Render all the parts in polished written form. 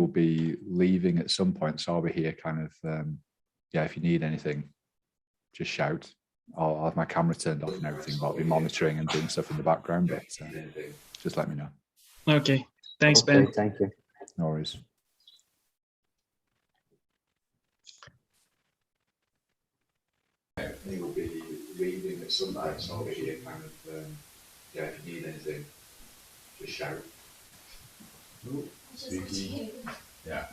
will be leaving at some point, so I'll be here kind of, yeah, if you need anything, just shout. I'll have my camera turned off and everything, but I'll be monitoring and doing stuff in the background, but just let me know. Okay, thanks, Ben. Thank you. No worries. He will be leaving at some point, so I'll be here kind of, yeah, if you need anything, just shout. Ooh, spooky. Yeah.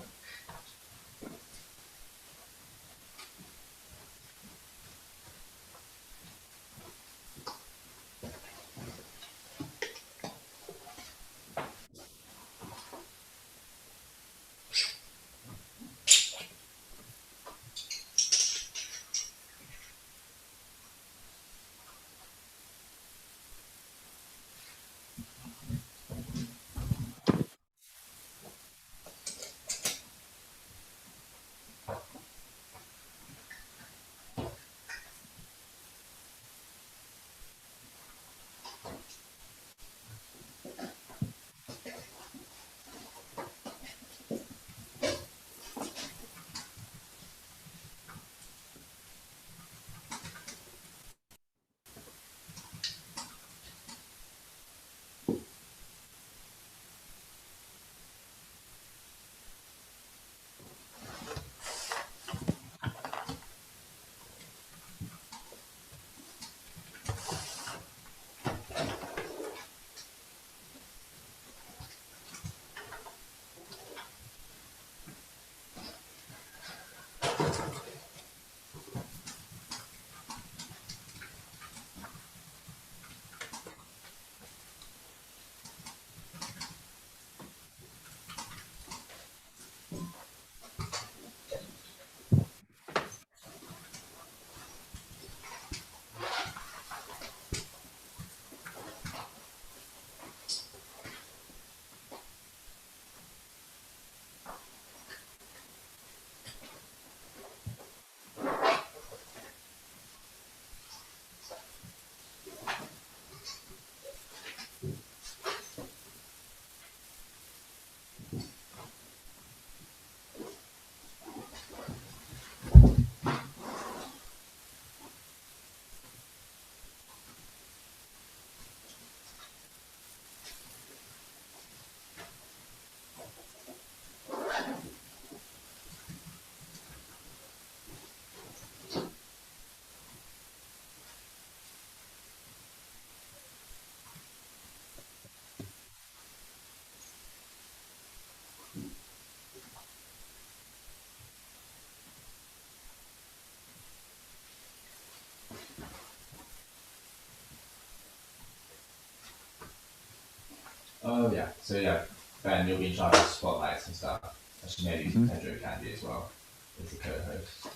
Oh yeah, so yeah, Ben, you'll be in charge of spotlights and stuff. Actually, maybe Pedro can be as well as the co-host.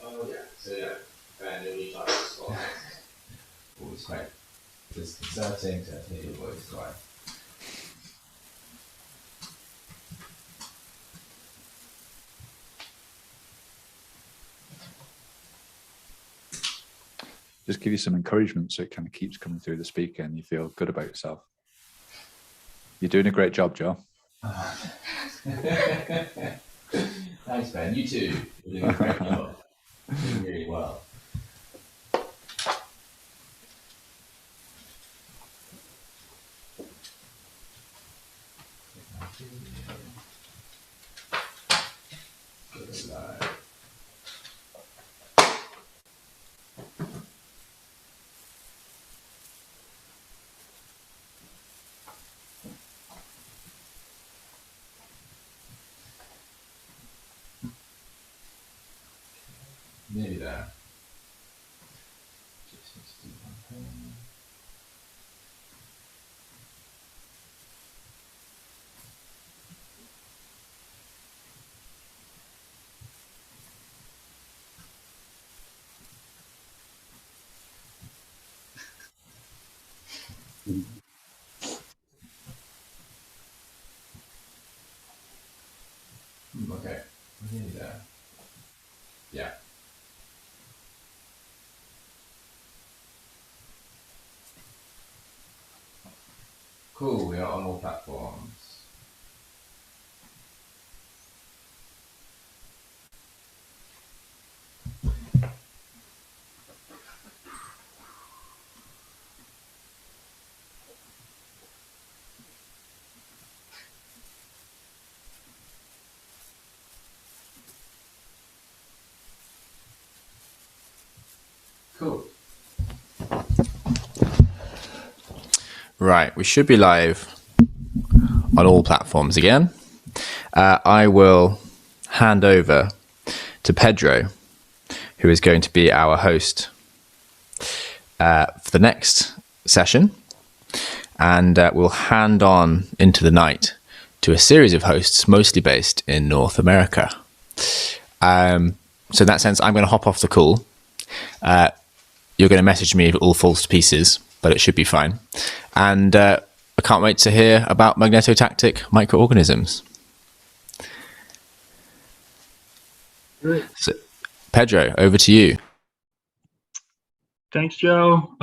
Oh yeah, so yeah, Ben, you'll be in charge of spotlights. Always quite disconcerting to hear your voice, right? Just give you some encouragement so it kind of keeps coming through the speaker and you feel good about yourself. You're doing a great job, Joe. Thanks, Ben. You too. You're doing a great job. You're doing really well. Nearly there. Just need to do one thing. Okay. We're nearly there. Yeah. Cool, we are on all platforms. Cool. Right, we should be live on all platforms again. I will hand over to Pedro, who is going to be our host for the next session. And we'll hand on into the night to a series of hosts, mostly based in North America. So in that sense, I'm going to hop off the call. You're going to message me if it all falls to pieces, but it should be fine. And I can't wait to hear about magnetotactic microorganisms. So, Pedro, over to you. Thanks, Joe.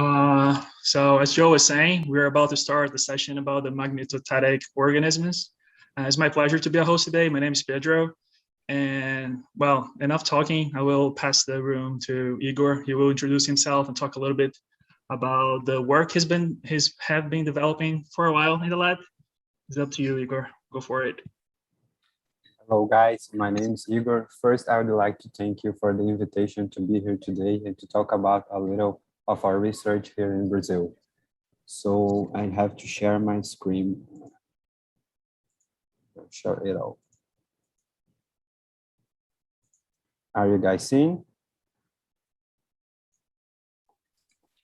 So as Joe was saying, we're about to start the session about the magnetotatic organisms. It's my pleasure to be a host today. My name is Pedro. And well, enough talking. I will pass the room to Igor. He will introduce himself and talk a little bit about the work he's been developing for a while in the lab. It's up to you, Igor. Go for it. Hello guys, my name is Igor. First, I would like to thank you for the invitation to be here today and to talk about a little of our research here in Brazil. So I have to share my screen. Share it out. Are you guys seeing?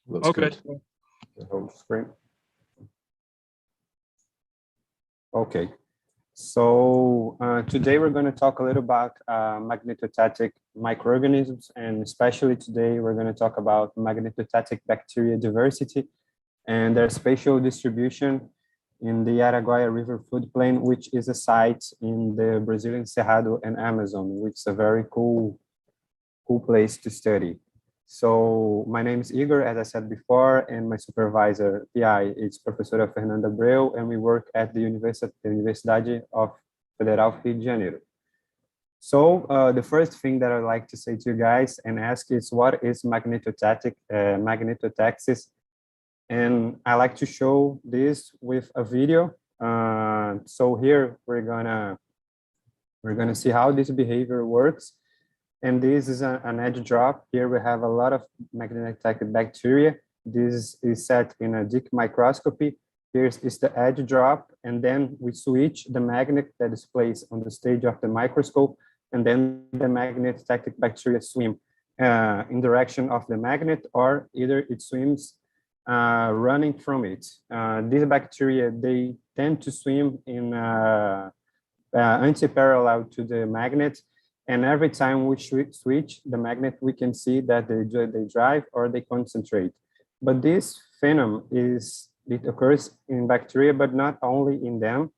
Looks good. The whole screen. Okay. So today we're going to talk a little about magnetotatic microorganisms, and especially today we're going to talk about magnetotatic bacteria diversity and their spatial distribution in the Araguaia River floodplain, which is a site in the Brazilian Cerrado and Amazon, which is a very cool place to study. So my name is Igor, as I said before, and my supervisor, PI, is Professor Fernanda Abreu, and we work at the Universidade of Federal Rio de Janeiro. So the first thing that I'd like to say to you guys and ask is, what is magnetotaxis? And I like to show this with a video. So here we're gonna see how this behavior works. And this is an edge drop. Here we have a lot of magnetotatic bacteria. This is set in a deep microscopy. Here is the edge drop, and then we switch the magnet that is placed on the stage of the microscope, and then the magnetotatic bacteria swim in direction of the magnet, or either it swims running from it. These bacteria, they tend to swim in anti-parallel to the magnet. And every time we switch the magnet, we can see that they drive or they concentrate. But this phenomenon it occurs in bacteria, but not only in them.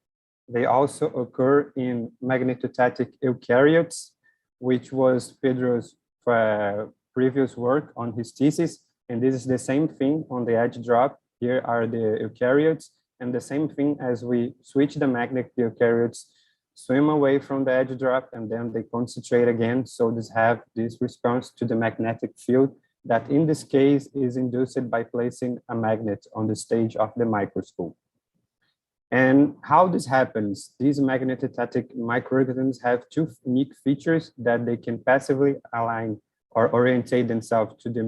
They also occur in magnetotatic eukaryotes, which was Pedro's previous work on his thesis. And this is the same thing on the edge drop. Here are the eukaryotes, and the same thing as we switch the magnet, the eukaryotes swim away from the edge drop, and then they concentrate again. So this have this response to the magnetic field that in this case is induced by placing a magnet on the stage of the microscope. And how this happens, these magnetotatic microorganisms have two unique features: that they can passively align or orientate themselves to the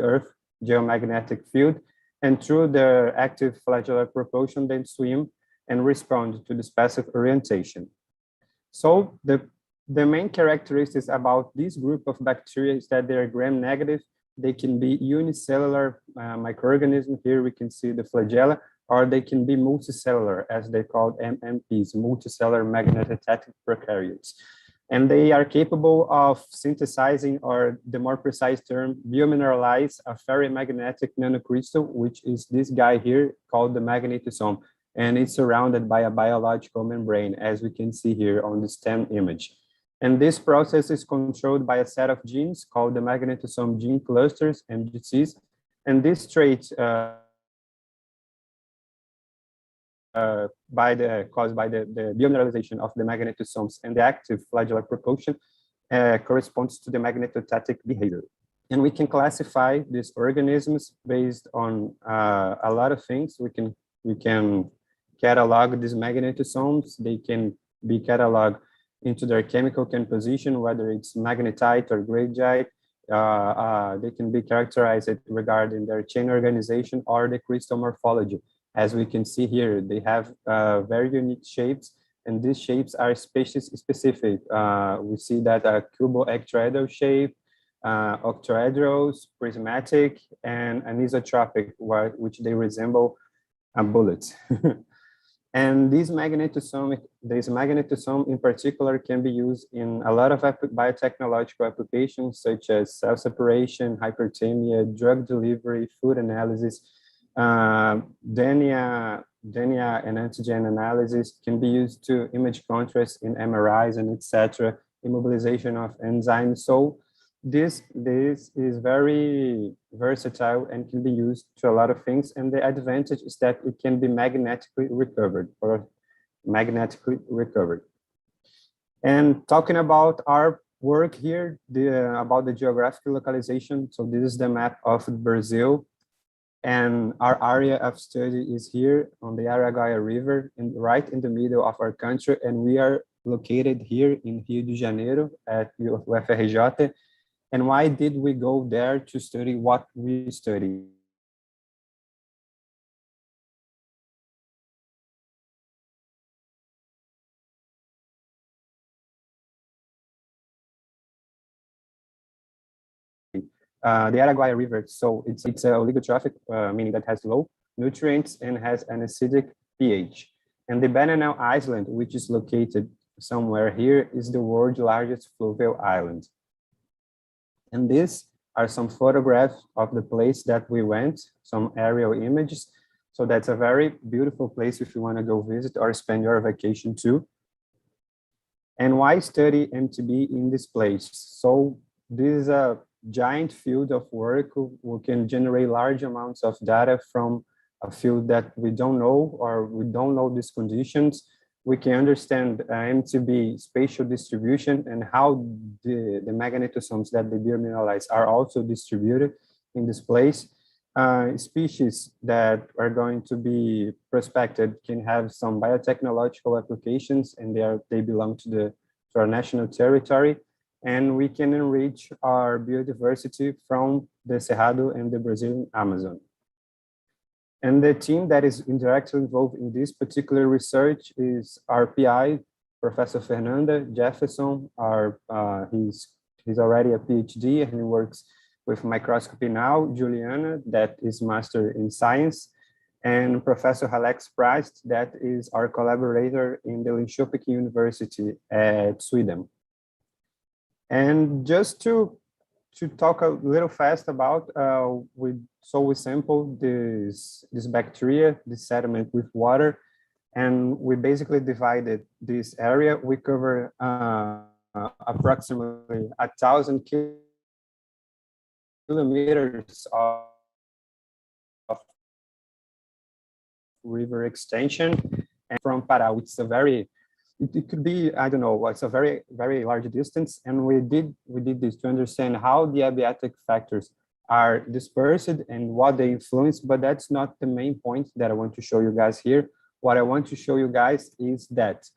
Earth geomagnetic field, and through their active flagellar propulsion, they swim and respond to this passive orientation. So the main characteristics about this group of bacteria is that they're gram-negative. They can be unicellular microorganisms. Here we can see the flagella, or they can be multicellular, as they called MMPs, multicellular magnetotatic prokaryotes. And they are capable of synthesizing, or the more precise term, biomineralize a ferromagnetic nanocrystal, which is this guy here called the magnetosome. and it's surrounded by a biological membrane, as we can see here on the stem image. And this process is controlled by a set of genes called the magnetosome gene clusters, MGCs, and these traits caused by the biomineralization of the magnetosomes and the active flagellar propulsion corresponds to the magnetotaxic behavior. And we can classify these organisms based on a lot of things. We can catalog these magnetosomes. They can be cataloged into their chemical composition, whether it's magnetite or graphite. They can be characterized regarding their chain organization or the crystal morphology. As we can see here, they have very unique shapes, and these shapes are species specific. We see that a cubooctaedral shape, octaedrals, prismatic, and anisotropic, which they resemble a bullet. And this magnetosome in particular can be used in a lot of biotechnological applications, such as cell separation, hyperthermia, drug delivery, food analysis, DNA and antigen analysis, can be used to image contrast in MRIs and etc., immobilization of enzymes. So this is very versatile and can be used to a lot of things. And the advantage is that it can be magnetically recovered. And talking about our work here, about the geographical localization. So this is the map of Brazil. And our area of study is here on the Araguaia River, right in the middle of our country. And we are located here in Rio de Janeiro at UFRJ. And why did we go there to study what we study? The Araguaia River, so it's oligotrophic, meaning that has low nutrients and has an acidic pH. And the Bananal Island, which is located somewhere here, is the world's largest fluvial island. And these are some photographs of the place that we went, some aerial images. So that's a very beautiful place if you want to go visit or spend your vacation too. And why study MTB in this place? So this is a giant field of work. We can generate large amounts of data from a field that we don't know, or we don't know these conditions. We can understand MTB spatial distribution and how the magnetosomes that they biomineralize are also distributed in this place. Species that are going to be prospected can have some biotechnological applications, and they belong to our national territory. And we can enrich our biodiversity from the Cerrado and the Brazilian Amazon. And the team that is indirectly involved in this particular research is our PI, Professor Fernanda Jefferson. He's already a PhD and he works with microscopy now. Juliana, that is Master in Science. And Professor Alex Price, that is our collaborator in the Linköping University at Sweden. And just to talk a little fast about, we sampled this bacteria, this sediment with water, and we basically divided this area. We cover approximately 1,000 kilometers of river extension, and from Pará, it's a very, it could be, I don't know, it's a very, very large distance. And we did this to understand how the abiotic factors are dispersed and what they influence, but that's not the main point that I want to show you guys here. What I want to show you guys is that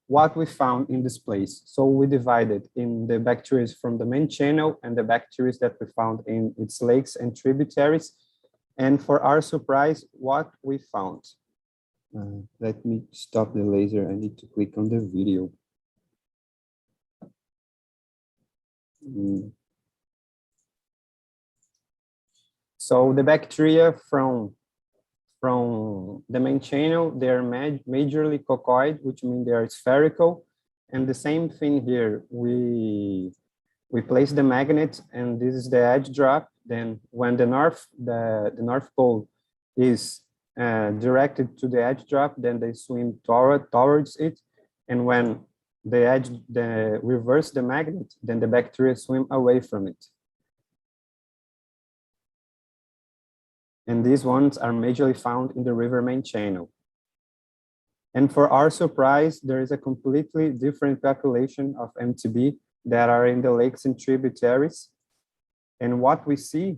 what we found in this place. So we divided in the bacteria from the main channel and the bacteria that we found in its lakes and tributaries. And for our surprise, what we found. Let me stop the laser. I need to click on the video. So the bacteria from the main channel, they're majorly coccoid, which means they are spherical. And the same thing here, we place the magnet, and this is the edge drop. Then when the north pole is directed to the edge drop, then they swim towards it. And when the reverse the magnet, then the bacteria swim away from it. And these ones are majorly found in the river main channel. And for our surprise, there is a completely different population of MTB that are in the lakes and tributaries. And what we see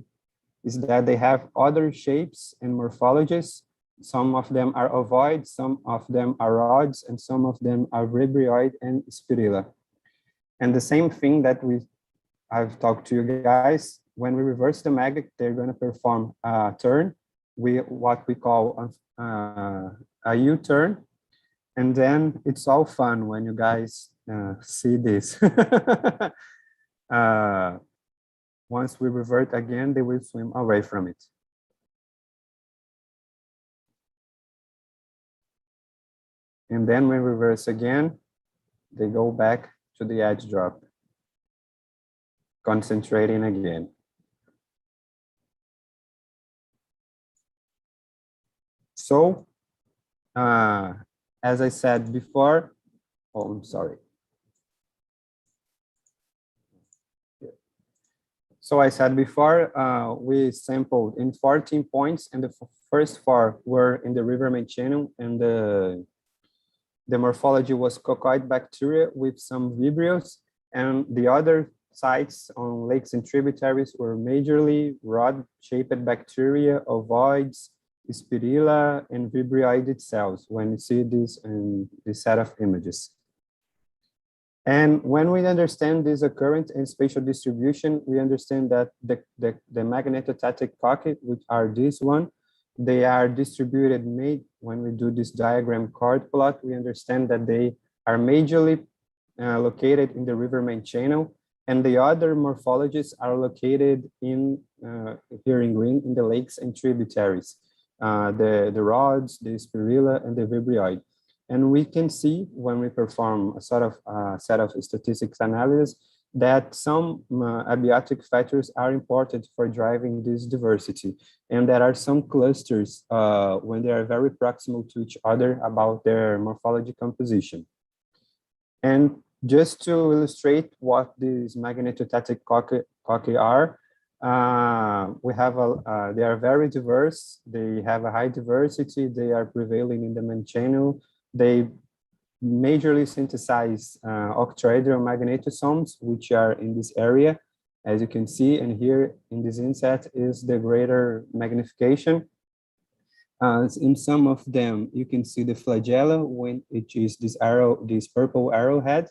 is that they have other shapes and morphologies. Some of them are ovoid, some of them are rods, and some of them are vibrioid and spirilla. And the same thing that I've talked to you guys, when we reverse the magnet, they're going to perform a turn, what we call a U-turn. And then it's all fun when you guys see this. Once we revert again, they will swim away from it. And then when we reverse again, they go back to the edge drop, concentrating again. So, as I said before, oh, I'm sorry. So I said before, we sampled in 14 points, and the first 4 were in the river main channel, and the morphology was coccoid bacteria with some vibrios, and the other sites on lakes and tributaries were majorly rod-shaped bacteria, ovoids, spirilla, and vibrioided cells when you see this in this set of images. And when we understand this occurrence and spatial distribution, we understand that the magnetotatic cocci, which are this one, they are distributed when we do this diagram chord plot, we understand that they are majorly located in the river main channel, and the other morphologies are located in, here in green, in the lakes and tributaries, the rods, the spirilla, and the vibrioid. And we can see when we perform a sort of set of statistics analysis that some abiotic factors are important for driving this diversity. And there are some clusters when they are very proximal to each other about their morphology composition. And just to illustrate what these magnetotatic cocci are, we have they are very diverse. They have a high diversity. They are prevailing in the main channel. They majorly synthesize octahedral magnetosomes, which are in this area, as you can see. And here in this inset is the greater magnification. In some of them, you can see the flagella, when it is this arrow, this purple arrowhead.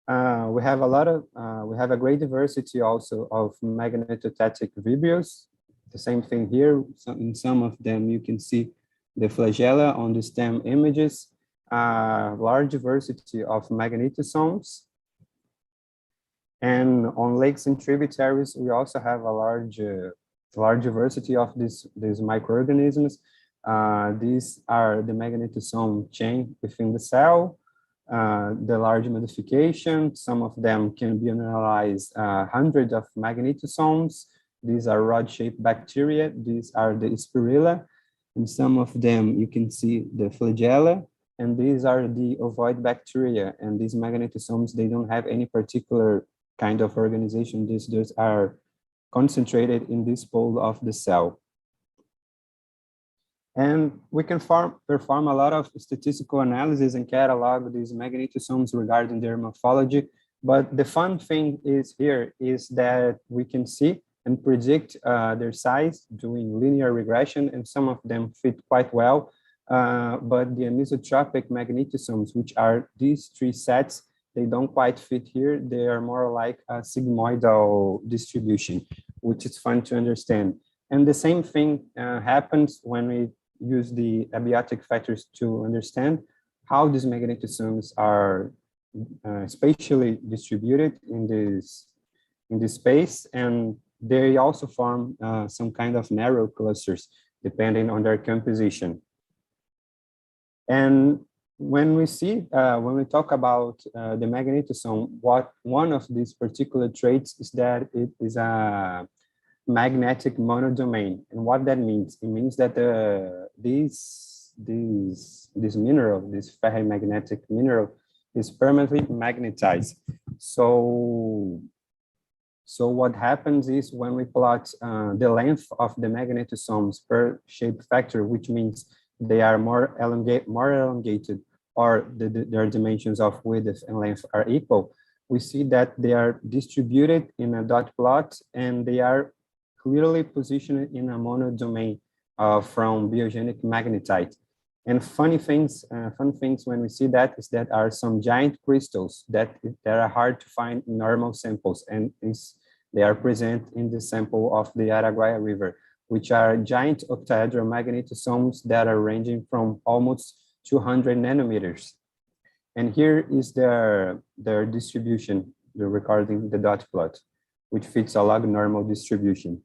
We have a great diversity also of magnetotatic vibrios. The same thing here. So in some of them, you can see the flagella on the stem images, large diversity of magnetosomes. And on lakes and tributaries, we also have a large diversity of these microorganisms. These are the magnetosome chain within the cell, the large modification. Some of them can be analyzed, hundreds of magnetosomes. These are rod-shaped bacteria. These are the spirilla. And some of them, you can see the flagella, and these are the ovoid bacteria. And these magnetosomes, they don't have any particular kind of organization. These are concentrated in this pole of the cell. And we can perform a lot of statistical analysis and catalog these magnetosomes regarding their morphology. But the fun thing is that we can see and predict their size doing linear regression, and some of them fit quite well. But the anisotropic magnetosomes, which are these 3 sets, they don't quite fit here. They are more like a sigmoidal distribution, which is fun to understand. And the same thing happens when we use the abiotic factors to understand how these magnetosomes are spatially distributed in this space, and they also form some kind of narrow clusters depending on their composition. And when we talk about the magnetosome, one of these particular traits is that it is a magnetic monodomain. And what that means, it means that this mineral, this ferromagnetic mineral, is permanently magnetized. So what happens is when we plot the length of the magnetosomes per shape factor, which means they are more elongated, or their dimensions of width and length are equal, we see that they are distributed in a dot plot, and they are clearly positioned in a monodomain from biogenic magnetite. And fun things when we see that is that are some giant crystals that are hard to find in normal samples, and they are present in the sample of the Araguaia River, which are giant octahedral magnetosomes that are ranging from almost 200 nanometers. And here is their distribution, regarding the dot plot, which fits a log normal distribution.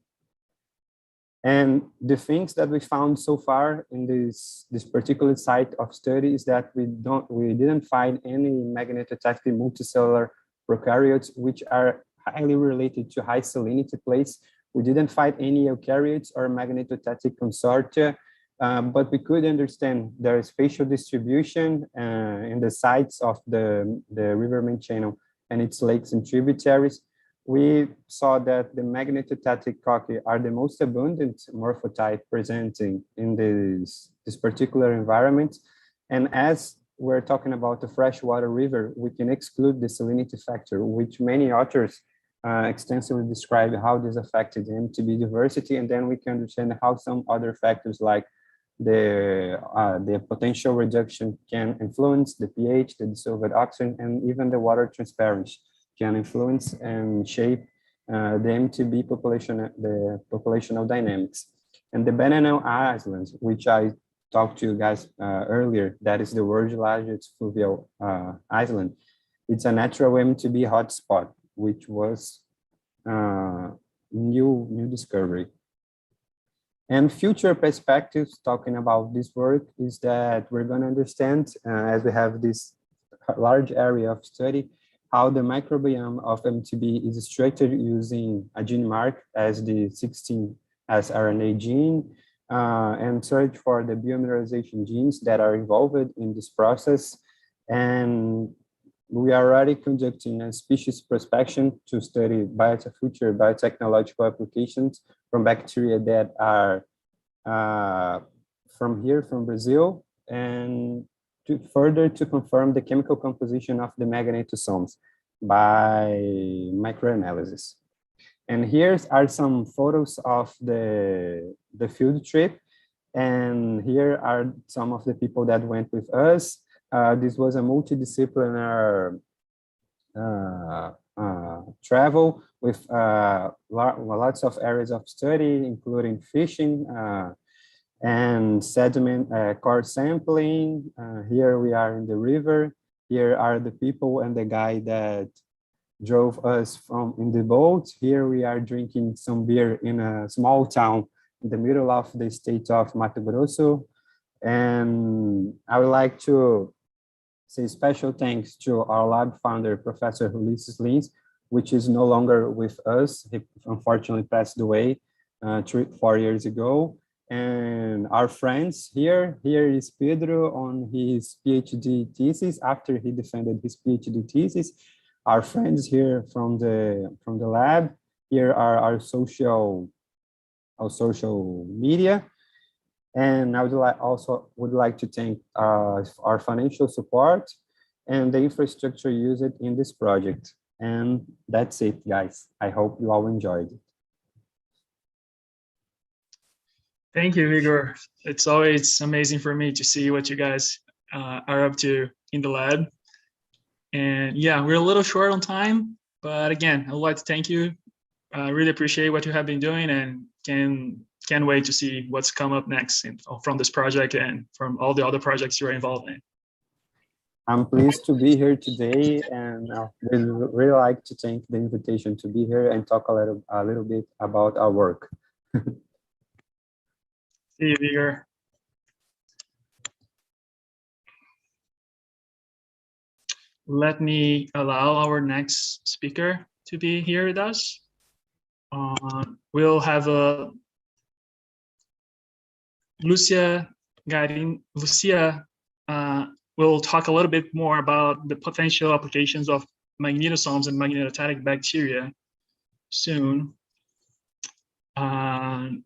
And the things that we found so far in this particular site of study is that we didn't find any magnetotaxis multicellular prokaryotes which are highly related to high salinity place. We didn't find any eukaryotes or magnetotaxic consortia, but we could understand their spatial distribution in the sites of the river main channel and its lakes and tributaries. We saw that the magnetotaxic cocci are the most abundant morphotype presenting in this particular environment. And as we're talking about the freshwater river, we can exclude the salinity factor, which many authors extensively describe how this affected MTB diversity. And then we can understand how some other factors like the potential reduction can influence the pH, the dissolved oxygen, and even the water transparency can influence and shape the MTB population, the populational dynamics. And the Banana Islands, which I talked to you guys earlier, that is the world's largest fluvial island. It's a natural MTB hotspot, which was new discovery. And future perspectives talking about this work is that we're going to understand, as we have this large area of study, how the microbiome of MTB is structured using a gene mark as the 16S RNA gene, and search for the biomineralization genes that are involved in this process. And we are already conducting a species prospection to study future biotechnological applications from bacteria that are from Brazil, and to confirm the chemical composition of the magnetosomes by microanalysis. And here are some photos of the field trip. And here are some of the people that went with us. This was a multidisciplinary travel with lots of areas of study, including fishing and sediment core sampling. Here we are in the river. Here are the people and the guy that drove us in the boat. Here we are drinking some beer in a small town in the middle of the state of Mato Grosso. And I would like to say special thanks to our lab founder, Professor Ulisses Lins, which is no longer with us. He unfortunately passed away 4 years ago. And our friends here is Pedro on his PhD thesis after he defended his PhD thesis. Our friends here from the lab. Here are our social media. And I would like to thank our financial support and the infrastructure used in this project. And that's it, guys. I hope you all enjoyed it. Thank you, Igor. It's always amazing for me to see what you guys are up to in the lab. And yeah, we're a little short on time, but again, I'd like to thank you. I really appreciate what you have been doing, and can't wait to see what's come up next from this project and from all the other projects you're involved in. I'm pleased to be here today, and I would really like to thank the invitation to be here and talk a little bit about our work. See you, Igor. Let me allow our next speaker to be here with us. We'll have Lucia guiding. Lucia will talk a little bit more about the potential applications of magnetosomes and magnetotatic bacteria soon.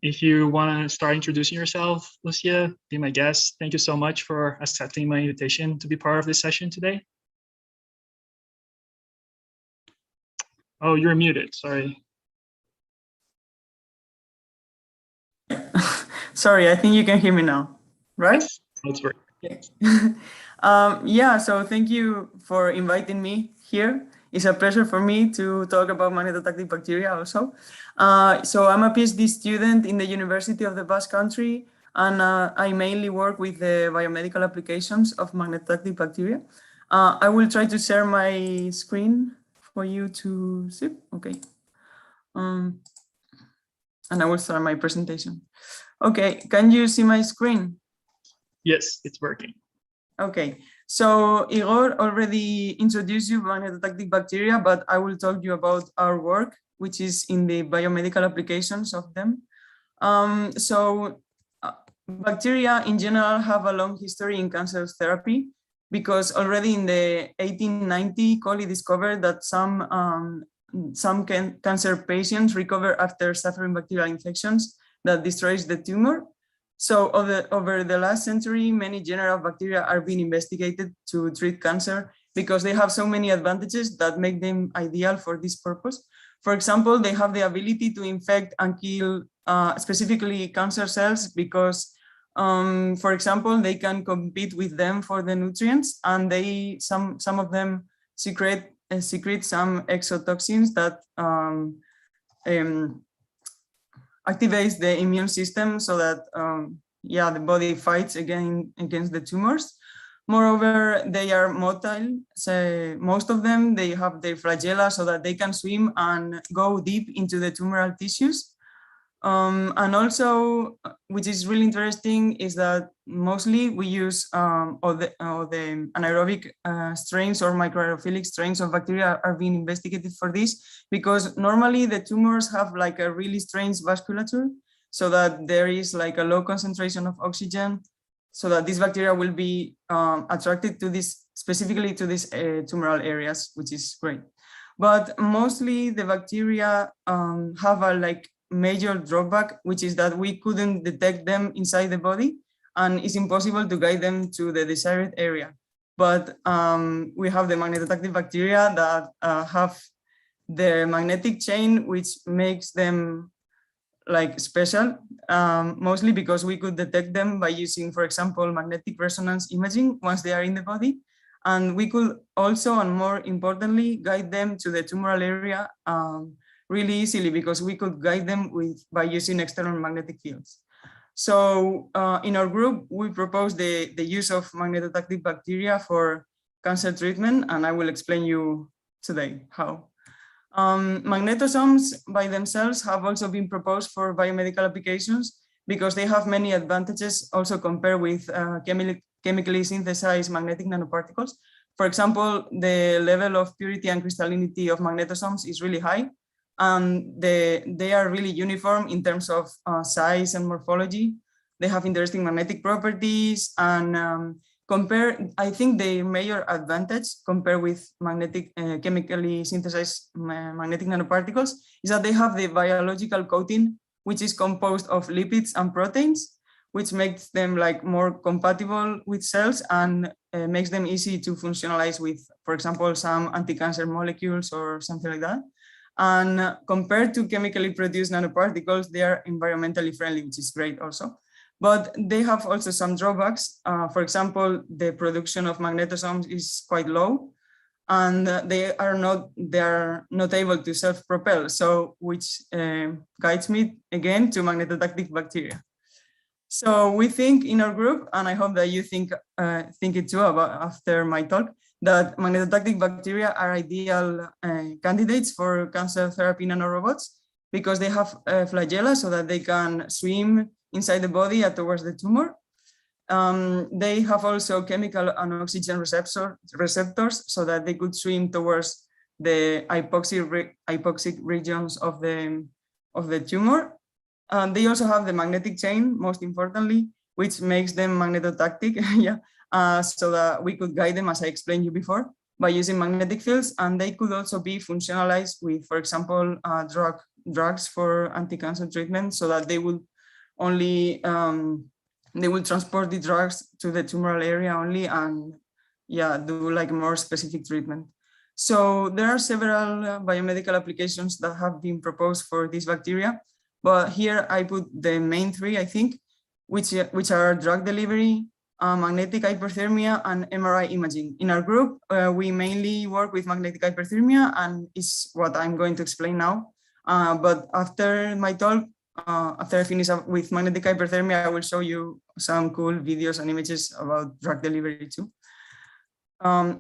If you want to start introducing yourself, Lucia, be my guest. Thank you so much for accepting my invitation to be part of this session today. Oh, you're muted, sorry. Sorry, I think you can hear me now, right? Yes, that's right. Okay. Yeah, so thank you for inviting me here. It's a pleasure for me to talk about magnetotactic bacteria also. So I'm a PhD student in the University of the Basque Country, and I mainly work with the biomedical applications of magnetotactic bacteria. I will try to share my screen for you to see. Okay. And I will start my presentation. Okay, can you see my screen? Yes, it's working. Okay, so Igor already introduced you magnetotactic bacteria, but I will talk you about our work, which is in the biomedical applications of them. Bacteria in general have a long history in cancer therapy, because already in the 1890, Coley discovered that some cancer patients recover after suffering bacterial infections that destroys the tumor. So over the last century, many genera of bacteria are being investigated to treat cancer because they have so many advantages that make them ideal for this purpose. For example, they have the ability to infect and kill specifically cancer cells because, for example, they can compete with them for the nutrients, and some of them secrete some exotoxins that activates the immune system so that the body fights against the tumors. Moreover, they are motile. So most of them, they have their flagella so that they can swim and go deep into the tumoral tissues. And also, which is really interesting, is that mostly we use all the anaerobic strains or microaerophilic strains of bacteria are being investigated for this, because normally the tumors have like a really strange vasculature, so that there is like a low concentration of oxygen, so that this bacteria will be attracted to this, specifically to these tumoral areas, which is great. But mostly the bacteria have a major drawback, which is that we couldn't detect them inside the body, and it's impossible to guide them to the desired area. But we have the magnetotactic bacteria that have the magnetic chain, which makes them special, mostly because we could detect them by using, for example, magnetic resonance imaging once they are in the body. And we could also, and more importantly, guide them to the tumoral area really easily, because we could guide them by using external magnetic fields. So in our group, we propose the use of magnetotactic bacteria for cancer treatment, and I will explain you today how. Magnetosomes by themselves have also been proposed for biomedical applications because they have many advantages also compared with chemically synthesized magnetic nanoparticles. For example, the level of purity and crystallinity of magnetosomes is really high, and they are really uniform in terms of size and morphology. They have interesting magnetic properties, and I think the major advantage compared with chemically synthesized magnetic nanoparticles is that they have the biological coating, which is composed of lipids and proteins, which makes them more compatible with cells and makes them easy to functionalize with, for example, some anti-cancer molecules or something like that. And compared to chemically produced nanoparticles, they are environmentally friendly, which is great also. But they have also some drawbacks. For example, the production of magnetosomes is quite low, and they are not able to self-propel. So, which guides me again to magnetotactic bacteria. So we think in our group, and I hope that you think it too after my talk, that magnetotactic bacteria are ideal candidates for cancer therapy nanorobots because they have flagella so that they can swim inside the body towards the tumor. They have also chemical and oxygen receptors so that they could swim towards the hypoxic regions of the of the tumor. They also have the magnetic chain, most importantly, which makes them magnetotactic, so that we could guide them, as I explained you before, by using magnetic fields. And they could also be functionalized with, for example, drugs for anti-cancer treatment, so that they will only they will transport the drugs to the tumoral area only, and do like more specific treatment. So there are several biomedical applications that have been proposed for this bacteria, but here I put the main three, I think, which are drug delivery, magnetic hyperthermia, and MRI imaging. In our group, we mainly work with magnetic hyperthermia, and is what I'm going to explain now. But after my talk, after I finish up with magnetic hyperthermia, I will show you some cool videos and images about drug delivery too.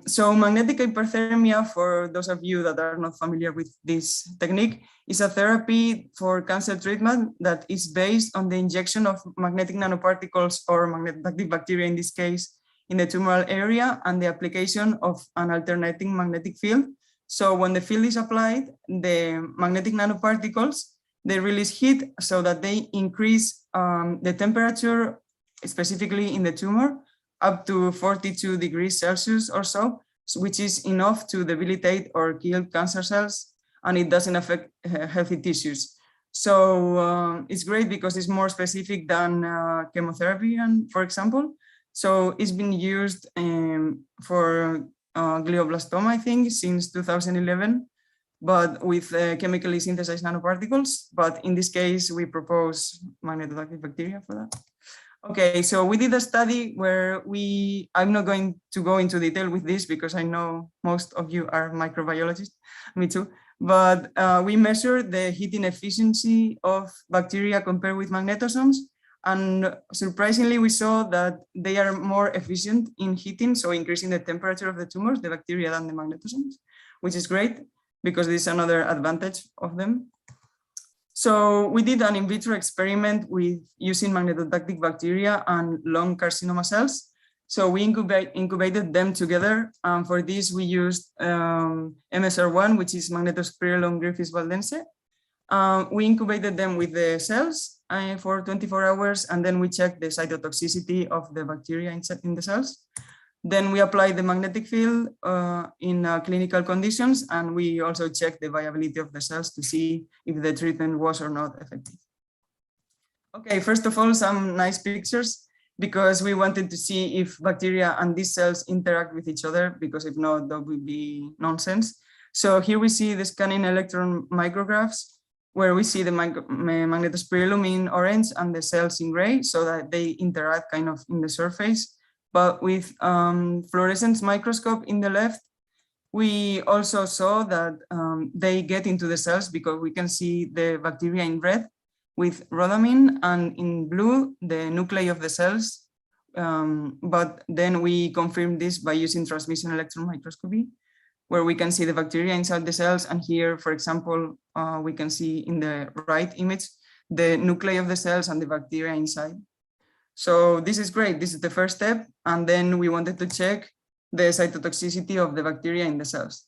So magnetic hyperthermia, for those of you that are not familiar with this technique, is a therapy for cancer treatment that is based on the injection of magnetic nanoparticles or magnetotactic bacteria, in this case, in the tumoral area, and the application of an alternating magnetic field. So when the field is applied, the magnetic nanoparticles, they release heat so that they increase the temperature, specifically in the tumor, up to 42 degrees Celsius or so, which is enough to debilitate or kill cancer cells, and it doesn't affect healthy tissues. So it's great because it's more specific than chemotherapy, for example. So it's been used for glioblastoma, I think, since 2011, but with chemically synthesized nanoparticles. But in this case, we propose magnetotactic bacteria for that. Okay, so we did a study where I'm not going to go into detail with this because I know most of you are microbiologists, me too, but we measured the heating efficiency of bacteria compared with magnetosomes. And surprisingly, we saw that they are more efficient in heating, so increasing the temperature of the tumors, the bacteria, than the magnetosomes, which is great because this is another advantage of them. So we did an in vitro experiment with using magnetotactic bacteria and lung carcinoma cells. So we incubated them together. For this, we used MSR1, which is Magnetospirillum griffiths valdense. We incubated them with the cells for 24 hours, and then we checked the cytotoxicity of the bacteria in the cells. Then we applied the magnetic field in clinical conditions, and we also checked the viability of the cells to see if the treatment was or not effective. Okay, first of all, some nice pictures, because we wanted to see if bacteria and these cells interact with each other, because if not, that would be nonsense. So here we see the scanning electron micrographs, where we see the magnetospirillum in orange and the cells in gray, so that they interact kind of in the surface. But with fluorescence microscope in the left, we also saw that they get into the cells, because we can see the bacteria in red with rhodamine, and in blue, the nuclei of the cells. But then we confirmed this by using transmission electron microscopy, where we can see the bacteria inside the cells. And here, for example, we can see in the right image, the nuclei of the cells and the bacteria inside. So this is great. This is the first step. And then we wanted to check the cytotoxicity of the bacteria in the cells.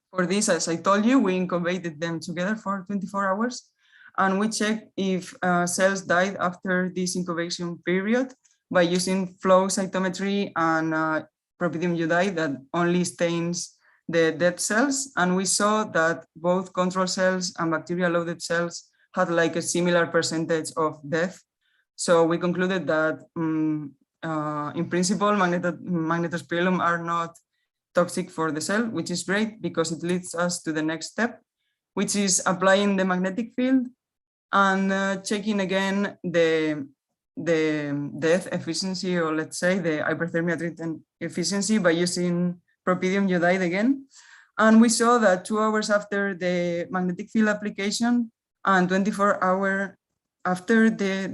For this, as I told you, we incubated them together for 24 hours. And we checked if cells died after this incubation period by using flow cytometry and propidium iodide that only stains the dead cells. And we saw that both control cells and bacteria-loaded cells had like a similar percentage of death. So we concluded that in principle, magnetospirillum are not toxic for the cell, which is great because it leads us to the next step, which is applying the magnetic field and checking again the death efficiency, or let's say the hyperthermia treatment efficiency, by using propidium iodide again. And we saw that 2 hours after the magnetic field application and 24 hours after the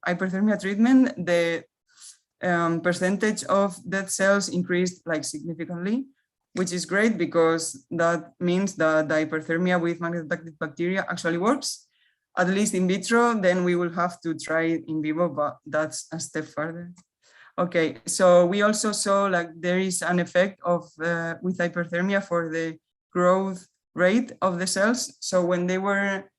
hyperthermia treatment, the percentage of dead cells increased like significantly, which is great because that means that the hyperthermia with magnetotactic bacteria actually works, at least in vitro. Then we will have to try it in vivo, but that's a step further. Okay, so we also saw like there is an effect of with hyperthermia for the growth rate of the cells. So when they were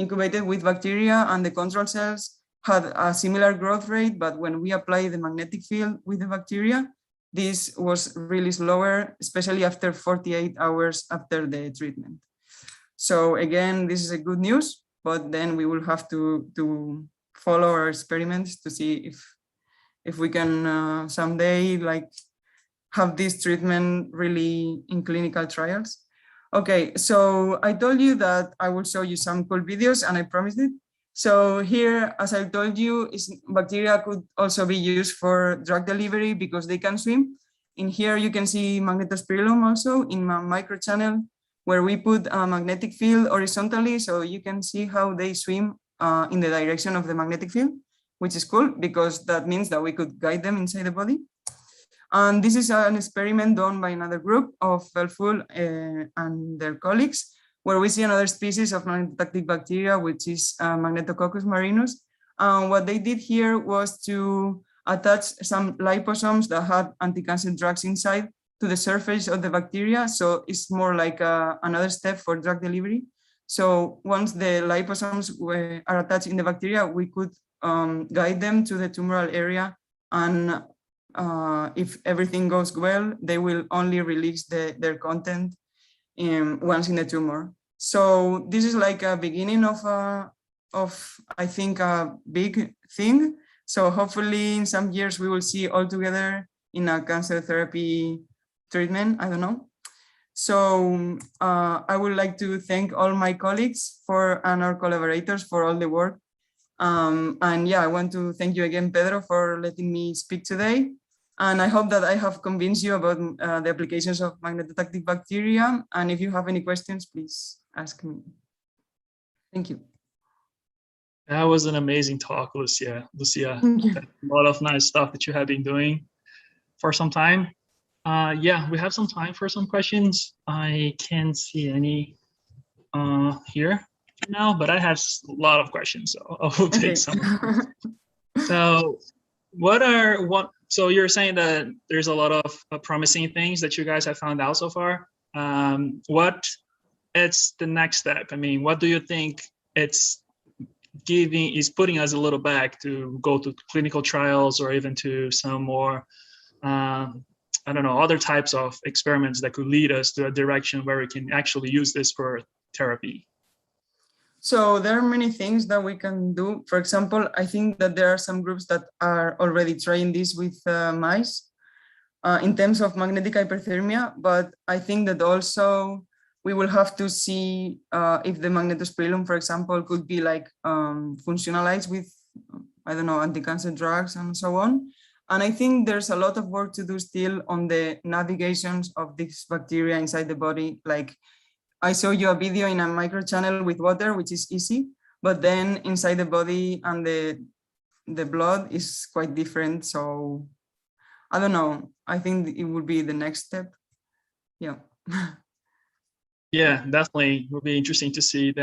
incubated with bacteria, and the control cells had a similar growth rate, but when we apply the magnetic field with the bacteria, this was really slower, especially after 48 hours after the treatment. So again, this is a good news, but then we will have to follow our experiments to see if we can someday like have this treatment really in clinical trials. Okay, so I told you that I will show you some cool videos, and I promised it. So here, as I told you, bacteria could also be used for drug delivery because they can swim. In here, you can see magnetospirillum also in my microchannel, where we put a magnetic field horizontally, so you can see how they swim in the direction of the magnetic field, which is cool because that means that we could guide them inside the body. And this is an experiment done by another group of Felful and their colleagues, where we see another species of magnetotactic bacteria, which is Magnetococcus marinus. What they did here was to attach some liposomes that had anti-cancer drugs inside to the surface of the bacteria. So it's more like another step for drug delivery. So once the liposomes are attached in the bacteria, we could guide them to the tumoral area, and if everything goes well, they will only release their content once in the tumor. So this is like a beginning of I think a big thing. So hopefully in some years we will see all together in a cancer therapy treatment. I don't know. So I would like to thank all my colleagues and our collaborators for all the work. And yeah, I want to thank you again, Pedro, for letting me speak today. And I hope that I have convinced you about the applications of magnetotactic bacteria. And if you have any questions, please ask me. Thank you. That was an amazing talk, Lucia. Lucia, Thank you. a lot of nice stuff that you have been doing for some time. Yeah, we have some time for some questions. I can't see any here now, but I have a lot of questions, so I will take some. So so you're saying that there's a lot of promising things that you guys have found out so far. What is the next step? I mean, what do you think is putting us a little back to go to clinical trials or even to some more, I don't know, other types of experiments that could lead us to a direction where we can actually use this for therapy? So there are many things that we can do. For example, I think that there are some groups that are already trying this with mice in terms of magnetic hyperthermia, but I think that also we will have to see if the magnetospirillum, for example, could be like functionalized with, I don't know, anti-cancer drugs and so on. And I think there's a lot of work to do still on the navigations of these bacteria inside the body. Like I showed you a video in a microchannel with water, which is easy, but then inside the body and the blood is quite different. So I don't know. I think it would be the next step. Yeah. Yeah, definitely. It will be interesting to see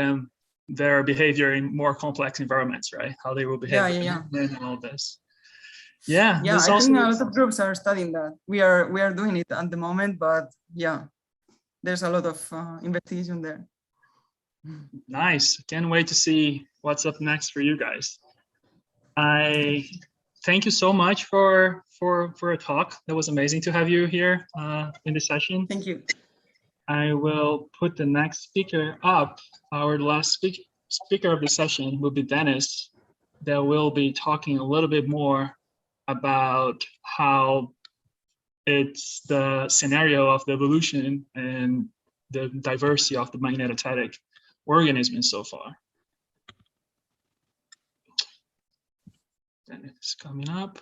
their behavior in more complex environments, right? How they will behave and all this. Yeah, yeah. I think a lot of groups are studying that. We are doing it at the moment, but yeah, there's a lot of investigation there. Nice. Can't wait to see what's up next for you guys. I thank you so much for a talk. That was amazing to have you here in this session. Thank you. I will put the next speaker up. Our last speaker of the session will be Dennis, that will be talking a little bit more about how it's the scenario of the evolution and the diversity of the magnetotatic organisms so far. Then it's coming up.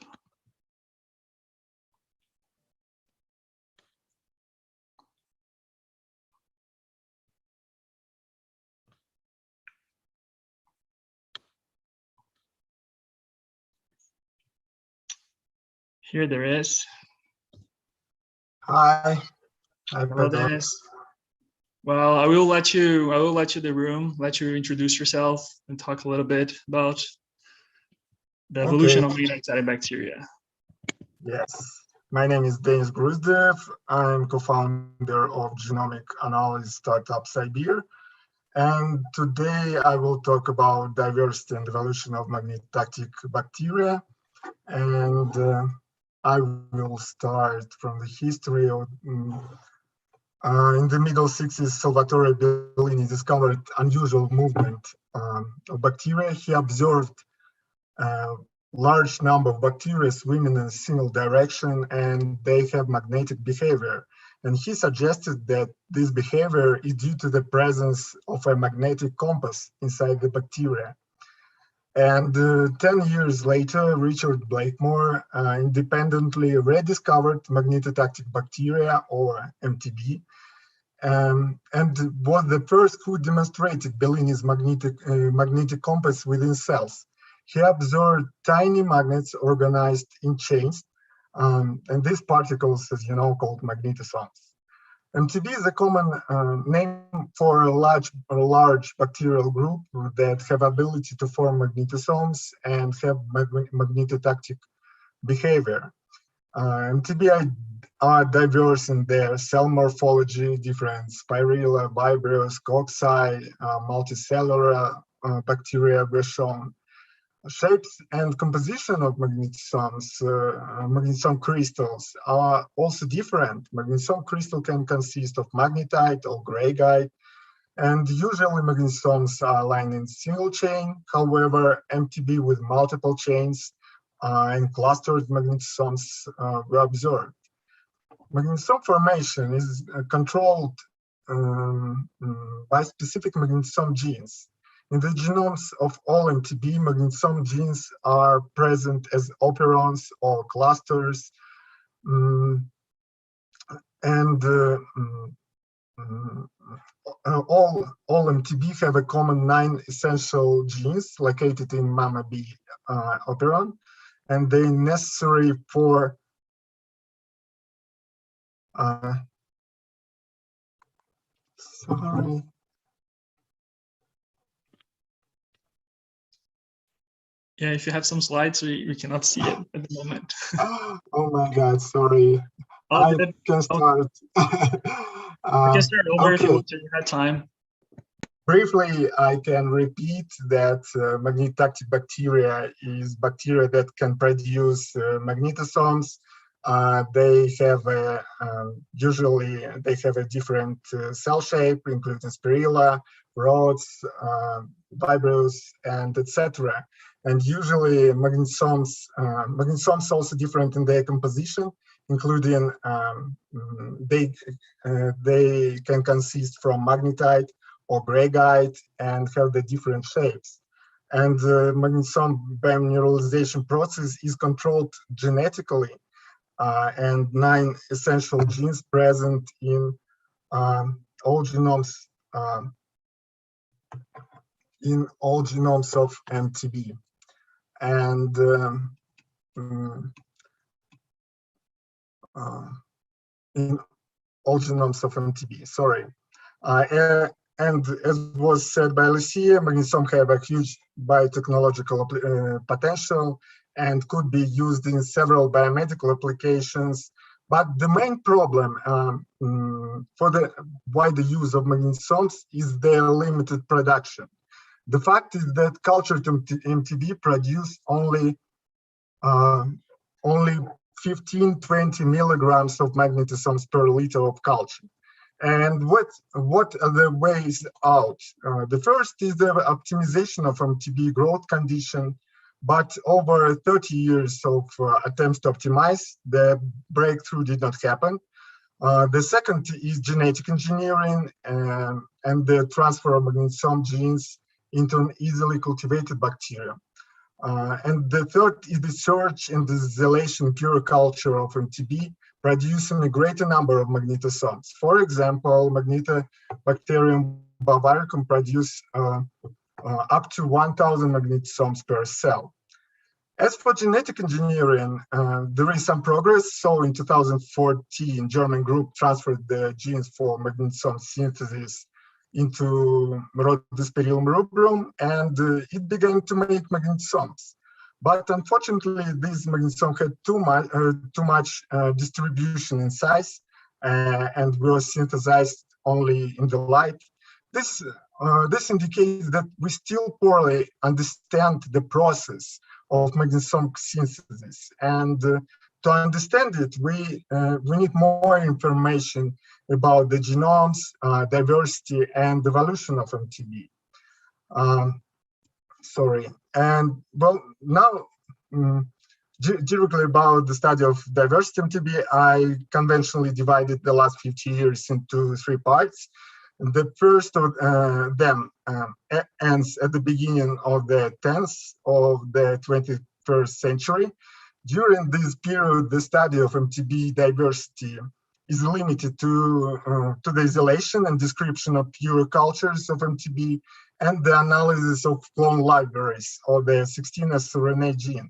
Here there is. Hi. Hello, Dennis. Well, I will let you the room, let you introduce yourself and talk a little bit about the evolution of magnetotatic bacteria. Yes. My name is Denis Gruzdev. I'm co-founder of genomic analysis startup Cyber. And today I will talk about diversity and evolution of magnetotactic bacteria. And I will start from the history of in the middle 60s, Salvatore Bellini discovered unusual movement of bacteria. He observed large number of bacteria swimming in a single direction, and they have magnetic behavior. And he suggested that this behavior is due to the presence of a magnetic compass inside the bacteria. And 10 years later, Richard Blakemore independently rediscovered magnetotactic bacteria, or MTB, and was the first who demonstrated Bellini's magnetic compass within cells. He observed tiny magnets organized in chains, and these particles, as you know, called magnetosomes. MTB is a common name for a large bacterial group that have ability to form magnetosomes and have magnetotactic behavior. MTB are diverse in their cell morphology. Different spirilla, vibrios, cocci, multicellular bacteria were shown. Shapes and composition of magnetosomes, magnetosome crystals, are also different. Magnetosome crystal can consist of magnetite or greigite, and usually magnetosomes are aligned in single chain. However, MTB with multiple chains and clustered magnetosomes were observed. Magnetosome formation is controlled by specific magnetosome genes. In the genomes of all MTB, magnetosome genes are present as operons or clusters, and all MTB have a common 9 essential genes located in MAMA B operon, and they're necessary for sorry. Yeah, if you have some slides, we cannot see it at the moment. Oh my God, sorry. I can start. We can start over if you Okay. want to. You have time. Briefly, I can repeat that magnetotactic bacteria is bacteria that can produce magnetosomes. They have usually they have a different cell shape, including spirilla, rods, vibrios, and etc. And usually magnetosomes also different in their composition, including they can consist from magnetite or greigite and have the different shapes. And the magnetosome biomineralization process is controlled genetically, and 9 essential genes present in all genomes of MTB. And in all genomes of MTB, sorry. And as was said by Lucia, magnetosomes have a huge biotechnological potential and could be used in several biomedical applications. But the main problem for the wider use of magnetosomes is their limited production. The fact is that cultured MTB produce only 15-20 milligrams of magnetosomes per liter of culture. And what are the ways out? The first is the optimization of MTB growth condition, but over 30 years of attempts to optimize, the breakthrough did not happen. The second is genetic engineering and the transfer of magnetosome genes into an easily cultivated bacteria. And the third is the search and the xylation pure culture of MTB, producing a greater number of magnetosomes. For example, Magnetobacterium bavaricum produce up to 1,000 magnetosomes per cell. As for genetic engineering, there is some progress. So in 2014, German group transferred the genes for magnetosome synthesis into Rhodiosporidium rubrum, and it began to make magnetosomes. But unfortunately, these magnetosomes had too much distribution in size and were synthesized only in the light. This This indicates that we still poorly understand the process of magnetosome synthesis, and to understand it, we need more information about the genomes, diversity, and evolution of MTB. And well, now directly about the study of diversity MTB, I conventionally divided the last 50 years into 3 parts. The first of them ends at the beginning of the 10th of the 21st century. During this period, the study of MTB diversity is limited to the isolation and description of pure cultures of MTB and the analysis of clone libraries of the 16S RNA gene.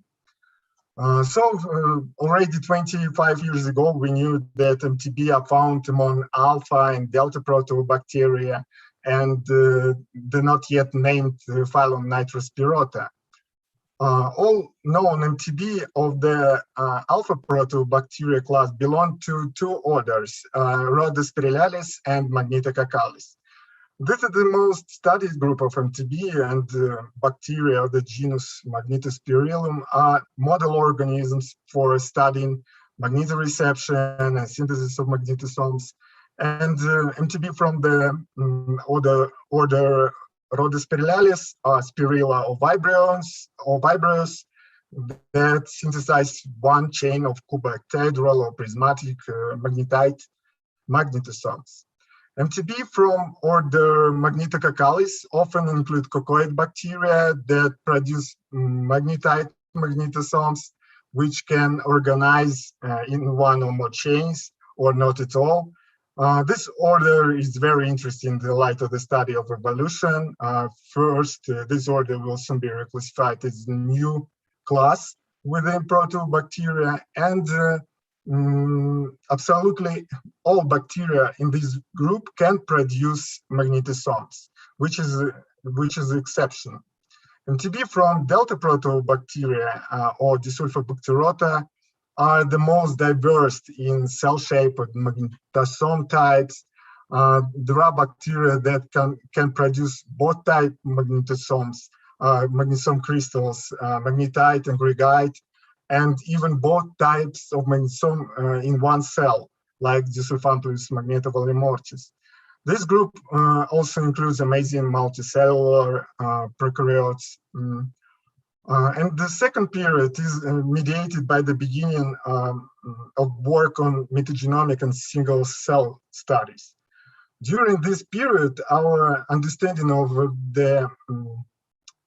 Already 25 years ago, we knew that MTB are found among alpha and delta proteobacteria and the not yet named phylum Nitrospirota. All known MTB of the alpha proteobacteria class belong to 2 orders, Rhodospiralalis and Magnetotaxis. This is the most studied group of MTB, and bacteria of the genus Magnetospirillum are model organisms for studying magnetoreception and synthesis of magnetosomes. And MTB from the order Rhodospiralalis are spirilla ovibrios that synthesize one chain of cuboctahedral or prismatic magnetite magnetosomes. MTB from order Magnetotaxis often include coccoid bacteria that produce magnetite magnetosomes, which can organize in one or more chains or not at all. This order is very interesting in the light of the study of evolution. First, this order will soon be reclassified as a new class within proteobacteria, and absolutely all bacteria in this group can produce magnetosomes, which is the exception. MTB from delta proteobacteria or Disulfobacterota are the most diverse in cell shape of magnetosome types. There are bacteria that can produce both type magnetosomes, magnetosome crystals, magnetite and greigite, and even both types of magnetosome in one cell, like Disulfanthus magnetovalimortis. This group also includes amazing multicellular prokaryotes. And the second period is mediated by the beginning of work on metagenomic and single cell studies. During this period, our understanding of the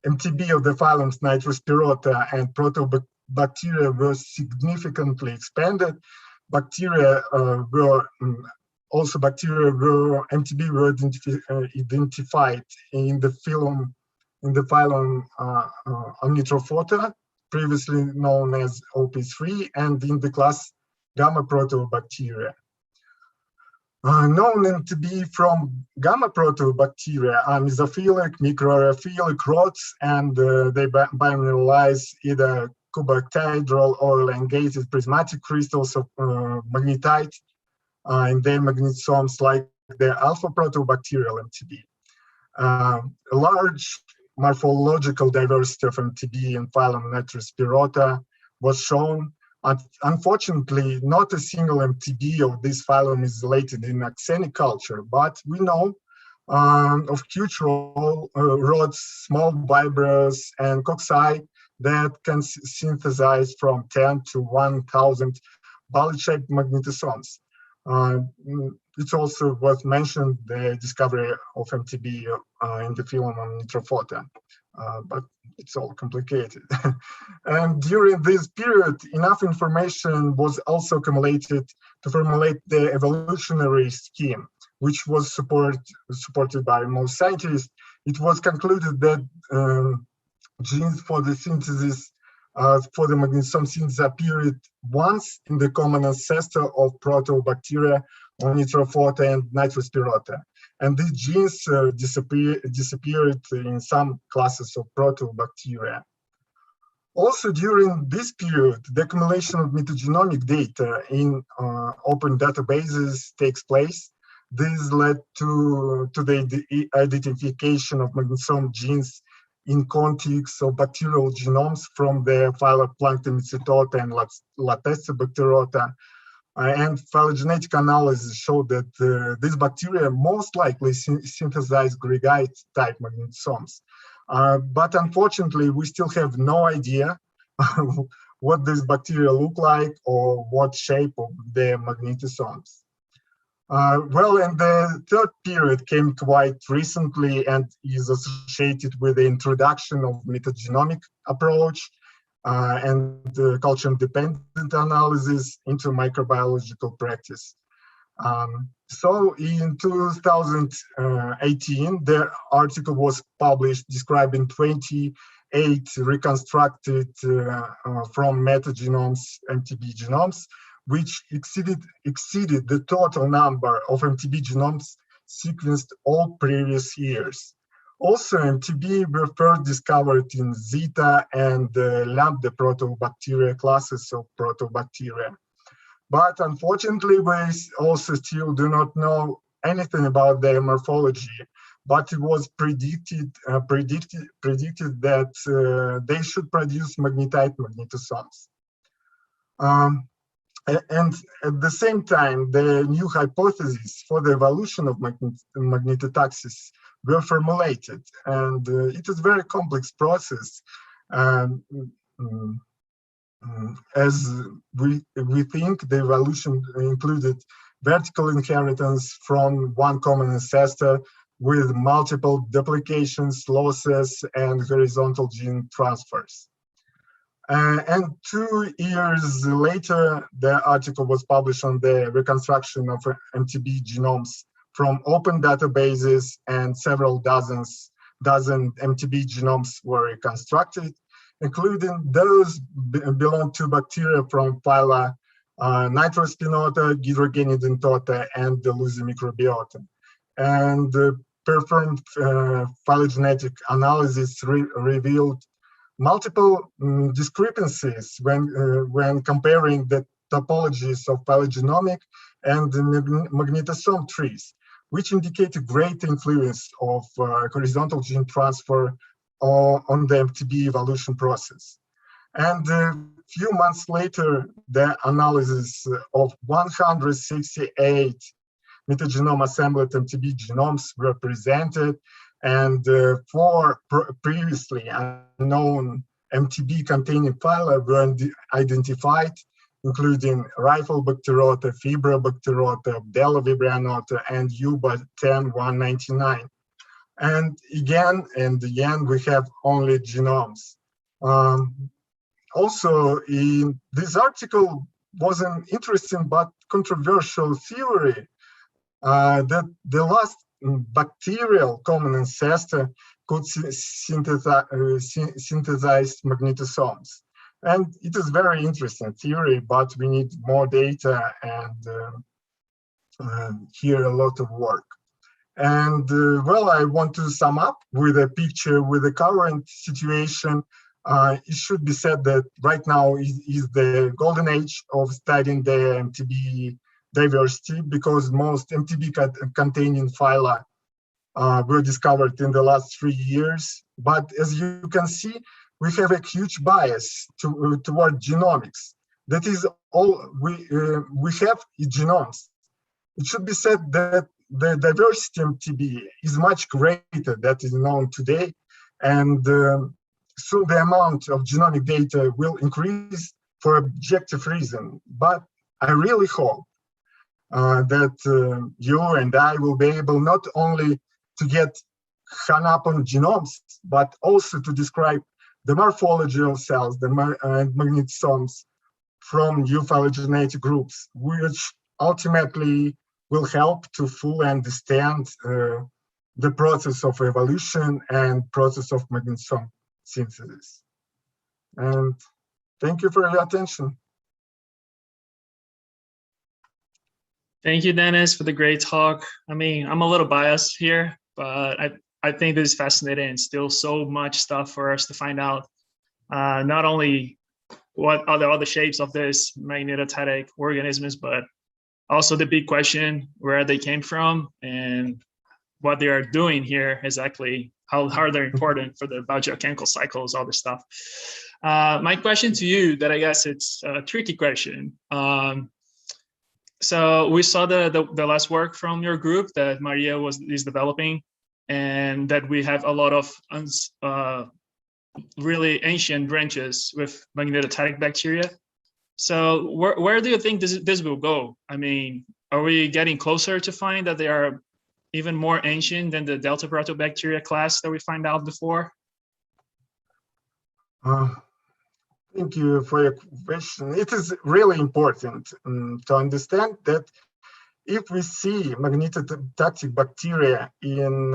MTB of the phylums Nitrospirota and Proteobacteria was significantly expanded. MTB were identified in the phylum Omnitrophota, previously known as OP3, and in the class Gamma Proteobacteria. Known MTB from Gamma Proteobacteria are mesophilic, microaerophilic rods, and they biomineralize either cuboctahedral or elongated prismatic crystals of magnetite in their magnetosomes, like the alpha proteobacterial MTB. A large morphological diversity of MTB in phylum Nitrospirota was shown. Unfortunately, not a single MTB of this phylum is related in Arsenic culture, but we know of huge rods, small vibrous, and cocci that can synthesize from 10 to 1,000 bullet-shaped magnetosomes. It's also worth mentioning the discovery of MTB in the phylum Omnitrophota, but it's all complicated. And during this period, enough information was also accumulated to formulate the evolutionary scheme, which was supported by most scientists. It was concluded that genes for the synthesis for the magnetosome synthesis appeared once in the common ancestor of proteobacteria, Omnitrophota and Nitrospirota, and these genes disappeared in some classes of proteobacteria. Also, during this period, the accumulation of metagenomic data in open databases takes place. This led to the identification of magnetosome genes in contigs of bacterial genomes from the phytoplankton Mycetota and Latestobacterota. And phylogenetic analysis showed that these bacteria most likely synthesize greigite-type magnetosomes. But unfortunately, we still have no idea what these bacteria look like or what shape of their magnetosomes. Well, and the third period came quite recently and is associated with the introduction of metagenomic approach and culture-independent analysis into microbiological practice. So in 2018, the article was published describing 28 reconstructed from metagenomes MTB genomes, which exceeded the total number of MTB genomes sequenced all previous years. Also, MTB were first discovered in Zeta and Lambda protobacteria classes of protobacteria. But unfortunately, we also still do not know anything about their morphology. But it was predicted that they should produce magnetite magnetosomes. And at the same time, the new hypotheses for the evolution of magnetotaxis were formulated, and it is a very complex process. As we think, the evolution included vertical inheritance from one common ancestor with multiple duplications, losses, and horizontal gene transfers. And 2 years later, the article was published on the reconstruction of MTB genomes from open databases, and several dozen MTB genomes were reconstructed, including those belong to bacteria from phyla Nitrospinota, Hydrogenidentota, and the Lucy Microbiota. And performed phylogenetic analysis revealed multiple discrepancies when comparing the topologies of phylogenomic and the magnetosome trees, which indicate a great influence of horizontal gene transfer on the MTB evolution process. And a few months later, the analysis of 168 metagenome assembled MTB genomes were presented, and 4 previously unknown MTB containing phyla were identified, including Riflebacterota, Fibrobacterota, Bdella vibrianota, and Uba 10199. And again, we have only genomes. Also, in this article was an interesting but controversial theory that the last bacterial common ancestor could synthesize magnetosomes. And it is very interesting theory, but we need more data and here a lot of work. And well, I want to sum up with a picture with the current situation. It should be said that right now is the golden age of studying the MTB diversity, because most MTB containing phyla were discovered in the last 3 years. But as you can see, we have a huge bias toward genomics. That is all we have genomes. It should be said that the diversity MTB is much greater that is known today, and so the amount of genomic data will increase for objective reason. But I really hope that you and I will be able not only to get hung up on genomes, but also to describe the morphology of cells, the magnetosomes from new phylogenetic groups, which ultimately will help to fully understand the process of evolution and process of magnetosome synthesis. And thank you for your attention. Thank you, Dennis, for the great talk. I mean, I'm a little biased here, but I think this is fascinating and still so much stuff for us to find out. Not only what are the other shapes of this magnetotaxic organisms, but also the big question, where they came from and what they are doing here exactly, how they're important for the biogeochemical cycles, all this stuff. My question to you, that I guess it's a tricky question. So we saw the last work from your group that Maria is developing, and that we have a lot of really ancient branches with magnetotaxic bacteria. So where do you think this will go? I mean, are we getting closer to find that they are even more ancient than the Delta Proteobacteria class that we find out before? Thank you for your question. It is really important to understand that if we see magnetotaxic bacteria in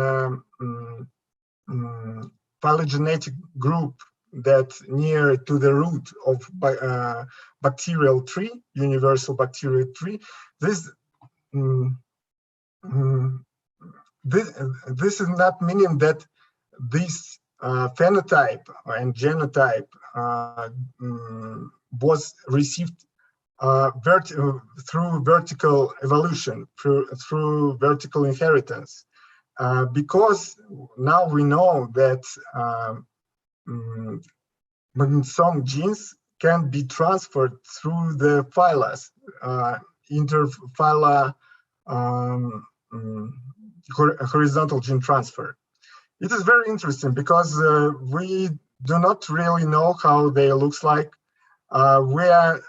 phylogenetic group that near to the root of bacterial tree, universal bacterial tree, this is not meaning that this phenotype and genotype was received through vertical evolution, through vertical inheritance, because now we know that magnetosome genes can be transferred through the phyla, interphyla horizontal gene transfer. It is very interesting because we do not really know how they looks like. I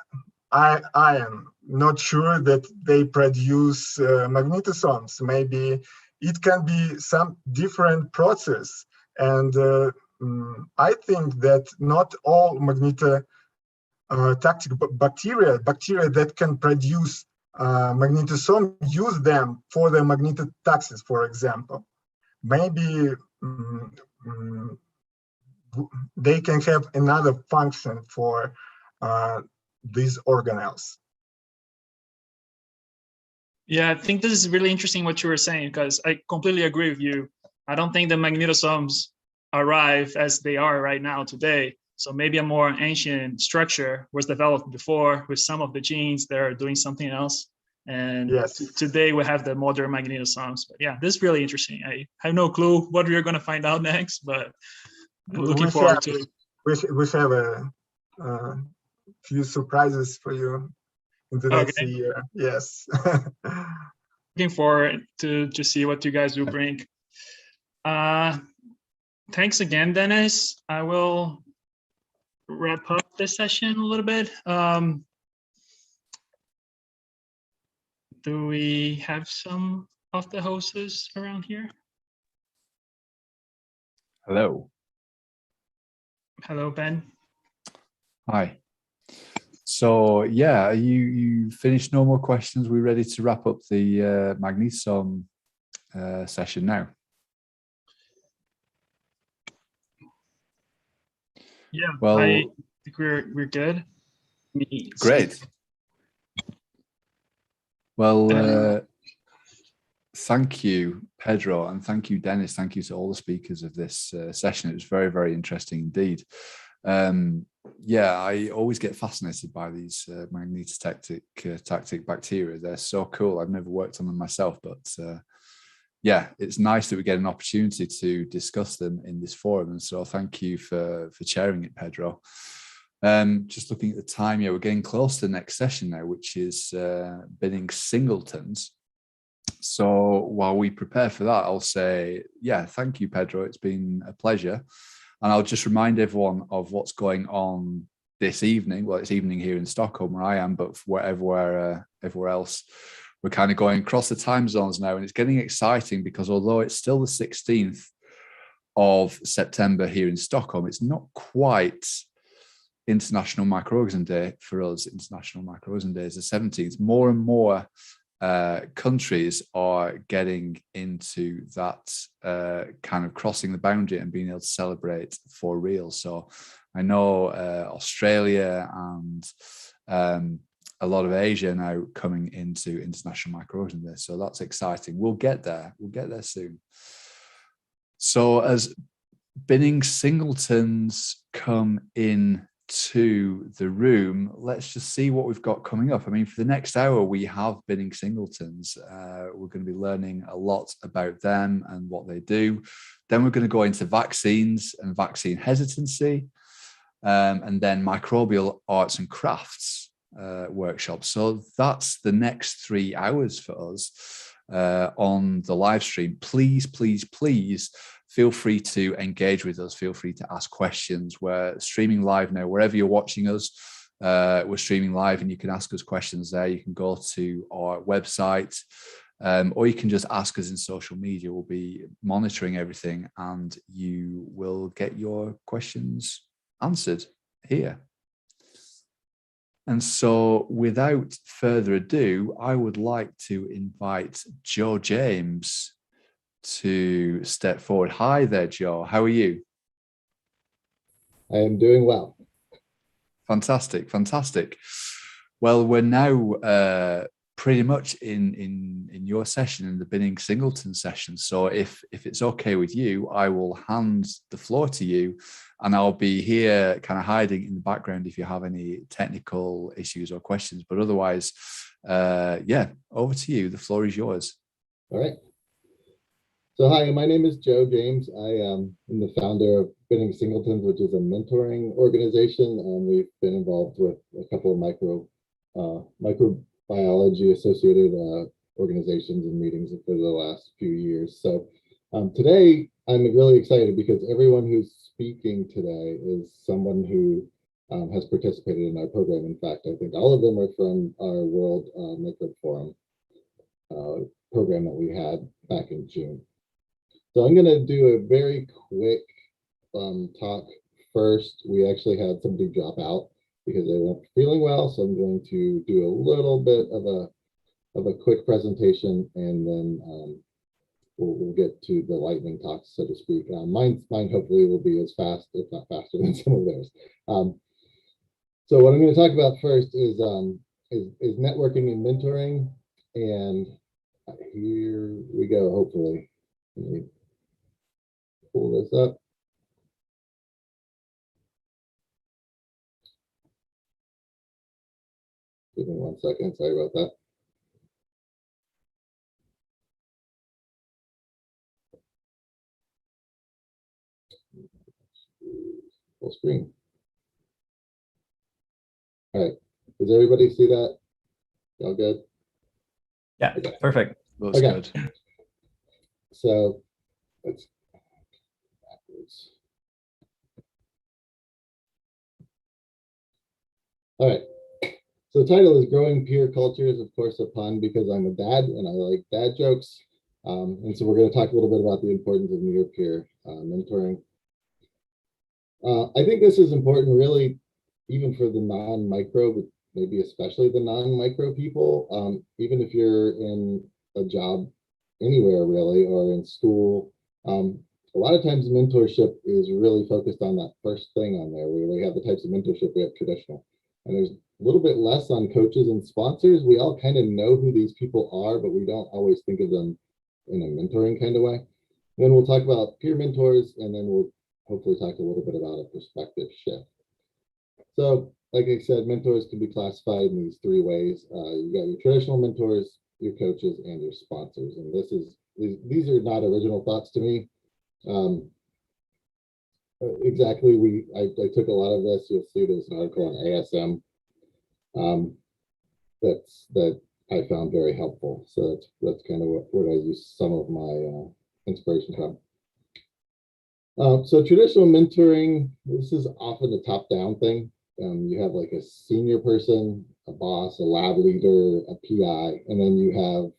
am not sure that they produce magnetosomes. Maybe it can be some different process. And I think that not all magnetotaxic bacteria that can produce magnetosome, use them for the magnetotaxis, for example. Maybe they can have another function for these organelles. Yeah, I think this is really interesting what you were saying, because I completely agree with you. I don't think the magnetosomes arrive as they are right now today. So maybe a more ancient structure was developed before with some of the genes that are doing something else. And yes, today we have the modern magnetosomes. But yeah, this is really interesting. I have no clue what we're going to find out next, but I'm looking forward to it. We have a few surprises for you in the next year. Yes. Looking forward to see what you guys will bring. Thanks again, Dennis. I will wrap up this session a little bit. Do we have some of the hosts around here? Hello. Hello, Ben. Hi. So yeah, you finished? No more questions? We're ready to wrap up the magnetosome session now. Yeah, well, I think we're good. Great. Well, thank you, Pedro, and thank you, Dennis. Thank you to all the speakers of this session. It was very, very interesting indeed. Yeah, I always get fascinated by these magnetotaxic bacteria. They're so cool. I've never worked on them myself, but yeah, it's nice that we get an opportunity to discuss them in this forum. And so thank you for chairing it, Pedro. Just looking at the time, yeah, we're getting close to the next session now, which is binning singletons. So while we prepare for that, I'll say, yeah, thank you, Pedro. It's been a pleasure. And I'll just remind everyone of what's going on this evening. Well, it's evening here in Stockholm where I am, but everywhere else, we're kind of going across the time zones now. And it's getting exciting because although it's still the 16th of September here in Stockholm, it's not quite International Microorganism Day for us. International Microorganism Day is the 17th. More and more countries are getting into that kind of crossing the boundary and being able to celebrate for real. So I know Australia and a lot of Asia now coming into International Microorganism Day. So that's exciting. We'll get there. We'll get there soon. So as binning singletons come in to the room, let's just see what we've got coming up. I mean, for the next hour, we have Binning Singletons. We're going to be learning a lot about them and what they do. Then we're going to go into vaccines and vaccine hesitancy, and then microbial arts and crafts workshop. So that's the next 3 hours for us on the live stream. Please, please, please feel free to engage with us. Feel free to ask questions. We're streaming live now. Wherever you're watching us, we're streaming live and you can ask us questions there. You can go to our website, or you can just ask us in social media. We'll be monitoring everything and you will get your questions answered here. And so without further ado, I would like to invite Joe James to step forward. Hi there, Joe. How are you? I am doing well. Fantastic, fantastic. Well, we're now pretty much in your session, in the Binning Singleton session. So if it's okay with you, I will hand the floor to you, and I'll be here kind of hiding in the background if you have any technical issues or questions. But otherwise, yeah, over to you. The floor is yours. All right. So hi, my name is Joe James. I am the founder of Binning Singletons, which is a mentoring organization, and we've been involved with a couple of microbiology associated organizations and meetings for the last few years. So today I'm really excited because everyone who's speaking today is someone who has participated in our program. In fact, I think all of them are from our World Microbe Forum program that we had back in June. So I'm going to do a very quick talk first. We actually had somebody drop out because they weren't feeling well, so I'm going to do a little bit of a quick presentation, and then we'll get to the lightning talks, so to speak. Mine hopefully will be as fast, if not faster, than some of theirs. So what I'm going to talk about first is networking and mentoring, and here we go. Hopefully, let me pull this up. Give me 1 second. Sorry about that. Full screen. All right. Does everybody see that? Y'all good? Yeah, okay. Perfect. Looks good. So let's go backwards. All right. So the title is Growing Peer Cultures, of course, a pun because I'm a dad and I like dad jokes. And so we're going to talk a little bit about the importance of near-peer mentoring. I think this is important, really, even for the non-micro, but maybe especially the non-micro people. Even if you're in a job anywhere, really, or in school, a lot of times mentorship is really focused on that first thing on there. We have the types of mentorship we have traditional. And there's a little bit less on coaches and sponsors. We all kind of know who these people are, but we don't always think of them in a mentoring kind of way. Then we'll talk about peer mentors, and then we'll hopefully talk a little bit about a perspective shift. So, like I said, mentors can be classified in these 3 ways. You got your traditional mentors, your coaches, and your sponsors. And these are not original thoughts to me. Exactly, I took a lot of this. You'll see there's an article on ASM that I found very helpful. So that's kind of what I use some of my inspiration from. So traditional mentoring, this is often a top-down thing. You have like a senior person, a boss, a lab leader, a PI, and then you have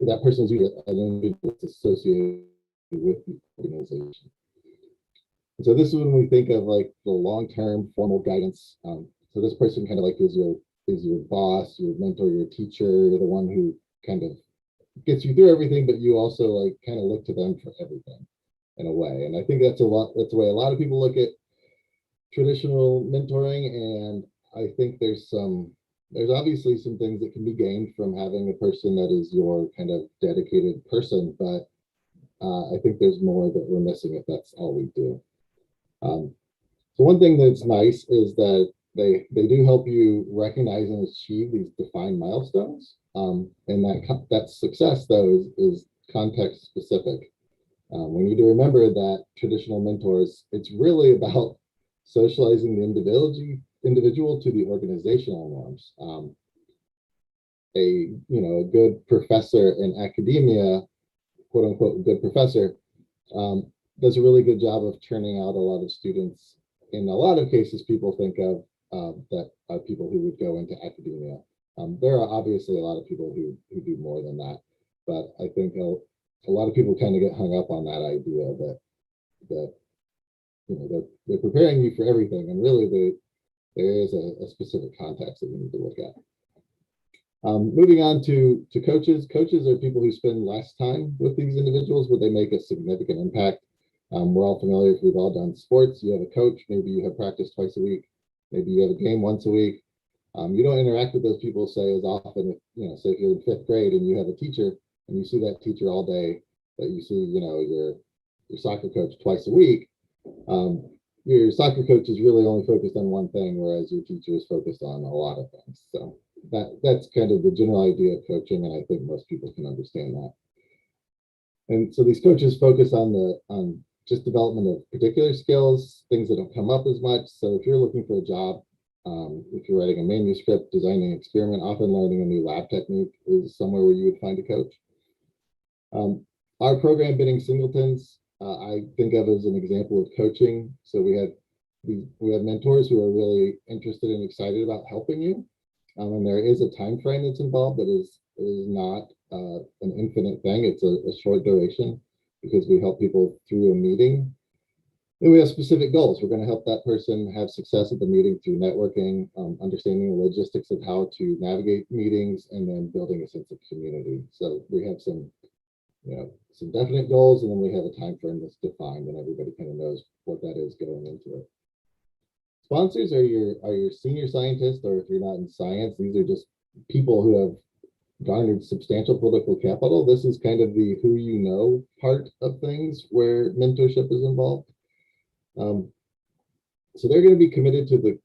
that person's usually an individual that's associated with the organization. And so this is when we think of like the long-term formal guidance. So this person kind of like is your boss, your mentor, your teacher, the one who kind of gets you through everything, but you also like kind of look to them for everything in a way. And I think that's the way a lot of people look at traditional mentoring. And I think there's obviously some things that can be gained from having a person that is your kind of dedicated person, but I think there's more that we're missing if that's all we do. So one thing that's nice is that they do help you recognize and achieve these defined milestones. And that success, though, is context specific. We need to remember that traditional mentors, it's really about socializing the individual to the organizational norms. A good professor in academia, quote unquote, good professor, does a really good job of churning out a lot of students. In a lot of cases, people think of that are people who would go into academia. There are obviously a lot of people who do more than that, but I think a lot of people kind of get hung up on that idea that they're preparing you for everything, and really there is a specific context that we need to look at. Moving on to coaches. Coaches are people who spend less time with these individuals, but they make a significant impact. We're all familiar, if we've all done sports, you have a coach, maybe you have practice twice a week, maybe you have a game once a week. You don't interact with those people, say, as often. Say if you're in 5th grade and you have a teacher and you see that teacher all day, that you see, your soccer coach twice a week, your soccer coach is really only focused on one thing, whereas your teacher is focused on a lot of things. So that's kind of the general idea of coaching, and I think most people can understand that. And so these coaches focus on just development of particular skills, things that don't come up as much. So if you're looking for a job, if you're writing a manuscript, designing an experiment, often learning a new lab technique is somewhere where you would find a coach. Our program, Bidding Singletons, I think of as an example of coaching. So we have mentors who are really interested and excited about helping you. And there is a time frame that's involved, but it is not an infinite thing. It's a short duration because we help people through a meeting. And we have specific goals. We're going to help that person have success at the meeting through networking, understanding the logistics of how to navigate meetings, and then building a sense of community. So we have some definite goals, and then we have a time frame that's defined, and everybody kind of knows what that is going into it. Sponsors are your senior scientists, or if you're not in science, these are just people who have garnered substantial political capital. This is kind of the who you know part of things where mentorship is involved. So they're going to be committed to the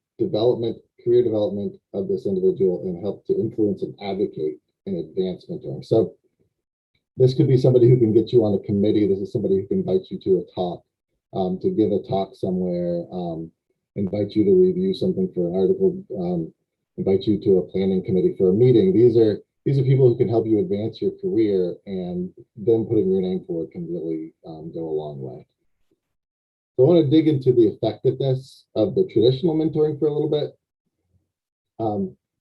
career development of this individual and help to influence and advocate and advance mentoring. So this could be somebody who can get you on a committee. This is somebody who can invite you to a talk, to give a talk somewhere, invite you to review something for an article, invite you to a planning committee for a meeting. These are people who can help you advance your career, and them putting your name forward can really go a long way. So I want to dig into the effectiveness of the traditional mentoring for a little bit.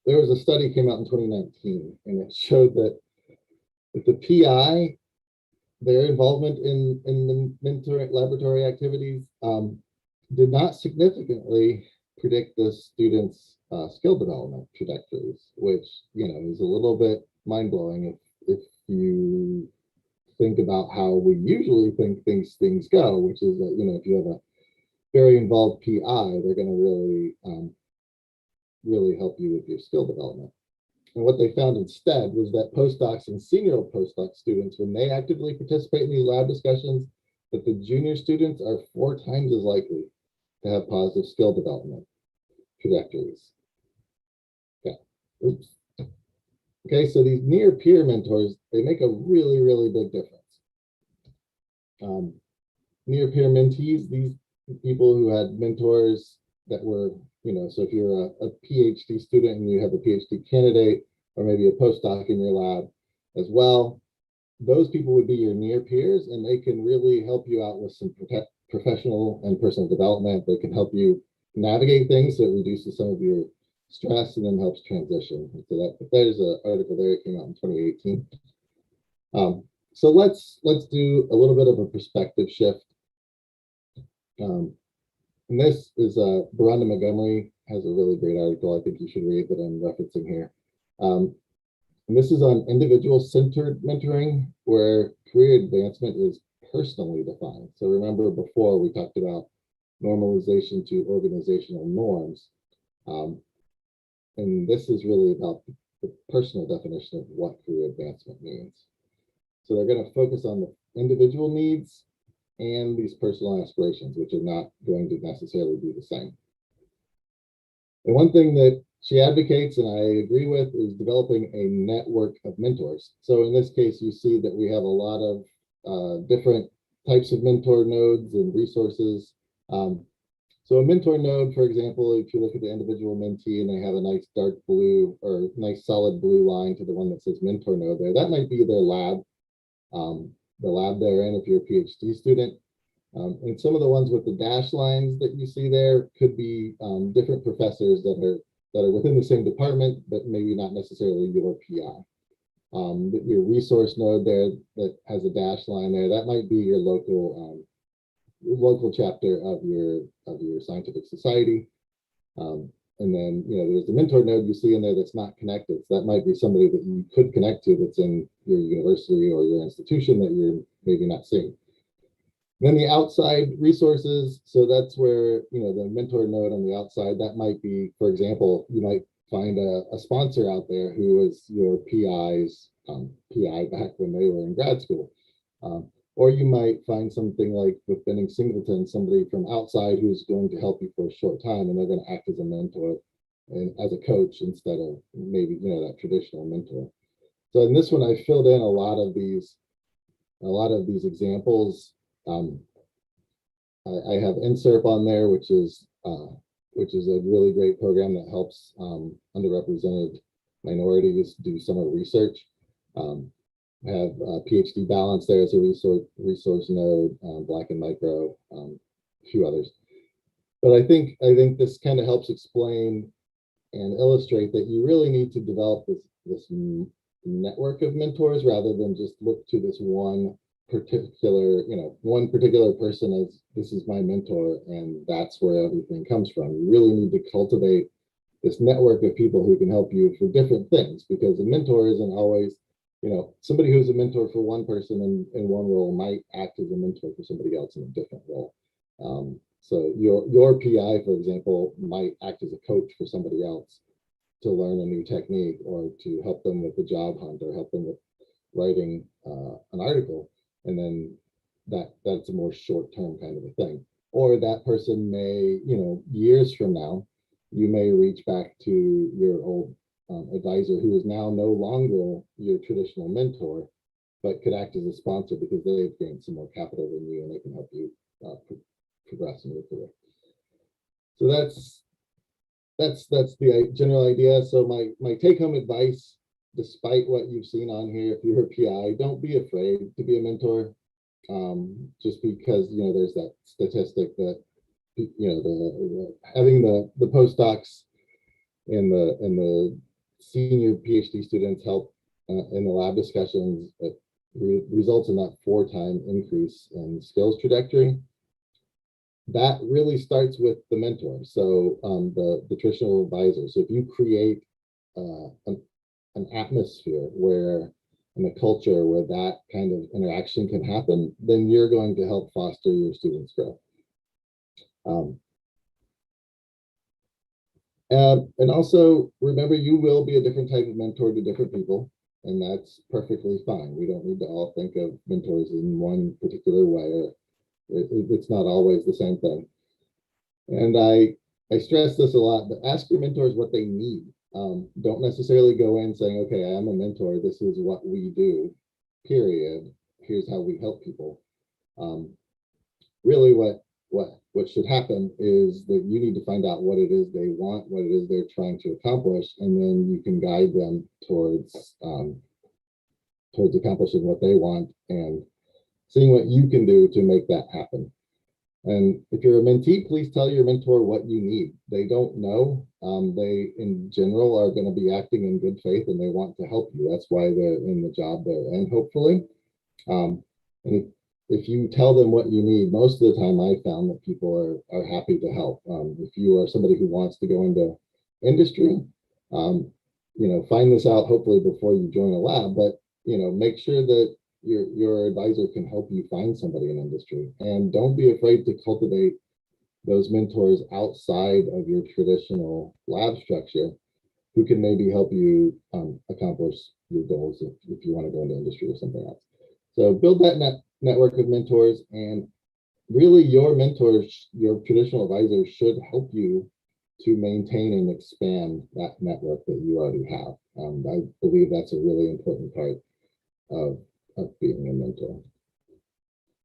There was a study came out in 2019, and it showed that the PI, their involvement in the mentoring laboratory activities did not significantly predict the students' skill development trajectories, which is a little bit mind-blowing if you think about how we usually think things go, which is that if you have a very involved PI, they're going to really help you with your skill development. And what they found instead was that postdocs and senior postdoc students, when they actively participate in these lab discussions, that the junior students are 4 times as likely to have positive skill development trajectories. Yeah. Oops. Okay, so these near peer mentors, they make a really, really big difference. Near peer mentees, these people who had mentors that were, so if you're a PhD student and you have a PhD candidate, or maybe a postdoc in your lab as well, those people would be your near peers, and they can really help you out with some professional and personal development. They can help you navigate things, so it reduces some of your stress and then helps transition. So there's an article there that came out in 2018. So let's do a little bit of a perspective shift. And this is Beronda Montgomery has a really great article I think you should read that I'm referencing here. And this is on individual-centered mentoring, where career advancement is personally defined. So remember before we talked about normalization to organizational norms. And this is really about the personal definition of what career advancement means. So they're going to focus on the individual needs and these personal aspirations, which are not going to necessarily be the same. And one thing that she advocates, and I agree with, is developing a network of mentors. So in this case, you see that we have a lot of different types of mentor nodes and resources. So a mentor node, for example, if you look at the individual mentee and they have a nice dark blue or nice solid blue line to the one that says mentor node there, that might be their lab, the lab they're in if you're a PhD student. And some of the ones with the dash lines that you see there could be different professors that are within the same department, but maybe not necessarily your PI. Your resource node there that has a dash line there, that might be your local chapter of your scientific society. And then, there's the mentor node you see in there that's not connected. So that might be somebody that you could connect to that's in your university or your institution that you're maybe not seeing. Then the outside resources, so that's where, the mentor node on the outside, that might be, for example, you might find a sponsor out there who was your PI's PI back when they were in grad school. Or you might find something like with Benning Singleton, somebody from outside who's going to help you for a short time, and they're going to act as a mentor and as a coach instead of maybe, that traditional mentor. So in this one, I filled in a lot of these examples. I have NSERP on there, which is a really great program that helps underrepresented minorities do summer research. I have PhD Balance there as a resource node, Black and Micro, a few others. But I think this kind of helps explain and illustrate that you really need to develop this network of mentors rather than just look to this one particular person as this is my mentor and that's where everything comes from. You really need to cultivate this network of people who can help you for different things, because a mentor isn't always, somebody who's a mentor for one person in one role might act as a mentor for somebody else in a different role. So your PI, for example, might act as a coach for somebody else to learn a new technique or to help them with the job hunt or help them with writing an article. And then that's a more short-term kind of a thing. Or that person may, years from now, you may reach back to your old advisor who is now no longer your traditional mentor, but could act as a sponsor because they've gained some more capital than you and they can help you progress in your career. So that's the general idea. So my take-home advice, despite what you've seen on here, if you're a PI, don't be afraid to be a mentor. Just because there's that statistic that having the postdocs and the senior PhD students help in the lab discussions, it results in that 4-time increase in skills trajectory. That really starts with the mentor, so the traditional advisor. So if you create an atmosphere where in a culture where that kind of interaction can happen, then you're going to help foster your students' growth. And also remember, you will be a different type of mentor to different people, and that's perfectly fine. We don't need to all think of mentors in one particular way. It's not always the same thing. And I stress this a lot, but ask your mentors what they need. Don't necessarily go in saying, okay, I'm a mentor, this is what we do, period. Here's how we help people. Really what should happen is that you need to find out what it is they want, what it is they're trying to accomplish, and then you can guide them towards accomplishing what they want and seeing what you can do to make that happen. And if you're a mentee, please tell your mentor what you need. They don't know. They, in general, are going to be acting in good faith and they want to help you. That's why they're in the job they're in, hopefully. And if you tell them what you need, most of the time I found that people are happy to help. If you are somebody who wants to go into industry, find this out hopefully before you join a lab, but make sure that your advisor can help you find somebody in industry, and don't be afraid to cultivate those mentors outside of your traditional lab structure who can maybe help you accomplish your goals if you want to go into industry or something else. So build that network of mentors, and really your mentors, your traditional advisors, should help you to maintain and expand that network that you already have. I believe that's a really important part of being a mentor.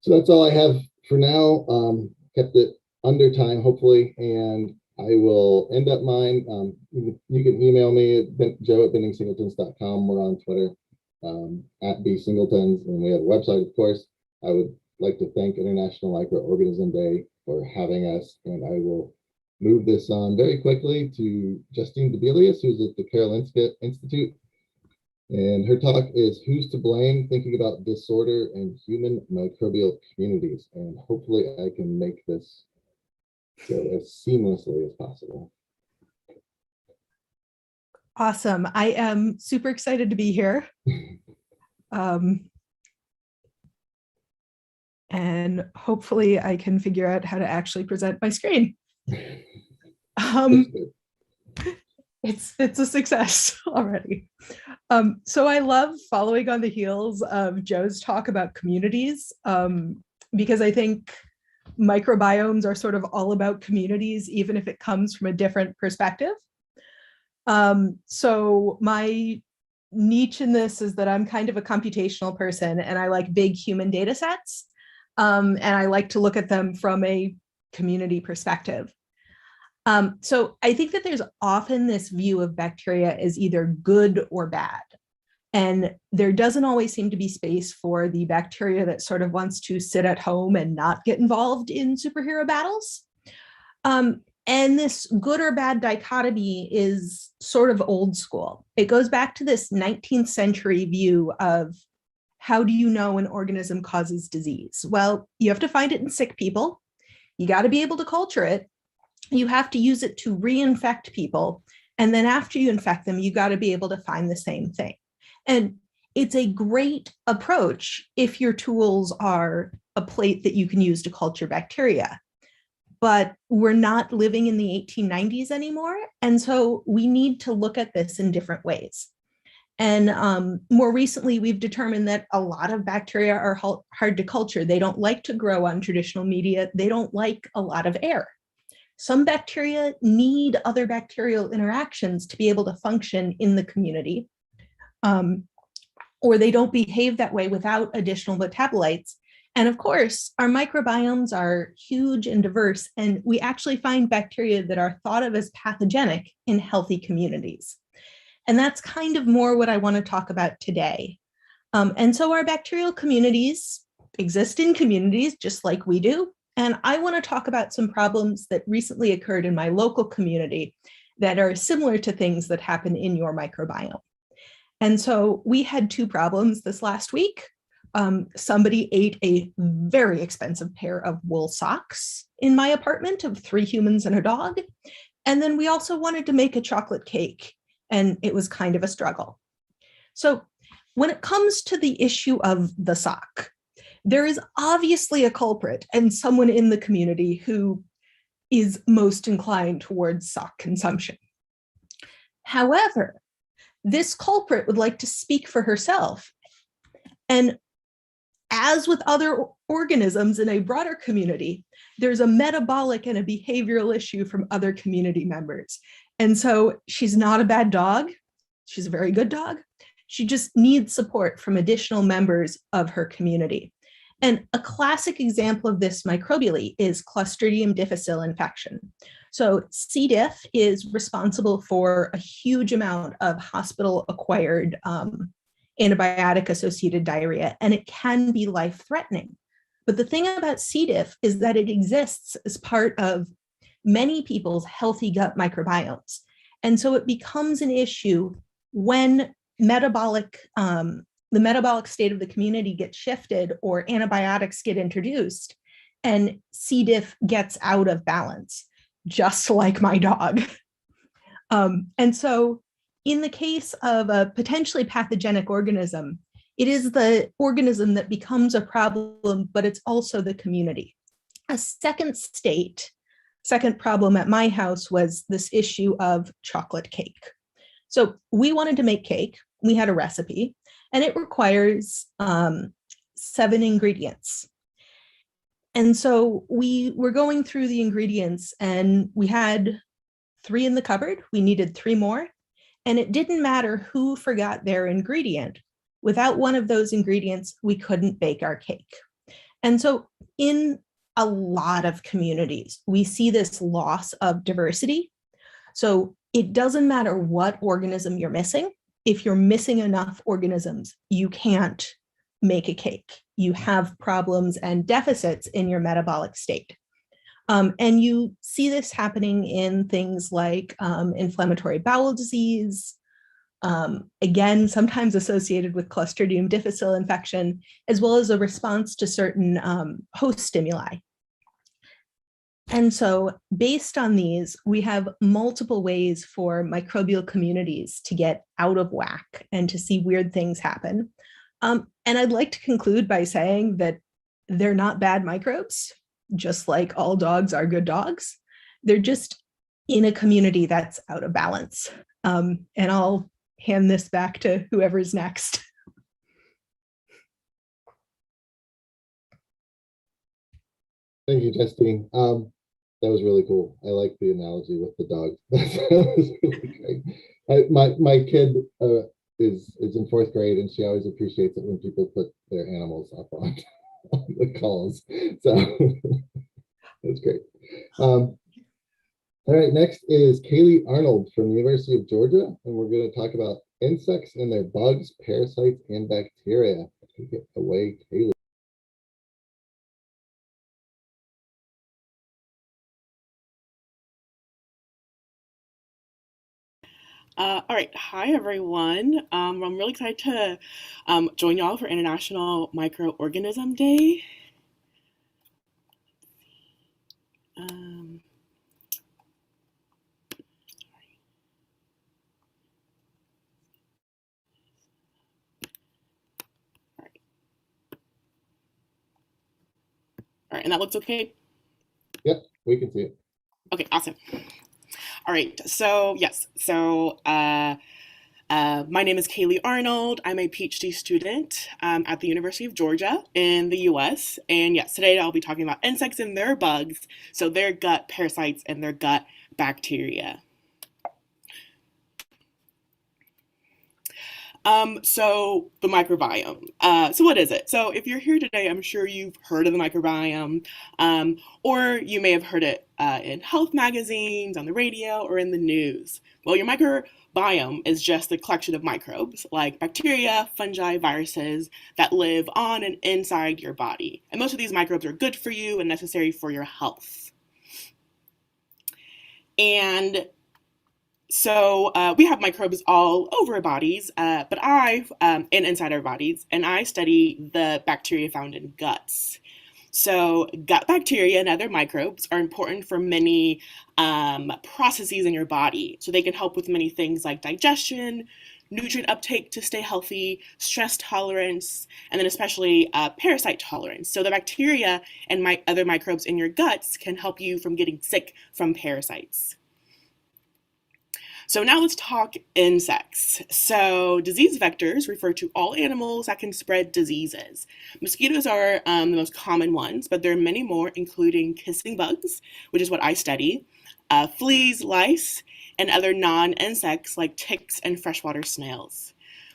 So that's all I have for now. Kept it under time, hopefully, and I will end up mine. You can email me at joe@bendingsingletons.com. We're on Twitter at bsingletons, and we have a website, of course. I would like to thank International Microorganism Day for having us, and I will move this on very quickly to Justine Debelius, who's at the Karolinska Institute. And her talk is Who's to Blame? Thinking about Disorder in Human Microbial Communities. And hopefully I can make this go as seamlessly as possible. Awesome. I am super excited to be here. And hopefully I can figure out how to actually present my screen. It's a success already. So I love following on the heels of Joe's talk about communities, because I think microbiomes are sort of all about communities, even if it comes from a different perspective. So my niche in this is that I'm kind of a computational person, and I like big human data sets, and I like to look at them from a community perspective. So I think that there's often this view of bacteria as either good or bad. And there doesn't always seem to be space for the bacteria that sort of wants to sit at home and not get involved in superhero battles. And this good or bad dichotomy is sort of old school. It goes back to this 19th century view of how do you know an organism causes disease? Well, you have to find it in sick people. You got to be able to culture it. You have to use it to reinfect people. And then after you infect them, you got to be able to find the same thing. And it's a great approach if your tools are a plate that you can use to culture bacteria. But we're not living in the 1890s anymore. And so we need to look at this in different ways. And more recently, we've determined that a lot of bacteria are hard to culture. They don't like to grow on traditional media. They don't like a lot of air. Some bacteria need other bacterial interactions to be able to function in the community, or they don't behave that way without additional metabolites. And of course, our microbiomes are huge and diverse, and we actually find bacteria that are thought of as pathogenic in healthy communities. And that's kind of more what I want to talk about today. And so our bacterial communities exist in communities just like we do. And I want to talk about some problems that recently occurred in my local community that are similar to things that happen in your microbiome. And so we had two problems this last week. Somebody ate a very expensive pair of wool socks in my apartment of 3 humans and a dog. And then we also wanted to make a chocolate cake, and it was kind of a struggle. So when it comes to the issue of the sock, there is obviously a culprit and someone in the community who is most inclined towards sock consumption. However, this culprit would like to speak for herself. And as with other organisms in a broader community, there's a metabolic and a behavioral issue from other community members. And so she's not a bad dog. She's a very good dog. She just needs support from additional members of her community. And a classic example of this microbially is Clostridium difficile infection. So C. diff is responsible for a huge amount of hospital-acquired antibiotic-associated diarrhea, and it can be life-threatening. But the thing about C. diff is that it exists as part of many people's healthy gut microbiomes. And so it becomes an issue when the metabolic state of the community gets shifted or antibiotics get introduced and C. diff gets out of balance, just like my dog. And so in the case of a potentially pathogenic organism, it is the organism that becomes a problem, but it's also the community. A second problem at my house was this issue of chocolate cake. So we wanted to make cake. We had a recipe, and it requires 7 ingredients. And so we were going through the ingredients and we had 3 in the cupboard. We needed 3 more. And it didn't matter who forgot their ingredient. Without one of those ingredients, we couldn't bake our cake. And so in a lot of communities, we see this loss of diversity. So it doesn't matter what organism you're missing. If you're missing enough organisms, you can't make a cake. You have problems and deficits in your metabolic state. And you see this happening in things like inflammatory bowel disease, again, sometimes associated with Clostridium difficile infection, as well as a response to certain host stimuli. And so based on these, we have multiple ways for microbial communities to get out of whack and to see weird things happen. And I'd like to conclude by saying that they're not bad microbes, just like all dogs are good dogs. They're just in a community that's out of balance. And I'll hand this back to whoever's next. Thank you, Justine. That was really cool. I like the analogy with the dog. That was really great. My kid is in 4th grade, and she always appreciates it when people put their animals up on the calls. So that's great. All right, next is Kaylee Arnold from the University of Georgia, and we're going to talk about insects and their bugs, parasites, and bacteria. Take it away, Kaylee. All right, hi everyone. I'm really excited to join y'all for International Microorganism Day. All right, and that looks okay? Yep, we can see it. Okay, awesome. All right, so yes, so my name is Kaylee Arnold. I'm a PhD student at the University of Georgia in the US. And yes, today I'll be talking about insects and their bugs, so their gut parasites and their gut bacteria. So the microbiome. So what is it? So if you're here today, I'm sure you've heard of the microbiome, or you may have heard it in health magazines, on the radio, or in the news. Well, your microbiome is just the collection of microbes like bacteria, fungi, viruses that live on and inside your body. And most of these microbes are good for you and necessary for your health. And so we have microbes all over our bodies, but and inside our bodies, and I study the bacteria found in guts. So gut bacteria and other microbes are important for many processes in your body. So they can help with many things like digestion, nutrient uptake to stay healthy, stress tolerance, and then especially parasite tolerance. So the bacteria and other microbes in your guts can help you from getting sick from parasites. So now let's talk insects. So disease vectors refer to all animals that can spread diseases. Mosquitoes are the most common ones, but there are many more, including kissing bugs, which is what I study, fleas, lice, and other non-insects like ticks and freshwater snails.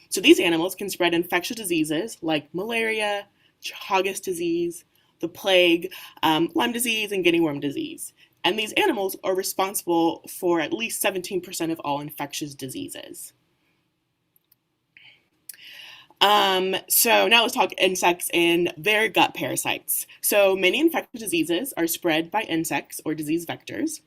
So these animals can spread infectious diseases like malaria, Chagas disease, the plague, Lyme disease, and guinea worm disease. And these animals are responsible for at least 17% of all infectious diseases. So now let's talk insects and their gut parasites. So many infectious diseases are spread by insects or disease vectors.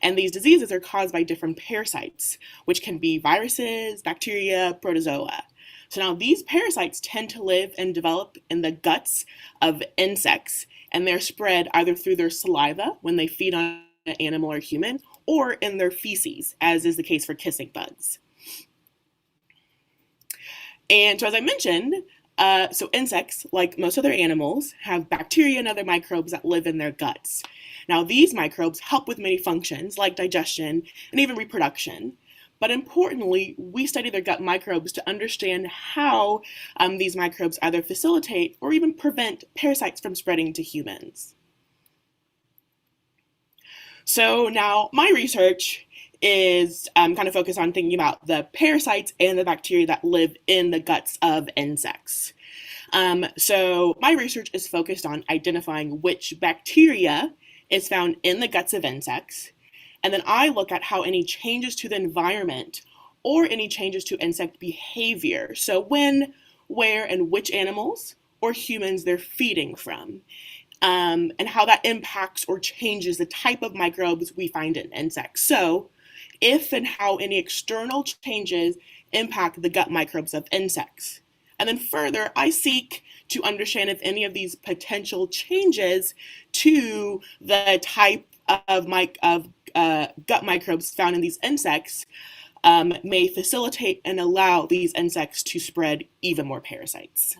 And these diseases are caused by different parasites, which can be viruses, bacteria, protozoa. So now these parasites tend to live and develop in the guts of insects, and they're spread either through their saliva when they feed on an animal or human, or in their feces, as is the case for kissing bugs. And so as I mentioned, so insects, like most other animals, have bacteria and other microbes that live in their guts. Now these microbes help with many functions like digestion and even reproduction, But importantly, we study their gut microbes to understand how these microbes either facilitate or even prevent parasites from spreading to humans. So now my research is kind of focused on thinking about the parasites and the bacteria that live in the guts of insects. So my research is focused on identifying which bacteria is found in the guts of insects. And then I look at how any changes to the environment or any changes to insect behavior, so when, where, and which animals or humans they're feeding from, and how that impacts or changes the type of microbes we find in insects. So if and how any external changes impact the gut microbes of insects. And then further, I seek to understand if any of these potential changes to the type of gut microbes found in these insects may facilitate and allow these insects to spread even more parasites.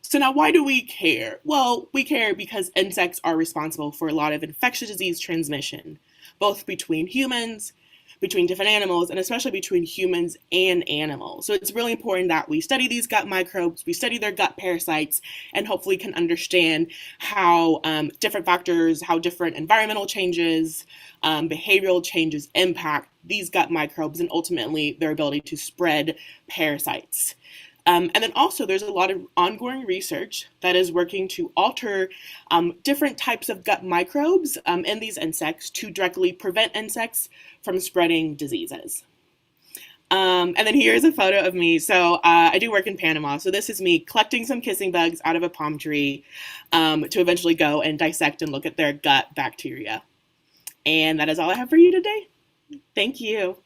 So now why do we care? Well, we care because insects are responsible for a lot of infectious disease transmission, both between humans, between different animals, and especially between humans and animals. So it's really important that we study these gut microbes, we study their gut parasites, and hopefully can understand how different factors, how different environmental changes, behavioral changes impact these gut microbes and ultimately their ability to spread parasites. And then also there's a lot of ongoing research that is working to alter different types of gut microbes in these insects to directly prevent insects from spreading diseases. And then here's a photo of me. So I do work in Panama. So this is me collecting some kissing bugs out of a palm tree to eventually go and dissect and look at their gut bacteria. And that is all I have for you today. Thank you.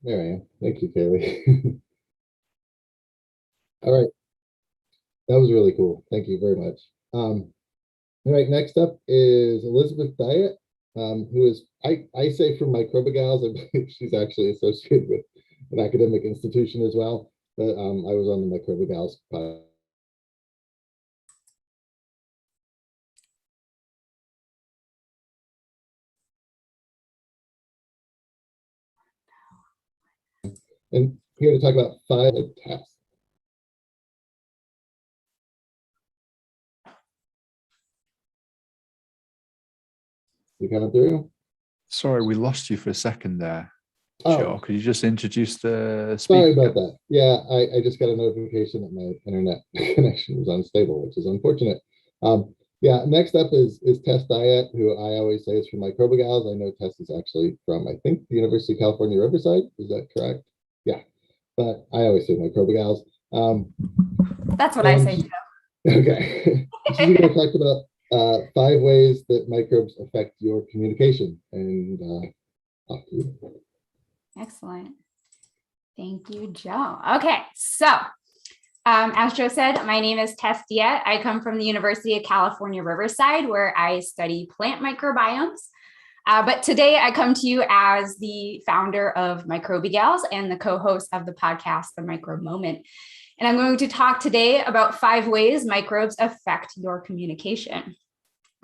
There I am. Thank you, Kaylee. All right. That was really cool. Thank you very much. All right, next up is Elizabeth Diet, who is, I say from Microbigals, I believe she's actually associated with an academic institution as well, but I was on the Microbigals podcast. And here to talk about 5 tests. You coming through? Sorry, we lost you for a second there. Oh. Sure. Could you just introduce the speaker? Sorry about that. Yeah, I just got a notification that my internet connection was unstable, which is unfortunate. Yeah, next up is Tess Diet, who I always say is from Microbigals. I know Tess is actually from, I think, the University of California, Riverside. Is that correct? Yeah, but I always say Microbigals. That's what I say too. Okay. She's going to talk about 5 ways that microbes affect your communication. And off to you. Excellent. Thank you, Joe. Okay, so as Joe said, my name is Tess Diet. I come from the University of California, Riverside, where I study plant microbiomes. But today I come to you as the founder of Microbigals and the co-host of the podcast, The Microbe Moment. And I'm going to talk today about 5 ways microbes affect your communication.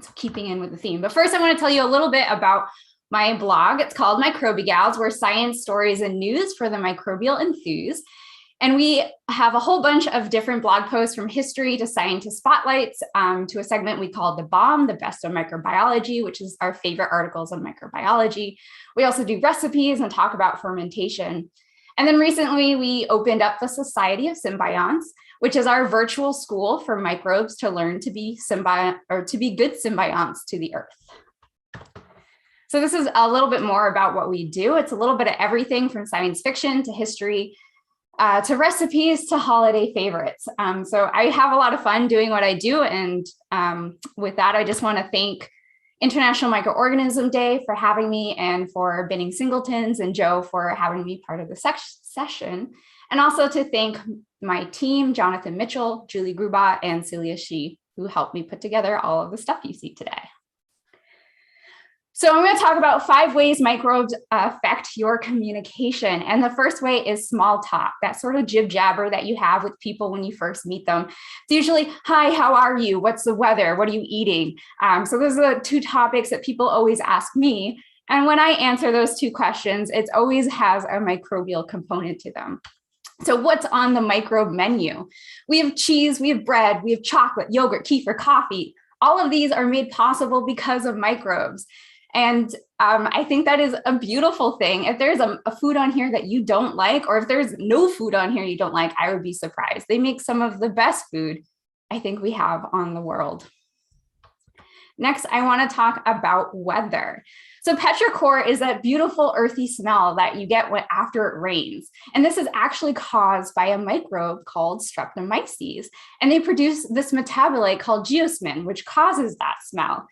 So keeping in with the theme. But first I want to tell you a little bit about my blog. It's called Microbigals. We're science stories and news for the microbial enthused. And we have a whole bunch of different blog posts from history to scientist spotlights to a segment we call the BOM, the best of microbiology, which is our favorite articles on microbiology. We also do recipes and talk about fermentation. And then recently we opened up the Society of Symbionts, which is our virtual school for microbes to learn to be good symbionts to the earth. So this is a little bit more about what we do. It's a little bit of everything from science fiction to history, to recipes to holiday favorites. So I have a lot of fun doing what I do. And with that, I just want to thank International Microorganism Day for having me and for Binning Singletons and Joe for having me part of the session. And also to thank my team, Jonathan Mitchell, Julie Grubat, and Celia Shee, who helped me put together all of the stuff you see today. So I'm going to talk about 5 ways microbes affect your communication. And the first way is small talk, that sort of jib jabber that you have with people when you first meet them. It's usually, hi, how are you? What's the weather? What are you eating? So those are the 2 topics that people always ask me. And when I answer those 2 questions, it always has a microbial component to them. So what's on the microbe menu? We have cheese, we have bread, we have chocolate, yogurt, kefir, coffee. All of these are made possible because of microbes. And I think that is a beautiful thing. If there's a food on here that you don't like, or if there's no food on here you don't like, I would be surprised. They make some of the best food I think we have on the world. Next, I want to talk about weather. So petrichor is that beautiful earthy smell that you get after it rains. And this is actually caused by a microbe called Streptomyces. And they produce this metabolite called geosmin, which causes that smell.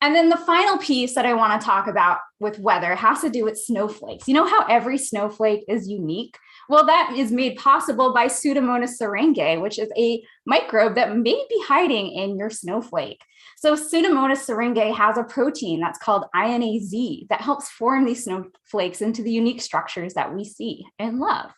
And then the final piece that I want to talk about with weather has to do with snowflakes. You know how every snowflake is unique? Well, that is made possible by Pseudomonas syringae, which is a microbe that may be hiding in your snowflake. So Pseudomonas syringae has a protein that's called INAZ that helps form these snowflakes into the unique structures that we see and love.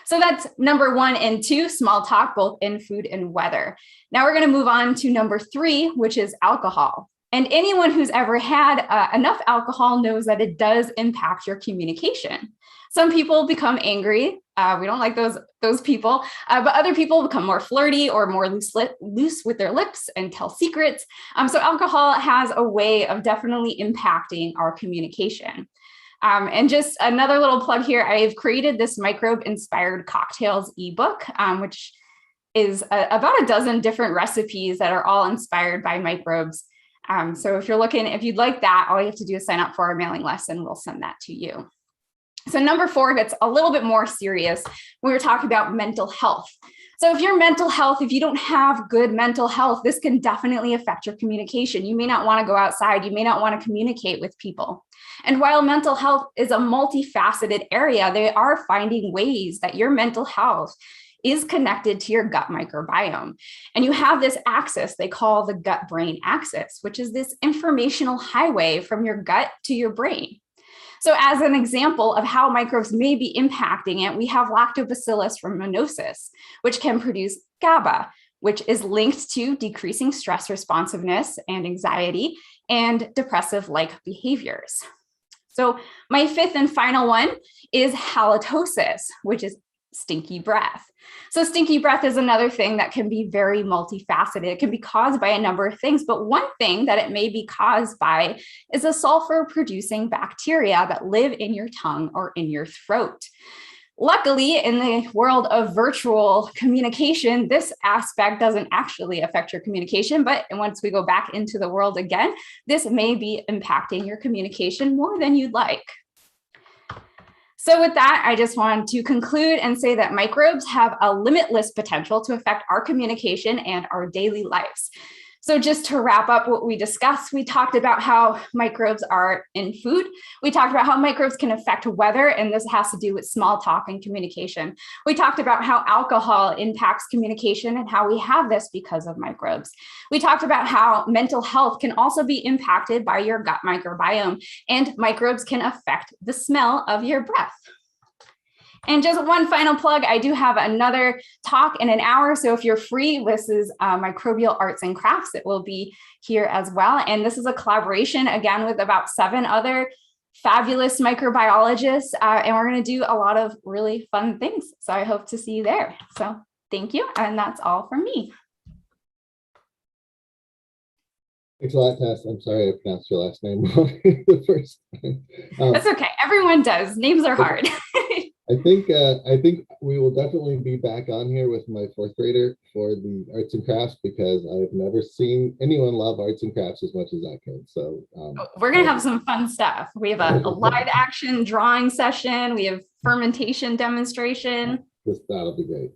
So that's number 1 and 2, small talk, both in food and weather. Now we're going to move on to number 3, which is alcohol. And anyone who's ever had enough alcohol knows that it does impact your communication. Some people become angry. We don't like those people, but other people become more flirty or more loose with their lips and tell secrets. So alcohol has a way of definitely impacting our communication. And just another little plug here, I've created this microbe-inspired cocktails ebook, which is about a dozen different recipes that are all inspired by microbes. So if you'd like that, all you have to do is sign up for our mailing list and we'll send that to you. So number 4 gets a little bit more serious. We were talking about mental health. So if if you don't have good mental health, this can definitely affect your communication. You may not want to go outside. You may not want to communicate with people. And while mental health is a multifaceted area, they are finding ways that your mental health is connected to your gut microbiome. And you have this axis they call the gut-brain axis, which is this informational highway from your gut to your brain. So as an example of how microbes may be impacting it, we have Lactobacillus rhamnosus, which can produce GABA, which is linked to decreasing stress responsiveness and anxiety and depressive-like behaviors. So my 5th and final one is halitosis, which is stinky breath. So stinky breath is another thing that can be very multifaceted. It can be caused by a number of things, but one thing that it may be caused by is a sulfur-producing bacteria that live in your tongue or in your throat. Luckily, in the world of virtual communication, this aspect doesn't actually affect your communication, but once we go back into the world again, this may be impacting your communication more than you'd like. So with that, I just want to conclude and say that microbes have a limitless potential to affect our communication and our daily lives. So just to wrap up what we discussed, we talked about how microbes are in food. We talked about how microbes can affect weather, and this has to do with small talk and communication. We talked about how alcohol impacts communication and how we have this because of microbes. We talked about how mental health can also be impacted by your gut microbiome, and microbes can affect the smell of your breath. And just one final plug, I do have another talk in an hour. So if you're free, this is Microbial Arts and Crafts. It will be here as well. And this is a collaboration, again, with about 7 other fabulous microbiologists. And we're going to do a lot of really fun things. So I hope to see you there. So thank you. And that's all from me. Thanks a lot, Tess. I'm sorry I pronounced your last name wrong the first time. That's okay. Everyone does. Names are hard. I think we will definitely be back on here with my 4th grader for the arts and crafts, because I've never seen anyone love arts and crafts as much as I can. So we're going to have some fun stuff. We have a live action drawing session. We have fermentation demonstration. That'll be great.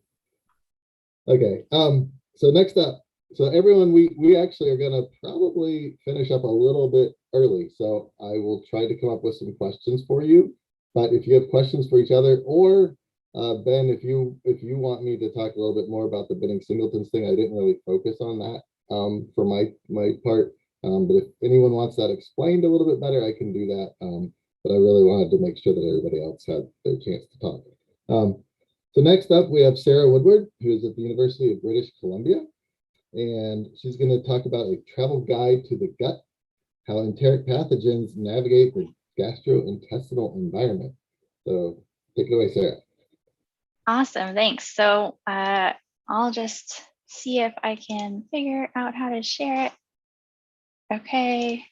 Okay. So next up, so everyone, we actually are going to probably finish up a little bit early. So I will try to come up with some questions for you. But if you have questions for each other, or Ben, if you want me to talk a little bit more about the Binning Singletons thing, I didn't really focus on that for my part. But if anyone wants that explained a little bit better, I can do that. But I really wanted to make sure that everybody else had their chance to talk. So next up, we have Sarah Woodward, who is at the University of British Columbia. And she's going to talk about a travel guide to the gut, how enteric pathogens navigate the gastrointestinal environment. So take it away, Sarah. Awesome, thanks. So I'll just see if I can figure out how to share it. Okay.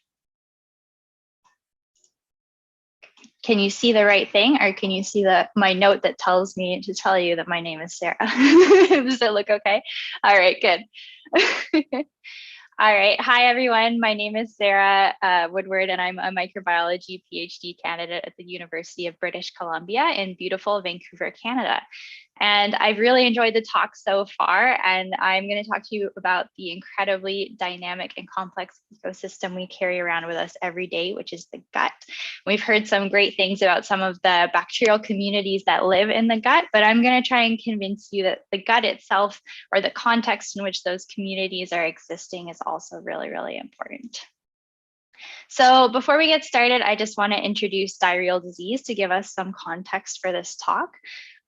Can you see the right thing, or can you see my note that tells me to tell you that my name is Sarah? Does it look okay? All right, good. All right. Hi, everyone. My name is Sarah Woodward, and I'm a microbiology PhD candidate at the University of British Columbia in beautiful Vancouver, Canada. And I've really enjoyed the talk so far, and I'm going to talk to you about the incredibly dynamic and complex ecosystem we carry around with us every day, which is the gut. We've heard some great things about some of the bacterial communities that live in the gut, but I'm going to try and convince you that the gut itself, or the context in which those communities are existing, is also really, really important. So before we get started, I just want to introduce diarrheal disease to give us some context for this talk.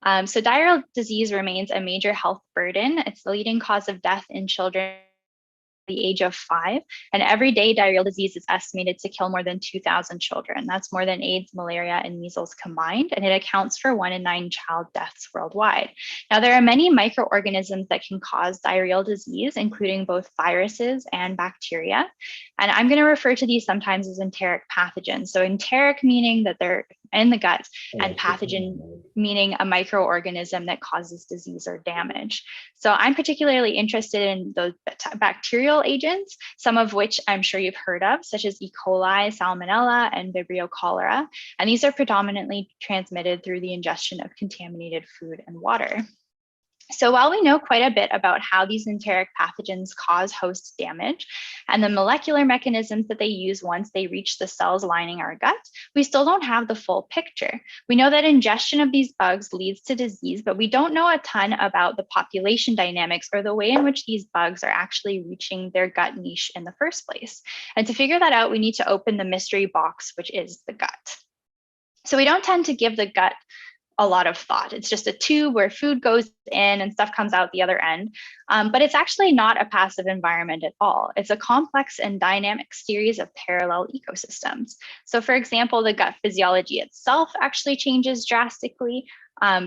So diarrheal disease remains a major health burden. It's the leading cause of death in children the age of 5, and every day diarrheal disease is estimated to kill more than 2,000 children. That's more than AIDS, malaria, and measles combined, and it accounts for 1 in 9 child deaths worldwide. Now, there are many microorganisms that can cause diarrheal disease, including both viruses and bacteria, and I'm going to refer to these sometimes as enteric pathogens. So enteric meaning that they're in the gut, and pathogen meaning a microorganism that causes disease or damage. So I'm particularly interested in those bacterial agents, some of which I'm sure you've heard of, such as E. coli, Salmonella, and Vibrio cholera. And these are predominantly transmitted through the ingestion of contaminated food and water. So while we know quite a bit about how these enteric pathogens cause host damage and the molecular mechanisms that they use once they reach the cells lining our gut, we still don't have the full picture. We know that ingestion of these bugs leads to disease, but we don't know a ton about the population dynamics or the way in which these bugs are actually reaching their gut niche in the first place. And to figure that out, we need to open the mystery box, which is the gut. So we don't tend to give the gut a lot of thought. It's just a tube where food goes in and stuff comes out the other end. But it's actually not a passive environment at all. It's a complex and dynamic series of parallel ecosystems. So for example, the gut physiology itself actually changes drastically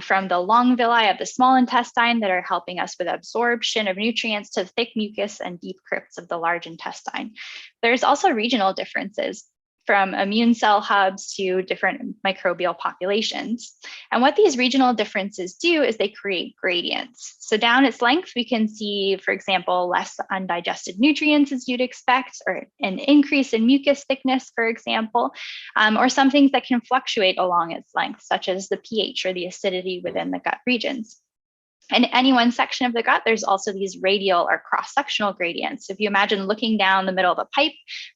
from the long villi of the small intestine that are helping us with absorption of nutrients to thick mucus and deep crypts of the large intestine. There's also regional differences, from immune cell hubs to different microbial populations. And what these regional differences do is they create gradients. So down its length, we can see, for example, less undigested nutrients as you'd expect, or an increase in mucus thickness, for example, or some things that can fluctuate along its length, such as the pH or the acidity within the gut regions. In any one section of the gut, there's also these radial or cross-sectional gradients. If you imagine looking down the middle of a pipe,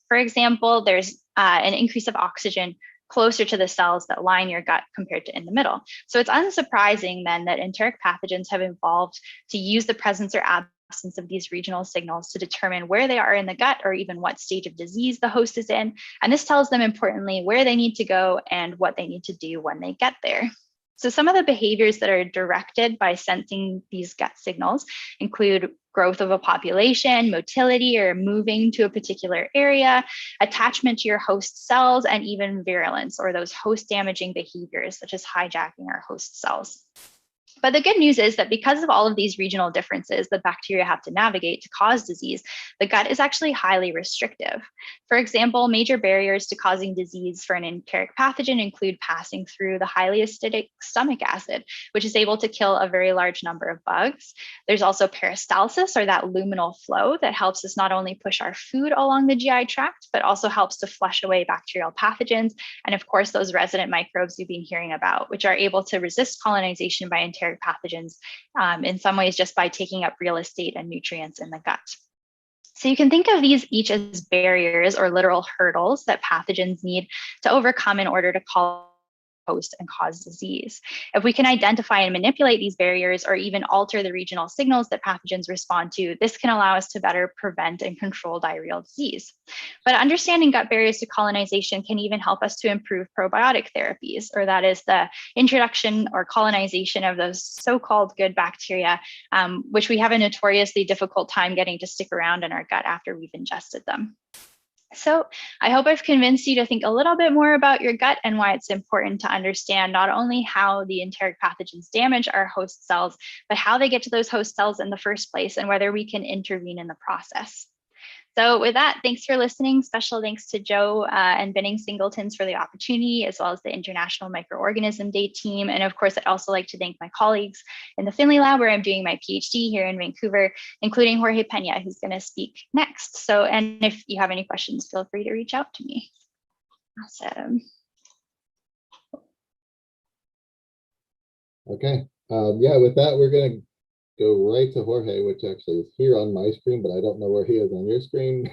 for example, there's an increase of oxygen closer to the cells that line your gut compared to in the middle. So it's unsurprising then that enteric pathogens have evolved to use the presence or absence of these regional signals to determine where they are in the gut, or even what stage of disease the host is in. And this tells them, importantly, where they need to go and what they need to do when they get there. So some of the behaviors that are directed by sensing these gut signals include growth of a population, motility or moving to a particular area, attachment to your host cells, and even virulence, or those host damaging behaviors such as hijacking our host cells. But the good news is that because of all of these regional differences that bacteria have to navigate to cause disease, the gut is actually highly restrictive. For example, major barriers to causing disease for an enteric pathogen include passing through the highly acidic stomach acid, which is able to kill a very large number of bugs. There's also peristalsis, or that luminal flow that helps us not only push our food along the GI tract, but also helps to flush away bacterial pathogens. And of course, those resident microbes you've been hearing about, which are able to resist colonization by enteric pathogens, in some ways just by taking up real estate and nutrients in the gut. So you can think of these each as barriers or literal hurdles that pathogens need to overcome in order to host and cause disease. If we can identify and manipulate these barriers or even alter the regional signals that pathogens respond to, this can allow us to better prevent and control diarrheal disease. But understanding gut barriers to colonization can even help us to improve probiotic therapies, or that is the introduction or colonization of those so-called good bacteria, which we have a notoriously difficult time getting to stick around in our gut after we've ingested them. So I hope I've convinced you to think a little bit more about your gut and why it's important to understand not only how the enteric pathogens damage our host cells, but how they get to those host cells in the first place and whether we can intervene in the process. So with that, thanks for listening. Special thanks to Joe and Benning Singletons for the opportunity, as well as the International Microorganism Day team. And of course, I'd also like to thank my colleagues in the Finley Lab, where I'm doing my PhD here in Vancouver, including Jorge Pena, who's going to speak next. So, and if you have any questions, feel free to reach out to me. Awesome. Okay. Yeah, with that, we're going to go right to Jorge, which actually is here on my screen, but I don't know where he is on your screen.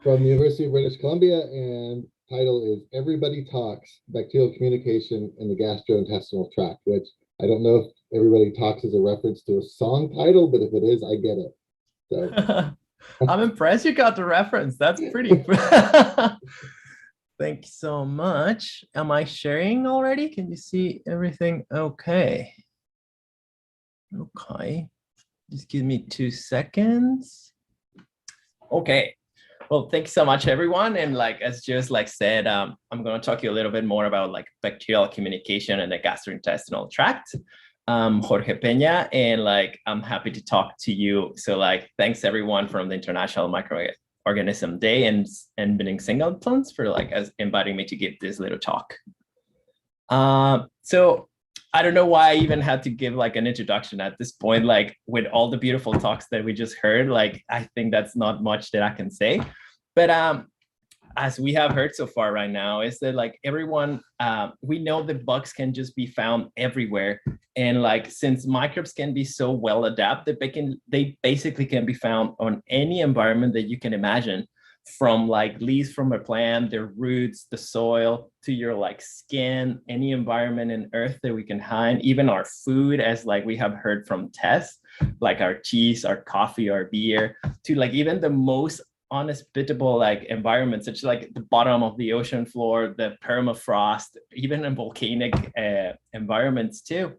From the University of British Columbia, and title is Everybody Talks, Bacterial Communication in the Gastrointestinal Tract, which I don't know if Everybody Talks is a reference to a song title, but if it is, I get it. So I'm impressed you got the reference. That's pretty. Thank you so much. Am I sharing already? Can you see everything? Okay. Okay, just give me 2 seconds. Okay, well, thanks so much, everyone. And like, as just like said, I'm going to talk to you a little bit more about like bacterial communication in the gastrointestinal tract. Jorge Pena, and like, I'm happy to talk to you. So like, thanks everyone from the International Microorganism Day and Benning Singletons for like inviting me to give this little talk. So I don't know why I even had to give like an introduction at this point, like with all the beautiful talks that we just heard. Like, I think that's not much that I can say. But as we have heard so far right now, is that like everyone, we know that bugs can just be found everywhere. And like, since microbes can be so well adapted, they basically can be found on any environment that you can imagine. From like leaves from a plant, their roots, the soil, to your like skin, any environment in earth that we can find, even our food, as like we have heard from Tess, like our cheese, our coffee, our beer, to like even the most unhospitable like environments, such as like the bottom of the ocean floor, the permafrost, even in volcanic environments too.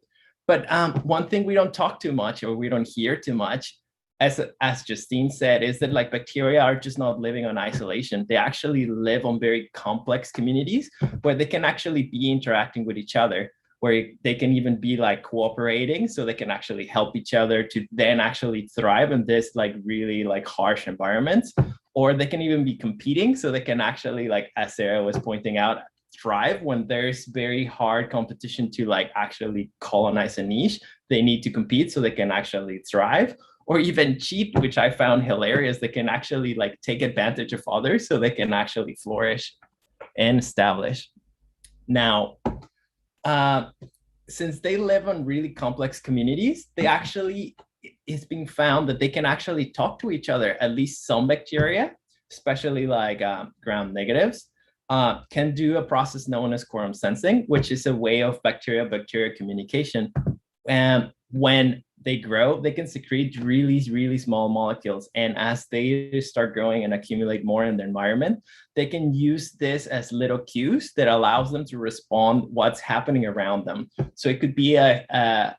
But one thing we don't talk too much, or we don't hear too much, as Justine said, is that like bacteria are just not living on isolation. They actually live on very complex communities where they can actually be interacting with each other, where they can even be like cooperating, so they can actually help each other to then actually thrive in this like really like harsh environments. Or they can even be competing, so they can actually, like as Sarah was pointing out, thrive when there's very hard competition to like actually colonize a niche. They need to compete so they can actually thrive. Or even cheat, which I found hilarious. They can actually like take advantage of others so they can actually flourish and establish. Now, since they live on really complex communities, they actually, it's been found that they can actually talk to each other. At least some bacteria, especially like gram-negatives, can do a process known as quorum sensing, which is a way of bacteria-bacteria communication. And when they grow, they can secrete really, really small molecules. And as they start growing and accumulate more in the environment, they can use this as little cues that allows them to respond what's happening around them. So it could be a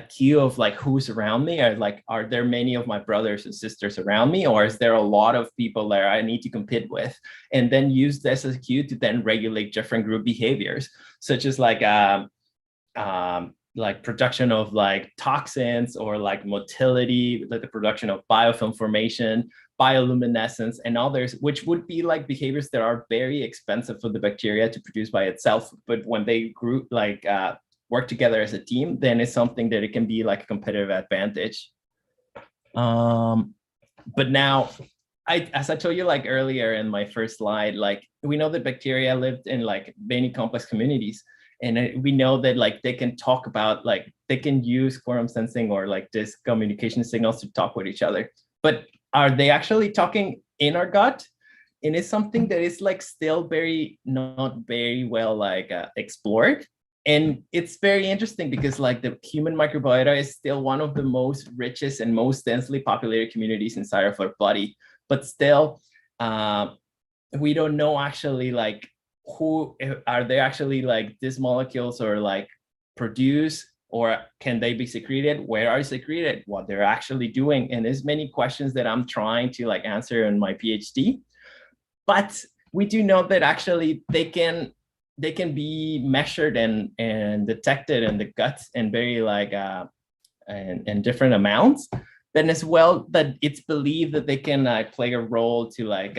cue of like, who's around me, or like, are there many of my brothers and sisters around me, or is there a lot of people that I need to compete with? And then use this as a cue to then regulate different group behaviors, such as like production of like toxins, or like motility, like the production of biofilm formation, bioluminescence, and others, which would be like behaviors that are very expensive for the bacteria to produce by itself. But when they group like work together as a team, then it's something that it can be like a competitive advantage. But now, as I told you like earlier in my first slide, like we know that bacteria lived in like many complex communities. And we know that like they can talk about, like they can use quorum sensing or like this communication signals to talk with each other. But are they actually talking in our gut? and it's something that is like still not very well like explored. And it's very interesting because like the human microbiota is still one of the most richest and most densely populated communities inside of our body, but still we don't know actually like who are they actually like these molecules or like produce, or can they be secreted, where are they secreted, what they're actually doing. And there's many questions that I'm trying to like answer in my PhD, but we do know that actually they can be measured and detected in the guts in very like and different amounts. Then as well that it's believed that they can play a role to like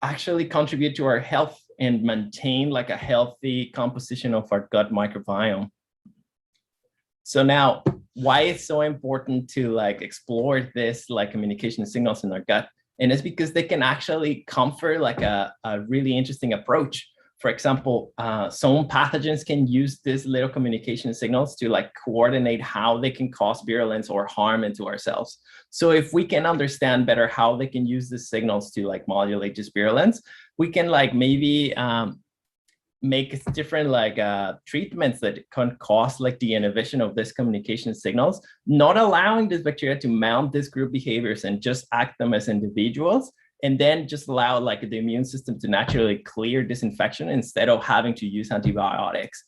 actually contribute to our health and maintain like a healthy composition of our gut microbiome. So now, why it's so important to like explore this like communication signals in our gut? And it's because they can actually confer like a really interesting approach. For example, some pathogens can use these little communication signals to like coordinate how they can cause virulence or harm into our cells. So if we can understand better how they can use these signals to like modulate this virulence, we can like maybe make different like treatments that can cause like the inhibition of this communication signals, not allowing this bacteria to mount these group behaviors and just act them as individuals, and then just allow like the immune system to naturally clear this infection instead of having to use antibiotics.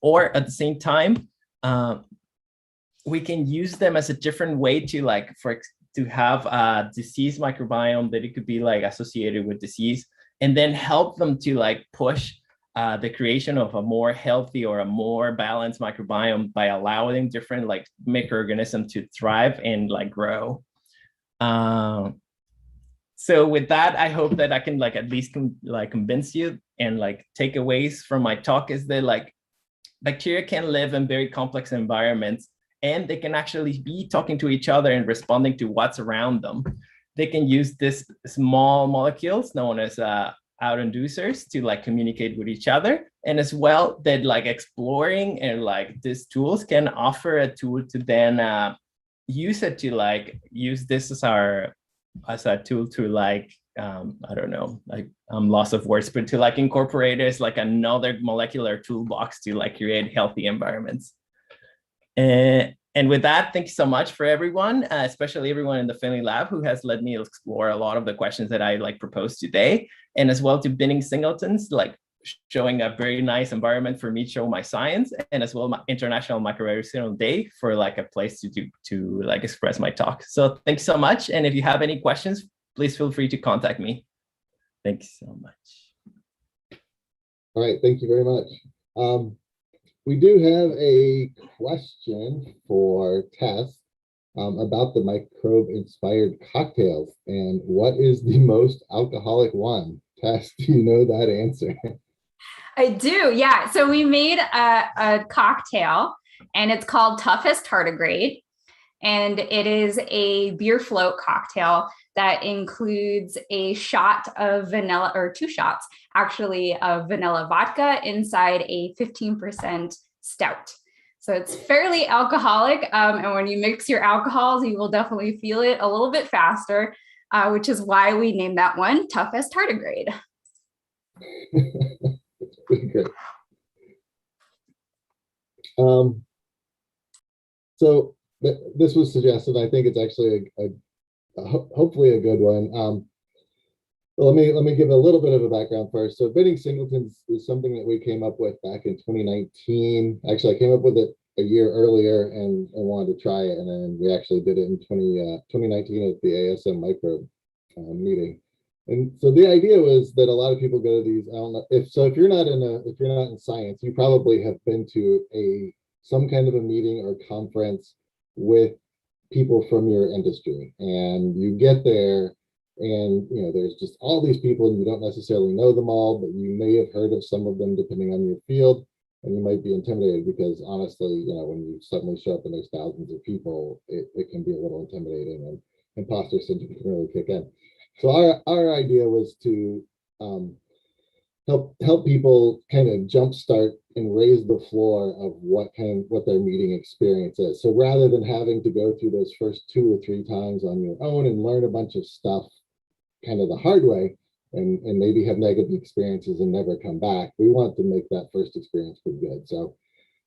Or at the same time, we can use them as a different way to like to have a disease microbiome that it could be like associated with disease, and then help them to like push the creation of a more healthy or a more balanced microbiome by allowing different like microorganisms to thrive and like grow. So with that, I hope that I can like at least convince you, and like takeaways from my talk is that like bacteria can live in very complex environments, and they can actually be talking to each other and responding to what's around them. They can use this small molecules known as autoinducers to like communicate with each other. And as well that like exploring and like these tools can offer a tool to then use it to like use this as a tool to like I don't know, like I'm lost of words, but to like incorporate it as like another molecular toolbox to like create healthy environments. And with that, thank you so much for everyone, especially everyone in the Finley lab who has let me explore a lot of the questions that I like proposed today, and as well to Binning Singleton's like showing a very nice environment for me to show my science, and as well my International Microbial Day for like a place to like express my talk. So thanks so much, and if you have any questions, please feel free to contact me. Thank you so much. All right, thank you very much. We do have a question for Tess about the microbe-inspired cocktails, and what is the most alcoholic one? Tess, do you know that answer? I do, yeah. So we made a cocktail, and it's called Toughest Tardigrade, and it is a beer float cocktail that includes a shot of vanilla, or 2 shots actually, of vanilla vodka inside a 15% stout. So it's fairly alcoholic, and when you mix your alcohols, you will definitely feel it a little bit faster, which is why we named that one Toughest Tardigrade. That's pretty good. So this was suggested. I think it's actually hopefully a good one. Well, let me give a little bit of a background first. So Binning Singletons is something that we came up with back in 2019. Actually, I came up with it a year earlier and wanted to try it, and then we actually did it in 2019 at the ASM Microbe meeting. And so the idea was that a lot of people go to these. I don't know if you're not in science, you probably have been to some kind of a meeting or conference with people from your industry, and you get there. And there's just all these people, and you don't necessarily know them all, but you may have heard of some of them depending on your field, and you might be intimidated because honestly, when you suddenly show up and there's thousands of people, it can be a little intimidating, and imposter syndrome can really kick in. So our idea was to help people kind of jumpstart and raise the floor of what their meeting experience is. So rather than having to go through those first 2 or 3 times on your own and learn a bunch of stuff kind of the hard way, and maybe have negative experiences and never come back. We want to make that first experience pretty good. So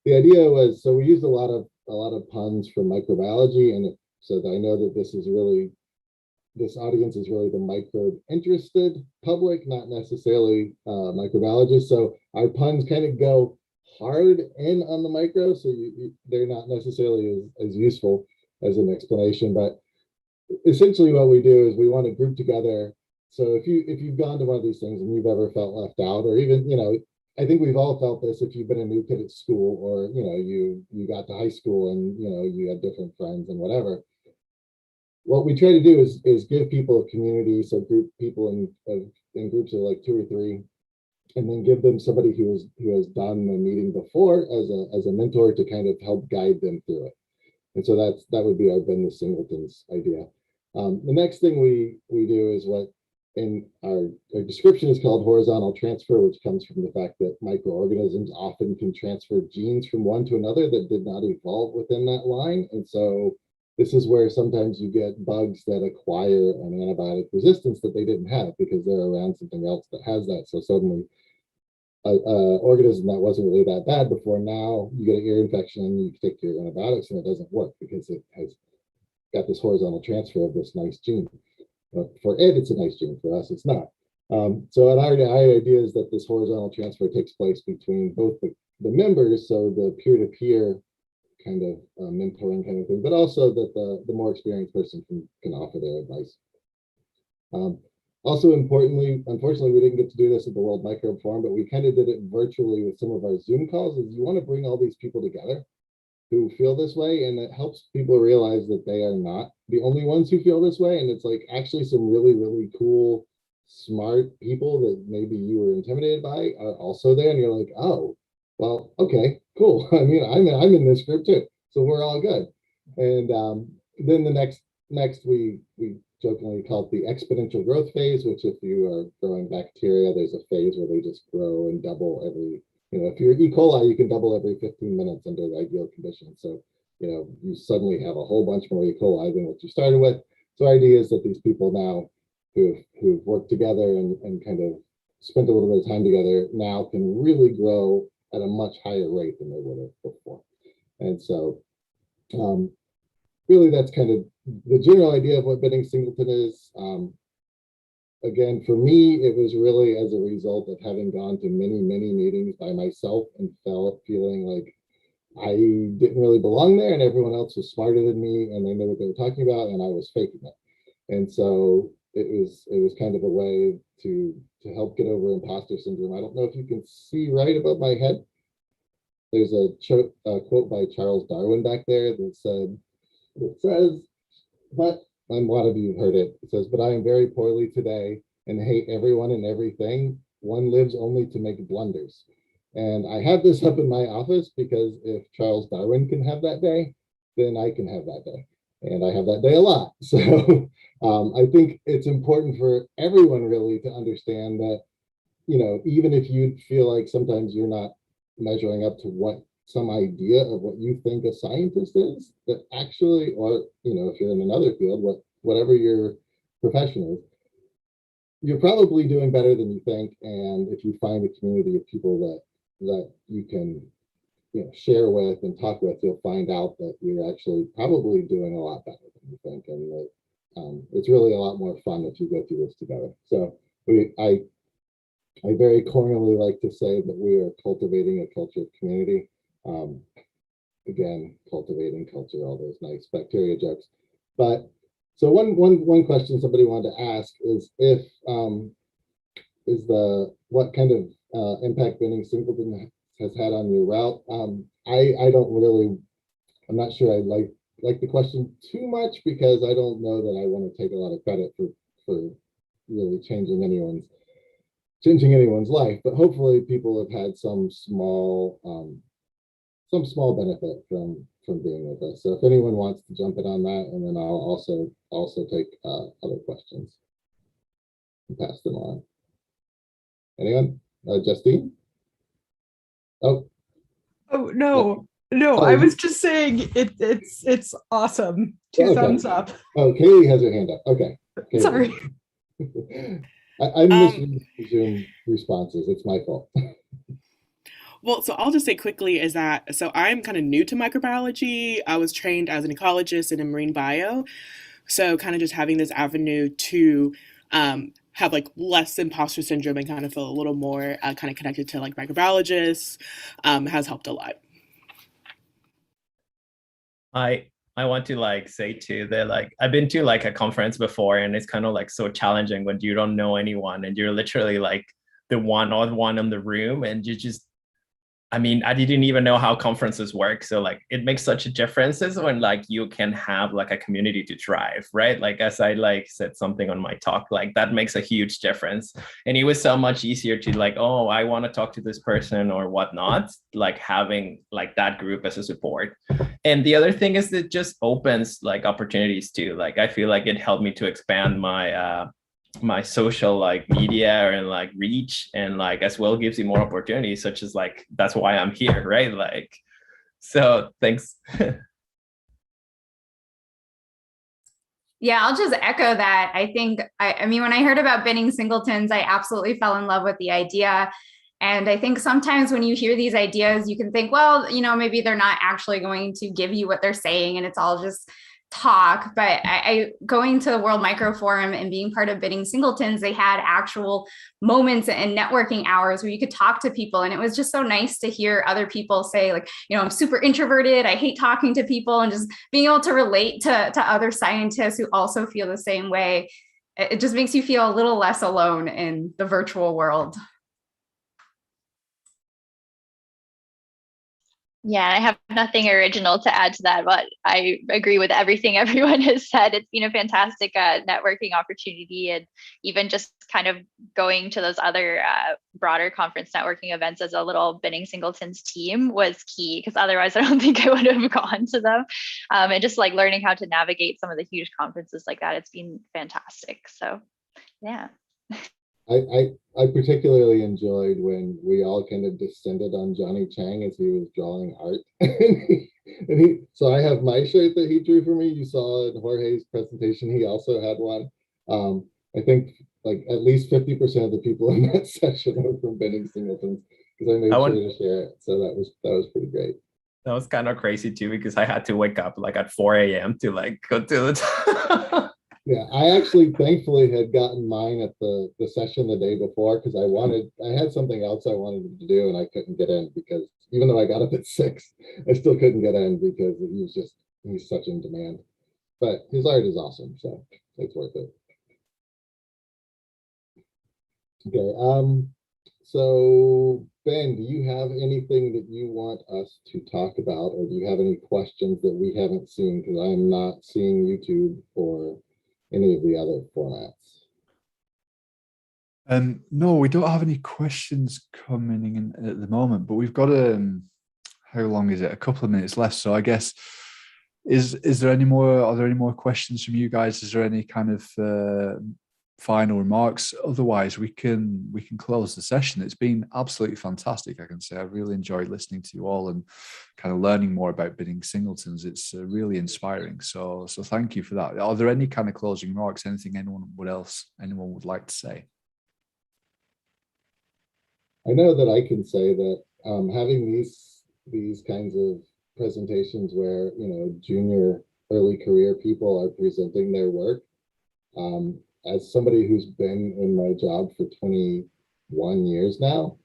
the idea was, so we used a lot of puns from microbiology, and so that I know that this audience is really the microbe interested public, not necessarily microbiologists. So our puns kind of go hard in on the micro, so they're not necessarily as useful as an explanation. But essentially what we do is we want to group together. So if you've gone to one of these things and you've ever felt left out, or even, I think we've all felt this if you've been a new kid at school, or you got to high school and you had different friends and whatever. What we try to do is give people a community, so group people in groups of like 2 or 3, and then give them somebody who has done the meeting before as a mentor to kind of help guide them through it. And so that would be our Ben the Singleton's idea. The next thing we do is what in our description is called horizontal transfer, which comes from the fact that microorganisms often can transfer genes from one to another that did not evolve within that line. And so this is where sometimes you get bugs that acquire an antibiotic resistance that they didn't have because they're around something else that has that. So suddenly an organism that wasn't really that bad before, now you get an ear infection and you take your antibiotics and it doesn't work because it has got this horizontal transfer of this nice gene. For it, it's a nice gene. For us, it's not. So our idea is that this horizontal transfer takes place between both the members, so the peer-to-peer kind of mentoring kind of thing, but also that the more experienced person can offer their advice. Also importantly, unfortunately, we didn't get to do this at the World Microbe Forum, but we kind of did it virtually with some of our Zoom calls, is you want to bring all these people together who feel this way, and it helps people realize that they are not the only ones who feel this way. And it's like actually some really, really cool, smart people that maybe you were intimidated by are also there. And you're like, oh, well, okay, cool. I mean, I'm in this group too, so we're all good. And then the next we jokingly call it the exponential growth phase, which if you are growing bacteria, there's a phase where they just grow and double every, if you're E. coli, you can double every 15 minutes under the ideal conditions. So, you suddenly have a whole bunch more E. coli than what you started with. So our idea is that these people now who've worked together and kind of spent a little bit of time together now can really grow at a much higher rate than they would have before. And so really that's kind of the general idea of what Benning Singleton is. Again, for me, it was really as a result of having gone to many, many meetings by myself and feeling like I didn't really belong there and everyone else was smarter than me and they knew what they were talking about and I was faking it. And so it was kind of a way to help get over imposter syndrome. I don't know if you can see right above my head. There's a quote by Charles Darwin back there that says, but a lot of you have heard it. It says, but I am very poorly today and hate everyone and everything. One lives only to make blunders. And I have this up in my office because if Charles Darwin can have that day, then I can have that day. And I have that day a lot. So I think it's important for everyone really to understand that, even if you feel like sometimes you're not measuring up to what some idea of what you think a scientist is, that actually, or if you're in another field, whatever your profession is, you're probably doing better than you think. And if you find a community of people that you can share with and talk with, you'll find out that you're actually probably doing a lot better than you think, and that it's really a lot more fun if you go through this together. So I very cordially like to say that we are cultivating a culture of community. Again, cultivating culture, all those nice bacteria jokes. But so one question somebody wanted to ask is what kind of impact Benning Singleton has had on your route. I'm not sure I like the question too much because I don't know that I want to take a lot of credit for really changing anyone's life, but hopefully people have had some small benefit from being with us. So if anyone wants to jump in on that, and then I'll also take other questions and pass them on. Anyone? Justine? Oh no, I was just saying it's awesome. Two thumbs up. Oh, Kaylee has her hand up. Okay. Kaylee. Sorry. I'm misreading Zoom responses. It's my fault. Well, so I'll just say quickly is that so I'm kind of new to microbiology. I was trained as an ecologist and in marine bio. So kind of just having this avenue to have like less imposter syndrome and kind of feel a little more kind of connected to like microbiologists has helped a lot. I want to like say too that like I've been to like a conference before, and it's kind of like so challenging when you don't know anyone and you're literally like the one odd one in the room, and you just, I mean, I didn't even know how conferences work. So like it makes such a difference when like you can have like a community to thrive, right? Like as I like said something on my talk, like that makes a huge difference. And it was so much easier to like, oh, I want to talk to this person or whatnot, like having like that group as a support. And the other thing is it just opens like opportunities too. Like I feel like it helped me to expand my social like media and like reach, and like as well gives you more opportunities, such as like that's why I'm here, right? Like, so thanks. Yeah, I'll just echo that. I think, I mean, when I heard about binning singletons, I absolutely fell in love with the idea. And I think sometimes when you hear these ideas, you can think, well, you know, maybe they're not actually going to give you what they're saying and it's all just talk. But I going to the World Micro Forum and being part of binning singletons, they had actual moments and networking hours where you could talk to people. And it was just so nice to hear other people say like, you know, I'm super introverted, I hate talking to people, and just being able to relate to other scientists who also feel the same way. It just makes you feel a little less alone in the virtual world. Yeah, I have nothing original to add to that, but I agree with everything everyone has said. It's been a fantastic networking opportunity, and even just kind of going to those other broader conference networking events as a little binning singletons team was key, because otherwise I don't think I would have gone to them. And just like learning how to navigate some of the huge conferences like that, it's been fantastic. So yeah. I particularly enjoyed when we all kind of descended on Johnny Chang as he was drawing art. So I have my shirt that he drew for me. You saw in Jorge's presentation, he also had one. I think like at least 50% of the people in that session are from binning singletons, because I made sure to share it. So that was pretty great. That was kind of crazy too, because I had to wake up like at 4 a.m. to like go to the Yeah, I actually thankfully had gotten mine at the session the day before, because I had something else I wanted to do and I couldn't get in, because even though I got up at 6, I still couldn't get in because he's such in demand. But his art is awesome, so it's worth it. Okay, so Ben, do you have anything that you want us to talk about, or do you have any questions that we haven't seen? Because I'm not seeing YouTube or any of the other formats. No, we don't have any questions coming in at the moment, but we've got how long is it? A couple of minutes left. So I guess are there any more questions from you guys? Is there any kind of final remarks? Otherwise, we can close the session. It's been absolutely fantastic, I can say. I really enjoyed listening to you all and kind of learning more about binning singletons. It's really inspiring. So thank you for that. Are there any kind of closing remarks? Anything anyone would like to say? I know that I can say that having these kinds of presentations where, you know, junior early career people are presenting their work, as somebody who's been in my job for 21 years now,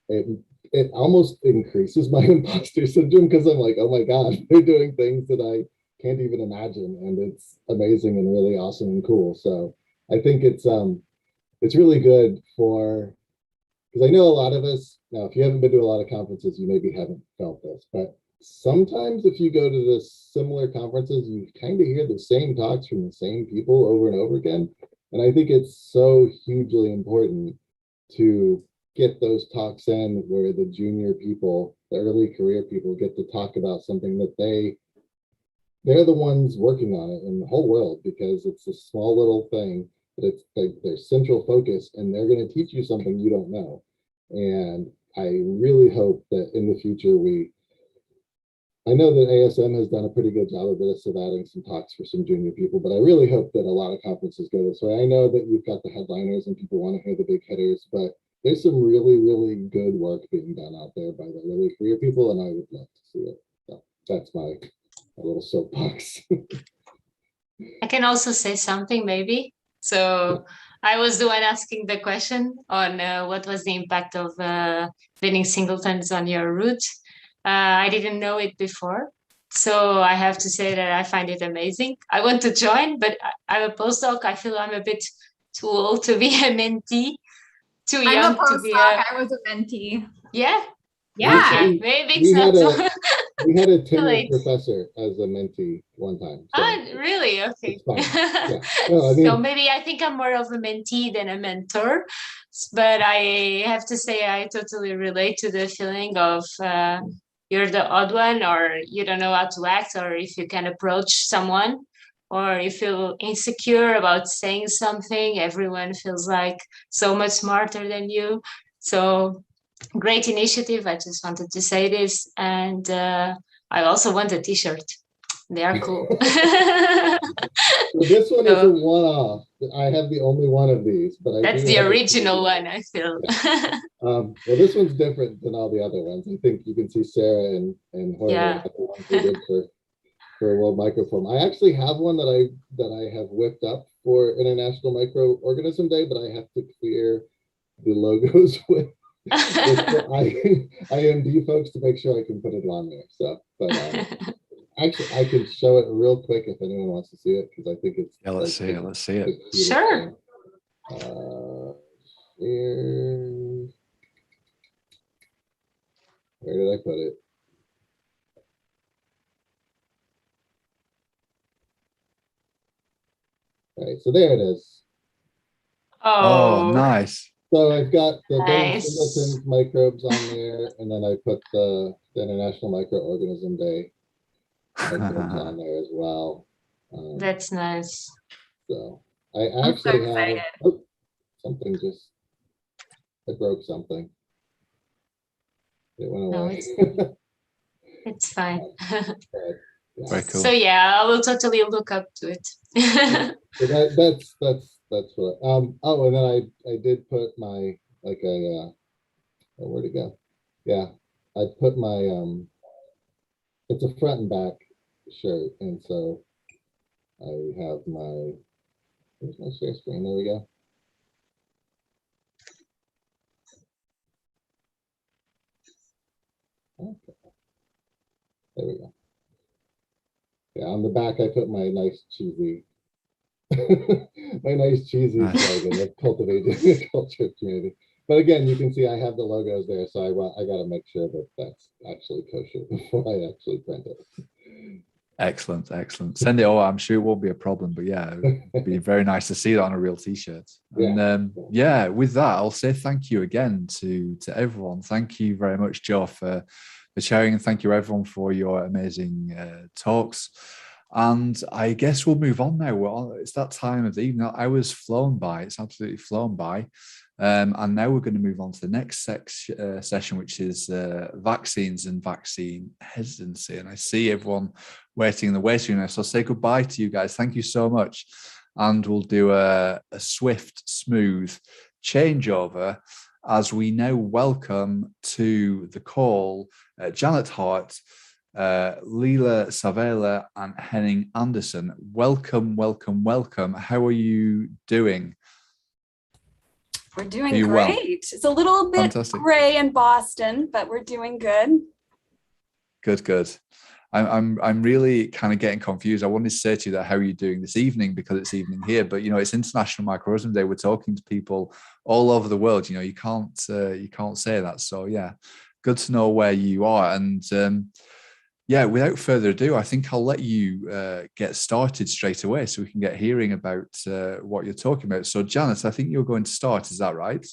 it almost increases my imposter syndrome, because I'm like, oh my God, they're doing things that I can't even imagine, and it's amazing and really awesome and cool. So I think it's really good for, because I know a lot of us, now if you haven't been to a lot of conferences, you maybe haven't felt this, but sometimes if you go to the similar conferences, you kind of hear the same talks from the same people over and over again. And I think it's so hugely important to get those talks in where the junior people, the early career people, get to talk about something that they're the ones working on it in the whole world, because it's a small little thing, but it's like their central focus, and they're going to teach you something you don't know. And I really hope that in the future we I know that ASM has done a pretty good job of this, of adding some talks for some junior people, but I really hope that a lot of conferences go this way. I know that you've got the headliners and people want to hear the big hitters, but there's some really, really good work being done out there by the really career people, and I would love to see it. So that's my little soapbox. I can also say something maybe. So I was the one asking the question on what was the impact of winning singletons on your route. I didn't know it before. So I have to say that I find it amazing. I want to join, but I'm a postdoc. I feel I'm a bit too old to be a mentee, too young to be a... I was a mentee. Yeah? Yeah. Okay, maybe it's not so... We had a tenured professor as a mentee one time. So really? Okay. Yeah. No, I mean, so maybe I think I'm more of a mentee than a mentor, but I have to say I totally relate to the feeling of you're the odd one, or you don't know how to act, or if you can approach someone, or you feel insecure about saying something. Everyone feels like so much smarter than you. So great initiative. I just wanted to say this. And I also want a t-shirt. They are cool. So this one is a one-off. I have the only one of these, but that's the original one, I feel. Yeah. Well, this one's different than all the other ones. I think you can see Sarah and Jorge, yeah. the ones we did for World Microform. I actually have one that I have whipped up for International Microorganism Day, but I have to clear the logos with IMD folks to make sure I can put it on there. So, but actually, I can show it real quick if anyone wants to see it, because I think it's... Yeah, let's see it. Let's see it. Sure. Where did I put it? All right, so there it is. Oh, nice. So I've got the nice. singletons microbes on there, and then I put the International Microorganism Day microbes on there as well. That's nice. So I actually have... Oh, something just... I broke something. It went away. No, it's fine. Yeah. Very cool. So yeah, I will totally look up to it. So that's what. Oh, and then I did put my oh, where'd it go? Yeah, I put my it's a front and back shirt, and so I have my... Where's my share screen? There we go. Okay. There we go. Yeah, on the back I put my nice cheesy slogan of cultivating the culture community. But again, you can see I have the logos there, so I got to make sure that that's actually kosher before I actually print it. Excellent, excellent. Send it over. I'm sure it won't be a problem, but yeah, it'd be very nice to see that on a real t-shirt. And yeah, with that, I'll say thank you again to everyone. Thank you very much, Joe, for sharing, and thank you everyone for your amazing talks. And I guess we'll move on now. It's that time of the evening. Hours flown by. It's absolutely flown by. And now we're going to move on to the next session, which is vaccines and vaccine hesitancy. And I see everyone waiting in the waiting room. So I'll say goodbye to you guys. Thank you so much. And we'll do a swift, smooth changeover as we now welcome to the call Janet Hart, Leela Savela, and Henning Anderson. Welcome, welcome, welcome. How are you doing? We're doing great. Well? It's a little bit gray in Boston, but we're doing good. Good, good. I'm really kind of getting confused. I wanted to say to you that how are you doing this evening, because it's evening here, but you know, it's International Microorganism Day. We're talking to people all over the world. You know, you can't say that. So yeah, good to know where you are. And yeah, without further ado, I think I'll let you get started straight away so we can get hearing about what you're talking about. So Janet, I think you're going to start. Is that right?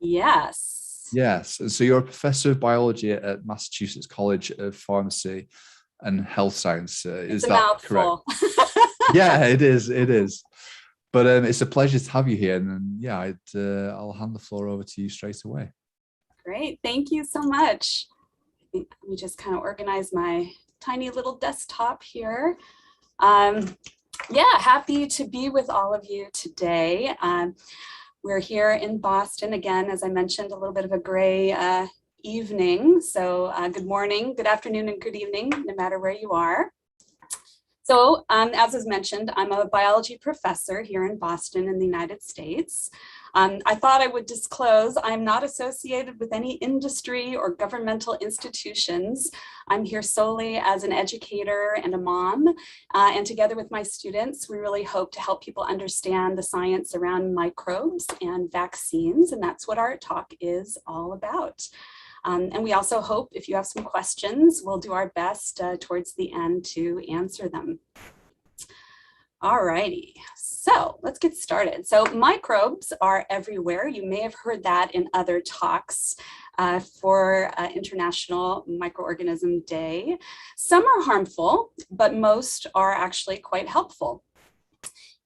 Yes. Yes. And so you're a professor of biology at Massachusetts College of Pharmacy and Health Science. Is that correct? Yeah, it is. It is. But it's a pleasure to have you here. And yeah, I'll hand the floor over to you straight away. Great. Thank you so much. Let me just kind of organize my tiny little desktop here. Yeah, happy to be with all of you today. We're here in Boston again, as I mentioned, a little bit of a gray evening. So good morning, good afternoon, and good evening, no matter where you are. So as was mentioned, I'm a biology professor here in Boston in the United States. I thought I would disclose I'm not associated with any industry or governmental institutions. I'm here solely as an educator and a mom. And together with my students, we really hope to help people understand the science around microbes and vaccines. And that's what our talk is all about. And we also hope if you have some questions, we'll do our best towards the end to answer them. All righty, so let's get started. So microbes are everywhere. You may have heard that in other talks for International Microorganism Day. Some are harmful, but most are actually quite helpful.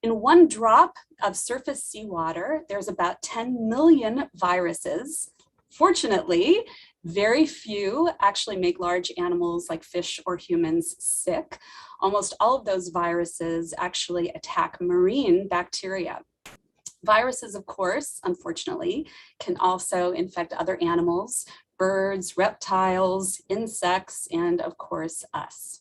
In 1 drop of surface seawater, there's about 10 million viruses. Fortunately, very few actually make large animals like fish or humans sick. Almost all of those viruses actually attack marine bacteria. Viruses, of course, unfortunately, can also infect other animals, birds, reptiles, insects, and of course, us.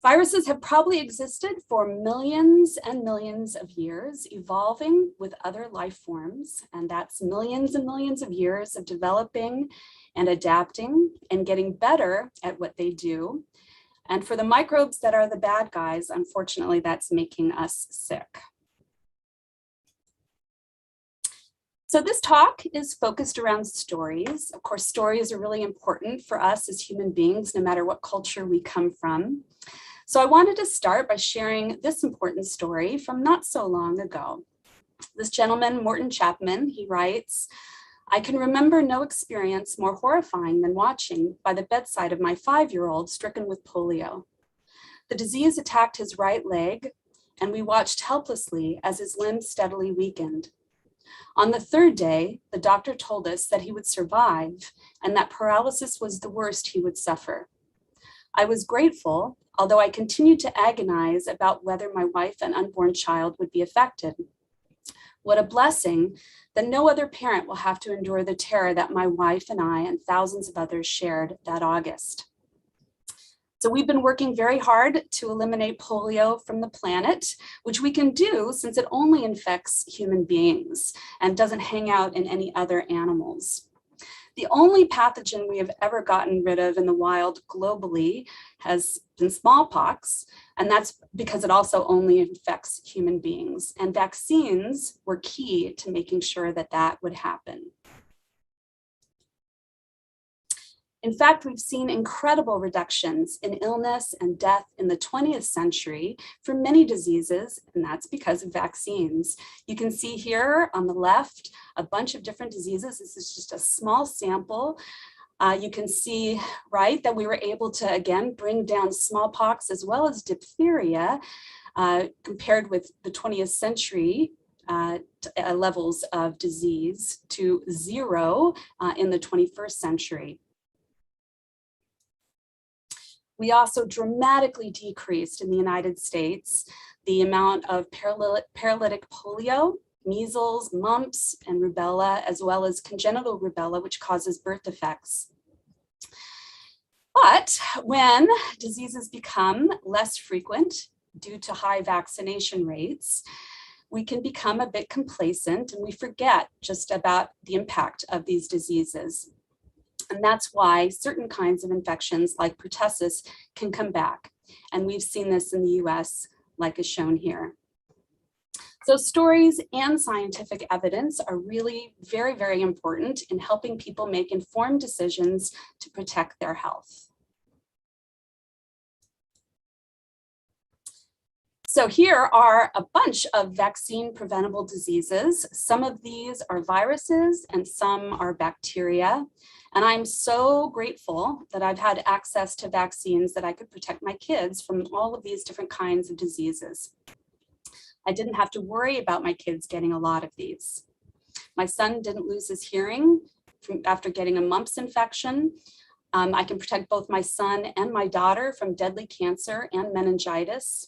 Viruses have probably existed for millions and millions of years, evolving with other life forms, and that's millions and millions of years of developing and adapting and getting better at what they do. And for the microbes that are the bad guys, unfortunately, that's making us sick. So this talk is focused around stories. Of course, stories are really important for us as human beings, no matter what culture we come from. So I wanted to start by sharing this important story from not so long ago. This gentleman, Morton Chapman, he writes, "I can remember no experience more horrifying than watching by the bedside of my 5-year-old stricken with polio. The disease attacked his right leg, and we watched helplessly as his limbs steadily weakened. On the 3rd day, the doctor told us that he would survive and that paralysis was the worst he would suffer. I was grateful, although I continued to agonize about whether my wife and unborn child would be affected. What a blessing that no other parent will have to endure the terror that my wife and I and thousands of others shared that August." So we've been working very hard to eliminate polio from the planet, which we can do since it only infects human beings and doesn't hang out in any other animals. The only pathogen we have ever gotten rid of in the wild globally has been smallpox, and that's because it also only infects human beings. And vaccines were key to making sure that that would happen. In fact, we've seen incredible reductions in illness and death in the 20th century for many diseases, and that's because of vaccines. You can see here on the left a bunch of different diseases. This is just a small sample. You can see, right, that we were able to, again, bring down smallpox as well as diphtheria compared with the 20th century levels of disease to 0 in the 21st century. We also dramatically decreased in the United States the amount of paralytic polio, measles, mumps, and rubella, as well as congenital rubella, which causes birth defects. But when diseases become less frequent due to high vaccination rates, we can become a bit complacent and we forget just about the impact of these diseases. And that's why certain kinds of infections like pertussis can come back. And we've seen this in the US, like is shown here. So stories and scientific evidence are really very, very important in helping people make informed decisions to protect their health. So here are a bunch of vaccine preventable diseases. Some of these are viruses and some are bacteria. And I'm so grateful that I've had access to vaccines that I could protect my kids from all of these different kinds of diseases. I didn't have to worry about my kids getting a lot of these. My son didn't lose his hearing after getting a mumps infection. I can protect both my son and my daughter from deadly cancer and meningitis.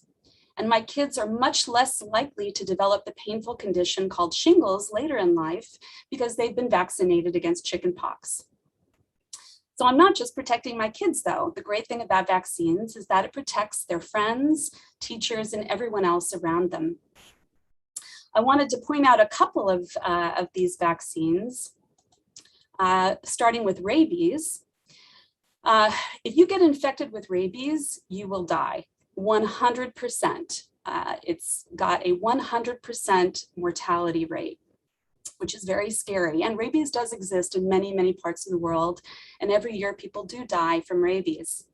And my kids are much less likely to develop the painful condition called shingles later in life because they've been vaccinated against chickenpox. So I'm not just protecting my kids though. The great thing about vaccines is that it protects their friends, teachers, and everyone else around them. I wanted to point out a couple of these vaccines, starting with rabies. If you get infected with rabies, you will die, 100%. It's got a 100% mortality rate, which is very scary. And rabies does exist in many, many parts of the world. And every year people do die from rabies.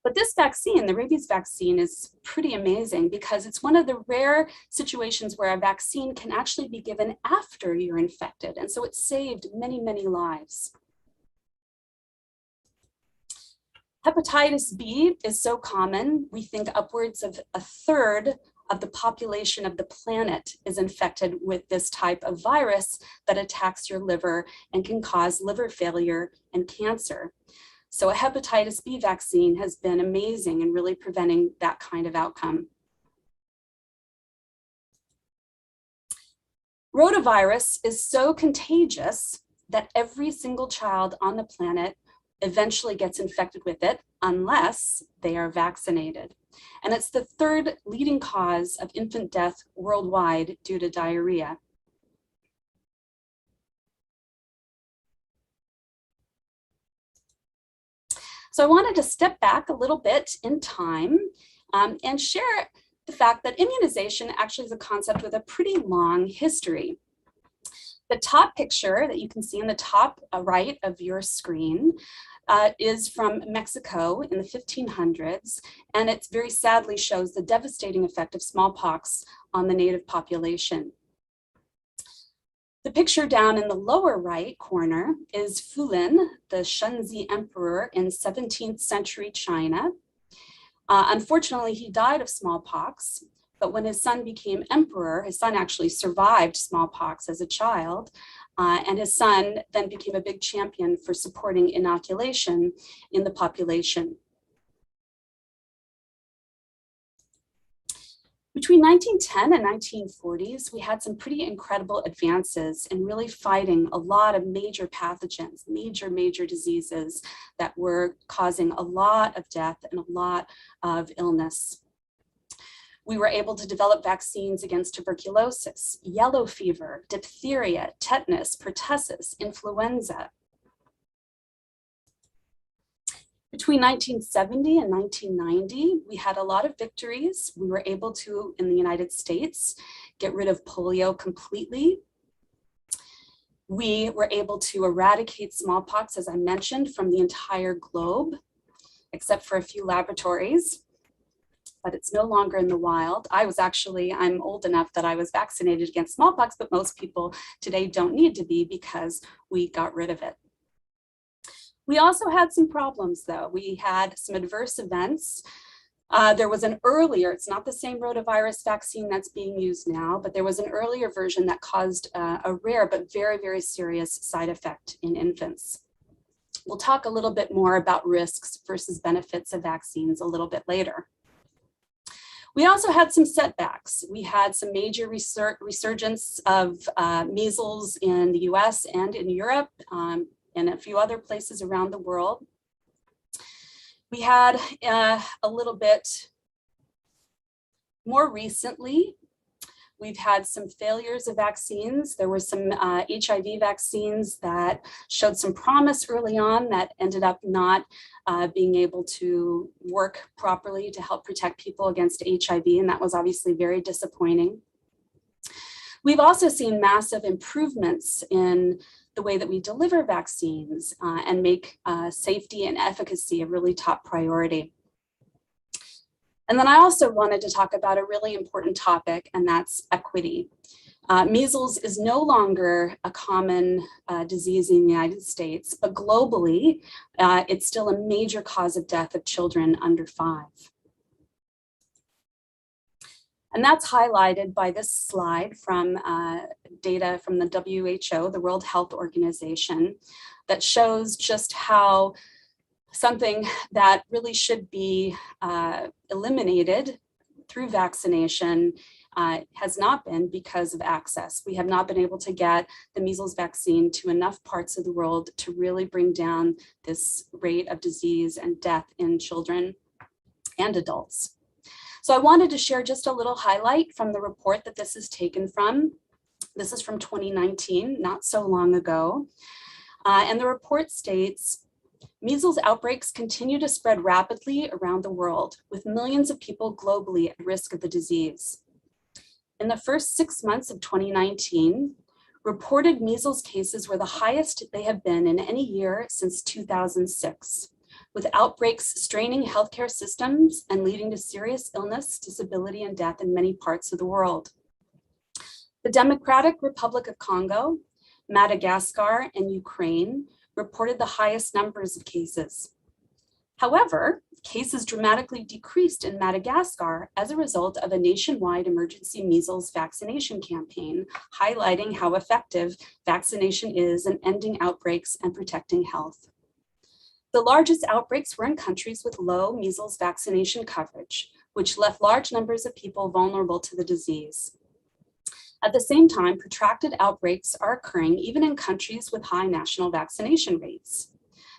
But this vaccine, the rabies vaccine, is pretty amazing because it's one of the rare situations where a vaccine can actually be given after you're infected. And so it saved many, many lives. Hepatitis B is so common, we think upwards of a third of the population of the planet is infected with this type of virus that attacks your liver and can cause liver failure and cancer. So a hepatitis B vaccine has been amazing in really preventing that kind of outcome. Rotavirus is so contagious that every single child on the planet eventually gets infected with it unless they are vaccinated. And it's the third leading cause of infant death worldwide due to diarrhea. So I wanted to step back a little bit in time and share the fact that immunization actually is a concept with a pretty long history. The top picture that you can see in the top right of your screen is from Mexico in the 1500s, and it very sadly shows the devastating effect of smallpox on the native population. The picture down in the lower right corner is Fulin, the Shunzi emperor in 17th century China. Unfortunately, he died of smallpox, but when his son became emperor, his son actually survived smallpox as a child, and his son then became a big champion for supporting inoculation in the population. Between 1910 and 1940s, we had some pretty incredible advances in really fighting a lot of major pathogens, major diseases that were causing a lot of death and a lot of illness. We were able to develop vaccines against tuberculosis, yellow fever, diphtheria, tetanus, pertussis, influenza. Between 1970 and 1990, we had a lot of victories. We were able to, in the United States, get rid of polio completely. We were able to eradicate smallpox, as I mentioned, from the entire globe, except for a few laboratories, but it's no longer in the wild. I'm old enough that I was vaccinated against smallpox, but most people today don't need to be because we got rid of it. We also had some problems though. We had some adverse events. There was an earlier, it's not the same rotavirus vaccine that's being used now, but there was an earlier version that caused a rare but very serious side effect in infants. We'll talk a little bit more about risks versus benefits of vaccines a little bit later. We also had some setbacks. We had some major resurgence of measles in the US and in Europe, and a few other places around the world. We had a little bit more recently, we've had some failures of vaccines. There were some HIV vaccines that showed some promise early on that ended up not being able to work properly to help protect people against HIV, and that was obviously very disappointing. We've also seen massive improvements in the way that we deliver vaccines and make safety and efficacy a really top priority. And then I also wanted to talk about a really important topic, and that's equity. Measles is no longer a common disease in the United States, but globally, it's still a major cause of death of children under 5. And that's highlighted by this slide from data from the WHO, the World Health Organization, that shows just how something that really should be eliminated through vaccination has not been because of access. We have not been able to get the measles vaccine to enough parts of the world to really bring down this rate of disease and death in children and adults. So I wanted to share just a little highlight from the report that this is taken from. This is from 2019, not so long ago. And the report states, measles outbreaks continue to spread rapidly around the world, with millions of people globally at risk of the disease. In the first 6 months of 2019, reported measles cases were the highest they have been in any year since 2006, with outbreaks straining healthcare systems and leading to serious illness, disability, and death in many parts of the world. The Democratic Republic of Congo, Madagascar, and Ukraine reported the highest numbers of cases. However, cases dramatically decreased in Madagascar as a result of a nationwide emergency measles vaccination campaign, highlighting how effective vaccination is in ending outbreaks and protecting health. The largest outbreaks were in countries with low measles vaccination coverage, which left large numbers of people vulnerable to the disease. At the same time, protracted outbreaks are occurring even in countries with high national vaccination rates.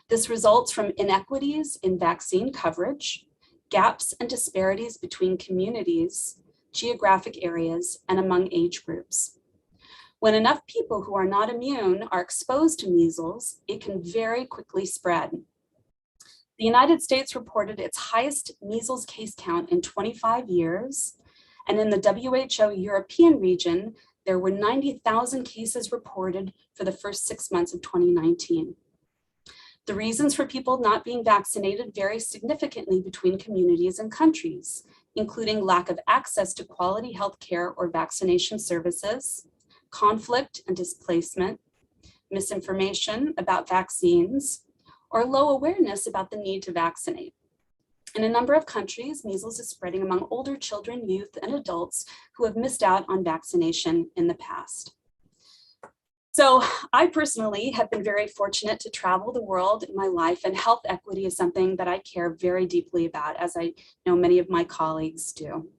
This results from inequities in vaccine coverage, gaps and disparities between communities, geographic areas, and among age groups. When enough people who are not immune are exposed to measles, it can very quickly spread. The United States reported its highest measles case count in 25 years, and in the WHO European region, there were 90,000 cases reported for the first 6 months of 2019. The reasons for people not being vaccinated vary significantly between communities and countries, including lack of access to quality health care or vaccination services, conflict and displacement, misinformation about vaccines, or low awareness about the need to vaccinate. In a number of countries, measles is spreading among older children, youth, and adults who have missed out on vaccination in the past. So I personally have been very fortunate to travel the world in my life, and health equity is something that I care very deeply about, as I know many of my colleagues do.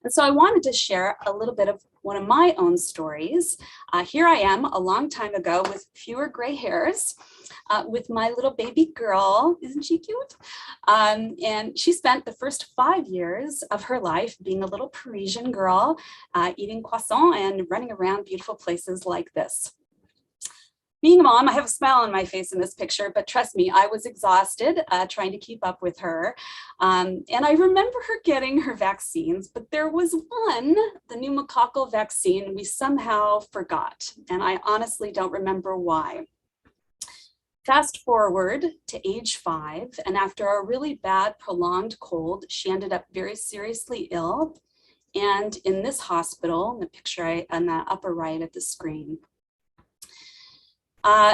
And so I wanted to share a little bit of one of my own stories. Here I am a long time ago with fewer gray hairs, with my little baby girl. Isn't she cute? And she spent the first 5 years of her life being a little Parisian girl, eating croissant and running around beautiful places like this. Being a mom, I have a smile on my face in this picture, but trust me, I was exhausted trying to keep up with her. And I remember her getting her vaccines, but there was one, the pneumococcal vaccine, we somehow forgot. And I honestly don't remember why. Fast forward to age 5, and after a really bad prolonged cold, she ended up very seriously ill. And in this hospital, in the picture on the upper right of the screen,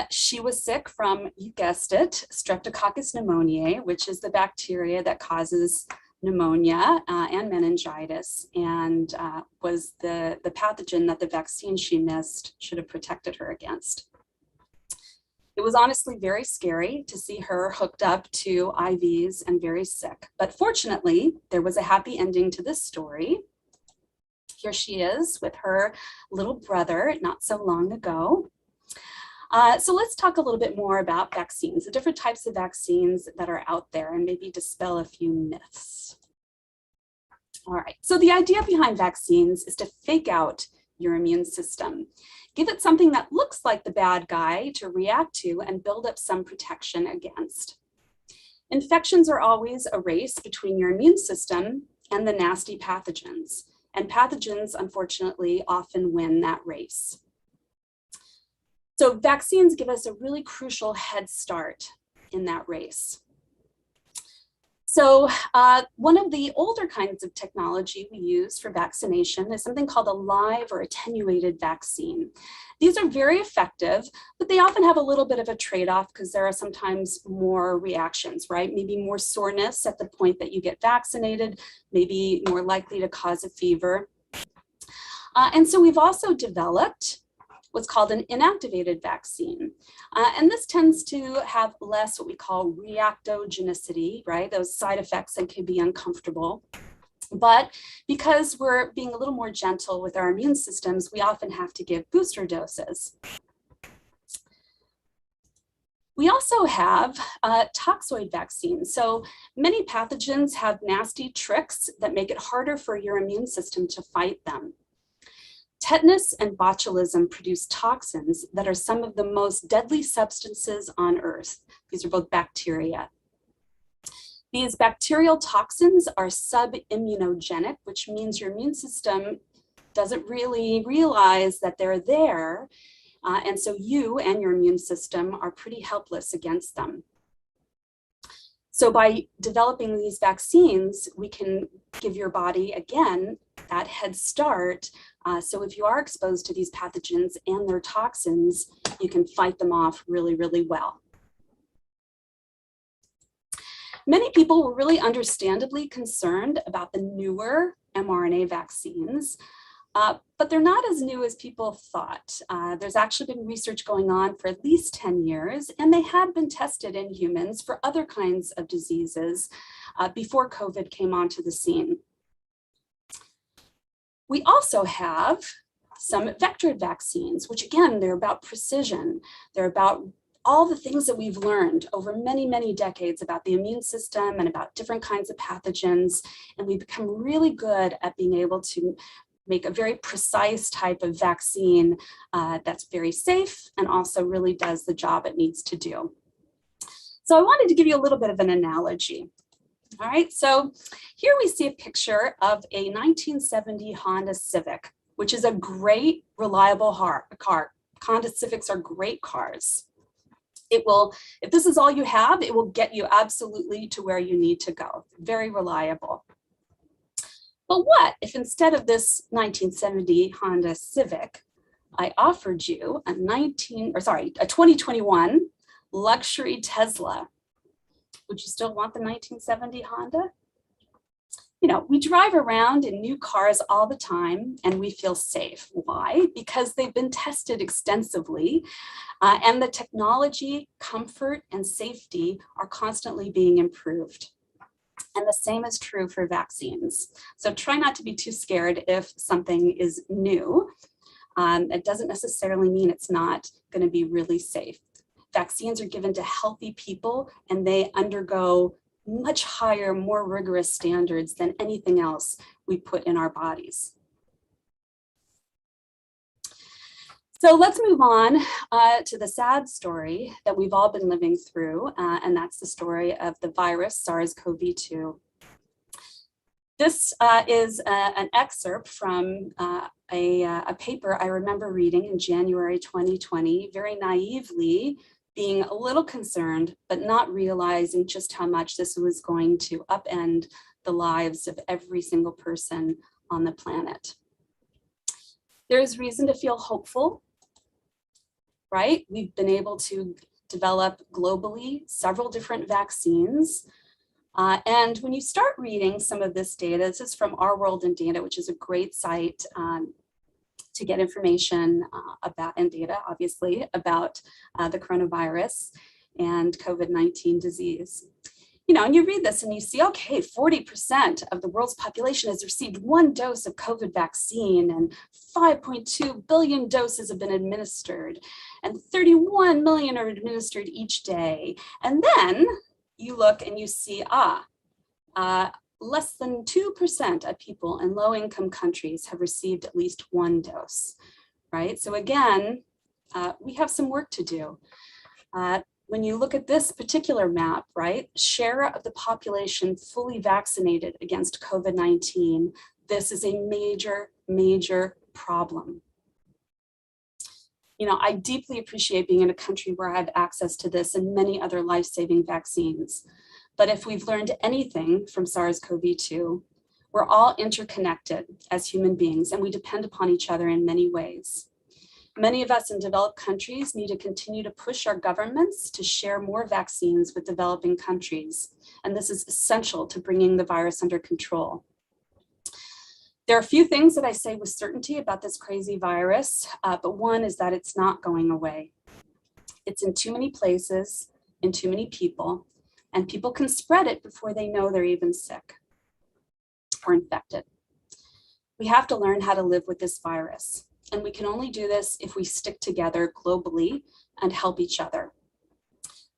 she was sick from, you guessed it, Streptococcus pneumoniae, which is the bacteria that causes pneumonia and meningitis, and was the pathogen that the vaccine she missed should have protected her against. It was honestly very scary to see her hooked up to IVs and very sick. But fortunately, there was a happy ending to this story. Here she is with her little brother not so long ago. So let's talk a little bit more about vaccines, the different types of vaccines that are out there, and maybe dispel a few myths. All right, so the idea behind vaccines is to fake out your immune system. Give it something that looks like the bad guy to react to and build up some protection against. Infections are always a race between your immune system and the nasty pathogens, and pathogens, unfortunately, often win that race. So vaccines give us a really crucial head start in that race. So one of the older kinds of technology we use for vaccination is something called a live or attenuated vaccine. These are very effective, but they often have a little bit of a trade-off because there are sometimes more reactions, right? Maybe more soreness at the point that you get vaccinated, maybe more likely to cause a fever. And so we've also developed what's called an inactivated vaccine. And this tends to have less what we call reactogenicity, right? Those side effects that can be uncomfortable. But because we're being a little more gentle with our immune systems, we often have to give booster doses. We also have toxoid vaccines. So many pathogens have nasty tricks that make it harder for your immune system to fight them. Tetanus and botulism produce toxins that are some of the most deadly substances on Earth. These are both bacteria. These bacterial toxins are sub-immunogenic, which means your immune system doesn't really realize that they're there. And so you and your immune system are pretty helpless against them. So by developing these vaccines, we can give your body, again, that head start. So if you are exposed to these pathogens and their toxins, you can fight them off really, really well. Many people were really understandably concerned about the newer mRNA vaccines. But they're not as new as people thought. There's actually been research going on for at least 10 years, and they had been tested in humans for other kinds of diseases before COVID came onto the scene. We also have some vectored vaccines, which again, they're about precision. They're about all the things that we've learned over many, many decades about the immune system and about different kinds of pathogens. And we've become really good at being able to make a very precise type of vaccine that's very safe and also really does the job it needs to do. So I wanted to give you a little bit of an analogy. All right, so here we see a picture of a 1970 Honda Civic, which is a great, reliable car. Honda Civics are great cars. It will, if this is all you have, it will get you absolutely to where you need to go. Very reliable. But what if instead of this 1970 Honda Civic, I offered you a 2021 luxury Tesla? Would you still want the 1970 Honda? You know, we drive around in new cars all the time and we feel safe. Why? Because they've been tested extensively and the technology, comfort, and safety are constantly being improved. And the same is true for vaccines. So try not to be too scared if something is new. It doesn't necessarily mean it's not going to be really safe. Vaccines are given to healthy people and they undergo much higher, more rigorous standards than anything else we put in our bodies. So let's move on to the sad story that we've all been living through, and that's the story of the virus SARS-CoV-2. This is an excerpt from a paper I remember reading in January 2020, very naively being a little concerned, but not realizing just how much this was going to upend the lives of every single person on the planet. There's reason to feel hopeful, right? We've been able to develop globally several different vaccines. And when you start reading some of this data, this is from Our World in Data, which is a great site to get information about, and data obviously, about the coronavirus and COVID-19 disease. You know, and you read this and you see, okay, 40% of the world's population has received one dose of COVID vaccine and 5.2 billion doses have been administered and 31 million are administered each day. And then you look and you see, less than 2% of people in low-income countries have received at least one dose, right? So again, we have some work to do. When you look at this particular map, right, share of the population fully vaccinated against COVID-19, this is a major, major problem. You know, I deeply appreciate being in a country where I have access to this and many other life-saving vaccines. But if we've learned anything from SARS-CoV-2, we're all interconnected as human beings and we depend upon each other in many ways. Many of us in developed countries need to continue to push our governments to share more vaccines with developing countries. And this is essential to bringing the virus under control. There are a few things that I say with certainty about this crazy virus, but one is that it's not going away. It's in too many places, in too many people, and people can spread it before they know they're even sick or infected. We have to learn how to live with this virus, and we can only do this if we stick together globally and help each other.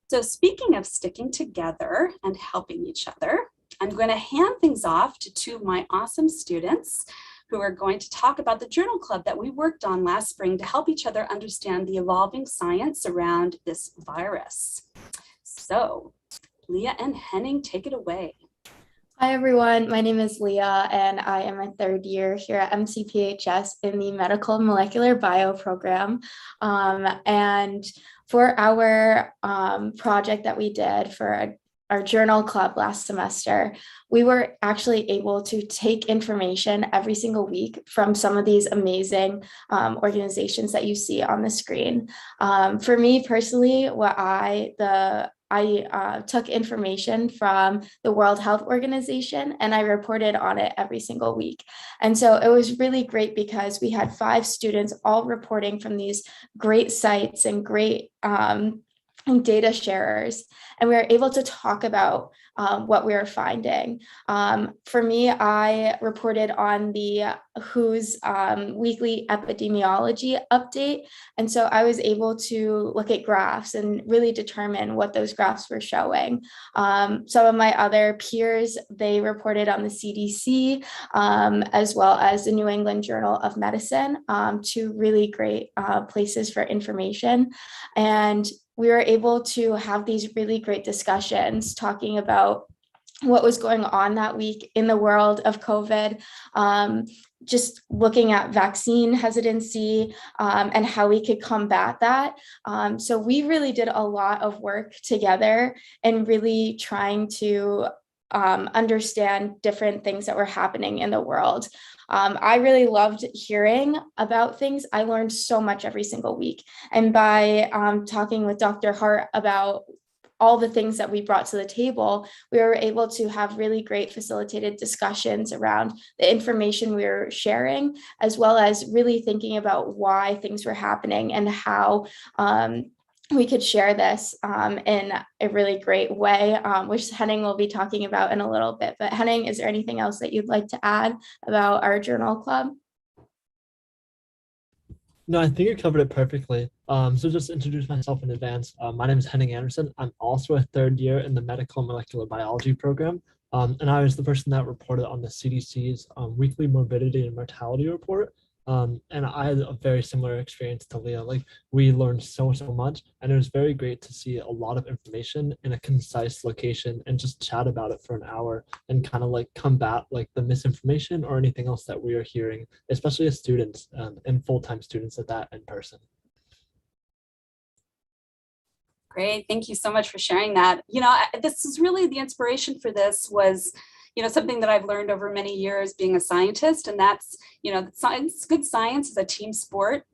So speaking of sticking together and helping each other, I'm going to hand things off to two of my awesome students who are going to talk about the journal club that we worked on last spring to help each other understand the evolving science around this virus. So Leah and Henning, take it away. Hi everyone, my name is Leah and I am a third year here at MCPHS in the Medical Molecular Bio program. And for our project that we did for our journal club last semester, we were actually able to take information every single week from some of these amazing organizations that you see on the screen. For me personally, I took information from the World Health Organization and I reported on it every single week. And so it was really great because we had 5 students all reporting from these great sites and great data sharers, and we were able to talk about what we were finding. For me, I reported on the WHO's weekly epidemiology update, and so I was able to look at graphs and really determine what those graphs were showing. Some of my other peers, they reported on the CDC, as well as the New England Journal of Medicine, 2 really great places for information. And we were able to have these really great discussions talking about what was going on that week in the world of COVID, just looking at vaccine hesitancy and how we could combat that. So we really did a lot of work together and really trying to understand different things that were happening in the world. I really loved hearing about things. I learned so much every single week. And by talking with Dr. Hart about all the things that we brought to the table, we were able to have really great facilitated discussions around the information we were sharing, as well as really thinking about why things were happening and how we could share this in a really great way, which Henning will be talking about in a little bit. But Henning, is there anything else that you'd like to add about our journal club? No, I think you covered it perfectly. So just to introduce myself in advance, my name is Henning Anderson. I'm also a third year in the Medical Molecular Biology program. And I was the person that reported on the CDC's weekly morbidity and mortality report. And I had a very similar experience to Leah. Like, we learned so much, and it was very great to see a lot of information in a concise location and just chat about it for an hour and kind of like combat like the misinformation or anything else that we are hearing, especially as students and full-time students at that in person. Great, thank you so much for sharing that. You know, this is really the inspiration for this was, you know, something that I've learned over many years being a scientist, and that's, you know, good science is a team sport.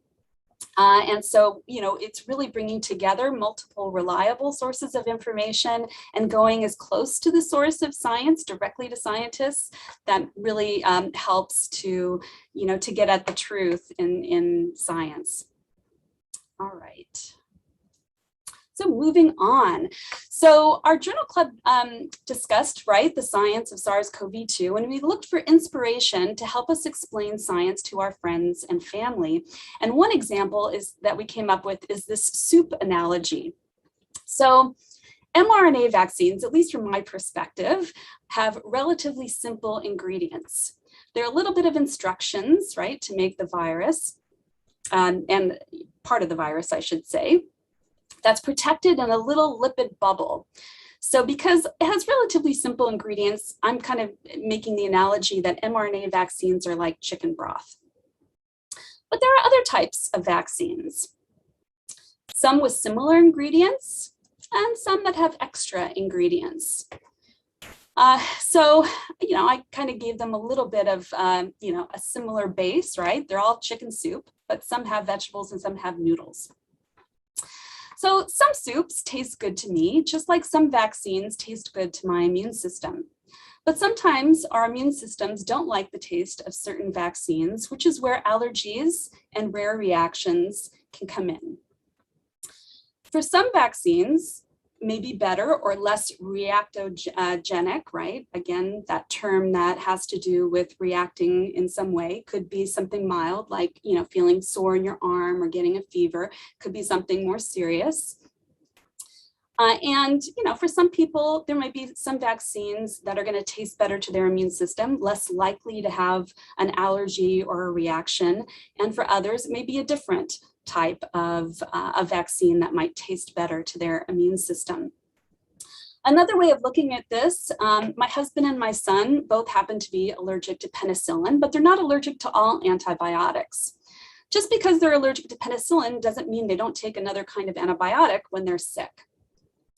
And so, you know, it's really bringing together multiple reliable sources of information and going as close to the source of science directly to scientists that really helps to, you know, to get at the truth in science. All right. So moving on. So our journal club discussed, right, the science of SARS-CoV-2, and we looked for inspiration to help us explain science to our friends and family. And one example is that we came up with is this soup analogy. So mRNA vaccines, at least from my perspective, have relatively simple ingredients. There are a little bit of instructions, right, to make the virus, and part of the virus, I should say, that's protected in a little lipid bubble. So because it has relatively simple ingredients, I'm kind of making the analogy that mRNA vaccines are like chicken broth. But there are other types of vaccines, some with similar ingredients and some that have extra ingredients. So, you know, I kind of gave them a little bit of, you know, a similar base, right? They're all chicken soup, but some have vegetables and some have noodles. So some soups taste good to me, just like some vaccines taste good to my immune system. But sometimes our immune systems don't like the taste of certain vaccines, which is where allergies and rare reactions can come in. For some vaccines, may be better or less reactogenic, right? Again, that term that has to do with reacting in some way could be something mild, like, feeling sore in your arm or getting a fever, could be something more serious. And for some people, there might be some vaccines that are going to taste better to their immune system, less likely to have an allergy or a reaction. And for others, it may be a different type of a vaccine that might taste better to their immune system. Another way of looking at this, my husband and my son both happen to be allergic to penicillin, but they're not allergic to all antibiotics. Just because they're allergic to penicillin doesn't mean they don't take another kind of antibiotic when they're sick.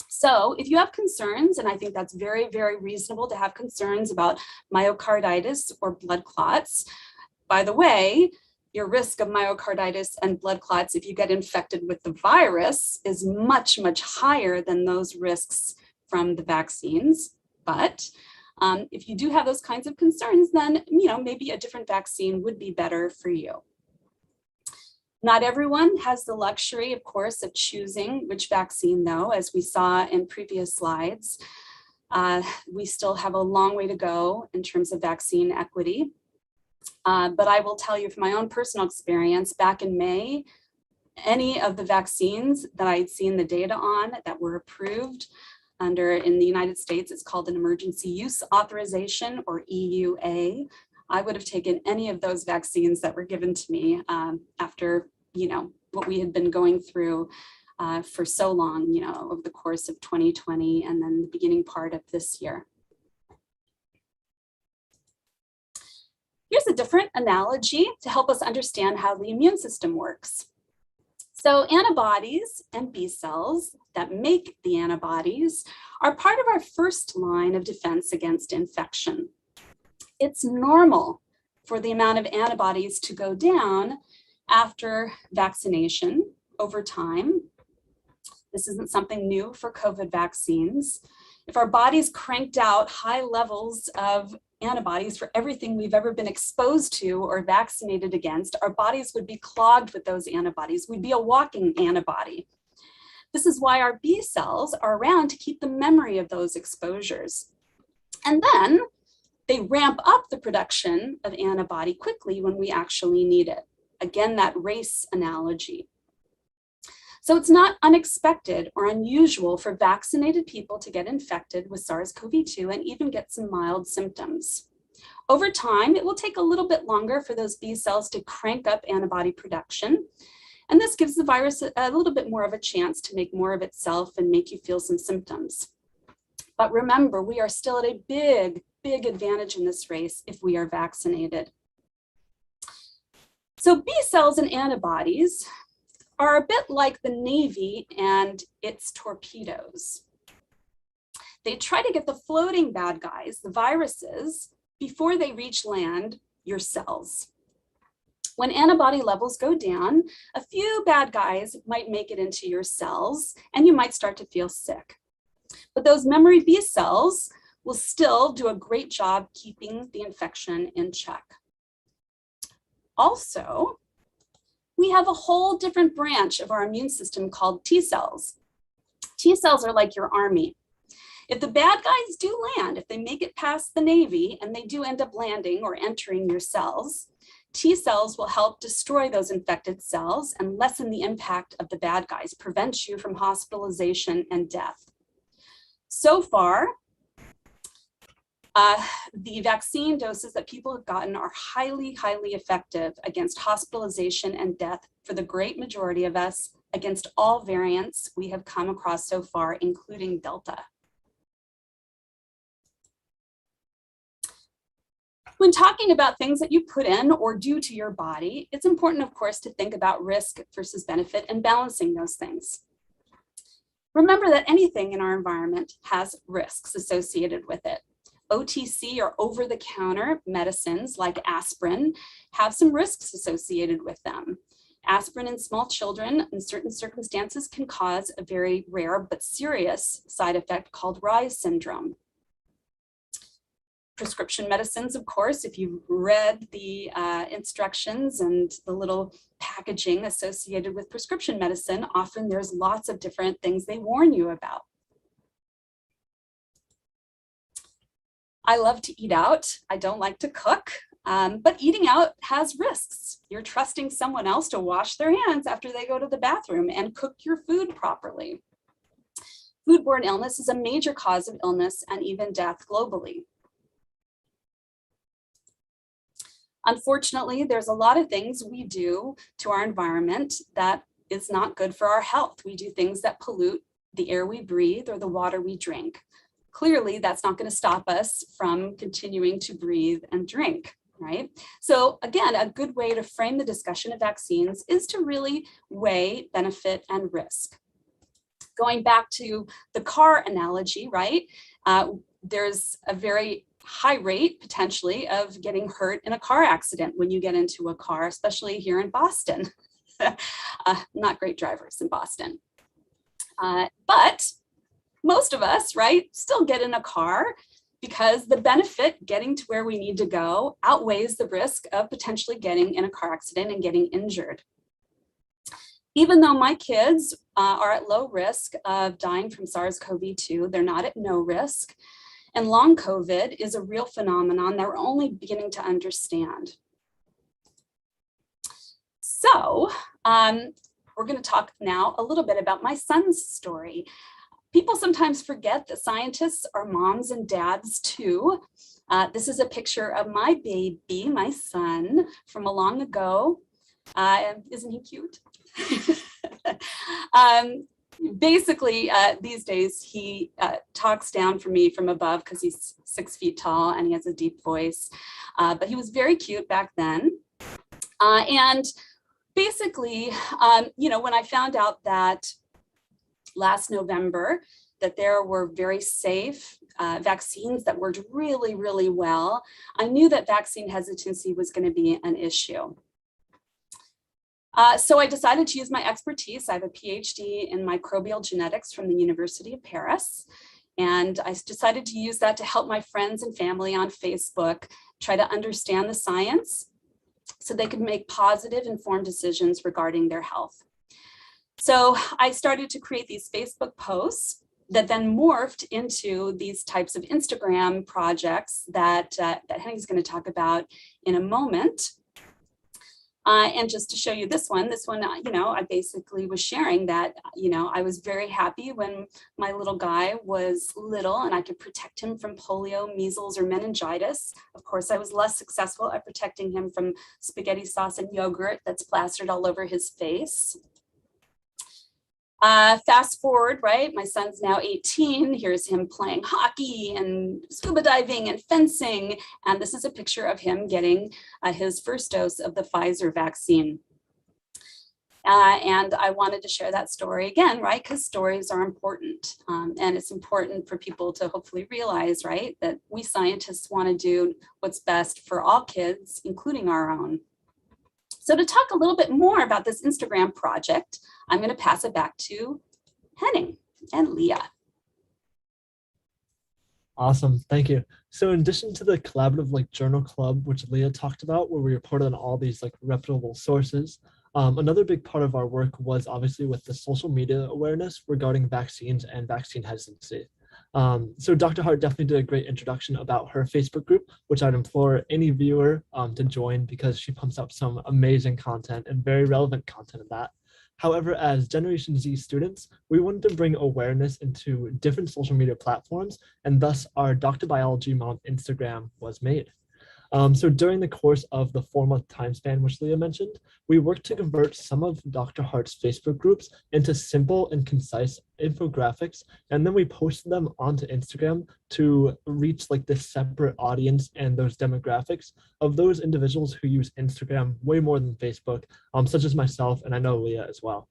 So if you have concerns, and I think that's very, very reasonable to have concerns about myocarditis or blood clots. By the way, your risk of myocarditis and blood clots if you get infected with the virus is much, much higher than those risks from the vaccines. But if you do have those kinds of concerns, then maybe a different vaccine would be better for you. Not everyone has the luxury, of course, of choosing which vaccine, though, as we saw in previous slides. We still have a long way to go in terms of vaccine equity. But I will tell you from my own personal experience, back in May, any of the vaccines that I had seen the data on that were approved in the United States, it's called an emergency use authorization, or EUA. I would have taken any of those vaccines that were given to me after, what we had been going through for so long, over the course of 2020 and then the beginning part of this year. Here's a different analogy to help us understand how the immune system works. So antibodies and B cells that make the antibodies are part of our first line of defense against infection. It's normal for the amount of antibodies to go down after vaccination over time. This isn't something new for COVID vaccines. If our bodies cranked out high levels of antibodies for everything we've ever been exposed to or vaccinated against, our bodies would be clogged with those antibodies. We'd be a walking antibody. This is why our B cells are around to keep the memory of those exposures. And then they ramp up the production of antibody quickly when we actually need it. Again, that race analogy. So it's not unexpected or unusual for vaccinated people to get infected with SARS-CoV-2 and even get some mild symptoms. Over time, it will take a little bit longer for those B cells to crank up antibody production. And this gives the virus a little bit more of a chance to make more of itself and make you feel some symptoms. But remember, we are still at a big, big advantage in this race if we are vaccinated. So B cells and antibodies are a bit like the Navy and its torpedoes. They try to get the floating bad guys, the viruses, before they reach land, your cells. When antibody levels go down, a few bad guys might make it into your cells and you might start to feel sick. But those memory B cells will still do a great job keeping the infection in check. Also, we have a whole different branch of our immune system called T cells. T cells are like your army. If the bad guys do land, if they make it past the Navy and they do end up landing or entering your cells, T cells will help destroy those infected cells and lessen the impact of the bad guys, prevent you from hospitalization and death. So far, the vaccine doses that people have gotten are highly, highly effective against hospitalization and death for the great majority of us, against all variants we have come across so far, including Delta. When talking about things that you put in or do to your body, it's important, of course, to think about risk versus benefit and balancing those things. Remember that anything in our environment has risks associated with it. OTC, or over-the-counter medicines like aspirin, have some risks associated with them. Aspirin in small children in certain circumstances can cause a very rare but serious side effect called Reye's syndrome. prescription medicines, of course, if you've read the instructions and the little packaging associated with prescription medicine, often there's lots of different things they warn you about. I love to eat out. I don't like to cook, but eating out has risks. You're trusting someone else to wash their hands after they go to the bathroom and cook your food properly. Foodborne illness is a major cause of illness and even death globally. Unfortunately, there's a lot of things we do to our environment that is not good for our health. We do things that pollute the air we breathe or the water we drink. Clearly, that's not going to stop us from continuing to breathe and drink, right? So again, a good way to frame the discussion of vaccines is to really weigh benefit and risk. Going back to the car analogy, right? There's a very high rate potentially of getting hurt in a car accident when you get into a car, especially here in Boston. Not great drivers in Boston. But most of us, right, still get in a car because the benefit getting to where we need to go outweighs the risk of potentially getting in a car accident and getting injured. Even though my kids are at low risk of dying from SARS-CoV-2, they're not at no risk. And long COVID is a real phenomenon that we're only beginning to understand. So we're going to talk now a little bit about my son's story. People sometimes forget that scientists are moms and dads too. This is a picture of my baby, my son, from a long ago. Isn't he cute? Basically, these days he talks down for me from above because he's 6 feet tall and he has a deep voice. But he was very cute back then. And basically, you know, when I found out that last November that there were very safe vaccines that worked really, really well, I knew that vaccine hesitancy was going to be an issue. So I decided to use my expertise. I have a PhD in microbial genetics from the University of Paris. And I decided to use that to help my friends and family on Facebook try to understand the science so they could make positive, informed decisions regarding their health. So I started to create these Facebook posts that then morphed into these types of Instagram projects that Henny's going to talk about in a moment. And just to show you this one, you know, I basically was sharing that, you know, I was very happy when my little guy was little and I could protect him from polio, measles, or meningitis. Of course, I was less successful at protecting him from spaghetti sauce and yogurt that's plastered all over his face. Fast forward, right? My son's now 18. Here's him playing hockey and scuba diving and fencing. And this is a picture of him getting his first dose of the Pfizer vaccine. And I wanted to share that story again, right? Because stories are important. And it's important for people to hopefully realize, right, that we scientists want to do what's best for all kids, including our own. So to talk a little bit more about this Instagram project, I'm going to pass it back to Henning and Leah. Awesome, thank you. So in addition to the collaborative journal club, which Leah talked about, where we reported on all these reputable sources, another big part of our work was obviously with the social media awareness regarding vaccines and vaccine hesitancy. So Dr. Hart definitely did a great introduction about her Facebook group, which I'd implore any viewer to join because she pumps up some amazing content and very relevant content of that. However, as Generation Z students, we wanted to bring awareness into different social media platforms, and thus our Dr. Biology Mom Instagram was made. So during the course of the 4-month time span, which Leah mentioned, we worked to convert some of Dr. Hart's Facebook groups into simple and concise infographics, and then we posted them onto Instagram to reach this separate audience and those demographics of those individuals who use Instagram way more than Facebook, such as myself, and I know Leah as well.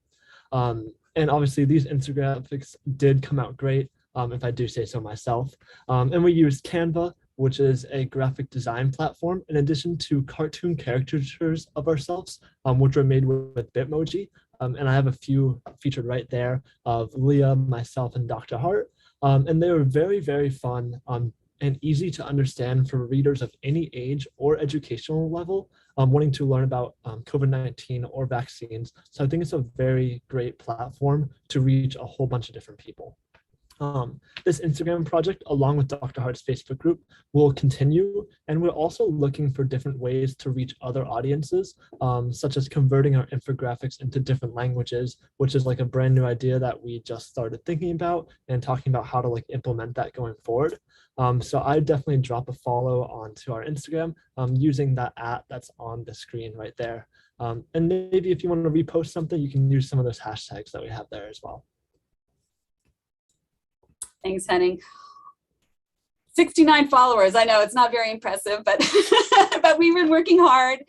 And obviously these infographics did come out great, if I do say so myself. And we used Canva, which is a graphic design platform, in addition to cartoon caricatures of ourselves, which were made with Bitmoji. And I have a few featured right there of Leah, myself, and Dr. Hart. And they were very, very fun and easy to understand for readers of any age or educational level wanting to learn about COVID-19 or vaccines. So I think it's a very great platform to reach a whole bunch of different people. This Instagram project, along with Dr. Hart's Facebook group, will continue, and we're also looking for different ways to reach other audiences, such as converting our infographics into different languages, which is like a brand new idea that we just started thinking about and talking about how to like implement that going forward. So I definitely drop a follow onto our Instagram using that that's on the screen right there. And maybe if you want to repost something, you can use some of those hashtags that we have there as well. Thanks, Henning. 69 followers. I know it's not very impressive, but but we've been working hard,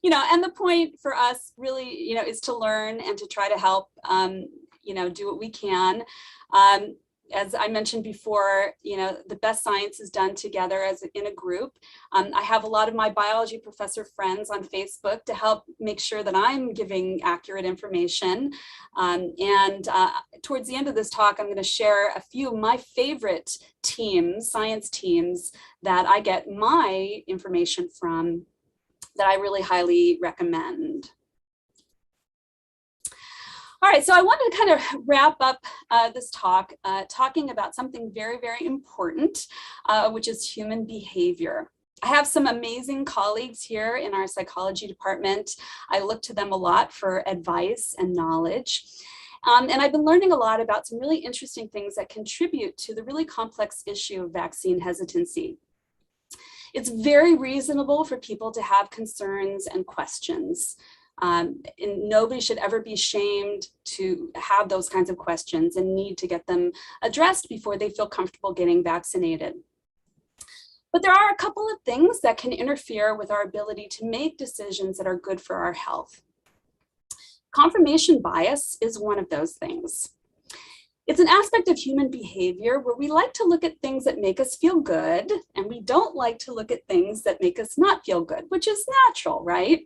and the point for us really, is to learn and to try to help, do what we can. As I mentioned before, the best science is done together in a group. I have a lot of my biology professor friends on Facebook to help make sure that I'm giving accurate information. Towards the end of this talk, I'm going to share a few of my favorite teams, science teams, that I get my information from that I really highly recommend. All right, so I wanted to kind of wrap up this talk talking about something very, very important, which is human behavior. I have some amazing colleagues here in our psychology department. I look to them a lot for advice and knowledge. And I've been learning a lot about some really interesting things that contribute to the really complex issue of vaccine hesitancy. It's very reasonable for people to have concerns and questions. And nobody should ever be shamed to have those kinds of questions and need to get them addressed before they feel comfortable getting vaccinated. But there are a couple of things that can interfere with our ability to make decisions that are good for our health. Confirmation bias is one of those things. It's an aspect of human behavior where we like to look at things that make us feel good, and we don't like to look at things that make us not feel good, which is natural, right?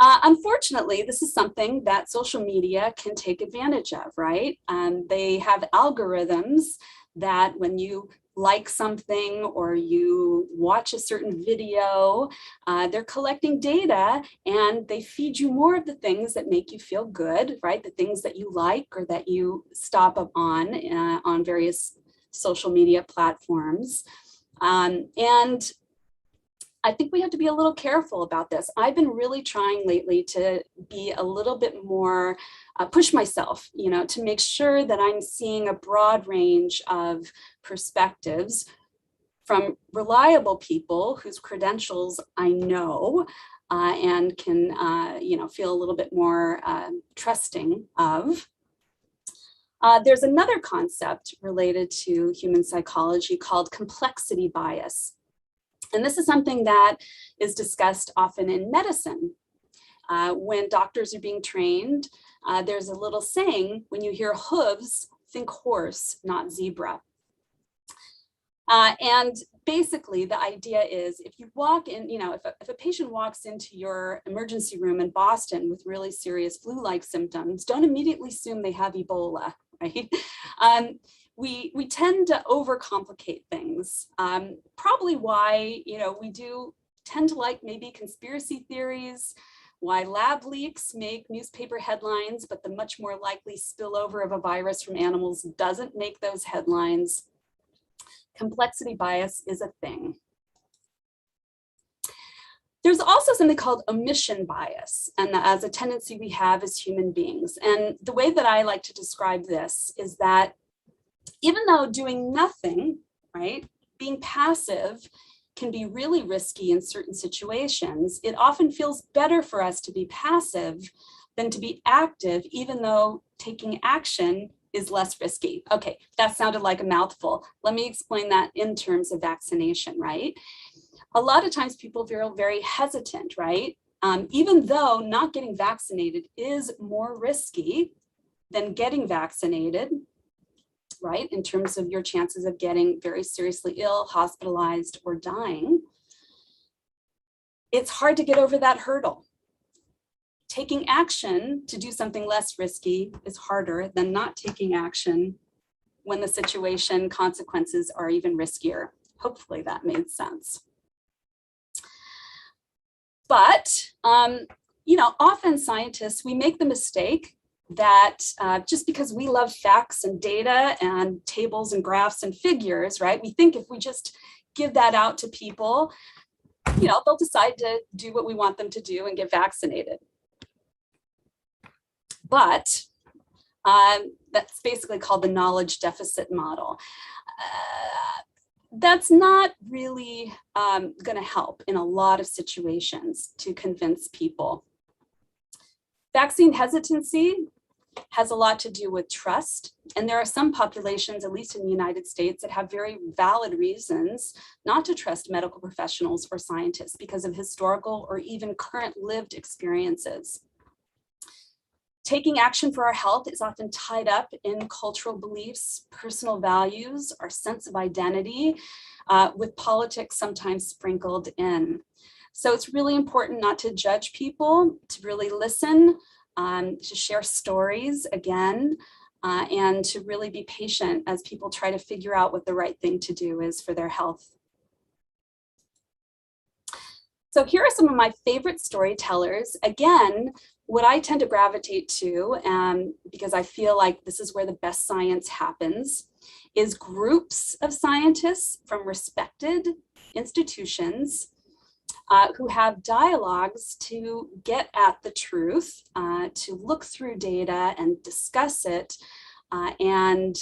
Unfortunately, this is something that social media can take advantage of, right? They have algorithms that when you like something or you watch a certain video, they're collecting data and they feed you more of the things that make you feel good, right? The things that you like or that you stop up on various social media platforms. And I think we have to be a little careful about this. I've been really trying lately to be a little bit more, push myself, to make sure that I'm seeing a broad range of perspectives from reliable people whose credentials I know and can, feel a little bit more trusting of. There's another concept related to human psychology called complexity bias. And this is something that is discussed often in medicine. When doctors are being trained, there's a little saying, when you hear hooves, think horse, not zebra. And basically the idea is if you walk in, if a patient walks into your emergency room in Boston with really serious flu-like symptoms, don't immediately assume they have Ebola, right? We tend to overcomplicate things. Probably why, we do tend to like maybe conspiracy theories, why lab leaks make newspaper headlines, but the much more likely spillover of a virus from animals doesn't make those headlines. Complexity bias is a thing. There's also something called omission bias, and as a tendency we have as human beings. And the way that I like to describe this is that even though doing nothing, right, being passive can be really risky in certain situations, it often feels better for us to be passive than to be active, even though taking action is less risky. Okay, that sounded like a mouthful. Let me explain that in terms of vaccination, right? A lot of times people feel very hesitant, right? Even though not getting vaccinated is more risky than getting vaccinated, right? In terms of your chances of getting very seriously ill, hospitalized, or dying, it's hard to get over that hurdle. Taking action to do something less risky is harder than not taking action when the situation consequences are even riskier. Hopefully that made sense. But, you know, often scientists, we make the mistake that just because we love facts and data and tables and graphs and figures, right? We think if we just give that out to people, you know, they'll decide to do what we want them to do and get vaccinated. But that's basically called the knowledge deficit model. That's not really going to help in a lot of situations to convince people. Vaccine hesitancy has a lot to do with trust. And there are some populations, at least in the United States, that have very valid reasons not to trust medical professionals or scientists because of historical or even current lived experiences. Taking action for our health is often tied up in cultural beliefs, personal values, our sense of identity, with politics sometimes sprinkled in. So it's really important not to judge people, to really listen, to share stories again, and to really be patient as people try to figure out what the right thing to do is for their health. So here are some of my favorite storytellers. Again, what I tend to gravitate to, because I feel like this is where the best science happens, is groups of scientists from respected institutions who have dialogues to get at the truth, to look through data and discuss it, and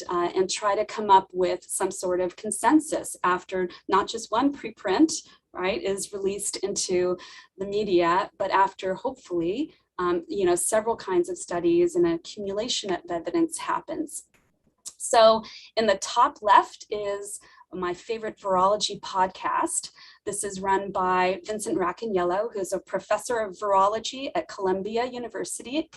try to come up with some sort of consensus after not just one preprint, right, is released into the media, but after hopefully, you know, several kinds of studies and accumulation of evidence happens. So in the top left is my favorite virology podcast. This is run by Vincent Racaniello, who's a professor of virology at Columbia University,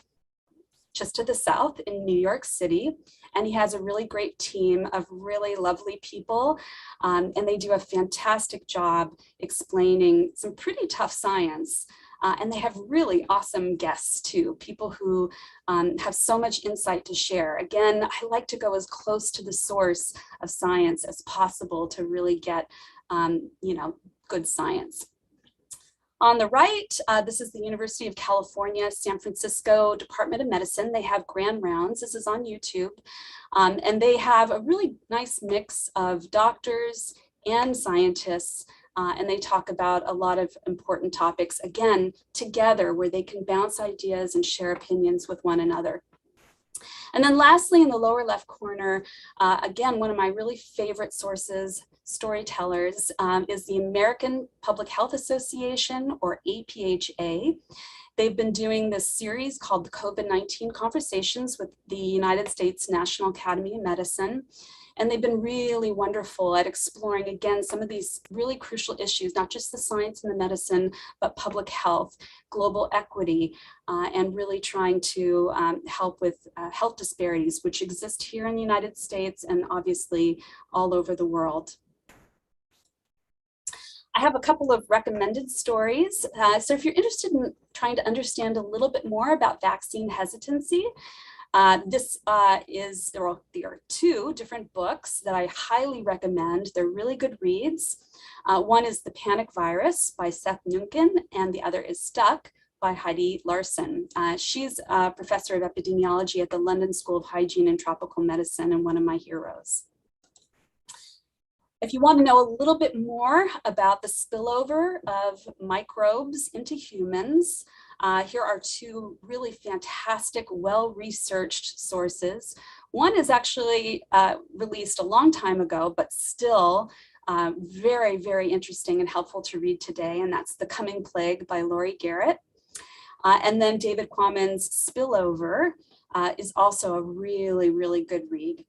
just to the south in New York City. And he has a really great team of really lovely people. And they do a fantastic job explaining some pretty tough science. And they have really awesome guests too, people who have so much insight to share. Again, I like to go as close to the source of science as possible to really get, you know, good science. On the right, this is the University of California, San Francisco Department of Medicine. They have Grand Rounds. This is on YouTube. And they have a really nice mix of doctors and scientists. And they talk about a lot of important topics, again, together, where they can bounce ideas and share opinions with one another. And then lastly, in the lower left corner, again, one of my really favorite sources, storytellers, is the American Public Health Association, or APHA. They've been doing this series called the COVID-19 Conversations with the United States National Academy of Medicine. And they've been really wonderful at exploring, again, some of these really crucial issues, not just the science and the medicine, but public health, global equity, and really trying to help with health disparities, which exist here in the United States and obviously all over the world. I have a couple of recommended stories. So if you're interested in trying to understand a little bit more about vaccine hesitancy, there are two different books that I highly recommend. They're really good reads. One is The Panic Virus by Seth Nunkin, and the other is Stuck by Heidi Larson. She's a professor of epidemiology at the London School of Hygiene and Tropical Medicine and one of my heroes. If you want to know a little bit more about the spillover of microbes into humans, here are two really fantastic, well-researched sources. One is actually released a long time ago, but still very, very interesting and helpful to read today, and that's The Coming Plague by Laurie Garrett. And then David Quammen's Spillover is also a really, really good read.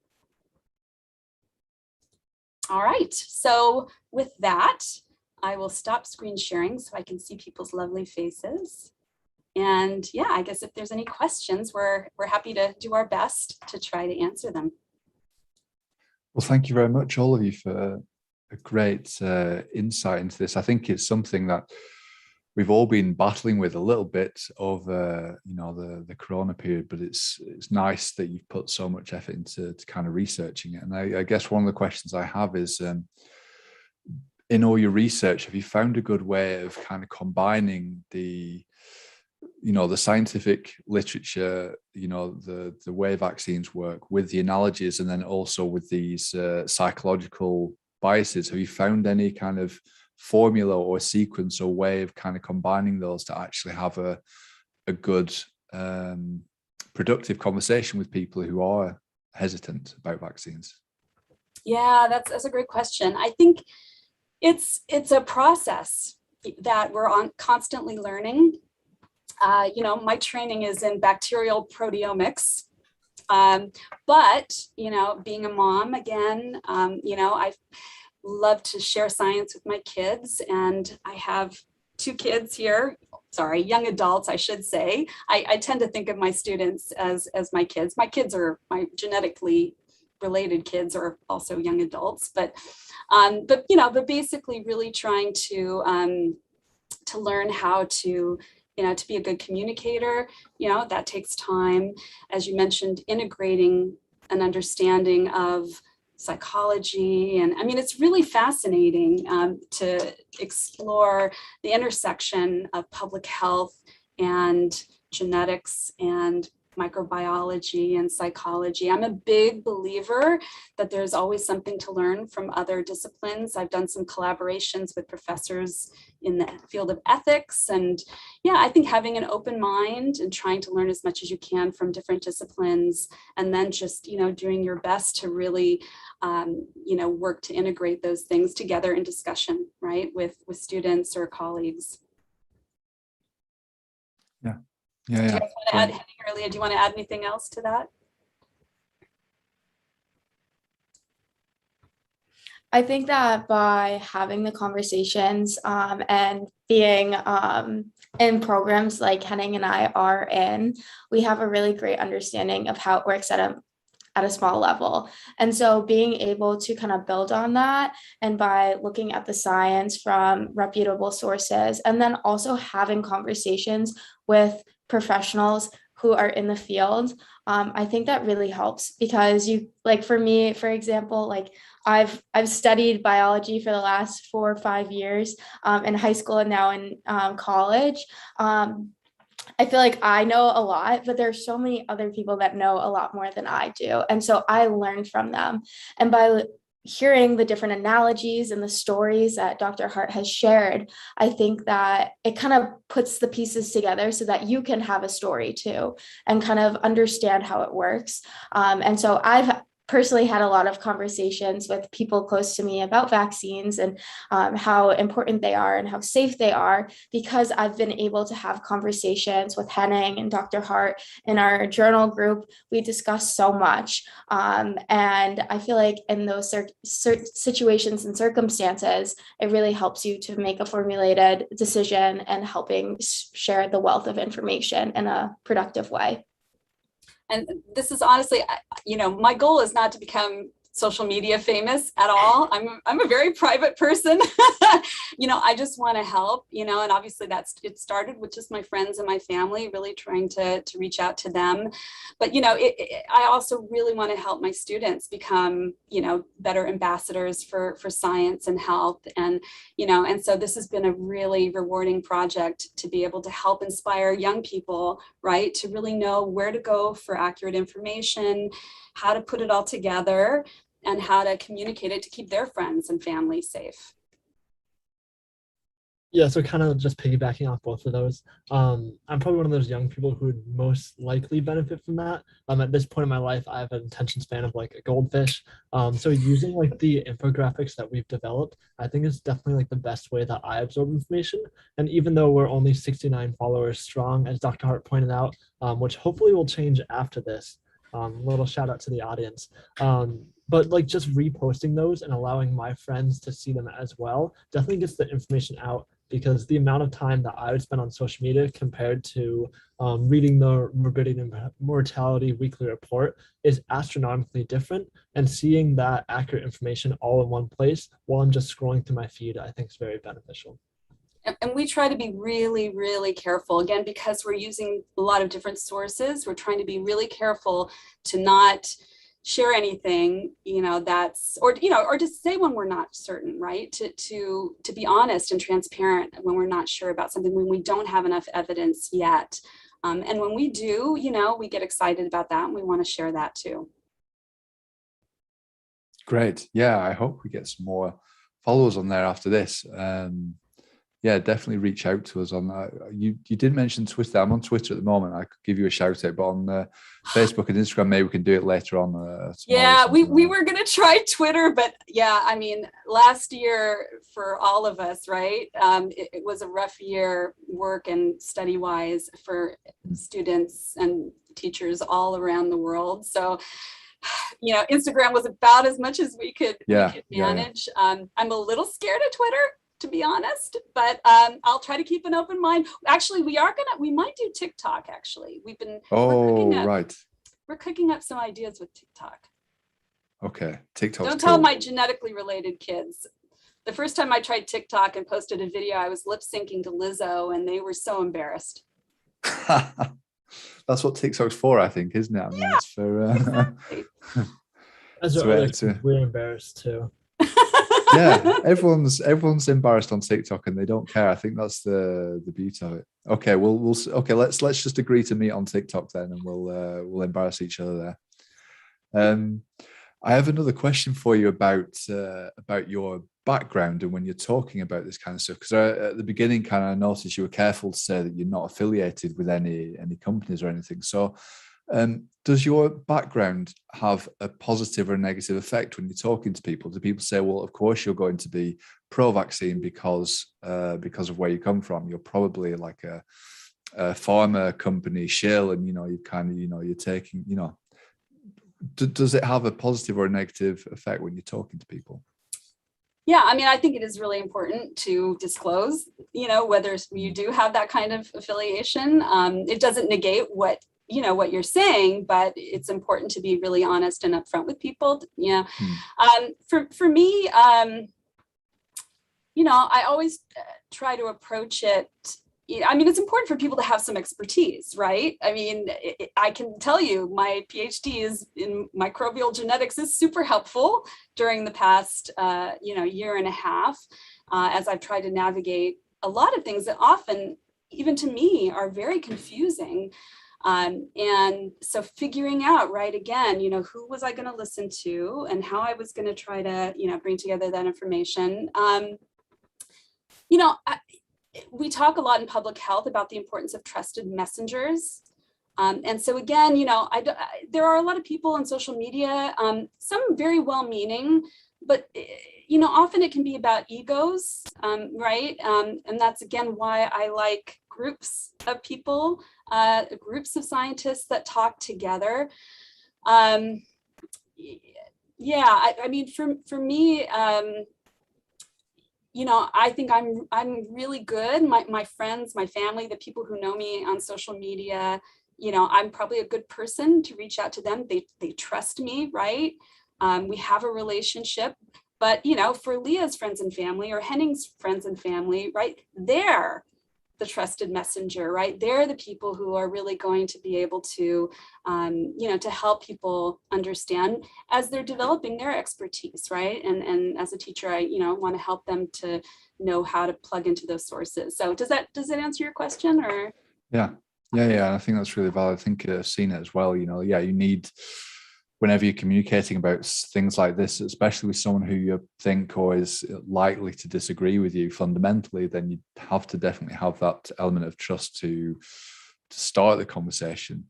All right, so with that, I will stop screen sharing so I can see people's lovely faces. And yeah, I guess if there's any questions, we're happy to do our best to try to answer them. Well, thank you very much, all of you, for a great insight into this. I think it's something that we've all been battling with a little bit over, you know, the corona period, but it's nice that you've put so much effort into kind of researching it. And I guess one of the questions I have is, in all your research, have you found a good way of kind of combining the, you know, the scientific literature, you know, the way vaccines work with the analogies, and then also with these psychological biases? Have you found any kind of formula or sequence or way of kind of combining those to actually have a good productive conversation with people who are hesitant about vaccines? Yeah, that's a great question. I think it's a process that we're constantly learning. You know, my training is in bacterial proteomics, but, you know, being a mom again, you know, I love to share science with my kids, and I have 2 kids here. Sorry, young adults, I should say. I tend to think of my students as my kids. My kids are my genetically related kids, are also young adults, but you know, but basically really trying to learn how to, you know, to be a good communicator. You know, that takes time. As you mentioned, integrating an understanding of psychology. And I mean, it's really fascinating to explore the intersection of public health and genetics and microbiology and psychology. I'm a big believer that there's always something to learn from other disciplines. I've done some collaborations with professors in the field of ethics. And yeah, I think having an open mind and trying to learn as much as you can from different disciplines, and then just, you know, doing your best to really, you know, work to integrate those things together in discussion, right, with students or colleagues. Yeah. Do you guys want to add anything earlier? Do you want to add anything else to that? I think that by having the conversations and being in programs like Henning and I are in, we have a really great understanding of how it works at a small level. And so being able to kind of build on that, and by looking at the science from reputable sources, and then also having conversations with professionals who are in the field, I think that really helps, because you, like for me, for example, like I've studied biology for the last 4 or 5 years in high school and now in college. I feel like I know a lot, but there's so many other people that know a lot more than I do. And so I learn from them. And by hearing the different analogies and the stories that Dr. Hart has shared, I think that it kind of puts the pieces together so that you can have a story too, and kind of understand how it works. And so I've personally had a lot of conversations with people close to me about vaccines and how important they are and how safe they are, because I've been able to have conversations with Henning and Dr. Hart in our journal group. We discuss so much. And I feel like in those situations and circumstances, it really helps you to make a formulated decision and helping share the wealth of information in a productive way. And this is honestly, you know, my goal is not to become social media famous at all. I'm a very private person. You know, I just want to help, you know, and obviously it started with just my friends and my family, really trying to reach out to them. But, you know, I also really want to help my students become, you know, better ambassadors for science and health. And, you know, and so this has been a really rewarding project to be able to help inspire young people, right, to really know where to go for accurate information, how to put it all together, and how to communicate it to keep their friends and family safe. Yeah, so kind of just piggybacking off both of those, I'm probably one of those young people who would most likely benefit from that. At this point in my life, I have an attention span of like a goldfish. So using like the infographics that we've developed, I think is definitely like the best way that I absorb information. And even though we're only 69 followers strong, as Dr. Hart pointed out, which hopefully will change after this, little shout out to the audience. But like just reposting those and allowing my friends to see them as well definitely gets the information out, because the amount of time that I would spend on social media compared to reading the morbidity and mortality weekly report is astronomically different. And seeing that accurate information all in one place while I'm just scrolling through my feed, I think is very beneficial. and we try to be really, really careful, again, because we're using a lot of different sources. We're trying to be really careful to not share anything, that's, or to say when we're not certain, right? To be honest and transparent when we're not sure about something, when we don't have enough evidence yet. And when we do, we get excited about that and we want to share that too. Great. Yeah, I hope we get some more followers on there after this. Yeah, definitely reach out to us on that. You did mention Twitter. I'm on Twitter at the moment. I could give you a shout out, but on Facebook and Instagram, maybe we can do it later on. Yeah, we were going to try Twitter, but yeah, I mean, last year for all of us, right? It was a rough year work and study wise for students and teachers all around the world. So, Instagram was about as much as we could manage. Yeah. I'm a little scared of Twitter, to be honest, but I'll try to keep an open mind. Actually, we might do TikTok. Actually, we're cooking up some ideas with TikTok. Okay, TikTok. Don't tell my genetically related kids. The first time I tried TikTok and posted a video, I was lip syncing to Lizzo, and they were so embarrassed. That's what TikTok's for, I think, isn't it? I mean, yeah, it's for. Exactly. We're embarrassed too. Yeah, everyone's embarrassed on TikTok and they don't care. I think that's the beauty of it. Okay, let's just agree to meet on TikTok then, and we'll embarrass each other there. I have another question for you about your background and when you're talking about this kind of stuff, because at the beginning, kind of noticed you were careful to say that you're not affiliated with any companies or anything. So. Does your background have a positive or negative effect when you're talking to people? Do people say, well, of course you're going to be pro-vaccine because of where you come from? You're probably like a pharma company shill, and you kind of you're taking does it have a positive or a negative effect when you're talking to people? Yeah, I mean, I think it is really important to disclose, whether you do have that kind of affiliation. It doesn't negate what you're saying, but it's important to be really honest and upfront with people. For me, I always try to approach it. I mean, it's important for people to have some expertise, right? I mean, I can tell you my PhD is in microbial genetics is super helpful during the past, year and a half, as I've tried to navigate a lot of things that often, even to me, are very confusing. And so figuring out, right, again, who was I going to listen to and how I was going to try to, bring together that information. We talk a lot in public health about the importance of trusted messengers. And so again, there are a lot of people on social media, some very well-meaning, but often it can be about egos, right? And that's again why I like groups of people, groups of scientists that talk together. I mean, for me, I think I'm really good. My friends, my family, the people who know me on social media, I'm probably a good person to reach out to them. They trust me, right? We have a relationship. But, for Leah's friends and family or Henning's friends and family, right, they're the trusted messenger, right? They're the people who are really going to be able to, to help people understand as they're developing their expertise, right? And as a teacher, I, want to help them to know how to plug into those sources. So does that answer your question or? Yeah. I think that's really valid. I think I've seen it as well. You need, whenever you're communicating about things like this, especially with someone who you think or is likely to disagree with you fundamentally, then you have to definitely have that element of trust to start the conversation,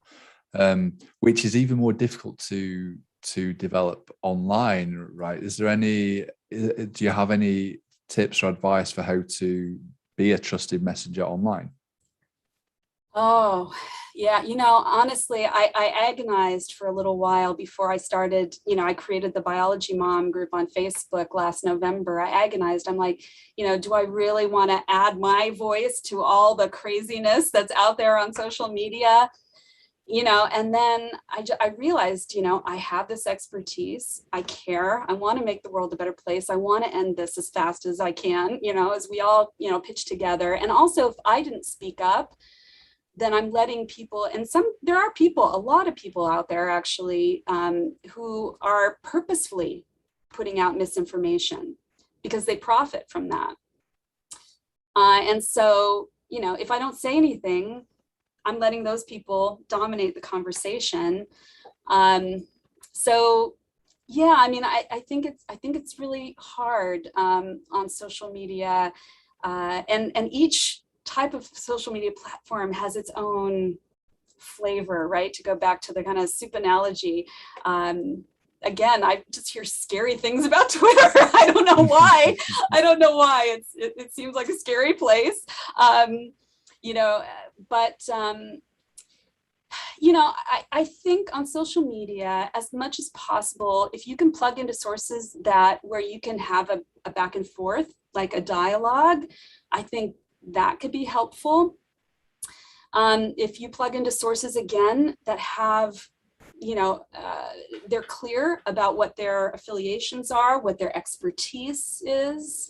which is even more difficult to develop online, right? Do you have any tips or advice for how to be a trusted messenger online? Oh, yeah. Honestly, I agonized for a little while before I started, I created the Biology Mom group on Facebook last November. I agonized. I'm like, do I really want to add my voice to all the craziness that's out there on social media? And then I realized, I have this expertise. I care. I want to make the world a better place. I want to end this as fast as I can, as we all, pitch together. And also, if I didn't speak up, then I'm letting people, and there are people, a lot of people out there actually, who are purposefully putting out misinformation because they profit from that. And so, if I don't say anything, I'm letting those people dominate the conversation. So yeah, I think it's really hard on social media, and each type of social media platform has its own flavor, right? To go back to the kind of soup analogy. Again, I just hear scary things about Twitter. I don't know why. It seems like a scary place. I think on social media, as much as possible, if you can plug into sources where you can have a back and forth, like a dialogue, I think that could be helpful. If you plug into sources, again, that have, they're clear about what their affiliations are, what their expertise is.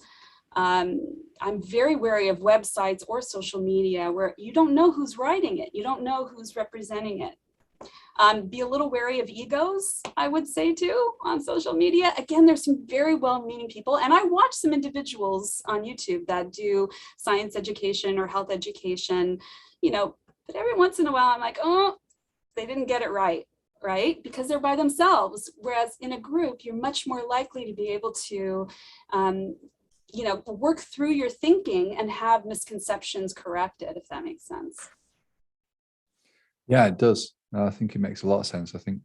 I'm very wary of websites or social media where you don't know who's writing it. You don't know who's representing it. Be a little wary of egos, I would say too, on social media. Again, there's some very well-meaning people, and I watch some individuals on YouTube that do science education or health education, but every once in a while I'm like, oh, they didn't get it right, because they're by themselves. Whereas in a group, you're much more likely to be able to work through your thinking and have misconceptions corrected, if that makes sense. Yeah, it does. I think it makes a lot of sense. I think,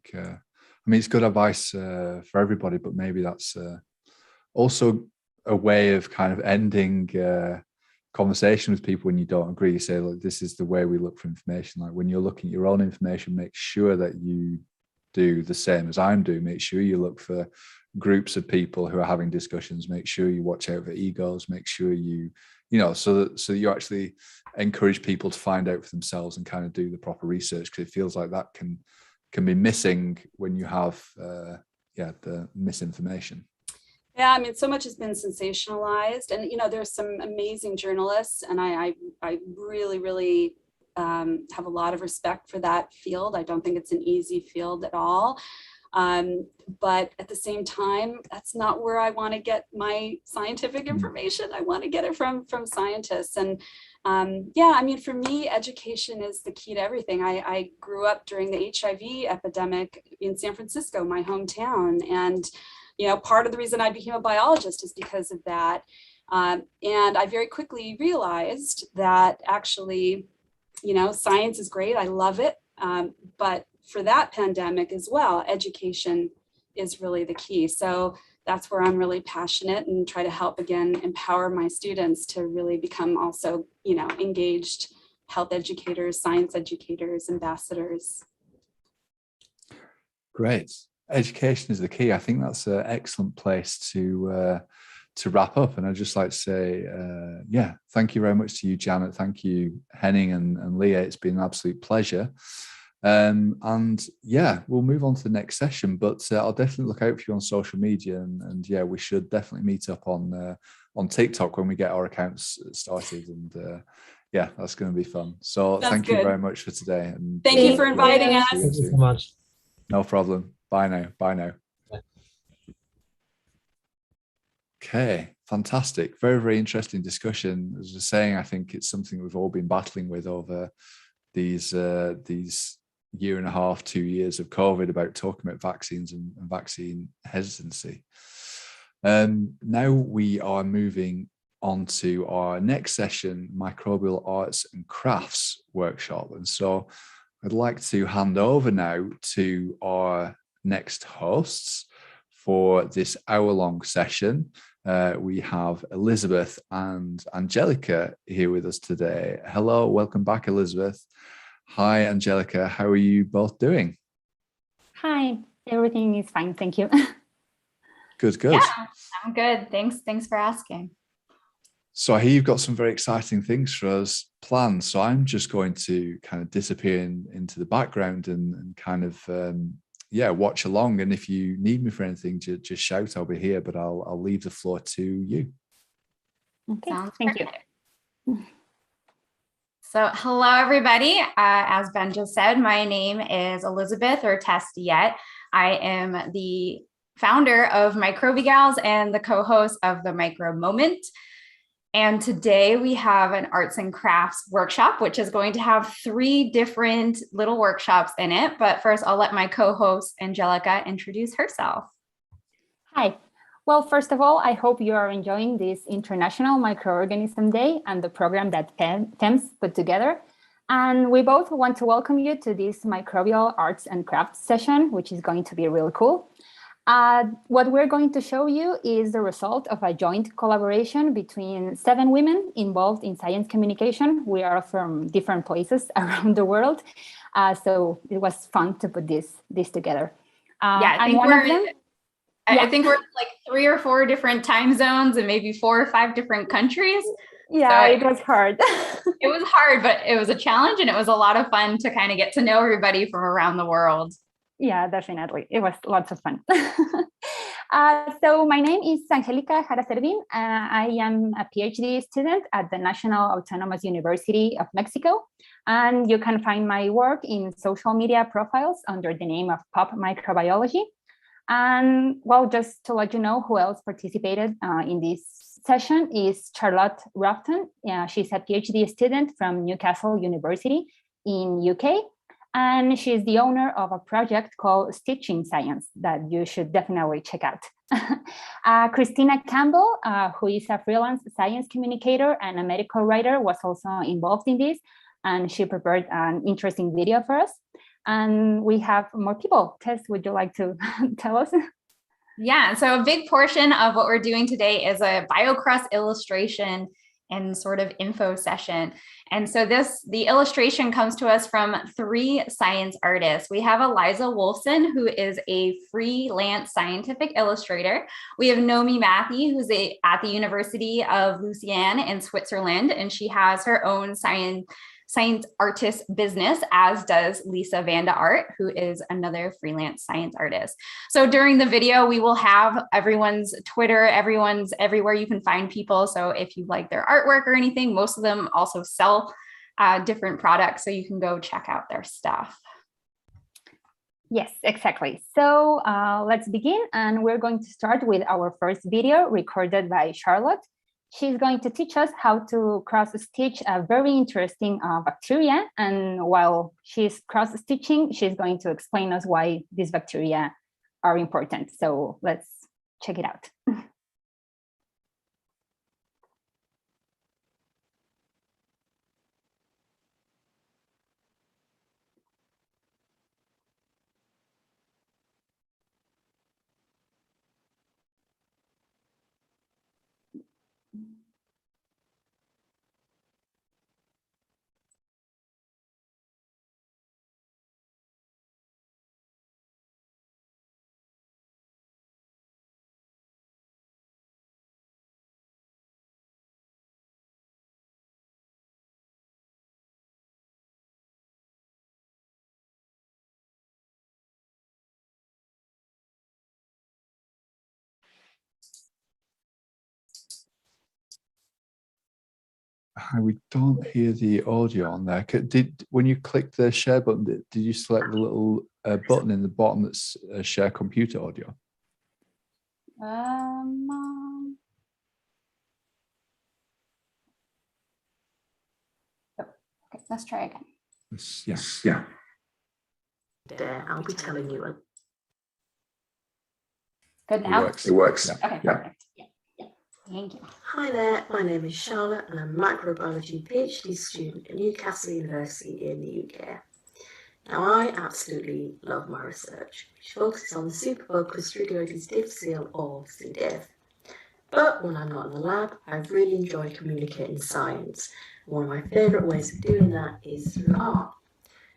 it's good advice for everybody, but maybe that's also a way of kind of ending conversation with people when you don't agree. You say, look, this is the way we look for information. Like when you're looking at your own information, make sure that you do the same as I'm doing. Make sure you look for groups of people who are having discussions. Make sure you watch out for egos. Make sure so that you actually encourage people to find out for themselves and kind of do the proper research, because it feels like that can be missing when you have the misinformation. Yeah, so much has been sensationalized, and there's some amazing journalists, and I really, really have a lot of respect for that field. I don't think it's an easy field at all. But at the same time, that's not where I want to get my scientific information. I want to get it from scientists. And for me, education is the key to everything. I grew up during the HIV epidemic in San Francisco, my hometown. And, part of the reason I became a biologist is because of that. And I very quickly realized that actually, science is great. I love it. But for that pandemic as well, education is really the key. So that's where I'm really passionate and try to help, again, empower my students to really become also, engaged health educators, science educators, ambassadors. Great. Education is the key. I think that's an excellent place to wrap up. And I'd just like to say, thank you very much to you, Janet. Thank you, Henning and Leah. It's been an absolute pleasure. We'll move on to the next session, but I'll definitely look out for you on social media, and we should definitely meet up on TikTok when we get our accounts started, and that's going to be fun. So thank you very much for today, and thank you for inviting us. Thank you so much. No problem. Bye now. Bye. Okay, fantastic. Very, very interesting discussion. As I was saying, I think it's something we've all been battling with over these year and a half, 2 years of COVID, about talking about vaccines and vaccine hesitancy. Now we are moving on to our next session, Microbial Arts and Crafts workshop. And so I'd like to hand over now to our next hosts for this hour-long session. We have Elizabeth and Angelica here with us today. Hello, welcome back, Elizabeth. Hi, Angelica. How are you both doing? Hi, everything is fine. Thank you. Good. Yeah, I'm good. Thanks for asking. So I hear you've got some very exciting things for us planned. So I'm just going to kind of disappear into the background and kind of, watch along. And if you need me for anything, just shout, I'll be here, but I'll leave the floor to you. Okay, thank you. So hello, everybody. As Ben just said, my name is Elizabeth or Testiet. I am the founder of Microbials and the co-host of the Micro Moment. And today we have an arts and crafts workshop, which is going to have 3 different little workshops in it. But first, I'll let my co-host, Angelica, introduce herself. Hi. Well, first of all, I hope you are enjoying this International Microorganism Day and the program that TEMS put together. And we both want to welcome you to this Microbial Arts and Crafts session, which is going to be really cool. What we're going to show you is the result of a joint collaboration between 7 women involved in science communication. We are from different places around the world. So it was fun to put this together. I think we're in like 3 or 4 different time zones and maybe 4 or 5 different countries. Yeah, so it was hard. It was hard, but it was a challenge and it was a lot of fun to kind of get to know everybody from around the world. Yeah, definitely. It was lots of fun. So my name is Angelica Jara Servín. I am a PhD student at the National Autonomous University of Mexico. And you can find my work in social media profiles under the name of Pop Microbiology. And well, just to let you know who else participated in this session is Charlotte Ruffton. She's a PhD student from Newcastle University in UK. And she's the owner of a project called Stitching Science that you should definitely check out. Christina Campbell, who is a freelance science communicator and a medical writer, was also involved in this. And she prepared an interesting video for us. And we have more people. Tess, would you like to tell us? Yeah, so a big portion of what we're doing today is a Bio-crust illustration and sort of info session. And so the illustration comes to us from 3 science artists. We have Eliza Wolfson, who is a freelance scientific illustrator. We have Nomi Matthew, who's at the University of Lucerne in Switzerland, and she has her own science artist business, as does Lisa Vanda Art, who is another freelance science artist. So during the video, we will have everyone's Twitter, everywhere you can find people. So if you like their artwork or anything, most of them also sell different products. So you can go check out their stuff. Yes, exactly. So let's begin. And we're going to start with our first video recorded by Charlotte. She's going to teach us how to cross-stitch a very interesting bacteria. And while she's cross-stitching, she's going to explain us why these bacteria are important. So let's check it out. We don't hear the audio on there. When you click the share button, did you select the little button in the bottom that's share computer audio? Okay, let's try again. Yeah. There, I'll be telling you. Good now? It works. Yeah. Okay, perfect. Yeah. Thank you. Hi there, my name is Charlotte and I'm a microbiology PhD student at Newcastle University in the UK. Now, I absolutely love my research, which focuses on the superbug Clostridioides difficile, or C. diff. But when I'm not in the lab, I really enjoy communicating science. One of my favourite ways of doing that is through art.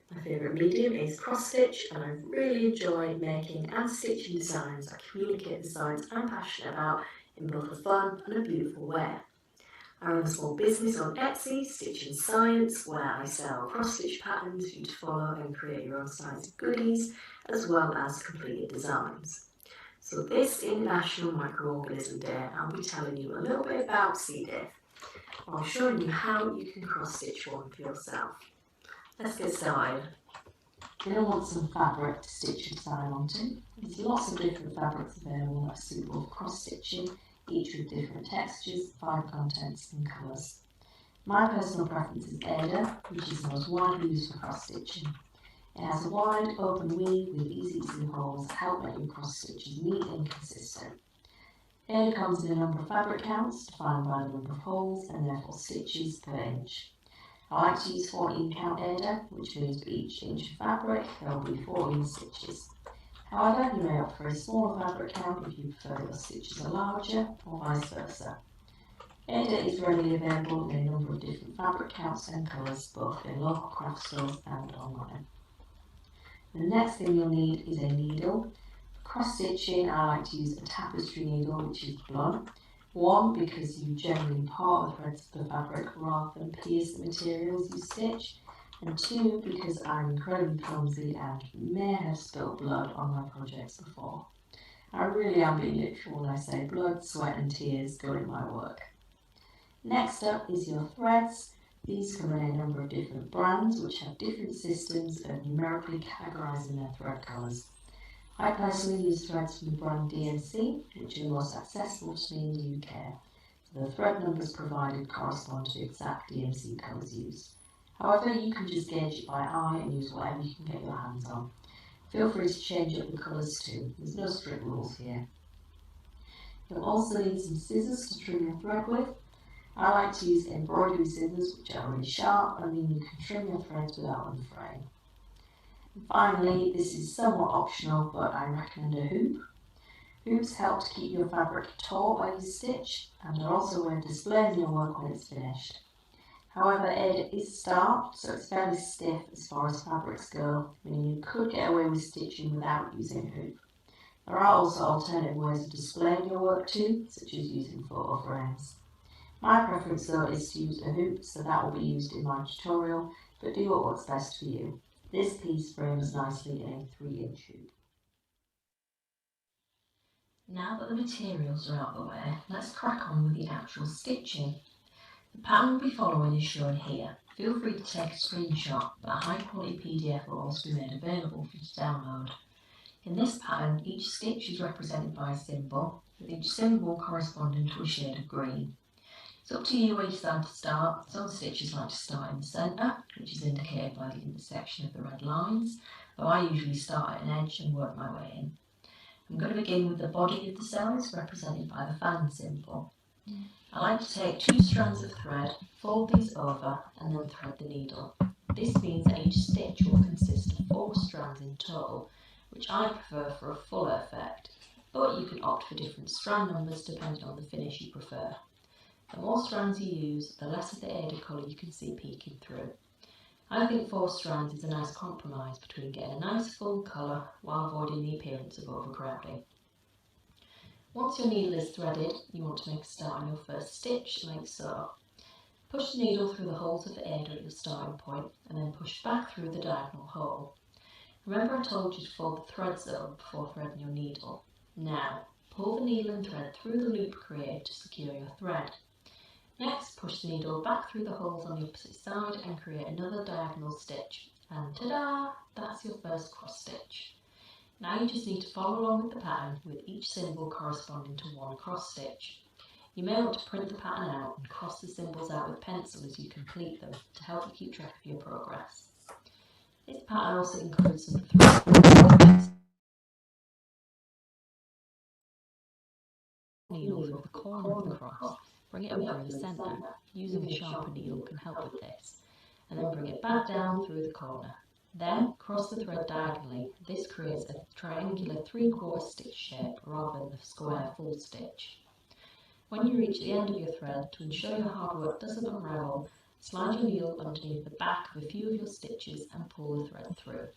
My favourite medium is cross-stitch, and I really enjoy making and stitching designs I communicate the science I'm passionate about in both a fun and a beautiful way. I run a small business on Etsy, Stitching Science, where I sell cross-stitch patterns for you to follow and create your own science goodies, as well as completed designs. So this International Microorganism Day, I'll be telling you a little bit about C. diff, while showing you how you can cross-stitch one for yourself. Let's get started. You're going to want some fabric to stitch your design onto. There's lots of different fabrics available that are suitable for cross-stitching, each with different textures, fibre contents and colours. My personal preference is Aida, which is the most widely used for cross-stitching. It has a wide, open weave with easy holes that help make your cross-stitches neat and consistent. Aida comes in a number of fabric counts, defined by the number of holes and therefore stitches per inch. I like to use 14 count Aida, which means for each inch of fabric there will be 14 stitches. However, you may opt for a smaller fabric count if you prefer that your stitches are larger, or vice versa. Aida is readily available in a number of different fabric counts and colours, both in local craft stores and online. The next thing you'll need is a needle. For cross-stitching, I like to use a tapestry needle, which is blunt. One, because you generally part the threads of the fabric rather than pierce the materials you stitch. And two, because I'm incredibly clumsy and may have spilled blood on my projects before. I really am being literal when I say blood, sweat and tears go in my work. Next up is your threads. These come in a number of different brands which have different systems of numerically categorising their thread colours. I personally use threads from the brand DNC, which are the most accessible to me in the UK. So the thread numbers provided correspond to the exact DNC colours used. However, you can just gauge it by eye and use whatever you can get your hands on. Feel free to change up the colours too, there's no strict rules here. You'll also need some scissors to trim your thread with. I like to use embroidery scissors, which are really sharp and mean you can trim your threads without them fraying. And finally, this is somewhat optional, but I recommend a hoop. Hoops help to keep your fabric taut while you stitch, and are also a way of displaying your work when it's finished. However, Aida is starched, so it's fairly stiff as far as fabrics go, meaning you could get away with stitching without using a hoop. There are also alternative ways of displaying your work too, such as using photo frames. My preference though is to use a hoop, so that will be used in my tutorial, but do what works best for you. This piece frames nicely in a 3-inch hoop. Now that the materials are out of the way, let's crack on with the actual stitching. The pattern we'll be following is shown here. Feel free to take a screenshot, but a high quality PDF will also be made available for you to download. In this pattern, each stitch is represented by a symbol, with each symbol corresponding to a shade of green. It's up to you where you decide to start. Some stitches like to start in the centre, which is indicated by the intersection of the red lines, though I usually start at an edge and work my way in. I'm going to begin with the body of the cells, represented by the fan symbol. I like to take 2 strands of thread, fold these over, and then thread the needle. This means that each stitch will consist of 4 strands in total, which I prefer for a fuller effect, but you can opt for different strand numbers depending on the finish you prefer. The more strands you use, the less of the Aida colour you can see peeking through. I think 4 strands is a nice compromise between getting a nice full colour while avoiding the appearance of overcrowding. Once your needle is threaded, you want to make a start on your first stitch like so. Push the needle through the holes of the Aida at your starting point and then push back through the diagonal hole. Remember I told you to fold the threads up before threading your needle. Now, pull the needle and thread through the loop created to secure your thread. Next, push the needle back through the holes on the opposite side and create another diagonal stitch. And ta-da! That's your first cross stitch. Now you just need to follow along with the pattern, with each symbol corresponding to 1 cross stitch. You may want to print the pattern out and cross the symbols out with pencil as you complete them to help you keep track of your progress. This pattern also includes some thread needle through the corner of the cross. Bring it over in the centre. Using a sharper needle can help with this. And then bring it back down through the corner. Then cross the thread diagonally. This creates a triangular 3/4 stitch shape rather than the square full stitch. When you reach the end of your thread, to ensure your hard work doesn't unravel, slide your needle underneath the back of a few of your stitches and pull the thread through.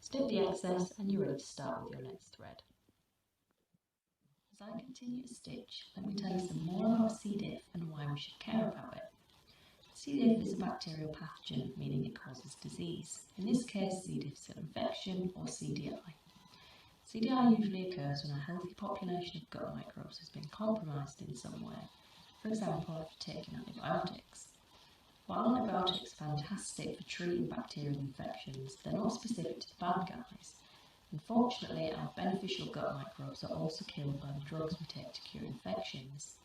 Snip the excess and you're ready to start with your next thread. As I continue to stitch, let me tell you some more about C. diff and why we should care about it. C. diff is a bacterial pathogen, meaning it causes disease. In this case, C. diff is an infection, or CDI. CDI usually occurs when a healthy population of gut microbes has been compromised in some way, for example, if taking antibiotics. While antibiotics are fantastic for treating bacterial infections, they're not specific to the bad guys. Unfortunately, our beneficial gut microbes are also killed by the drugs we take to cure infections.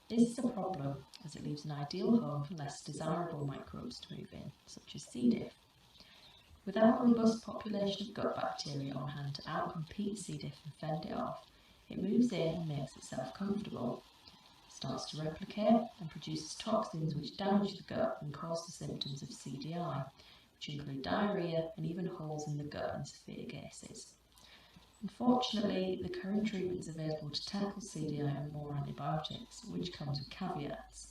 This is a problem, as it leaves an ideal home for less desirable microbes to move in, such as C. diff. Without a robust population of gut bacteria on hand to outcompete C. diff and fend it off, it moves in and makes itself comfortable. It starts to replicate and produces toxins which damage the gut and cause the symptoms of CDI, which include diarrhea and even holes in the gut and severe gases. Unfortunately, the current treatments available to tackle CDI are more antibiotics, which comes with caveats.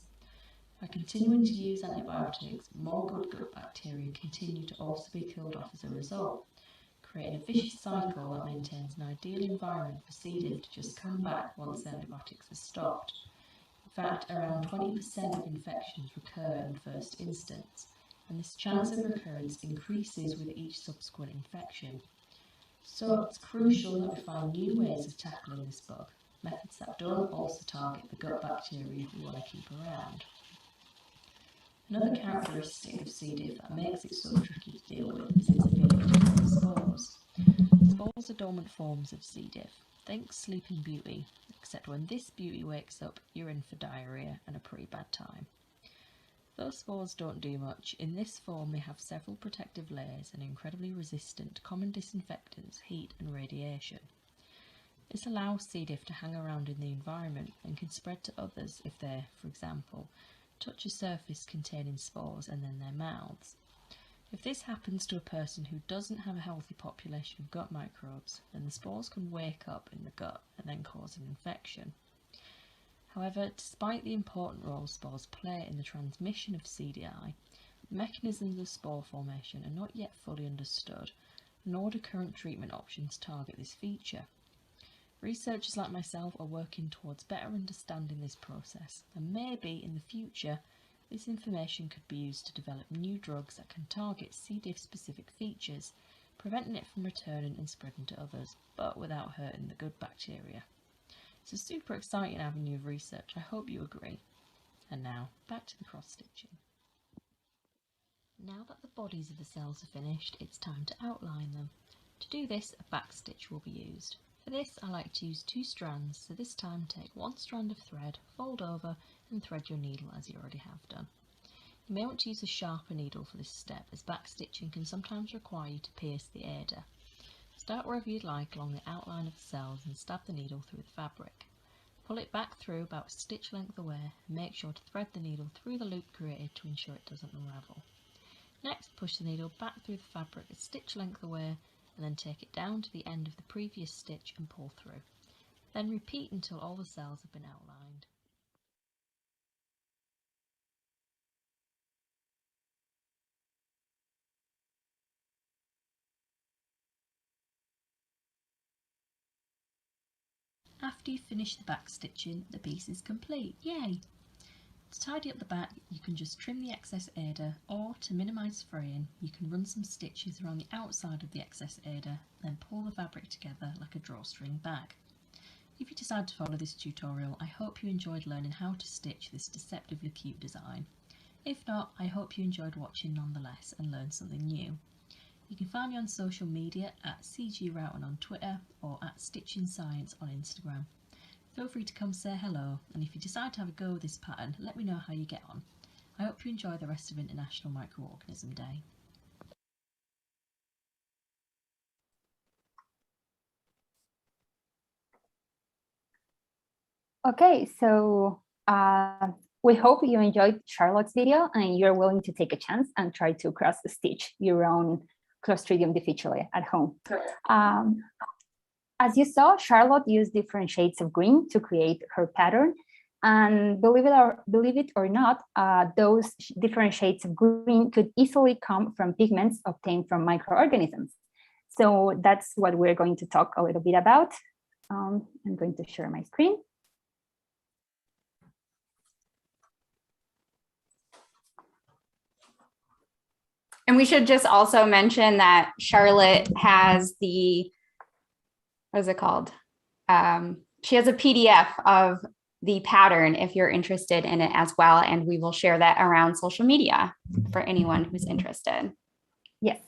By continuing to use antibiotics, more good gut bacteria continue to also be killed off as a result, creating a vicious cycle that maintains an ideal environment for C. diff to just come back once the antibiotics are stopped. In fact, around 20% of infections recur in the first instance, and this chance of recurrence increases with each subsequent infection. So it's crucial that we find new ways of tackling this bug, methods that don't also target the gut bacteria we want to keep around. Another characteristic of C. diff that makes it so tricky to deal with is its ability to form spores. Spores are dormant forms of C. diff. Think Sleeping Beauty, except when this beauty wakes up, you're in for diarrhea and a pretty bad time. Though spores don't do much, in this form they have several protective layers and are incredibly resistant to common disinfectants, heat and radiation. This allows C. diff to hang around in the environment and can spread to others if they, for example, touch a surface containing spores and then their mouths. If this happens to a person who doesn't have a healthy population of gut microbes, then the spores can wake up in the gut and then cause an infection. However, despite the important role spores play in the transmission of CDI, the mechanisms of spore formation are not yet fully understood, nor do current treatment options target this feature. Researchers like myself are working towards better understanding this process, and maybe in the future, this information could be used to develop new drugs that can target C. diff specific features, preventing it from returning and spreading to others, but without hurting the good bacteria. It's a super exciting avenue of research, I hope you agree. And now, back to the cross-stitching. Now that the bodies of the cells are finished, it's time to outline them. To do this, a back stitch will be used. For this, I like to use 2 strands, so this time take 1 strand of thread, fold over and thread your needle as you already have done. You may want to use a sharper needle for this step, as back stitching can sometimes require you to pierce the ader. Start wherever you'd like along the outline of the cells and stab the needle through the fabric. Pull it back through about a stitch length away and make sure to thread the needle through the loop created to ensure it doesn't unravel. Next, push the needle back through the fabric a stitch length away and then take it down to the end of the previous stitch and pull through. Then repeat until all the cells have been outlined. After you finish the back stitching, the piece is complete. Yay! To tidy up the back, you can just trim the excess ader, or to minimise fraying, you can run some stitches around the outside of the excess ader, then pull the fabric together like a drawstring bag. If you decide to follow this tutorial, I hope you enjoyed learning how to stitch this deceptively cute design. If not, I hope you enjoyed watching nonetheless and learned something new. You can find me on social media at CGRoughton on Twitter or at Stitching Science on Instagram. Feel free to come say hello, and if you decide to have a go with this pattern, let me know how you get on. I hope you enjoy the rest of International Microorganism Day. Okay, so we hope you enjoyed Charlotte's video and you're willing to take a chance and try to cross stitch your own Clostridium difficile at home. As you saw, Charlotte used different shades of green to create her pattern. And believe it or not, those different shades of green could easily come from pigments obtained from microorganisms. So that's what we're going to talk a little bit about. I'm going to share my screen. And we should just also mention that Charlotte has the, what is it called? She has a PDF of the pattern if you're interested in it as well. And we will share that around social media for anyone who's interested. Yes.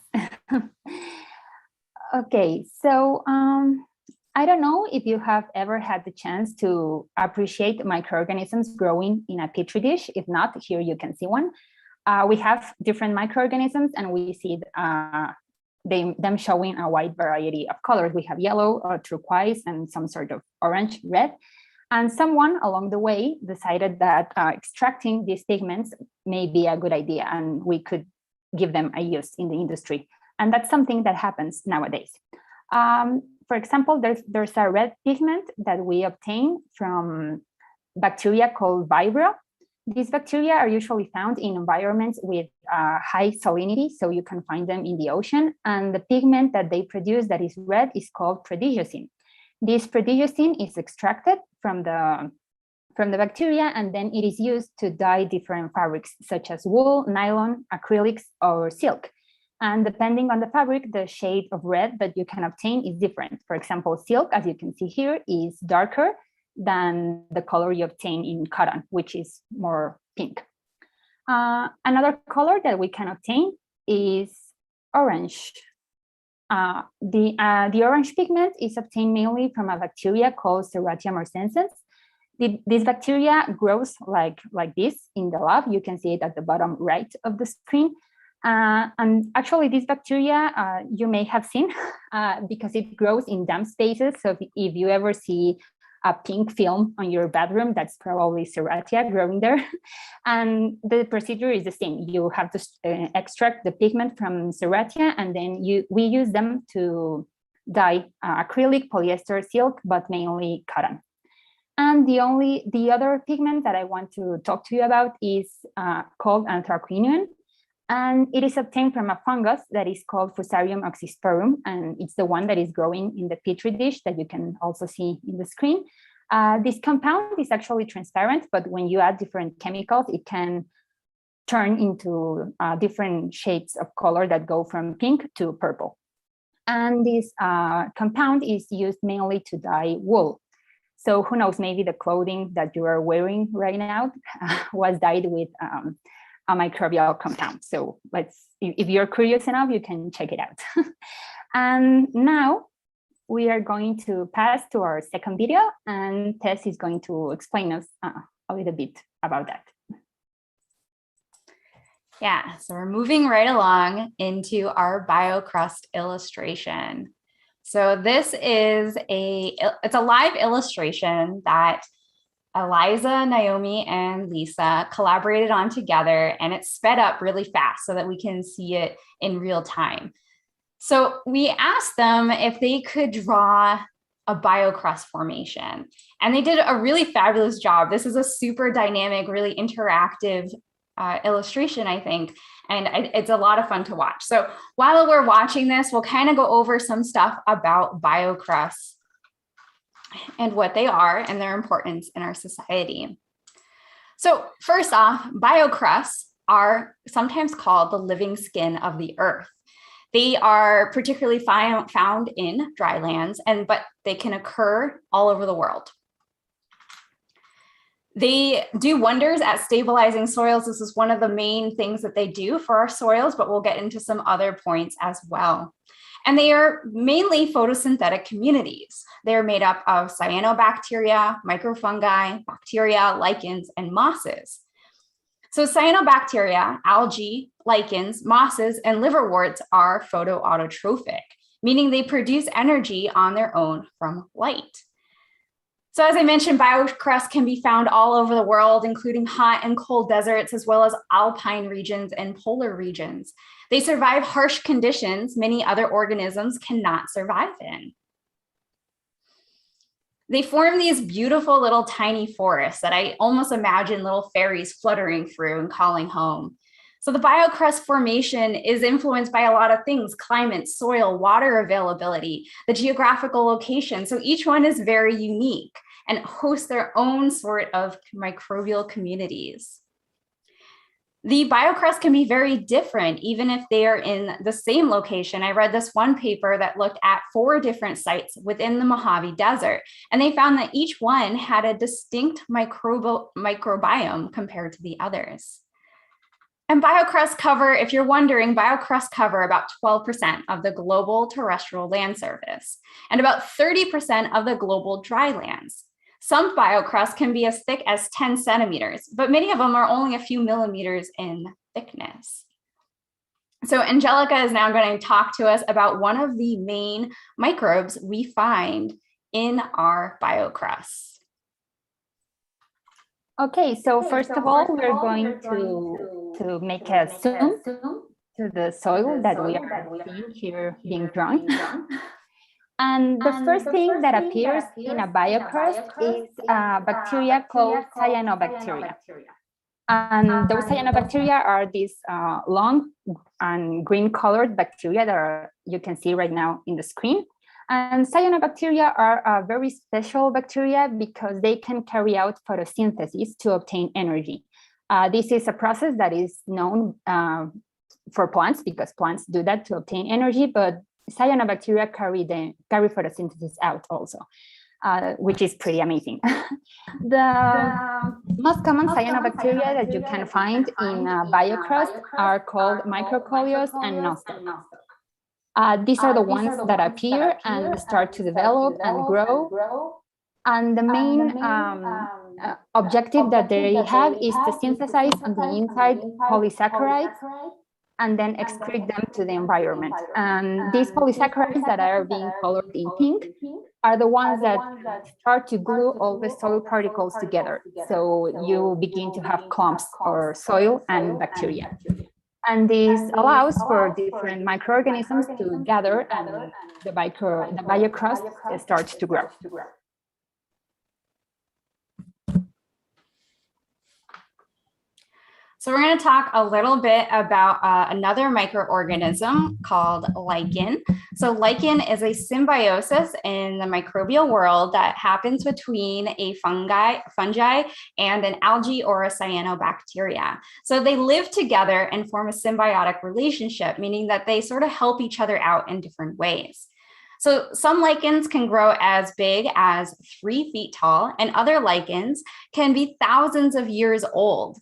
Okay, so I don't know if you have ever had the chance to appreciate microorganisms growing in a petri dish. If not, here you can see one. We have different microorganisms and we see them showing a wide variety of colors. We have yellow, turquoise, and some sort of orange, red. And someone along the way decided that extracting these pigments may be a good idea and we could give them a use in the industry. And that's something that happens nowadays. For example, there's a red pigment that we obtain from bacteria called Vibrio. These bacteria are usually found in environments with high salinity, so you can find them in the ocean. And the pigment that they produce that is red is called prodigiocin. This prodigiocin is extracted from the bacteria, and then it is used to dye different fabrics, such as wool, nylon, acrylics, or silk. And depending on the fabric, the shade of red that you can obtain is different. For example, silk, as you can see here, is darker than the color you obtain in cotton, which is more pink. Another color that we can obtain is orange. The orange pigment is obtained mainly from a bacteria called Serratia marcescens. This bacteria grows like this in the lab. You can see it at the bottom right of the screen. And actually, this bacteria you may have seen because it grows in damp spaces. So if you ever see a pink film on your bathroom, that's probably Serratia growing there. And the procedure is the same. You have to extract the pigment from Serratia, and then we use them to dye acrylic, polyester, silk, but mainly cotton. And the other pigment that I want to talk to you about is called anthracnonium. And it is obtained from a fungus that is called Fusarium oxysporum, and it's the one that is growing in the petri dish that you can also see in the screen. This compound is actually transparent, but when you add different chemicals, it can turn into different shades of color that go from pink to purple. And this compound is used mainly to dye wool. So who knows, maybe the clothing that you are wearing right now was dyed with a microbial compound. So if you're curious enough, you can check it out. And now we are going to pass to our second video, and Tess is going to explain us a little bit about that. Yeah, so we're moving right along into our Bio-crust illustration. So this is it's a live illustration that Eliza, Naomi, and Lisa collaborated on together, and it's sped up really fast so that we can see it in real time. So we asked them if they could draw a bio-crust formation, and they did a really fabulous job. This is a super dynamic, really interactive illustration, I think, and it's a lot of fun to watch. So while we're watching this, we'll kind of go over some stuff about bio-crusts and what they are and their importance in our society. So first off, bio-crusts are sometimes called the living skin of the earth. They are particularly found in dry lands, but they can occur all over the world. They do wonders at stabilizing soils. This is one of the main things that they do for our soils, but we'll get into some other points as well. And they are mainly photosynthetic communities. They're made up of cyanobacteria, microfungi, bacteria, lichens, and mosses. So cyanobacteria, algae, lichens, mosses, and liverworts are photoautotrophic, meaning they produce energy on their own from light. So as I mentioned, bio-crusts can be found all over the world, including hot and cold deserts, as well as alpine regions and polar regions. They survive harsh conditions many other organisms cannot survive in. They form these beautiful little tiny forests that I almost imagine little fairies fluttering through and calling home. So the biocrust formation is influenced by a lot of things: climate, soil, water availability, the geographical location. So each one is very unique and hosts their own sort of microbial communities. The biocrust can be very different, even if they are in the same location. I read this one paper that looked at 4 different sites within the Mojave Desert, and they found that each one had a distinct microbiome compared to the others. And biocrusts cover, if you're wondering, biocrusts cover about 12% of the global terrestrial land surface and about 30% of the global dry lands. Some biocrusts can be as thick as 10 centimeters, but many of them are only a few millimeters in thickness. So Angelica is now going to talk to us about one of the main microbes we find in our biocrusts. Okay, so first of all, we're going to make a zoom to the soil that we are seeing here being drawn. And the first thing that appears in a biocrust is a bacteria called cyanobacteria. And those cyanobacteria are these long and green colored bacteria that you can see right now in the screen. And cyanobacteria are a very special bacteria because they can carry out photosynthesis to obtain energy. This is a process that is known for plants because plants do that to obtain energy, but cyanobacteria carry photosynthesis out also, which is pretty amazing. The most common cyanobacteria that you can find in biocrust are called microcoleus and nostoc. These are the ones that appear and start to develop and grow. And the main objective that they have is to synthesize on the inside polysaccharides and then excrete them to the environment. And these polysaccharides that are being colored in pink are the ones that start to glue all the soil particles together. So you begin to have clumps or soil and bacteria. And this allows for different microorganisms to gather and the biocrust starts to grow. So we're going to talk a little bit about another microorganism called lichen. So lichen is a symbiosis in the microbial world that happens between a fungi and an algae or a cyanobacteria. So they live together and form a symbiotic relationship, meaning that they sort of help each other out in different ways. So some lichens can grow as big as 3 feet tall, and other lichens can be thousands of years old.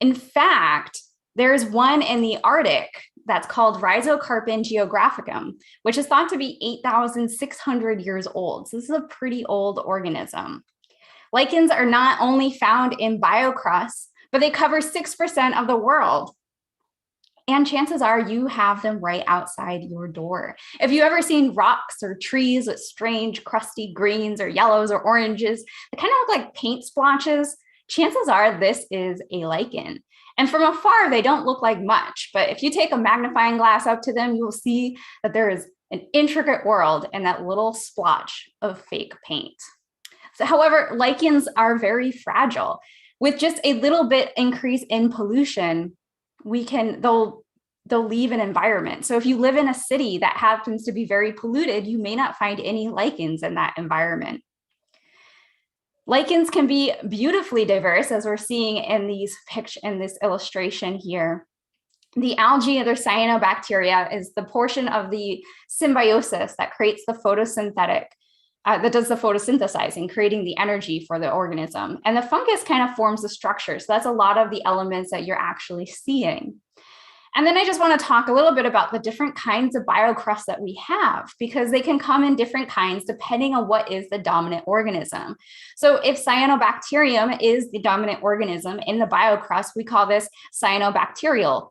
In fact, there's one in the Arctic that's called Rhizocarpon geographicum, which is thought to be 8,600 years old. So this is a pretty old organism. Lichens are not only found in biocrusts, but they cover 6% of the world. And chances are you have them right outside your door. If you've ever seen rocks or trees with strange crusty greens or yellows or oranges, they kind of look like paint splotches, chances are this is a lichen. And from afar, they don't look like much, but if you take a magnifying glass up to them, you'll see that there is an intricate world in that little splotch of fake paint. So, however, lichens are very fragile. With just a little bit increase in pollution, they'll leave an environment. So if you live in a city that happens to be very polluted, you may not find any lichens in that environment. Lichens can be beautifully diverse, as we're seeing in this illustration here. The algae or cyanobacteria is the portion of the symbiosis that creates the that does the photosynthesizing, creating the energy for the organism. And the fungus kind of forms the structure. So that's a lot of the elements that you're actually seeing. And then I just want to talk a little bit about the different kinds of biocrusts that we have, because they can come in different kinds depending on what is the dominant organism. So if cyanobacterium is the dominant organism in the biocrust, we call this cyanobacterial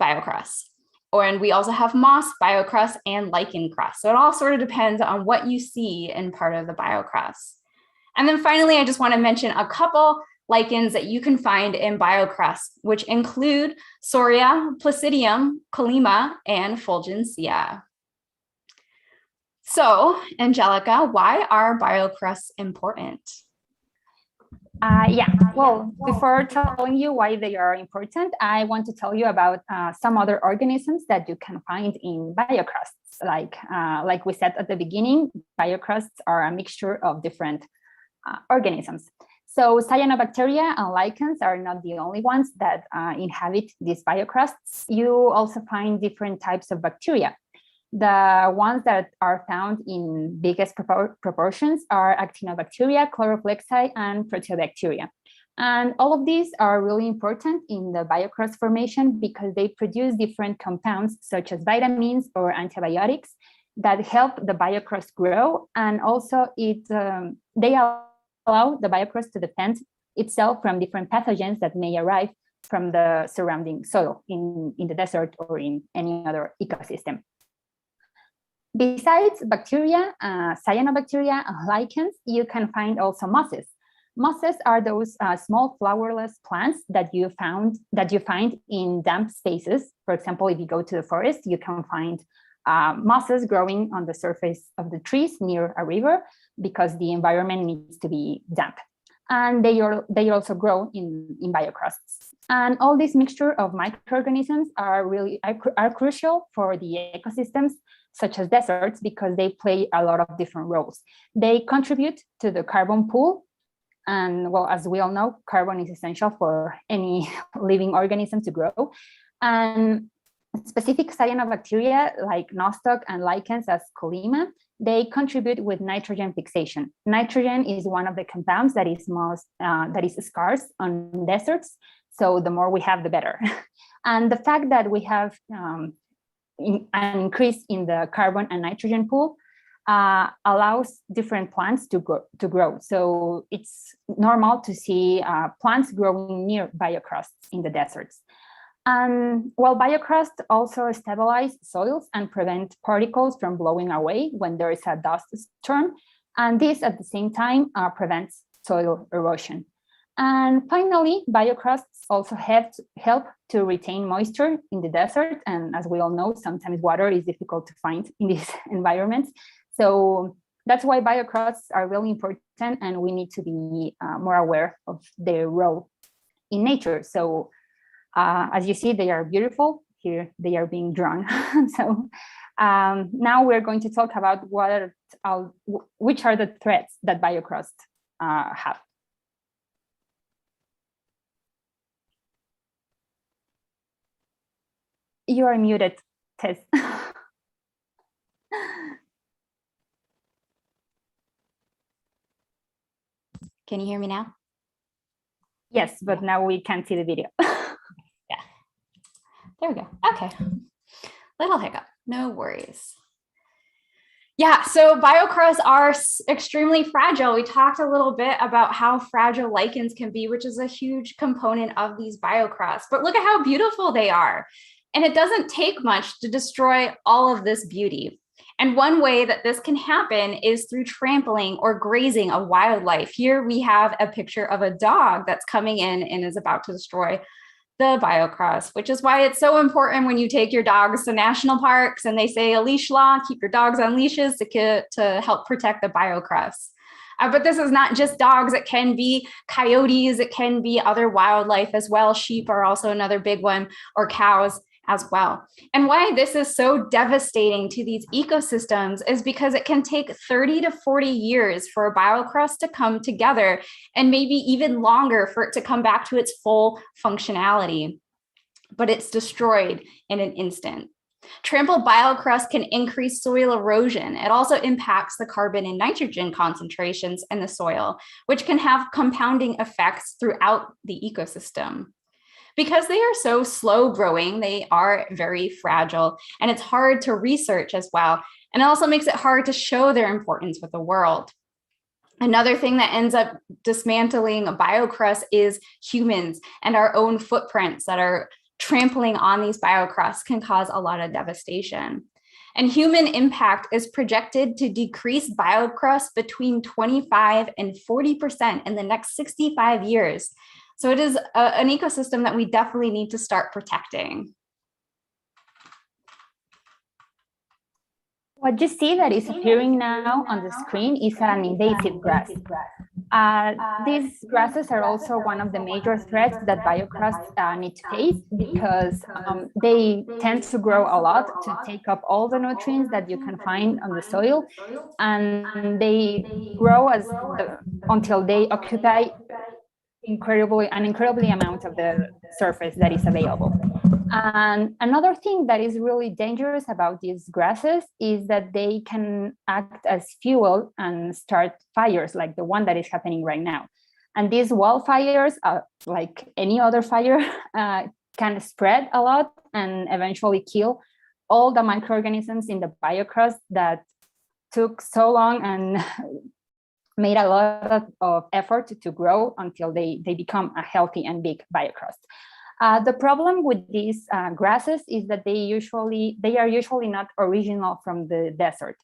biocrust. And we also have moss biocrust and lichen crust. So it all sort of depends on what you see in part of the biocrust. And then finally, I just want to mention a couple lichens that you can find in biocrust, which include Soria, Placidium, Colema, and Fulgencia. So, Angelica, why are biocrusts important? Yeah, well, before telling you why they are important, I want to tell you about some other organisms that you can find in biocrusts. Like we said at the beginning, biocrusts are a mixture of different organisms. So cyanobacteria and lichens are not the only ones that inhabit these biocrusts. You also find different types of bacteria. The ones that are found in biggest proportions are actinobacteria, chloroplexi, and proteobacteria. And all of these are really important in the biocrust formation because they produce different compounds such as vitamins or antibiotics that help the biocrust grow. And also they allow the biocrust to defend itself from different pathogens that may arrive from the surrounding soil in the desert or in any other ecosystem. Besides bacteria, cyanobacteria, and lichens, you can find also mosses. Mosses are those small flowerless plants that you find in damp spaces. For example, if you go to the forest, you can find mosses growing on the surface of the trees near a river because the environment needs to be damp. And they also grow in biocrusts. And all this mixture of microorganisms are crucial for the ecosystems, such as deserts, because they play a lot of different roles. They contribute to the carbon pool. And well, as we all know, carbon is essential for any living organism to grow. And specific cyanobacteria like nostoc and lichens as Colema, they contribute with nitrogen fixation. Nitrogen is one of the compounds that is scarce on deserts. So the more we have, the better. And the fact that we have an increase in the carbon and nitrogen pool allows different plants to grow. So it's normal to see plants growing near biocrusts in the deserts. And while biocrust also stabilize soils and prevent particles from blowing away when there is a dust storm. And this at the same time prevents soil erosion. And finally, biocrusts also help to retain moisture in the desert. And as we all know, sometimes water is difficult to find in these environments. So that's why biocrusts are really important, and we need to be more aware of their role in nature. So as you see, they are beautiful. Here they are being drawn. So now we're going to talk about which are the threats that biocrusts have. You are muted, Tess. Can you hear me now? Yes, but now we can't see the video. Yeah. There we go. Okay. Little hiccup. No worries. Yeah, so biocrusts are extremely fragile. We talked a little bit about how fragile lichens can be, which is a huge component of these biocrusts. But look at how beautiful they are. And it doesn't take much to destroy all of this beauty. And one way that this can happen is through trampling or grazing of wildlife. Here we have a picture of a dog that's coming in and is about to destroy the biocrust, which is why it's so important when you take your dogs to national parks and they say a leash law, keep your dogs on leashes to help protect the biocrust. But this is not just dogs. It can be coyotes. It can be other wildlife as well. Sheep are also another big one, or cows as well. And why this is so devastating to these ecosystems is because it can take 30 to 40 years for a biocrust to come together, and maybe even longer for it to come back to its full functionality. But it's destroyed in an instant. Trampled biocrust can increase soil erosion. It also impacts the carbon and nitrogen concentrations in the soil, which can have compounding effects throughout the ecosystem. Because they are so slow growing, they are very fragile, and it's hard to research as well. And it also makes it hard to show their importance with the world. Another thing that ends up dismantling a biocrust is humans, and our own footprints that are trampling on these biocrusts can cause a lot of devastation. And human impact is projected to decrease biocrust between 25 and 40% in the next 65 years. So it is an ecosystem that we definitely need to start protecting. What you see that is appearing now on the screen is an invasive grass. These grasses are also one of the major threats that biocrusts need to face because they tend to grow a lot to take up all the nutrients that you can find on the soil, and they grow until they occupy an incredibly amount of the surface that is available. And another thing that is really dangerous about these grasses is that they can act as fuel and start fires like the one that is happening right now. And these wildfires, like any other fire, can spread a lot and eventually kill all the microorganisms in the biocrust that took so long and made a lot of effort to grow until they become a healthy and big biocrust. The problem with these grasses is that they are usually not original from the desert.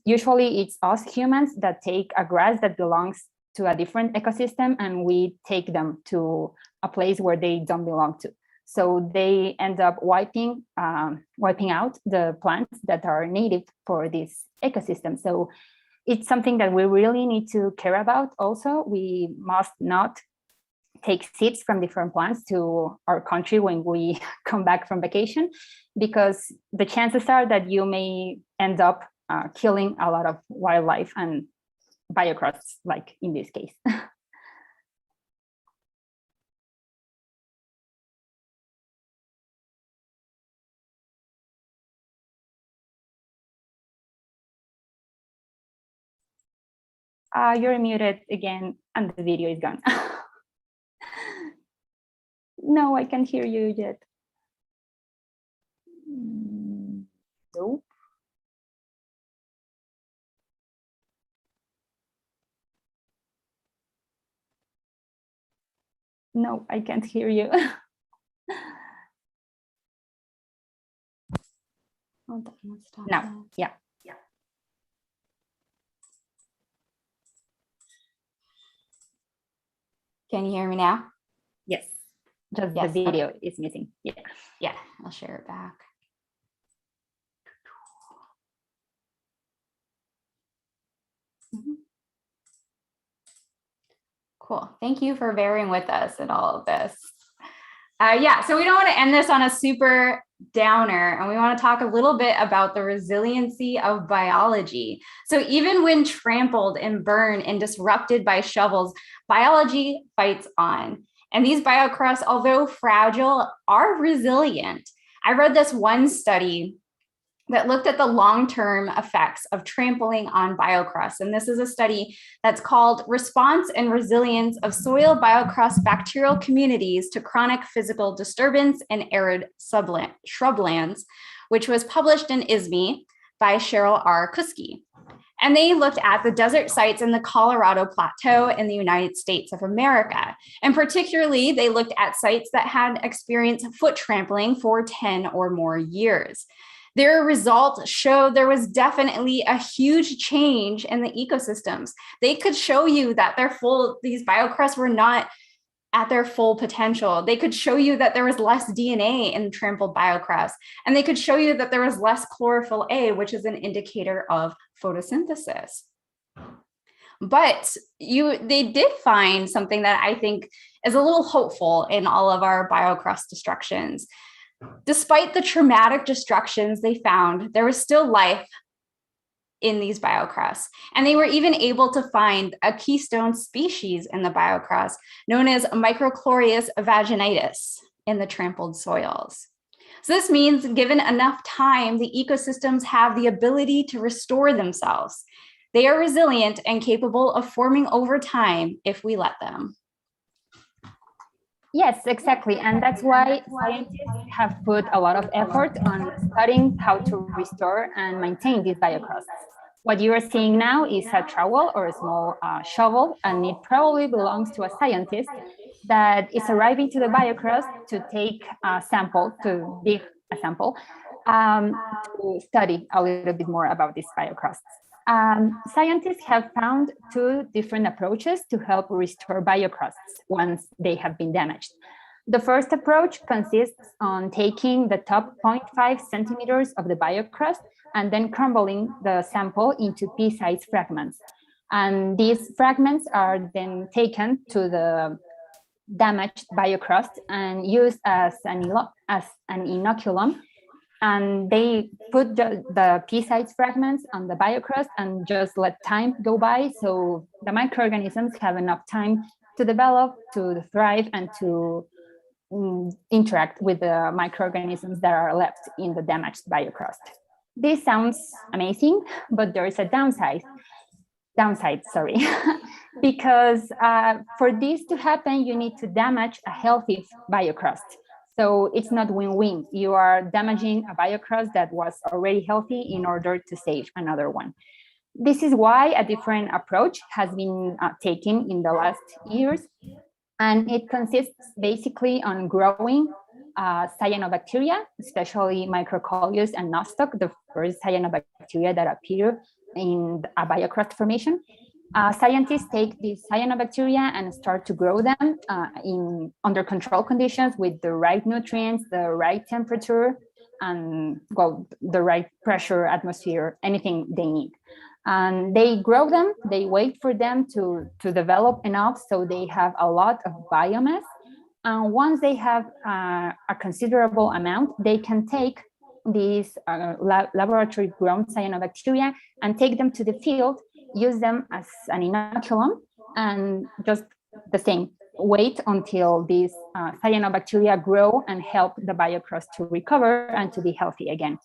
Usually it's us humans that take a grass that belongs to a different ecosystem and we take them to a place where they don't belong to. So they end up wiping out the plants that are native for this ecosystem. So it's something that we really need to care about also. We must not take seeds from different plants to our country when we come back from vacation, because the chances are that you may end up killing a lot of wildlife and biocrusts, like in this case. You're muted again, and the video is gone. No, I can't hear you yet. Nope. No, I can't hear you. No, yeah. Can you hear me now? Yes. Just Yes, the video is missing. Yeah. Yeah, I'll share it back. Cool. Thank you for bearing with us in all of this. Yeah, so we don't want to end this on a super downer, and we want to talk a little bit about the resiliency of biology. So even when trampled and burned and disrupted by shovels, biology fights on. And these biocrusts, although fragile, are resilient. I read this one study that looked at the long-term effects of trampling on biocrusts. And this is a study that's called Response and Resilience of Soil Biocrust Bacterial Communities to Chronic Physical Disturbance in Arid Shrublands, which was published in ISME by Cheryl R. Kuski. And they looked at the desert sites in the Colorado Plateau in the United States of America. And particularly, they looked at sites that had experienced foot trampling for 10 or more years. Their results showed there was definitely a huge change in the ecosystems. They could show you that these biocrusts were not at their full potential. They could show you that there was less DNA in trampled biocrusts, and they could show you that there was less chlorophyll A, which is an indicator of photosynthesis. But they did find something that I think is a little hopeful in all of our biocrust destructions. Despite the traumatic destructions they found, there was still life in these biocrusts. And they were even able to find a keystone species in the biocrust known as Microorganism vaginitis in the trampled soils. So this means given enough time, the ecosystems have the ability to restore themselves. They are resilient and capable of forming over time if we let them. Yes, exactly. And that's why scientists have put a lot of effort on studying how to restore and maintain these biocrusts. What you are seeing now is a trowel or a small shovel, and it probably belongs to a scientist that is arriving to the biocrust to take a sample, to dig a sample, to study a little bit more about these biocrusts. Scientists have found two different approaches to help restore biocrusts once they have been damaged. The first approach consists on taking the top 0.5 centimeters of the biocrust and then crumbling the sample into pea-sized fragments. And these fragments are then taken to the damaged biocrust and used as an inoculum. And they put the pea-sized fragments on the biocrust and just let time go by, so the microorganisms have enough time to develop, to thrive, and to interact with the microorganisms that are left in the damaged biocrust. This sounds amazing, but there is a downside, because for this to happen, you need to damage a healthy biocrust. So it's not win-win. You are damaging a biocrust that was already healthy in order to save another one. This is why a different approach has been taken in the last years. And it consists basically on growing cyanobacteria, especially Microcolius and Nostoc, the first cyanobacteria that appear in a biocrust formation. Scientists take these cyanobacteria and start to grow them under control conditions with the right nutrients, the right temperature, and the right pressure, atmosphere, anything they need. And they grow them, they wait for them to develop enough so they have a lot of biomass. And once they have a considerable amount, they can take these laboratory grown cyanobacteria and take them to the field, use them as an inoculum, and just the same, wait until these cyanobacteria grow and help the biocrust to recover and to be healthy again.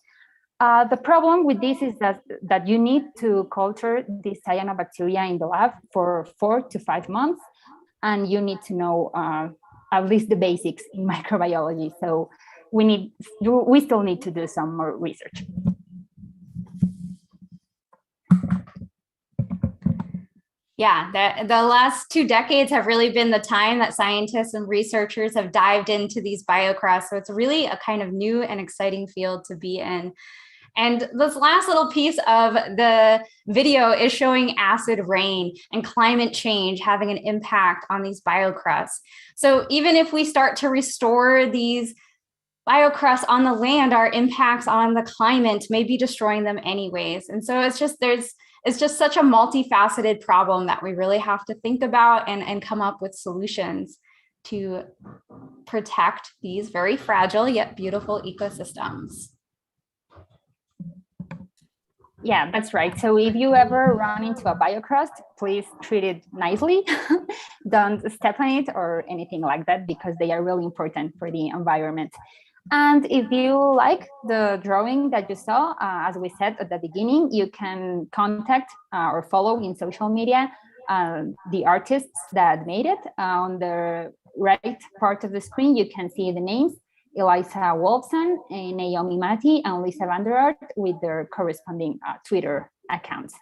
The problem with this is that you need to culture these cyanobacteria in the lab for 4 to 5 months, and you need to know at least the basics in microbiology. So we still need to do some more research. Yeah, the last 2 decades have really been the time that scientists and researchers have dived into these biocrusts. So it's really a kind of new and exciting field to be in. And this last little piece of the video is showing acid rain and climate change having an impact on these biocrusts. So even if we start to restore these biocrusts on the land, our impacts on the climate may be destroying them anyways. And so it's just such a multifaceted problem that we really have to think about and come up with solutions to protect these very fragile yet beautiful ecosystems. Yeah, that's right. So if you ever run into a biocrust, please treat it nicely. Don't step on it or anything like that, because they are really important for the environment. And if you like the drawing that you saw, as we said at the beginning, you can contact or follow in social media the artists that made it. On the right part of the screen, you can see the names: Eliza Wolfson, Naomi Matti, and Lisa Vanderart, with their corresponding Twitter accounts.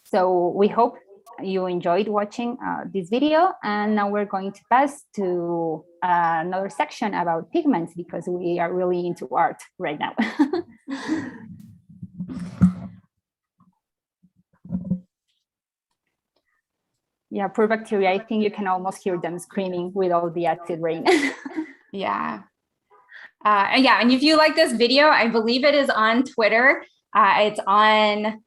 So we hope you enjoyed watching this video, and now we're going to pass to another section about pigments, because we are really into art right now. Yeah, poor bacteria. I think you can almost hear them screaming with all the acid rain. Yeah. And if you like this video, I believe it is on Twitter. It's on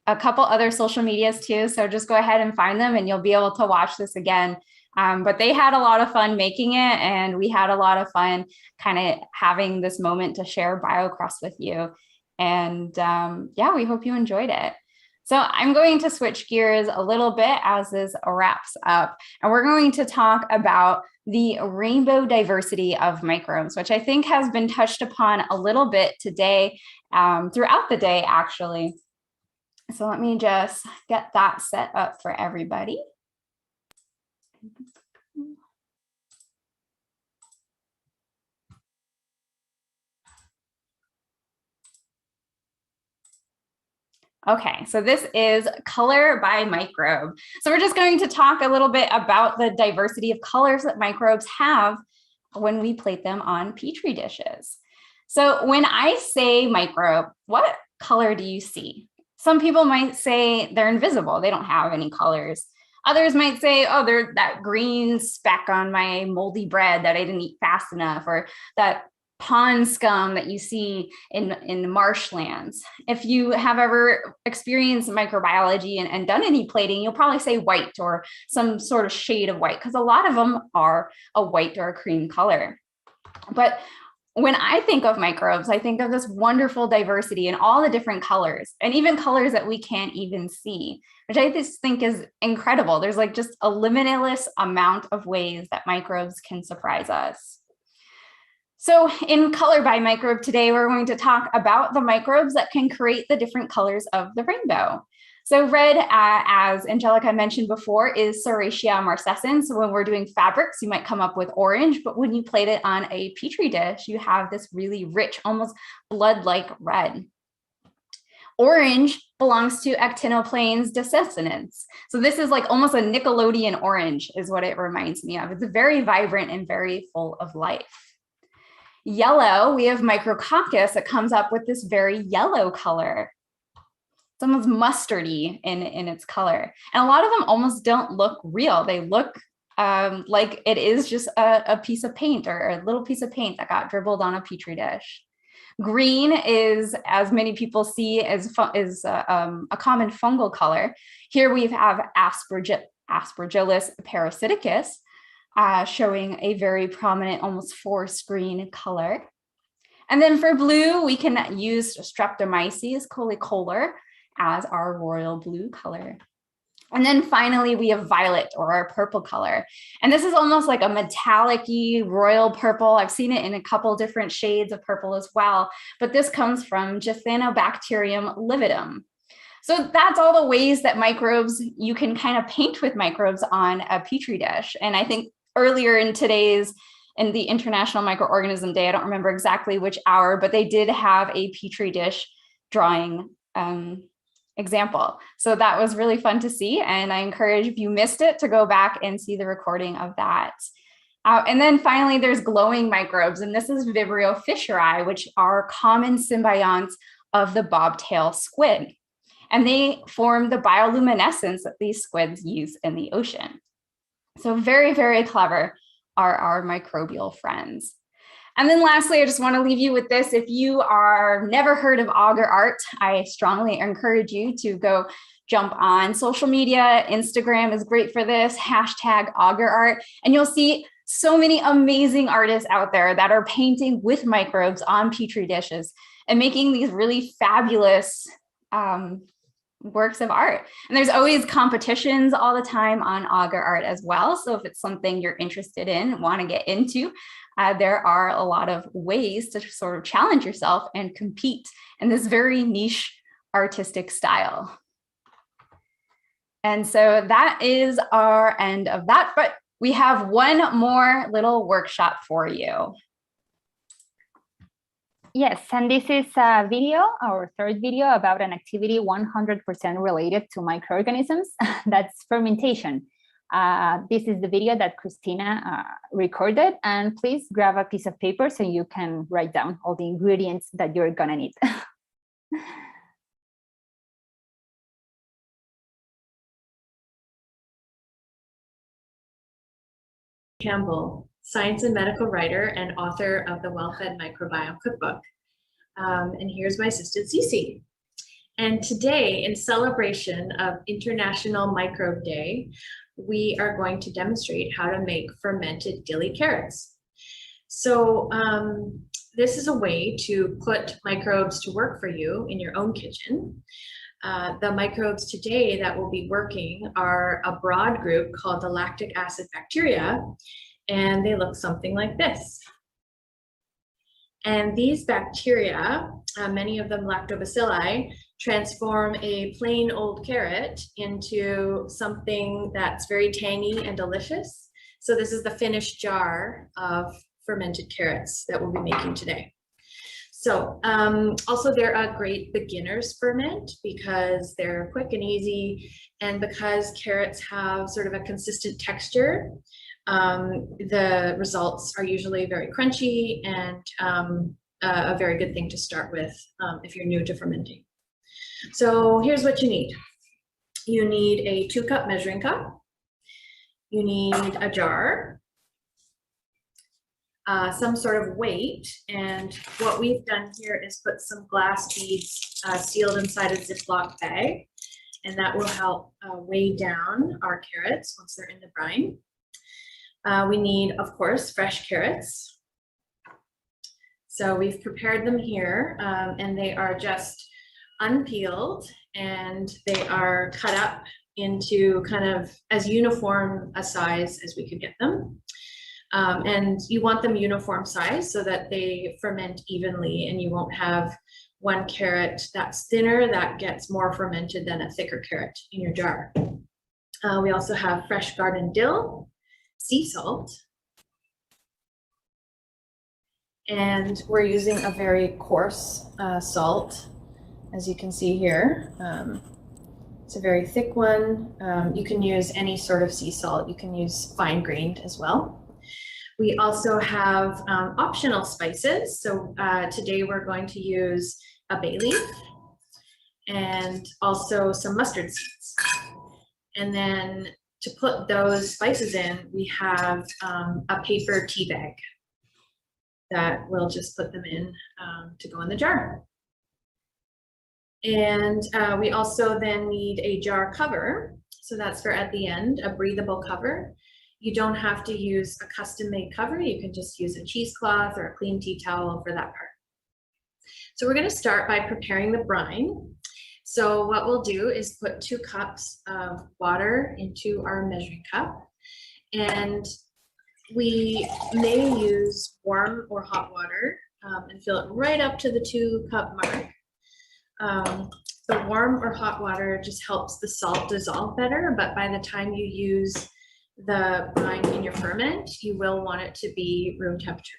a couple other social medias too. So just go ahead and find them and you'll be able to watch this again. But they had a lot of fun making it, and we had a lot of fun kind of having this moment to share Bio-crust with you. And yeah, we hope you enjoyed it. So I'm going to switch gears a little bit as this wraps up, and we're going to talk about the rainbow diversity of microbes, which I think has been touched upon a little bit today, throughout the day, actually. So let me just get that set up for everybody. Okay, so this is color by microbe. So we're just going to talk a little bit about the diversity of colors that microbes have when we plate them on Petri dishes. So when I say microbe, what color do you see? Some people might say they're invisible. They don't have any colors. Others might say, oh, they're that green speck on my moldy bread that I didn't eat fast enough, or that pond scum that you see in marshlands. If you have ever experienced microbiology and done any plating, you'll probably say white or some sort of shade of white, because a lot of them are a white or a cream color. But when I think of microbes, I think of this wonderful diversity in all the different colors, and even colors that we can't even see, which I just think is incredible. There's like just a limitless amount of ways that microbes can surprise us. So in Color by Microbe today, we're going to talk about the microbes that can create the different colors of the rainbow. So red, as Angelica mentioned before, is Serratia marcescens. So when we're doing fabrics, you might come up with orange, but when you plate it on a Petri dish, you have this really rich, almost blood-like red. Orange belongs to Actinoplanes descendens. So this is like almost a Nickelodeon orange is what it reminds me of. It's very vibrant and very full of life. Yellow, we have Micrococcus that comes up with this very yellow color. It's almost mustardy in its color. And a lot of them almost don't look real. They look like it is just a piece of paint or a little piece of paint that got dribbled on a Petri dish. Green is, as many people see, is a common fungal color. Here we have Aspergillus parasiticus, showing a very prominent, almost forest green color. And then for blue, we can use Streptomyces collicolor as our royal blue color. And then finally, we have violet, or our purple color. And this is almost like a metallic-y royal purple. I've seen it in a couple different shades of purple as well, but this comes from Githanobacterium lividum. So that's all the ways that microbes, you can kind of paint with microbes on a Petri dish. And I think earlier in the International Microorganism Day, I don't remember exactly which hour, but they did have a Petri dish drawing example. So that was really fun to see. And I encourage, if you missed it, to go back and see the recording of that. And then finally, there's glowing microbes. And this is Vibrio fischeri, which are common symbionts of the bobtail squid. And they form the bioluminescence that these squids use in the ocean. So very, very clever are our microbial friends. And then lastly, I just want to leave you with this. If you are never heard of auger art, I strongly encourage you to go jump on social media. Instagram is great for this, #auger art. And you'll see so many amazing artists out there that are painting with microbes on Petri dishes and making these really fabulous works of art. And there's always competitions all the time on auger art as well. So if it's something you're interested in and want to get into, there are a lot of ways to sort of challenge yourself and compete in this very niche artistic style. And so that is our end of that, but we have one more little workshop for you. Yes, and this is a video, our third video, about an activity 100% related to microorganisms. That's fermentation. This is the video that Christina recorded, and please grab a piece of paper so you can write down all the ingredients that you're gonna need. Campbell, science and medical writer and author of the Well-Fed Microbiome Cookbook. And here's my assistant, Cece. And today, in celebration of International Microbe Day, we are going to demonstrate how to make fermented dilly carrots. So this is a way to put microbes to work for you in your own kitchen. The microbes today that will be working are a broad group called the lactic acid bacteria, and they look something like this. And these bacteria, many of them lactobacilli, transform a plain old carrot into something that's very tangy and delicious. So this is the finished jar of fermented carrots that we'll be making today. So also they're a great beginner's ferment because they're quick and easy, and because carrots have sort of a consistent texture, the results are usually very crunchy and a very good thing to start with if you're new to fermenting. So here's what you need. You need a 2-cup measuring cup. You need a jar. some sort of weight. And what we've done here is put some glass beads sealed inside a Ziploc bag, and that will help weigh down our carrots once they're in the brine. We need, of course, fresh carrots. So we've prepared them here, and they are just unpeeled, and they are cut up into kind of as uniform a size as we could get them. And you want them uniform size so that they ferment evenly, and you won't have one carrot that's thinner that gets more fermented than a thicker carrot in your jar. We also have fresh garden dill, sea salt, and we're using a very coarse salt, as you can see here. It's a very thick one. You can use any sort of sea salt. You can use fine grained as well. We also have optional spices. So today we're going to use a bay leaf and also some mustard seeds. And then to put those spices in, we have a paper tea bag that we'll just put them in to go in the jar. And we also then need a jar cover. So that's for at the end, a breathable cover. You don't have to use a custom-made cover. You can just use a cheesecloth or a clean tea towel for that part. So we're going to start by preparing the brine. So what we'll do is put 2 cups of water into our measuring cup. And we may use warm or hot water and fill it right up to the 2-cup mark. The warm or hot water just helps the salt dissolve better, but by the time you use the brine in your ferment, you will want it to be room temperature.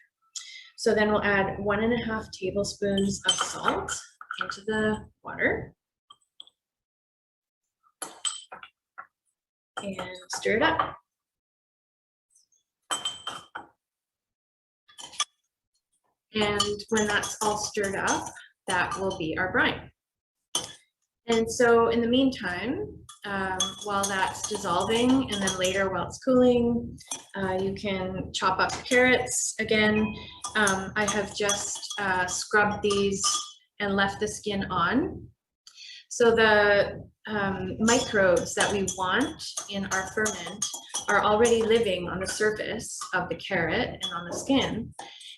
So then we'll add 1.5 tablespoons of salt into the water and stir it up. And when that's all stirred up, that will be our brine. And so in the meantime, while that's dissolving, and then later while it's cooling, you can chop up carrots. Again, I have just scrubbed these and left the skin on. So the microbes that we want in our ferment are already living on the surface of the carrot and on the skin.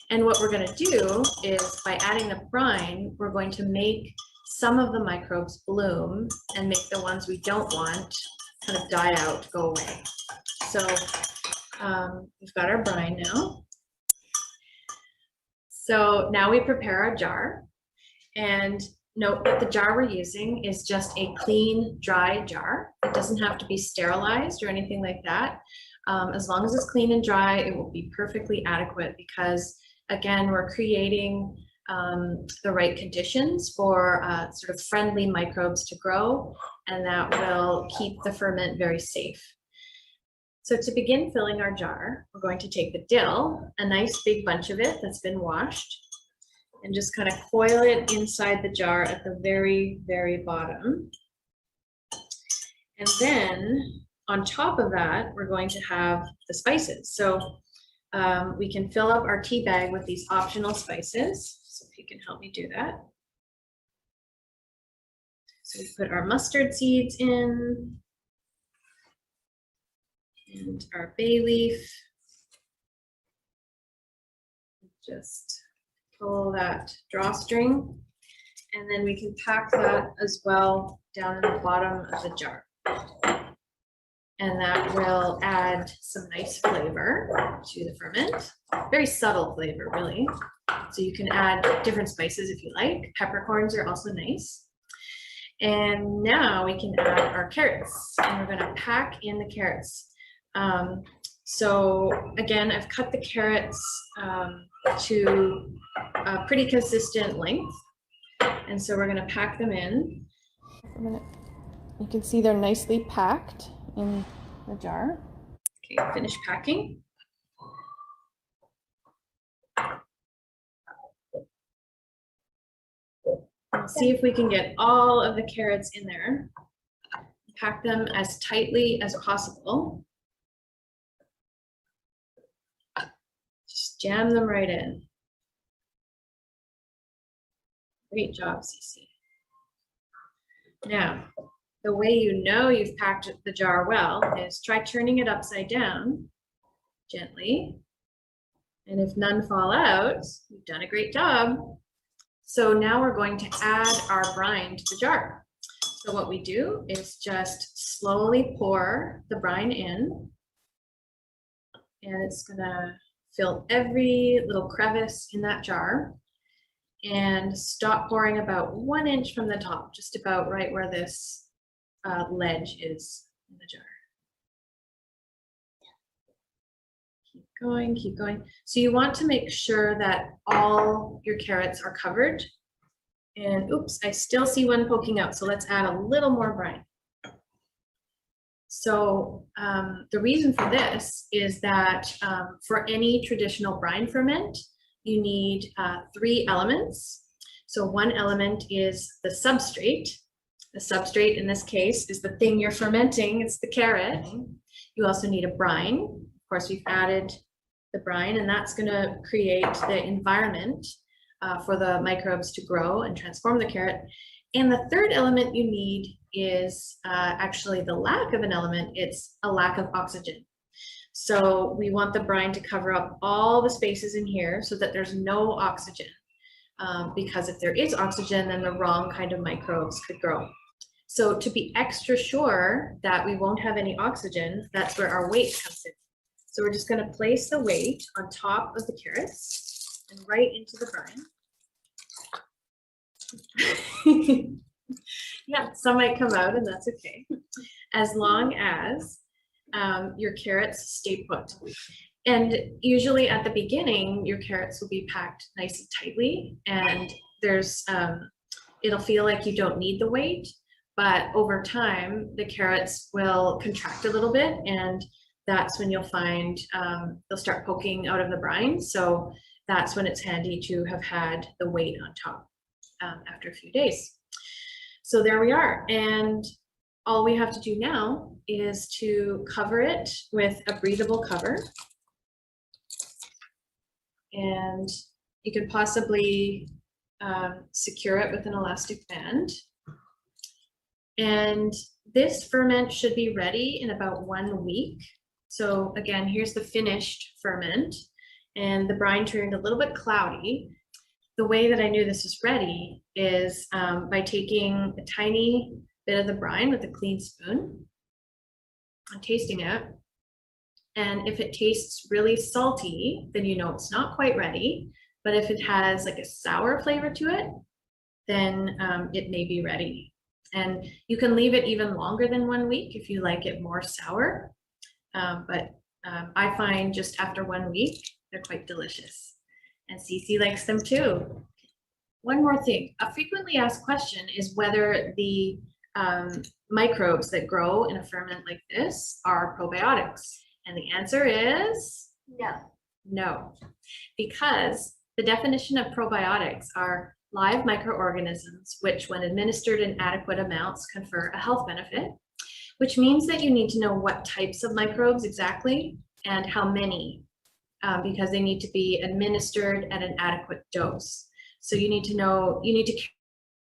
And what we're going to do is, by adding the brine, we're going to make some of the microbes bloom and make the ones we don't want kind of die out, go away. So we've got our brine now. So now we prepare our jar, and note that the jar we're using is just a clean, dry jar. It doesn't have to be sterilized or anything like that. As long as it's clean and dry, it will be perfectly adequate, because again, we're creating the right conditions for sort of friendly microbes to grow, and that will keep the ferment very safe. So to begin filling our jar, we're going to take the dill, a nice big bunch of it that's been washed, and just kind of coil it inside the jar at the very, very bottom. And then on top of that, we're going to have the spices. So we can fill up our tea bag with these optional spices. So if you can help me do that. So we put our mustard seeds in, and our bay leaf. Just pull that drawstring, and then we can pack that as well down in the bottom of the jar. And that will add some nice flavor to the ferment. Very subtle flavor, really. So you can add different spices if you like. Peppercorns are also nice. And now we can add our carrots, and we're going to pack in the carrots. So again, I've cut the carrots to a pretty consistent length. And so we're going to pack them in. You can see they're nicely packed in the jar. Okay, finish packing. We'll see if we can get all of the carrots in there. Pack them as tightly as possible. Just Just jam them right in. Great job, Cece. Now, the way you know you've packed the jar well is try turning it upside down gently. And if none fall out, you've done a great job. So now we're going to add our brine to the jar. So what we do is just slowly pour the brine in, and it's gonna fill every little crevice in that jar, and stop pouring about 1 inch from the top, just about right where this ledge is in the jar. Keep going, keep going. So you want to make sure that all your carrots are covered. And oops, I still see one poking out, so let's add a little more brine. So the reason for this is that for any traditional brine ferment, you need 3 elements. So one element is the substrate. The substrate in this case is the thing you're fermenting, it's the carrot. You also need a brine. Of course, we've added the brine, and that's gonna create the environment for the microbes to grow and transform the carrot. And the third element you need is actually the lack of an element. It's a lack of oxygen. So we want the brine to cover up all the spaces in here so that there's no oxygen. Because if there is oxygen, then the wrong kind of microbes could grow. So to be extra sure that we won't have any oxygen, that's where our weight comes in. So we're just going to place the weight on top of the carrots and right into the brine. Yeah, some might come out, and that's okay, as long as your carrots stay put. And usually at the beginning, your carrots will be packed nice and tightly, and there's it'll feel like you don't need the weight, but over time the carrots will contract a little bit, and that's when you'll find they'll start poking out of the brine. So that's when it's handy to have had the weight on top after a few days. So there we are, and all we have to do now is to cover it with a breathable cover. And you could possibly secure it with an elastic band. And this ferment should be ready in about 1 week. So again, here's the finished ferment, and the brine turned a little bit cloudy. The way that I knew this was ready is by taking a tiny bit of the brine with a clean spoon and tasting it. And if it tastes really salty, then you know it's not quite ready. But if it has like a sour flavor to it, then it may be ready. And you can leave it even longer than 1 week if you like it more sour. But I find just after 1 week, they're quite delicious. And Cece likes them too. One more thing, a frequently asked question is whether the microbes that grow in a ferment like this are probiotics. And the answer is no. No, because the definition of probiotics are live microorganisms, which when administered in adequate amounts confer a health benefit, which means that you need to know what types of microbes exactly and how many, because they need to be administered at an adequate dose. So you need to know, you need to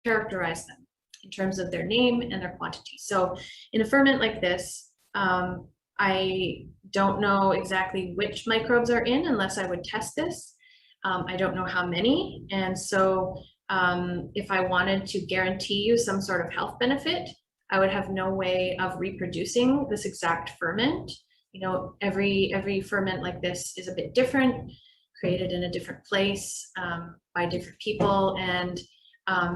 characterize them in terms of their name and their quantity. So in a ferment like this, I don't know exactly which microbes are in unless I would test this. I don't know how many. And so if I wanted to guarantee you some sort of health benefit, I would have no way of reproducing this exact ferment. You know, every ferment like this is a bit different, created in a different place by different people, and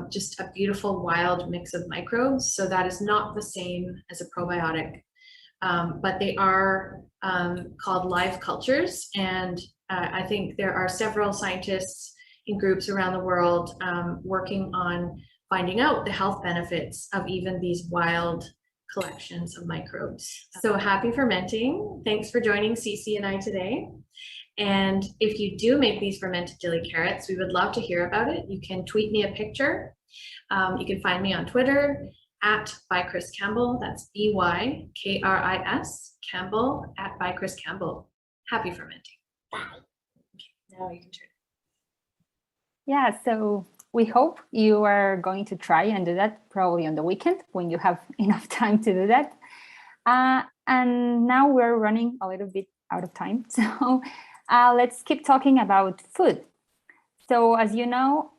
just a beautiful wild mix of microbes. So that is not the same as a probiotic. But they are called live cultures, and I think there are several scientists in groups around the world working on finding out the health benefits of even these wild collections of microbes. So happy fermenting. Thanks for joining Cece and I today. And if you do make these fermented dilly carrots, we would love to hear about it. You can tweet me a picture. You can find me on Twitter at by Chris Campbell. That's BYKRIS Campbell at by Chris Campbell. Happy fermenting. Bye. Now you can turn. Yeah, so we hope you are going to try and do that probably on the weekend when you have enough time to do that. And now we're running a little bit out of time. So let's keep talking about food. So as you know,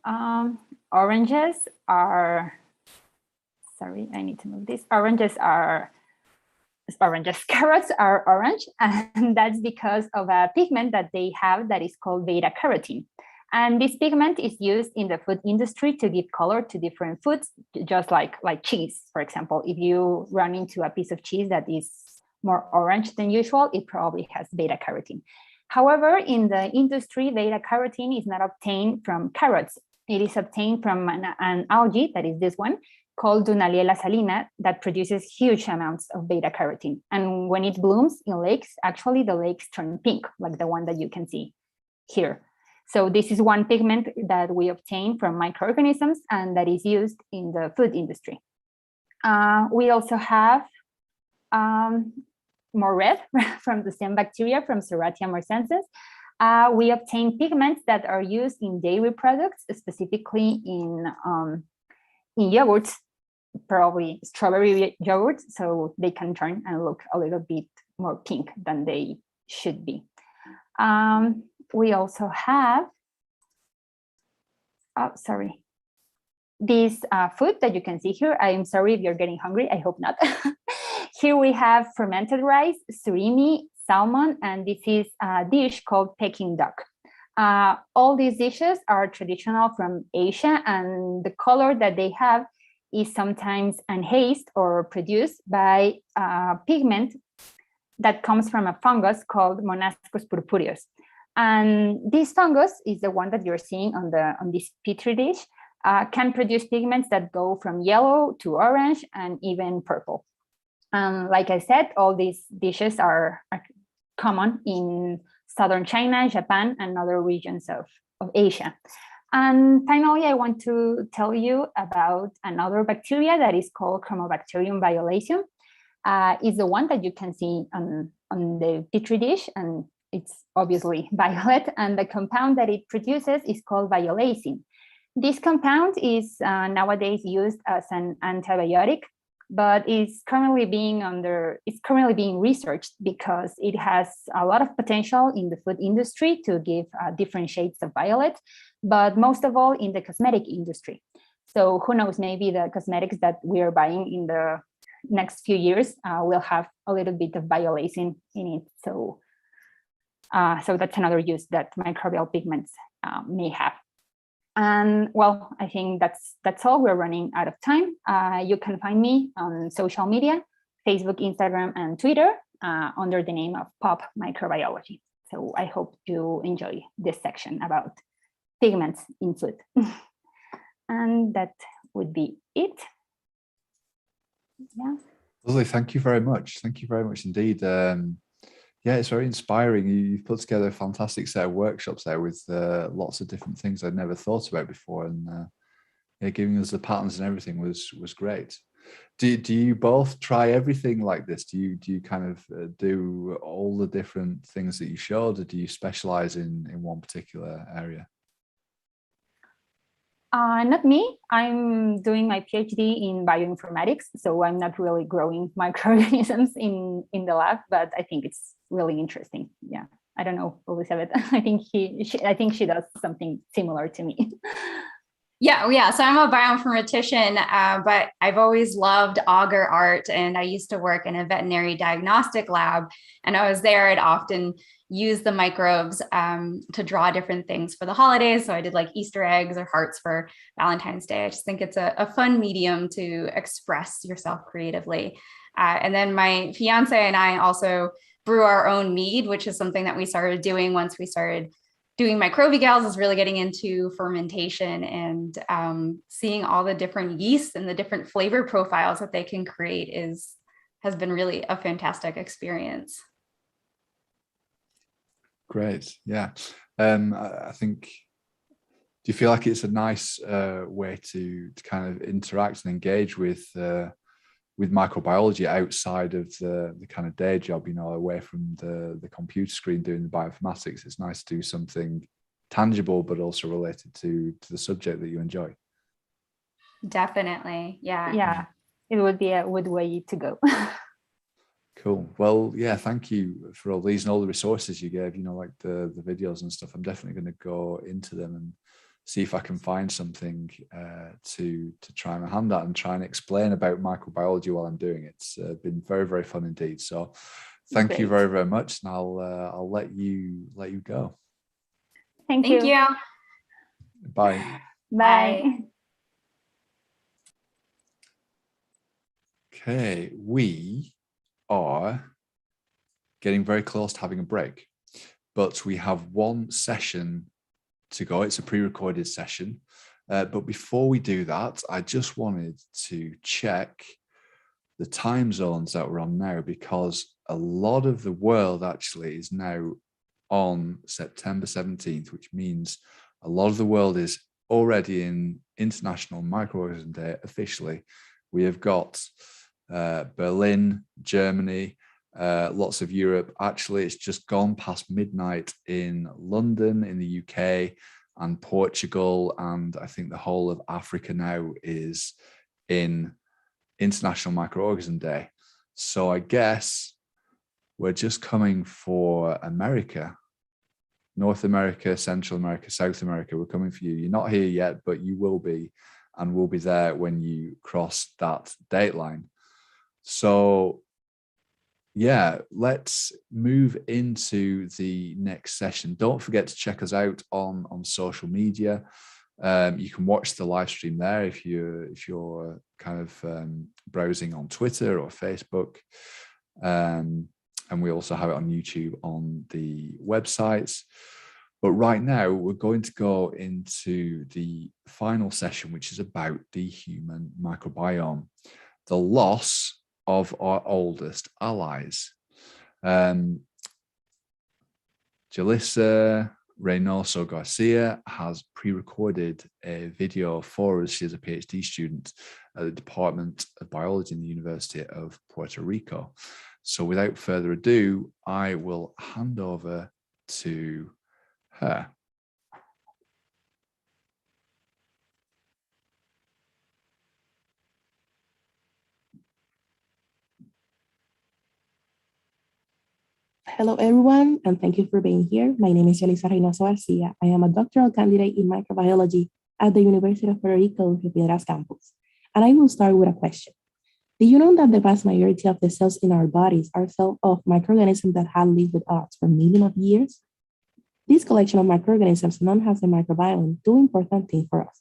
oranges are, sorry, I need to move this. Carrots are orange, and that's because of a pigment that they have that is called beta carotene. And this pigment is used in the food industry to give color to different foods, just like cheese, for example. If you run into a piece of cheese that is more orange than usual, it probably has beta carotene. However, in the industry, beta carotene is not obtained from carrots. It is obtained from an algae, that is this one, called Dunaliella salina, that produces huge amounts of beta carotene. And when it blooms in lakes, actually the lakes turn pink, like the one that you can see here. So this is one pigment that we obtain from microorganisms and that is used in the food industry. We also have more red from the same bacteria, from Serratia morsensis. We obtain pigments that are used in dairy products, specifically in yogurts, probably strawberry yogurts, so they can turn and look a little bit more pink than they should be. We also have, this food that you can see here. I'm sorry if you're getting hungry, I hope not. Here we have fermented rice, surimi, salmon, and this is a dish called Peking duck. All these dishes are traditional from Asia, and the color that they have is sometimes enhanced or produced by a pigment that comes from a fungus called Monascus purpureus. And this fungus is the one that you're seeing on this petri dish, can produce pigments that go from yellow to orange and even purple. Like I said, all these dishes are common in southern China, Japan, and other regions of Asia. And finally, I want to tell you about another bacteria that is called Chromobacterium violaceum. It's the one that you can see on the petri dish, and it's obviously violet, and the compound that it produces is called violacin. This compound is nowadays used as an antibiotic, but it's currently being researched because it has a lot of potential in the food industry to give different shades of violet, but most of all in the cosmetic industry. So who knows, maybe the cosmetics that we are buying in the next few years will have a little bit of violacin in it. So that's another use that microbial pigments may have. And well, I think that's all. We're running out of time. You can find me on social media, Facebook, Instagram, and Twitter under the name of Pop Microbiology. So I hope you enjoy this section about pigments in food. And that would be it. Yeah. Lovely. Thank you very much. Thank you very much indeed. Yeah, it's very inspiring. You've put together a fantastic set of workshops there with lots of different things I'd never thought about before, and yeah, giving us the patterns and everything was great. Do you both try everything like this? Do you kind of do all the different things that you showed, or do you specialize in one particular area? Not me. I'm doing my PhD in bioinformatics, so I'm not really growing microorganisms in the lab, but I think it's really interesting. Yeah, I don't know, Elizabeth. I think she does something similar to me. Yeah. So I'm a bioinformatician, but I've always loved auger art, and I used to work in a veterinary diagnostic lab, and I was there. I'd often use the microbes to draw different things for the holidays. So I did like Easter eggs or hearts for Valentine's Day. I just think it's a fun medium to express yourself creatively. And then my fiance and I also brew our own mead, which is something that we started doing once we started doing Microbials, is really getting into fermentation and seeing all the different yeasts and the different flavor profiles that they can create has been really a fantastic experience. Great. Yeah. I think, do you feel like it's a nice way to kind of interact and engage with microbiology outside of the kind of day job, away from the computer screen doing the bioinformatics? It's nice to do something tangible, but also related to the subject that you enjoy. Definitely. Yeah. Yeah, it would be a good way to go. Cool. Well, yeah, thank you for all these and all the resources you gave, like the videos and stuff. I'm definitely going to go into them and see if I can find something to try my hand at and try and explain about microbiology while I'm doing it. It's been very, very fun indeed. So thank you very, very much. And I'll let you go. Thank you. Bye. Bye. Okay, we are getting very close to having a break, but we have one session to go. It's a pre-recorded session. But before we do that, I just wanted to check the time zones that we're on now, because a lot of the world actually is now on September 17th, which means a lot of the world is already in International Microorganism Day officially. We have got Berlin, Germany, lots of Europe. Actually, it's just gone past midnight in London, in the UK, and Portugal, and I think the whole of Africa now is in International Microorganism Day. So I guess we're just coming for America, North America, Central America, South America. We're coming for you. You're not here yet, but you will be, and we'll be there when you cross that date line. So yeah, let's move into the next session. Don't forget to check us out on social media. You can watch the live stream there if you're kind of browsing on Twitter or Facebook. And we also have it on YouTube on the websites. But right now, we're going to go into the final session, which is about the human microbiome, the loss of our oldest allies. Jalissa Reynoso Garcia has pre-recorded a video for us. She's a PhD student at the Department of Biology in the University of Puerto Rico. So without further ado, I will hand over to her. Hello, everyone, and thank you for being here. My name is Jalissa Reynoso Garcia. I am a doctoral candidate in microbiology at the University of Puerto Rico Rio Piedras campus. And I will start with a question. Do you know that the vast majority of the cells in our bodies are cells of microorganisms that have lived with us for millions of years? This collection of microorganisms, known as the microbiome, do important things for us.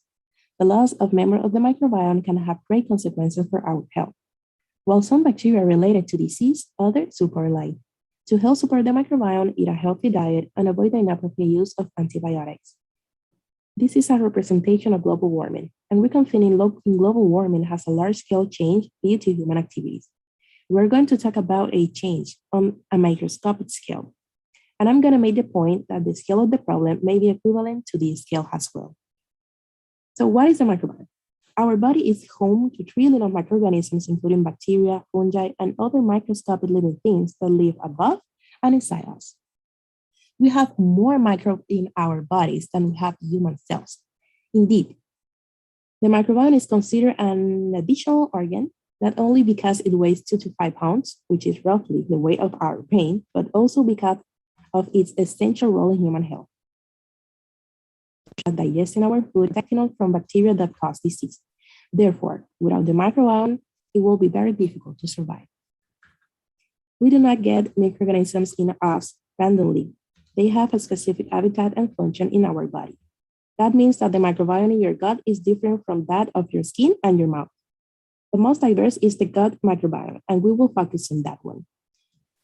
The loss of members of the microbiome can have great consequences for our health. While some bacteria are related to disease, others support life. To help support the microbiome, eat a healthy diet and avoid the inappropriate use of antibiotics. This is a representation of global warming, and we can find in global warming has a large-scale change due to human activities. We're going to talk about a change on a microscopic scale. And I'm going to make the point that the scale of the problem may be equivalent to the scale as well. So what is the microbiome? Our body is home to trillions of microorganisms, including bacteria, fungi, and other microscopic living things that live above and inside us. We have more microbes in our bodies than we have human cells. Indeed, the microbiome is considered an additional organ, not only because it weighs 2 to 5 pounds, which is roughly the weight of our brain, but also because of its essential role in human health. Digesting our food, protecting us from bacteria that cause disease. Therefore, without the microbiome, it will be very difficult to survive. We do not get microorganisms in us randomly. They have a specific habitat and function in our body. That means that the microbiome in your gut is different from that of your skin and your mouth. The most diverse is the gut microbiome, and we will focus on that one.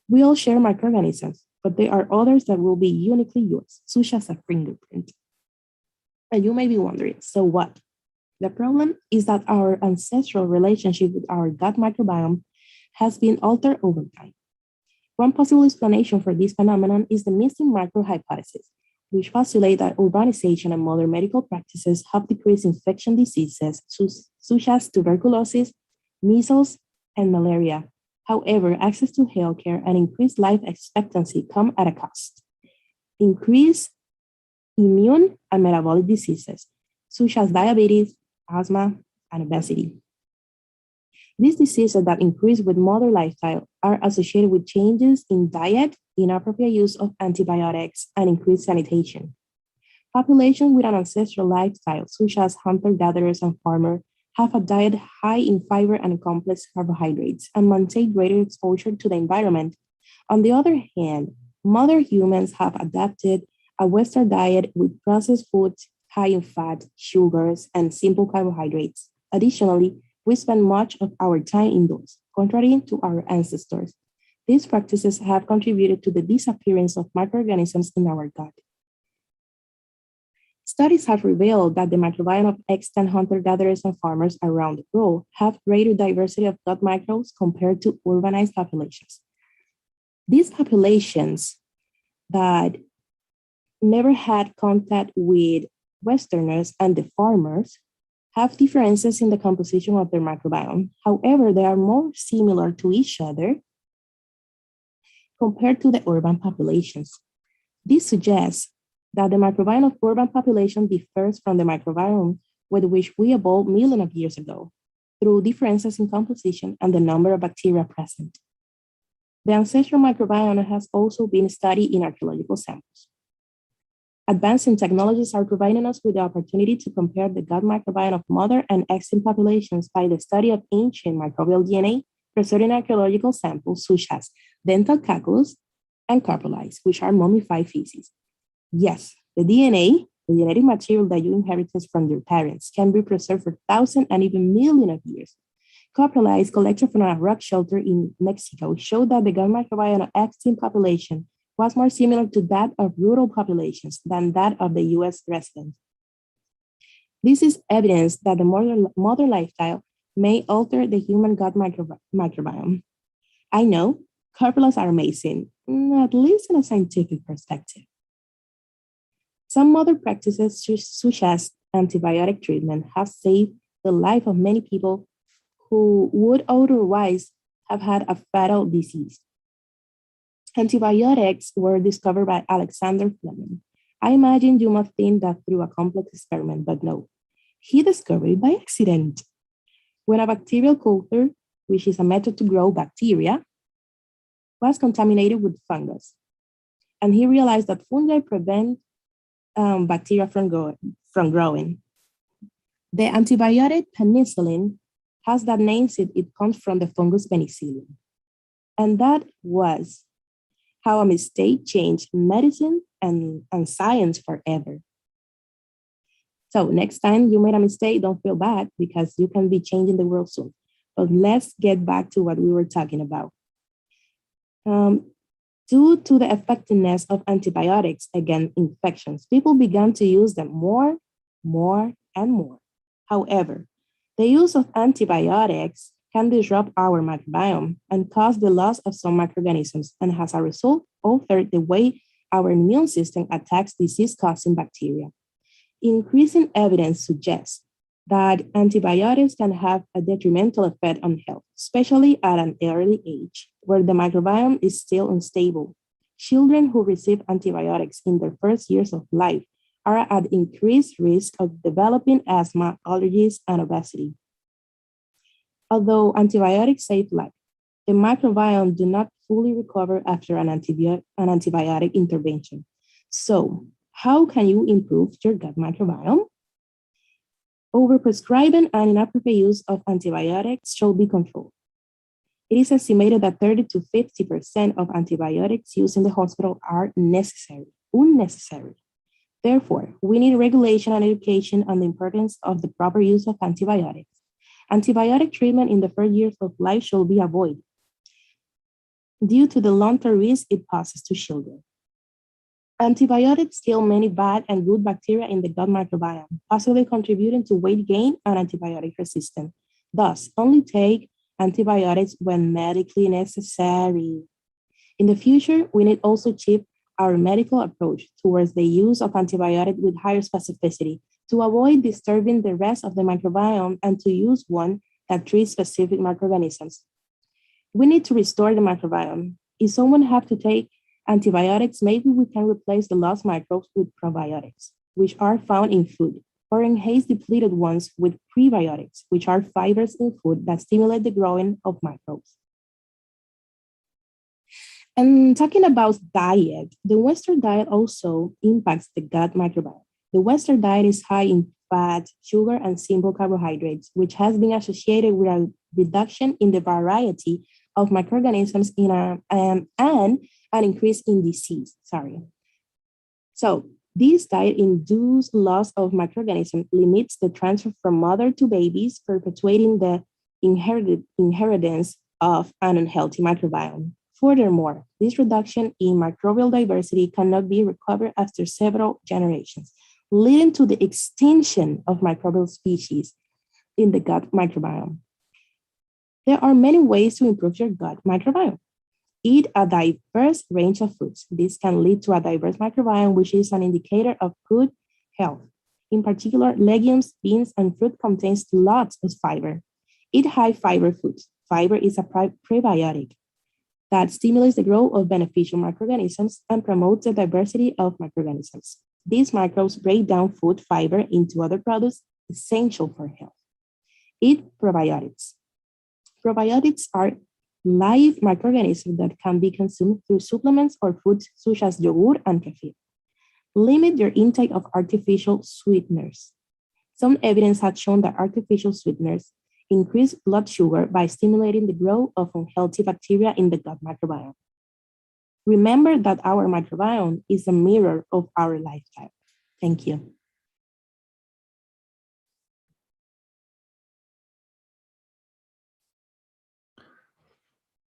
We all share microorganisms, but there are others that will be uniquely yours, such as a fingerprint. And you may be wondering, so what? The problem is that our ancestral relationship with our gut microbiome has been altered over time. One possible explanation for this phenomenon is the missing micro hypothesis, which postulates that urbanization and modern medical practices have decreased infection diseases such as tuberculosis, measles, and malaria. However, access to healthcare and increased life expectancy come at a cost. Increased immune and metabolic diseases, such as diabetes, asthma, and obesity. These diseases that increase with modern lifestyle are associated with changes in diet, inappropriate use of antibiotics, and increased sanitation. Populations with an ancestral lifestyle, such as hunter-gatherers and farmers, have a diet high in fiber and complex carbohydrates and maintain greater exposure to the environment. On the other hand, modern humans have adapted a Western diet with processed foods high in fat, sugars, and simple carbohydrates. Additionally, we spend much of our time indoors, contrary to our ancestors. These practices have contributed to the disappearance of microorganisms in our gut. Studies have revealed that the microbiome of extant hunter-gatherers and farmers around the world have greater diversity of gut microbes compared to urbanized populations. These populations that never had contact with Westerners and the farmers have differences in the composition of their microbiome. However, they are more similar to each other compared to the urban populations. This suggests that the microbiome of urban population differs from the microbiome with which we evolved millions of years ago through differences in composition and the number of bacteria present. The ancestral microbiome has also been studied in archaeological samples. Advancing technologies are providing us with the opportunity to compare the gut microbiome of modern and extinct populations by the study of ancient microbial DNA preserved in archaeological samples such as dental calculus and coprolites, which are mummified feces. Yes, the DNA, the genetic material that you inherited from your parents, can be preserved for thousands and even millions of years. Coprolites collected from a rock shelter in Mexico showed that the gut microbiome of extinct population was more similar to that of rural populations than that of the US residents. This is evidence that the modern lifestyle may alter the human gut microbiome. I know, coprolites are amazing, at least in a scientific perspective. Some modern practices, such as antibiotic treatment, have saved the life of many people who would otherwise have had a fatal disease. Antibiotics were discovered by Alexander Fleming. I imagine you must think that through a complex experiment, but no. He discovered it by accident. When a bacterial culture, which is a method to grow bacteria, was contaminated with fungus. And he realized that fungi prevent bacteria from growing. The antibiotic penicillin has that name since it comes from the fungus penicillium. And that was how a mistake changed medicine and science forever. So next time you made a mistake, don't feel bad because you can be changing the world soon. But let's get back to what we were talking about. Due to the effectiveness of antibiotics against infections, people began to use them more, and more. However, the use of antibiotics can disrupt our microbiome and cause the loss of some microorganisms, and as a result, alter the way our immune system attacks disease-causing bacteria. Increasing evidence suggests that antibiotics can have a detrimental effect on health, especially at an early age, where the microbiome is still unstable. Children who receive antibiotics in their first years of life are at increased risk of developing asthma, allergies, and obesity. Although antibiotics save life, the microbiome do not fully recover after an antibiotic intervention. So, how can you improve your gut microbiome? Overprescribing and inappropriate use of antibiotics should be controlled. It is estimated that 30 to 50% of antibiotics used in the hospital are unnecessary. Therefore, we need regulation and education on the importance of the proper use of antibiotics. Antibiotic treatment in the first years of life should be avoided due to the long-term risk it poses to children. Antibiotics kill many bad and good bacteria in the gut microbiome, possibly contributing to weight gain and antibiotic resistance. Thus, only take antibiotics when medically necessary. In the future, we need also shift our medical approach towards the use of antibiotics with higher specificity to avoid disturbing the rest of the microbiome and to use one that treats specific microorganisms. We need to restore the microbiome. If someone have to take Antibiotics, maybe we can replace the lost microbes with probiotics, which are found in food, or enhance depleted ones with prebiotics, which are fibers in food that stimulate the growing of microbes. And talking about diet, the Western diet also impacts the gut microbiome. The Western diet is high in fat, sugar, and simple carbohydrates, which has been associated with a reduction in the variety of microorganisms and an increase in disease. So this diet-induced loss of microorganisms limits the transfer from mother to babies, perpetuating the inheritance of an unhealthy microbiome. Furthermore, this reduction in microbial diversity cannot be recovered after several generations, leading to the extinction of microbial species in the gut microbiome. There are many ways to improve your gut microbiome. Eat a diverse range of foods. This can lead to a diverse microbiome, which is an indicator of good health. In particular, legumes, beans, and fruit contains lots of fiber. Eat high fiber foods. Fiber is a prebiotic that stimulates the growth of beneficial microorganisms and promotes the diversity of microorganisms. These microbes break down food fiber into other products essential for health. Eat probiotics. Probiotics are live microorganisms that can be consumed through supplements or foods such as yogurt and kefir. Limit your intake of artificial sweeteners. Some evidence has shown that artificial sweeteners increase blood sugar by stimulating the growth of unhealthy bacteria in the gut microbiome. Remember that our microbiome is a mirror of our lifestyle. Thank you.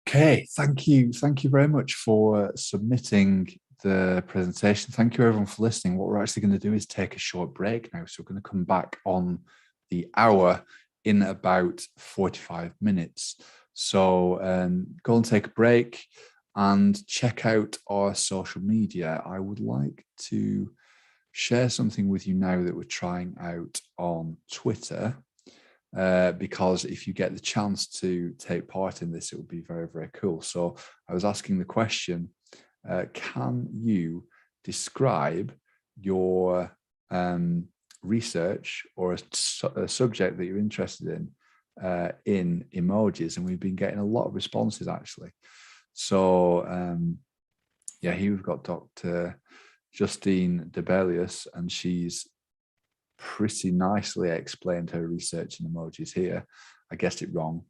Okay, thank you. Thank you very much for submitting the presentation. Thank you everyone for listening. What we're actually going to do is take a short break now. So we're going to come back on the hour in about 45 minutes. So go and take a break and check out our social media. I would like to share something with you now that we're trying out on Twitter. Because if you get the chance to take part in this, it would be very, very cool. So I was asking the question, can you describe your research or a subject that you're interested in emojis? And we've been getting a lot of responses actually. So yeah, here we've got Dr. Justine Debelius, and she's pretty nicely explained her research in emojis here. I guessed it wrong,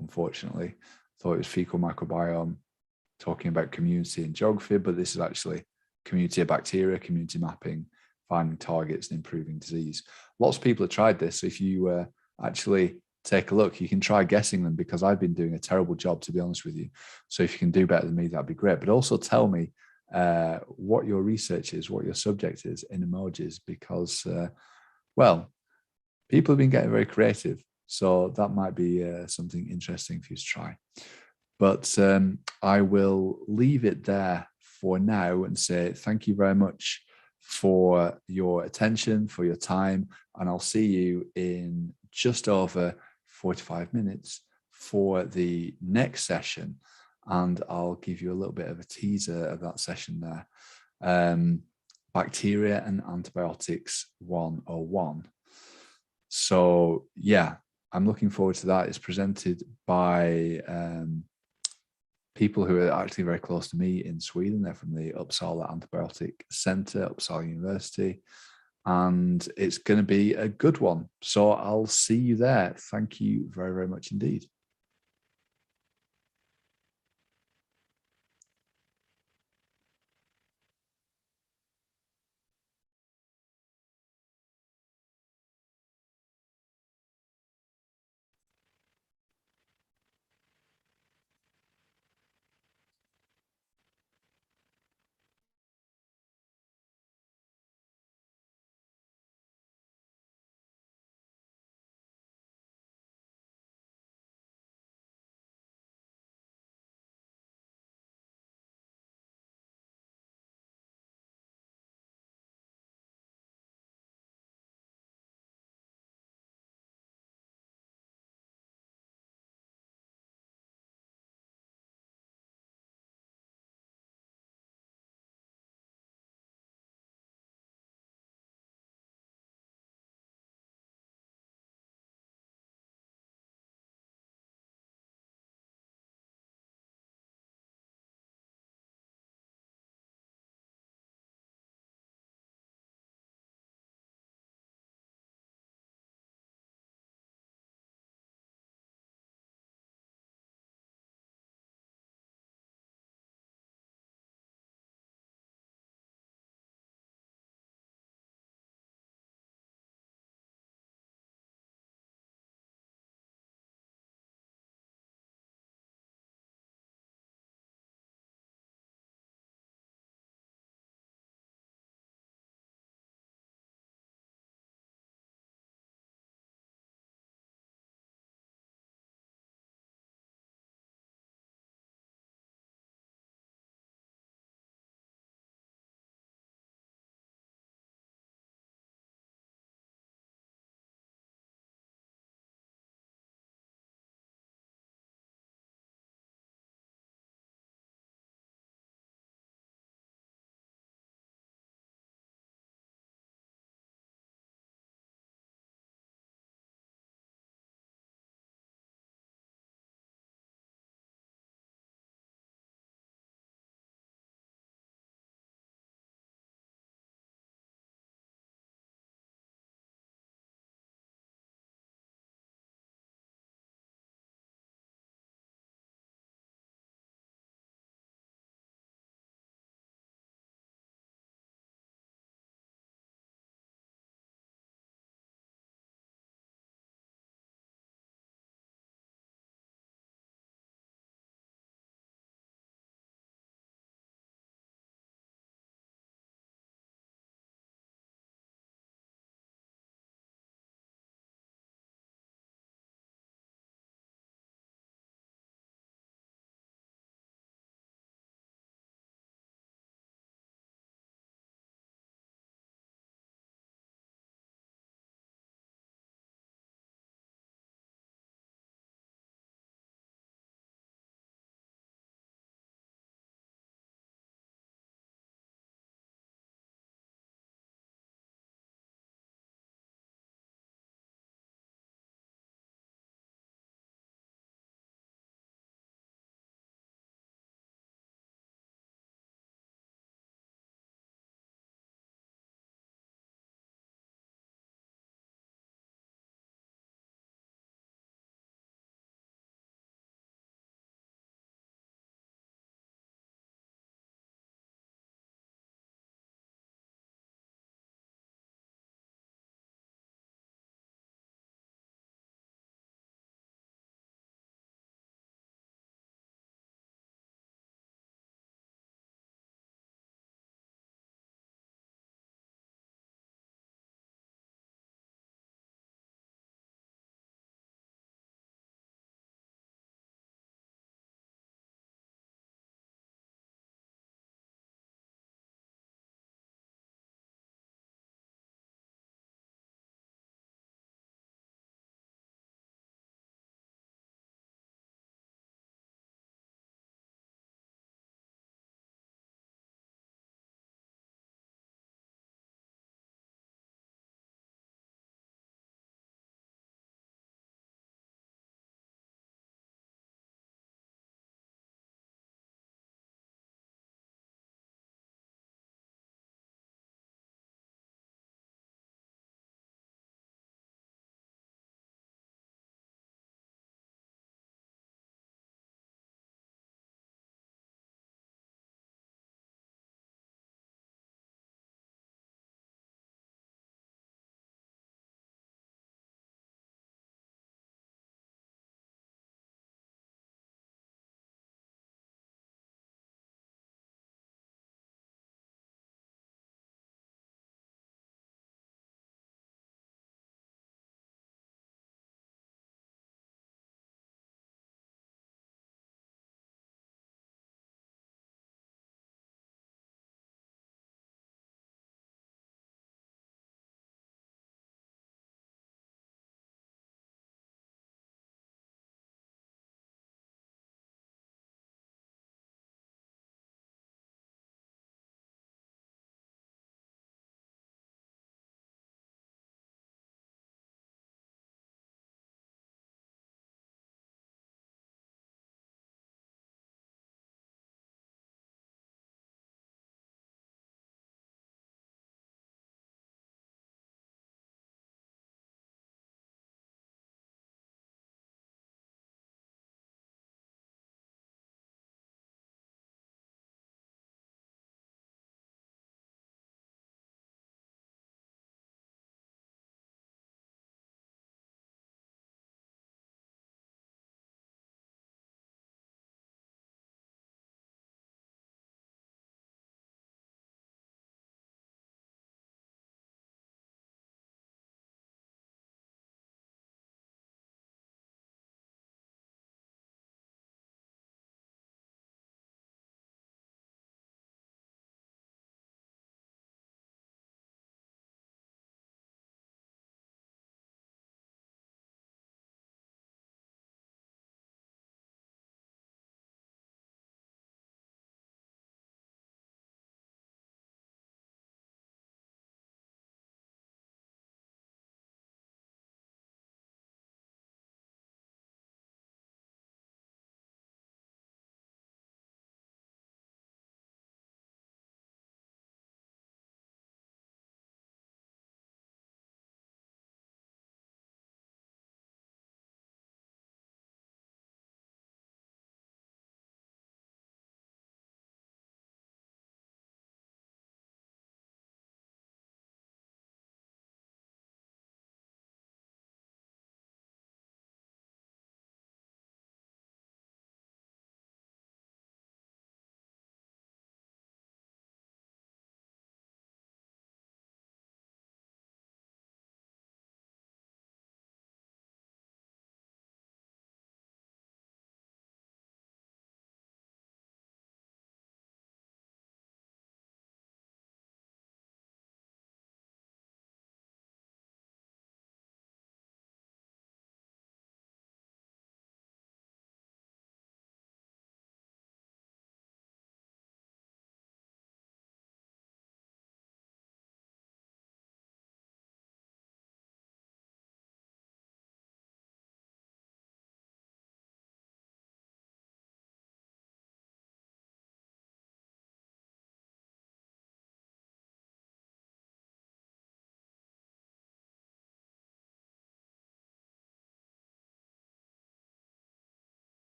unfortunately. Thought it was fecal microbiome, talking about community and geography, but this is actually community of bacteria, community mapping, finding targets and improving disease. Lots of people have tried this. So if you actually take a look, you can try guessing them, because I've been doing a terrible job, to be honest with you. So if you can do better than me, that'd be great. But also tell me what your research is, what your subject is in emojis, because well, people have been getting very creative, so that might be something interesting for you to try. But I will leave it there for now and say thank you very much for your attention, for your time, and I'll see you in just over 45 minutes for the next session, and I'll give you a little bit of a teaser of that session there. Bacteria and Antibiotics 101. So yeah, I'm looking forward to that. It's presented by people who are actually very close to me in Sweden. They're from the Uppsala Antibiotic Center, Uppsala University, and it's going to be a good one. So I'll see you there. Thank you very, very much indeed.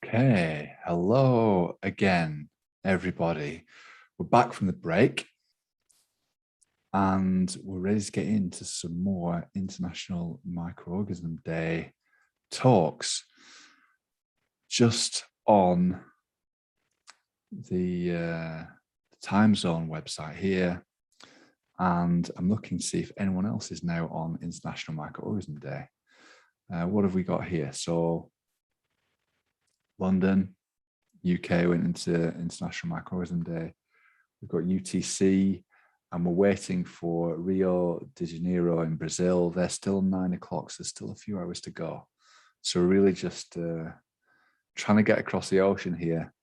Okay, hello again, everybody. We're back from the break and we're ready to get into some more International Microorganism Day talks just on the time zone website here. And I'm looking to see if anyone else is now on International Microorganism Day. What have we got here? So London, UK went into International Microorganism Day. We've got UTC, and we're waiting for Rio de Janeiro in Brazil. They're still 9 o'clock, so there's still a few hours to go. So we're really just trying to get across the ocean here.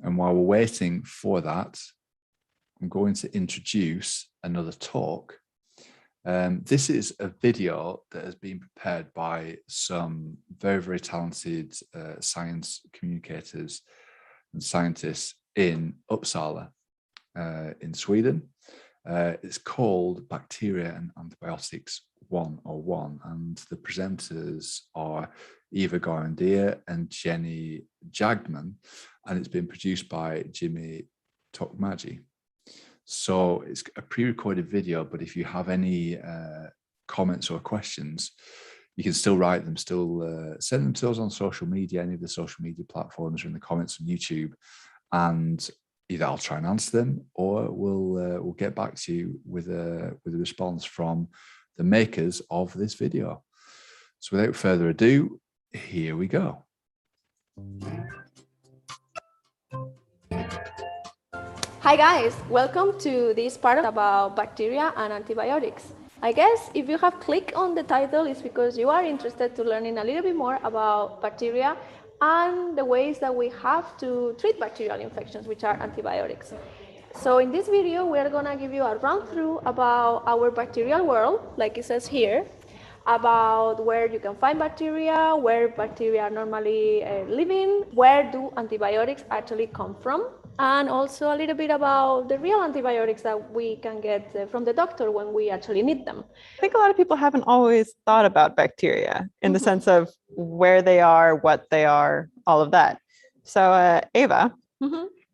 And while we're waiting for that, I'm going to introduce another talk. This is a video that has been prepared by some very, very talented science communicators and scientists in Uppsala in Sweden. It's called Bacteria and Antibiotics 101, and the presenters are Eva Gorandia and Jenny Jagman, and it's been produced by Jimmy Tokmaji. So it's a pre-recorded video, but if you have any comments or questions, you can still write them, still send them to us on social media, any of the social media platforms, or in the comments on YouTube, and either I'll try and answer them, or we'll get back to you with a response from the makers of this video. So without further ado, here we go. Hi guys, welcome to this part about bacteria and antibiotics. I guess if you have clicked on the title, it's because you are interested to learning a little bit more about bacteria and the ways that we have to treat bacterial infections, which are antibiotics. So in this video, we're gonna give you a run through about our bacterial world, like it says here, about where you can find bacteria, where bacteria are normally living, where do antibiotics actually come from, and also a little bit about the real antibiotics that we can get from the doctor when we actually need them. I think a lot of people haven't always thought about bacteria in the sense of where they are, what they are, all of that. So Ava,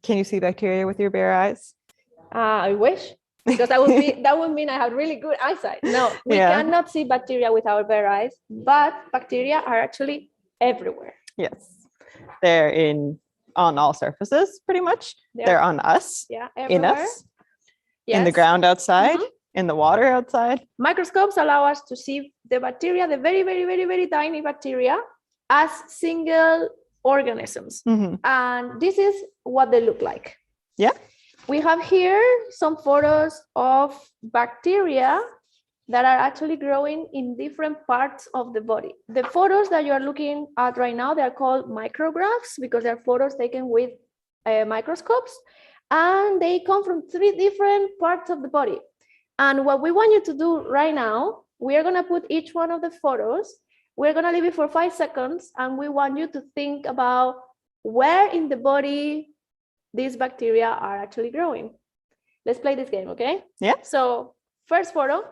can you see bacteria with your bare eyes? I wish, because that would mean I have really good eyesight. No, we cannot see bacteria with our bare eyes, but bacteria are actually everywhere. Yes, they're on all surfaces, pretty much. They're on us, in us, in the ground outside, in the water outside. Microscopes allow us to see the bacteria, the very, very, very, very tiny bacteria, as single organisms. And this is what they look like. Yeah. We have here some photos of bacteria that are actually growing in different parts of the body. The photos that you are looking at right now, they are called micrographs because they're photos taken with microscopes, and they come from 3 different parts of the body. And what we want you to do right now, we are gonna put each one of the photos, we're gonna leave it for 5 seconds, and we want you to think about where in the body these bacteria are actually growing. Let's play this game, okay? Yeah. So first photo.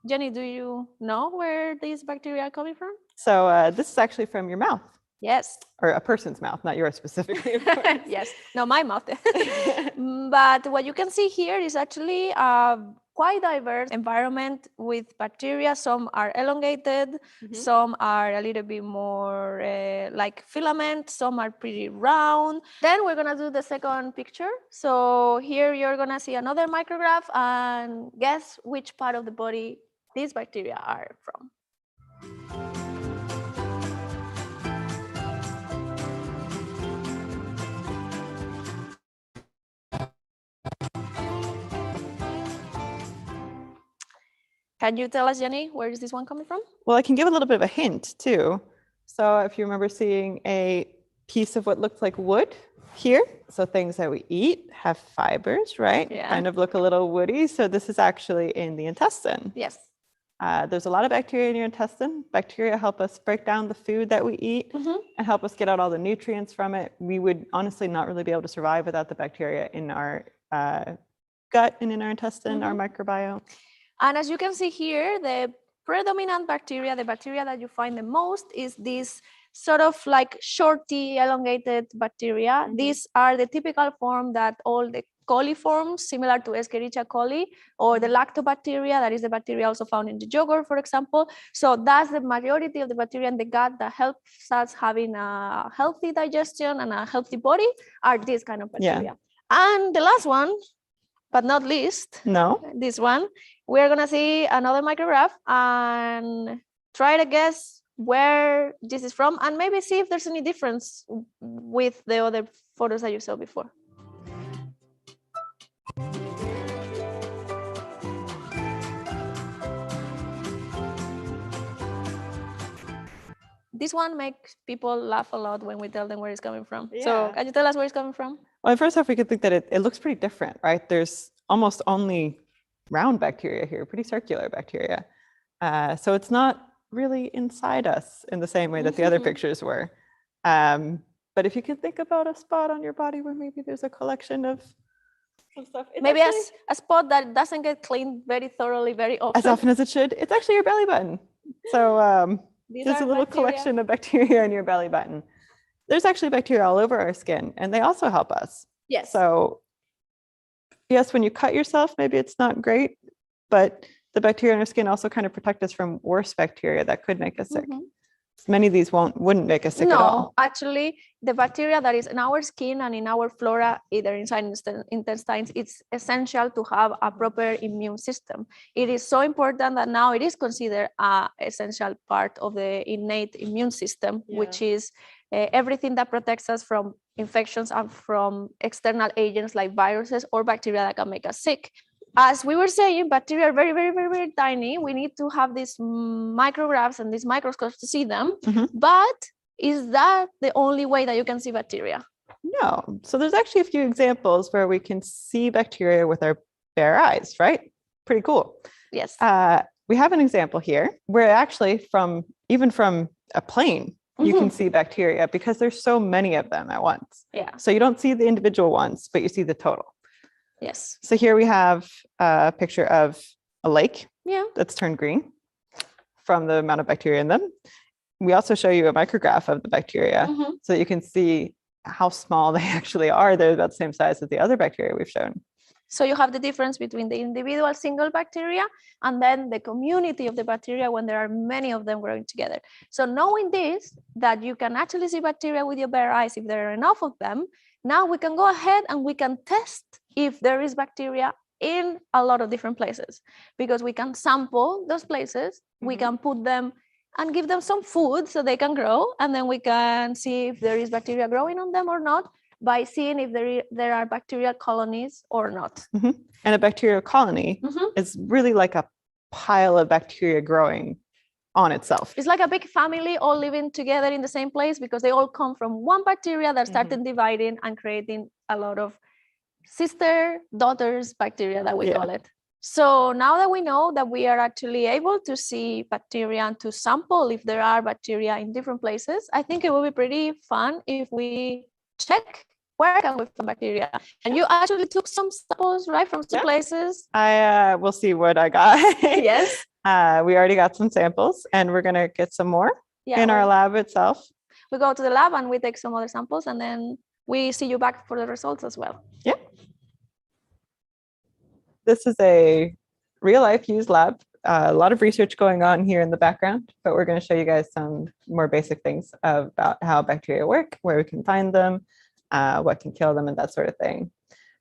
Jenny, do you know where these bacteria are coming from? So this is actually from your mouth. Yes. Or a person's mouth, not yours specifically. Yes, no, my mouth. But what you can see here is actually a quite diverse environment with bacteria. Some are elongated, some are a little bit more like filament, some are pretty round. Then we're gonna do the second picture. So here you're gonna see another micrograph and guess which part of the body these bacteria are from. Can you tell us, Jenny, where is this one coming from? Well, I can give a little bit of a hint too. So if you remember seeing a piece of what looks like wood here, so things that we eat have fibers, right? Yeah. Kind of look a little woody. So this is actually in the intestine. Yes. There's a lot of bacteria in your intestine. Bacteria help us break down the food that we eat and help us get out all the nutrients from it. We would honestly not really be able to survive without the bacteria in our gut and in our intestine, our microbiome. And as you can see here, the predominant bacteria, the bacteria that you find the most, is this sort of like shorty, elongated bacteria. These are the typical form that all the coliforms, similar to Escherichia coli, or the lactobacteria, that is the bacteria also found in the yogurt, for example. So that's the majority of the bacteria in the gut that helps us having a healthy digestion and a healthy body, are these kind of bacteria. And the last one, but not least, this one, we're gonna see another micrograph and try to guess where this is from, and maybe see if there's any difference with the other photos that you saw before. This one makes people laugh a lot when we tell them where it's coming from. So can you tell us where it's coming from? Well, first off, we could think that it looks pretty different, right? There's almost only round bacteria here, pretty circular bacteria. So it's not really inside us in the same way that the other pictures were. But if you could think about a spot on your body where maybe there's a collection of some stuff. Maybe a spot that doesn't get cleaned very thoroughly, very often. As often as it should. It's actually your belly button. So there's a little collection of bacteria in your belly button. There's actually bacteria all over our skin, and they also help us. Yes. So yes, when you cut yourself, maybe it's not great, but the bacteria in our skin also kind of protect us from worse bacteria that could make us sick. Many of these wouldn't make us sick at all. No, actually, the bacteria that is in our skin and in our flora, either inside intestines, it's essential to have a proper immune system. It is so important that now it is considered an essential part of the innate immune system, which is everything that protects us from infections and from external agents like viruses or bacteria that can make us sick. As we were saying, bacteria are very, very, very, very tiny. We need to have these micrographs and these microscopes to see them. But is that the only way that you can see bacteria? No. So there's actually a few examples where we can see bacteria with our bare eyes, right? Pretty cool. Yes. We have an example here where actually even from a plane, you can see bacteria because there's so many of them at once. Yeah. So you don't see the individual ones, but you see the total. Yes. So here we have a picture of a lake that's turned green from the amount of bacteria in them. We also show you a micrograph of the bacteria so that you can see how small they actually are. They're about the same size as the other bacteria we've shown. So you have the difference between the individual single bacteria and then the community of the bacteria when there are many of them growing together. So knowing this, that you can actually see bacteria with your bare eyes if there are enough of them, now we can go ahead and we can test if there is bacteria in a lot of different places, because we can sample those places, we can put them and give them some food so they can grow, and then we can see if there is bacteria growing on them or not by seeing if there are bacterial colonies or not. And a bacterial colony is really like a pile of bacteria growing on itself. It's like a big family all living together in the same place because they all come from one bacteria that started dividing and creating a lot of sister daughters bacteria that we call it. So now that we know that we are actually able to see bacteria and to sample if there are bacteria in different places, I think it will be pretty fun if we check where can we find bacteria. And you actually took some samples, right, from some places. I will see what I got. Yes. We already got some samples and we're going to get some more in our lab itself. We go to the lab and we take some other samples and then we see you back for the results as well. Yeah. This is a real life used lab. A lot of research going on here in the background, but we're going to show you guys some more basic things about how bacteria work, where we can find them, what can kill them and that sort of thing.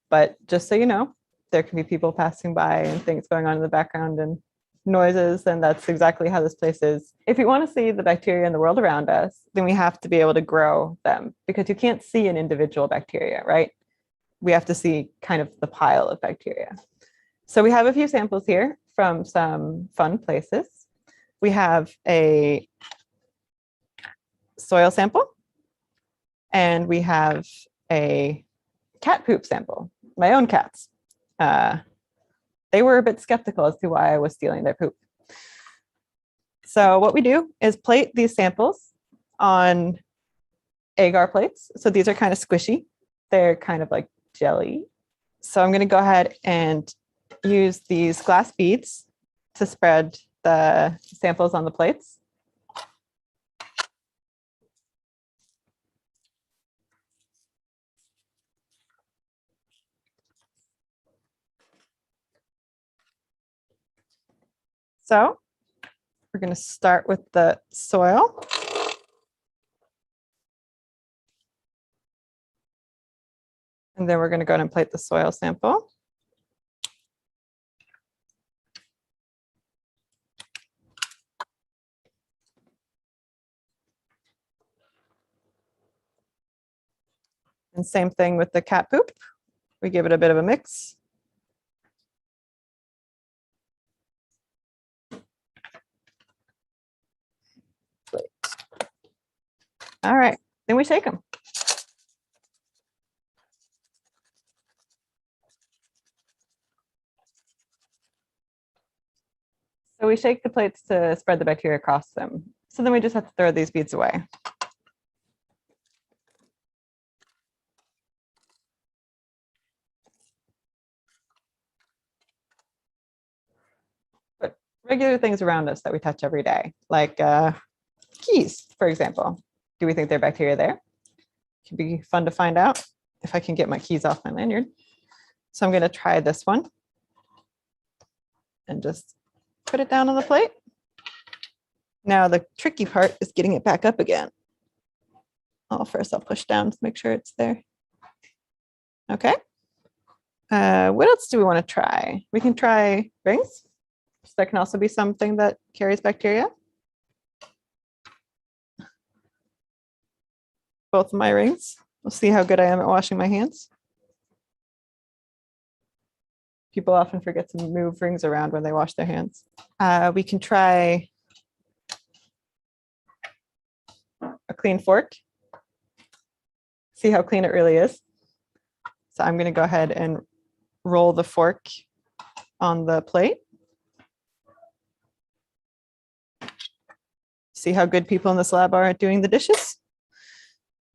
But just so you know, there can be people passing by and things going on in the background and noises, and that's exactly how this place is. If we want to see the bacteria in the world around us, then we have to be able to grow them because you can't see an individual bacteria, right? We have to see kind of the pile of bacteria. So we have a few samples here from some fun places. We have a soil sample and we have a cat poop sample, my own cats. They were a bit skeptical as to why I was stealing their poop. So what we do is plate these samples on agar plates. So these are kind of squishy. They're kind of like jelly. So I'm going to go ahead and use these glass beads to spread the samples on the plates. So we're going to start with the soil. And then we're going to go ahead and plate the soil sample. And same thing with the cat poop. We give it a bit of a mix. All right, then we shake them. So we shake the plates to spread the bacteria across them. So then we just have to throw these beads away. But regular things around us that we touch every day, like keys, for example. Do we think there are bacteria there? Could be fun to find out if I can get my keys off my lanyard. So I'm going to try this one and just put it down on the plate. Now the tricky part is getting it back up again. Oh, first I'll push down to make sure it's there. Okay. What else do we want to try? We can try rings. So that can also be something that carries bacteria. Both of my rings. We'll see how good I am at washing my hands. People often forget to move rings around when they wash their hands. We can try a clean fork. See how clean it really is. So I'm going to go ahead and roll the fork on the plate. See how good people in this lab are at doing the dishes.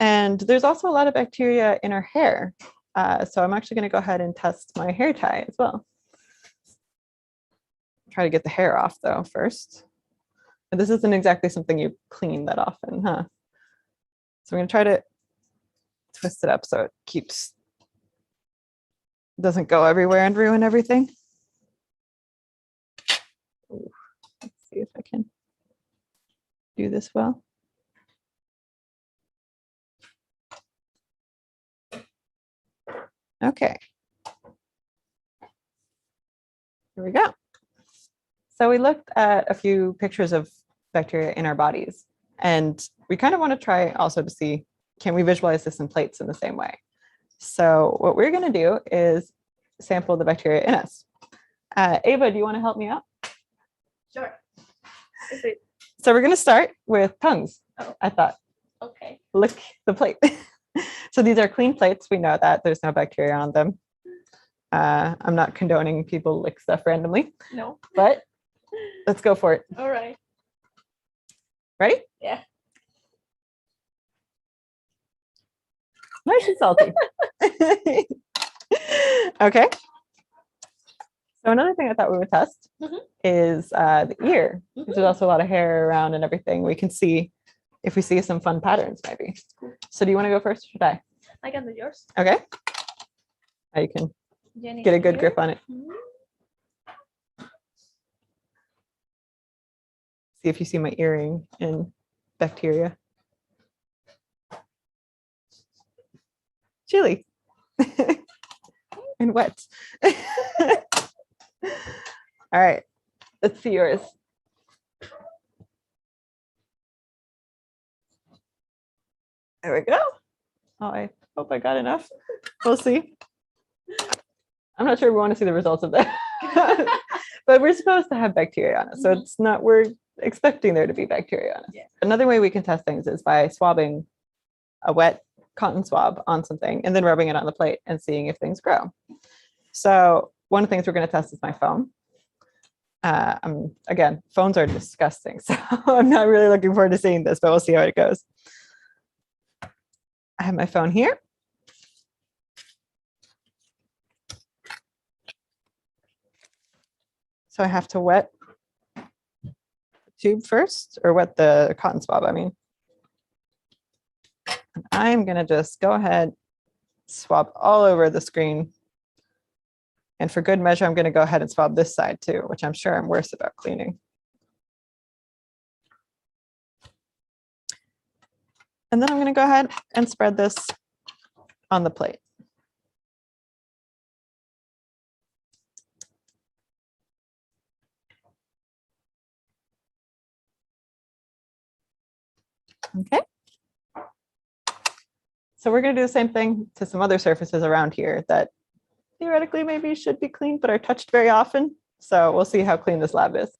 And there's also a lot of bacteria in our hair. So I'm actually going to go ahead and test my hair tie as well. Try to get the hair off though first. And this isn't exactly something you clean that often, huh? So I'm going to try to twist it up so it doesn't go everywhere and ruin everything. Ooh, let's see if I can do this well. Okay. Here we go. So we looked at a few pictures of bacteria in our bodies, and we kind of want to try also to see, can we visualize this in plates in the same way? So what we're going to do is sample the bacteria in us. Ava, do you want to help me out? Sure. So we're going to start with tongues, I thought. Okay. Lick the plate. So these are clean plates. We know that there's no bacteria on them. I'm not condoning people lick stuff randomly. No. But let's go for it. All right. Ready? Yeah. Nice and salty. Okay. So another thing I thought we would test is the ear. There's also a lot of hair around and everything. We can see if we see some fun patterns maybe. So do you want to go first or should I? I can do yours. Okay. Now you can Jenny get a good here. grip on it. See if you see my earring in bacteria. Chili. And wet. All right, let's see yours. There we go. Oh, I hope I got enough. We'll see. I'm not sure we want to see the results of that. But we're supposed to have bacteria on it. So it's not, we're expecting there to be bacteria on it. Yeah. Another way we can test things is by swabbing a wet cotton swab on something and then rubbing it on the plate and seeing if things grow. So one of the things we're going to test is my phone. Again, phones are disgusting, so I'm not really looking forward to seeing this, but we'll see how it goes. I have my phone here. So I have to wet the tube first, or wet the cotton swab, I mean. And I'm gonna just go ahead, swab all over the screen. And for good measure, I'm gonna go ahead and swab this side too, which I'm sure I'm worse about cleaning. And then I'm gonna go ahead and spread this on the plate. Okay. So we're going to do the same thing to some other surfaces around here that theoretically maybe should be cleaned, but are touched very often. So we'll see how clean this lab is.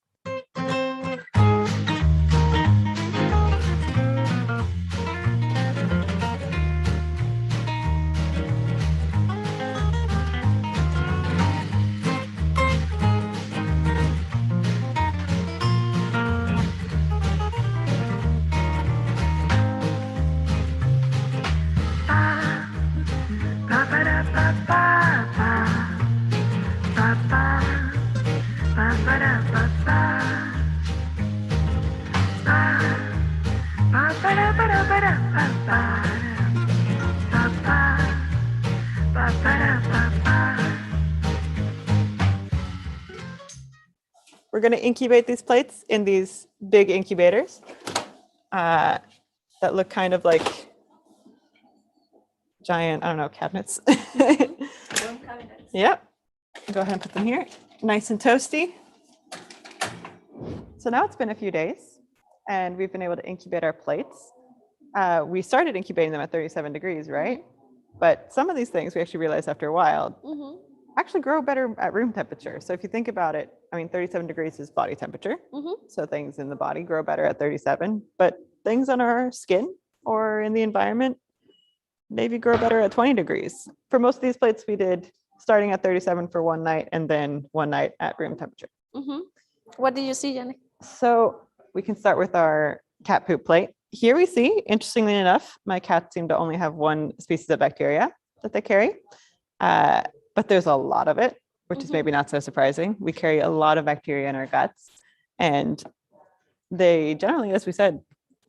We're going to incubate these plates in these big incubators that look kind of like giant, I don't know, cabinets. Yep. Go ahead and put them here. Nice and toasty. So now it's been a few days and we've been able to incubate our plates. We started incubating them at 37 degrees, right? But some of these things we actually realized after a while actually grow better at room temperature. So if you think about it, I mean, 37 degrees is body temperature. So things in the body grow better at 37, but things on our skin or in the environment maybe grow better at 20 degrees. For most of these plates, we did starting at 37 for one night and then one night at room temperature. What did you see, Jenny? So we can start with our cat poop plate. Here we see, interestingly enough, my cats seem to only have one species of bacteria that they carry, but there's a lot of it, which is maybe not so surprising. We carry a lot of bacteria in our guts, and they generally, as we said,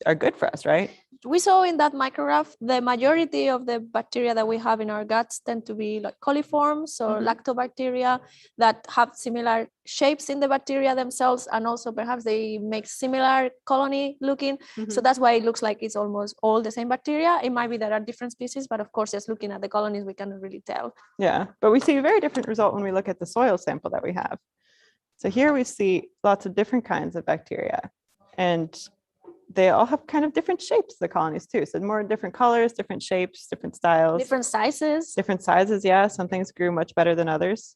are good for us, right? We saw in that micrograph, the majority of the bacteria that we have in our guts tend to be like coliforms or lactobacteria that have similar shapes in the bacteria themselves, and also perhaps they make similar colony looking. So that's why it looks like it's almost all the same bacteria. It might be there are different species, but of course, just looking at the colonies, we cannot really tell. Yeah, but we see a very different result when we look at the soil sample that we have. So here we see lots of different kinds of bacteria, and they all have kind of different shapes, the colonies too. So more different colors, different shapes, different styles. Different sizes. Different sizes, yeah. Some things grew much better than others.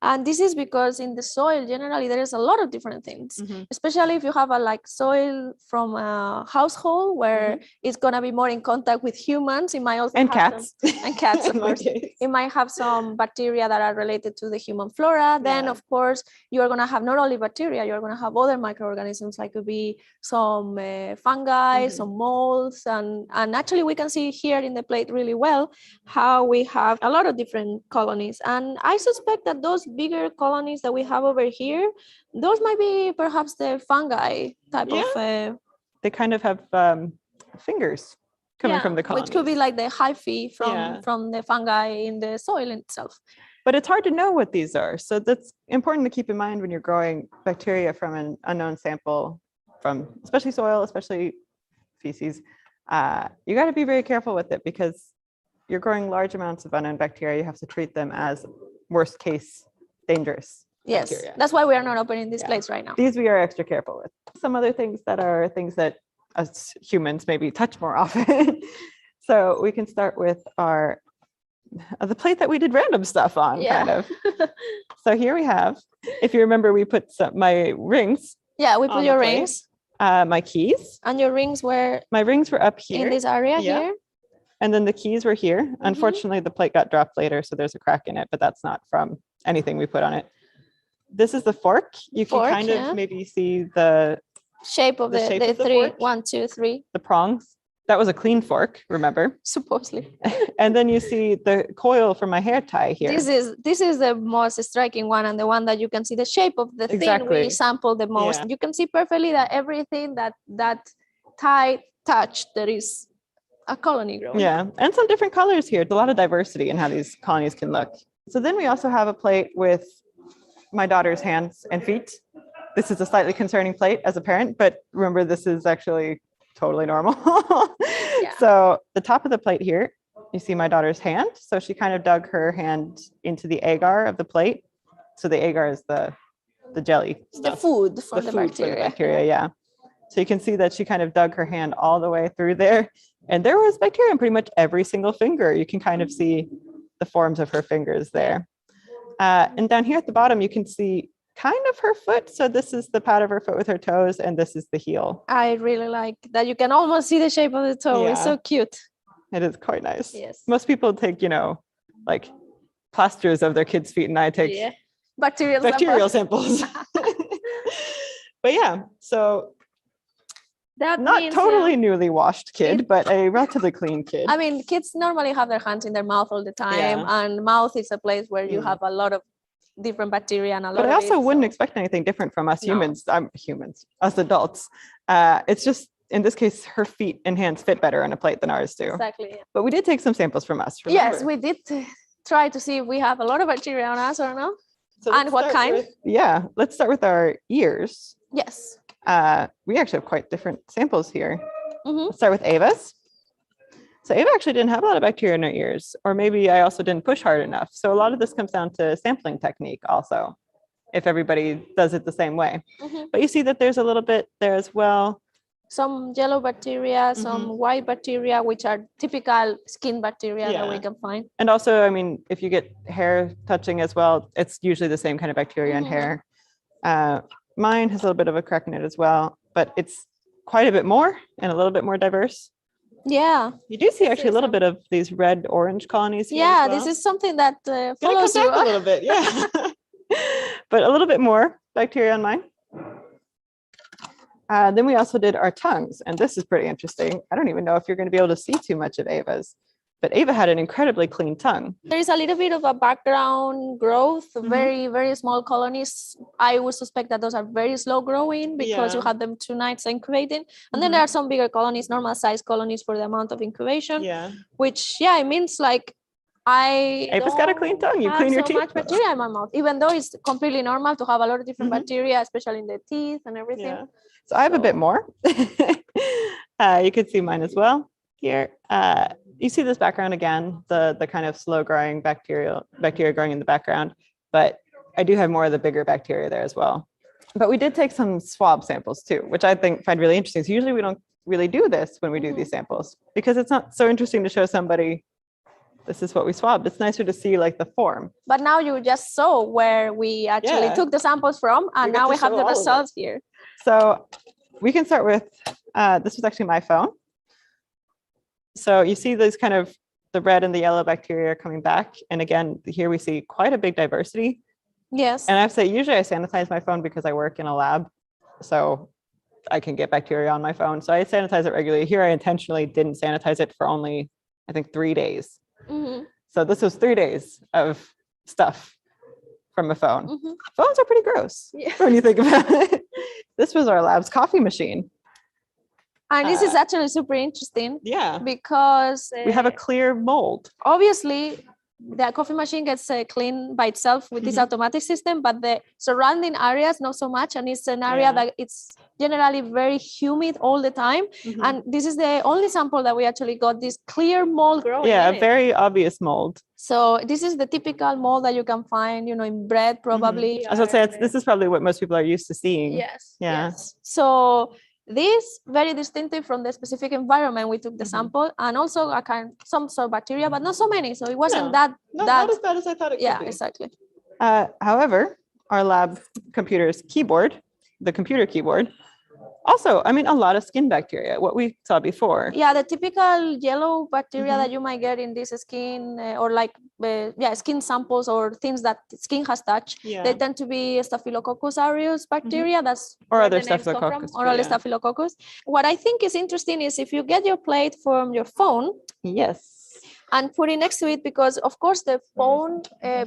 And this is because in the soil, generally, there is a lot of different things, especially if you have a like soil from a household where it's going to be more in contact with humans. It might also and have cats. And cats, of course. It might have some bacteria that are related to the human flora. Then, of course, you are going to have not only bacteria, you're going to have other microorganisms, like could be some fungi, some molds. And actually, we can see here in the plate really well how we have a lot of different colonies. And I suspect that those bigger colonies that we have over here, those might be perhaps the fungi type of they kind of have fingers coming from the colonies, which could be like the hyphae from the fungi in the soil itself. But it's hard to know what these are, so that's important to keep in mind when you're growing bacteria from an unknown sample, from especially soil, especially feces. You got to be very careful with it because you're growing large amounts of unknown bacteria. You have to treat them as worst case dangerous bacteria. That's why we are not opening this plates right now. These we are extra careful with. Some other things that are things that us humans maybe touch more often. So we can start with our the plate that we did random stuff on, kind of. So here we have, if you remember, we put my rings. Yeah, we put your rings. My keys. And your rings were? My rings were up here. In this area here. And then the keys were here. Unfortunately, the plate got dropped later, so there's a crack in it, but that's not from anything we put on it. This is the fork. You can kind of maybe see the shape of the shape of the three, fork. 1, 2, 3. The prongs. That was a clean fork, remember? Supposedly. And then you see the coil for my hair tie here. This is the most striking one, and the one that you can see the shape of the thing we sample the most. Yeah. You can see perfectly that everything that tie touched, there is a colony growing. Yeah, and some different colors here. It's a lot of diversity in how these colonies can look. So then we also have a plate with my daughter's hands and feet. This is a slightly concerning plate as a parent, but remember, this is actually totally normal. Yeah. So the top of the plate here, you see my daughter's hand. So she kind of dug her hand into the agar of the plate. So the agar is the jelly stuff. The food for the bacteria, yeah. So you can see that she kind of dug her hand all the way through there. And there was bacteria in pretty much every single finger. You can kind of see the forms of her fingers there. And down here at the bottom, you can see kind of her foot. So this is the pad of her foot with her toes, and this is the heel. I really like that. You can almost see the shape of the toe. It's so cute. It is quite nice. Yes. Most people take, like plasters of their kids' feet, and I take bacterial samples. But yeah, so that not means, totally newly washed kid, but a relatively clean kid. I mean, kids normally have their hands in their mouth all the time, and mouth is a place where you have a lot of different bacteria and a lot But I of also wouldn't expect anything different from us humans. Us adults. It's just, in this case, her feet and hands fit better on a plate than ours do. Exactly. Yeah. But we did take some samples from us. Remember? Yes, we did try to see if we have a lot of bacteria on us or not. So and what kind? Let's start with our ears. Yes. We actually have quite different samples here. Mm-hmm. Let's start with Ava's. So Ava actually didn't have a lot of bacteria in her ears, or maybe I also didn't push hard enough. So a lot of this comes down to sampling technique also, if everybody does it the same way. Mm-hmm. But you see that there's a little bit there as well. Some yellow bacteria, some white bacteria, which are typical skin bacteria that we can find. And also, I mean, if you get hair touching as well, it's usually the same kind of bacteria in hair. Mine has a little bit of a crack in it as well, but it's quite a bit more and a little bit more diverse. Yeah. You do see actually a little bit of these red-orange colonies here as well. This is something that follows you. A little bit, yeah. But a little bit more bacteria on mine. Then we also did our tongues, and this is pretty interesting. I don't even know if you're going to be able to see too much of Ava's, but Ava had an incredibly clean tongue. There is a little bit of a background growth, very, very small colonies. I would suspect that those are very slow growing because you had them 2 nights incubating. And then there are some bigger colonies, normal size colonies for the amount of incubation, which, it means like Ava's got a clean tongue. You clean your teeth. Much bacteria in my mouth, even though it's completely normal to have a lot of different bacteria, especially in the teeth and everything. Yeah. So I have a bit more. You could see mine as well here. You see this background again, the kind of slow growing bacteria growing in the background, but I do have more of the bigger bacteria there as well. But we did take some swab samples too, which I find really interesting. So usually we don't really do this when we do these samples because it's not so interesting to show somebody this is what we swabbed. It's nicer to see like the form. But now you just saw where we actually took the samples from, and now we have the results here. So we can start with, this was actually my phone. So you see these kind of the red and the yellow bacteria coming back. And again, here we see quite a big diversity. Yes. And I have to say, usually I sanitize my phone because I work in a lab. So I can get bacteria on my phone. So I sanitize it regularly. Here I intentionally didn't sanitize it for only, I think, 3 days. So this was 3 days of stuff from a phone. Phones are pretty gross when you think about it. This was our lab's coffee machine. And this is actually super interesting. Yeah. Because we have a clear mold. Obviously, the coffee machine gets cleaned by itself with this automatic system, but the surrounding areas not so much. And it's an area that it's generally very humid all the time. And this is the only sample that we actually got this clear mold growing. Yeah, very obvious mold. So this is the typical mold that you can find, in bread probably. I was going to say, this is probably what most people are used to seeing. Yes. Yeah. Yes. So this very distinctive from the specific environment we took the sample, and also some sort of bacteria, but not so many. So it wasn't not as bad as I thought it could be. Yeah, exactly. However, our lab computer's keyboard, the computer keyboard, also, I mean, a lot of skin bacteria, what we saw before. Yeah, the typical yellow bacteria that you might get in this skin or like skin samples or things that skin has touched, they tend to be Staphylococcus aureus bacteria. That's or where other the names come from, Staphylococcus. or other Staphylococcus. What I think is interesting is if you get your plate from your phone, and put it next to it, because of course the phone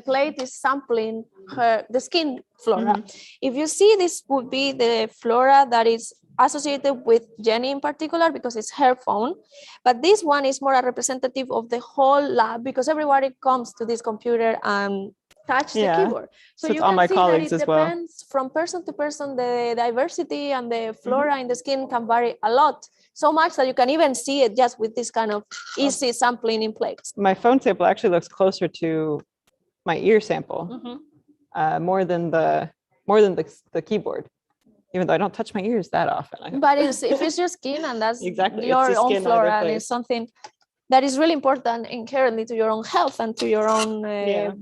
plate is sampling the skin flora. If you see, this would be the flora that is associated with Jenny in particular, because it's her phone, but this one is more a representative of the whole lab, because everybody comes to this computer and touch the keyboard. So you it's all can my see colleagues that it as well. depends from person to person. The diversity and the flora in the skin can vary a lot, so much that you can even see it just with this kind of easy sampling in plates. My phone sample actually looks closer to my ear sample, more than the keyboard, even though I don't touch my ears that often. But if it's your skin, and that's exactly your own skin flora, and it's something that is really important inherently to your own health and to your own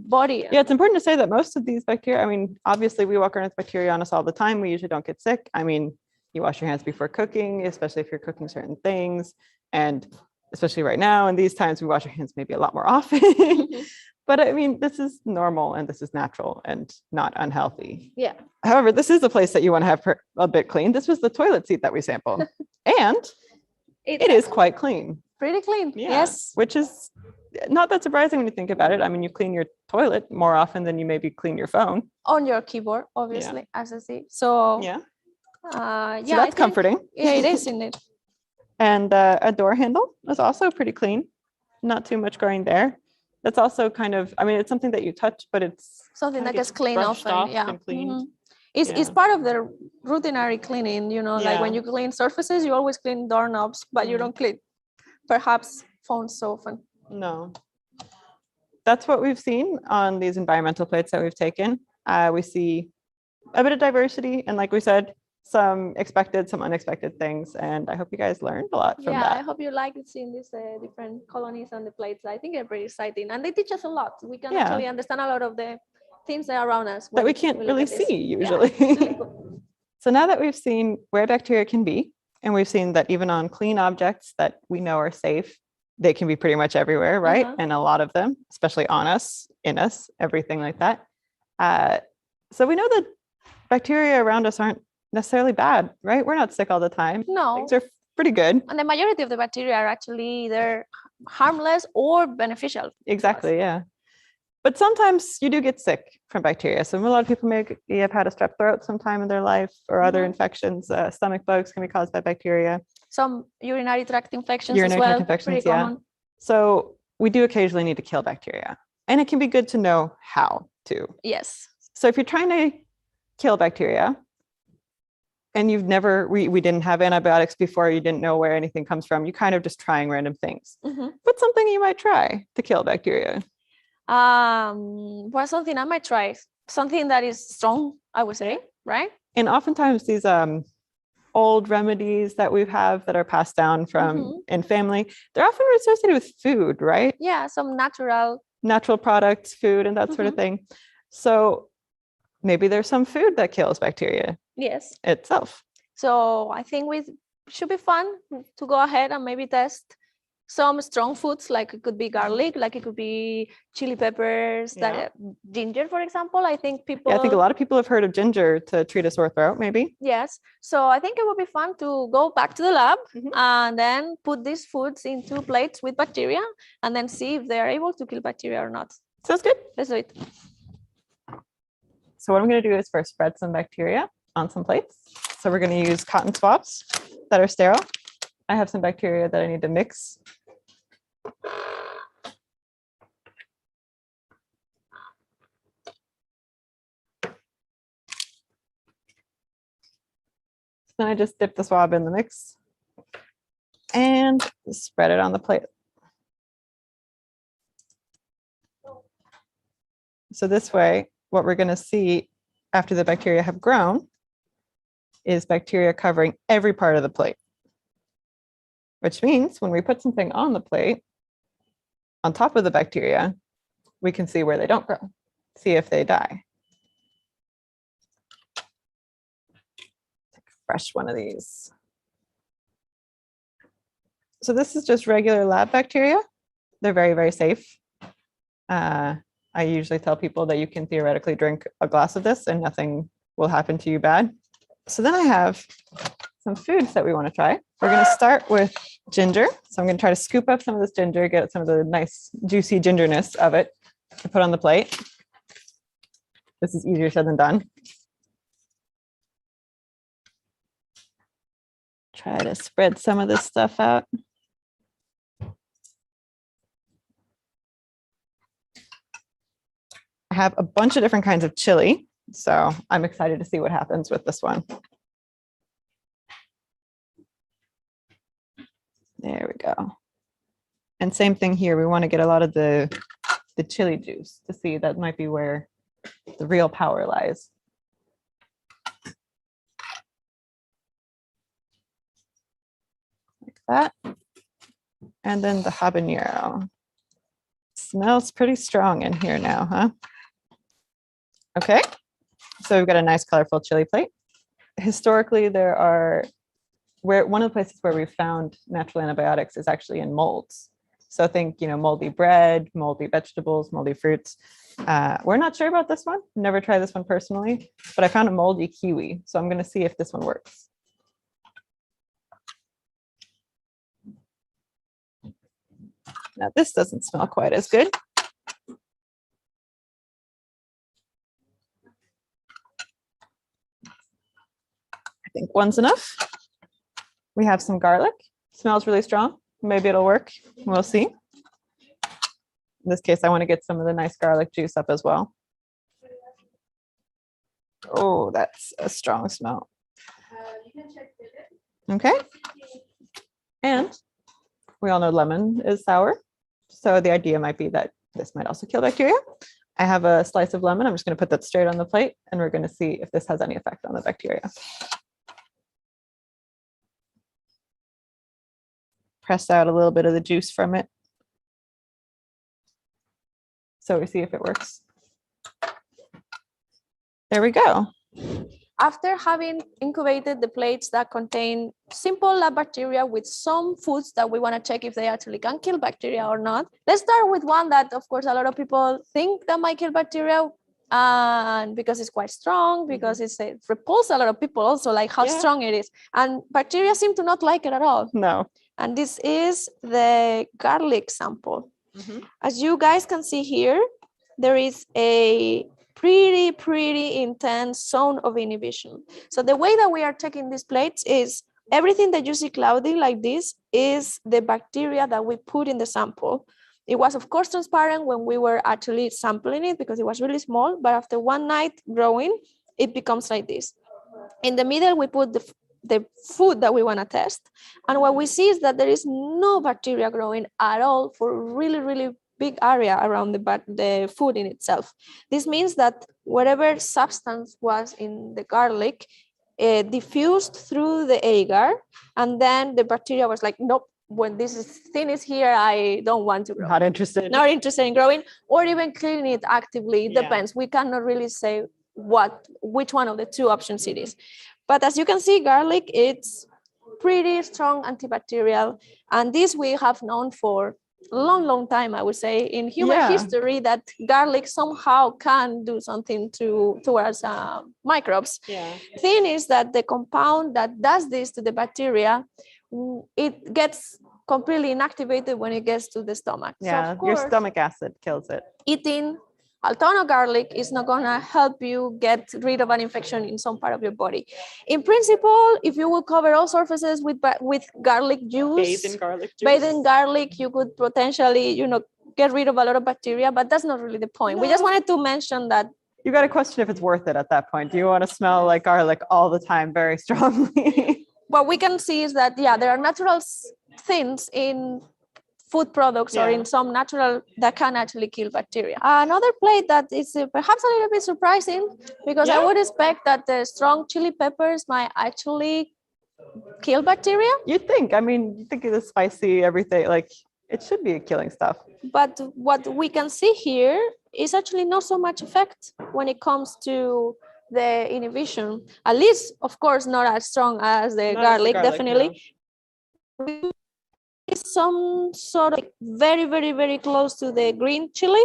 body. Yeah, it's important to say that most of these bacteria, I mean, obviously we walk around with bacteria on us all the time. We usually don't get sick. I mean, you wash your hands before cooking, especially if you're cooking certain things. And especially right now, in these times, we wash our hands maybe a lot more often. But I mean, this is normal and this is natural and not unhealthy. Yeah. However, this is the place that you want to have a bit clean. This was the toilet seat that we sampled. And it is quite clean. Pretty clean, yes. Which is not that surprising when you think about it. I mean, you clean your toilet more often than you maybe clean your phone. On your keyboard, obviously, as I see. So so that's comforting. Yeah, it is indeed. And a door handle is also pretty clean. Not too much going there. That's also kind of, I mean, it's something that you touch, but it's something that gets cleaned often. Yeah. It's part of the routinary cleaning, you know, like when you clean surfaces, you always clean doorknobs, but you don't clean perhaps phones so often. No. That's what we've seen on these environmental plates that we've taken. We see a bit of diversity, and like we said, some expected, some unexpected things, and I hope you guys learned a lot from that. I hope you like seeing these different colonies on the plates. I think they're pretty exciting, and they teach us a lot. We can actually understand a lot of the things that are around us that we can't really see usually. So now that we've seen where bacteria can be, and we've seen that even on clean objects that we know are safe, they can be pretty much everywhere, right? And a lot of them, especially on us, in us, everything like that. So we know that bacteria around us aren't necessarily bad, right? We're not sick all the time. No. Things are pretty good. And the majority of the bacteria are actually either harmless or beneficial. Exactly, yeah. But sometimes you do get sick from bacteria. So a lot of people may have had a strep throat sometime in their life, or other infections. Stomach bugs can be caused by bacteria. Some urinary tract infections as well. Pretty common. So we do occasionally need to kill bacteria. And it can be good to know how to. Yes. So if you're trying to kill bacteria, and you've never, we didn't have antibiotics before, you didn't know where anything comes from, you kind of just trying random things. What's something you might try to kill bacteria? Well, something I might try, something that is strong, I would say, right? And oftentimes these old remedies that we have that are passed down from in family, they're often associated with food, right? Yeah, some natural products, food, and that sort of thing. So maybe there's some food that kills bacteria. Yes. Itself. So I think we should be fun to go ahead and maybe test some strong foods, like it could be garlic, like it could be chili peppers, that ginger, for example. I think people. Yeah, I think a lot of people have heard of ginger to treat a sore throat, maybe. Yes. So I think it would be fun to go back to the lab and then put these foods into plates with bacteria and then see if they are able to kill bacteria or not. Sounds good. Let's do it. So what I'm going to do is first spread some bacteria on some plates. So we're going to use cotton swabs that are sterile. I have some bacteria that I need to mix. Then I just dip the swab in the mix and spread it on the plate. So this way, what we're going to see after the bacteria have grown is bacteria covering every part of the plate. Which means when we put something on the plate, on top of the bacteria, we can see where they don't grow, see if they die. Take a fresh one of these. So this is just regular lab bacteria. They're very, very safe. I usually tell people that you can theoretically drink a glass of this and nothing will happen to you bad. So then I have some foods that we want to try. We're going to start with ginger. So I'm going to try to scoop up some of this ginger, get some of the nice juicy gingerness of it to put on the plate. This is easier said than done. Try to spread some of this stuff out. I have a bunch of different kinds of chili, so I'm excited to see what happens with this one. There we go. And same thing here. We want to get a lot of the chili juice to see that might be where the real power lies. Like that. And then the habanero. Smells pretty strong in here now, huh? Okay. So we've got a nice colorful chili plate. Historically, one of the places where we found natural antibiotics is actually in molds. So think, moldy bread, moldy vegetables, moldy fruits. We're not sure about this one. Never tried this one personally, but I found a moldy kiwi. So I'm going to see if this one works. Now this doesn't smell quite as good. I think one's enough. We have some garlic. Smells really strong. Maybe it'll work. We'll see. In this case, I want to get some of the nice garlic juice up as well. Oh, that's a strong smell. Okay. And we all know lemon is sour. So the idea might be that this might also kill bacteria. I have a slice of lemon. I'm just going to put that straight on the plate, and we're going to see if this has any effect on the bacteria. Press out a little bit of the juice from it. So we see if it works. There we go. After having incubated the plates that contain simple lab bacteria with some foods that we want to check if they actually can kill bacteria or not, let's start with one that, of course, a lot of people think that might kill bacteria, and because it's quite strong, because it repulses a lot of people also, like how strong it is. And bacteria seem to not like it at all. No. And this is the garlic sample. As you guys can see here, there is a pretty intense zone of inhibition. So the way that we are checking these plates is everything that you see cloudy like this is the bacteria that we put in the sample. It was, of course, transparent when we were actually sampling it because it was really small, but after one night growing, it becomes like this. In the middle, we put the food that we want to test. And what we see is that there is no bacteria growing at all for really big area around the food in itself. This means that whatever substance was in the garlic diffused through the agar, and then the bacteria was like, nope, when this thing is here, I don't want to grow. Not interested. Not interested in growing, or even cleaning it actively. It depends. We cannot really say which one of the two options it is. But as you can see, garlic, it's pretty strong antibacterial. And this we have known for a long time, I would say, in human history, that garlic somehow can do something towards microbes. The thing is that the compound that does this to the bacteria, it gets completely inactivated when it gets to the stomach. Yeah, so of course, your stomach acid kills it. Eating a ton of garlic is not going to help you get rid of an infection in some part of your body. In principle, if you will cover all surfaces with garlic juice, bathe in garlic, you could potentially, get rid of a lot of bacteria, but that's not really the point. We just wanted to mention that. You got to question if it's worth it at that point. Do you want to smell like garlic all the time very strongly? What we can see is that, there are natural things in food products or in some natural that can actually kill bacteria. Another plate that is perhaps a little bit surprising, because I would expect that the strong chili peppers might actually kill bacteria. You'd think. I mean, you think of the spicy everything, like it should be killing stuff. But what we can see here is actually not so much effect when it comes to the inhibition. At least, of course, not as strong as the garlic, definitely. No. some sort of very, very, very close to the green chili,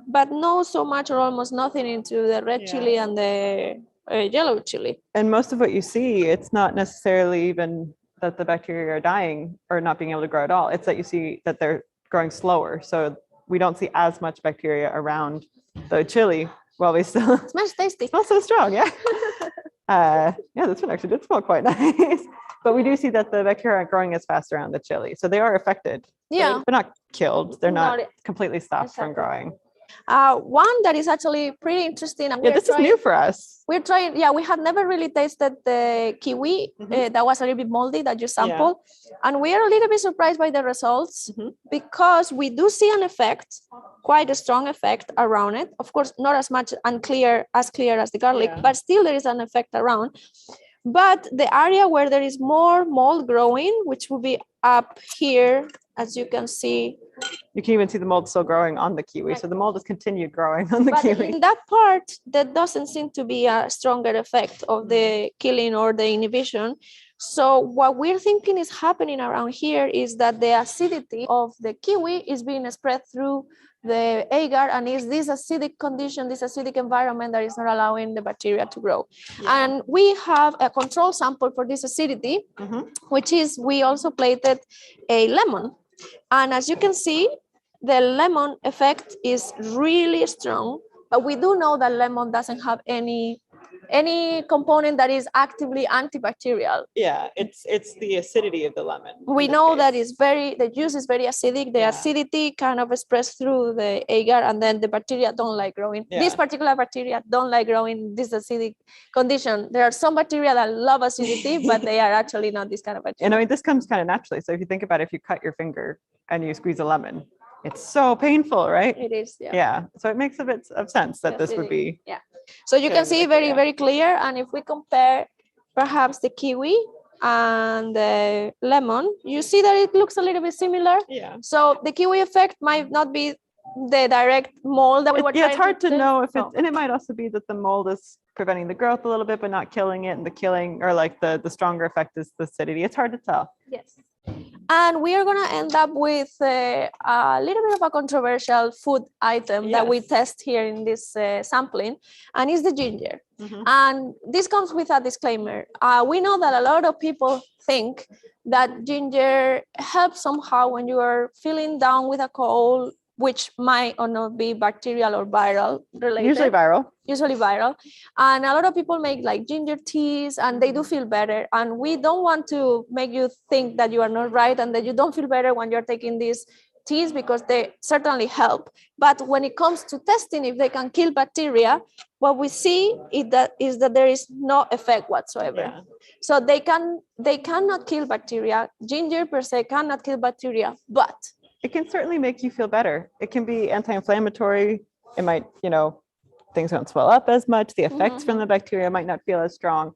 but no so much or almost nothing into the red chili and the yellow chili. And most of what you see, it's not necessarily even that the bacteria are dying or not being able to grow at all. It's that you see that they're growing slower. So we don't see as much bacteria around the chili while we still it smells tasty. Smells so strong, yeah. Yeah, this one actually did smell quite nice. But we do see that the bacteria aren't growing as fast around the chili. So they are affected. Yeah. They're not killed. They're not Not completely stopped from growing. One that is actually pretty interesting. And Yeah, this is new for us. We're trying, we had never really tasted the kiwi that was a little bit moldy that you sampled. And we are a little bit surprised by the results because we do see an effect, quite a strong effect around it. Of course, not as much clear as the garlic, but still there is an effect around. But the area where there is more mold growing, which will be up here, as you can see. You can even see the mold still growing on the kiwi. So the mold has continued growing on the kiwi. In that part, there doesn't seem to be a stronger effect of the killing or the inhibition. So what we're thinking is happening around here is that the acidity of the kiwi is being spread through the agar, and is this acidic condition, this acidic environment that is not allowing the bacteria to grow. And we have a control sample for this acidity, which is we also plated a lemon. And as you can see, the lemon effect is really strong, but we do know that lemon doesn't have any component that is actively antibacterial. Yeah, it's the acidity of the lemon. We know that the juice is very acidic. The acidity kind of spreads through the agar, and then the bacteria don't like growing. This particular bacteria don't like growing in this acidic condition. There are some bacteria that love acidity, but they are actually not this kind of bacteria. And I mean, this comes kind of naturally. So if you think about it, if you cut your finger and you squeeze a lemon, it's so painful, right? It is, yeah. So it makes a bit of sense that this would be. Yeah. So you can see very, very clear. And if we compare perhaps the kiwi and the lemon, you see that it looks a little bit similar. Yeah. So the kiwi effect might not be the direct mold that we were trying it's hard to know if it's, and it might also be that the mold is preventing the growth a little bit, but not killing it. And the killing, or like the stronger effect is the acidity. It's hard to tell. Yes. And we are going to end up with a little bit of a controversial food item that we test here in this sampling, and it's the ginger. And this comes with a disclaimer. We know that a lot of people think that ginger helps somehow when you are feeling down with a cold, which might or not be bacterial or viral related. Usually viral. And a lot of people make like ginger teas and they do feel better. And we don't want to make you think that you are not right and that you don't feel better when you're taking these teas, because they certainly help. But when it comes to testing if they can kill bacteria, what we see is that there is no effect whatsoever. So they cannot kill bacteria. Ginger per se cannot kill bacteria, but it can certainly make you feel better. It can be anti-inflammatory. It might, things don't swell up as much. The effects from the bacteria might not feel as strong.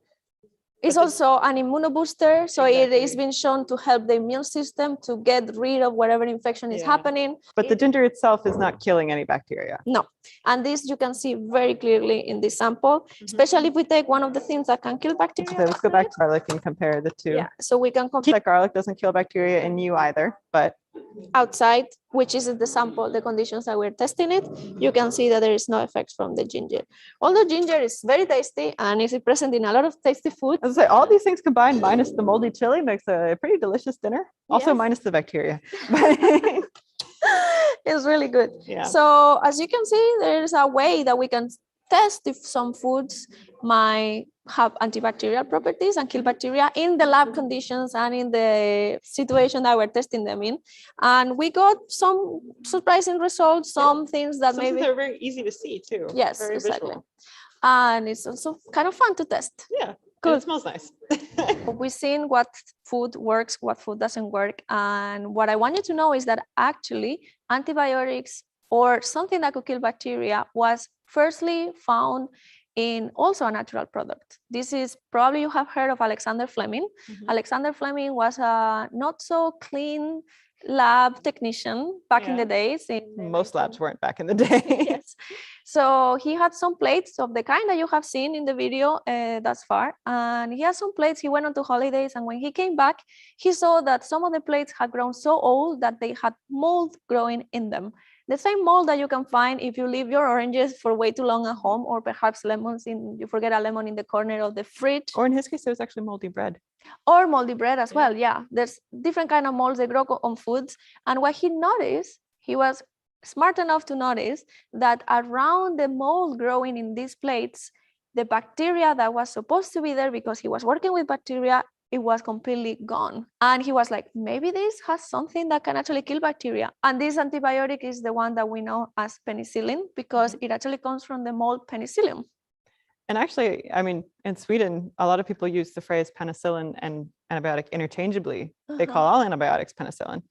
It's also an immunobooster. So it is been shown to help the immune system to get rid of whatever infection is happening. But the ginger itself is not killing any bacteria. No. And this you can see very clearly in this sample, especially if we take one of the things that can kill bacteria. Okay, let's go back to garlic and compare the two. Yeah, so we can compare. That garlic doesn't kill bacteria in you either, but outside, which is the sample, the conditions that we're testing it, you can see that there is no effect from the ginger. Although ginger is very tasty and is present in a lot of tasty food. I was say, all these things combined minus the moldy chili makes a pretty delicious dinner. Also minus the bacteria. It's really good. Yeah. So as you can see, there's a way that we can test if some foods might have antibacterial properties and kill bacteria in the lab conditions and in the situation that we're testing them in. And we got some surprising results, some things that maybe they're very easy to see too. Yes, very exactly. Visual. And it's also kind of fun to test. Yeah, good. It smells nice. We've seen what food works, what food doesn't work. And what I want you to know is that actually antibiotics or something that could kill bacteria was firstly found in also a natural product. This is probably you have heard of Alexander Fleming. Alexander Fleming was a not so clean lab technician back in the days. Most labs weren't back in the day. Yes. So he had some plates of the kind that you have seen in the video thus far. And he had some plates, he went on to holidays. And when he came back, he saw that some of the plates had grown so old that they had mold growing in them. The same mold that you can find if you leave your oranges for way too long at home, or perhaps lemons, you forget a lemon in the corner of the fridge. Or in his case, it was actually moldy bread. Or moldy bread as well, yeah. There's different kind of molds they grow on foods. And what he noticed, he was smart enough to notice that around the mold growing in these plates, the bacteria that was supposed to be there, because he was working with bacteria, it was completely gone. And he was like, maybe this has something that can actually kill bacteria. And this antibiotic is the one that we know as penicillin, because it actually comes from the mold Penicillium. And actually, I mean, in Sweden, a lot of people use the phrase penicillin and antibiotic interchangeably. They call all antibiotics penicillin,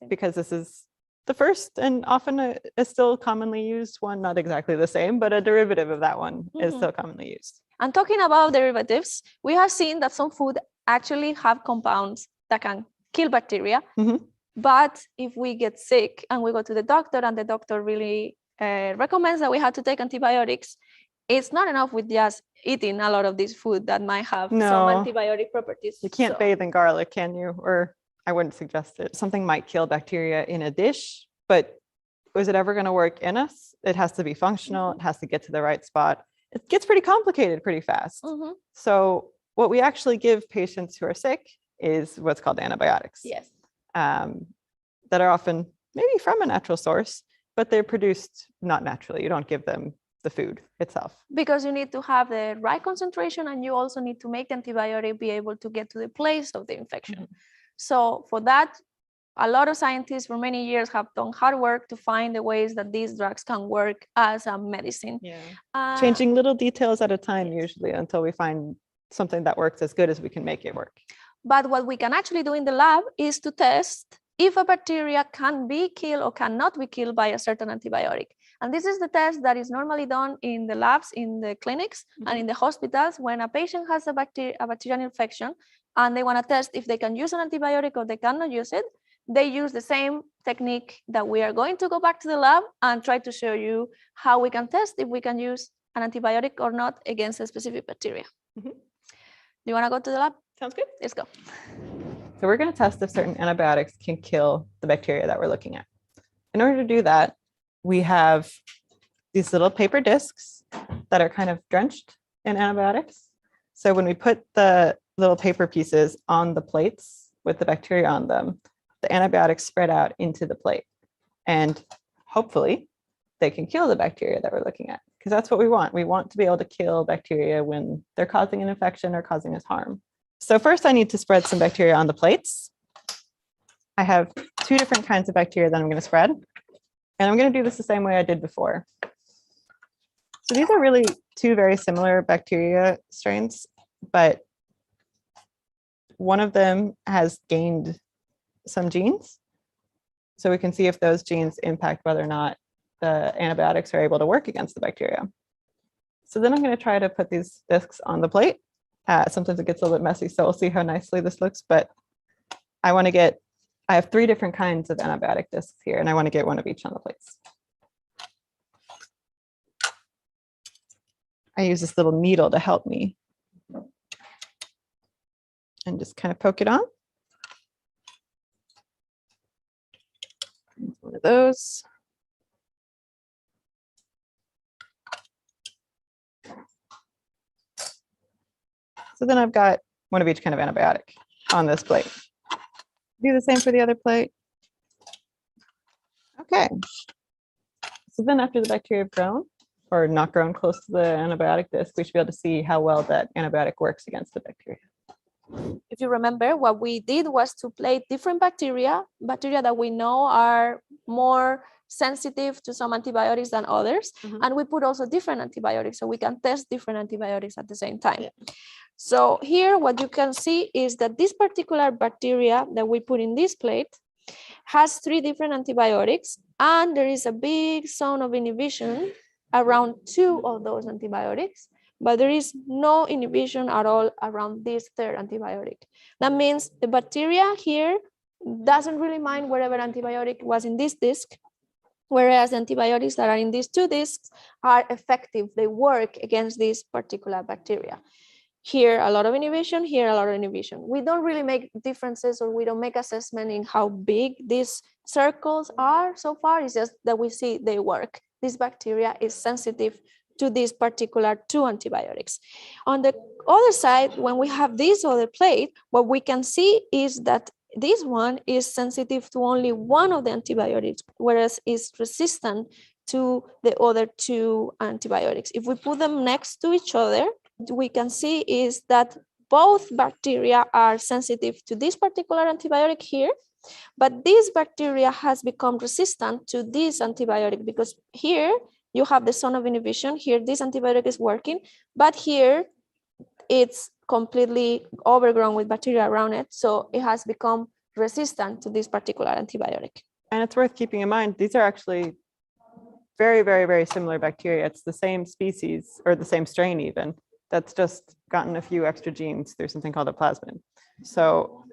because this is the first and often a still commonly used one, not exactly the same, but a derivative of that one is still commonly used. And talking about derivatives, we have seen that some food actually have compounds that can kill bacteria. But if we get sick and we go to the doctor and the doctor really recommends that we have to take antibiotics, it's not enough with just eating a lot of this food that might have some antibiotic properties. You can't bathe in garlic, can you? Or I wouldn't suggest it. Something might kill bacteria in a dish, but is it ever going to work in us? It has to be functional. It has to get to the right spot. It gets pretty complicated pretty fast. So what we actually give patients who are sick is what's called antibiotics. Yes. That are often maybe from a natural source, but they're produced not naturally. You don't give them the food itself. Because you need to have the right concentration, and you also need to make the antibiotic be able to get to the place of the infection. So for that, a lot of scientists for many years have done hard work to find the ways that these drugs can work as a medicine. Changing little details at a time, usually, until we find something that works as good as we can make it work. But what we can actually do in the lab is to test if a bacteria can be killed or cannot be killed by a certain antibiotic. And this is the test that is normally done in the labs, in the clinics, and in the hospitals when a patient has a bacterial infection and they want to test if they can use an antibiotic or they cannot use it. They use the same technique that we are going to go back to the lab and try to show you how we can test if we can use an antibiotic or not against a specific bacteria. Do you want to go to the lab? Sounds good. Let's go. So we're going to test if certain antibiotics can kill the bacteria that we're looking at. In order to do that, we have these little paper discs that are kind of drenched in antibiotics. So when we put the little paper pieces on the plates with the bacteria on them, the antibiotics spread out into the plate. And hopefully they can kill the bacteria that we're looking at, because that's what we want. We want to be able to kill bacteria when they're causing an infection or causing us harm. So first I need to spread some bacteria on the plates. I have two different kinds of bacteria that I'm going to spread. And I'm going to do this the same way I did before. So these are really two very similar bacteria strains, but one of them has gained some genes. So we can see if those genes impact whether or not the antibiotics are able to work against the bacteria. So then I'm going to try to put these discs on the plate. Sometimes it gets a little bit messy, so we'll see how nicely this looks, but I have three different kinds of antibiotic discs here, and I want to get one of each on the plates. I use this little needle to help me and just kind of poke it on. One of those. So then I've got one of each kind of antibiotic on this plate. Do the same for the other plate. Okay. So then after the bacteria have grown or not grown close to the antibiotic disc, we should be able to see how well that antibiotic works against the bacteria. If you remember, what we did was to plate different bacteria that we know are more sensitive to some antibiotics than others. And we put also different antibiotics so we can test different antibiotics at the same time. So here what you can see is that this particular bacteria that we put in this plate has 3 different antibiotics, and there is a big zone of inhibition around 2 of those antibiotics, but there is no inhibition at all around this 3rd antibiotic. That means the bacteria here doesn't really mind wherever antibiotic was in this disc, whereas antibiotics that are in these two discs are effective. They work against this particular bacteria. Here, a lot of inhibition, here, a lot of inhibition. We don't really make differences, or we don't make assessment in how big these circles are so far. It's just that we see they work. This bacteria is sensitive to these particular two antibiotics. On the other side, when we have this other plate, what we can see is that this one is sensitive to only one of the antibiotics, whereas it's resistant to the other two antibiotics. If we put them next to each other, we can see is that both bacteria are sensitive to this particular antibiotic here, but this bacteria has become resistant to this antibiotic, because here you have the zone of inhibition. Here, this antibiotic is working, but here it's completely overgrown with bacteria around it. So it has become resistant to this particular antibiotic. And it's worth keeping in mind, these are actually very, very, very similar bacteria. It's the same species, or the same strain even, that's just gotten a few extra genes through something called a plasmid. So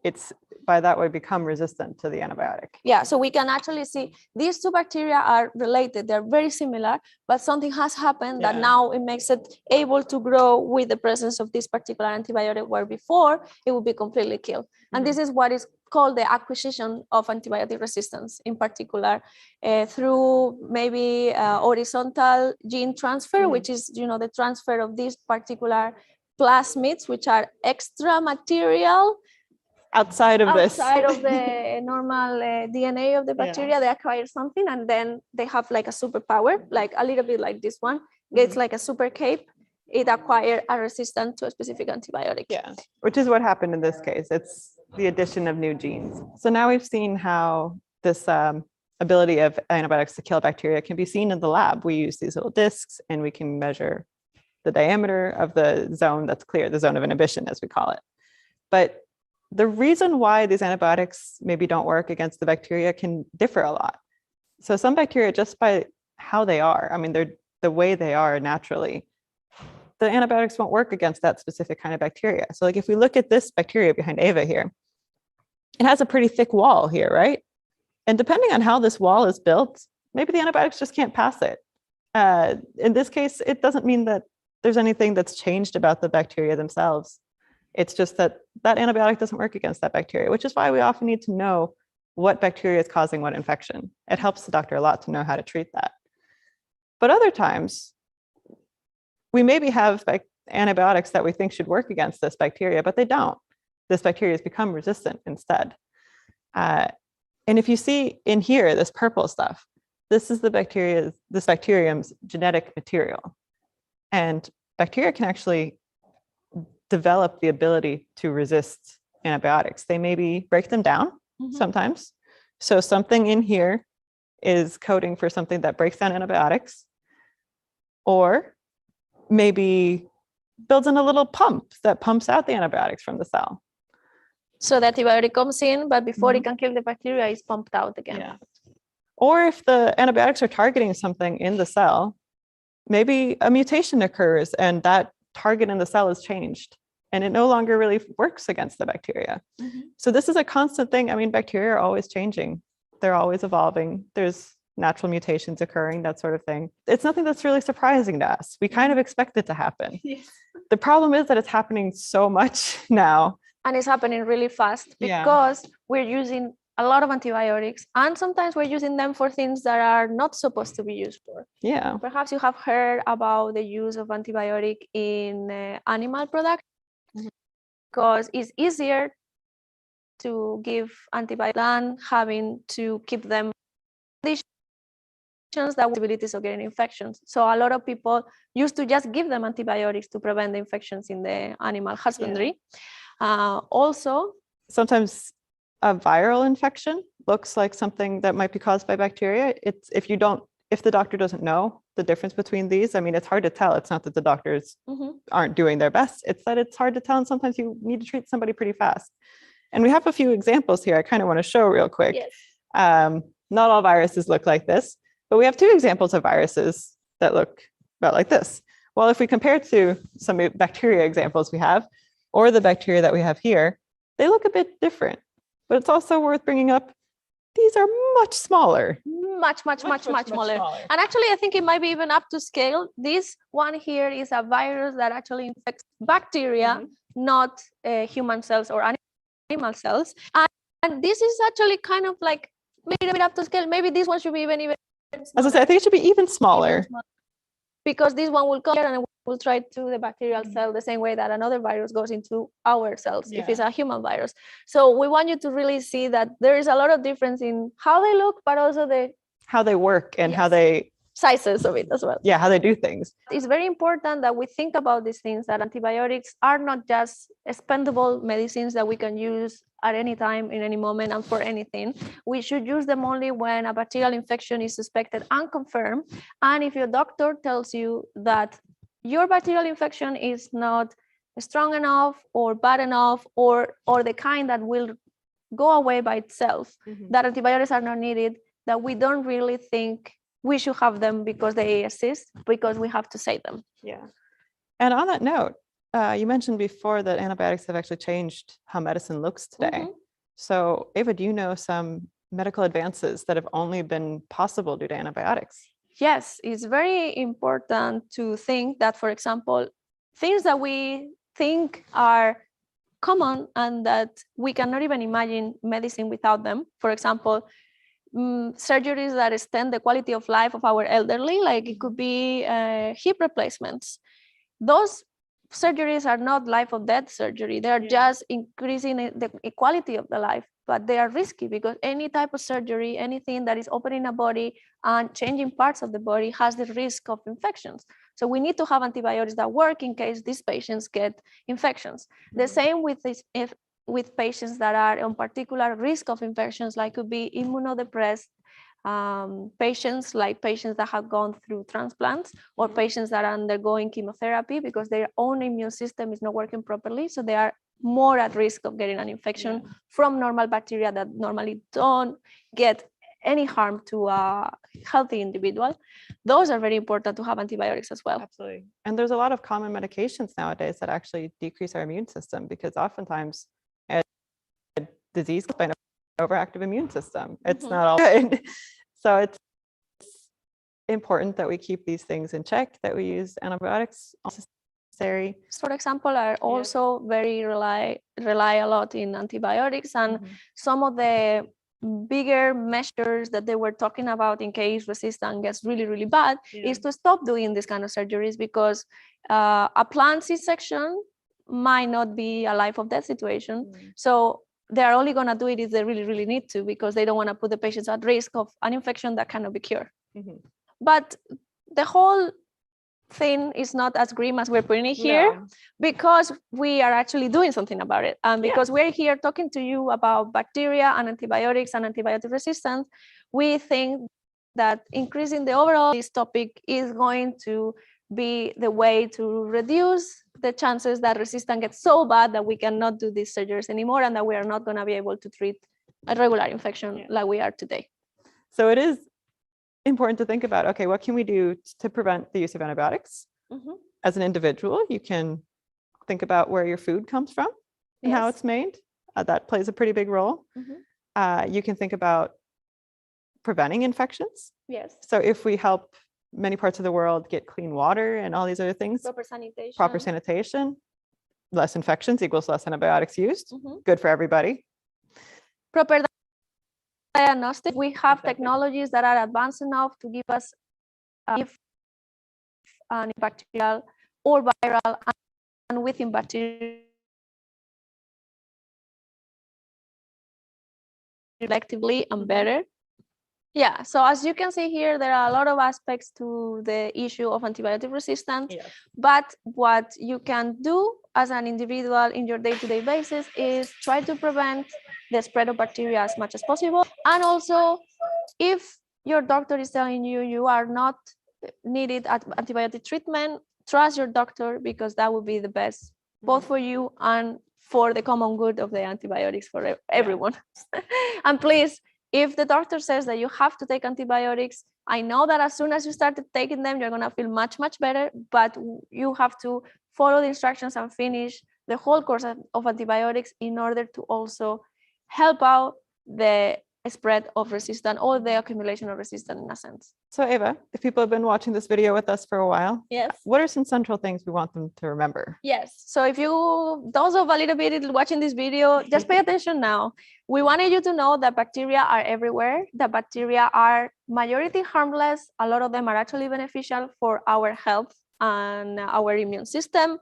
it's by that way become resistant to the antibiotic. Yeah, so we can actually see these two bacteria are related. They're very similar, but something has happened that now it makes it able to grow with the presence of this particular antibiotic, where before it would be completely killed. And this is what is called the acquisition of antibiotic resistance, in particular through maybe horizontal gene transfer, which is, the transfer of these particular plasmids, which are extra material outside of the normal DNA of the bacteria. They acquire something, and then they have like a superpower, like a little bit like this one, gets like a super cape. It acquired a resistance to a specific antibiotic. Yeah, which is what happened in this case. It's the addition of new genes. So now we've seen how this ability of antibiotics to kill bacteria can be seen in the lab. We use these little discs, and we can measure the diameter of the zone that's clear, the zone of inhibition, as we call it. But the reason why these antibiotics maybe don't work against the bacteria can differ a lot. So some bacteria, just by how they are, they're the way they are naturally, the antibiotics won't work against that specific kind of bacteria. So like if we look at this bacteria behind Ava here, it has a pretty thick wall here, right? And depending on how this wall is built, maybe the antibiotics just can't pass it. In this case, it doesn't mean that there's anything that's changed about the bacteria themselves. It's just that that antibiotic doesn't work against that bacteria, which is why we often need to know what bacteria is causing what infection. It helps the doctor a lot to know how to treat that. But other times, we maybe have antibiotics that we think should work against this bacteria, but they don't. This bacteria has become resistant instead. And if you see in here, this purple stuff, this is this bacterium's genetic material. And bacteria can actually develop the ability to resist antibiotics. They maybe break them down sometimes. So something in here is coding for something that breaks down antibiotics, or maybe builds in a little pump that pumps out the antibiotics from the cell. So the antibiotic comes in, but before it can kill the bacteria, it's pumped out again. Yeah. Or if the antibiotics are targeting something in the cell, maybe a mutation occurs and that target in the cell is changed and it no longer really works against the bacteria. So this is a constant thing. Bacteria are always changing. They're always evolving. There's natural mutations occurring, that sort of thing. It's nothing that's really surprising to us. We kind of expect it to happen. Yes. The problem is that it's happening so much now. And it's happening really fast because we're using a lot of antibiotics, and sometimes we're using them for things that are not supposed to be used for. Yeah. Perhaps you have heard about the use of antibiotic in animal production, because it's easier to give antibiotics than having to keep them that possibilities of getting infections. So a lot of people used to just give them antibiotics to prevent the infections in the animal husbandry. Also, sometimes a viral infection looks like something that might be caused by bacteria. It's if the doctor doesn't know the difference between these, it's hard to tell. It's not that the doctors aren't doing their best. It's that it's hard to tell, and sometimes you need to treat somebody pretty fast. And we have a few examples here I kind of want to show real quick. Yes. Not all viruses look like this, but we have two examples of viruses that look about like this. Well, if we compare to some bacteria examples we have, or the bacteria that we have here, they look a bit different. But it's also worth bringing up, these are much smaller. Much smaller. And actually, I think it might be even up to scale. This one here is a virus that actually infects bacteria, not human cells or animal cells. And this is actually kind of like maybe a bit up to scale. Maybe this one should be even As I say, I think it should be even smaller. Because this one will come here and it will try to the bacterial cell the same way that another virus goes into our cells if it's a human virus. So we want you to really see that there is a lot of difference in how they look, but also how they work and how they sizes of it as well. Yeah, how they do things. It's very important that we think about these things, that antibiotics are not just expendable medicines that we can use at any time, in any moment, and for anything. We should use them only when a bacterial infection is suspected and confirmed. And if your doctor tells you that your bacterial infection is not strong enough or bad enough or the kind that will go away by itself, that antibiotics are not needed, that we don't really think we should have them because they exist, because we have to say them. Yeah. And on that note, you mentioned before that antibiotics have actually changed how medicine looks today. So Ava, do you know some medical advances that have only been possible due to antibiotics? Yes, it's very important to think that, for example, things that we think are common and that we cannot even imagine medicine without them. For example, surgeries that extend the quality of life of our elderly, like it could be hip replacements. Those surgeries are not life or death surgery. They are just increasing the quality of the life, but they are risky because any type of surgery, anything that is opening a body and changing parts of the body has the risk of infections. So we need to have antibiotics that work in case these patients get infections. The same with this, with patients that are on particular risk of infections, like could be immunodepressed patients, like patients that have gone through transplants, or patients that are undergoing chemotherapy because their own immune system is not working properly. So they are more at risk of getting an infection from normal bacteria that normally don't get any harm to a healthy individual. Those are very important to have antibiotics as well. Absolutely. And there's a lot of common medications nowadays that actually decrease our immune system, because oftentimes disease by an overactive immune system. It's not all good. So it's important that we keep these things in check, that we use antibiotics necessary. For example, are also very rely a lot in antibiotics, and some of the bigger measures that they were talking about in case resistance gets really, really bad is to stop doing this kind of surgeries, because a planned C-section might not be a life or death situation. So they're only going to do it if they really, really need to, because they don't want to put the patients at risk of an infection that cannot be cured. But the whole thing is not as grim as we're putting it here, because we are actually doing something about it. And because we're here talking to you about bacteria and antibiotics and antibiotic resistance, we think that increasing the overall this topic is going to be the way to reduce the chances that resistance gets so bad that we cannot do these surgeries anymore, and that we are not going to be able to treat a regular infection like we are today. So it is important to think about, okay, what can we do to prevent the use of antibiotics? As an individual, you can think about where your food comes from and how it's made. That plays a pretty big role. You can think about preventing infections. So if we help many parts of the world get clean water and all these other things, proper sanitation, less infections equals less antibiotics used, good for everybody. Proper diagnostic, we have technologies that are advanced enough to give us if bacterial or viral, and within bacteria collectively and better. Yeah, so as you can see here, there are a lot of aspects to the issue of antibiotic resistance, but what you can do as an individual in your day-to-day basis is try to prevent the spread of bacteria as much as possible. And also, if your doctor is telling you you are not needed antibiotic treatment, trust your doctor, because that will be the best, both for you and for the common good of the antibiotics for everyone. And please, if the doctor says that you have to take antibiotics, I know that as soon as you started taking them, you're going to feel much, much better, but you have to follow the instructions and finish the whole course of antibiotics in order to also help out the spread of resistance or the accumulation of resistance in a sense. So Eva, if people have been watching this video with us for a while, yes, what are some central things we want them to remember? Yes, so if you those of a little bit watching this video, just pay attention now. We wanted you to know that bacteria are everywhere, that bacteria are majority harmless, a lot of them are actually beneficial for our health and our immune system,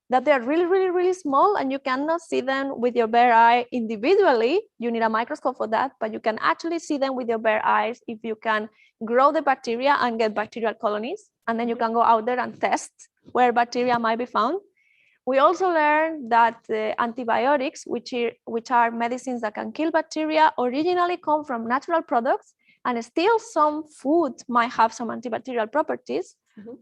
that they're really, really, really small and you cannot see them with your bare eye individually. You need a microscope for that, but you can actually see them with your bare eyes if you can grow the bacteria and get bacterial colonies. And then you can go out there and test where bacteria might be found. We also learned that antibiotics, which are medicines that can kill bacteria, originally come from natural products, and still some food might have some antibacterial properties,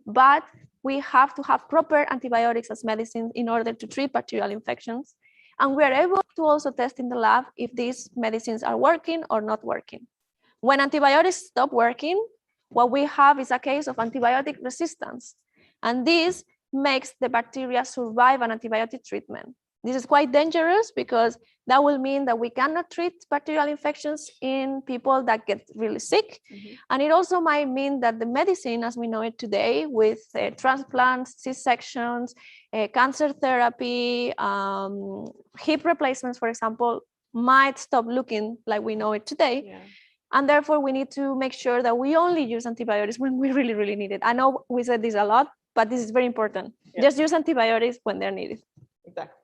but we have to have proper antibiotics as medicines in order to treat bacterial infections. And we are able to also test in the lab if these medicines are working or not working. When antibiotics stop working, what we have is a case of antibiotic resistance. And this makes the bacteria survive an antibiotic treatment. This is quite dangerous because that will mean that we cannot treat bacterial infections in people that get really sick. And it also might mean that the medicine as we know it today with transplants, C-sections, cancer therapy, hip replacements, for example, might stop looking like we know it today. And therefore we need to make sure that we only use antibiotics when we really, really need it. I know we said this a lot, but this is very important. Just use antibiotics when they're needed. Exactly.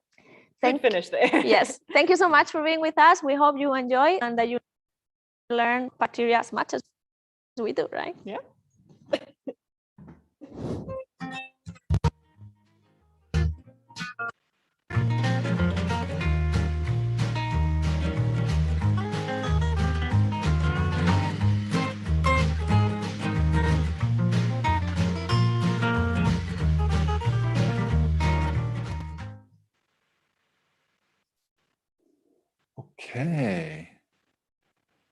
Good finish there. Yes. Thank you so much for being with us. We hope you enjoy and that you learn bacteria as much as we do, right? Yeah. Okay.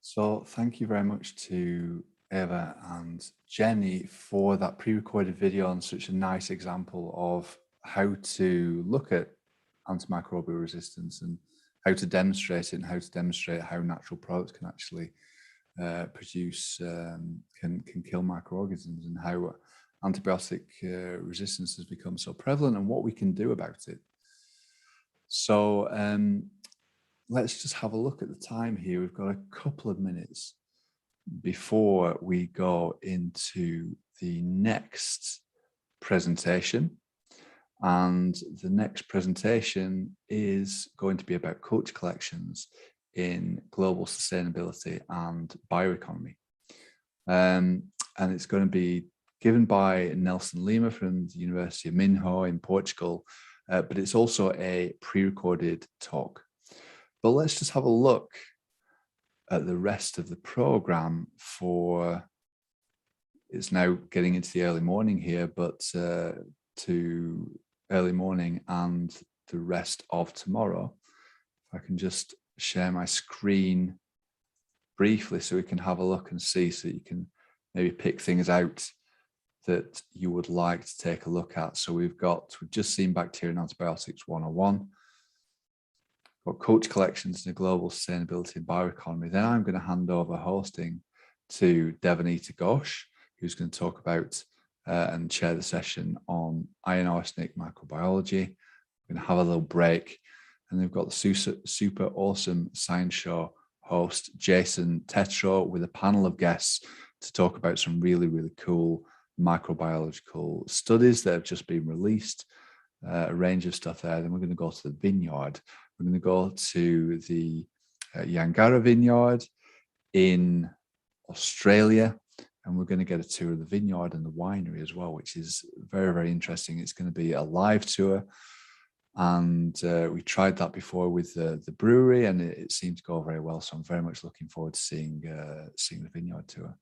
So thank you very much to Eva and Jenny for that pre-recorded video and such a nice example of how to look at antimicrobial resistance and how to demonstrate it and how to demonstrate how natural products can actually produce, can kill microorganisms and how antibiotic resistance has become so prevalent and what we can do about it. So let's just have a look at the time here. We've got a couple of minutes before we go into the next presentation. And the next presentation is going to be about culture collections in global sustainability and bioeconomy. And it's going to be given by Nelson Lima from the University of Minho in Portugal, but it's also a pre-recorded talk. But let's just have a look at the rest of the program for, it's now getting into the early morning here, but to early morning and the rest of tomorrow. If I can just share my screen briefly so we can have a look and see, so you can maybe pick things out that you would like to take a look at. So we've just seen Bacteria and Antibiotics 101. Got culture collections in the global sustainability and bioeconomy. Then I'm going to hand over hosting to Devanita Ghosh, who's going to talk about and chair the session on iron arsenic microbiology. We're going to have a little break, and they've got the super awesome science show host Jason Tetro with a panel of guests to talk about some really, really cool microbiological studies that have just been released, a range of stuff there. Then we're going to go to the vineyard. We're going to go to the Yangara vineyard in Australia, and we're going to get a tour of the vineyard and the winery as well, which is very, very interesting. It's going to be a live tour, and we tried that before with the brewery, and it seemed to go very well. So I'm very much looking forward to seeing the vineyard tour.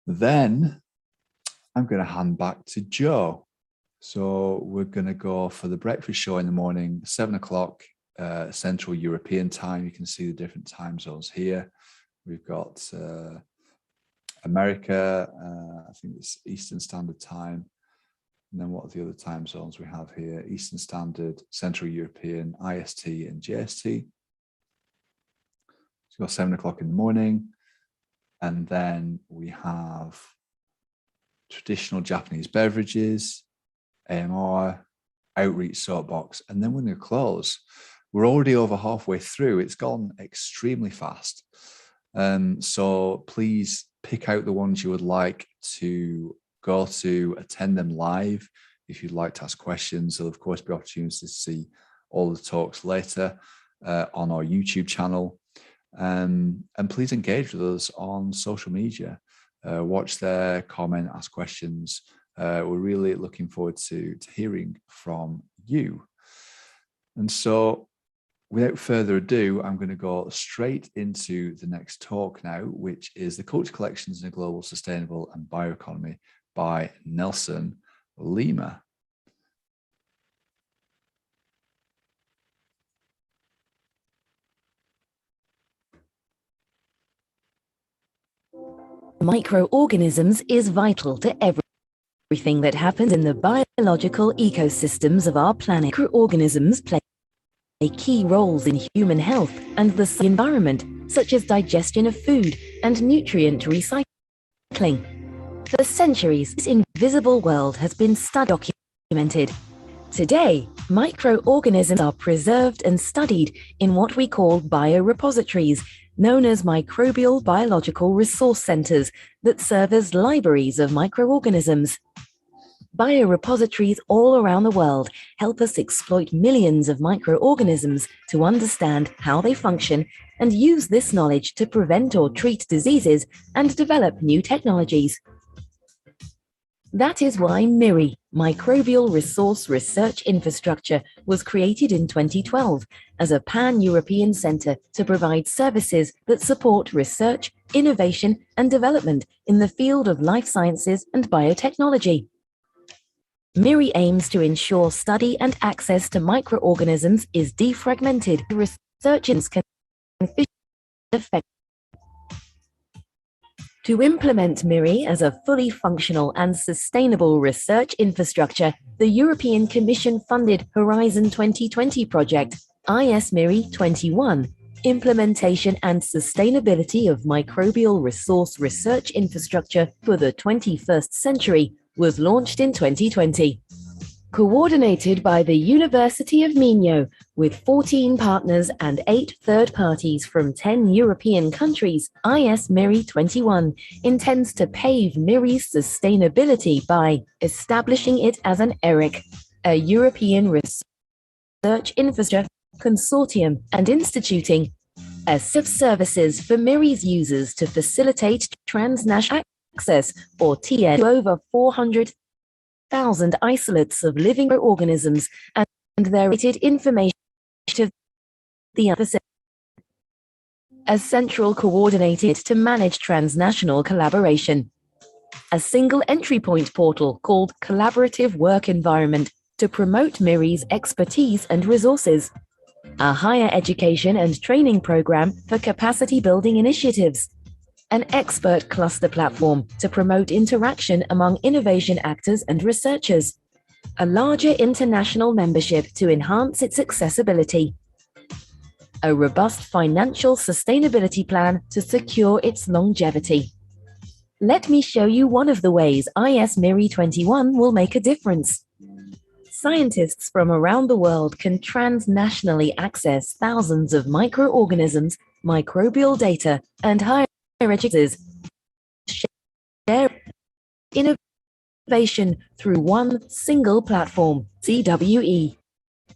Then I'm going to hand back to Joe. So we're going to go for the breakfast show in the morning, 7 o'clock Central European time. You can see the different time zones here. We've got America, I think it's Eastern Standard Time. And then what are the other time zones we have here? Eastern Standard, Central European, IST and JST. So 7 o'clock in the morning. And then we have traditional Japanese beverages, AMR, outreach soapbox, and then when we close, we're already over halfway through. It's gone extremely fast. So please pick out the ones you would like to go to, attend them live. If you'd like to ask questions, there'll of course be opportunities to see all the talks later on our YouTube channel. And please engage with us on social media. Watch there, comment, ask questions. We're really looking forward to hearing from you. And so without further ado, I'm going to go straight into the next talk now, which is the Culture Collections in a Global Sustainable and Bioeconomy by Nelson Lima. Microorganisms is vital to everything that happens in the biological ecosystems of our planet. Microorganisms play key roles in human health and the environment, such as digestion of food and nutrient recycling. For centuries, this invisible world has been documented. Today, microorganisms are preserved and studied in what we call biorepositories, known as microbial biological resource centers that serve as libraries of microorganisms. Biorepositories all around the world help us exploit millions of microorganisms to understand how they function and use this knowledge to prevent or treat diseases and develop new technologies. That is why MIRI, Microbial Resource Research Infrastructure, was created in 2012 as a pan-European center to provide services that support research, innovation, and development in the field of life sciences and biotechnology. MIRI aims to ensure study and access to microorganisms is defragmented. Researchers can effect. To implement MIRI as a fully functional and sustainable research infrastructure, the European Commission funded Horizon 2020 project, IS-MIRI 21, Implementation and Sustainability of Microbial Resource Research Infrastructure for the 21st Century, was launched in 2020. Coordinated by the University of Minho, with 14 partners and 8 third parties from 10 European countries, IS-MIRI 21 intends to pave MIRI's sustainability by establishing it as an ERIC, a European Research Infrastructure Consortium, and instituting a set of services for MIRI's users to facilitate transnational access, or TN, to over 400,000 isolates of living organisms and their related information to the other. A central coordinated to manage transnational collaboration. A single entry point portal called Collaborative Work Environment to promote MIRI's expertise and resources. A higher education and training program for capacity building initiatives. An expert cluster platform to promote interaction among innovation actors and researchers. A larger international membership to enhance its accessibility. A robust financial sustainability plan to secure its longevity. Let me show you one of the ways IS-MIRI 21 will make a difference. Scientists from around the world can transnationally access thousands of microorganisms, microbial data, and higher educators share innovation through one single platform, CWE.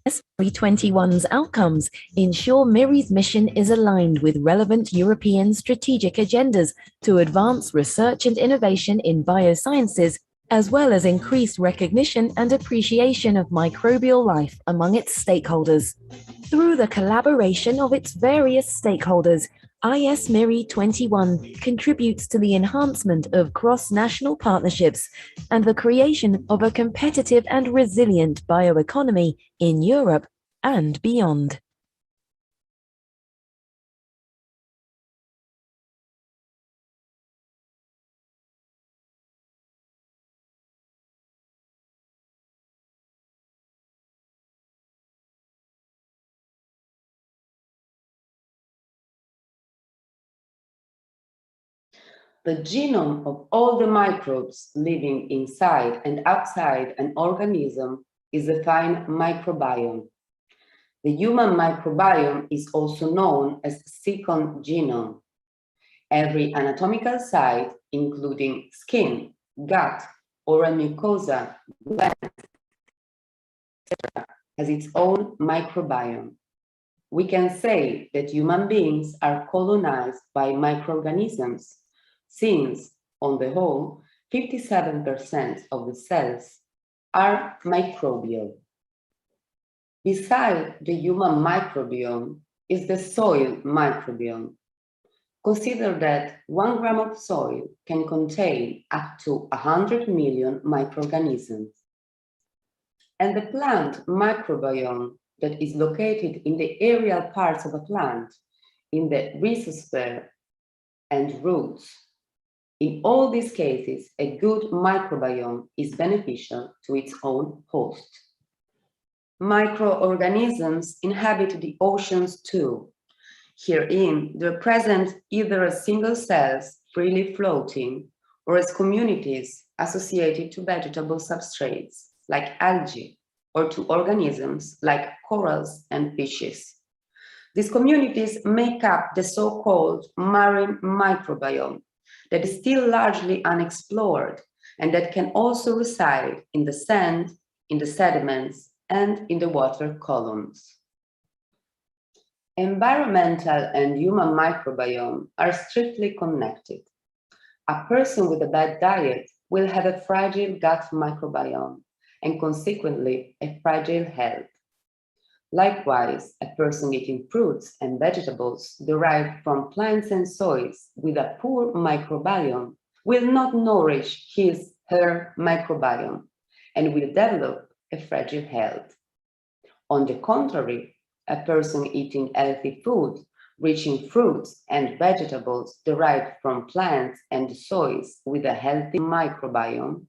IS-MIRI 21's outcomes ensure MIRI's mission is aligned with relevant European strategic agendas to advance research and innovation in biosciences, as well as increase recognition and appreciation of microbial life among its stakeholders. Through the collaboration of its various stakeholders, IS-MIRI 21 contributes to the enhancement of cross-national partnerships and the creation of a competitive and resilient bioeconomy in Europe and beyond. The genome of all the microbes living inside and outside an organism is defined microbiome. The human microbiome is also known as second genome. Every anatomical site, including skin, gut, oral mucosa, glands, etc., has its own microbiome. We can say that human beings are colonized by microorganisms, since, on the whole, 57% of the cells are microbial. Beside the human microbiome is the soil microbiome. Consider that 1 gram of soil can contain up to 100 million microorganisms. And the plant microbiome that is located in the aerial parts of a plant, in the rhizosphere and roots. In all these cases, a good microbiome is beneficial to its own host. Microorganisms inhabit the oceans too. Herein, they're present either as single cells freely floating or as communities associated to vegetable substrates like algae or to organisms like corals and fishes. These communities make up the so-called marine microbiome that is still largely unexplored and that can also reside in the sand, in the sediments, and in the water columns. Environmental and human microbiome are strictly connected. A person with a bad diet will have a fragile gut microbiome and consequently a fragile health. Likewise, a person eating fruits and vegetables derived from plants and soils with a poor microbiome will not nourish his/her microbiome and will develop a fragile health. On the contrary, a person eating healthy food, rich in fruits and vegetables derived from plants and soils with a healthy microbiome,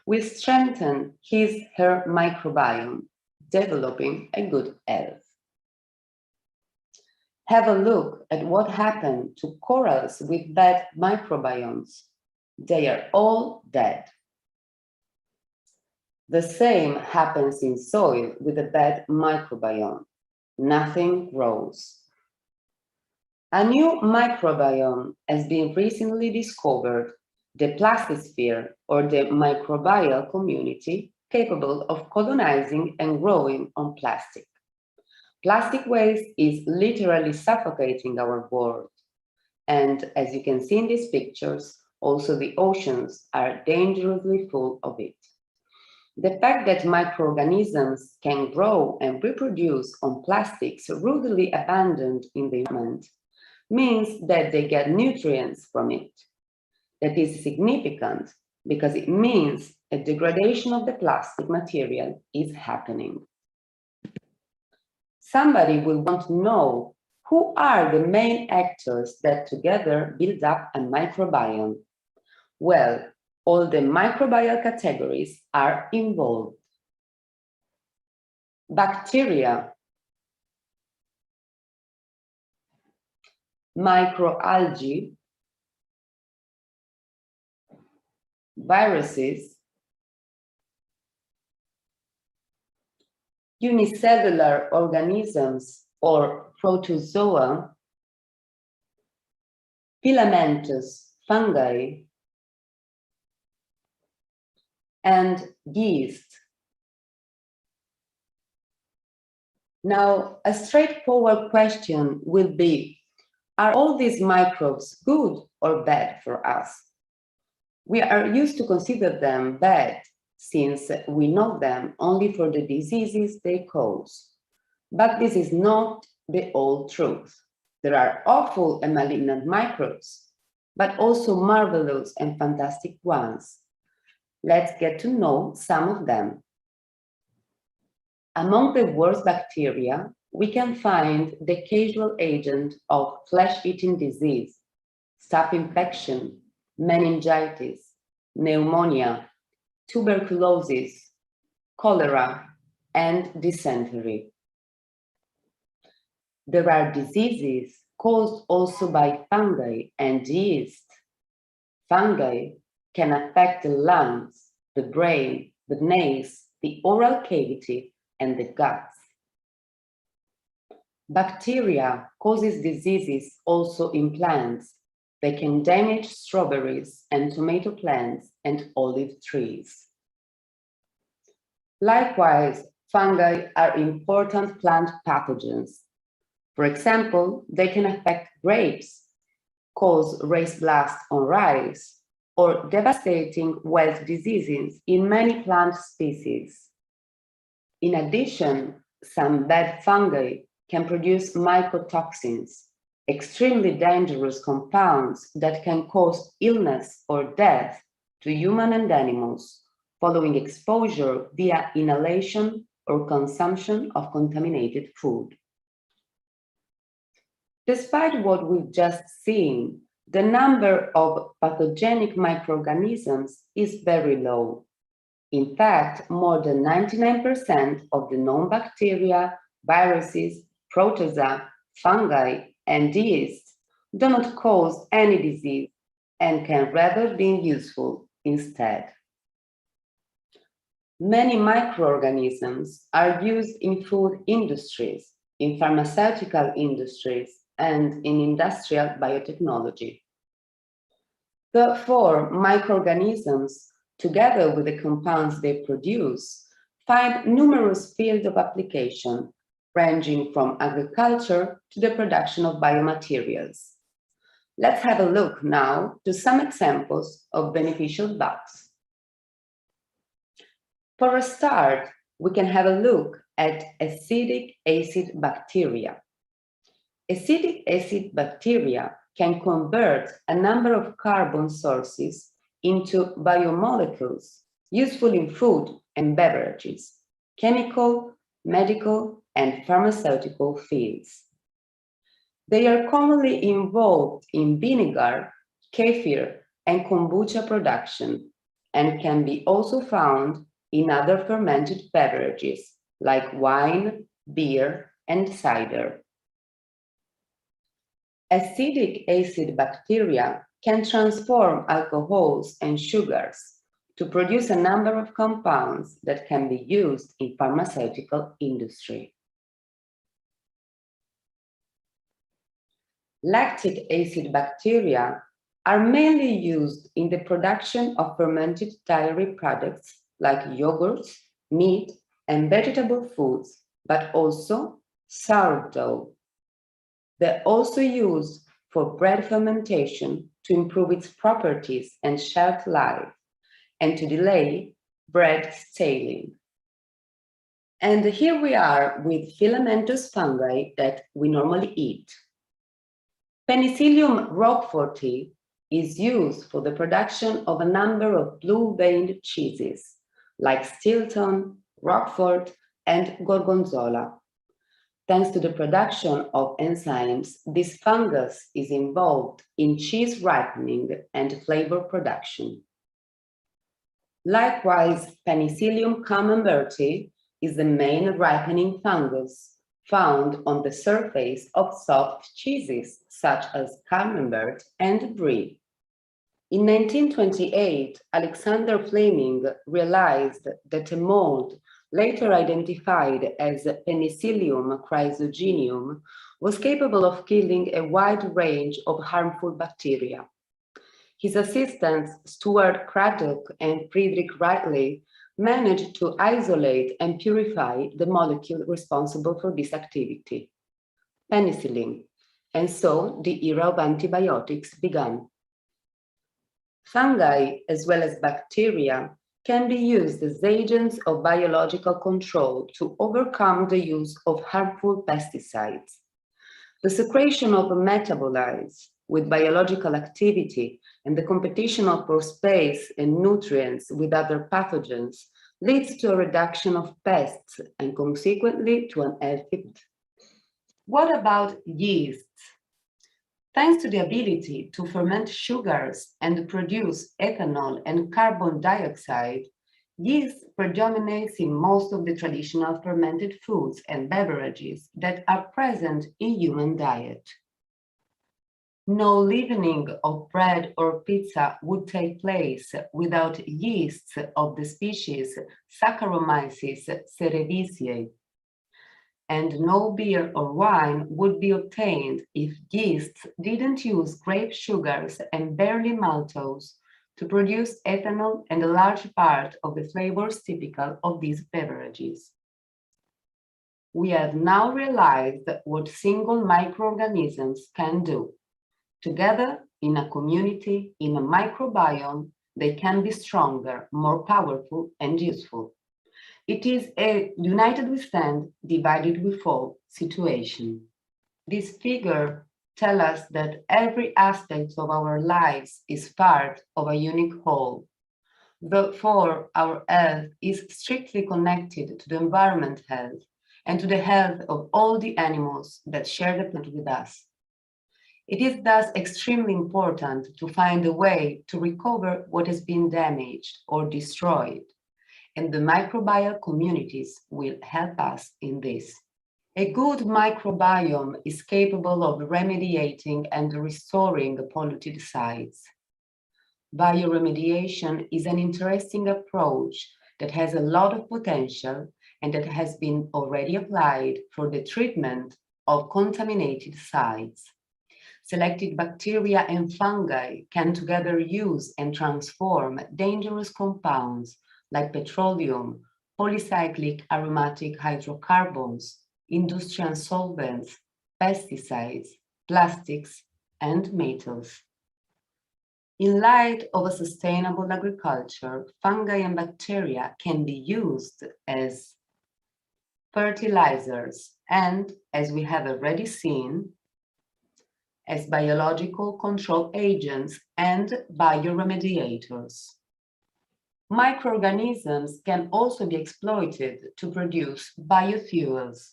will strengthen his/her microbiome, developing a good health. Have a look at what happened to corals with bad microbiomes. They are all dead. The same happens in soil with a bad microbiome. Nothing grows. A new microbiome has been recently discovered, the plastisphere, or the microbial community capable of colonizing and growing on plastic. Plastic waste is literally suffocating our world. And as you can see in these pictures, also the oceans are dangerously full of it. The fact that microorganisms can grow and reproduce on plastics rudely abandoned in the environment means that they get nutrients from it. That is significant because it means a degradation of the plastic material is happening. Somebody will want to know who are the main actors that together build up a microbiome. Well, all the microbial categories are involved. Bacteria, microalgae, viruses, unicellular organisms or protozoa, filamentous fungi, and yeast. Now, a straightforward question will be, are all these microbes good or bad for us? We are used to consider them bad since we know them only for the diseases they cause. But this is not the whole truth. There are awful and malignant microbes, but also marvelous and fantastic ones. Let's get to know some of them. Among the worst bacteria, we can find the causal agent of flesh-eating disease, staph infection, meningitis, pneumonia, tuberculosis, cholera, and dysentery. There are diseases caused also by fungi and yeast. Fungi can affect the lungs, the brain, the nails, the oral cavity, and the guts. Bacteria causes diseases also in plants. They can damage strawberries and tomato plants and olive trees. Likewise, fungi are important plant pathogens. For example, they can affect grapes, cause race blast on rice, or devastating wilt diseases in many plant species. In addition, some bad fungi can produce mycotoxins, extremely dangerous compounds that can cause illness or death to humans and animals following exposure via inhalation or consumption of contaminated food. Despite what we've just seen, the number of pathogenic microorganisms is very low. In fact, more than 99% of the known bacteria, viruses, protozoa, fungi, and yeasts do not cause any disease and can rather be useful instead. Many microorganisms are used in food industries, in pharmaceutical industries, and in industrial biotechnology. Therefore, microorganisms, together with the compounds they produce, find numerous fields of application, ranging from agriculture to the production of biomaterials. Let's have a look now to some examples of beneficial bugs. For a start, we can have a look at acidic acid bacteria. Acidic acid bacteria can convert a number of carbon sources into biomolecules useful in food and beverages, chemical, medical, and pharmaceutical fields. They are commonly involved in vinegar, kefir, and kombucha production, and can be also found in other fermented beverages like wine, beer, and cider. Acidic acid bacteria can transform alcohols and sugars to produce a number of compounds that can be used in pharmaceutical industry. Lactic acid bacteria are mainly used in the production of fermented dairy products like yogurts, meat, and vegetable foods, but also sourdough. They're also used for bread fermentation to improve its properties and shelf life, and to delay bread staling. And here we are with filamentous fungi that we normally eat. Penicillium roqueforti is used for the production of a number of blue-veined cheeses, like Stilton, Roquefort, and Gorgonzola. Thanks to the production of enzymes, this fungus is involved in cheese ripening and flavor production. Likewise, Penicillium camemberti is the main ripening fungus found on the surface of soft cheeses such as Camembert and Brie. In 1928, Alexander Fleming realized that a mold later identified as Penicillium chrysogenum was capable of killing a wide range of harmful bacteria. His assistants, Stuart Craddock and Friedrich Riley, managed to isolate and purify the molecule responsible for this activity, penicillin, and so the era of antibiotics began. Fungi, as well as bacteria, can be used as agents of biological control to overcome the use of harmful pesticides. The secretion of metabolites with biological activity and the competition for space and nutrients with other pathogens leads to a reduction of pests and consequently to an healthy. What about yeasts? Thanks to the ability to ferment sugars and produce ethanol and carbon dioxide, yeast predominates in most of the traditional fermented foods and beverages that are present in human diet. No leavening of bread or pizza would take place without yeasts of the species Saccharomyces cerevisiae. And no beer or wine would be obtained if yeasts didn't use grape sugars and barley maltose to produce ethanol and a large part of the flavors typical of these beverages. We have now realized what single microorganisms can do. Together, in a community, in a microbiome, they can be stronger, more powerful, and useful. It is a united we stand, divided we fall situation. This figure tells us that every aspect of our lives is part of a unique whole. Therefore, our health is strictly connected to the environment health and to the health of all the animals that share the planet with us. It is thus extremely important to find a way to recover what has been damaged or destroyed, and the microbial communities will help us in this. A good microbiome is capable of remediating and restoring polluted sites. Bioremediation is an interesting approach that has a lot of potential and that has been already applied for the treatment of contaminated sites. Selected bacteria and fungi can together use and transform dangerous compounds like petroleum, polycyclic aromatic hydrocarbons, industrial solvents, pesticides, plastics, and metals. In light of a sustainable agriculture, fungi and bacteria can be used as fertilizers and, as we have already seen, as biological control agents and bioremediators. Microorganisms can also be exploited to produce biofuels.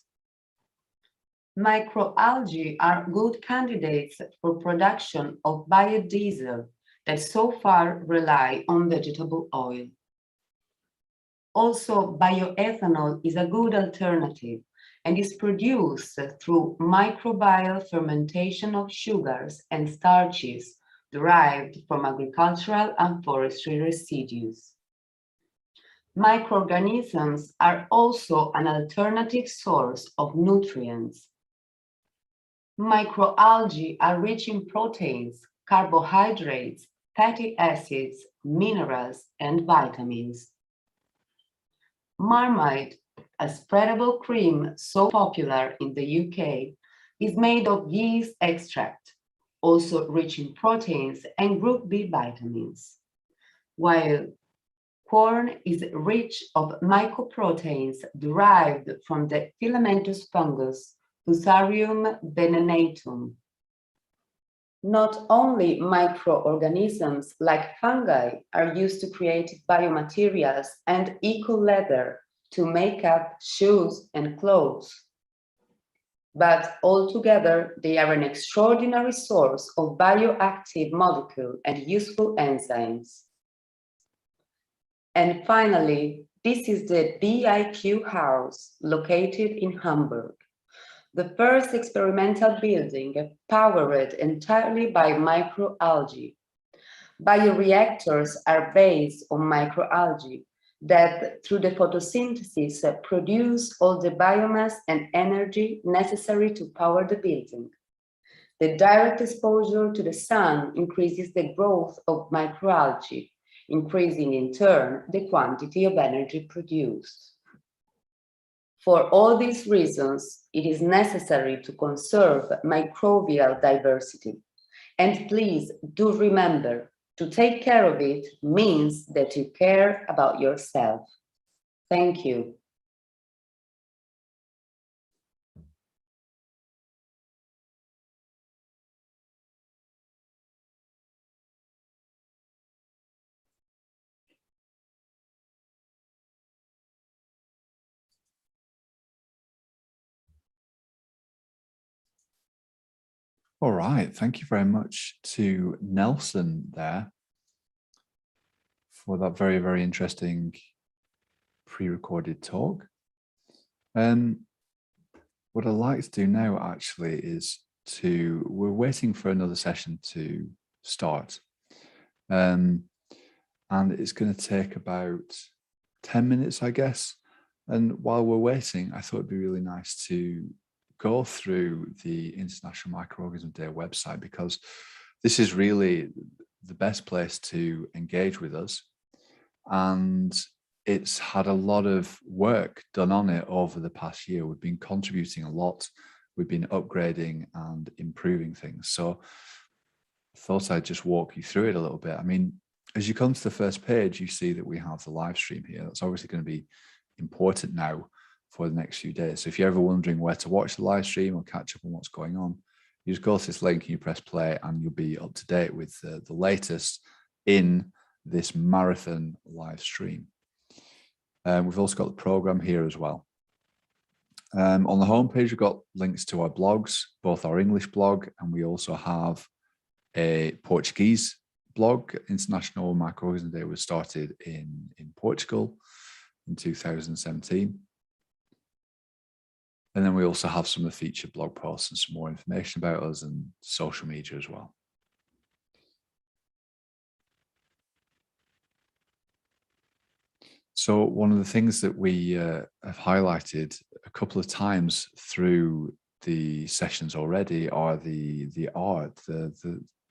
Microalgae are good candidates for production of biodiesel that so far rely on vegetable oil. Also, bioethanol is a good alternative and is produced through microbial fermentation of sugars and starches derived from agricultural and forestry residues. Microorganisms are also an alternative source of nutrients. Microalgae are rich in proteins, carbohydrates, fatty acids, minerals, and vitamins. Marmite, a spreadable cream so popular in the UK, is made of yeast extract, also rich in proteins and group B vitamins, while corn is rich of mycoproteins derived from the filamentous fungus Fusarium venenatum. Not only microorganisms like fungi are used to create biomaterials and eco-leather to make up shoes and clothes, but altogether they are an extraordinary source of bioactive molecule and useful enzymes. And finally, this is the BIQ house located in Hamburg, the first experimental building powered entirely by microalgae. Bioreactors are based on microalgae that, through the photosynthesis, produce all the biomass and energy necessary to power the building. The direct exposure to the sun increases the growth of microalgae, increasing in turn the quantity of energy produced. For all these reasons, it is necessary to conserve microbial diversity. And please do remember, to take care of it means that you care about yourself. Thank you. All right, thank you very much to Nelson there for that very, very interesting pre-recorded talk. What I'd like to do now actually is we're waiting for another session to start. And it's going to take about 10 minutes, I guess. And while we're waiting, I thought it'd be really nice to go through the International Microorganism Day website, because this is really the best place to engage with us. And it's had a lot of work done on it over the past year. We've been contributing a lot. We've been upgrading and improving things. So I thought I'd just walk you through it a little bit. I mean, as you come to the first page, you see that we have the live stream here. That's obviously going to be important now for the next few days. So if you're ever wondering where to watch the live stream or catch up on what's going on, you just go to this link and you press play, and you'll be up to date with the latest in this marathon live stream. We've also got the program here as well. On the homepage, we've got links to our blogs, both our English blog, and we also have a Portuguese blog. International Microorganism Day was started in Portugal in 2017. And then we also have some of the featured blog posts and some more information about us and social media as well. So one of the things that we have highlighted a couple of times through the sessions already are the art.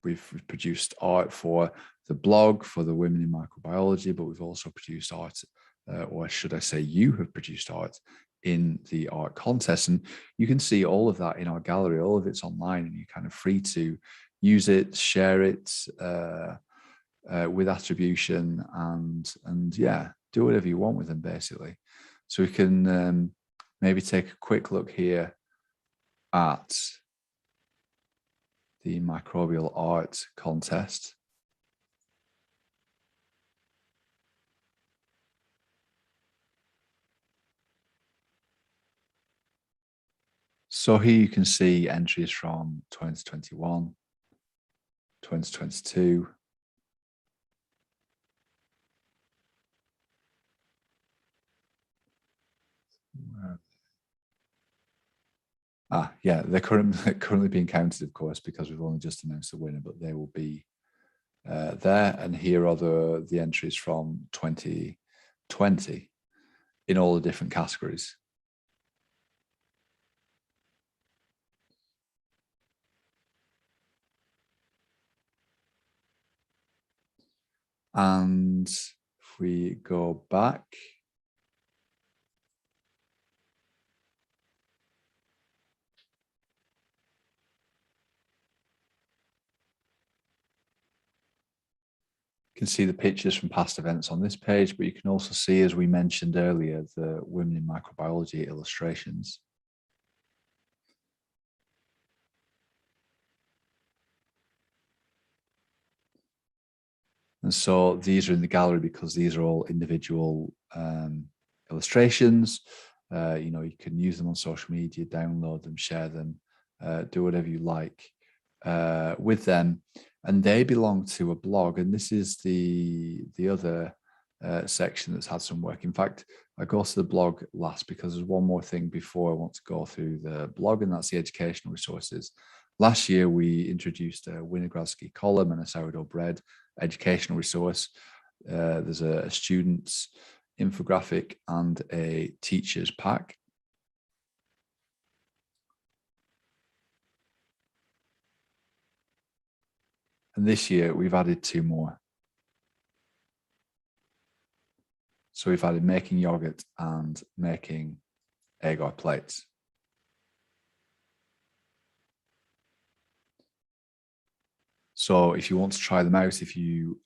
We've produced art for the blog, for the Women in Microbiology, but we've also produced art, or should I say you have produced art in the art contest. And you can see all of that in our gallery. All of it's online, and you're kind of free to use it, share it with attribution, and yeah, do whatever you want with them, basically. So we can maybe take a quick look here at the Microbial Art Contest. So here you can see entries from 2021, 2022, yeah, they're currently being counted, of course, because we've only just announced the winner, but they will be there. And here are the entries from 2020 in all the different categories. And if we go back, you can see the pictures from past events on this page, but you can also see, as we mentioned earlier, the Women in Microbiology illustrations. And so these are in the gallery because these are all individual illustrations. You can use them on social media, download them, share them, do whatever you like with them. And they belong to a blog. And this is the other section that's had some work. In fact, I go to the blog last because there's one more thing before I want to go through the blog, and that's the educational resources. Last year, we introduced a Winogradsky column and a sourdough bread educational resource. There's a student's infographic and a teacher's pack. And this year, we've added 2 more. So we've added making yogurt and making agar plates. So if you want to try them out, if you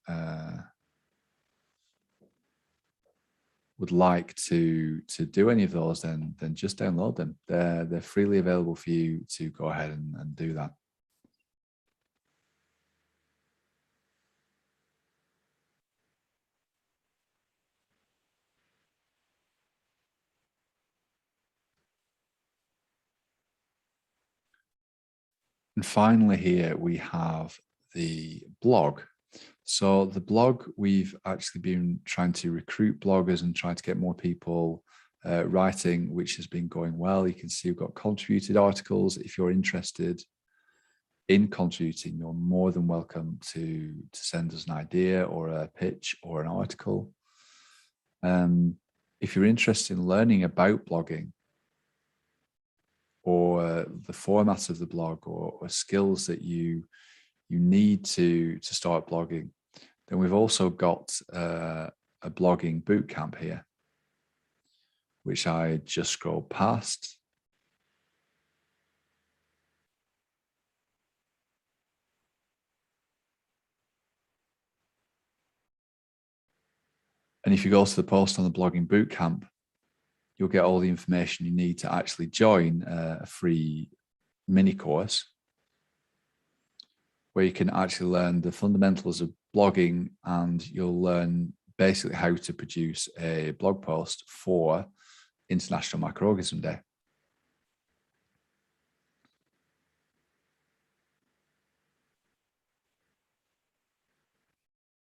would like to do any of those, then just download them. They're freely available for you to go ahead and do that. And finally here we have the blog. So the blog, we've actually been trying to recruit bloggers and trying to get more people writing, which has been going well. You can see we've got contributed articles if you're interested in contributing, you're more than welcome to send us an idea or a pitch or an article. If you're interested in learning about blogging or the format of the blog or skills that you need to start blogging, then we've also got a blogging bootcamp here, which I just scrolled past. And if you go to the post on the blogging bootcamp, you'll get all the information you need to actually join a free mini course where you can actually learn the fundamentals of blogging, and you'll learn basically how to produce a blog post for International Microorganism Day.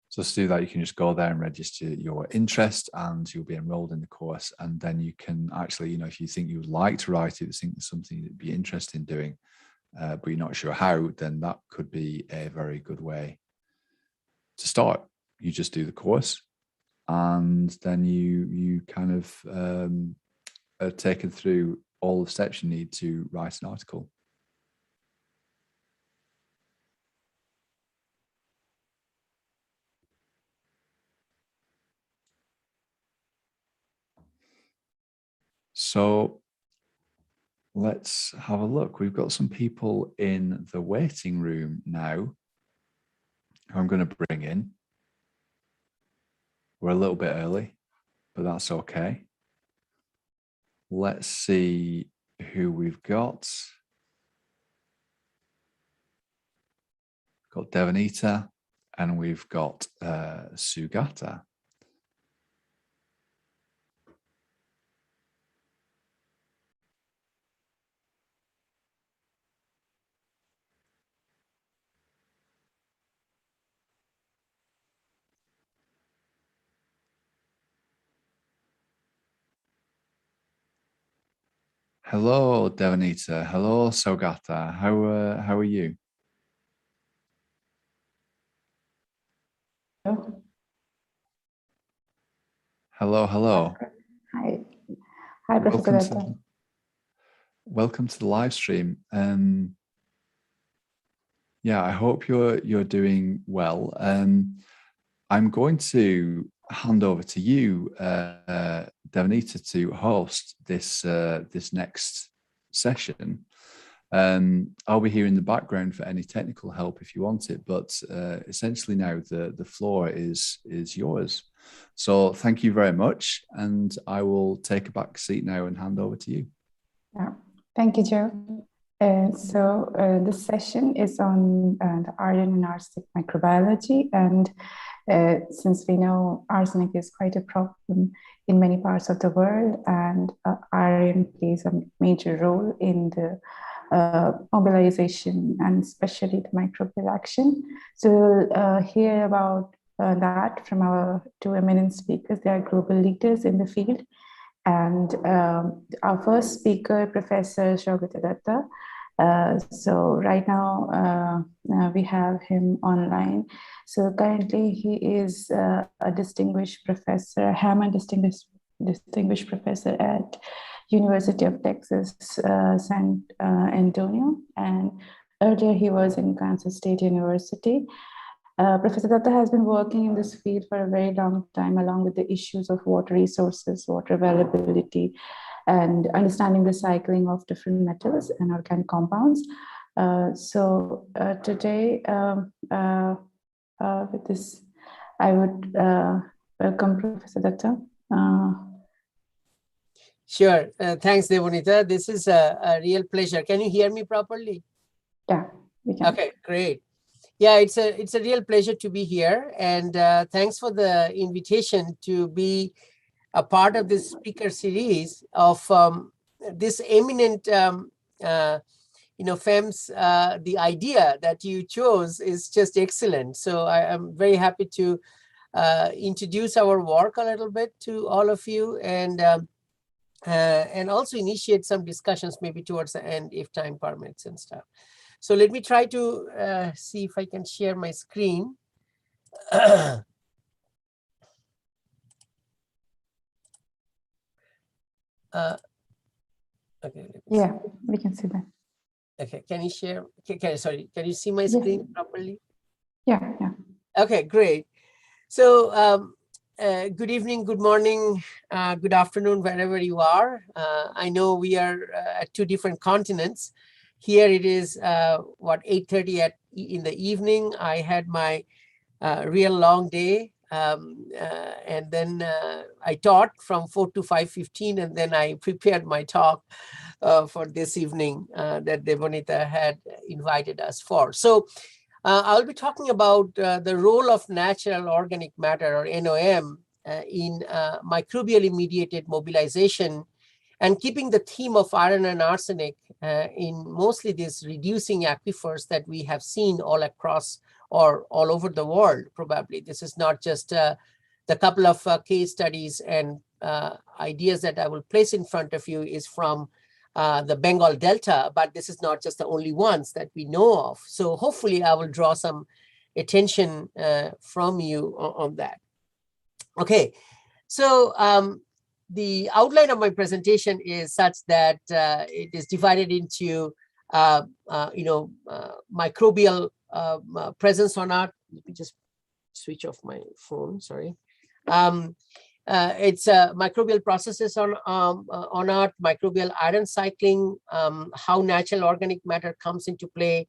So to do that, you can just go there and register your interest, and you'll be enrolled in the course. And then you can actually, if you think you would like to write it, think it's something you'd be interested in doing, but you're not sure how, then that could be a very good way to start. You just do the course, and then you kind of are taken through all the steps you need to write an article. So let's have a look. We've got some people in the waiting room now who I'm going to bring in. We're a little bit early, but that's okay. Let's see who we've got. We've got Devanita and we've got Sugata. Hello, Devanita. Hello, Sugata. How are you? Hello, hello. Hi. Hi, Professor. Welcome to the live stream. Yeah, I hope you're doing well. I'm going to hand over to you, Devanita, to host this next session. I'll be here in the background for any technical help if you want it, but essentially now the floor is yours. So thank you very much, and I will take a back seat now and hand over to you. Yeah. Thank you, Joe. So this session is on the iron and arsenic microbiology, and since we know arsenic is quite a problem in many parts of the world, and iron plays a major role in the mobilization and especially the microbial action. So we'll hear about that from our two eminent speakers. They are global leaders in the field. And our first speaker, Professor Saugata Datta. So right now we have him online. So currently he is a distinguished professor, Hammond distinguished professor at University of Texas, San Antonio. And earlier he was in Kansas State University. Professor Datta has been working in this field for a very long time, along with the issues of water resources, water availability, and understanding the cycling of different metals and organic compounds. So today, with this, I would welcome Professor Datta. Sure. Thanks, Devanita. This is a real pleasure. Can you hear me properly? Yeah, we can. Okay, great. Yeah, it's a real pleasure to be here, and thanks for the invitation to be a part of this speaker series of this eminent, FEMS. The idea that you chose is just excellent. So I'm very happy to introduce our work a little bit to all of you, and also initiate some discussions maybe towards the end if time permits and stuff. So let me try to see if I can share my screen. Okay. Yeah, we can see that. Okay, can you share? Sorry, can you see my screen properly? Yeah, yeah. Okay, great. So good evening, good morning, good afternoon, wherever you are. I know we are at 2 different continents. Here it is, what, 8:30 in the evening. I had my real long day. And then I taught from 4 to 5:15, and then I prepared my talk for this evening that Devonita had invited us for. So I'll be talking about the role of natural organic matter, or NOM, in microbially mediated mobilization, and keeping the theme of iron and arsenic in mostly these reducing aquifers that we have seen all across or all over the world, probably. This is not just the couple of case studies and ideas that I will place in front of you is from the Bengal Delta, but this is not just the only ones that we know of. So hopefully I will draw some attention from you on that. Okay, so the outline of my presentation is such that it is divided into microbial presence on Earth. Let me just switch off my phone, sorry. It's microbial processes on Earth, microbial iron cycling, how natural organic matter comes into play,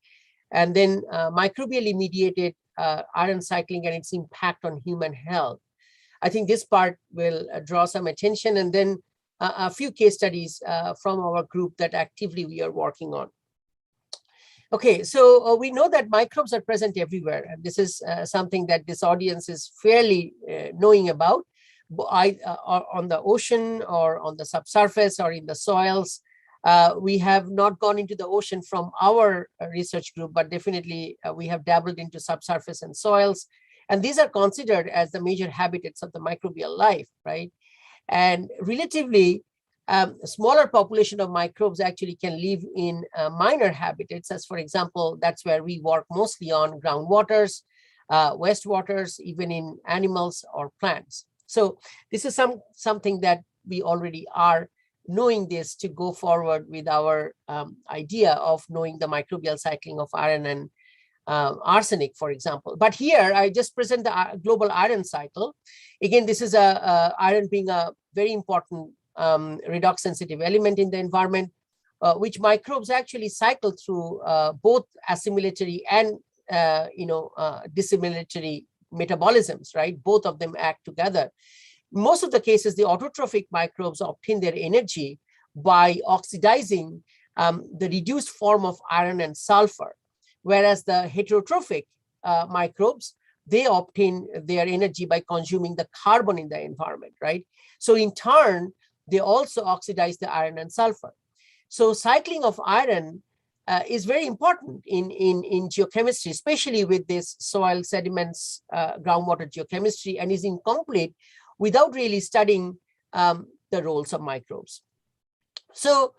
and then microbially mediated iron cycling and its impact on human health. I think this part will draw some attention, and then a few case studies from our group that actively we are working on. Okay, so we know that microbes are present everywhere, and this is something that this audience is fairly knowing about, on the ocean or on the subsurface or in the soils. We have not gone into the ocean from our research group, but definitely we have dabbled into subsurface and soils. And these are considered as the major habitats of the microbial life, right? And relatively, a smaller population of microbes actually can live in minor habitats, as for example, that's where we work mostly on groundwaters, wastewaters, even in animals or plants. So this is something that we already are knowing this to go forward with our idea of knowing the microbial cycling of iron and arsenic, for example. But here I just present the global iron cycle. Again, this is iron being a very important redox sensitive element in the environment, which microbes actually cycle through both assimilatory and dissimilatory metabolisms, right? Both of them act together. Most of the cases, the autotrophic microbes obtain their energy by oxidizing the reduced form of iron and sulfur, whereas the heterotrophic microbes, they obtain their energy by consuming the carbon in the environment, right? So in turn, they also oxidize the iron and sulfur. So cycling of iron is very important in geochemistry, especially with this soil sediments, groundwater geochemistry, and is incomplete without really studying the roles of microbes. So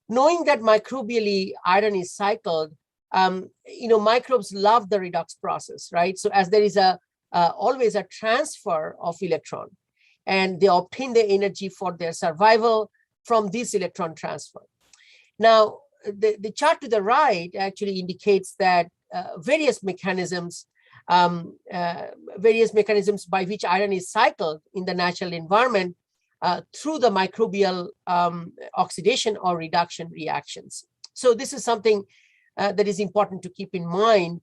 knowing that microbially iron is cycled, microbes love the redox process, right? So as there is always a transfer of electron, and they obtain the energy for their survival from this electron transfer. Now, the chart to the right actually indicates that various mechanisms by which iron is cycled in the natural environment through the microbial oxidation or reduction reactions. So this is something that is important to keep in mind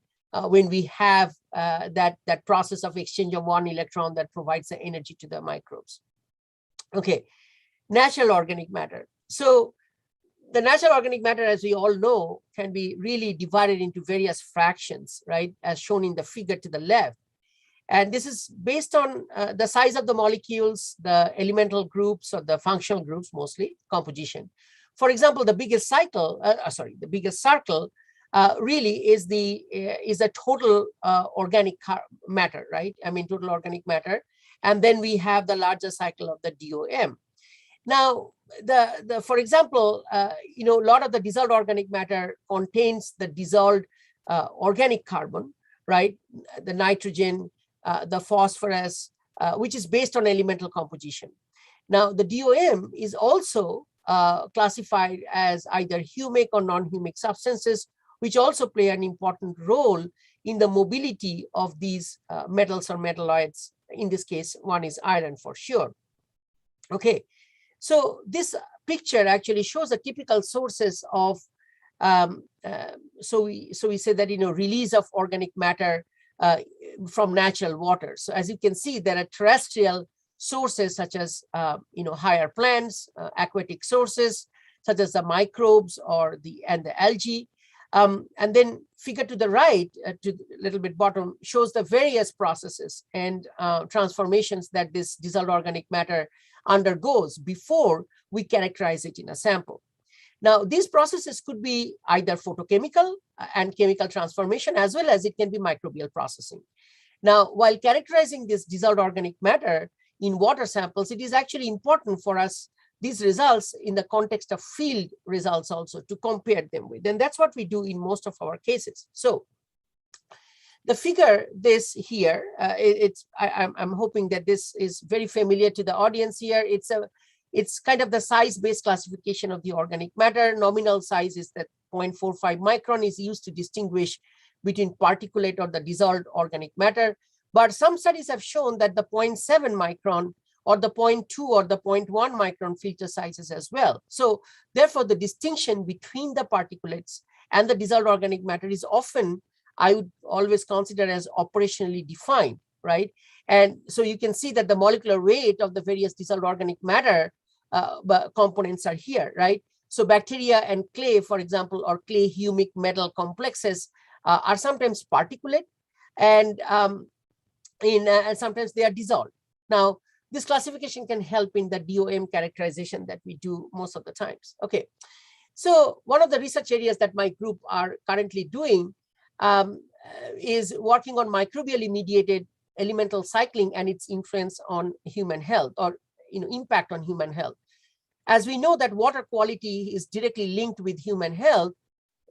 when we have that process of exchange of one electron that provides the energy to the microbes. Okay, natural organic matter. So the natural organic matter, as we all know, can be really divided into various fractions, right? As shown in the figure to the left. And this is based on the size of the molecules, the elemental groups, or the functional groups, mostly composition. For example, the biggest circle really is the total organic matter, right? I mean, total organic matter. And then we have the larger cycle of the DOM. Now, for example, you know, a lot of the dissolved organic matter contains the dissolved organic carbon, right? The nitrogen, the phosphorus, which is based on elemental composition. Now, the DOM is also classified as either humic or non-humic substances, which also play an important role in the mobility of these metals or metalloids. In this case, one is iron for sure. Okay, so this picture actually shows the typical sources of, so we say that, you know, release of organic matter from natural water. So as you can see, there are terrestrial sources such as, you know, higher plants, aquatic sources such as the microbes or the algae. And then figure to the right, to a little bit bottom, shows the various processes and transformations that this dissolved organic matter undergoes before we characterize it in a sample. Now, these processes could be either photochemical and chemical transformation, as well as it can be microbial processing. Now, while characterizing this dissolved organic matter in water samples, it is actually important for us, these results in the context of field results also, to compare them with. And that's what we do in most of our cases. So the figure this here, I'm hoping that this is very familiar to the audience here. It's kind of the size-based classification of the organic matter. Nominal size is that 0.45 micron is used to distinguish between particulate or the dissolved organic matter. But some studies have shown that the 0.7 micron or the 0.2 or the 0.1 micron filter sizes as well. So therefore, the distinction between the particulates and the dissolved organic matter is often, I would always consider, as operationally defined, right? And so you can see that the molecular weight of the various dissolved organic matter components are here, right? So bacteria and clay, for example, or clay humic metal complexes are sometimes particulate, and sometimes they are dissolved. Now, this classification can help in the DOM characterization that we do most of the times. Okay, so one of the research areas that my group are currently doing is working on microbially mediated elemental cycling and its influence on human health, or, you know, impact on human health. As we know that water quality is directly linked with human health,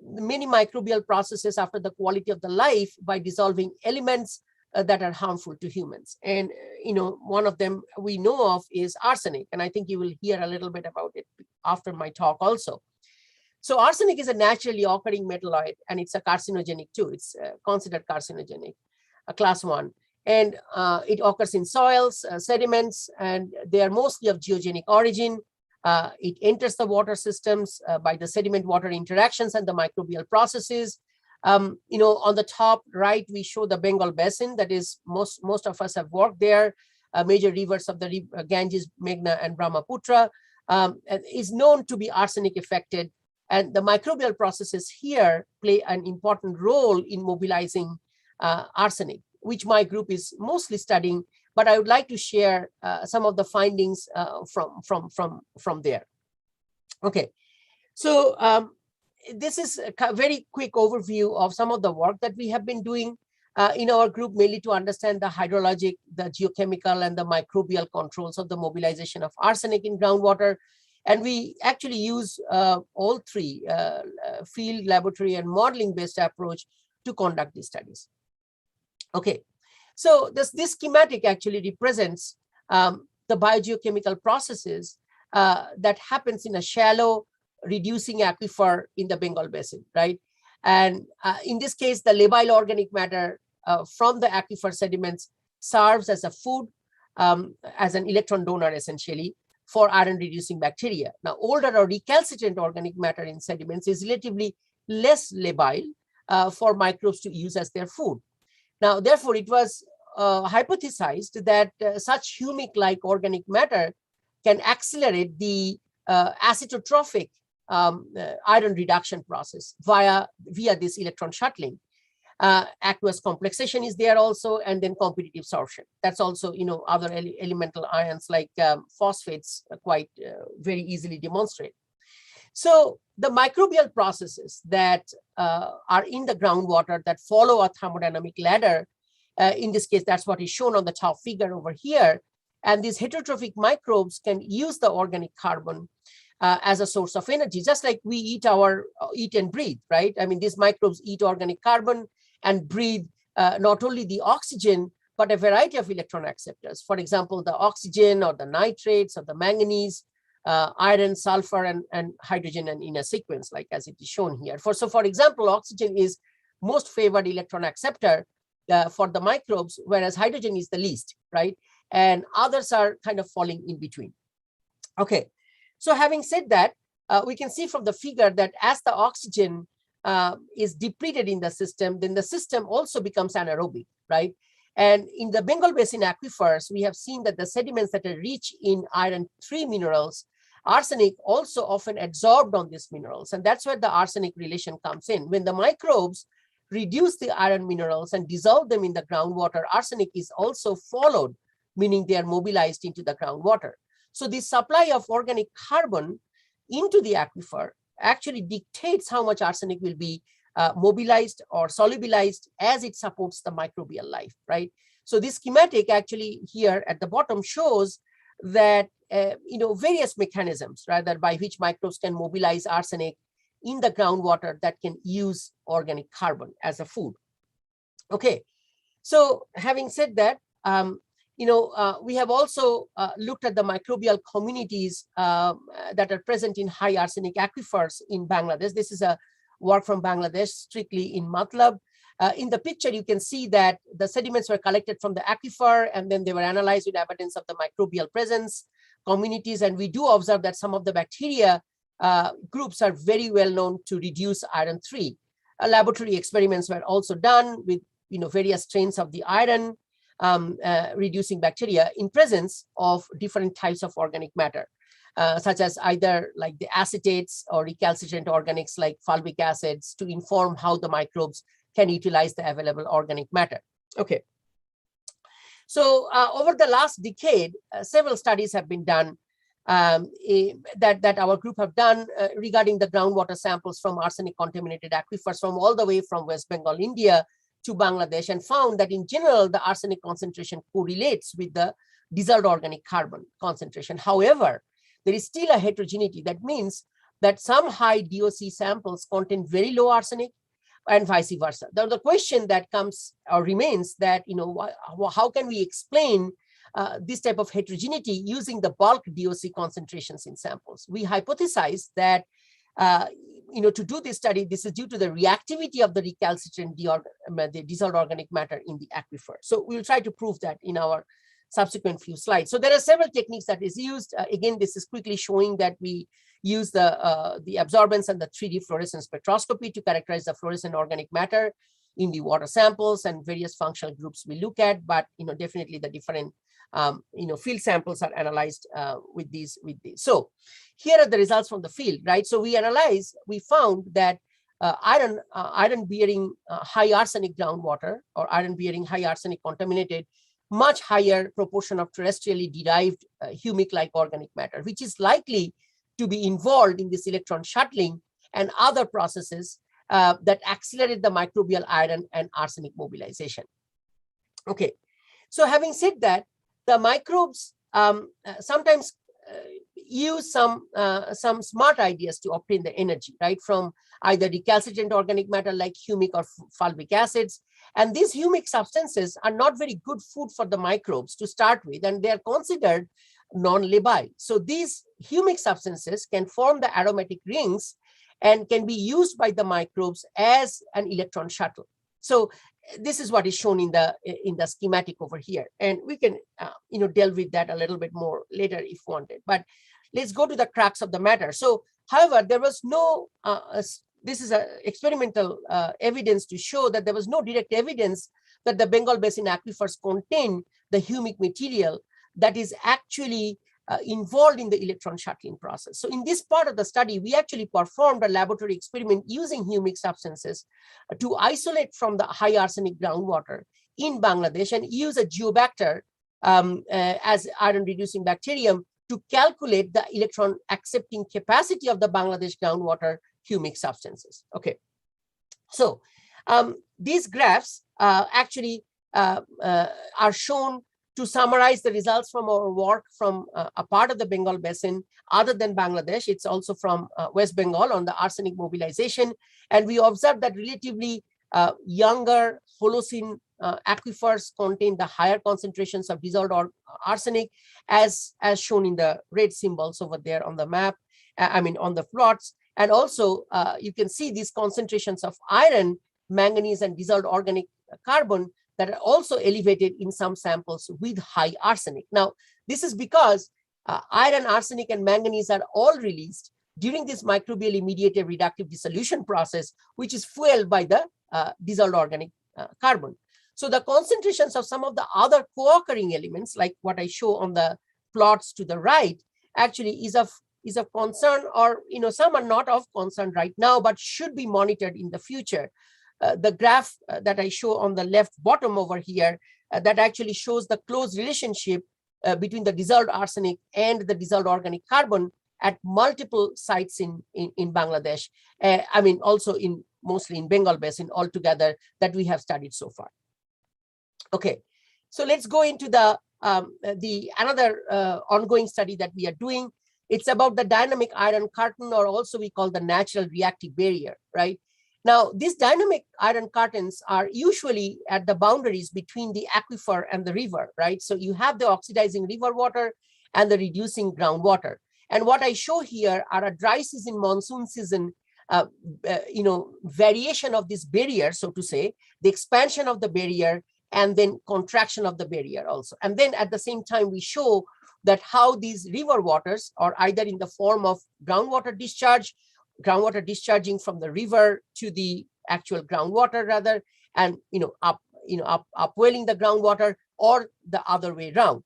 many microbial processes after the quality of the life by dissolving elements that are harmful to humans. And, you know, one of them we know of is arsenic. And I think you will hear a little bit about it after my talk also. So arsenic is a naturally occurring metalloid, and it's a carcinogenic too. It's considered carcinogenic, a class 1. And it occurs in soils, sediments, and they are mostly of geogenic origin. It enters the water systems by the sediment-water interactions and the microbial processes. You know, on the top right, we show the Bengal Basin. That is, most of us have worked there. Major rivers of the Ganges, Meghna, and Brahmaputra is known to be arsenic affected. And the microbial processes here play an important role in mobilizing arsenic, which my group is mostly studying. But I would like to share some of the findings from there. Okay, so this is a very quick overview of some of the work that we have been doing in our group, mainly to understand the hydrologic, the geochemical, and the microbial controls of the mobilization of arsenic in groundwater. And we actually use all three, field, laboratory, and modeling-based approach to conduct these studies. Okay, so this schematic actually represents the biogeochemical processes that happens in a shallow reducing aquifer in the Bengal Basin, right? And in this case, the labile organic matter from the aquifer sediments serves as a food, as an electron donor essentially, for iron-reducing bacteria. Now, older or recalcitrant organic matter in sediments is relatively less labile for microbes to use as their food. Now, therefore, it was hypothesized that such humic-like organic matter can accelerate the acetotrophic iron reduction process via this electron shuttling. Aqueous complexation is there also, and then competitive sorption. That's also, you know, other elemental ions like phosphates quite very easily demonstrate. So the microbial processes that are in the groundwater that follow a thermodynamic ladder, in this case, that's what is shown on the top figure over here. And these heterotrophic microbes can use the organic carbon as a source of energy, just like we eat and breathe, right? I mean, these microbes eat organic carbon and breathe not only the oxygen, but a variety of electron acceptors. For example, the oxygen or the nitrates or the manganese, iron, sulfur, and hydrogen, and in a sequence, like as it is shown here. So for example, oxygen is most favored electron acceptor for the microbes, whereas hydrogen is the least, right? And others are kind of falling in between. Okay, so having said that, we can see from the figure that as the oxygen is depleted in the system, then the system also becomes anaerobic, right? And in the Bengal Basin aquifers, we have seen that the sediments that are rich in iron 3 minerals, arsenic also often absorbed on these minerals. And that's where the arsenic relation comes in. When the microbes reduce the iron minerals and dissolve them in the groundwater, arsenic is also followed, meaning they are mobilized into the groundwater. So the supply of organic carbon into the aquifer actually dictates how much arsenic will be mobilized or solubilized as it supports the microbial life, right? So this schematic actually here at the bottom shows that various mechanisms rather by which microbes can mobilize arsenic in the groundwater that can use organic carbon as a food. Okay, so having said that, we have also looked at the microbial communities that are present in high arsenic aquifers in Bangladesh. This is a work from Bangladesh, strictly in MATLAB. In the picture, you can see that the sediments were collected from the aquifer, and then they were analyzed with evidence of the microbial presence communities. And we do observe that some of the bacteria groups are very well known to reduce iron 3. Laboratory experiments were also done with various strains of the iron reducing bacteria in presence of different types of organic matter, such as either like the acetates or recalcitrant organics like fulvic acids, to inform how the microbes can utilize the available organic matter. Okay. So over the last decade, several studies have been done that our group have done regarding the groundwater samples from arsenic contaminated aquifers from all the way from West Bengal, India to Bangladesh, and found that in general, the arsenic concentration correlates with the dissolved organic carbon concentration. However, there is still a heterogeneity. That means that some high DOC samples contain very low arsenic and vice versa. The question that comes or remains that, how can we explain this type of heterogeneity using the bulk DOC concentrations in samples? We hypothesize that to do this study, this is due to the reactivity of the recalcitrant the dissolved organic matter in the aquifer. So we'll try to prove that in our subsequent few slides. So there are several techniques that is used. Again, this is quickly showing that we use the absorbance and the 3D fluorescence spectroscopy to characterize the fluorescent organic matter in the water samples, and various functional groups we look at, but definitely the different field samples are analyzed with these. So here are the results from the field, right? So we found that iron bearing high arsenic groundwater, or iron bearing high arsenic contaminated, much higher proportion of terrestrially derived humic-like organic matter, which is likely to be involved in this electron shuttling and other processes that accelerate the microbial iron and arsenic mobilization. Okay, so having said that, the microbes sometimes use some smart ideas to obtain the energy, right, from either recalcitrant organic matter like humic or fulvic acids. And these humic substances are not very good food for the microbes to start with, and they are considered non-labile. So these humic substances can form the aromatic rings and can be used by the microbes as an electron shuttle. So this is what is shown in the schematic over here, and we can delve with that a little bit more later if wanted. But let's go to the crux of the matter. So, however, there was no this is a experimental evidence to show that there was no direct evidence that the Bengal Basin aquifers contain the humic material that is actually involved in the electron shuttling process. So in this part of the study, we actually performed a laboratory experiment using humic substances to isolate from the high arsenic groundwater in Bangladesh and use a geobacter as iron reducing bacterium to calculate the electron accepting capacity of the Bangladesh groundwater humic substances. Okay, so these graphs actually are shown to summarize the results from our work from a part of the Bengal Basin other than Bangladesh. It's also from West Bengal on the arsenic mobilization. And we observed that relatively younger Holocene aquifers contain the higher concentrations of dissolved arsenic, as shown in the red symbols over there on the map, on the plots. And also you can see these concentrations of iron, manganese, and dissolved organic carbon that are also elevated in some samples with high arsenic. Now, this is because iron, arsenic, and manganese are all released during this microbially mediated reductive dissolution process, which is fueled by the dissolved organic carbon. So the concentrations of some of the other co-occurring elements, like what I show on the plots to the right, actually is of concern, or some are not of concern right now, but should be monitored in the future. The graph that I show on the left bottom over here, that actually shows the close relationship between the dissolved arsenic and the dissolved organic carbon at multiple sites in Bangladesh. Also mostly in Bengal Basin altogether that we have studied so far. Okay, so let's go into the another ongoing study that we are doing. It's about the dynamic iron curtain, or also we call the natural reactive barrier, right? Now, these dynamic iron curtains are usually at the boundaries between the aquifer and the river, right? So you have the oxidizing river water and the reducing groundwater. And what I show here are a dry season, monsoon season, variation of this barrier, so to say, the expansion of the barrier, and then contraction of the barrier also. And then at the same time, we show that how these river waters are either in the form of groundwater discharging from the river to the actual groundwater rather, and upwelling the groundwater, or the other way around.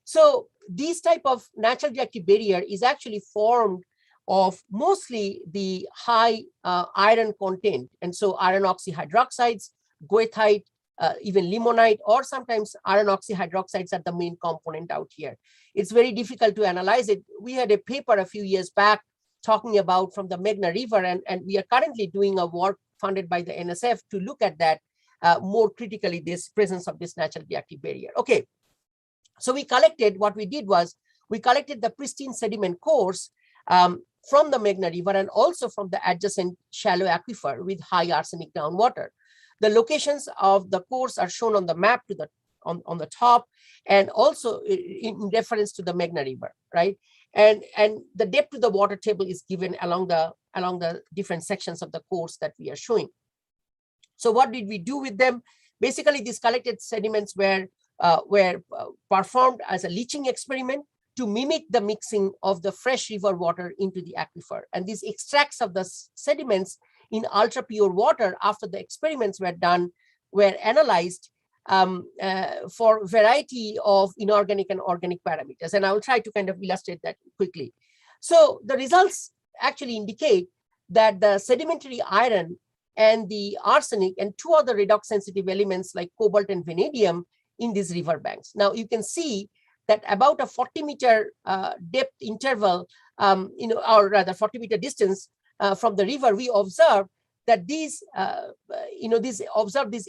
So this type of natural reactive barrier is actually formed of mostly the high iron content, and so iron oxyhydroxides, goethite, even limonite, or sometimes iron oxyhydroxides are the main component out here. It's very difficult to analyze it. We had a paper a few years back talking about from the Meghna River, and we are currently doing a work funded by the NSF to look at that more critically, this presence of this natural reactive barrier. Okay, so what we did was we collected the pristine sediment cores from the Meghna River and also from the adjacent shallow aquifer with high arsenic groundwater. The locations of the cores are shown on the map on the top, and also in reference to the Meghna River, right? And the depth to the water table is given along the different sections of the cores that we are showing. So what did we do with them? Basically, these collected sediments were performed as a leaching experiment to mimic the mixing of the fresh river water into the aquifer. And these extracts of the sediments in ultra pure water after the experiments were done were analyzed for variety of inorganic and organic parameters. And I will try to kind of illustrate that quickly. So the results actually indicate that the sedimentary iron and the arsenic and two other redox sensitive elements like cobalt and vanadium in these river banks. Now you can see that about a 40-meter depth interval, or rather 40-meter distance from the river, we observed that these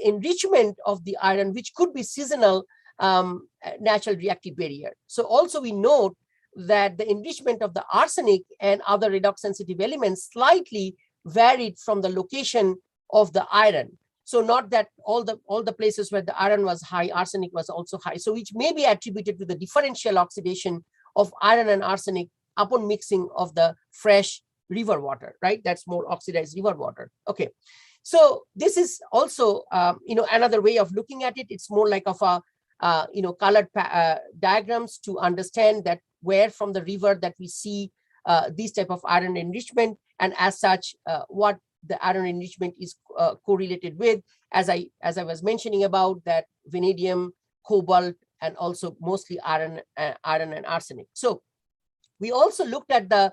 enrichment of the iron, which could be seasonal natural reactive barrier. So also we note that the enrichment of the arsenic and other redox sensitive elements slightly varied from the location of the iron. So not that all the places where the iron was high, arsenic was also high. So which may be attributed to the differential oxidation of iron and arsenic upon mixing of the fresh river water, right? That's more oxidized river water. Okay, so this is also another way of looking at it. It's more like of a colored diagrams to understand that where from the river that we see this type of iron enrichment, and as such what the iron enrichment is correlated with, as I was mentioning about that vanadium, cobalt, and also mostly iron and arsenic. So we also looked at the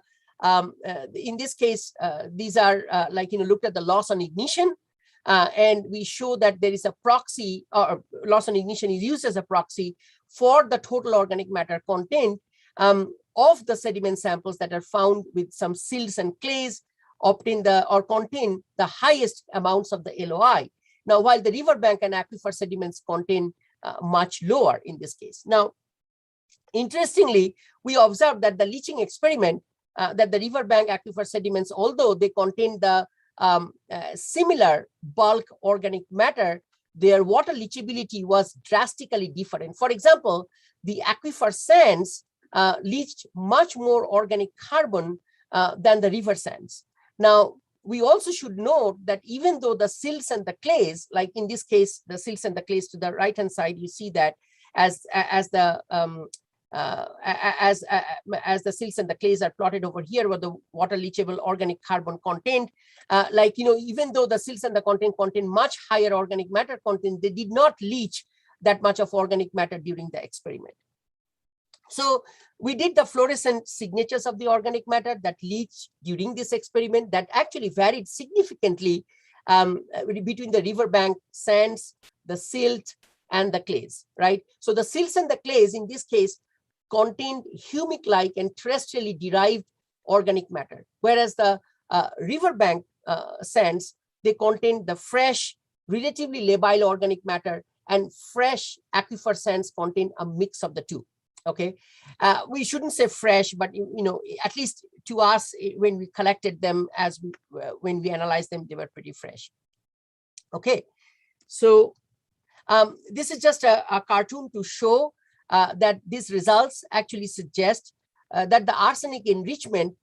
in this case, these are looked at the loss on ignition, and we show that there is a proxy, or loss on ignition is used as a proxy for the total organic matter content of the sediment samples that are found with some silts and clays contain the highest amounts of the LOI. Now, while the riverbank and aquifer sediments contain much lower in this case. Now, interestingly, we observed that the leaching experiment, that the riverbank aquifer sediments, although they contain the similar bulk organic matter, their water leachability was drastically different. For example, the aquifer sands leached much more organic carbon than the river sands. Now, we also should note that even though the silts and the clays, like in this case, the silts and the clays to the right-hand side, you see that as the silts and the clays are plotted over here, where the water leachable organic carbon content, even though the silts and the contain much higher organic matter content, they did not leach that much of organic matter during the experiment. So we did the fluorescent signatures of the organic matter that leached during this experiment that actually varied significantly between the riverbank sands, the silt, and the clays, right? So the silts and the clays in this case contained humic-like and terrestrially derived organic matter, whereas the riverbank sands, they contained the fresh, relatively labile organic matter, and fresh aquifer sands contain a mix of the two. Okay, we shouldn't say fresh, but at least to us, when we collected them, when we analyzed them, they were pretty fresh. Okay, so this is just a cartoon to show that these results actually suggest that the arsenic enrichment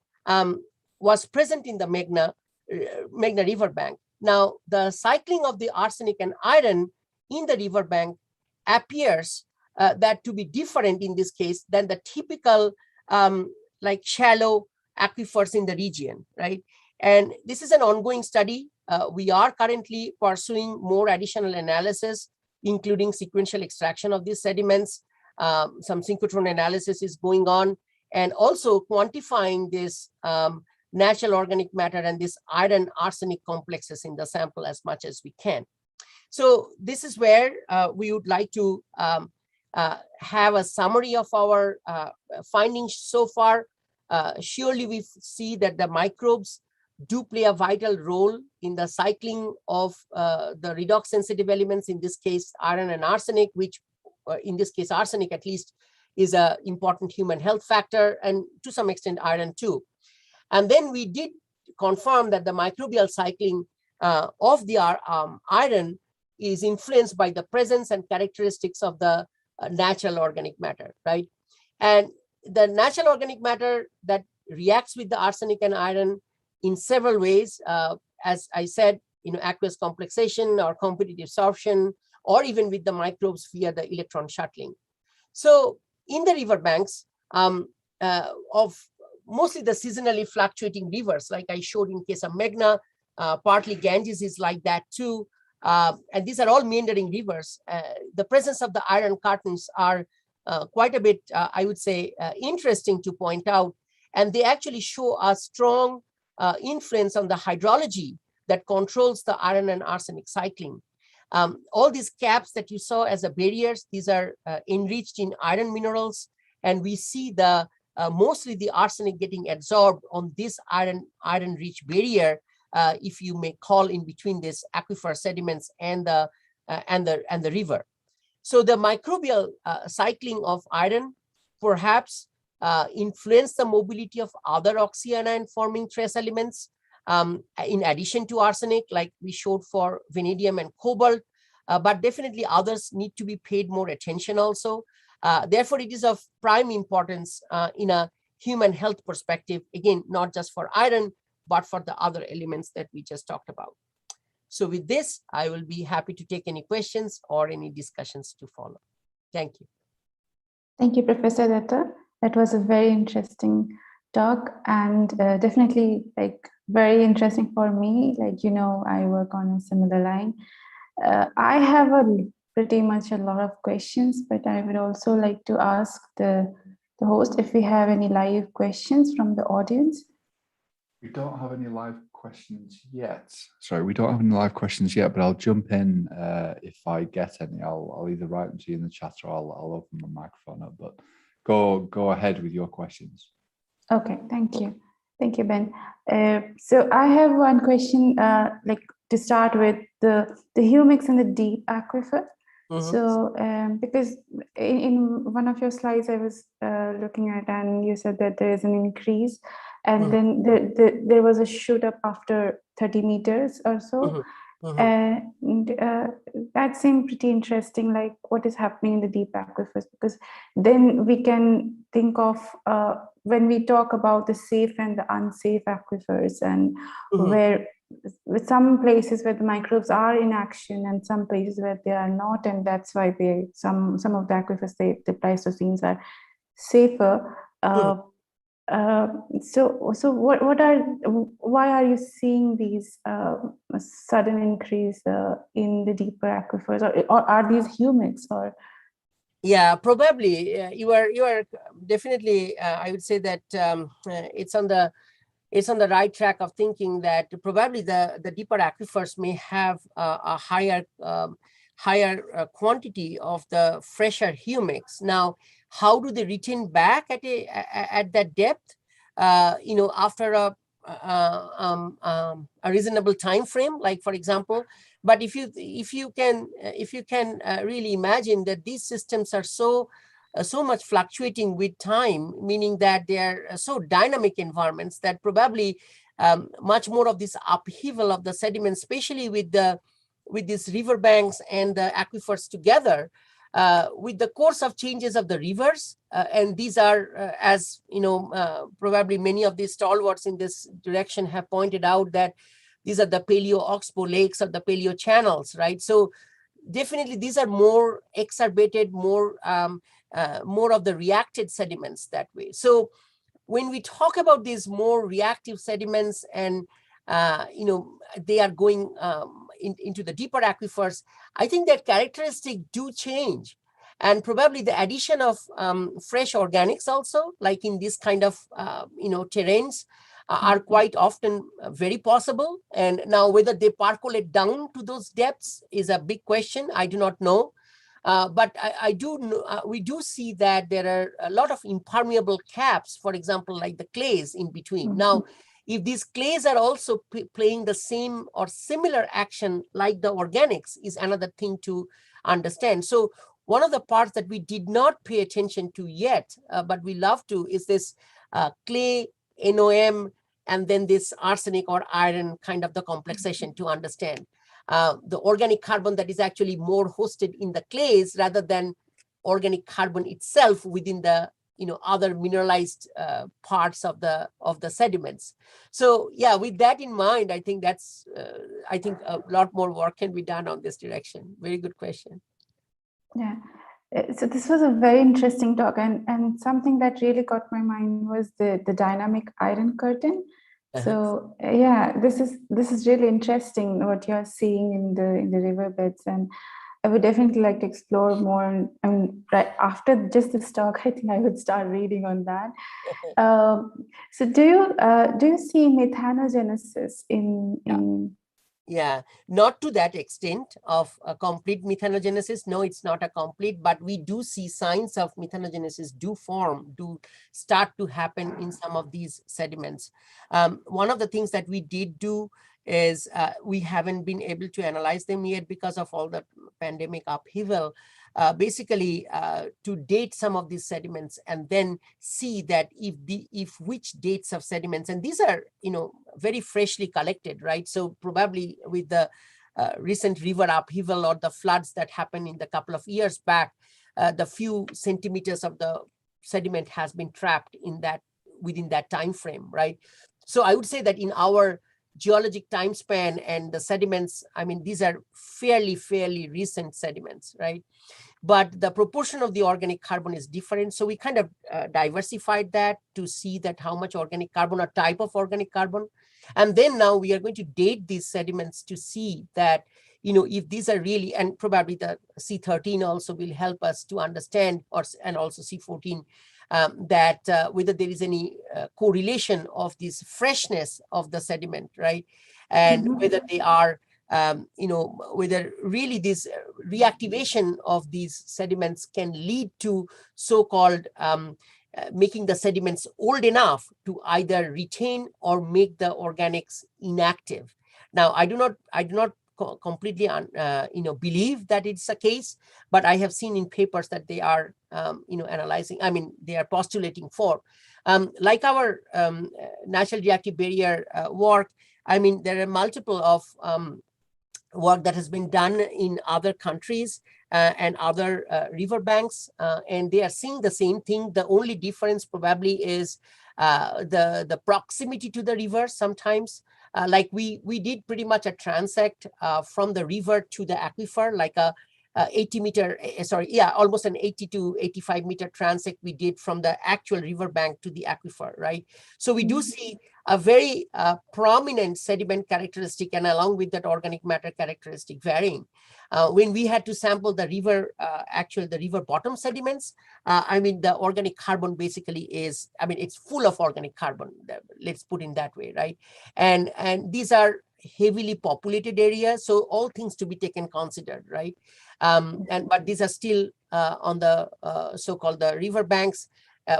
was present in the Meghna riverbank. Now, the cycling of the arsenic and iron in the riverbank appears that to be different in this case than the typical like shallow aquifers in the region, right? And this is an ongoing study. We are currently pursuing more additional analysis, including sequential extraction of these sediments. Some synchrotron analysis is going on, and also quantifying this natural organic matter and this iron arsenic complexes in the sample as much as we can. So this is where we would like to have a summary of our findings so far. Surely we see that the microbes do play a vital role in the cycling of the redox sensitive elements, in this case iron and arsenic, which in this case arsenic at least is an important human health factor, and to some extent iron too. And then we did confirm that the microbial cycling of the iron is influenced by the presence and characteristics of the natural organic matter, right? And the natural organic matter that reacts with the arsenic and iron in several ways, as I said, aqueous complexation or competitive sorption, or even with the microbes via the electron shuttling. So in the riverbanks of mostly the seasonally fluctuating rivers, like I showed in case of Meghna, partly Ganges is like that too. And these are all meandering rivers. The presence of the iron cartons are quite a bit, I would say, interesting to point out. And they actually show a strong influence on the hydrology that controls the iron and arsenic cycling. All these caps that you saw as the barriers, these are enriched in iron minerals. And we see the mostly the arsenic getting absorbed on this iron-rich barrier, if you may call, in between this aquifer sediments and the river. So the microbial cycling of iron perhaps influence the mobility of other oxyanion forming trace elements in addition to arsenic, like we showed for vanadium and cobalt, but definitely others need to be paid more attention also. Therefore, it is of prime importance in a human health perspective, again, not just for iron, but for the other elements that we just talked about. So with this, I will be happy to take any questions or any discussions to follow. Thank you. Thank you, Professor Dutta. That was a very interesting talk, and definitely very interesting for me. I work on a similar line. I have pretty much a lot of questions, but I would also like to ask the host if we have any live questions from the audience. We don't have any live questions yet. Sorry, we don't have any live questions yet, but I'll jump in if I get any. I'll either write them to you in the chat or I'll open the microphone up, but go ahead with your questions. Okay, thank you. Thank you, Ben. So I have one question, to start with the humics in the deep aquifer. So because in one of your slides I was looking at, and you said that there is an increase, and then there was a shoot up after 30 meters or so. And that seemed pretty interesting, like what is happening in the deep aquifers, because then we can think of when we talk about the safe and the unsafe aquifers, and where with some places where the microbes are in action and some places where they are not, and that's why some of the aquifers, the Pleistocene are safer. So why are you seeing these sudden increase in the deeper aquifers, or are these humics, or? Yeah, probably you are definitely. I would say that it's on the right track of thinking that probably the deeper aquifers may have a higher quantity of the fresher humics. Now, how do they retain back at that depth? After a reasonable time frame, like for example. But if you can really imagine that these systems are so much fluctuating with time, meaning that they are so dynamic environments that probably much more of this upheaval of the sediment, especially with these riverbanks and the aquifers together, with the course of changes of the rivers, and these are, as you know, probably many of these stalwarts in this direction have pointed out, that these are the paleo-oxbow lakes or the paleo channels, right? So definitely these are more exacerbated, more of the reacted sediments that way. So when we talk about these more reactive sediments and they are going into the deeper aquifers, I think that characteristics do change. And probably the addition of fresh organics also, like in this kind of terrains, are quite often very possible. And now whether they percolate down to those depths is a big question. I do not know. But I do know, we do see that there are a lot of impermeable caps, for example, like the clays in between. Now, if these clays are also playing the same or similar action like the organics is another thing to understand. So one of the parts that we did not pay attention to yet, but we love to, is this clay, NOM, and then this arsenic or iron kind of the complexation to understand. The organic carbon that is actually more hosted in the clays rather than organic carbon itself within the other mineralized parts of the sediments. So yeah, with that in mind, I think that's I think a lot more work can be done on this direction. Very good question. Yeah. So this was a very interesting talk, and something that really caught my mind was the dynamic iron curtain. So yeah, this is really interesting what you're seeing in the riverbeds, and I would definitely like to explore more. I mean, right after just this talk, I think I would start reading on that. So do you see methanogenesis in Yeah, not to that extent of a complete methanogenesis. No, it's not a complete, but we do see signs of methanogenesis do start to happen in some of these sediments. One of the things that we did do is we haven't been able to analyze them yet because of all the pandemic upheaval. Basically to date some of these sediments and then see that if which dates of sediments, and these are very freshly collected, right? So probably with the recent river upheaval or the floods that happened in the couple of years back, the few centimeters of the sediment has been trapped in that within that time frame, right? So I would say that in our geologic time span and the sediments, I mean, these are fairly recent sediments, right? But the proportion of the organic carbon is different. So we kind of diversified that to see that how much organic carbon or type of organic carbon. And then now we are going to date these sediments to see that, if these are really, and probably the C13 also will help us to understand, and also C14, that whether there is any correlation of this freshness of the sediment, right? And whether they are, whether really this reactivation of these sediments can lead to so-called making the sediments old enough to either retain or make the organics inactive. Now, I do not completely believe that it's a case, but I have seen in papers that they are analyzing. I mean, they are postulating for, like our natural reactive barrier work. I mean, there are multiple of work that has been done in other countries and other riverbanks, and they are seeing the same thing. The only difference probably is the proximity to the river. Sometimes, like we did pretty much a transect from the river to the aquifer, like a 80 meter, almost an 80 to 85 meter transect we did from the actual riverbank to the aquifer, right? So we do see a very prominent sediment characteristic, and along with that organic matter characteristic varying. When we had to sample the river, the river bottom sediments, I mean, the organic carbon basically is, I mean, it's full of organic carbon, let's put it that way, right? And these are heavily populated areas, so all things to be taken considered, right? But these are still on the so-called the river banks.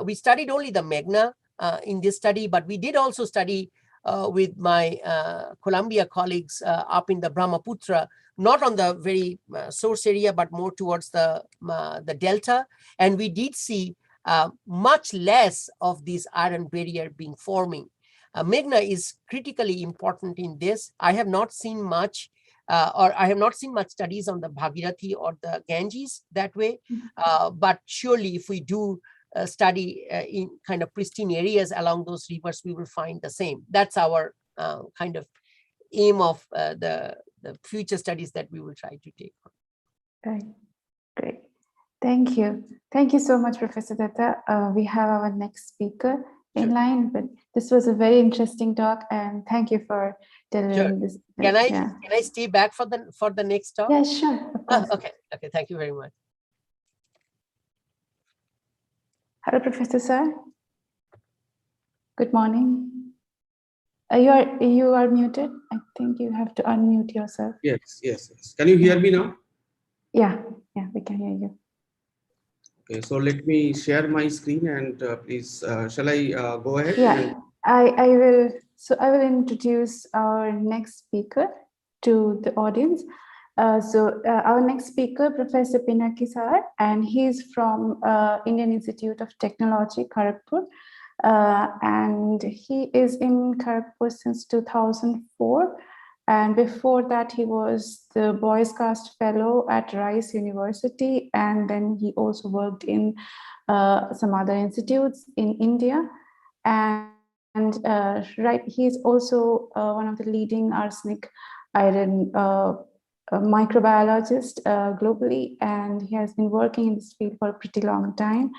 We studied only the magna in this study, but we did also study with my Columbia colleagues up in the Brahmaputra, not on the very source area, but more towards the delta. And we did see much less of this iron barrier being forming. Magna is critically important in this. I have not seen much studies on the Bhagirathi or the Ganges that way. But surely if we do study in kind of pristine areas along those rivers, we will find the same. That's our kind of aim of the future studies that we will try to take on. Right, great. Thank you. Thank you so much, Professor Datta. We have our next speaker in line, but this was a very interesting talk, and thank you for delivering this. Can I stay back for the next talk? Yeah, sure. Of course. Okay. Thank you very much. Hello, Professor Sir. Good morning. You are muted. I think you have to unmute yourself. Yes. Can you hear me now? Yeah, we can hear you. Okay, so let me share my screen and please, shall I go ahead? Yeah, I will. So I will introduce our next speaker to the audience. Our next speaker, Professor Pinaki Sar, and he's from Indian Institute of Technology, Kharagpur. And he is in Kharagpur since 2004. And before that, he was the Bio-crust fellow at Rice University. And then he also worked in some other institutes in India. He's also one of the leading arsenic iron microbiologist globally. And he has been working in this field for a pretty long time.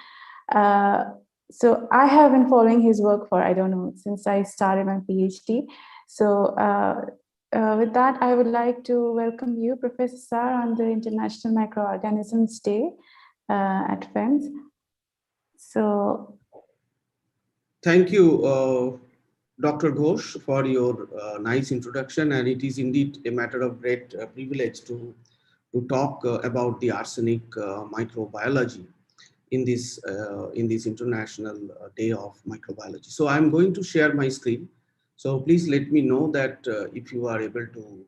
So I have been following his work for, I don't know, since I started my PhD. So with that, I would like to welcome you, Professor Sar, on the International Microorganisms Day at FEMS. So, thank you, Dr. Ghosh, for your nice introduction. And it is indeed a matter of great privilege to talk about the arsenic microbiology in this International Day of Microbiology. So I'm going to share my screen. So please let me know that if you are able to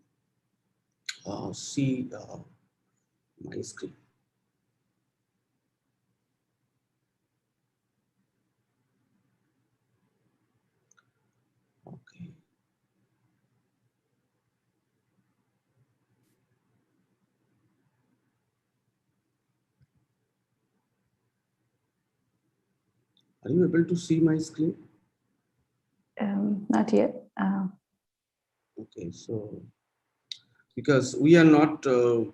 see my screen. Okay. Are you able to see my screen? Not yet. Okay, so because we are not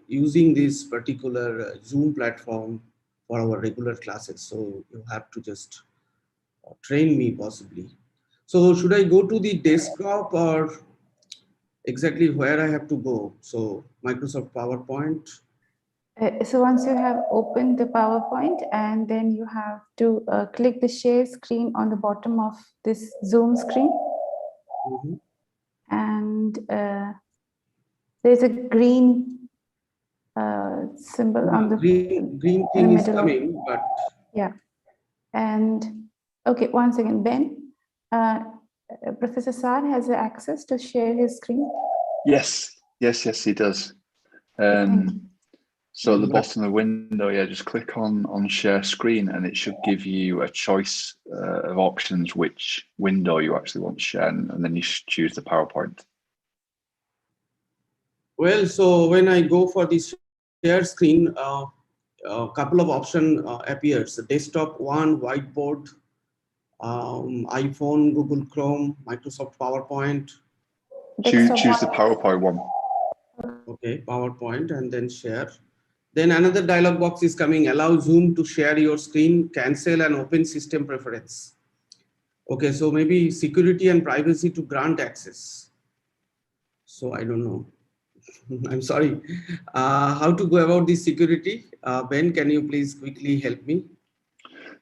using this particular Zoom platform for our regular classes, so you have to just train me possibly. So should I go to the desktop or exactly where I have to go? So Microsoft PowerPoint. So once you have opened the PowerPoint, and then you have to click the share screen on the bottom of this Zoom screen. Mm-hmm. And there's a green symbol on the green thing is coming, but yeah. And okay, once again, Ben, Professor Sar has access to share his screen. Yes, Yes, he does. So at the bottom of the window, yeah, just click on share screen and it should give you a choice of options which window you actually want to share, and then you should choose the PowerPoint. Well, so when I go for this share screen, a couple of options appears: desktop one, whiteboard, iPhone, Google Chrome, Microsoft PowerPoint. Choose the PowerPoint one. Okay, PowerPoint, and then share. Then another dialog box is coming: allow Zoom to share your screen, cancel and open system preference. Okay, so maybe security and privacy to grant access. So I don't know. I'm sorry. How to go about this security? Ben, can you please quickly help me?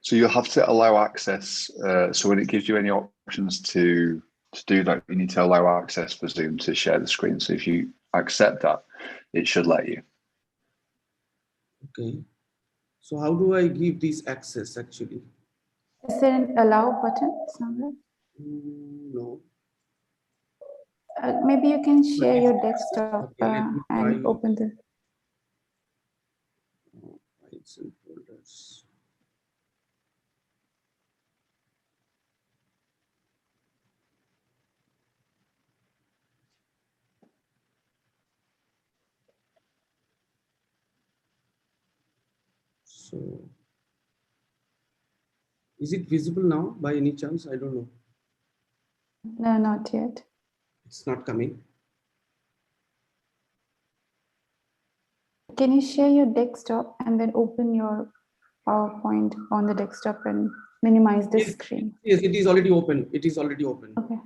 So you'll have to allow access. So when it gives you any options to do that, you need to allow access for Zoom to share the screen. So if you accept that, it should let you. Okay. So how do I give this access actually? Is there an allow button somewhere? No. Maybe you can share your desktop and open the. Files and folders. So, is it visible now by any chance? I don't know. No, not yet. It's not coming. Can you share your desktop and then open your PowerPoint on the desktop and minimize the screen? Yes, it is already open. It is already open. Okay.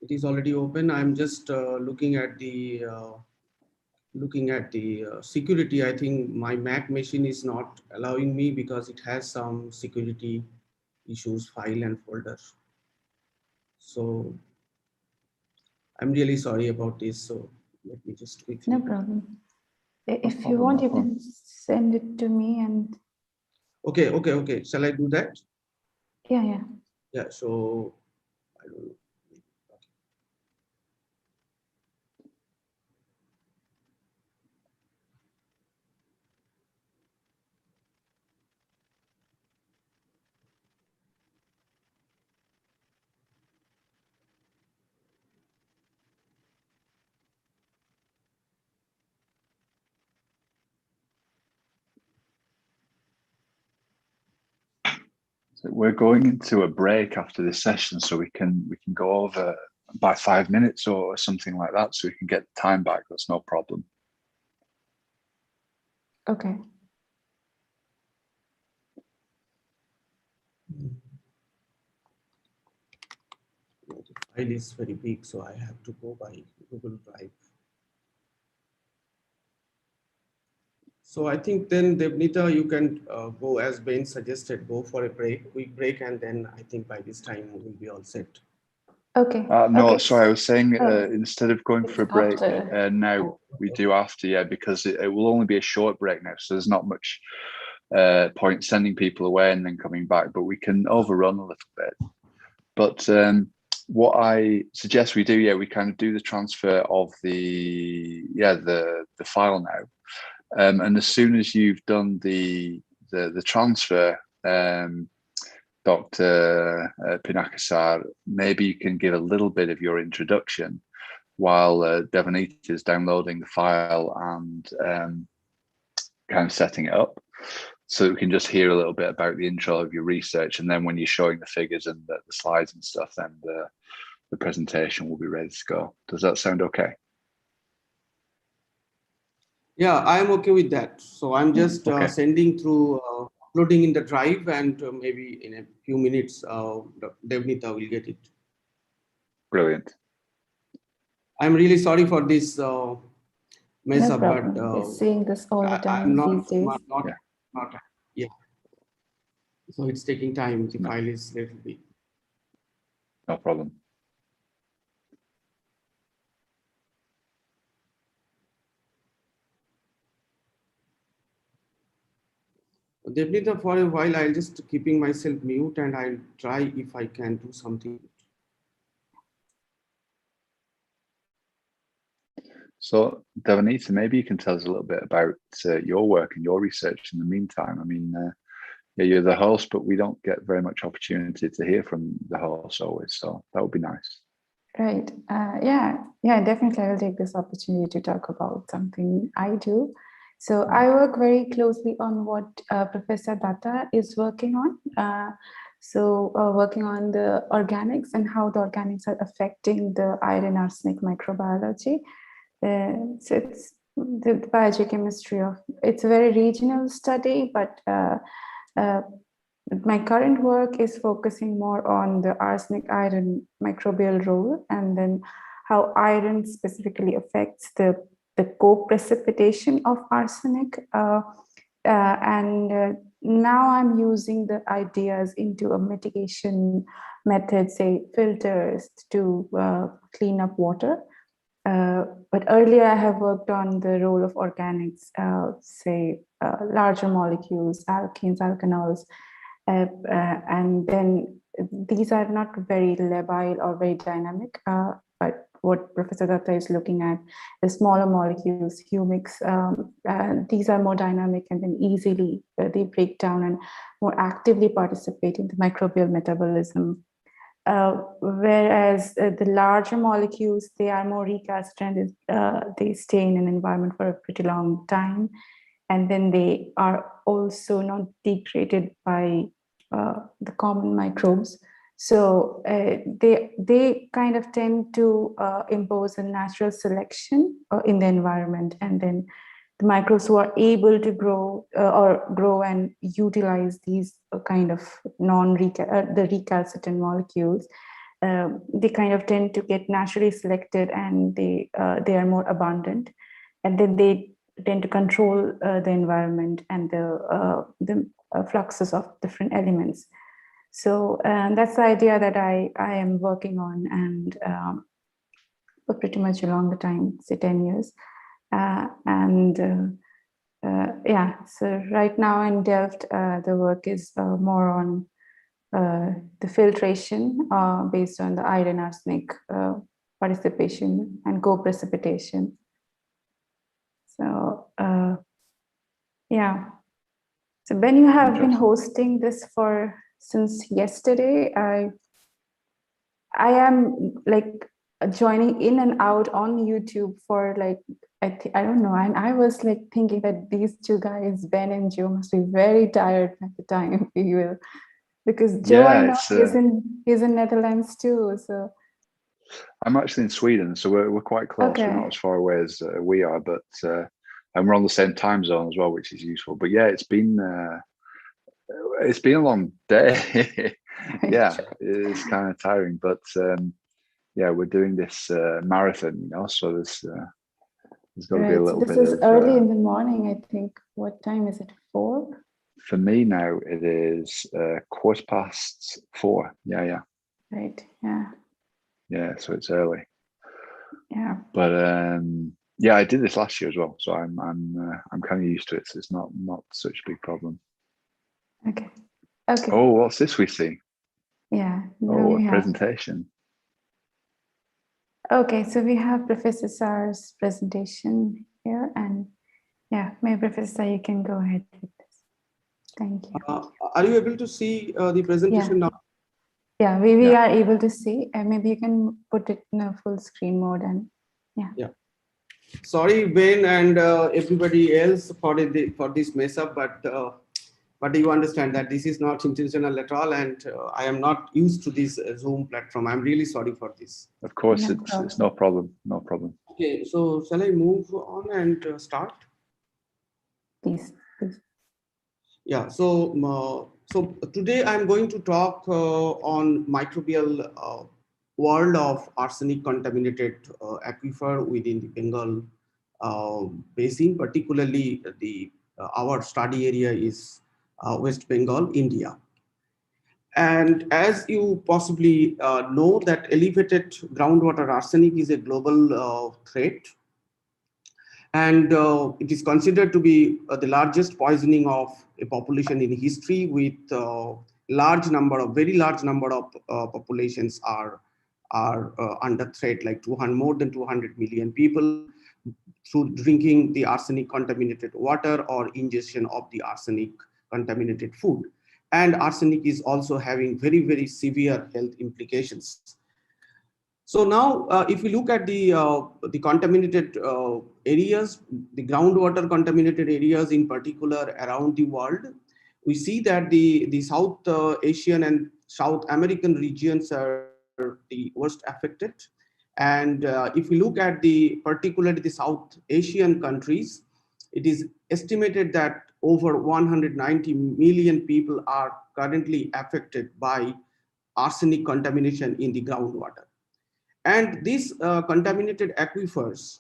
It is already open. I'm just looking at the security. I think my Mac machine is not allowing me because it has some security issues, file and folder. So I'm really sorry about this. So let me just quickly. No problem. If you want, you can send it to me and. Okay. Shall I do that? Yeah. Yeah. So I don't know. So we're going into a break after this session, so we can go over by 5 minutes or something like that, so we can get the time back. That's no problem. Okay. The file is very big, so I have to go by Google Drive. So I think then, Devnita, you can go, as Ben suggested, go for a quick break, and then I think by this time we'll be all set. Okay. No, okay. sorry, I was saying instead of going for a break now, we do after, yeah, because it will only be a short break now, so there's not much point sending people away and then coming back, but we can overrun a little bit. But what I suggest we do, we kind of do the transfer of the file now. And as soon as you've done the transfer, Dr. Pinakasar, maybe you can give a little bit of your introduction while Devonita is downloading the file and kind of setting it up, so we can just hear a little bit about the intro of your research, and then when you're showing the figures and the slides and stuff, then the presentation will be ready to go. Does that sound okay? Yeah, I'm okay with that. So I'm just sending through, uploading in the drive, and maybe in a few minutes, Devnita will get it. Brilliant. I'm really sorry for this mess up, problem. but We're seeing this all the time these days. Yeah. So it's taking time. The file is little big. No problem. Definitely for a while, I'll just keeping myself mute and I'll try if I can do something. So, Devanita, maybe you can tell us a little bit about your work and your research in the meantime. I mean, yeah, you're the host, but we don't get very much opportunity to hear from the host always. So that would be nice. Right. Yeah, definitely. I will take this opportunity to talk about something I do. So I work very closely on what Professor Datta is working on. Working on the organics and how the organics are affecting the iron arsenic microbiology. So it's the biogeochemistry of, it's a very regional study, but my current work is focusing more on the arsenic iron microbial role, and then how iron specifically affects the co-precipitation of arsenic. Now I'm using the ideas into a mitigation method, say filters to clean up water. But earlier I have worked on the role of organics, say larger molecules, alkenes, alkanols, and then these are not very labile or very dynamic, but what Professor Datta is looking at, the smaller molecules, humics, these are more dynamic and then easily they break down and more actively participate in the microbial metabolism. Whereas the larger molecules, they are more recalcitrant, they stay in an environment for a pretty long time, and then they are also not degraded by the common microbes. So they kind of tend to impose a natural selection in the environment, and then the microbes who are able to grow and utilize these kind of the recalcitrant molecules, they kind of tend to get naturally selected, and they are more abundant, and then they tend to control the environment and the fluxes of different elements. So that's the idea that I am working on, and for pretty much a longer time, say 10 years. So right now in Delft, the work is more on the filtration based on the iron arsenic participation and co-precipitation. So so Ben, you have been hosting this since yesterday. I am like joining in and out on YouTube for like, I don't know. And I was like thinking that these two guys, Ben and Joe, must be very tired at the time, because Joe, I know he's in Netherlands too. So I'm actually in Sweden, so we're quite close. Okay. We're not as far away as we are, but and we're on the same time zone as well, which is useful. But yeah, it's been a long day. Yeah, it's kind of tiring, but yeah, we're doing this marathon, so there's got to be a little bit. This is early in the morning, I think. What time is it? 4? For me now, it is 4:15. Yeah. Right. Yeah. Yeah, so it's early. Yeah. But yeah, I did this last year as well, so I'm kind of used to it. So it's not such a big problem. Okay. Oh, what's this we see? Yeah. Oh, a presentation. Okay, so we have Professor Sar's presentation here, and yeah, maybe Professor, you can go ahead with this. Thank you. Are you able to see the presentation now? Yeah, we are able to see, and maybe you can put it in a full screen mode, and yeah. Sorry, Ben and everybody else for this mess up, but you understand that this is not intentional at all, and I am not used to this Zoom platform. I'm really sorry for this. Of course, it's no problem. No problem. Okay, so shall I move on and start? Please. Yeah. So today I'm going to talk on microbial world of arsenic contaminated aquifer within the Bengal basin, particularly our study area is West Bengal, India. And as you possibly know, that elevated groundwater arsenic is a global threat. And it is considered to be the largest poisoning of a population in history, with very large number of populations are under threat, like more than 200 million people. through drinking the arsenic contaminated water or ingestion of the arsenic contaminated food. And arsenic is also having very, very severe health implications. So now, if we look at the contaminated areas, the groundwater contaminated areas in particular around the world, we see that the South Asian and South American regions are the worst affected. And if we look at particularly the South Asian countries, it is estimated that over 190 million people are currently affected by arsenic contamination in the groundwater. And these contaminated aquifers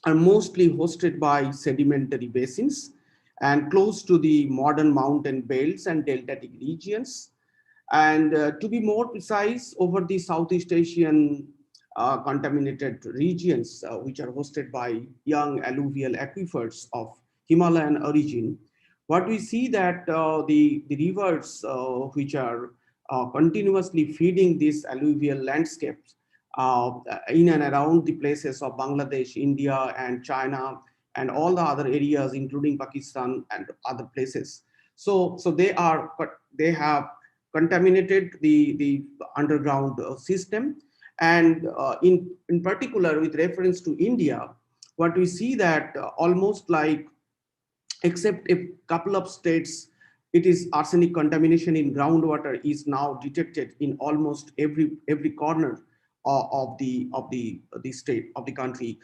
are mostly hosted by sedimentary basins and close to the modern mountain belts and deltatic regions. And to be more precise, over the Southeast Asian contaminated regions, which are hosted by young alluvial aquifers of Himalayan origin, what we see that the rivers which are continuously feeding these alluvial landscapes in and around the places of Bangladesh, India, and China, and all the other areas, including Pakistan and other places. So they have contaminated the underground system. And in particular, with reference to India, what we see that almost like, except a couple of states, it is arsenic contamination in groundwater is now detected in almost every corner of the state of the country,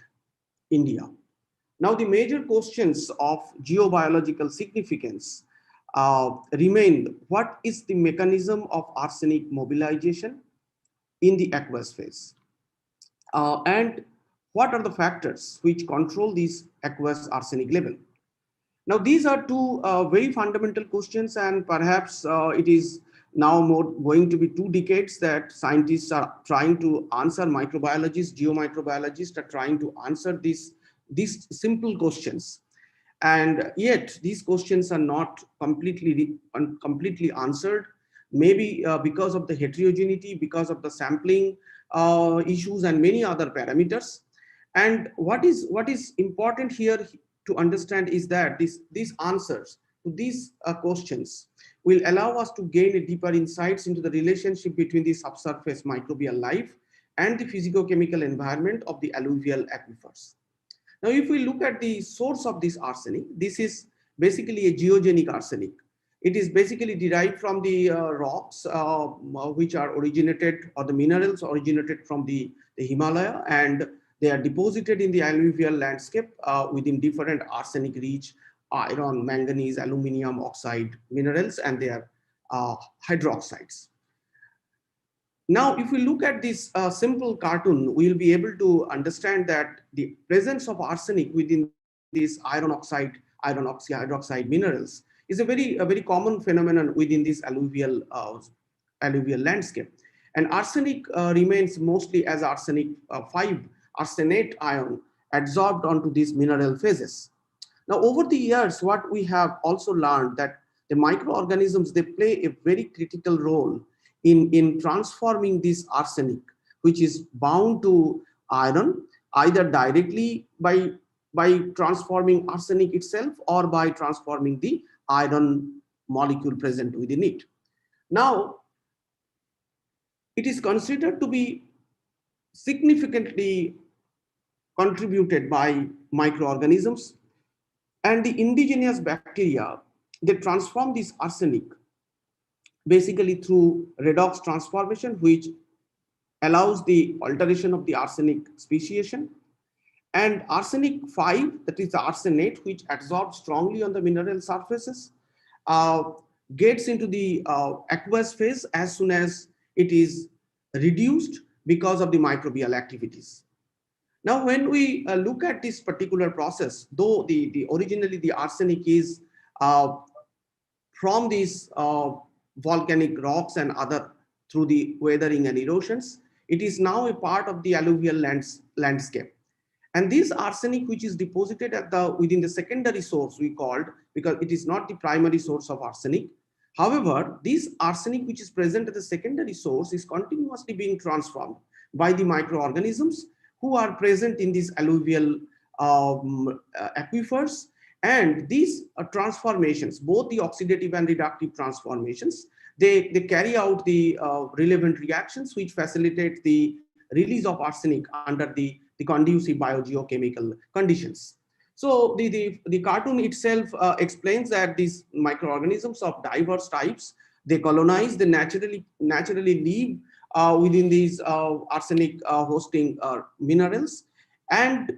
India. Now, the major questions of geobiological significance remain: what is the mechanism of arsenic mobilization in the aqueous phase? And what are the factors which control this aqueous arsenic level? Now, these are two very fundamental questions, and perhaps it is now going to be 2 decades that scientists are trying to answer, microbiologists, geomicrobiologists are trying to answer these simple questions. And yet these questions are not completely answered, maybe because of the heterogeneity, because of the sampling issues and many other parameters. And what is important here to understand is that these answers to these questions will allow us to gain a deeper insights into the relationship between the subsurface microbial life and the physicochemical environment of the alluvial aquifers. Now, if we look at the source of this arsenic, this is basically a geogenic arsenic. It is basically derived from the rocks which are originated, or the minerals originated from the Himalaya, and they are deposited in the alluvial landscape within different arsenic-rich iron, manganese, aluminium oxide minerals, and they are hydroxides. Now, if we look at this simple cartoon, we'll be able to understand that the presence of arsenic within these iron oxide, hydroxide minerals is a very common phenomenon within this alluvial landscape. And arsenic remains mostly as arsenic 5 arsenate ion adsorbed onto these mineral phases. Now, over the years, what we have also learned that the microorganisms, they play a very critical role in transforming this arsenic, which is bound to iron, either directly by transforming arsenic itself or by transforming the iron molecule present within it. Now, it is considered to be significantly contributed by microorganisms, and the indigenous bacteria, they transform this arsenic basically through redox transformation, which allows the alteration of the arsenic speciation. And arsenic 5, that is the arsenate, which adsorbs strongly on the mineral surfaces, gets into the aqueous phase as soon as it is reduced because of the microbial activities. Now, when we look at this particular process, though originally the arsenic is from these volcanic rocks and other through the weathering and erosions, it is now a part of the alluvial landscape. And this arsenic, which is deposited at within the secondary source, we called, because it is not the primary source of arsenic. However, this arsenic which is present at the secondary source is continuously being transformed by the microorganisms who are present in these alluvial aquifers. And these transformations, both the oxidative and reductive transformations, they carry out the relevant reactions which facilitate the release of arsenic under the conducive biogeochemical conditions. So the cartoon itself explains that these microorganisms of diverse types, they colonize, they naturally live within these arsenic hosting minerals. And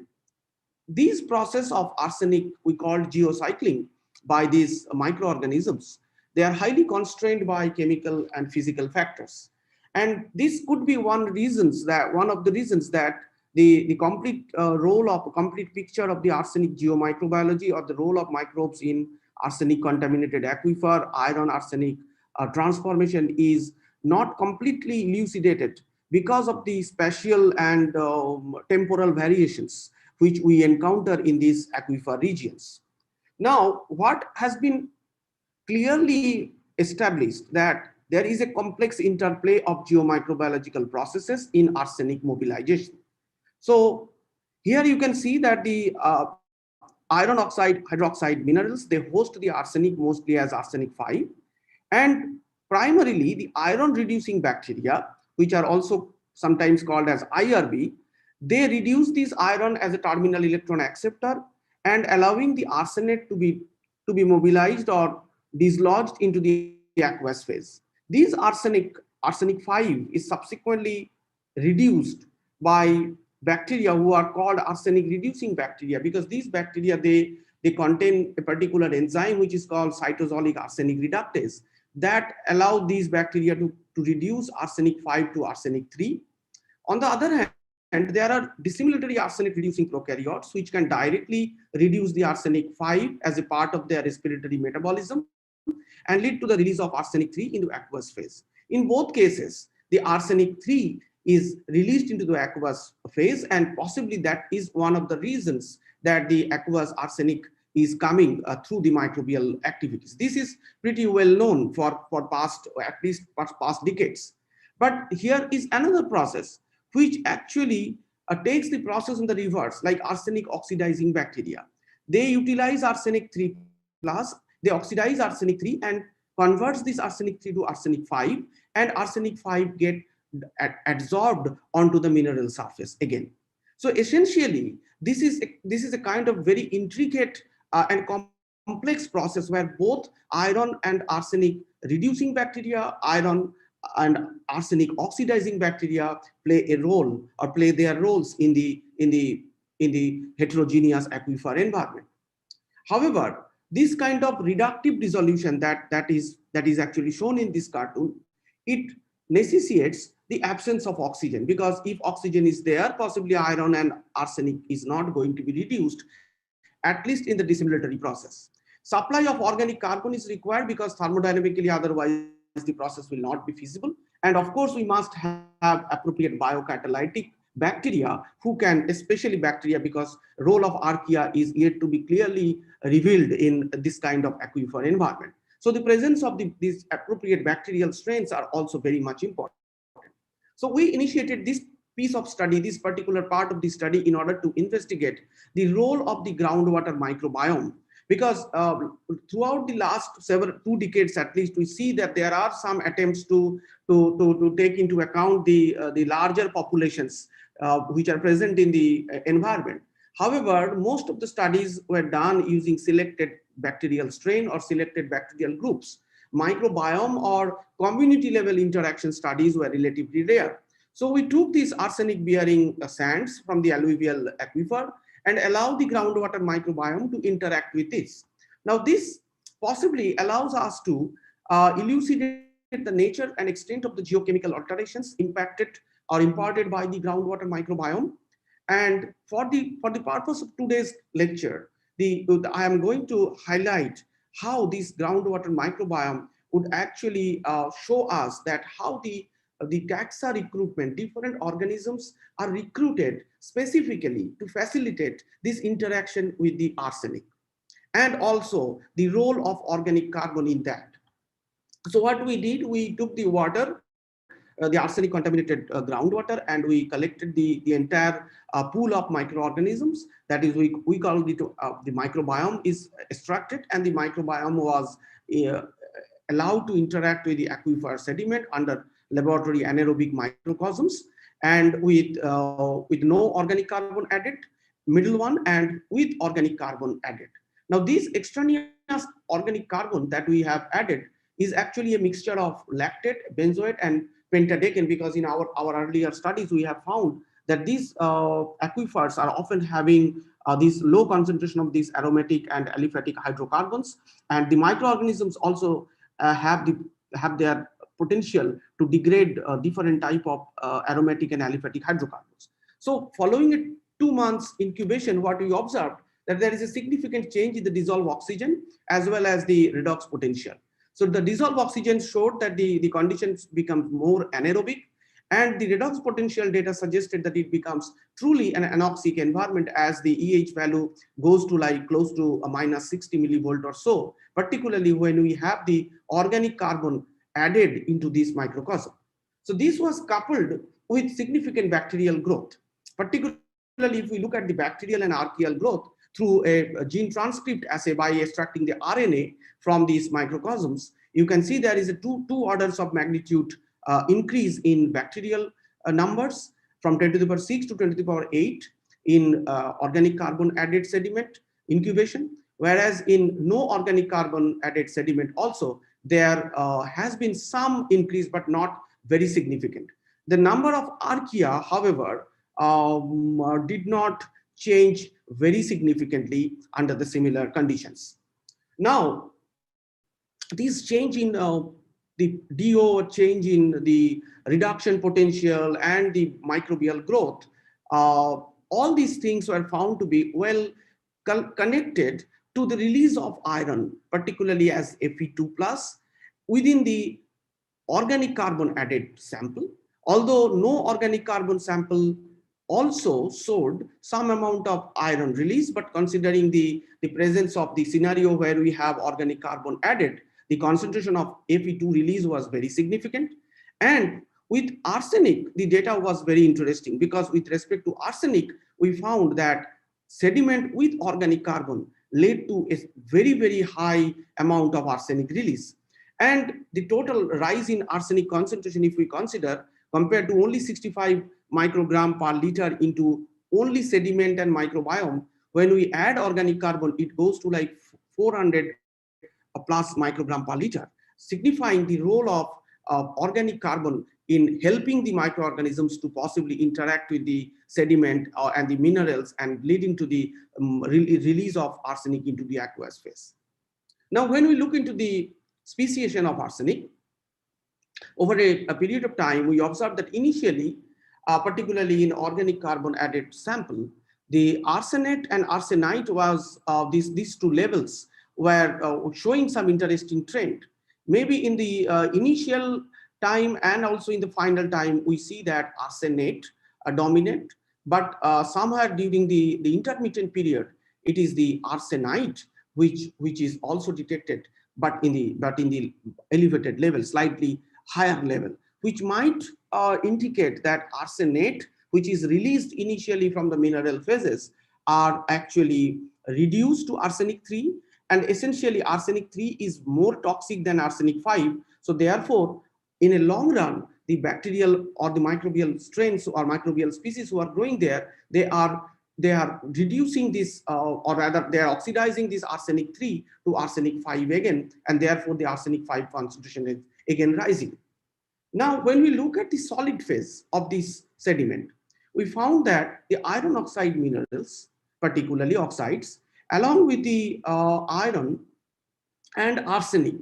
these process of arsenic we call geocycling by these microorganisms. They are highly constrained by chemical and physical factors. And this could be one of the reasons that the complete role of a complete picture of the arsenic geomicrobiology, or the role of microbes in arsenic contaminated aquifer, iron arsenic transformation, is not completely elucidated because of the spatial and temporal variations which we encounter in these aquifer regions. Now, what has been clearly established that there is a complex interplay of geomicrobiological processes in arsenic mobilization. So here you can see that the iron oxide hydroxide minerals, they host the arsenic mostly as arsenic 5, and primarily the iron reducing bacteria, which are also sometimes called as IRB, they reduce this iron as a terminal electron acceptor and allowing the arsenate to be mobilized or dislodged into the aqueous phase. These arsenic 5 is subsequently reduced by bacteria who are called arsenic reducing bacteria, because these bacteria, they contain a particular enzyme which is called cytosolic arsenic reductase that allow these bacteria to reduce arsenic 5 to arsenic 3. On the other hand, there are dissimilatory arsenic reducing prokaryotes which can directly reduce the arsenic 5 as a part of their respiratory metabolism and lead to the release of arsenic 3 into aqueous phase. In both cases, the arsenic 3 is released into the aqueous phase, and possibly that is one of the reasons that the aqueous arsenic is coming through the microbial activities. This is pretty well known for past, at least past decades. But here is another process which actually takes the process in the reverse, like arsenic oxidizing bacteria. They utilize arsenic 3 plus, they oxidize arsenic 3 and converts this arsenic 3 to arsenic 5, and arsenic 5 get adsorbed onto the mineral surface again. So essentially, this is a kind of very intricate and complex process where both iron and arsenic reducing bacteria, iron and arsenic oxidizing bacteria play a role or play their roles in the heterogeneous aquifer environment. However, this kind of reductive dissolution that is actually shown in this cartoon, it necessitates the absence of oxygen, because if oxygen is there, possibly iron and arsenic is not going to be reduced, at least in the dissimilatory process. Supply of organic carbon is required because thermodynamically otherwise the process will not be feasible. And of course, we must have appropriate biocatalytic bacteria who can, especially bacteria, because role of archaea is yet to be clearly revealed in this kind of aquifer environment. So the presence of these appropriate bacterial strains are also very much important. So we initiated this piece of study, this particular part of the study, in order to investigate the role of the groundwater microbiome, because throughout the last 2 decades at least, we see that there are some attempts to take into account the larger populations which are present in the environment. However, most of the studies were done using selected bacterial strain or selected bacterial groups. Microbiome or community level interaction studies were relatively rare. So we took these arsenic bearing sands from the alluvial aquifer and allow the groundwater microbiome to interact with this. Now this possibly allows us to elucidate the nature and extent of the geochemical alterations impacted or imparted by the groundwater microbiome. And for the purpose of today's lecture, I am going to highlight how this groundwater microbiome would actually show us that how the taxa recruitment, different organisms are recruited specifically to facilitate this interaction with the arsenic, and also the role of organic carbon in that. So what we did, we took the water the arsenic contaminated groundwater, and we collected the entire pool of microorganisms. That is, we call it the microbiome is extracted, and the microbiome was allowed to interact with the aquifer sediment under laboratory anaerobic microcosms, and with no organic carbon added, middle one, and with organic carbon added. Now, this extraneous organic carbon that we have added is actually a mixture of lactate, benzoate, and pentadecane, because in our earlier studies, we have found that these aquifers are often having this low concentration of these aromatic and aliphatic hydrocarbons, and the microorganisms also have their potential to degrade different type of aromatic and aliphatic hydrocarbons. So following a 2 months incubation, what we observed that there is a significant change in the dissolved oxygen as well as the redox potential. So the dissolved oxygen showed that the conditions become more anaerobic, and the redox potential data suggested that it becomes truly an anoxic environment as the EH value goes to like close to a minus 60 millivolt or so, particularly when we have the organic carbon added into this microcosm. So this was coupled with significant bacterial growth, particularly if we look at the bacterial and archaeal growth through a gene transcript assay by extracting the RNA from these microcosms. You can see there is a two orders of magnitude increase in bacterial numbers from 10 to the power 6 to 10 to the power 8 in organic carbon added sediment incubation, whereas in no organic carbon added sediment also there has been some increase, but not very significant. The number of archaea, however, did not change very significantly under the similar conditions. Now, this change in the DO, change in the reduction potential and the microbial growth, all these things were found to be well connected to the release of iron, particularly as Fe2+ within the organic carbon added sample, although no organic carbon sample also showed some amount of iron release, but considering the presence of the scenario where we have organic carbon added, the concentration of Fe2 release was very significant. And with arsenic, the data was very interesting, because with respect to arsenic, we found that sediment with organic carbon led to a very, very high amount of arsenic release. And the total rise in arsenic concentration, if we consider, compared to only 65 microgram per liter into only sediment and microbiome, when we add organic carbon, it goes to like 400 plus microgram per liter, signifying the role of organic carbon in helping the microorganisms to possibly interact with the sediment and the minerals, and leading to the release of arsenic into the aqueous phase. Now, when we look into the speciation of arsenic, over a period of time, we observed that initially, particularly in organic carbon added sample, the arsenate and arsenite was these two levels were showing some interesting trend. Maybe in the initial time and also in the final time, we see that arsenate dominant, but somewhere during the intermittent period, it is the arsenite which is also detected, but in the elevated level, slightly higher level, which might indicate that arsenate, which is released initially from the mineral phases, are actually reduced to arsenic 3, and essentially arsenic 3 is more toxic than arsenic 5. So therefore, in a long run, the bacterial or the microbial strains or microbial species who are growing there, they are reducing this, or rather they are oxidizing this arsenic 3 to arsenic 5 again, and therefore the arsenic 5 concentration is again rising. Now, when we look at the solid phase of this sediment, we found that the iron oxide minerals, particularly oxides, along with the iron and arsenic,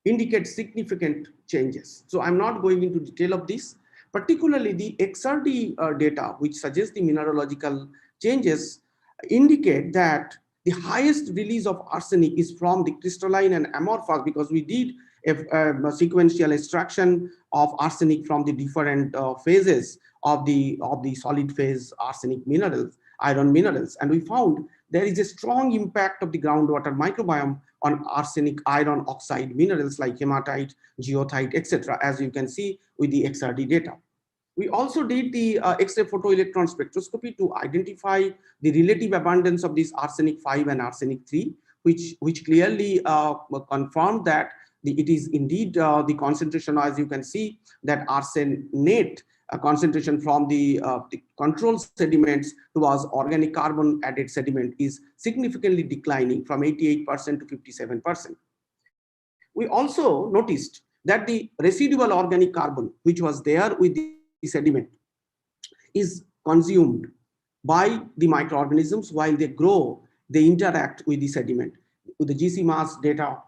indicate significant changes. So I'm not going into detail of this, particularly the XRD data, which suggests the mineralogical changes, indicate that the highest release of arsenic is from the crystalline and amorphous, because we did a sequential extraction of arsenic from the different phases of the solid phase arsenic minerals, iron minerals, and we found there is a strong impact of the groundwater microbiome on arsenic iron oxide minerals like hematite, geotite, etc., as you can see with the XRD data. We also did the X-ray photoelectron spectroscopy to identify the relative abundance of these arsenic 5 and arsenic 3, which clearly confirmed that it is indeed the concentration, as you can see, that arsenate concentration from the control sediments towards organic carbon added sediment is significantly declining from 88% to 57%. We also noticed that the residual organic carbon, which was there with the sediment, is consumed by the microorganisms while they grow, they interact with the sediment. With the GC mass data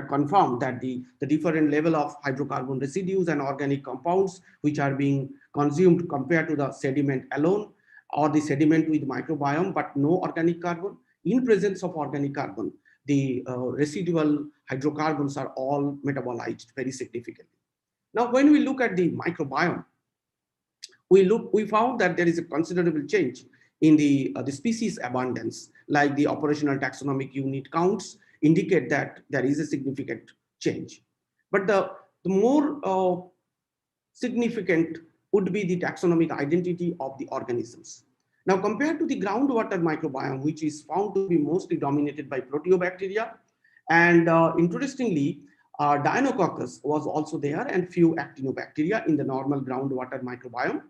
confirm that the different level of hydrocarbon residues and organic compounds which are being consumed compared to the sediment alone, or the sediment with microbiome but no organic carbon. In presence of organic carbon, the residual hydrocarbons are all metabolized very significantly. Now, when we look at the microbiome, we found that there is a considerable change in the species abundance, like the operational taxonomic unit counts indicate that there is a significant change. But the more significant would be the taxonomic identity of the organisms. Now, compared to the groundwater microbiome, which is found to be mostly dominated by proteobacteria, and interestingly, Deinococcus was also there and few actinobacteria in the normal groundwater microbiome.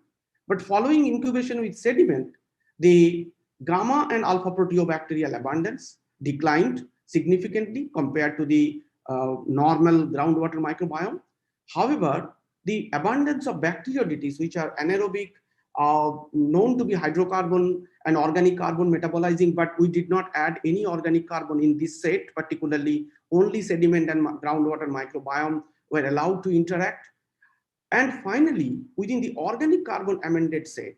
But following incubation with sediment, the gamma and alpha proteobacterial abundance declined significantly compared to the normal groundwater microbiome. However, the abundance of bacteroidetes, which are anaerobic, known to be hydrocarbon and organic carbon metabolizing, but we did not add any organic carbon in this set, particularly only sediment and groundwater microbiome were allowed to interact. And finally, within the organic carbon amended set,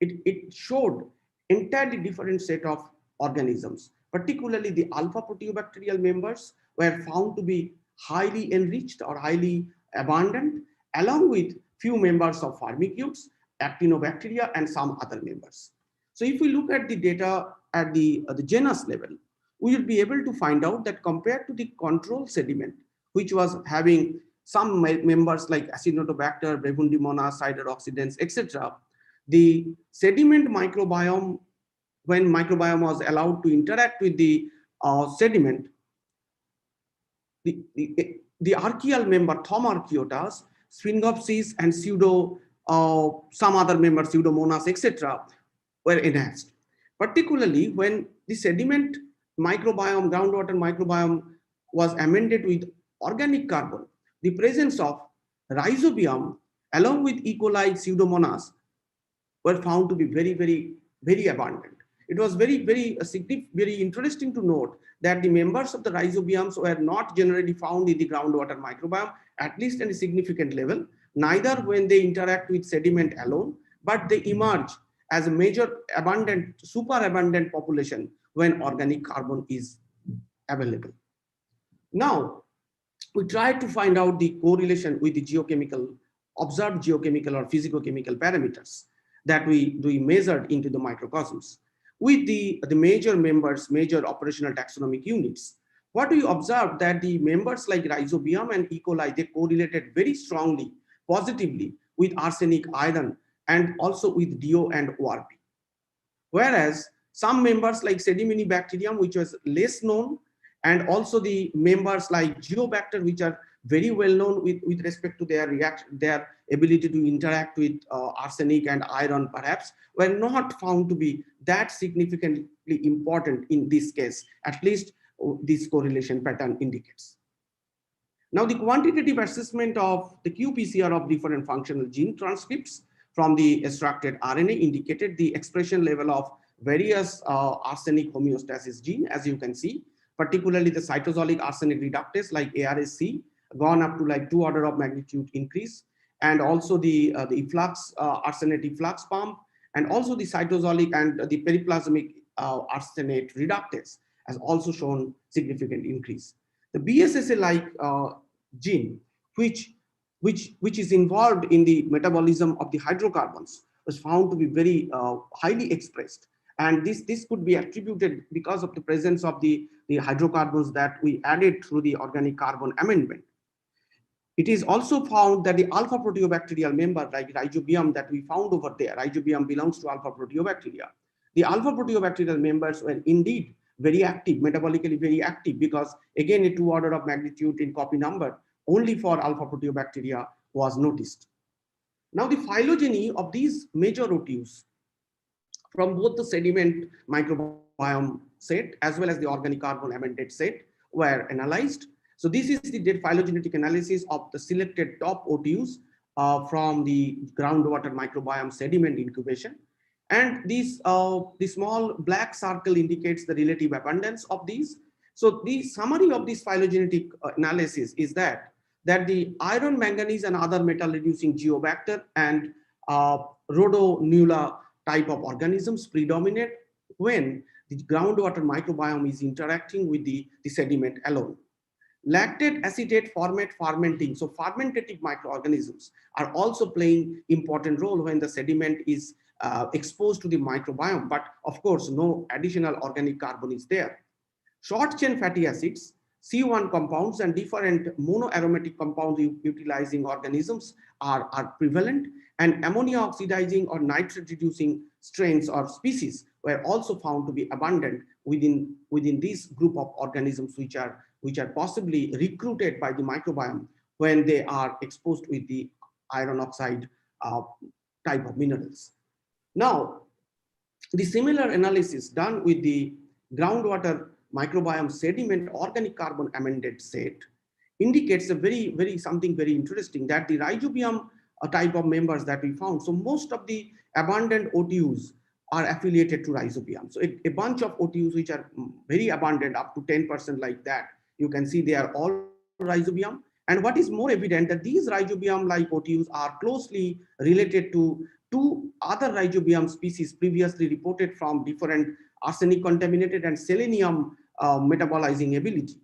it showed entirely different set of organisms, particularly the alpha proteobacterial members were found to be highly enriched or highly abundant, along with few members of Firmicutes, actinobacteria, and some other members. So if we look at the data at the genus level, we will be able to find out that compared to the control sediment, which was having some members like Acinetobacter, Brevundimonas, Sideroxidans, etc., the sediment microbiome, when microbiome was allowed to interact with the sediment, the archaeal member, Thomarchaeotas, Sphingopsis, and some other members, Pseudomonas, etc., were enhanced. Particularly when the sediment microbiome, groundwater microbiome, was amended with organic carbon, the presence of rhizobium along with E. coli, Pseudomonas were found to be very, very, very abundant. It was very interesting to note that the members of the rhizobiomes were not generally found in the groundwater microbiome, at least at a significant level, neither when they interact with sediment alone, but they emerge as a major abundant, superabundant population when organic carbon is available. Now, we tried to find out the correlation with the observed geochemical or physicochemical parameters that we measured into the microcosms. With the major members, major operational taxonomic units, what we observed that the members like rhizobium and E. coli, they correlated very strongly, positively with arsenic, iron, and also with DO and ORP. Whereas some members like Sedimenibacterium, which was less known, and also the members like Geobacter, which are very well known with respect to their ability to interact with arsenic and iron perhaps, were not found to be that significantly important in this case, at least this correlation pattern indicates. Now, the quantitative assessment of the qPCR of different functional gene transcripts from the extracted RNA indicated the expression level of various arsenic homeostasis gene, as you can see, particularly the cytosolic arsenic reductase like ARSC, gone up to like 2 order of magnitude increase, and also the efflux, arsenate efflux pump, and also the cytosolic and the periplasmic arsenate reductase has also shown significant increase. The BSSA-like gene, which is involved in the metabolism of the hydrocarbons, was found to be very highly expressed, And this could be attributed because of the presence of the hydrocarbons that we added through the organic carbon amendment. It is also found that the alpha proteobacterial member like Rhizobium that we found over there, Rhizobium belongs to alpha proteobacteria. The alpha proteobacterial members were indeed very active, metabolically very active, because again, a 2 order of magnitude in copy number only for alpha proteobacteria was noticed. Now the phylogeny of these major OTUs from both the sediment microbiome set as well as the organic carbon amended set were analyzed. So this is the phylogenetic analysis of the selected top OTUs from the groundwater microbiome sediment incubation. And these, the small black circle indicates the relative abundance of these. So the summary of this phylogenetic analysis is that the iron, manganese, and other metal reducing geobacter and rhodonula type of organisms predominate when the groundwater microbiome is interacting with the sediment alone. Lactate, acetate, formate, fermenting. So fermentative microorganisms are also playing important role when the sediment is exposed to the microbiome, but of course, no additional organic carbon is there. Short chain fatty acids, C1 compounds, and different monoaromatic compounds utilizing organisms are prevalent, and ammonia oxidizing or nitrate reducing strains or species were also found to be abundant within this group of organisms which are possibly recruited by the microbiome when they are exposed with the iron oxide type of minerals. Now, the similar analysis done with the groundwater microbiome sediment organic carbon amended set indicates something very interesting, that the Rhizobium type of members that we found. So most of the abundant OTUs are affiliated to Rhizobium. So a bunch of OTUs which are very abundant, up to 10% like that, you can see they are all Rhizobium. And what is more evident that these Rhizobium-like OTUs are closely related to two other Rhizobium species previously reported from different arsenic contaminated and selenium metabolizing ability.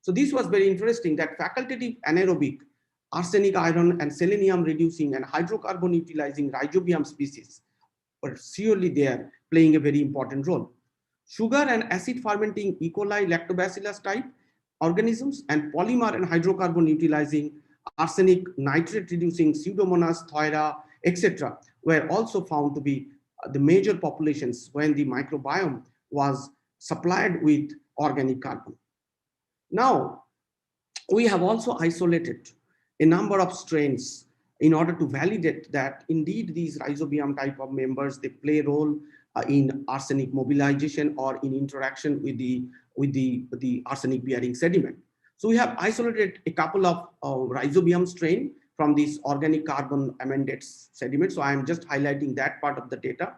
So this was very interesting, that facultative anaerobic arsenic, iron, and selenium reducing and hydrocarbon utilizing Rhizobium species were surely there playing a very important role. Sugar and acid fermenting E. coli lactobacillus type organisms and polymer and hydrocarbon utilizing arsenic, nitrate reducing Pseudomonas, Thoira, etc. were also found to be the major populations when the microbiome was supplied with organic carbon. Now, we have also isolated a number of strains in order to validate that indeed these Rhizobium type of members, they play a role in arsenic mobilization or in interaction with the arsenic bearing sediment. So we have isolated a couple of Rhizobium strain from this organic carbon amended sediment. So I am just highlighting that part of the data.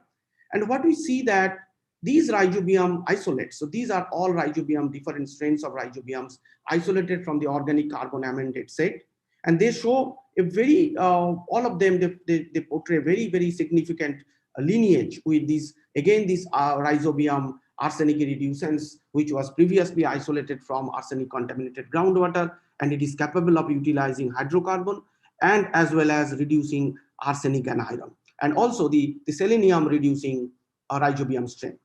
And what we see that these Rhizobium isolates, so these are all Rhizobium, different strains of Rhizobiums isolated from the organic carbon amended set. And they show a very, all of them, they portray very significant lineage with these, again, this Rhizobium arsenic reducens, which was previously isolated from arsenic contaminated groundwater, and it is capable of utilizing hydrocarbon and as well as reducing arsenic and iron, and also the selenium reducing Rhizobium strain.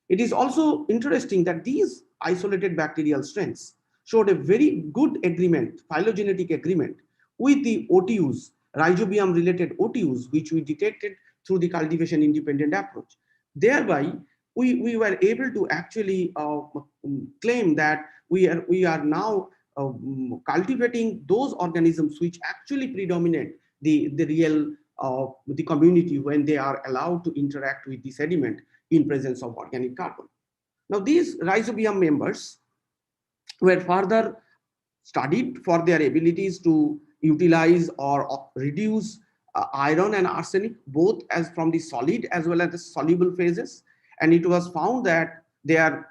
It is also interesting that these isolated bacterial strains showed a very good agreement, phylogenetic agreement with the OTUs, Rhizobium related OTUs, which we detected through the cultivation independent approach. Thereby, we were able to actually claim that we are now cultivating those organisms which actually predominate the community when they are allowed to interact with the sediment in presence of organic carbon. Now, these Rhizobium members were further studied for their abilities to utilize or reduce iron and arsenic, both as from the solid as well as the soluble phases. And it was found that they are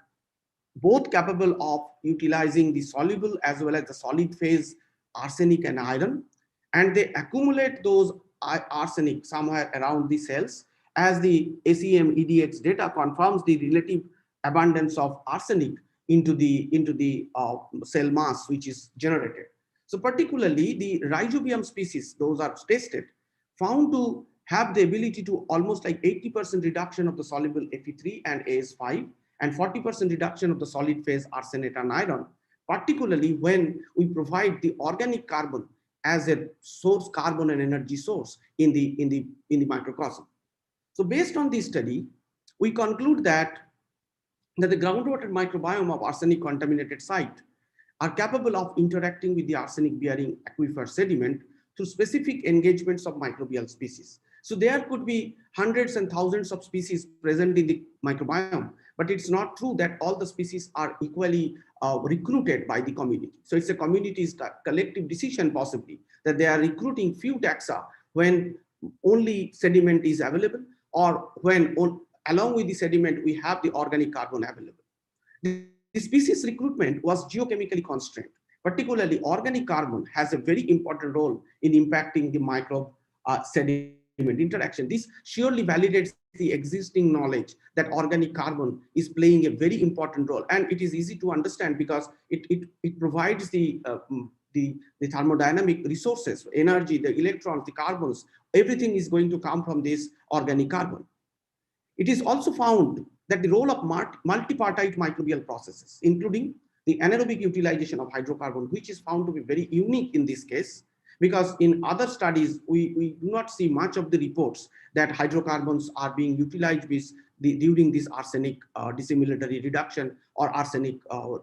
both capable of utilizing the soluble as well as the solid phase arsenic and iron. And they accumulate those arsenic somewhere around the cells, as the ACM EDX data confirms the relative abundance of arsenic into the cell mass which is generated. So particularly the Rhizobium species, those are tested, found to have the ability to almost like 80% reduction of the soluble Fe3 and AS5 and 40% reduction of the solid phase arsenate and iron, particularly when we provide the organic carbon as a source, carbon and energy source in the microcosm. So based on this study, we conclude that the groundwater microbiome of arsenic contaminated site are capable of interacting with the arsenic bearing aquifer sediment through specific engagements of microbial species. So there could be hundreds and thousands of species present in the microbiome, but it's not true that all the species are equally recruited by the community. So it's a community's collective decision possibly that they are recruiting few taxa when only sediment is available, or when along with the sediment we have the organic carbon available. The species recruitment was geochemically constrained. Particularly, organic carbon has a very important role in impacting the microbe sediment interaction. This surely validates the existing knowledge that organic carbon is playing a very important role, and it is easy to understand because it provides the thermodynamic resources, energy, the electrons, the carbons. Everything is going to come from this organic carbon. It is also found that the role of multipartite microbial processes, including the anaerobic utilization of hydrocarbon, which is found to be very unique in this case, because in other studies, we do not see much of the reports that hydrocarbons are being utilized during this arsenic dissimilatory reduction or arsenic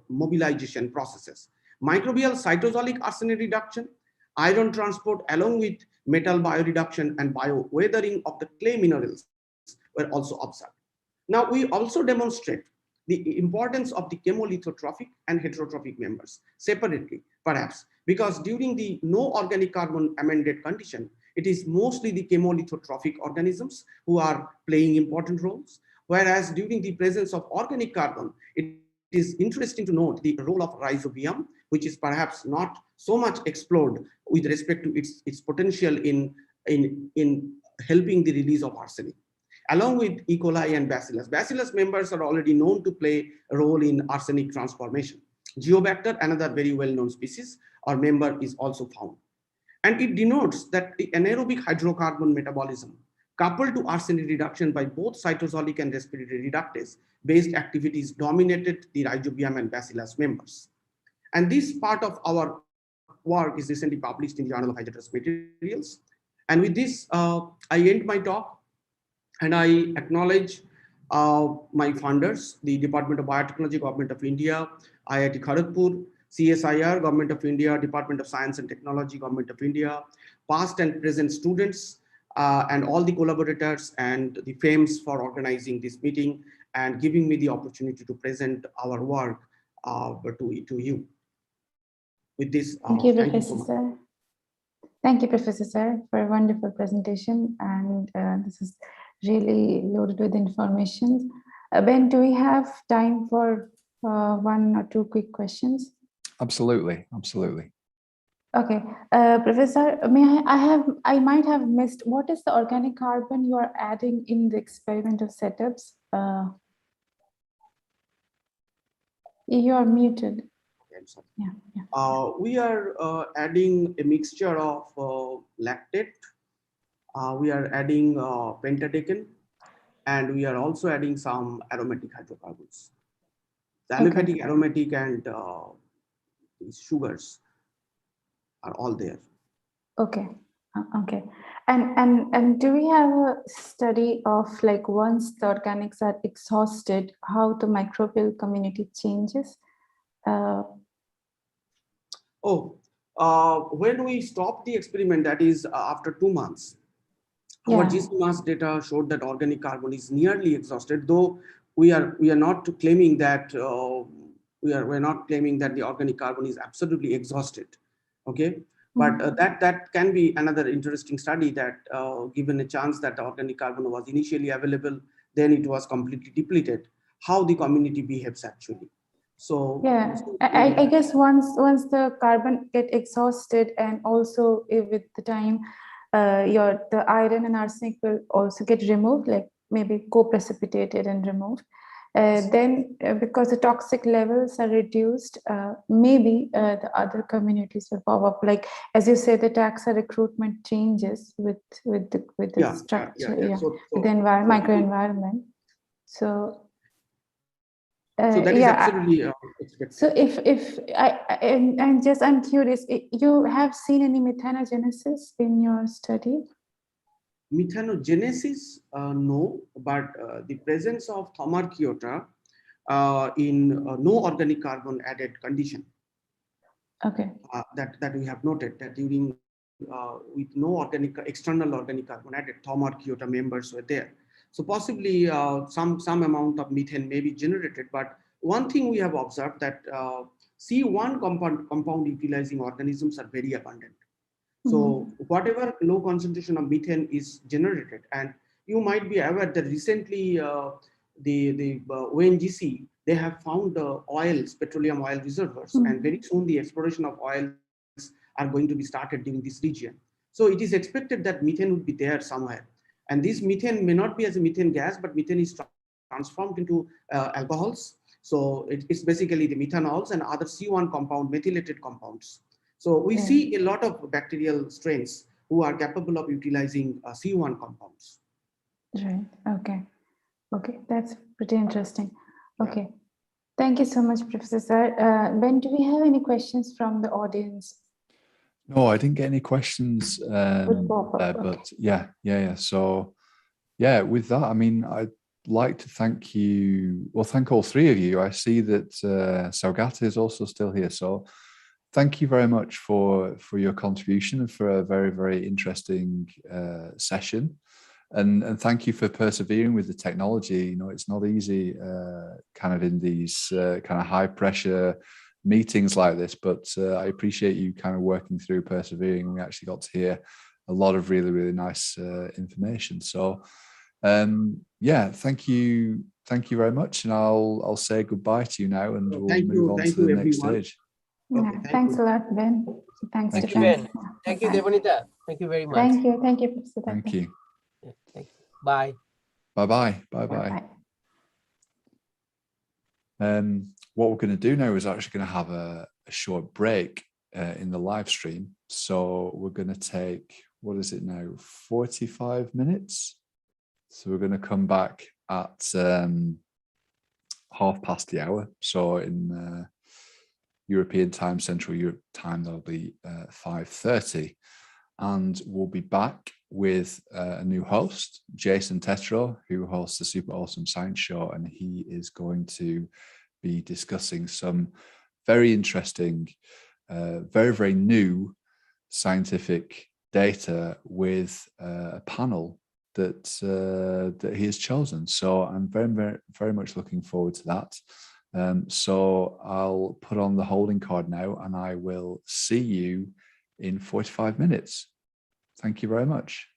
mobilization processes. Microbial cytosolic arsenic reduction, iron transport, along with metal bioreduction and bio-weathering of the clay minerals were also observed. Now, we also demonstrate the importance of the chemolithotrophic and heterotrophic members separately, perhaps, because during the no organic carbon amended condition, it is mostly the chemolithotrophic organisms who are playing important roles, whereas during the presence of organic carbon, it is interesting to note the role of rhizobium, which is perhaps not so much explored with respect to its potential in helping the release of arsenic. Along with E. coli and Bacillus. Bacillus members are already known to play a role in arsenic transformation. Geobacter, another very well-known species or member, is also found. And it denotes that the anaerobic hydrocarbon metabolism coupled to arsenic reduction by both cytosolic and respiratory reductase-based activities dominated the rhizobium and Bacillus members. And this part of our work is recently published in the Journal of Hazardous Materials. And with this, I end my talk. And I acknowledge my funders, the Department of Biotechnology, Government of India, IIT Kharagpur, CSIR, Government of India, Department of Science and Technology, Government of India, past and present students, and all the collaborators and the FAMES for organizing this meeting and giving me the opportunity to present our work to you. With this, thank you, Professor Sir. Thank you, Professor Sir, for a wonderful presentation. And this is really loaded with information. Ben, do we have time for one or two quick questions? Absolutely, absolutely. Okay, Professor, I might have missed, what is the organic carbon you are adding in the experimental setups? You are muted. Yeah. We are adding a mixture of lactate. We are adding pentadecan, and we are also adding some aromatic hydrocarbons. The aliphatic, aromatic, and these sugars are all there. Okay. Okay. And do we have a study of, like, once the organics are exhausted, how the microbial community changes? When we stopped the experiment, that is after 2 months, our GC mass data showed that organic carbon is nearly exhausted, though we are not claiming that we're not claiming that the organic carbon is absolutely exhausted. Okay, but that can be another interesting study that given a chance that the organic carbon was initially available, then it was completely depleted, how the community behaves actually. So yeah, I guess once the carbon get exhausted, and also with the time the iron and arsenic will also get removed, like maybe co-precipitated and removed. Then because the toxic levels are reduced, maybe the other communities will pop up. Like, as you say, the taxa recruitment changes with the structure, with the microenvironment. So so that is absolutely expected. So I'm curious, you have seen any methanogenesis in your study? Methanogenesis, no, but the presence of Thomarchiota in no organic carbon added condition. Okay. That we have noted that during with no external organic carbon added, Thomarchiota members were there. So possibly some amount of methane may be generated, but one thing we have observed that C1 compound utilizing organisms are very abundant. So whatever low concentration of methane is generated, and you might be aware that recently the ONGC, they have found oils, petroleum oil reservoirs, and very soon the exploration of oils are going to be started during this region. So it is expected that methane would be there somewhere. And this methane may not be as a methane gas, but methane is transformed into alcohols. So it's basically the methanols and other C1 compound, methylated compounds. So we see a lot of bacterial strains who are capable of utilizing C1 compounds. Right. Okay. Okay. That's pretty interesting. Okay. Thank you so much, Professor Sir. Ben, do we have any questions from the audience? No, I didn't get any questions but yeah. So yeah, with that, I mean, I'd like to thank you. Well, thank all three of you. I see that Saugata is also still here. So thank you very much for your contribution and for a very, very interesting session. And thank you for persevering with the technology. You know, it's not easy kind of in these kind of high pressure meetings like this, but I appreciate you kind of working through, persevering. We actually got to hear a lot of really, really nice information. So yeah, thank you very much. And I'll say goodbye to you now, and we'll move on to the next stage. Okay, thanks a lot, Ben. Thanks, Thank you, Ben. Thank you, Devonita. Thank you very much. Thank you, Professor. Thank you. Yeah, thank you. Bye. Bye-bye. Bye-bye. What we're going to do now is actually going to have a short break in the live stream. So we're going to take, what is it now, 45 minutes? So we're going to come back at 1/2 past the hour. So in European time, Central Europe time, that'll be 5:30. And we'll be back with a new host, Jason Tetro, who hosts the Super Awesome Science Show, and he is going to be discussing some very interesting, very, very new scientific data with a panel that he has chosen. So I'm very, very, very much looking forward to that. So I'll put on the holding card now, and I will see you in 45 minutes. Thank you very much.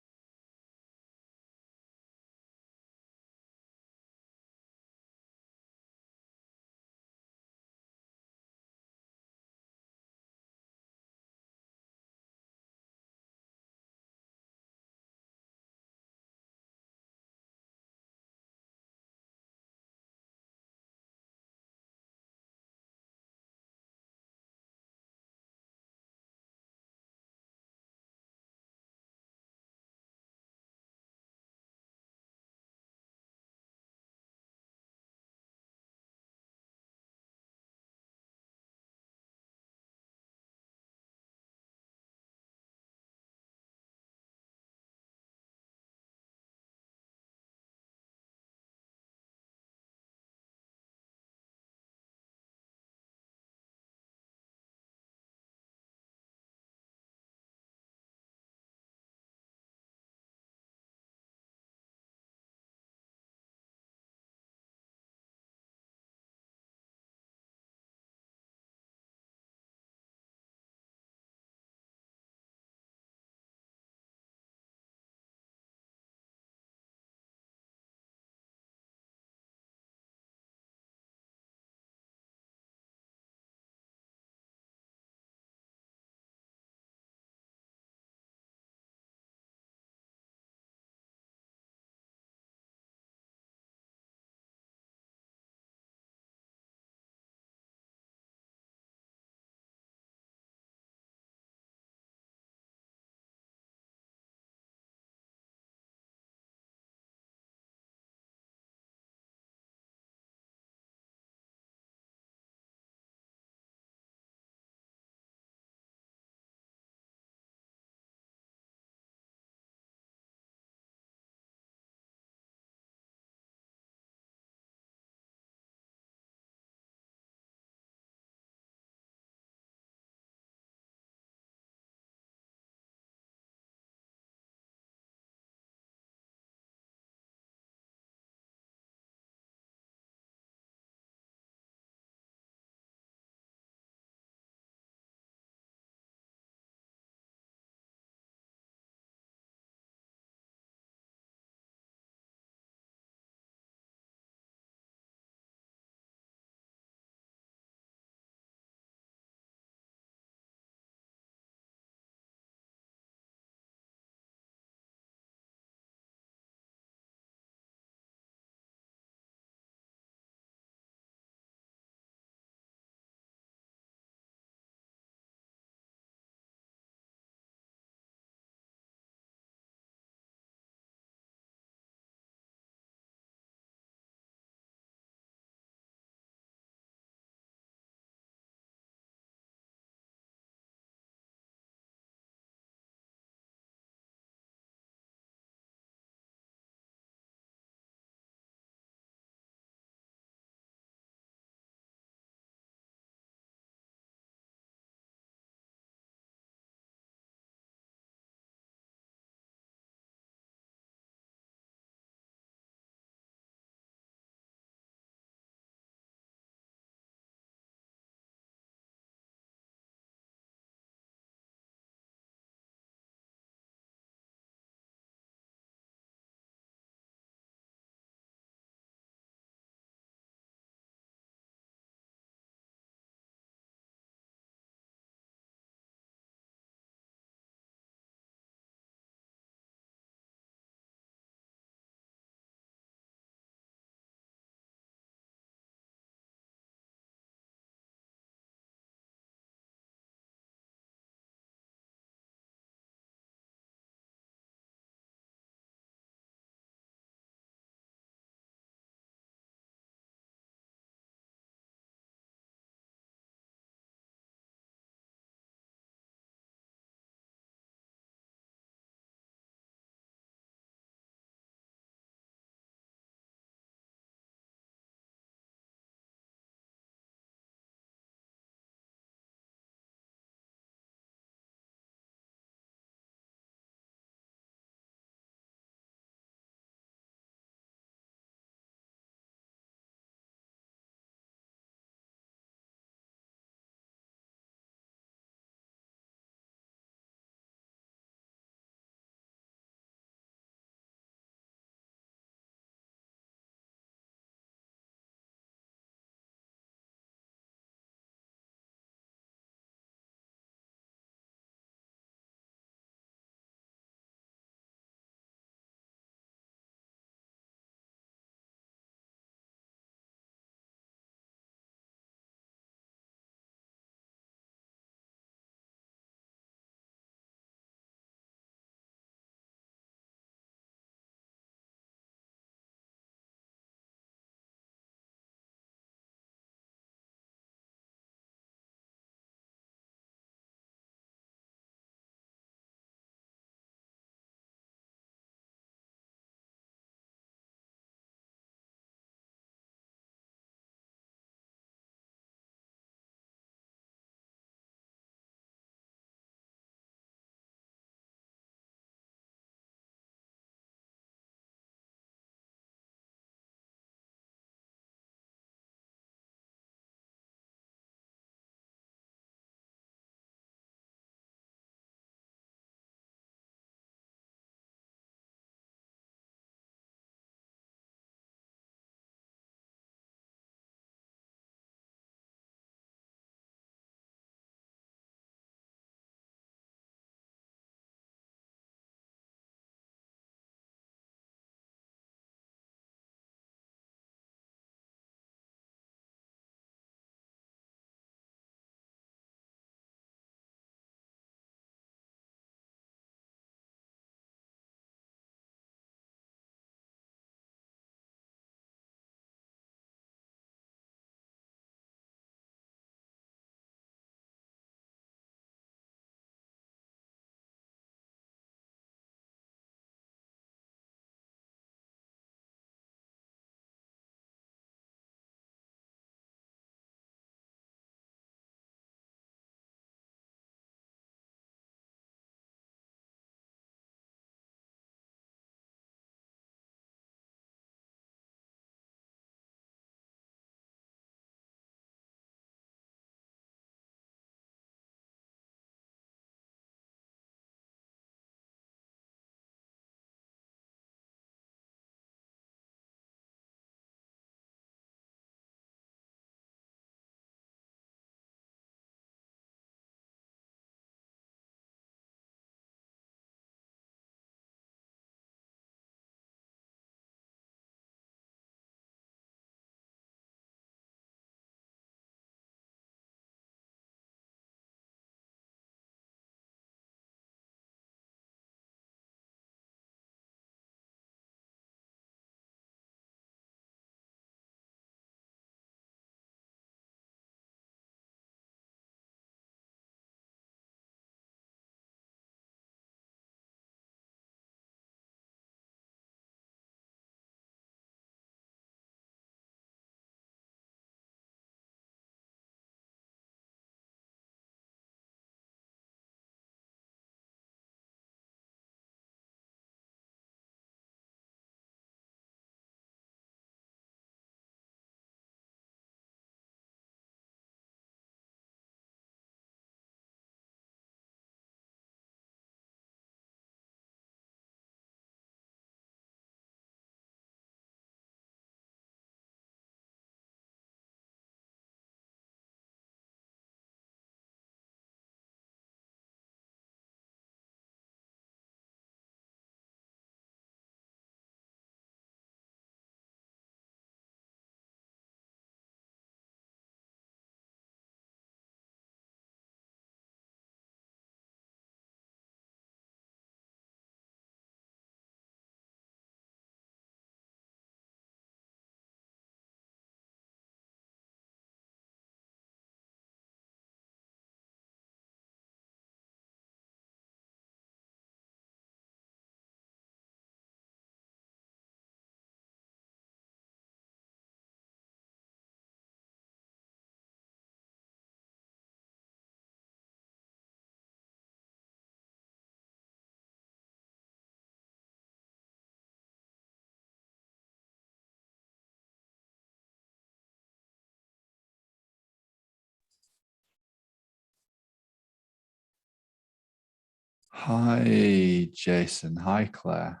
Hi, Jason. Hi, Claire.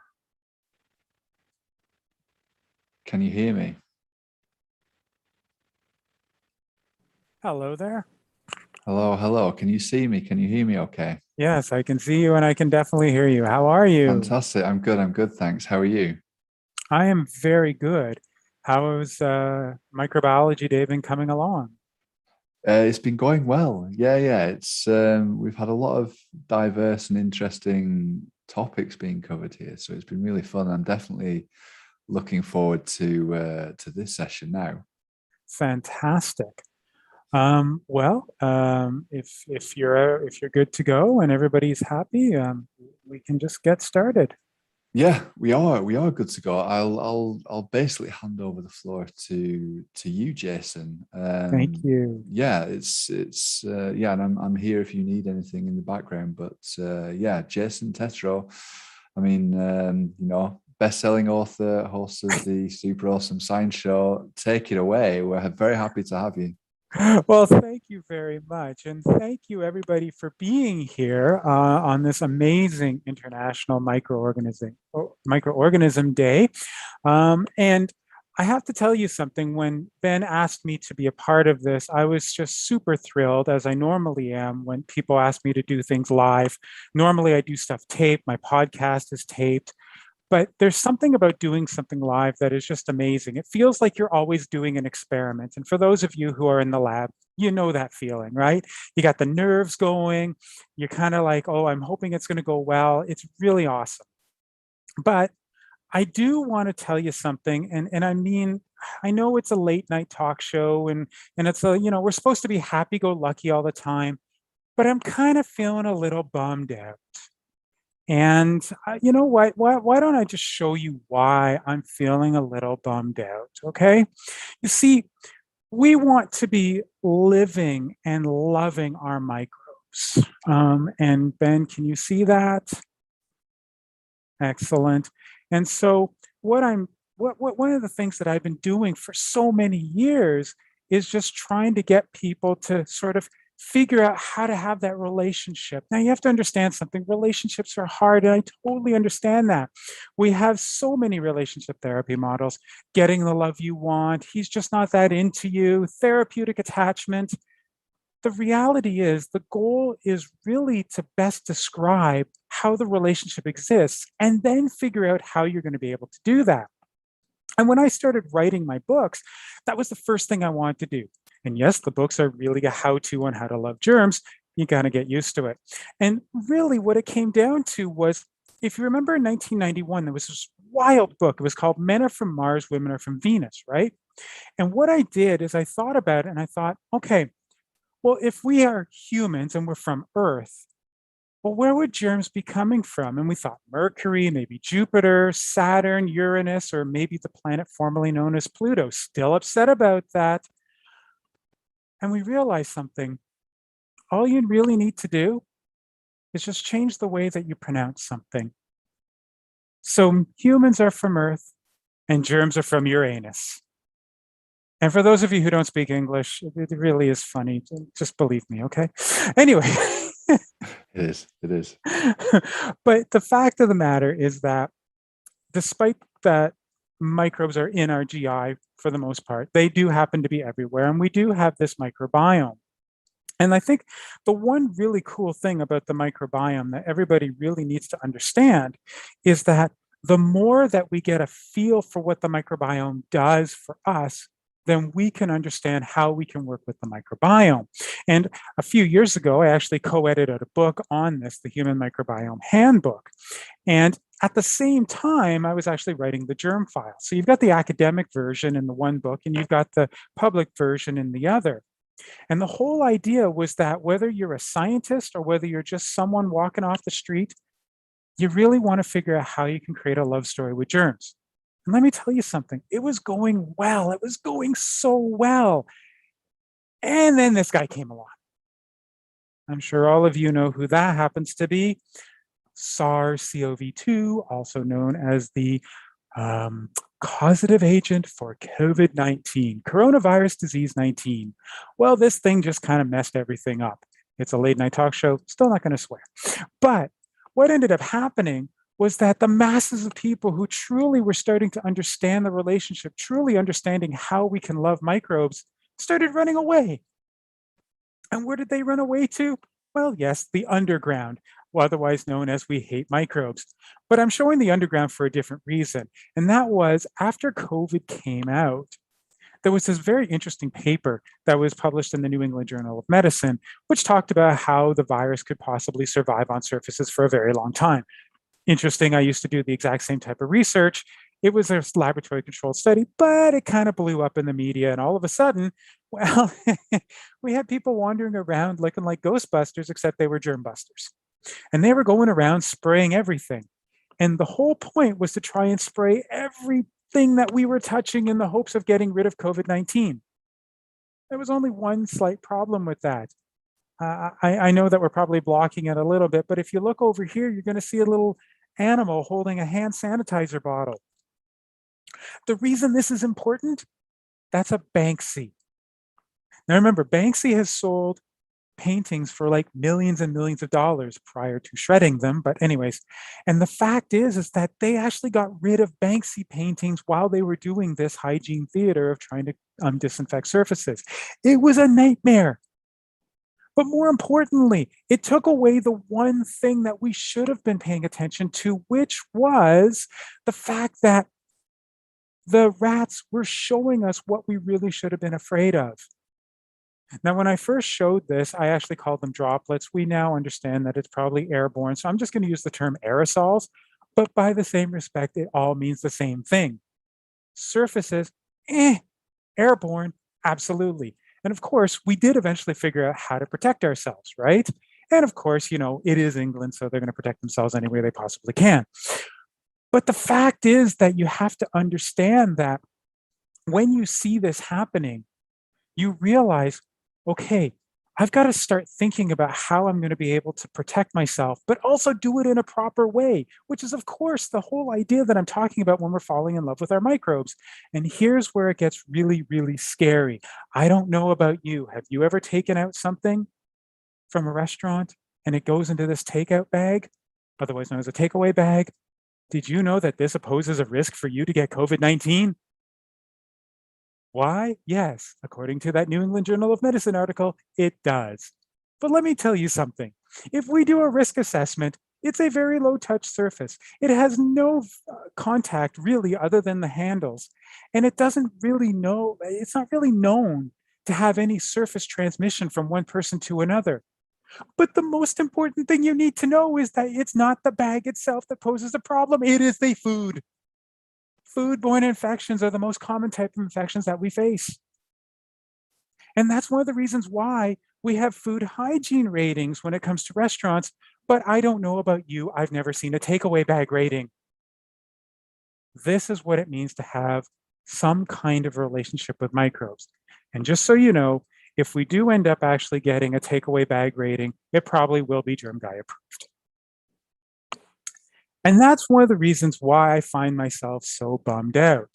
Can you hear me? Hello there. Hello, hello. Can you see me? Can you hear me okay? Yes, I can see you and I can definitely hear you. How are you? Fantastic. I'm good, thanks. How are you? I am very good. How has Microbiology Day been coming along? It's been going well. Yeah. It's we've had a lot of diverse and interesting topics being covered here, so it's been really fun. I'm definitely looking forward to this session now. Fantastic. If you're good to go and everybody's happy, we can just get started. Yeah, we are good to go. I'll basically hand over the floor to you, Jason. Thank you. Yeah, it's yeah, and I'm here if you need anything in the background. But yeah, Jason Tetro, I mean, you know, best-selling author, host of the super awesome science show. Take it away. We're very happy to have you. Well, thank you very much. And thank you everybody for being here on this amazing International Microorganism Day. And I have to tell you something, when Ben asked me to be a part of this, I was just super thrilled, as I normally am when people ask me to do things live. Normally I do stuff taped, my podcast is taped. But there's something about doing something live that is just amazing. It feels like you're always doing an experiment. And for those of you who are in the lab, you know that feeling, right? You got the nerves going. You're kind of like, oh, I'm hoping it's going to go well. It's really awesome. But I do want to tell you something. And I mean, I know it's a late night talk show and it's a, you know, we're supposed to be happy-go-lucky all the time, but I'm kind of feeling a little bummed out. And you know what? Why don't I just show you why I'm feeling a little bummed out, okay? You see, we want to be living and loving our microbes. And Ben, can you see that? Excellent. And so one of the things that I've been doing for so many years is just trying to get people to sort of figure out how to have that relationship. Now you have to understand something. Relationships are hard, and I totally understand that. We have so many relationship therapy models. Getting the love you want, he's just not that into you, therapeutic attachment. The reality is the goal is really to best describe how the relationship exists and then figure out how you're going to be able to do that. And when I started writing my books, that was the first thing I wanted to do. And yes, the books are really a how-to on how to love germs. You got to get used to it. And really what it came down to was, if you remember in 1991, there was this wild book. It was called Men Are From Mars, Women Are From Venus, right? And what I did is I thought about it and I thought, okay, well, if we are humans and we're from Earth, well, where would germs be coming from? And we thought Mercury, maybe Jupiter, Saturn, Uranus, or maybe the planet formerly known as Pluto. Still upset about that. And we realized something. All you really need to do is just change the way that you pronounce something. So humans are from Earth and germs are from Uranus. And for those of you who don't speak English, it really is funny. Just believe me, okay? Anyway. It is. But the fact of the matter is that despite that microbes are in our GI for the most part, they do happen to be everywhere. And we do have this microbiome. And I think the one really cool thing about the microbiome that everybody really needs to understand is that the more that we get a feel for what the microbiome does for us, then we can understand how we can work with the microbiome. And a few years ago, I actually co-edited a book on this, the Human Microbiome Handbook. And at the same time, I was actually writing the germ file. So you've got the academic version in the one book, and you've got the public version in the other. And the whole idea was that whether you're a scientist or whether you're just someone walking off the street, you really want to figure out how you can create a love story with germs. And let me tell you something, it was going well. It was going so well. And then this guy came along. I'm sure all of you know who that happens to be. SARS-CoV-2, also known as the causative agent for COVID-19, coronavirus disease 19. Well, this thing just kind of messed everything up. It's a late night talk show, still not going to swear. But what ended up happening was that the masses of people who truly were starting to understand the relationship, truly understanding how we can love microbes, started running away. And where did they run away to? Well, yes, the underground, otherwise known as we hate microbes. But I'm showing the underground for a different reason. And that was after COVID came out, there was this very interesting paper that was published in the New England Journal of Medicine, which talked about how the virus could possibly survive on surfaces for a very long time. Interesting, I used to do the exact same type of research. It was a laboratory controlled study, but it kind of blew up in the media. And all of a sudden, well, we had people wandering around looking like Ghostbusters, except they were germ busters. And they were going around spraying everything. And the whole point was to try and spray everything that we were touching in the hopes of getting rid of COVID-19. There was only one slight problem with that. I know that we're probably blocking it a little bit, but if you look over here, you're going to see a little animal holding a hand sanitizer bottle. The reason this is important, that's a Banksy. Now remember, Banksy has sold paintings for like millions and millions of dollars prior to shredding them, but anyways, and the fact is that they actually got rid of Banksy paintings while they were doing this hygiene theater of trying to disinfect surfaces. It was a nightmare. But more importantly, it took away the one thing that we should have been paying attention to, which was the fact that the rats were showing us what we really should have been afraid of. Now, when I first showed this, I actually called them droplets. We now understand that it's probably airborne. So I'm just going to use the term aerosols, but by the same respect, it all means the same thing. Surfaces, airborne, absolutely. And of course, we did eventually figure out how to protect ourselves, right? And of course, you know, it is England, so they're going to protect themselves any way they possibly can. But the fact is that you have to understand that when you see this happening, you realize, okay, I've got to start thinking about how I'm going to be able to protect myself, but also do it in a proper way, which is, of course, the whole idea that I'm talking about when we're falling in love with our microbes. And here's where it gets really, really scary. I don't know about you. Have you ever taken out something from a restaurant and it goes into this takeout bag, otherwise known as a takeaway bag? Did you know that this poses a risk for you to get COVID-19? Why? Yes, according to that New England Journal of Medicine article, it does. But let me tell you something. If we do a risk assessment, it's a very low touch surface. It has no contact really other than the handles. And it doesn't really know, it's not really known to have any surface transmission from one person to another. But the most important thing you need to know is that it's not the bag itself that poses a problem, it is the food. Foodborne infections are the most common type of infections that we face. And that's one of the reasons why we have food hygiene ratings when it comes to restaurants, but I don't know about you, I've never seen a takeaway bag rating. This is what it means to have some kind of relationship with microbes. And just so you know, if we do end up actually getting a takeaway bag rating, it probably will be Germ Guy approved. And that's one of the reasons why I find myself so bummed out.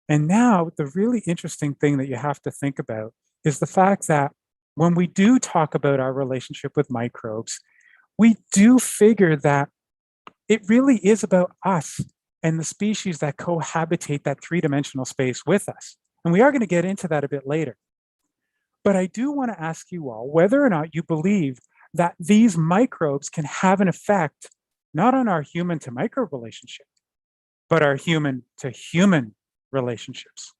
And now the really interesting thing that you have to think about is the fact that when we do talk about our relationship with microbes, we do figure that it really is about us and the species that cohabitate that three-dimensional space with us. And we are going to get into that a bit later. But I do want to ask you all whether or not you believe that these microbes can have an effect not on our human to microbe relationship, but our human to human relationships.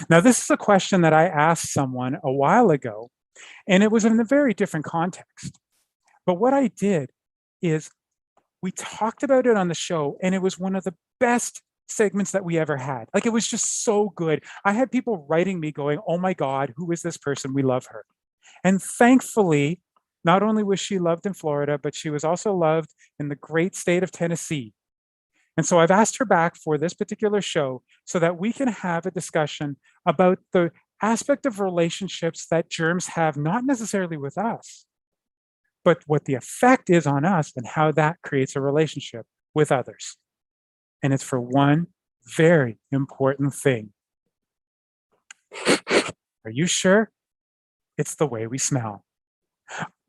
Now, this is a question that I asked someone a while ago, and it was in a very different context. But what I did is we talked about it on the show, and it was one of the best segments that we ever had. Like, it was just so good. I had people writing me going, oh my God, who is this person? We love her. And thankfully, not only was she loved in Florida, but she was also loved in the great state of Tennessee. And so I've asked her back for this particular show so that we can have a discussion about the aspect of relationships that germs have, not necessarily with us, but what the effect is on us and how that creates a relationship with others. And it's for one very important thing. Are you sure? It's the way we smell.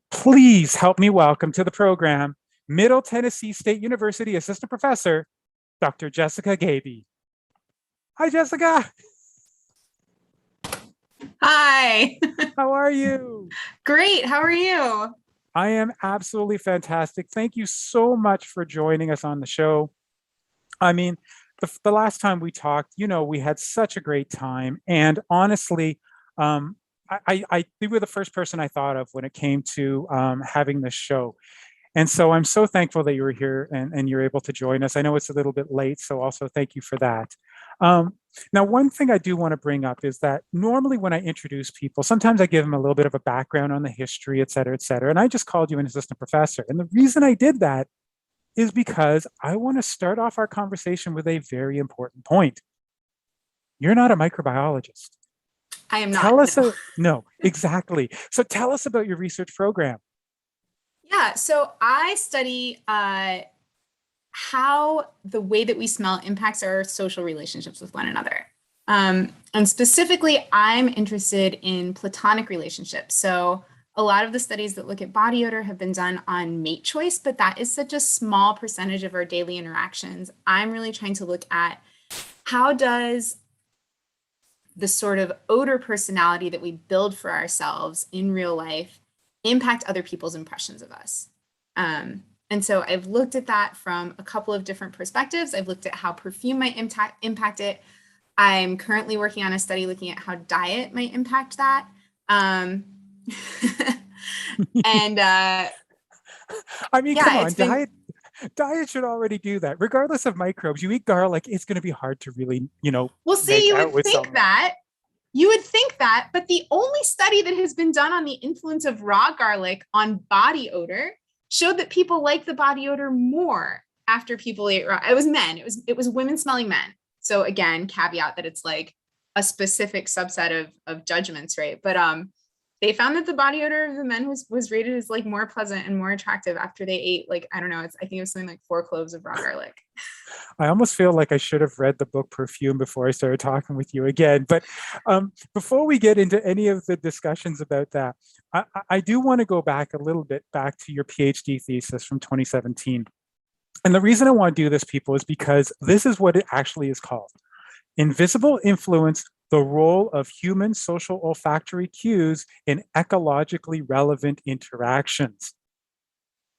Please help me welcome to the program, Middle Tennessee State University Assistant Professor, Dr. Jessica Gaby. Hi, Jessica. Hi. How are you? Great. How are you? I am absolutely fantastic. Thank you so much for joining us on the show. I mean, the last time we talked, you know, we had such a great time. And honestly, you were the first person I thought of when it came to having this show. And so I'm so thankful that you were here and you're able to join us. I know it's a little bit late, so also thank you for that. Now, one thing I do want to bring up is that normally when I introduce people, sometimes I give them a little bit of a background on the history, et cetera, et cetera. And I just called you an assistant professor. And the reason I did that is because I want to start off our conversation with a very important point. You're not a microbiologist. I am not. Tell us, no, exactly. So tell us about your research program. Yeah, so I study how the way that we smell impacts our social relationships with one another. And specifically, I'm interested in platonic relationships. So a lot of the studies that look at body odor have been done on mate choice, but that is such a small percentage of our daily interactions. I'm really trying to look at how does the sort of odor personality that we build for ourselves in real life impact other people's impressions of us. And so I've looked at that from a couple of different perspectives. I've looked at how perfume might impact it. I'm currently working on a study looking at how diet might impact that. And I mean, yeah, come on, diet should already do that. Regardless of microbes, you eat garlic, it's going to be hard to really, you know, well, see, you would think that. You would think that, but the only study that has been done on the influence of raw garlic on body odor showed that people like the body odor more after people ate raw. It was men. It was women smelling men. So again, caveat that it's like a specific subset of judgments, right? But they found that the body odor of the men was rated as like more pleasant and more attractive after they ate, like, I don't know, I think it was something like 4 cloves of raw garlic. I almost feel like I should have read the book Perfume before I started talking with you again. But before we get into any of the discussions about that, I do want to go back a little bit back to your PhD thesis from 2017. And the reason I want to do this, people, is because this is what it actually is called. Invisible Influence, the Role of Human Social Olfactory Cues in Ecologically Relevant Interactions.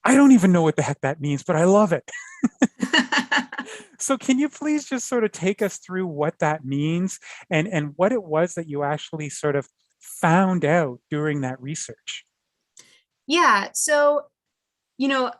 I don't even know what the heck that means, but I love it. So can you please just sort of take us through what that means and what it was that you actually sort of found out during that research? Yeah, so, you know,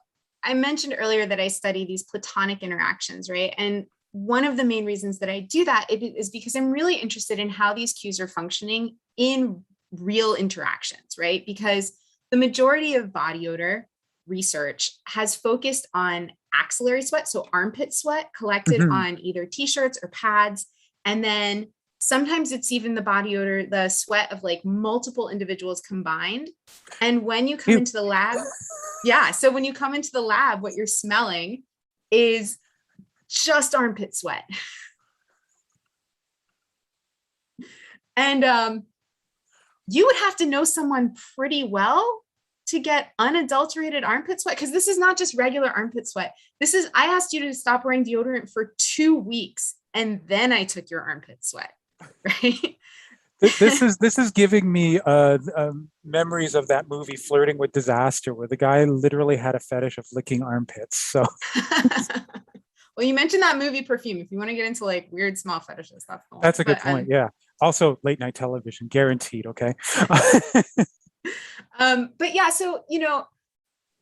I mentioned earlier that I study these platonic interactions, right? And one of the main reasons that I do that is because I'm really interested in how these cues are functioning in real interactions, right? Because the majority of body odor research has focused on axillary sweat, so armpit sweat collected on either t-shirts or pads. And then sometimes it's even the body odor, the sweat of like multiple individuals combined. And when you come into the lab, so when you come into the lab, what you're smelling is just armpit sweat. And you would have to know someone pretty well to get unadulterated armpit sweat, because this is not just regular armpit sweat. This is, I asked you to stop wearing deodorant for 2 weeks, and then I took your armpit sweat, right? This is giving me memories of that movie Flirting with Disaster, where the guy literally had a fetish of licking armpits. So well, you mentioned that movie Perfume. If you want to get into like weird small fetishes, that's the one. That's a good point. Yeah. Also late night television, guaranteed. Okay. But yeah, so, you know,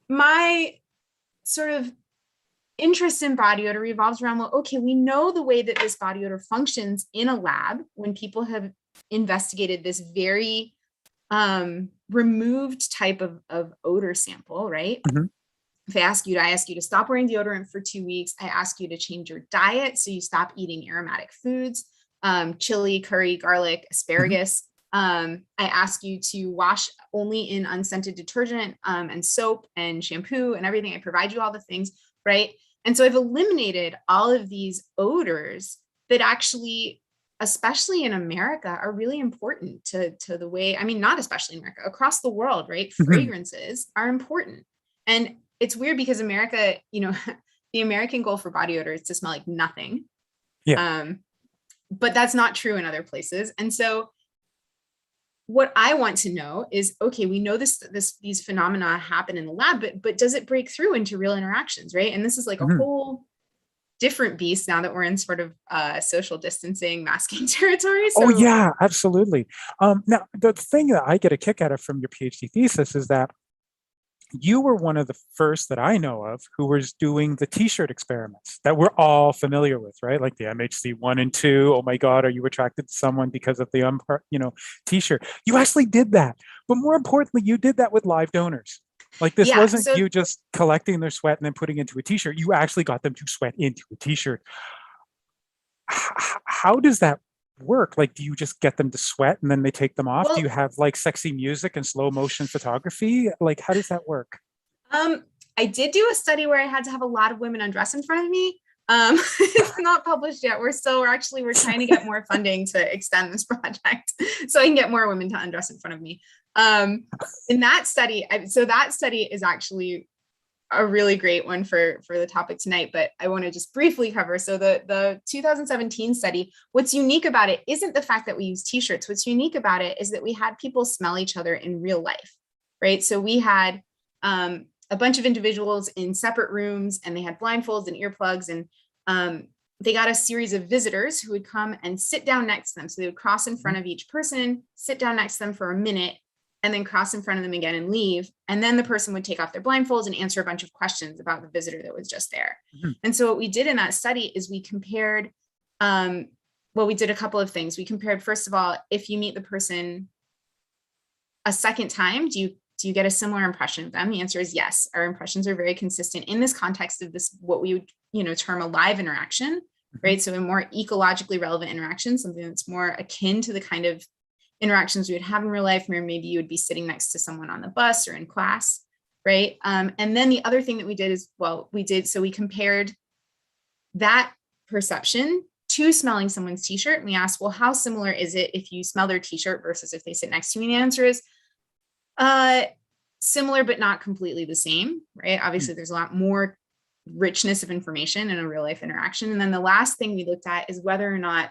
my sort of interest in body odor revolves around, well, okay, we know the way that this body odor functions in a lab when people have investigated this very removed type of odor sample, right? If I ask you to stop wearing deodorant for 2 weeks, I ask you to change your diet. So you stop eating aromatic foods, chili, curry, garlic, asparagus. I ask you to wash only in unscented detergent and soap and shampoo and everything. I provide you all the things, right? And so I've eliminated all of these odors that actually especially in America, are really important to the way, I mean, not especially in America, across the world, right? Fragrances are important. And it's weird because America, you know, the American goal for body odor is to smell like nothing. Yeah. But that's not true in other places. And so what I want to know is, okay, we know these phenomena happen in the lab, but does it break through into real interactions, right? And this is like a whole different beast now that we're in sort of social distancing, masking territory. So, oh yeah, absolutely. Now, the thing that I get a kick out of from your PhD thesis is that you were one of the first that I know of who was doing the t-shirt experiments that we're all familiar with, right? Like the MHC 1 and 2. Oh my God, are you attracted to someone because of the t-shirt? You actually did that. But more importantly, you did that with live donors. Like this wasn't you just collecting their sweat and then putting into a t-shirt. You actually got them to sweat into a t-shirt. How does that work? Like, do you just get them to sweat and then they take them off? Do you have like sexy music and slow motion photography? Like, how does that work? I did do a study where I had to have a lot of women undress in front of me. It's not published yet. We're trying to get more funding to extend this project so I can get more women to undress in front of me. In that study, that study is actually a really great one for the topic tonight, but I want to just briefly cover. So the 2017 study, what's unique about it isn't the fact that we use t-shirts. What's unique about it is that we had people smell each other in real life, right? So we had a bunch of individuals in separate rooms, and they had blindfolds and earplugs, and they got a series of visitors who would come and sit down next to them. So they would cross in front of each person, sit down next to them for a minute, and then cross in front of them again and leave. And then the person would take off their blindfolds and answer a bunch of questions about the visitor that was just there. And so what we did in that study is we compared, we did a couple of things. We compared, first of all, if you meet the person a second time, do you get a similar impression of them? The answer is yes. Our impressions are very consistent in this context of this, what we would term a live interaction, right? So a more ecologically relevant interaction, something that's more akin to the kind of interactions we would have in real life, where maybe you would be sitting next to someone on the bus or in class, right? And then the other thing that we did is, we compared that perception to smelling someone's t-shirt, and we asked, well, how similar is it if you smell their t-shirt versus if they sit next to you? And the answer is similar, but not completely the same, right? Obviously, there's a lot more richness of information in a real life interaction. And then the last thing we looked at is whether or not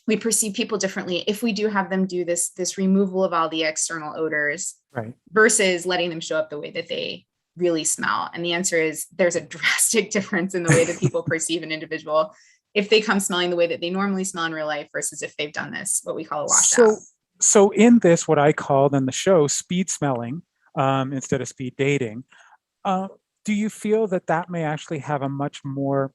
we perceive people differently if we do have them do this removal of all the external odors, right, versus letting them show up the way that they really smell. And the answer is there's a drastic difference in the way that people perceive an individual if they come smelling the way that they normally smell in real life versus if they've done this, what we call a washout. So in this, what I called in the show speed smelling instead of speed dating, do you feel that may actually have a much more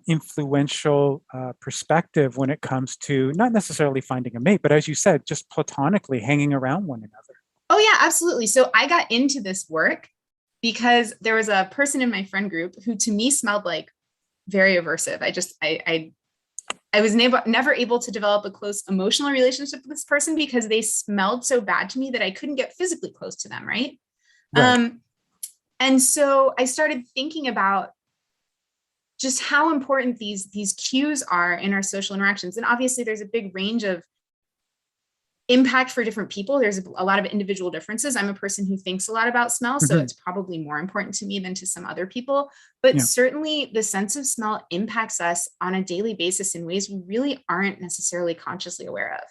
influential perspective when it comes to not necessarily finding a mate, but as you said, just platonically hanging around one another? Oh yeah, absolutely. So I got into this work because there was a person in my friend group who to me smelled like very aversive. I was never able to develop a close emotional relationship with this person because they smelled so bad to me that I couldn't get physically close to them, right? And so I started thinking about just how important these cues are in our social interactions. And obviously there's a big range of impact for different people. There's a lot of individual differences. I'm a person who thinks a lot about smell, so it's probably more important to me than to some other people. But certainly the sense of smell impacts us on a daily basis in ways we really aren't necessarily consciously aware of.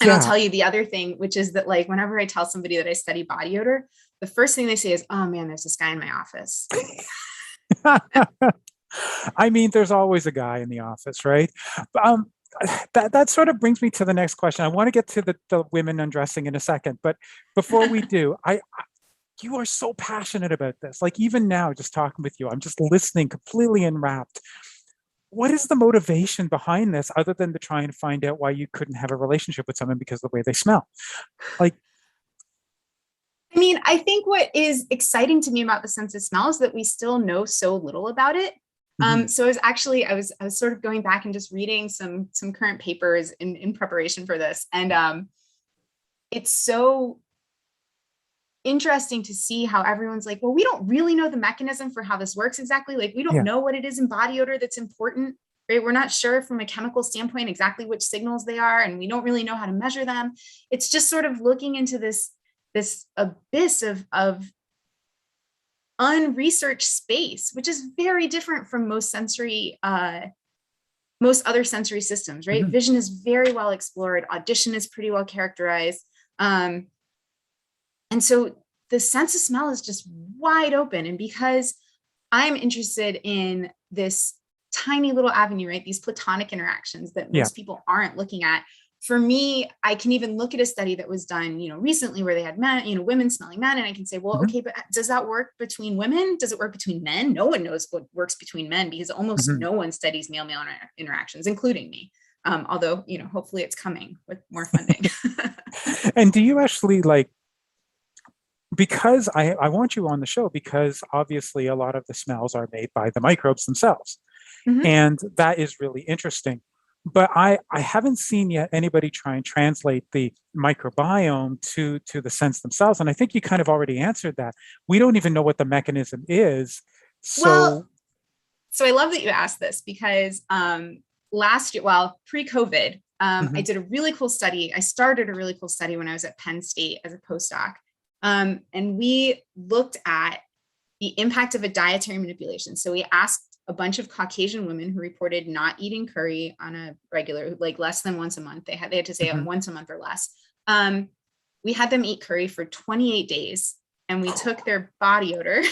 And I'll tell you the other thing, which is that like whenever I tell somebody that I study body odor, the first thing they say is, oh man, there's this guy in my office. I mean, there's always a guy in the office, right? That sort of brings me to the next question. I want to get to the women undressing in a second, but before we do, you are so passionate about this. Like even now, just talking with you, I'm just listening, completely enwrapped. What is the motivation behind this other than to try and find out why you couldn't have a relationship with someone because of the way they smell? Like, I mean, I think what is exciting to me about the sense of smell is that we still know so little about it. So I was sort of going back and just reading some current papers in preparation for this. And it's so interesting to see how everyone's like, well, we don't really know the mechanism for how this works exactly. Like we don't know what it is in body odor that's important. right? We're not sure from a chemical standpoint exactly which signals they are, and we don't really know how to measure them. It's just sort of looking into this abyss of unresearched space, which is very different from most other sensory systems, right? Vision is very well explored. Audition is pretty well characterized. And so the sense of smell is just wide open. And because I'm interested in this tiny little avenue, right? These platonic interactions that most people aren't looking at. For me, I can even look at a study that was done, recently where they had men, women smelling men. And I can say, well, okay, but does that work between women? Does it work between men? No one knows what works between men because almost no one studies male-male interactions, including me. Although, hopefully it's coming with more funding. And do you actually because I want you on the show because obviously a lot of the smells are made by the microbes themselves. And that is really interesting. But I haven't seen yet anybody try and translate the microbiome to the sense themselves. And I think you kind of already answered that. We don't even know what the mechanism is. So I love that you asked this because last year, pre-COVID, I did a really cool study. I started a really cool study when I was at Penn State as a postdoc. And we looked at the impact of a dietary manipulation. So we asked a bunch of Caucasian women who reported not eating curry on a regular, less than once a month. They had to say once a month or less. We had them eat curry for 28 days, and we took their body odor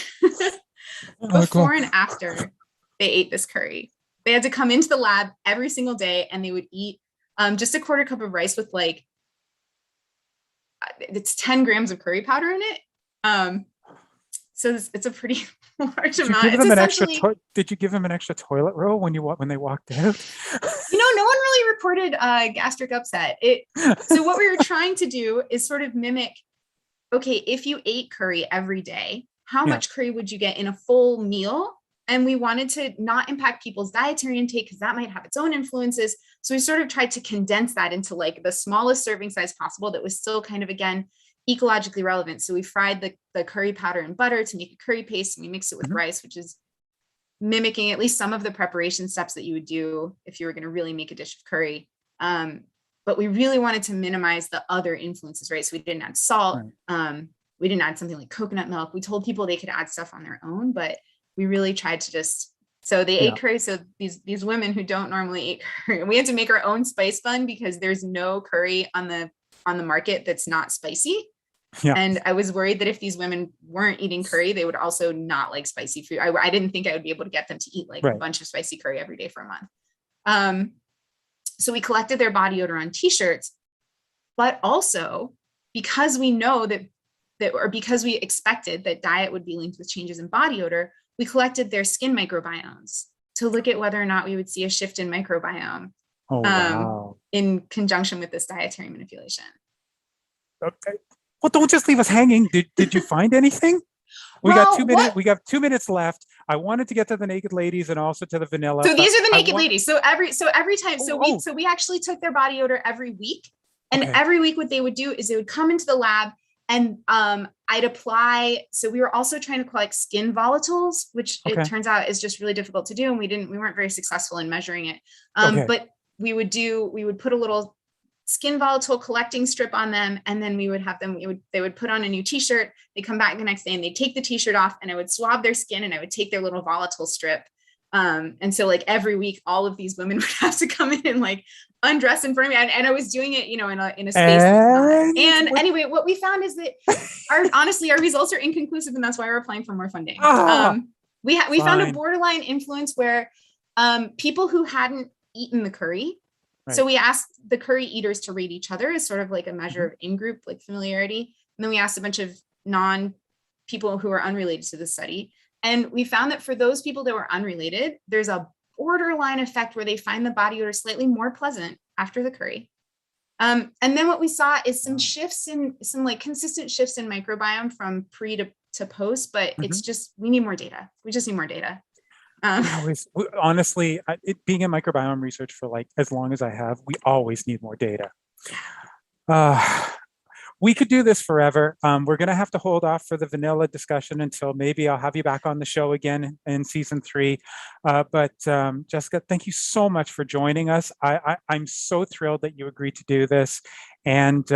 before and after they ate this curry. They had to come into the lab every single day, and they would eat just a quarter cup of rice with it's 10 grams of curry powder in it. So it's a pretty large amount. Did you give them an extra toilet roll when they walked out? No one really reported gastric upset. So what we were trying to do is sort of mimic, okay, if you ate curry every day, how much curry would you get in a full meal? And we wanted to not impact people's dietary intake because that might have its own influences. So we sort of tried to condense that into the smallest serving size possible that was still kind of, again, ecologically relevant. So we fried the curry powder in butter to make a curry paste, and we mix it with rice, which is mimicking at least some of the preparation steps that you would do if you were going to really make a dish of curry. But we really wanted to minimize the other influences, right? So we didn't add salt. We didn't add something like coconut milk. We told people they could add stuff on their own, but we really tried to so they ate curry. So these women who don't normally eat curry, we had to make our own spice blend because there's no curry on the market that's not spicy. And I was worried that if these women weren't eating curry, they would also not like spicy food. I didn't think I would be able to get them to eat a bunch of spicy curry every day for a month. So we collected their body odor on t-shirts, but also because we know or because we expected that diet would be linked with changes in body odor, we collected their skin microbiomes to look at whether or not we would see a shift in microbiome in conjunction with this dietary manipulation. Okay. Well, don't just leave us hanging. Did you find anything? We got 2 minutes. We got 2 minutes left. I wanted to get to the naked ladies and also to the vanilla. So these are the naked ladies. So every time, we actually took their body odor every week, and every week what they would do is they would come into the lab, and I'd apply. So we were also trying to collect skin volatiles, which it turns out is just really difficult to do, and we weren't very successful in measuring it. But we would put a little skin volatile collecting strip on them, and then we would have them, they would put on a new t-shirt, they come back the next day and they take the t-shirt off, and I would swab their skin and I would take their little volatile strip. And so every week, all of these women would have to come in and undress in front of me. And I was doing it, in a space. And anyway, what we found is that honestly, our results are inconclusive, and that's why we're applying for more funding. We found a borderline influence where people who hadn't eaten the curry. Right. So we asked the curry eaters to rate each other as sort of a measure of in-group familiarity. And then we asked a bunch of people who were unrelated to the study. And we found that for those people that were unrelated, there's a borderline effect where they find the body odor slightly more pleasant after the curry. And then what we saw is some shifts in consistent shifts in microbiome from pre to post, but it's just, we need more data. We just need more data. Honestly, being in microbiome research for as long as I have, we always need more data. we could do this forever. We're going to have to hold off for the vanilla discussion until maybe I'll have you back on the show again in season 3. But Jessica, thank you so much for joining us. I'm so thrilled that you agreed to do this, and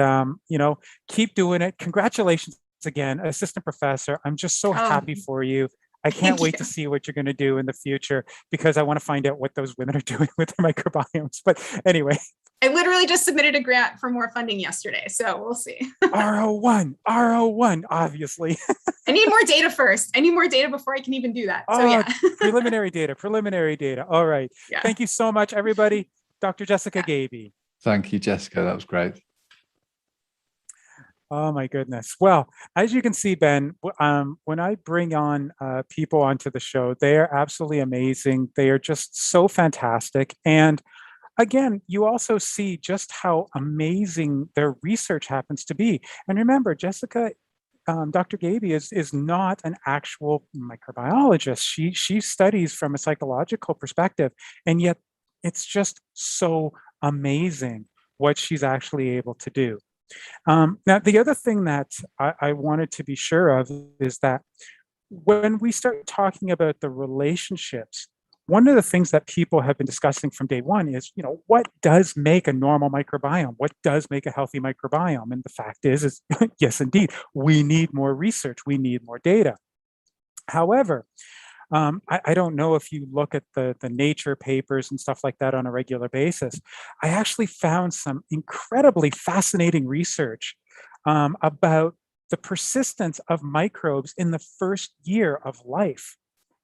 you know, keep doing it. Congratulations again, assistant professor. I'm just so happy for you. I can't wait to see what you're going to do in the future, because I want to find out what those women are doing with their microbiomes. But anyway. I literally just submitted a grant for more funding yesterday, so we'll see. R01, obviously. I need more data first. I need more data before I can even do that. So yeah. preliminary data. All right. Yeah. Thank you so much, everybody. Dr. Jessica Gaby. Thank you, Jessica. That was great. Oh my goodness. Well, as you can see, Ben, when I bring on people onto the show, they are absolutely amazing. They are just so fantastic. And again, you also see just how amazing their research happens to be. And remember, Jessica, Dr. Gaby is not an actual microbiologist. She studies from a psychological perspective, and yet it's just so amazing what she's actually able to do. Now, the other thing that I wanted to be sure of is that when we start talking about the relationships, one of the things that people have been discussing from day one is, you know, what does make a normal microbiome? What does make a healthy microbiome? And the fact is yes, indeed, we need more research. We need more data. However, I don't know if you look at the Nature papers and stuff like that on a regular basis. I actually found some incredibly fascinating research about the persistence of microbes in the first year of life.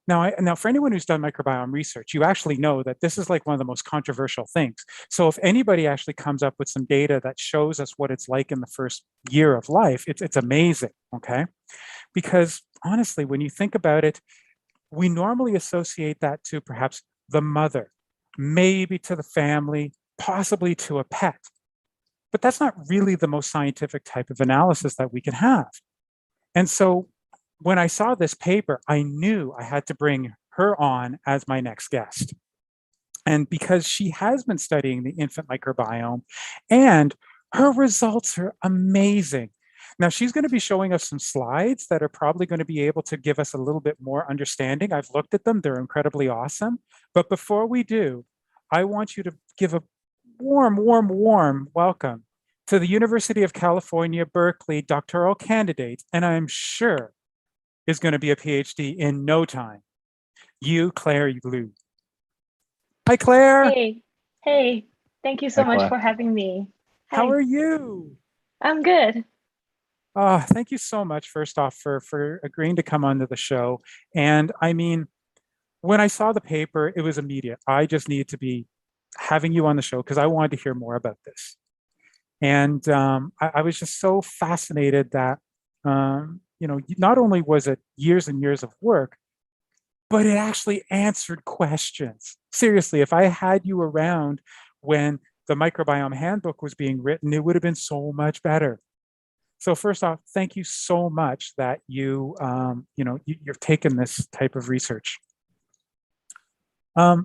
Now, for anyone who's done microbiome research, you actually know that this is like one of the most controversial things. So if anybody actually comes up with some data that shows us what it's like in the first year of life, it's amazing, okay? Because honestly, when you think about it, we normally associate that to perhaps the mother, maybe to the family, possibly to a pet. But that's not really the most scientific type of analysis that we can have. And so when I saw this paper, I knew I had to bring her on as my next guest. And because she has been studying the infant microbiome, and her results are amazing. Now, she's going to be showing us some slides that are probably going to be able to give us a little bit more understanding. I've looked at them. They're incredibly awesome. But before we do, I want you to give a warm welcome to the University of California, Berkeley doctoral candidate, and I'm sure is going to be a PhD in no time. Claire Liu. Hi, Claire. Hey. Thank you so much for having me. Hey. How are you? I'm good. Thank you so much, first off, for agreeing to come onto the show. And I mean, when I saw the paper, it was immediate. I just needed to be having you on the show because I wanted to hear more about this. And I was just so fascinated that, you know, not only was it years and years of work, but it actually answered questions. Seriously, if I had you around when the microbiome handbook was being written, it would have been so much better. So first off, thank you so much that you've taken this type of research. To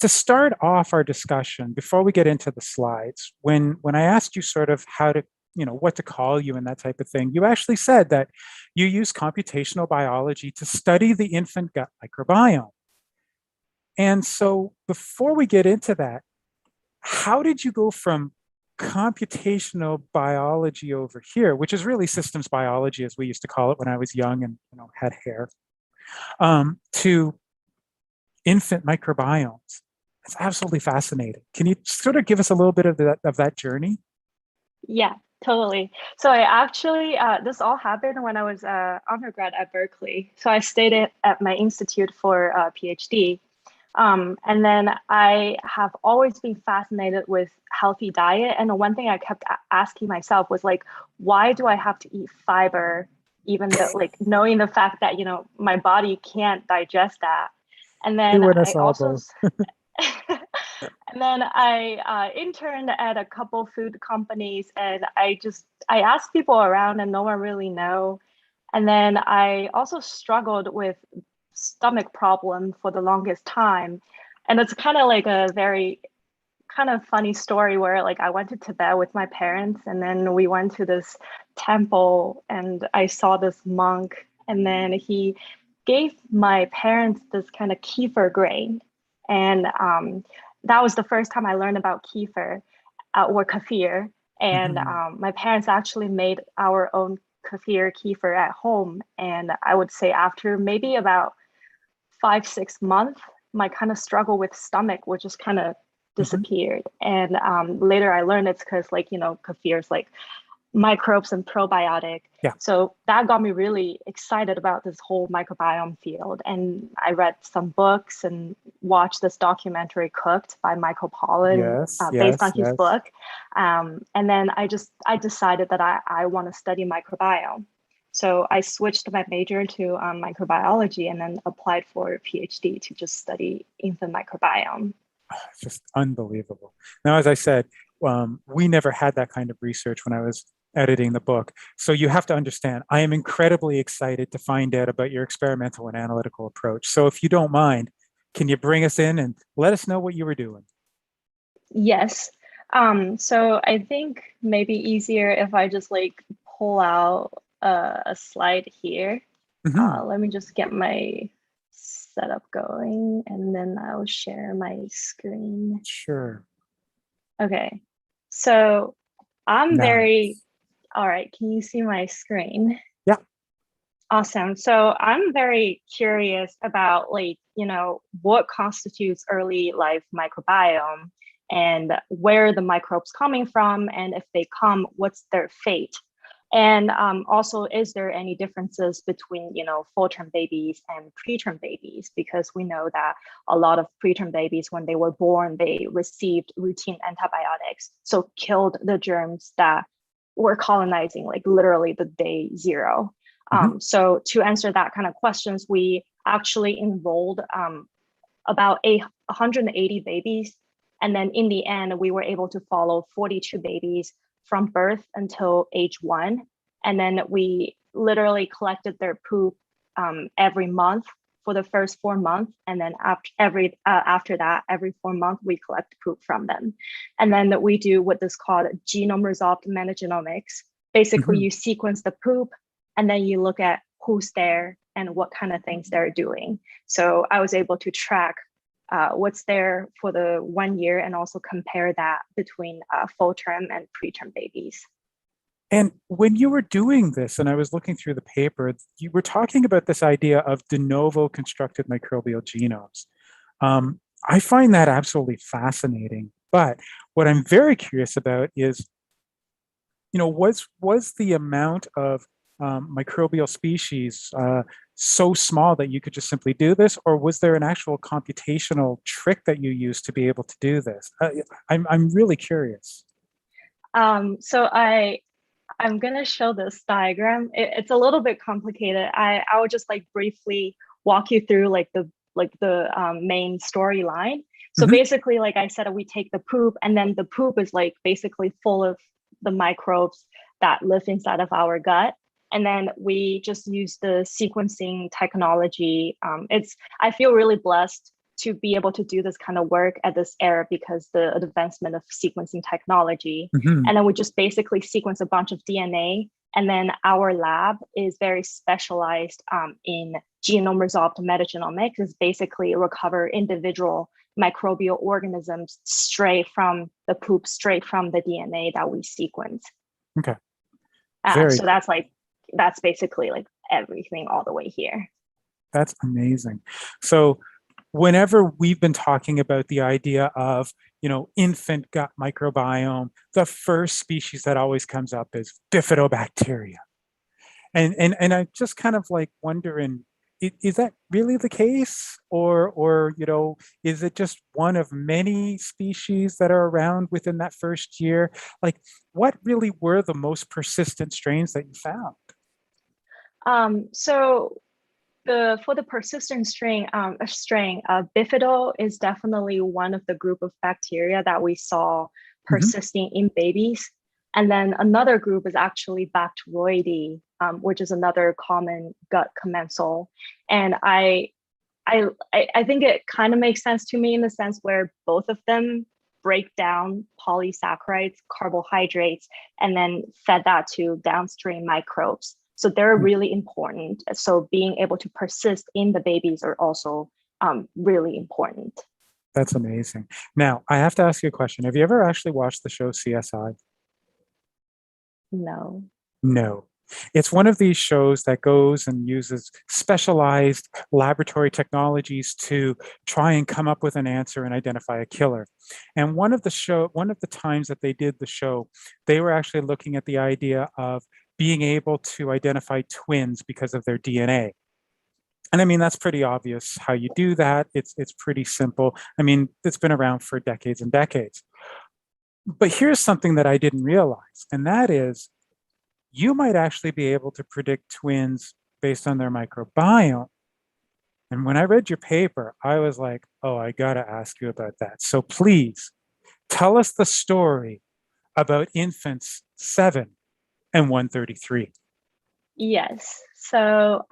start off our discussion, before we get into the slides, when I asked you sort of how to, you know, what to call you and that type of thing, you actually said that you use computational biology to study the infant gut microbiome. And so before we get into that, how did you go from computational biology over here, which is really systems biology, as we used to call it when I was young and, you know, had hair, to infant microbiomes? It's absolutely fascinating. Can you sort of give us a little bit of that journey? Yeah, totally. So I actually, this all happened when I was undergrad at Berkeley. So I stayed at my institute for a PhD. And then I have always been fascinated with healthy diet. And the one thing I kept asking myself was like, why do I have to eat fiber, even though, like, knowing the fact that, you know, my body can't digest that. And then I also, and then I interned at a couple food companies, and I asked people around and no one really know. And then I also struggled with stomach problem for the longest time. And it's kind of like a very kind of funny story where like I went to Tibet with my parents, and then we went to this temple and I saw this monk, and then he gave my parents this kind of kefir grain. And that was the first time I learned about kefir or kefir. And my parents actually made our own kefir at home. And I would say after maybe about 5-6 months, my kind of struggle with stomach would just kind of disappeared. And later I learned it's because like, you know, kefir is like microbes and probiotic. Yeah. So that got me really excited about this whole microbiome field. And I read some books and watched this documentary Cooked by Michael Pollan, based on his book. And then I decided that I want to study microbiome. So I switched my major to microbiology and then applied for a PhD to just study infant microbiome. It's just unbelievable. Now, as I said, we never had that kind of research when I was editing the book. So you have to understand, I am incredibly excited to find out about your experimental and analytical approach. So if you don't mind, can you bring us in and let us know what you were doing? Yes. So I think maybe easier if I just like pull out a slide here. Let me just get my setup going and then I'll share my screen. Sure. Okay. So I'm Nice. all right, can you see my screen? Yeah. Awesome. So I'm very curious about like, you know, what constitutes early life microbiome and where the microbes coming from, and if they come, what's their fate? And also, is there any differences between, you know, full-term babies and preterm babies? Because we know that a lot of preterm babies, when they were born, they received routine antibiotics, so killed the germs that were colonizing, like literally the day zero. So to answer that kind of questions, we actually enrolled about 180 babies. And then in the end, we were able to follow 42 babies from birth until age 1. And then we literally collected their poop every month for the first 4 months. And then after that, every 4 months, we collect poop from them. And then we do what is called genome resolved metagenomics. Basically, you sequence the poop and then you look at who's there and what kind of things they're doing. So I was able to track what's there for the 1 year and also compare that between full-term and preterm babies. And when you were doing this, and I was looking through the paper, you were talking about this idea of de novo constructed microbial genomes. I find that absolutely fascinating. But what I'm very curious about is, you know, was the amount of microbial species so small that you could just simply do this, or was there an actual computational trick that you used to be able to do this? I'm really curious. So I'm gonna show this diagram. It's a little bit complicated. I would just like briefly walk you through like the main storyline. So basically, like I said, we take the poop, and then the poop is like basically full of the microbes that live inside of our gut. And then we just use the sequencing technology. I feel really blessed to be able to do this kind of work at this era because the advancement of sequencing technology. And then we just basically sequence a bunch of DNA. And then our lab is very specialized in genome resolved metagenomics, is basically recover individual microbial organisms straight from the poop, straight from the DNA that we sequence. Okay. So that's basically like everything all the way here. That's amazing. So whenever we've been talking about the idea of, you know, infant gut microbiome, the first species that always comes up is bifidobacteria. And I'm just kind of like wondering, is that really the case? Or, you know, is it just one of many species that are around within that first year? Like, what really were the most persistent strains that you found? So for the persistent strain, bifido is definitely one of the group of bacteria that we saw persisting in babies. And then another group is actually Bacteroideae, which is another common gut commensal. And I think it kind of makes sense to me in the sense where both of them break down polysaccharides, carbohydrates, and then fed that to downstream microbes. So they're really important. So being able to persist in the babies are also really important. That's amazing. Now, I have to ask you a question. Have you ever actually watched the show CSI? No. No. It's one of these shows that goes and uses specialized laboratory technologies to try and come up with an answer and identify a killer. And one of the times that they did the show, they were actually looking at the idea of being able to identify twins because of their DNA. And I mean, that's pretty obvious how you do that. It's pretty simple. I mean, it's been around for decades and decades. But here's something that I didn't realize, and that is you might actually be able to predict twins based on their microbiome. And when I read your paper, I was like, oh, I got to ask you about that. So please tell us the story about infants 7 and 133. Yes. So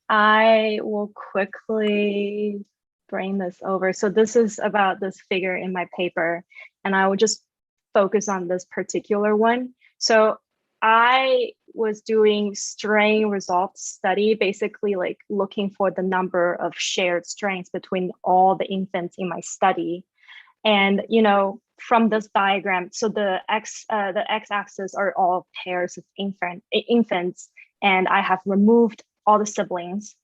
I will quickly bring this over. So this is about this figure in my paper, and I will just focus on this particular one. So I was doing strain results study, basically like looking for the number of shared strains between all the infants in my study. And, you know, from this diagram, so the x-axis are all pairs of infants, and I have removed all the siblings.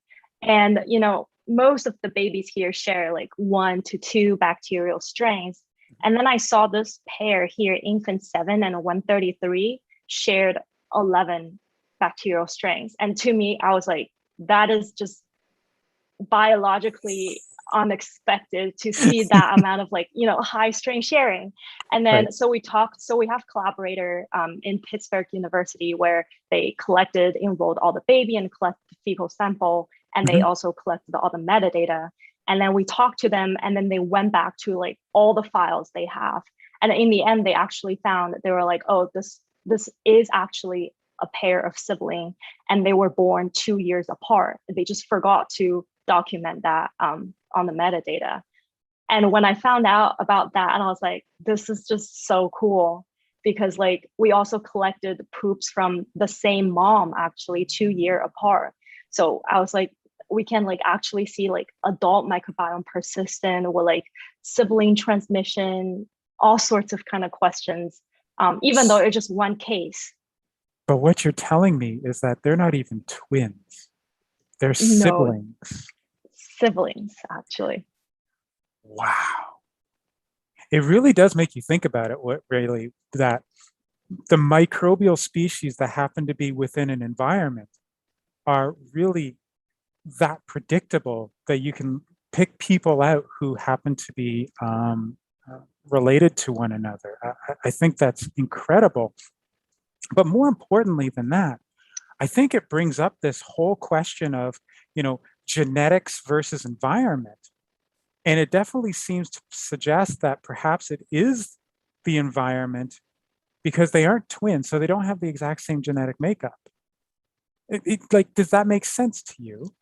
And, you know, most of the babies here share like 1 to 2 bacterial strains. And then I saw this pair here, infant 7 and 133, shared 11 bacterial strains. And to me, I was like, that is just biologically unexpected to see that amount of like, you know, high strain sharing. And then, so we have collaborator in Pittsburgh University where they enrolled all the baby and collected the fecal sample. And they also collected all the metadata. And then we talked to them, and then they went back to like all the files they have. And in the end, they actually found that they were like, oh, this is actually a pair of sibling, and they were born 2 years apart. They just forgot to document that on the metadata. And when I found out about that, and I was like, this is just so cool, because like we also collected poops from the same mom, actually 2 years apart. So I was like, we can like actually see like adult microbiome persistent or like sibling transmission, all sorts of kind of questions, even though it's just one case. But what you're telling me is that they're not even twins. They're siblings. No, siblings, actually. Wow. It really does make you think about it, that the microbial species that happen to be within an environment are really that predictable that you can pick people out who happen to be related to one another. I think that's incredible. But more importantly than that, I think it brings up this whole question of, you know, genetics versus environment. And it definitely seems to suggest that perhaps it is the environment, because they aren't twins, so they don't have the exact same genetic makeup. Does that make sense to you?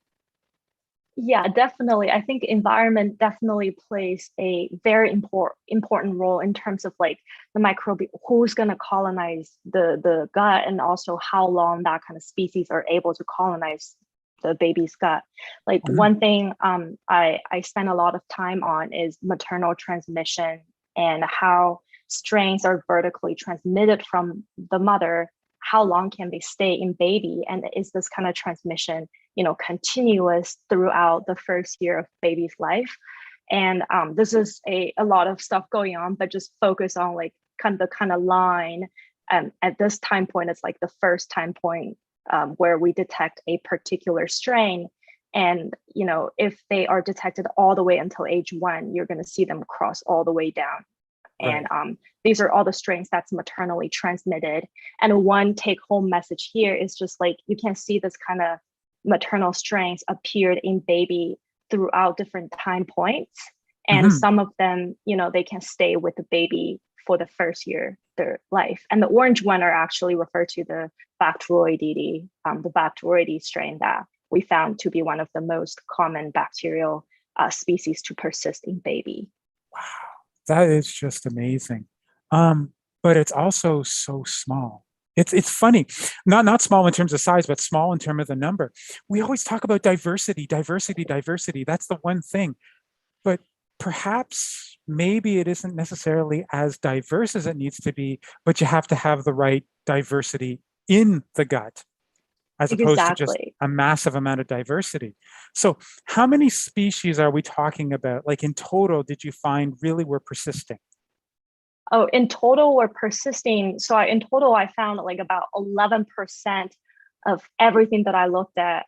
Yeah, definitely. I think environment definitely plays a very important role in terms of like the microbial, who's going to colonize the gut, and also how long that kind of species are able to colonize the baby's gut. Like one thing I spend a lot of time on is maternal transmission, and how strains are vertically transmitted from the mother. How long can they stay in baby, and is this kind of transmission, you know, continuous throughout the first year of baby's life? And this is a lot of stuff going on, but just focus on like the kind of line. At this time point, it's like the first time point where we detect a particular strain. And, you know, if they are detected all the way until age 1, you're going to see them cross all the way down. And these are all the strains that's maternally transmitted. And one take-home message here is just like, you can see this kind of maternal strains appeared in baby throughout different time points. And some of them, you know, they can stay with the baby for the first year of their life. And the orange one are actually referred to the Bacteroidetes, the Bacteroides strain that we found to be one of the most common bacterial species to persist in baby. Wow. That is just amazing. But it's also so small. It's funny, not small in terms of size, but small in terms of the number. We always talk about diversity, diversity, diversity. That's the one thing. But perhaps maybe it isn't necessarily as diverse as it needs to be, but you have to have the right diversity in the gut, as opposed to just Exactly. a massive amount of diversity. So how many species are we talking about? Like in total, did you find really were persisting? Oh, in total, we're persisting. So in total, I found like about 11% of everything that I looked at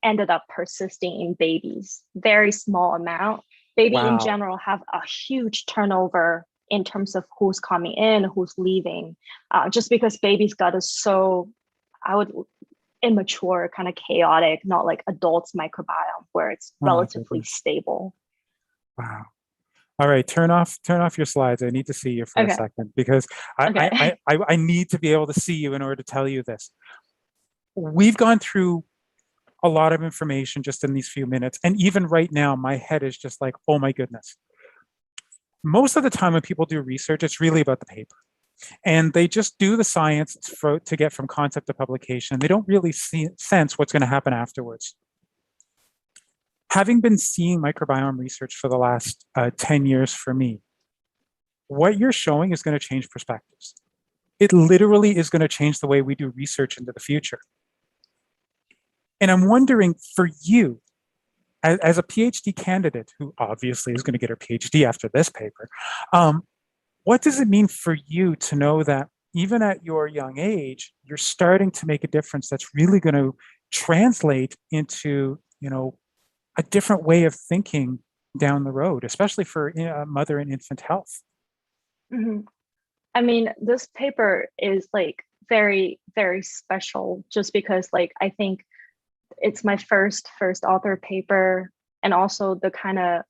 ended up persisting in babies. Very small amount. Baby in Wow. general have a huge turnover in terms of who's coming in, who's leaving, just because baby's gut is so, immature, kind of chaotic, not like adults microbiome where it's Oh my relatively goodness. stable. Wow. All right, turn off your slides. I need to see you for a Okay. second, because Okay. I need to be able to see you in order to tell you this. We've gone through a lot of information just in these few minutes, and even right now, my head is just like, oh my goodness. Most of the time when people do research, it's really about the paper. And they just do the science to get from concept to publication. They don't really sense what's going to happen afterwards. Having been seeing microbiome research for the last 10 years for me, what you're showing is going to change perspectives. It literally is going to change the way we do research into the future. And I'm wondering, for you, as a PhD candidate, who obviously is going to get her PhD after this paper, what does it mean for you to know that even at your young age, you're starting to make a difference that's really going to translate into, a different way of thinking down the road, especially for mother and infant health? Mm-hmm. I mean, this paper is like very, very special just because like I think it's my first author paper, and also the kind of,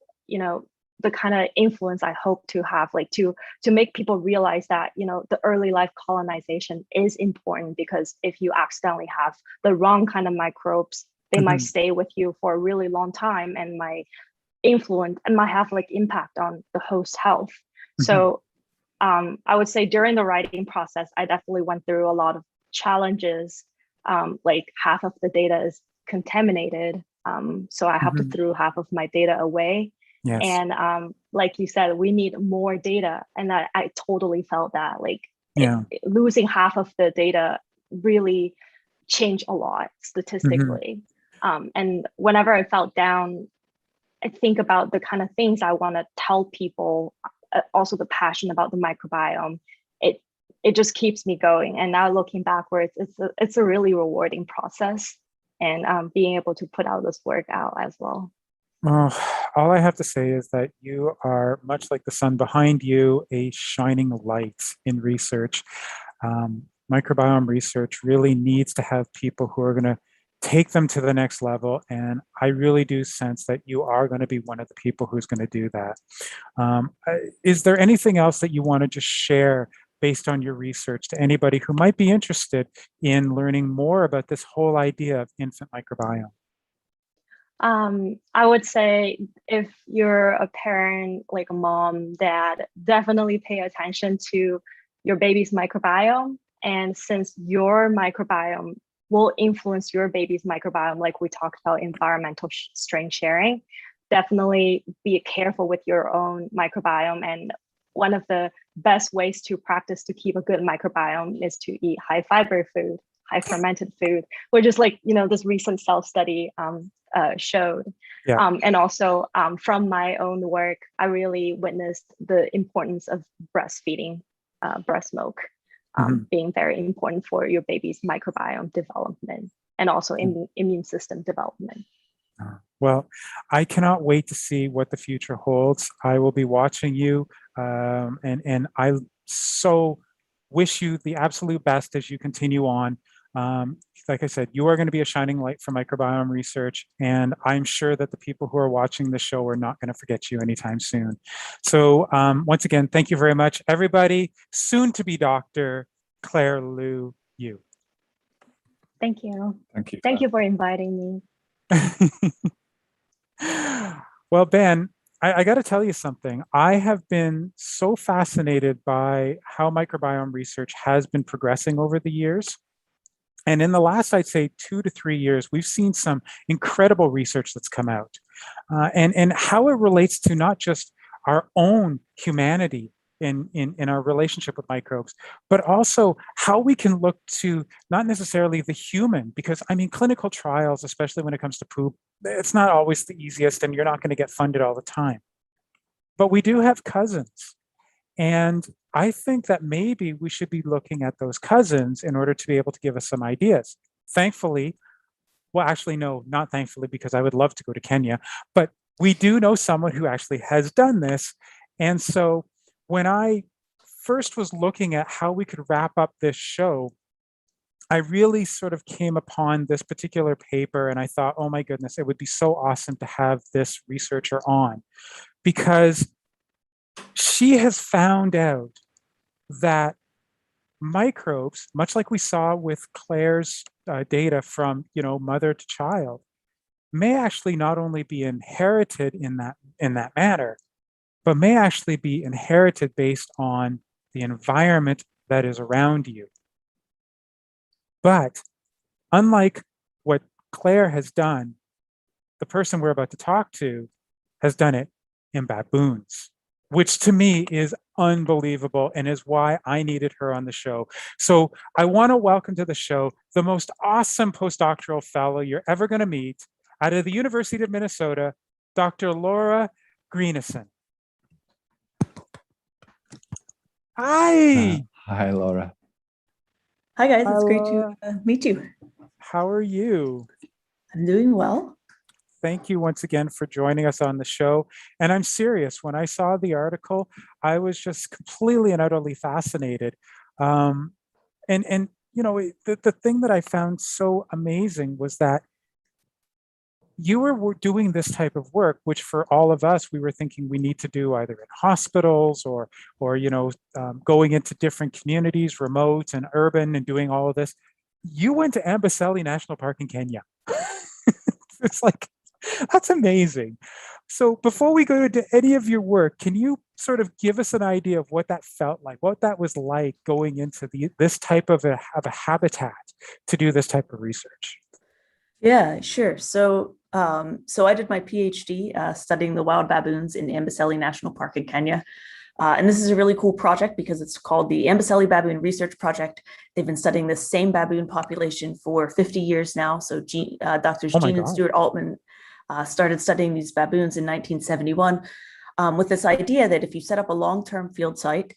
the kind of influence I hope to have, like to make people realize that, the early life colonization is important, because if you accidentally have the wrong kind of microbes, they might stay with you for a really long time and might influence and might have like impact on the host health. So I would say during the writing process, I definitely went through a lot of challenges. Like half of the data is contaminated. So I have to throw half of my data away. Yes. And like you said, we need more data. And I totally felt that, like, losing half of the data really changed a lot statistically. And whenever I felt down, I think about the kind of things I want to tell people, also the passion about the microbiome. It just keeps me going. And now looking backwards, it's a really rewarding process, and being able to put out this work out as well. Oh, all I have to say is that you are, much like the sun behind you, a shining light in research. Microbiome research really needs to have people who are going to take them to the next level. And I really do sense that you are going to be one of the people who's going to do that. Is there anything else that you want to just share based on your research to anybody who might be interested in learning more about this whole idea of infant microbiome? I would say if you're a parent, like a mom, dad, definitely pay attention to your baby's microbiome. And since your microbiome will influence your baby's microbiome, like we talked about environmental strain sharing, definitely be careful with your own microbiome. And one of the best ways to practice to keep a good microbiome is to eat high fiber food, high fermented food, which is like, this recent Cell study showed. And also from my own work, I really witnessed the importance of breastfeeding, breast milk being very important for your baby's microbiome development and also immune system development. Well, I cannot wait to see what the future holds. I will be watching you, and I so wish you the absolute best as you continue on. Like I said, you are going to be a shining light for microbiome research, and I'm sure that the people who are watching the show are not going to forget you anytime soon. So once again, thank you very much, everybody. Soon to be Dr. Claire Liu Yu. Thank you. Thank you. Thank you for inviting me. Well, Ben, I got to tell you something. I have been so fascinated by how microbiome research has been progressing over the years. And in the last, I'd say 2 to 3 years, we've seen some incredible research that's come out, and how it relates to not just our own humanity in our relationship with microbes, but also how we can look to not necessarily the human, because I mean, clinical trials, especially when it comes to poop, it's not always the easiest, and you're not going to get funded all the time. But we do have cousins. And I think that maybe we should be looking at those cousins in order to be able to give us some ideas. Thankfully, well, actually, no, not thankfully, because I would love to go to Kenya, but we do know someone who actually has done this. And so when I first was looking at how we could wrap up this show, I really sort of came upon this particular paper and I thought, oh my goodness, it would be so awesome to have this researcher on, because she has found out that microbes, much like we saw with Claire's data from, mother to child, may actually not only be inherited in that manner, but may actually be inherited based on the environment that is around you. But unlike what Claire has done, the person we're about to talk to has done it in baboons, which to me is unbelievable and is why I needed her on the show. So I want to welcome to the show the most awesome postdoctoral fellow you're ever going to meet out of the University of Minnesota, Dr. Laura Greenison. Hi. Hi, Laura. Hi, guys. It's great to meet you. How are you? I'm doing well. Thank you once again for joining us on the show. And I'm serious, when I saw the article, I was just completely and utterly fascinated. The thing that I found so amazing was that you were doing this type of work, which for all of us, we were thinking we need to do either in hospitals or going into different communities, remote and urban, and doing all of this. You went to Amboseli National Park in Kenya. It's like, that's amazing. So before we go into any of your work, can you sort of give us an idea of what that felt like, what that was like going into this type of a habitat to do this type of research? Yeah, sure. So I did my PhD studying the wild baboons in Amboseli National Park in Kenya. And this is a really cool project because it's called the Amboseli Baboon Research Project. They've been studying this same baboon population for 50 years now. So Drs. Jean and Stuart Altman started studying these baboons in 1971 with this idea that if you set up a long-term field site,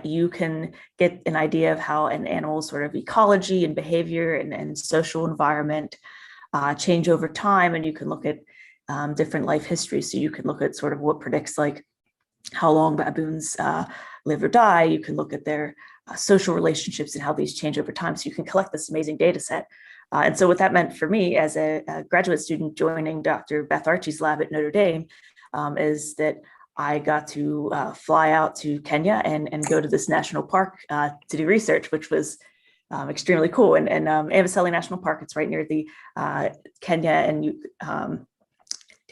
you can get an idea of how an animal's sort of ecology and behavior and social environment change over time. And you can look at different life histories. So you can look at sort of what predicts like how long baboons live or die. You can look at their social relationships and how these change over time. So you can collect this amazing data set. And so what that meant for me as a graduate student joining Dr. Beth Archie's lab at Notre Dame is that I got to fly out to Kenya and go to this national park to do research, which was extremely cool. And Amboseli National Park, it's right near the Kenya and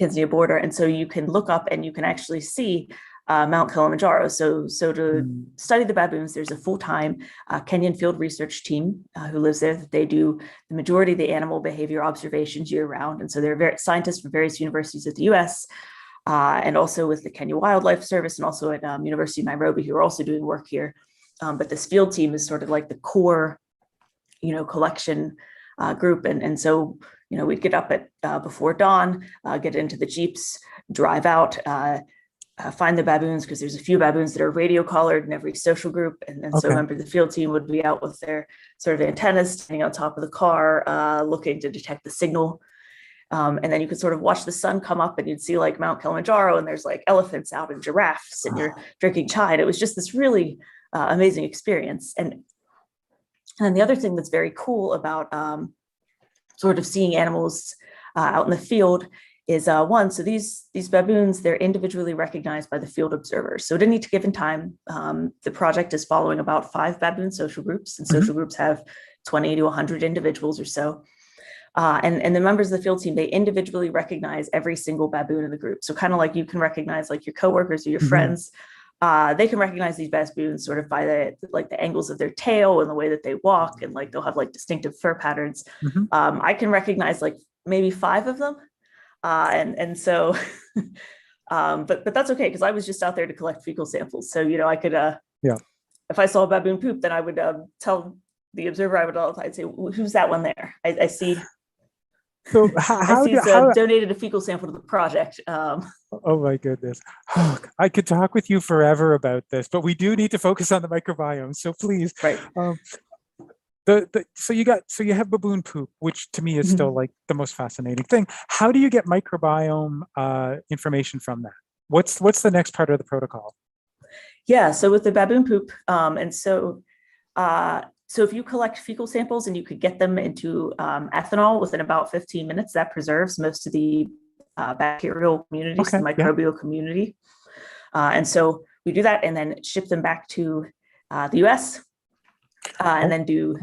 Tanzania border. And so you can look up and you can actually see Mount Kilimanjaro. So to study the baboons, there's a full-time Kenyan field research team who lives there. That they do the majority of the animal behavior observations year-round. And so they're scientists from various universities of the US and also with the Kenya Wildlife Service and also at University of Nairobi, who are also doing work here. But this field team is sort of like the core, collection group. And so, we'd get up at before dawn, get into the jeeps, drive out, find the baboons, because there's a few baboons that are radio collared in every social group. And so remember, the field team would be out with their sort of antennas standing on top of the car, looking to detect the signal. And then you could sort of watch the sun come up and you'd see like Mount Kilimanjaro and there's like elephants out and giraffes and you're drinking chai. And it was just this really amazing experience. And then the other thing that's very cool about sort of seeing animals out in the field is one, so these baboons, they're individually recognized by the field observers. So at any given time, the project is following about 5 baboon social groups, and social groups have 20 to 100 individuals or so. And the members of the field team, they individually recognize every single baboon in the group. So kind of like you can recognize like your coworkers or your friends, they can recognize these baboons sort of by the angles of their tail and the way that they walk, and like they'll have like distinctive fur patterns. I can recognize like maybe 5 of them. And so, but that's okay, because I was just out there to collect fecal samples. So, you know, I could, if I saw a baboon poop, then I would tell the observer, I'd say, who's that one there? I see. So how donated a fecal sample to the project. Oh my goodness. I could talk with you forever about this, but we do need to focus on the microbiome. So please. Right. So you have baboon poop, which to me is still like the most fascinating thing. How do you get microbiome information from that? What's the next part of the protocol? Yeah, so with the baboon poop, so if you collect fecal samples and you could get them into ethanol within about 15 minutes, that preserves most of the bacterial communities, the microbial community. And so we do that and then ship them back to the US and then do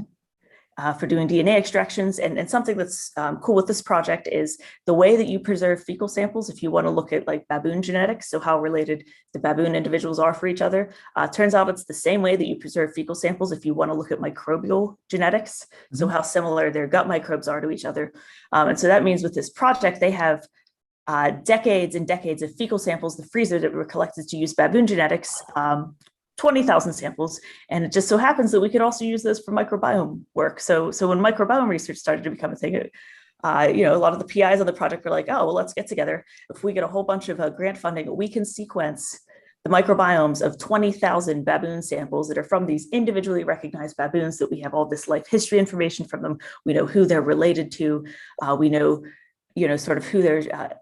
for doing DNA extractions. And something that's cool with this project is the way that you preserve fecal samples. If you want to look at like baboon genetics, so how related the baboon individuals are for each other, turns out it's the same way that you preserve fecal samples if you want to look at microbial genetics, so how similar their gut microbes are to each other. And so that means with this project, they have decades and decades of fecal samples, the freezer that were collected to use baboon genetics, 20,000 samples. And it just so happens that we could also use this for microbiome work. So when microbiome research started to become a thing, you know, a lot of the PIs on the project were like, oh, well, let's get together. If we get a whole bunch of grant funding, we can sequence the microbiomes of 20,000 baboon samples that are from these individually recognized baboons that we have all this life history information from them. We know who they're related to. We know, you know, sort of who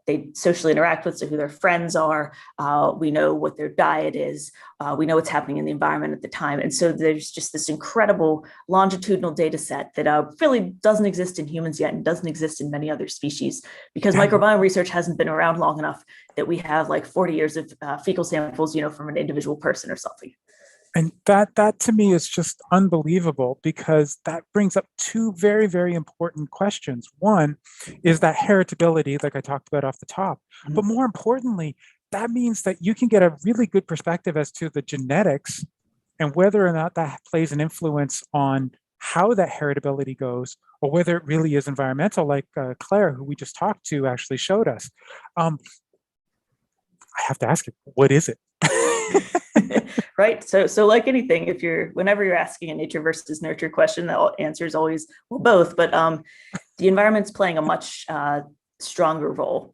they socially interact with, so who their friends are. We know what their diet is. We know what's happening in the environment at the time. And so there's just this incredible longitudinal data set that really doesn't exist in humans yet and doesn't exist in many other species, because microbiome research hasn't been around long enough that we have like 40 years of fecal samples, you know, from an individual person or something. And that to me is just unbelievable, because that brings up 2 very, very important questions. One is that heritability, like I talked about off the top, but more importantly, that means that you can get a really good perspective as to the genetics and whether or not that plays an influence on how that heritability goes, or whether it really is environmental, like Claire, who we just talked to, actually showed us. I have to ask you, what is it? Right. So like anything, whenever you're asking a nature versus nurture question, the answer is always, well, both. But the environment's playing a much stronger role,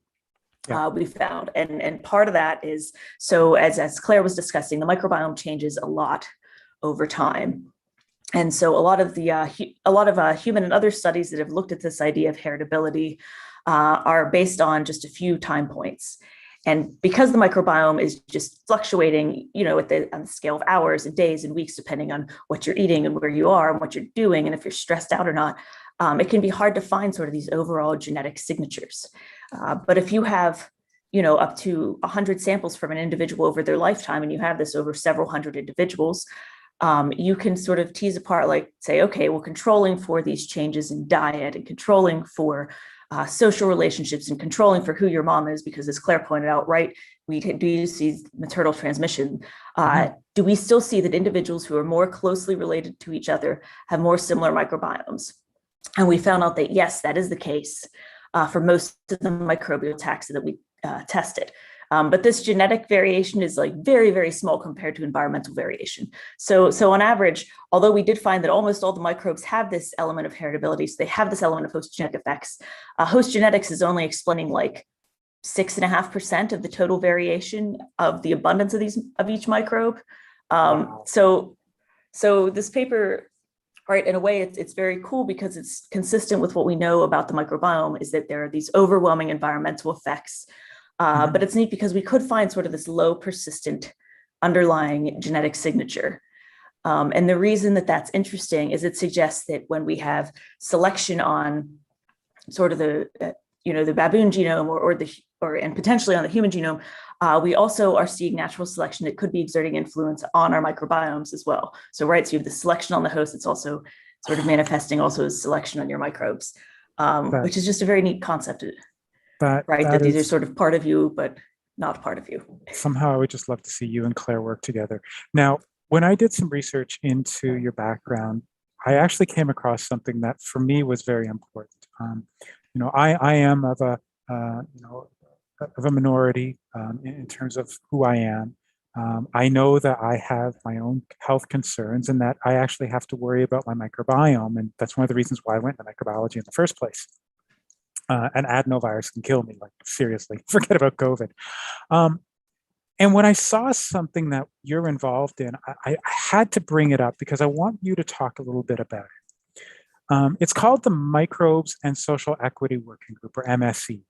we found. And part of that is, so as Claire was discussing, the microbiome changes a lot over time. And so a lot of human and other studies that have looked at this idea of heritability are based on just a few time points. And because the microbiome is just fluctuating, you know, on the scale of hours and days and weeks, depending on what you're eating and where you are and what you're doing, and if you're stressed out or not, it can be hard to find sort of these overall genetic signatures. But if you have, you know, up to 100 samples from an individual over their lifetime, and you have this over several hundred individuals, you can sort of tease apart, like say, okay, well, controlling for these changes in diet and controlling for social relationships and controlling for who your mom is, because as Claire pointed out, right, we do see maternal transmission. Do we still see that individuals who are more closely related to each other have more similar microbiomes? And we found out that yes, that is the case for most of the microbial taxa that we tested. But this genetic variation is like very, very small compared to environmental variation. So on average, although we did find that almost all the microbes have this element of heritability, so they have this element of host genetic effects, host genetics is only explaining like 6.5% of the total variation of the abundance of each microbe. So this paper, right, in a way, it's very cool because it's consistent with what we know about the microbiome, is that there are these overwhelming environmental effects. But it's neat because we could find sort of this low persistent underlying genetic signature. And the reason that that's interesting is it suggests that when we have selection on sort of the baboon genome and potentially on the human genome, we also are seeing natural selection that could be exerting influence on our microbiomes as well. So, right, so you have the selection on the host, it's also sort of manifesting also as selection on your microbes. which is just a very neat concept, right? That That these are is, sort of part of you, but not part of you. somehow I would just love to see you and Claire work together. Now, when I did some research into your background, I actually came across something that for me was very important. You know, I am of a you know, of a minority in terms of who I am. I know that I have my own health concerns and that I actually have to worry about my microbiome, and that's one of the reasons why I went into microbiology in the first place. An adenovirus can kill me, like seriously, forget about COVID. And when I saw something that you're involved in, I had to bring it up because I want you to talk a little bit about it. It's called the Microbes and Social Equity Working Group, or MSE.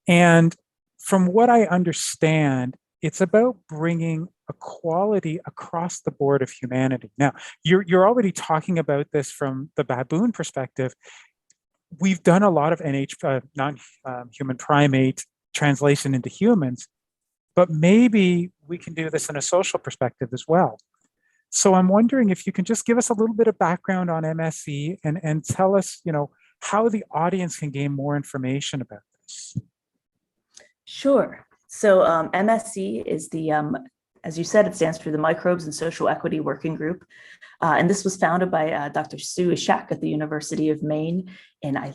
And from what I understand, it's about bringing equality across the board of humanity. Now, you're already talking about this from the baboon perspective. We've done a lot of non-human primate translation into humans, but maybe we can do this in a social perspective as well. So I'm wondering if you can just give us a little bit of background on MSE and tell us, you know, how the audience can gain more information about this. Sure. So MSC is the, as you said, it stands for the Microbes and Social Equity Working Group. And this was founded by Dr. Sue Ishak at the University of Maine in, I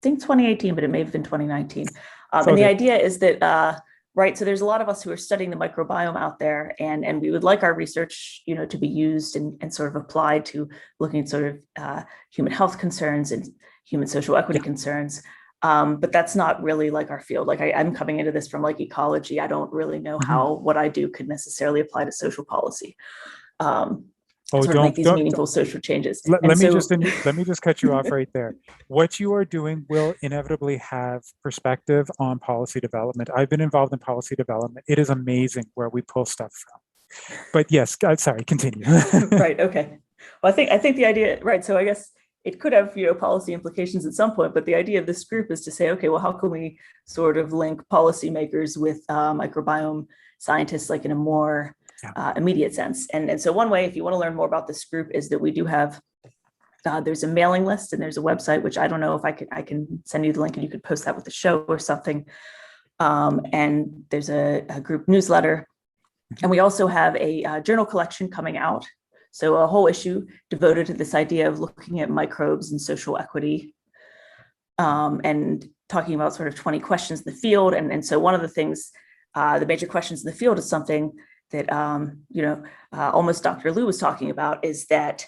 think, 2018, but it may have been 2019. And the idea is that, right, so there's a lot of us who are studying the microbiome out there, and we would like our research, you know, to be used and sort of applied to looking at sort of human health concerns and human social equity concerns. But that's not really like our field. Like I'm coming into this from like ecology. I don't really know how what I do could necessarily apply to social policy. Sort of make these meaningful social changes. Let me just cut you off right there. What you are doing will inevitably have perspective on policy development. I've been involved in policy development. It is amazing where we pull stuff from. But yes, sorry, continue. Right. Okay. Well, I think the idea, right. So I guess it could have, you know, policy implications at some point, but the idea of this group is to say, okay, well, how can we sort of link policymakers with microbiome scientists, like in a more immediate sense? And so one way, if you want to learn more about this group, is that we do have, there's a mailing list and there's a website, which I don't know if I can send you the link and you could post that with the show or something. And there's a group newsletter. And we also have a journal collection coming out. So a whole issue devoted to this idea of looking at microbes and social equity, and talking about sort of 20 questions in the field. And so one of the things, the major questions in the field is something that, you know, almost Dr. Liu was talking about, is that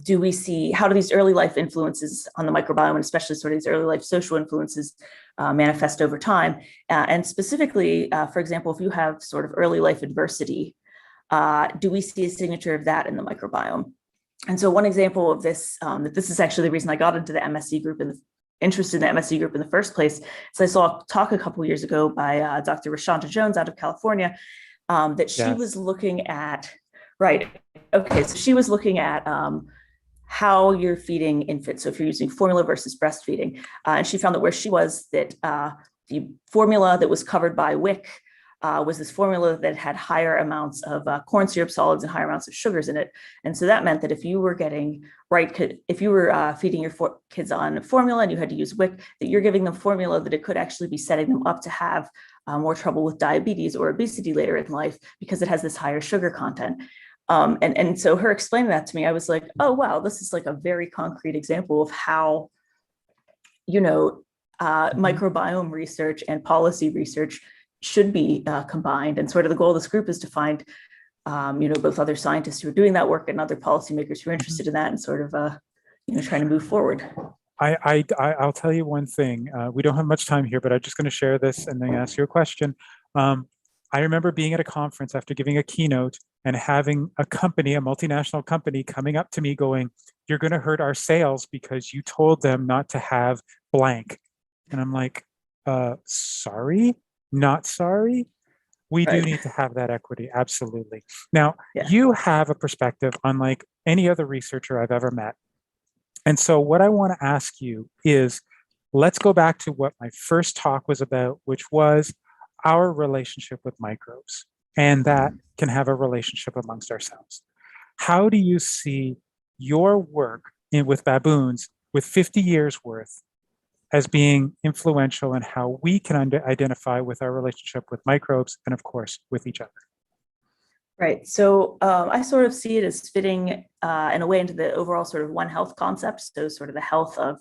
do we see, how do these early life influences on the microbiome, and especially sort of these early life social influences, manifest over time? And specifically, for example, if you have sort of early life adversity, do we see a signature of that in the microbiome? And so one example of this, that this is actually the reason I got into the MSC group and interested in the MSC group in the first place, is I saw a talk a couple of years ago by Dr. Rashonda Jones out of California, that she was looking at, right, okay, so she was looking at how you're feeding infants. So if you're using formula versus breastfeeding, and she found that where she was, that the formula that was covered by WIC was this formula that had higher amounts of corn syrup solids and higher amounts of sugars in it. And so that meant that if you were getting, right, if you were feeding your kids on formula and you had to use WIC, that you're giving them formula that it could actually be setting them up to have more trouble with diabetes or obesity later in life, because it has this higher sugar content. And so her explaining that to me, I was like, oh, wow, this is like a very concrete example of how, you know, microbiome research and policy research should be combined. And sort of the goal of this group is to find, you know, both other scientists who are doing that work and other policymakers who are interested in that, and sort of, you know, trying to move forward. I'll tell you one thing. We don't have much time here, but I'm just going to share this and then ask you a question. I remember being at a conference after giving a keynote and having a company, a multinational company, coming up to me going, "You're going to hurt our sales because you told them not to have blank." And I'm like, sorry, not sorry. We do need to have that equity, absolutely. Now, you have a perspective unlike any other researcher I've ever met. And so what I want to ask you is, let's go back to what my first talk was about, which was our relationship with microbes, and that can have a relationship amongst ourselves. How do you see your work with baboons with 50 years worth as being influential in how we can identify with our relationship with microbes and, of course, with each other. Right. So I sort of see it as fitting in a way into the overall sort of One Health concept. So sort of the health of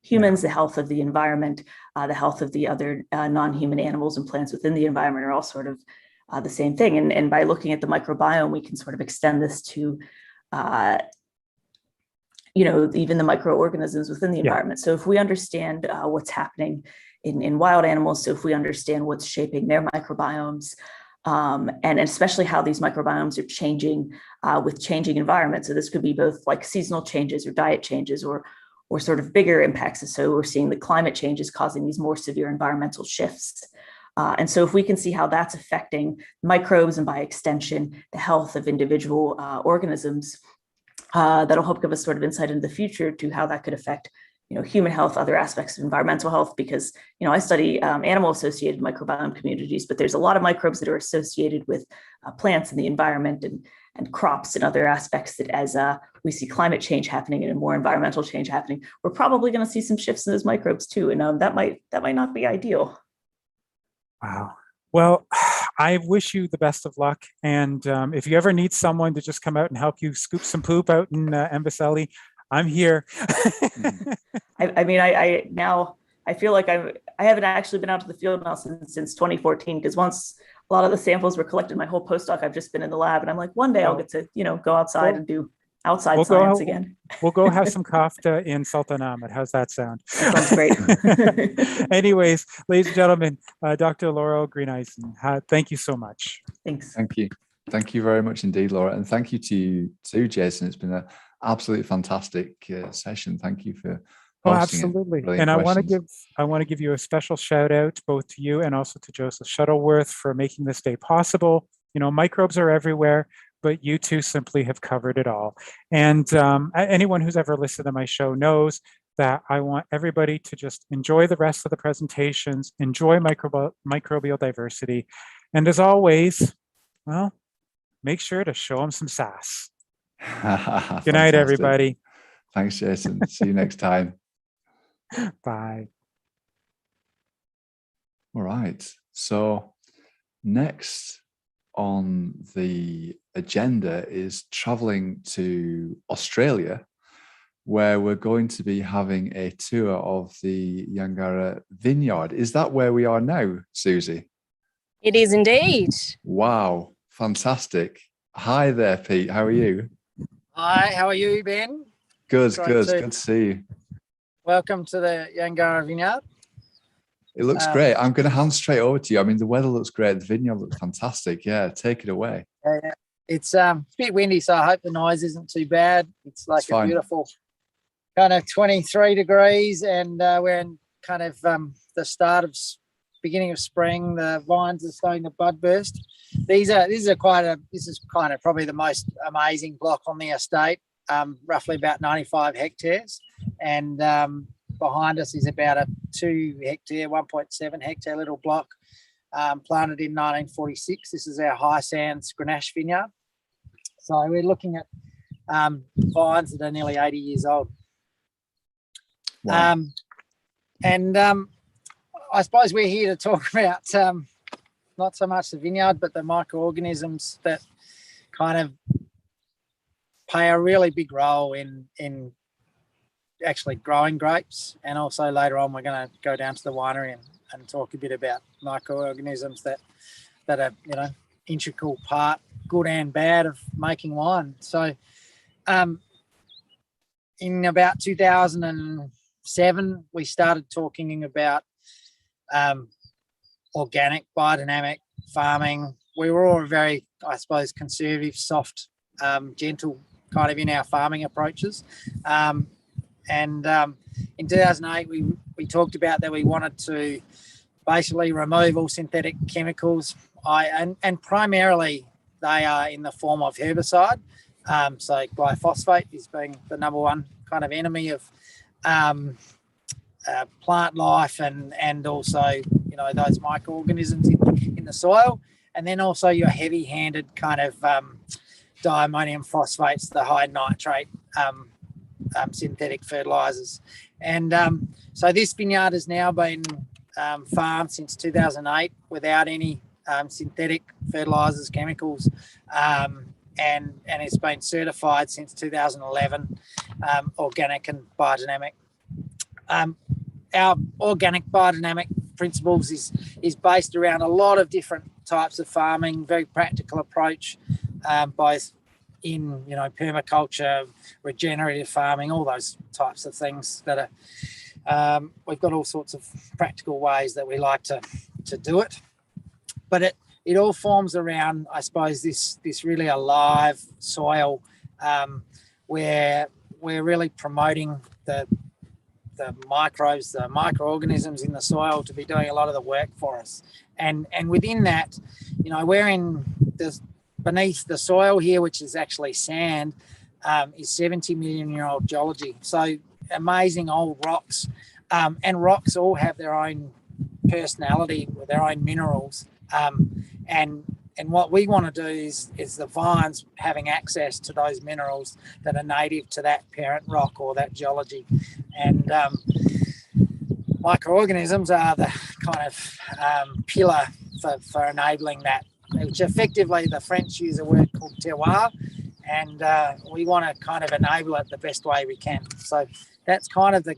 humans, the health of the environment, the health of the other non-human animals and plants within the environment are all sort of the same thing. And by looking at the microbiome, we can sort of extend this to, even the microorganisms within the environment. So if we understand what's happening in wild animals, so if we understand what's shaping their microbiomes, and especially how these microbiomes are changing with changing environments. So this could be both like seasonal changes or diet changes or sort of bigger impacts. So we're seeing the climate changes causing these more severe environmental shifts. And so if we can see how that's affecting microbes and by extension, the health of individual organisms, that'll help give us sort of insight into the future to how that could affect human health, other aspects of environmental health, because, I study animal-associated microbiome communities, but there's a lot of microbes that are associated with plants and the environment and crops and other aspects that as we see climate change happening and more environmental change happening, we're probably going to see some shifts in those microbes too. And that might not be ideal. Wow. Well, I wish you the best of luck. And if you ever need someone to just come out and help you scoop some poop out in Ambaselli, I'm here. I feel like I haven't actually been out to the field now since 2014, because once a lot of the samples were collected, my whole postdoc, I've just been in the lab, and I'm like, one day I'll get to, go outside and do outside science again. We'll go have some kafta in Sultan Ahmed. How's that sound? That sounds great. Anyways, ladies and gentlemen, Dr. Laurel Greeneisen, thank you so much. Thanks. Thank you. Thank you very much indeed, Laura. And thank you to you too, Jason. It's been an absolutely fantastic session. Thank you for hosting absolutely. It. And I want to give you a special shout out both to you and also to Joseph Shuttleworth for making this day possible. Microbes are everywhere, but you two simply have covered it all. And anyone who's ever listened to my show knows that I want everybody to just enjoy the rest of the presentations, enjoy microbial diversity. And as always, well, make sure to show them some sass. Good night, everybody. Thanks, Jason. See you next time. Bye. All right. So next on the agenda is traveling to Australia, where we're going to be having a tour of the Yangara vineyard. Is that where we are now, Susie? It is indeed. Wow. Fantastic. Hi there, Pete. How are you? Hi, how are you, Ben? Good to see you. Welcome to the Yangara vineyard. It looks great. I'm going to hand straight over to you. I mean, the weather looks great. The vineyard looks fantastic. Yeah, take it away. Yeah. It's a bit windy, so I hope the noise isn't too bad. It's like a beautiful kind of 23 degrees, and we're in kind of the beginning of spring. The vines are starting to bud burst. This is kind of probably the most amazing block on the estate. Roughly about 95 hectares, and behind us is about a 2 hectare, 1.7 hectare little block planted in 1946. This is our High Sands Grenache vineyard. So we're looking at vines that are nearly 80 years old. Wow. I suppose we're here to talk about not so much the vineyard, but the microorganisms that kind of play a really big role in actually growing grapes. And also later on, we're going to go down to the winery and talk a bit about microorganisms that are, integral part, good and bad, of making wine. So in about 2007, we started talking about organic biodynamic farming. We were all very, I suppose, conservative, soft, gentle kind of in our farming approaches. In 2008, we talked about that we wanted to basically remove all synthetic chemicals, and primarily they are in the form of herbicide. So glyphosate is being the number one kind of enemy of plant life and also those microorganisms in the soil, and then also your heavy-handed kind of diammonium phosphates, the high nitrate synthetic fertilizers. And so this vineyard has now been farmed since 2008 without any synthetic fertilizers, chemicals, and it's been certified since 2011, organic and biodynamic. Our organic biodynamic principles is based around a lot of different types of farming, very practical approach, both in permaculture, regenerative farming, all those types of things that are. We've got all sorts of practical ways that we like to do it, but it all forms around, I suppose, this really alive soil, where we're really promoting the microbes, the microorganisms in the soil to be doing a lot of the work for us. And within that, we're in beneath the soil here, which is actually sand, is 70 million year old geology. So amazing old rocks, and rocks all have their own personality with their own minerals. And what we want to do is the vines having access to those minerals that are native to that parent rock or that geology. And microorganisms are the kind of pillar for enabling that, which effectively the French use a word called terroir, and we want to kind of enable it the best way we can. So that's kind of the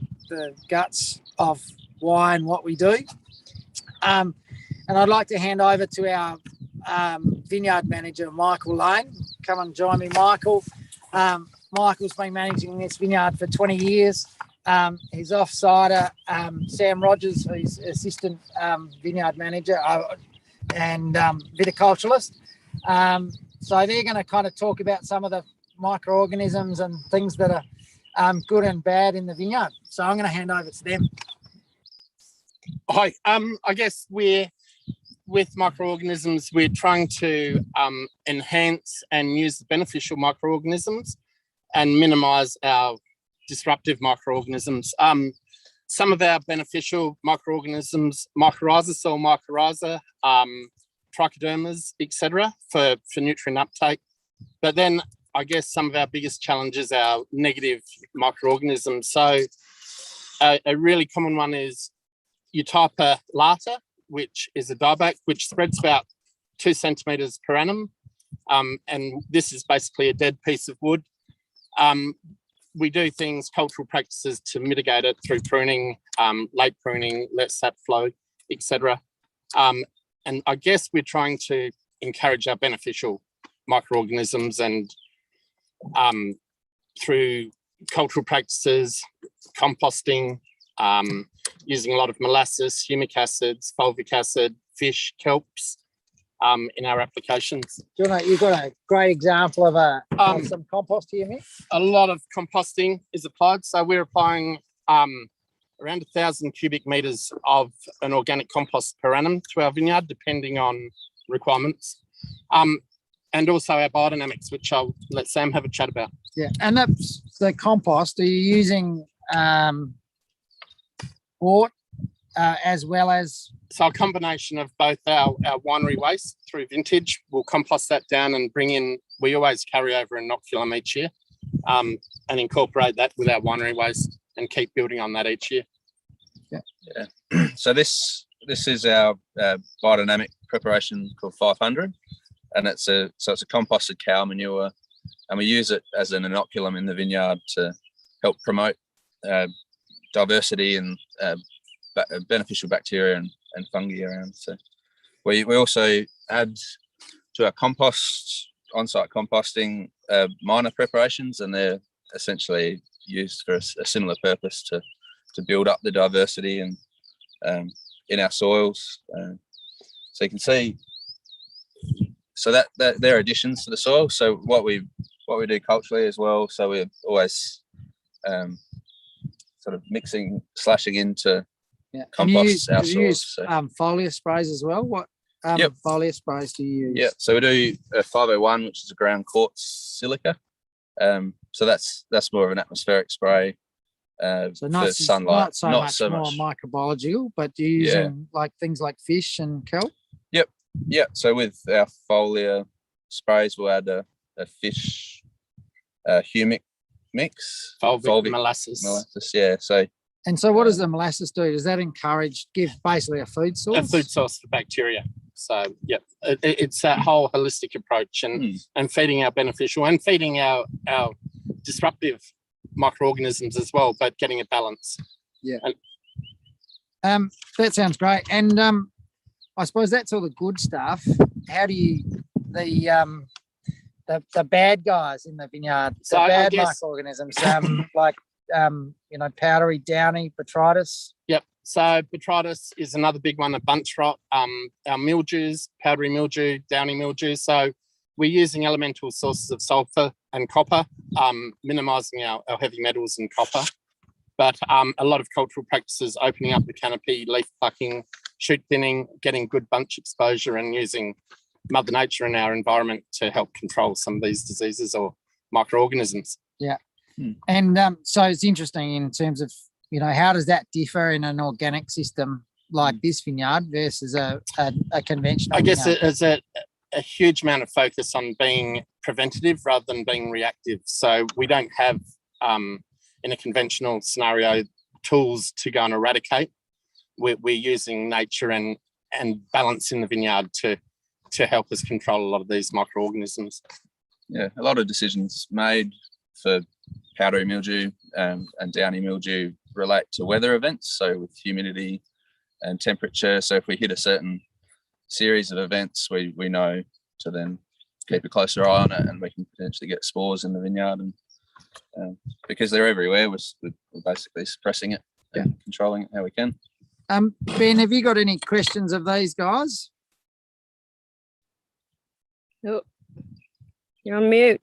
guts of why and what we do. And I'd like to hand over to our vineyard manager, Michael Lane. Come and join me, Michael. Michael's been managing this vineyard for 20 years. His off-sider, Sam Rogers, who's assistant vineyard manager and viticulturalist. So they're going to kind of talk about some of the microorganisms and things that are good and bad in the vineyard. So I'm going to hand over to them. Hi, I guess with microorganisms, we're trying to enhance and use the beneficial microorganisms and minimize our disruptive microorganisms. Some of our beneficial microorganisms, mycorrhiza, cell mycorrhiza, trichodermas, etc., for nutrient uptake. But then I guess some of our biggest challenges are negative microorganisms. So a really common one is Eutypa lata, which is a dieback, which spreads about 2 centimetres per annum. And this is basically a dead piece of wood. We do things, cultural practices to mitigate it through pruning, late pruning, let sap flow, etc. And I guess we're trying to encourage our beneficial microorganisms and through cultural practices, composting, using a lot of molasses, humic acids, fulvic acid, fish, kelps in our applications. You've got a great example of some compost here, Mick? A lot of composting is applied. So we're applying around 1,000 cubic metres of an organic compost per annum to our vineyard, depending on requirements. And also our biodynamics, which I'll let Sam have a chat about. Yeah, and that's the compost. Are you using wort as well as? So a combination of both our winery waste through vintage. We'll compost that down and bring in, we always carry over an inoculum each year and incorporate that with our winery waste and keep building on that each year. Yeah. So this is our biodynamic preparation called 500, and it's a composted cow manure, and we use it as an inoculum in the vineyard to help promote diversity and beneficial bacteria and fungi around. So we also add to our compost, on-site composting, minor preparations, and they're essentially used for a similar purpose to build up the diversity and in our soils. So you can see, so that they're additions to the soil. So what we do culturally as well. So we're always sort of slashing into compost our soils. Do you use foliar sprays as well? What foliar sprays do you use? Yeah, so we do a 501, which is a ground quartz silica. So that's more of an atmospheric spray. So not sunlight, not so much more microbiological, but do you use like things like fish and kelp? Yep. So with our foliar sprays, we'll add a fish humic mix. Fulvic molasses. Molasses, yeah. So what does the molasses do? Does that give basically a food source? A food source for bacteria. So yeah, it's that whole holistic approach and feeding our beneficial and feeding our disruptive microorganisms as well, but getting a balance. Yeah. That sounds great. And I suppose that's all the good stuff. How do you the bad guys in the vineyard, the bad microorganisms, like powdery, downy, botrytis? Yep. So botrytis is another big one, a bunch rot, our mildews, powdery mildew, downy mildew. So we're using elemental sources of sulfur and copper, minimizing our heavy metals and copper. But a lot of cultural practices, opening up the canopy, leaf plucking, shoot thinning, getting good bunch exposure and using Mother Nature in our environment to help control some of these diseases or microorganisms. Yeah. And so it's interesting in terms of, how does that differ in an organic system like this vineyard versus a conventional I guess vineyard? there's a huge amount of focus on being preventative rather than being reactive. So we don't have, in a conventional scenario, tools to go and eradicate. We're using nature and balance in the vineyard to help us control a lot of these microorganisms. Yeah, a lot of decisions made for powdery mildew and downy mildew relate to weather events, so with humidity and temperature. So if we hit a certain series of events, we know to then keep a closer eye on it, and we can potentially get spores in the vineyard. And because they're everywhere, we're basically suppressing it and controlling it how we can. Ben, have you got any questions of these guys? Oh, you're on mute.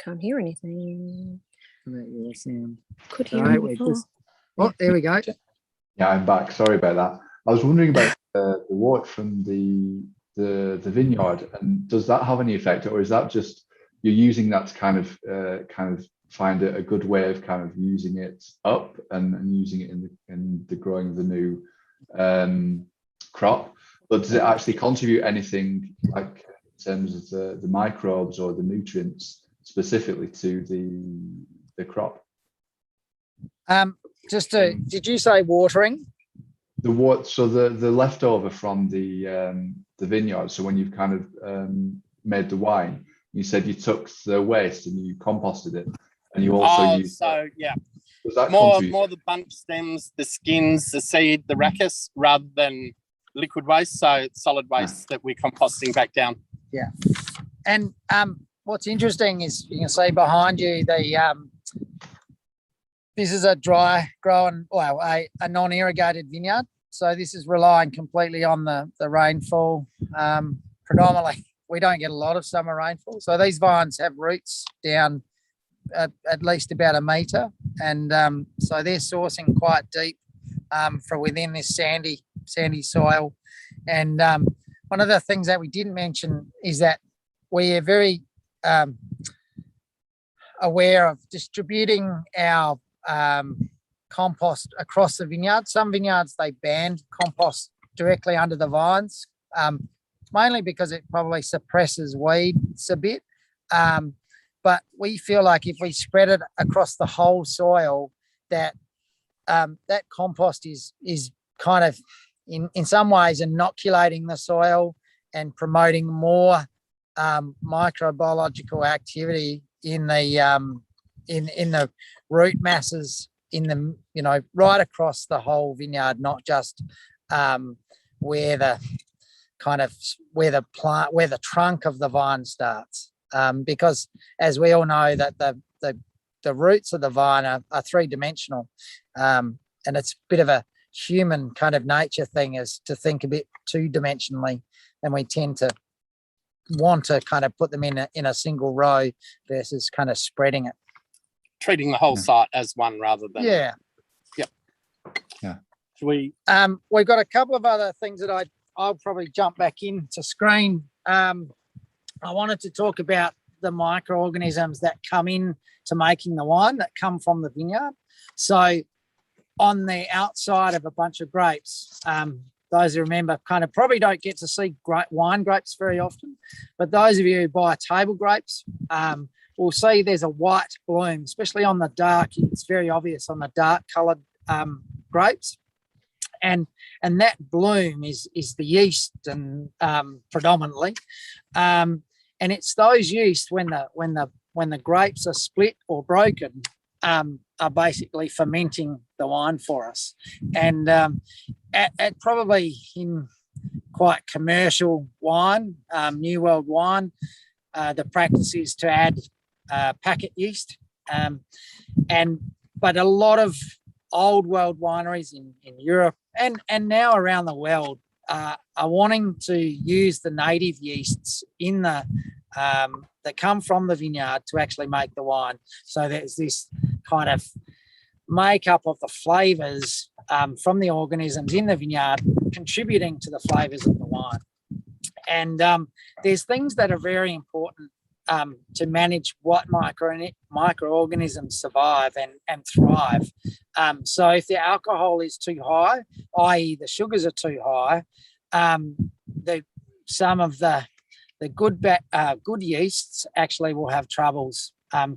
Can't hear anything. Could hear Right, me before. Oh, there we go. Yeah, I'm back. Sorry about that. I was wondering about the wort from the vineyard, and does that have any effect, or is that just you're using that to kind of find a good way of kind of using it up and using it in the growing of the new crop? But does it actually contribute anything like in terms of the microbes or the nutrients specifically to the crop? Did you say watering? So the leftover from the vineyard. So when you've kind of made the wine, you said you took the waste and you composted it, and you also used. So yeah, does that more contribute? the bunch stems, the skins, the seed, the rachis, rather than liquid waste. So it's solid waste that we're composting back down. Yeah, and what's interesting is you can see behind you this is a dry growing, a non-irrigated vineyard. So this is relying completely on the rainfall. Predominantly, we don't get a lot of summer rainfall. So these vines have roots down at least about 1 metre. And so they're sourcing quite deep from within this sandy soil. And one of the things that we didn't mention is that we are very aware of distributing our compost across the vineyard. Some vineyards, they ban compost directly under the vines, mainly because it probably suppresses weeds a bit. But we feel like if we spread it across the whole soil, that that compost is kind of in some ways inoculating the soil and promoting more microbiological activity in the root masses in the right across the whole vineyard, not just where the trunk of the vine starts, because as we all know that the roots of the vine are three-dimensional, and it's a bit of a human kind of nature thing is to think a bit two-dimensionally, and we tend to want to kind of put them in a single row versus kind of spreading it. Treating the whole site as one rather than Yep. Yeah. We've got a couple of other things that I'll probably jump back into screen. I wanted to talk about the microorganisms that come in to making the wine that come from the vineyard. So on the outside of a bunch of grapes, those who remember kind of probably don't get to see wine grapes very often, but those of you who buy table grapes will see there's a white bloom, especially on the dark. It's very obvious on the dark coloured grapes. And that bloom is the yeast and predominantly, and it's those yeast when the grapes are split or broken are basically fermenting the wine for us. And at probably in quite commercial wine, New World wine, the practice is to add packet yeast, but a lot of old world wineries in Europe and now around the world are wanting to use the native yeasts in the that come from the vineyard to actually make the wine. So there's this kind of makeup of the flavors from the organisms in the vineyard contributing to the flavors of the wine. And there's things that are very important to manage what microorganisms survive and thrive. So if the alcohol is too high, i.e. the sugars are too high, some of the good yeasts actually will have troubles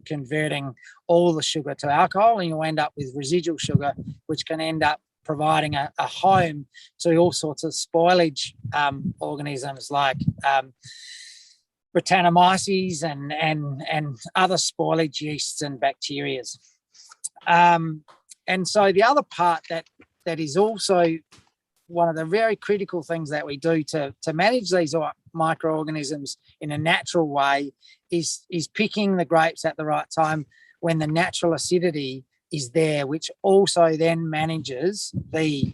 converting all the sugar to alcohol, and you'll end up with residual sugar, which can end up providing a home to all sorts of spoilage organisms like Brettanomyces and other spoilage yeasts and bacteria. And so the other part that is also one of the very critical things that we do to manage these microorganisms in a natural way is picking the grapes at the right time when the natural acidity is there, which also then manages the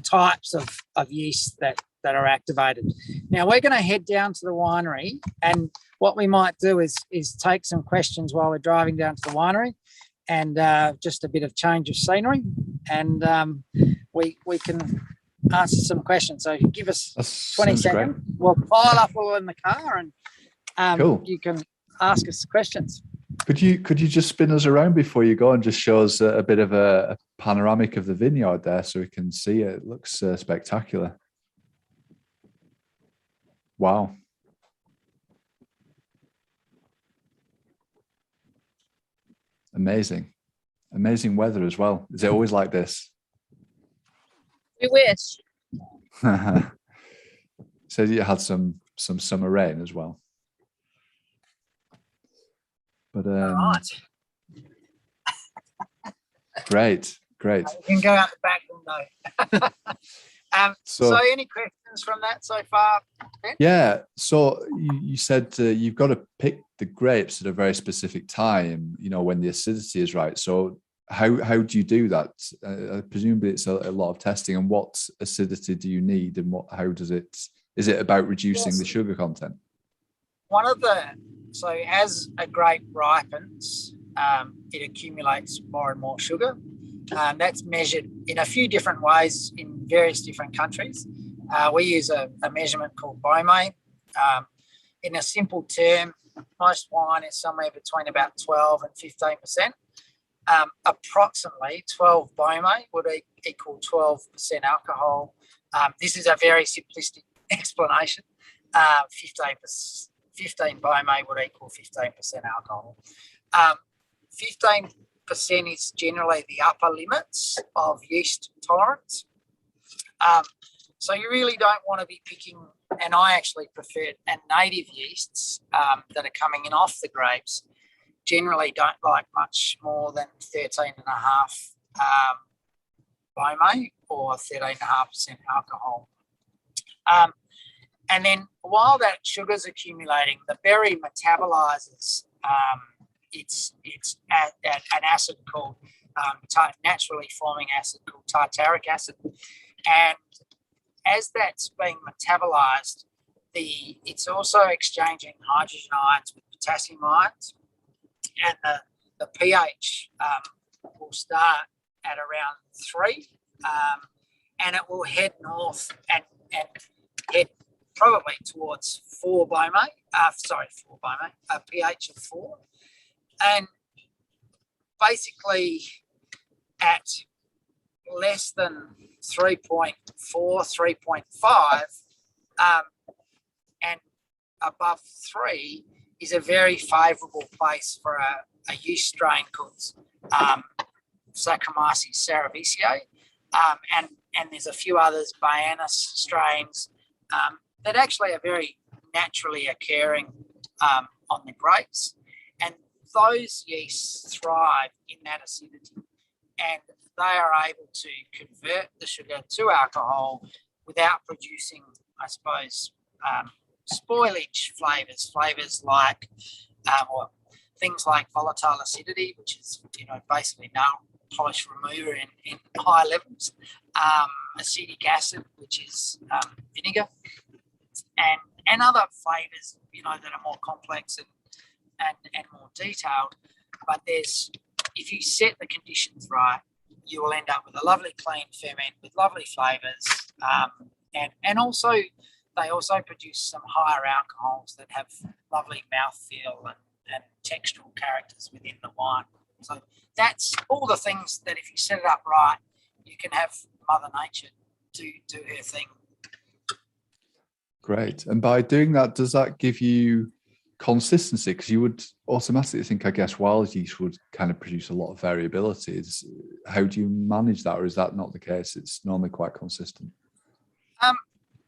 types of yeast that are activated. Now we're going to head down to the winery, and what we might do is take some questions while we're driving down to the winery, and just a bit of change of scenery, and we can answer some questions. So give us 20 seconds. Great. We'll pile up all in the car, and cool. You can ask us questions. Could you just spin us around before you go and just show us a bit of a panoramic of the vineyard there so we can see it? It looks spectacular. Wow. Amazing. Amazing weather as well. Is it always like this? We wish. So you had some summer rain as well. But right. Great. You can go out the back window. So any questions from that so far, Ben? Yeah. So you said you've got to pick the grapes at a very specific time, when the acidity is right. So how do you do that? Presumably it's a lot of testing. And what acidity do you need, and is it about reducing the sugar content? So as a grape ripens, it accumulates more and more sugar. That's measured in a few different ways in various different countries. We use a measurement called Biomedical. In a simple term, most wine is somewhere between about 12 and 15%. Approximately 12 Biomedical would equal 12% alcohol. This is a very simplistic explanation. 15 Biomedical would equal 15% alcohol. 15% is generally the upper limits of yeast tolerance. So you really don't want to be picking, and I actually prefer, and native yeasts that are coming in off the grapes generally don't like much more than 13.5 Biomedical or 13.5% alcohol. And then while that sugar's accumulating, the berry metabolizes it's an acid called naturally forming acid called tartaric acid, and as that's being metabolized, it's also exchanging hydrogen ions with potassium ions, and the pH will start at around 3, and it will head north and head probably towards 4 Biomedical, a pH of 4. And basically at less than 3.4, 3.5, and above 3 is a very favourable place for a yeast strain called Saccharomyces cerevisiae, and there's a few others, Baianus strains, that actually are very naturally occurring on the grapes, and those yeasts thrive in that acidity, and they are able to convert the sugar to alcohol without producing, I suppose, spoilage flavours like, or things like volatile acidity, which is, basically nail polish remover in high levels, acetic acid, which is vinegar, and other flavours, that are more complex and more detailed. But if you set the conditions right, you will end up with a lovely clean ferment with lovely flavours, and also they also produce some higher alcohols that have lovely mouthfeel and textural characters within the wine. So that's all the things that if you set it up right, you can have Mother Nature do her thing. Great. And by doing that, does that give you consistency? Because you would automatically think, I guess, wild yeast would kind of produce a lot of variability. How do you manage that, or is that not the case? It's normally quite consistent.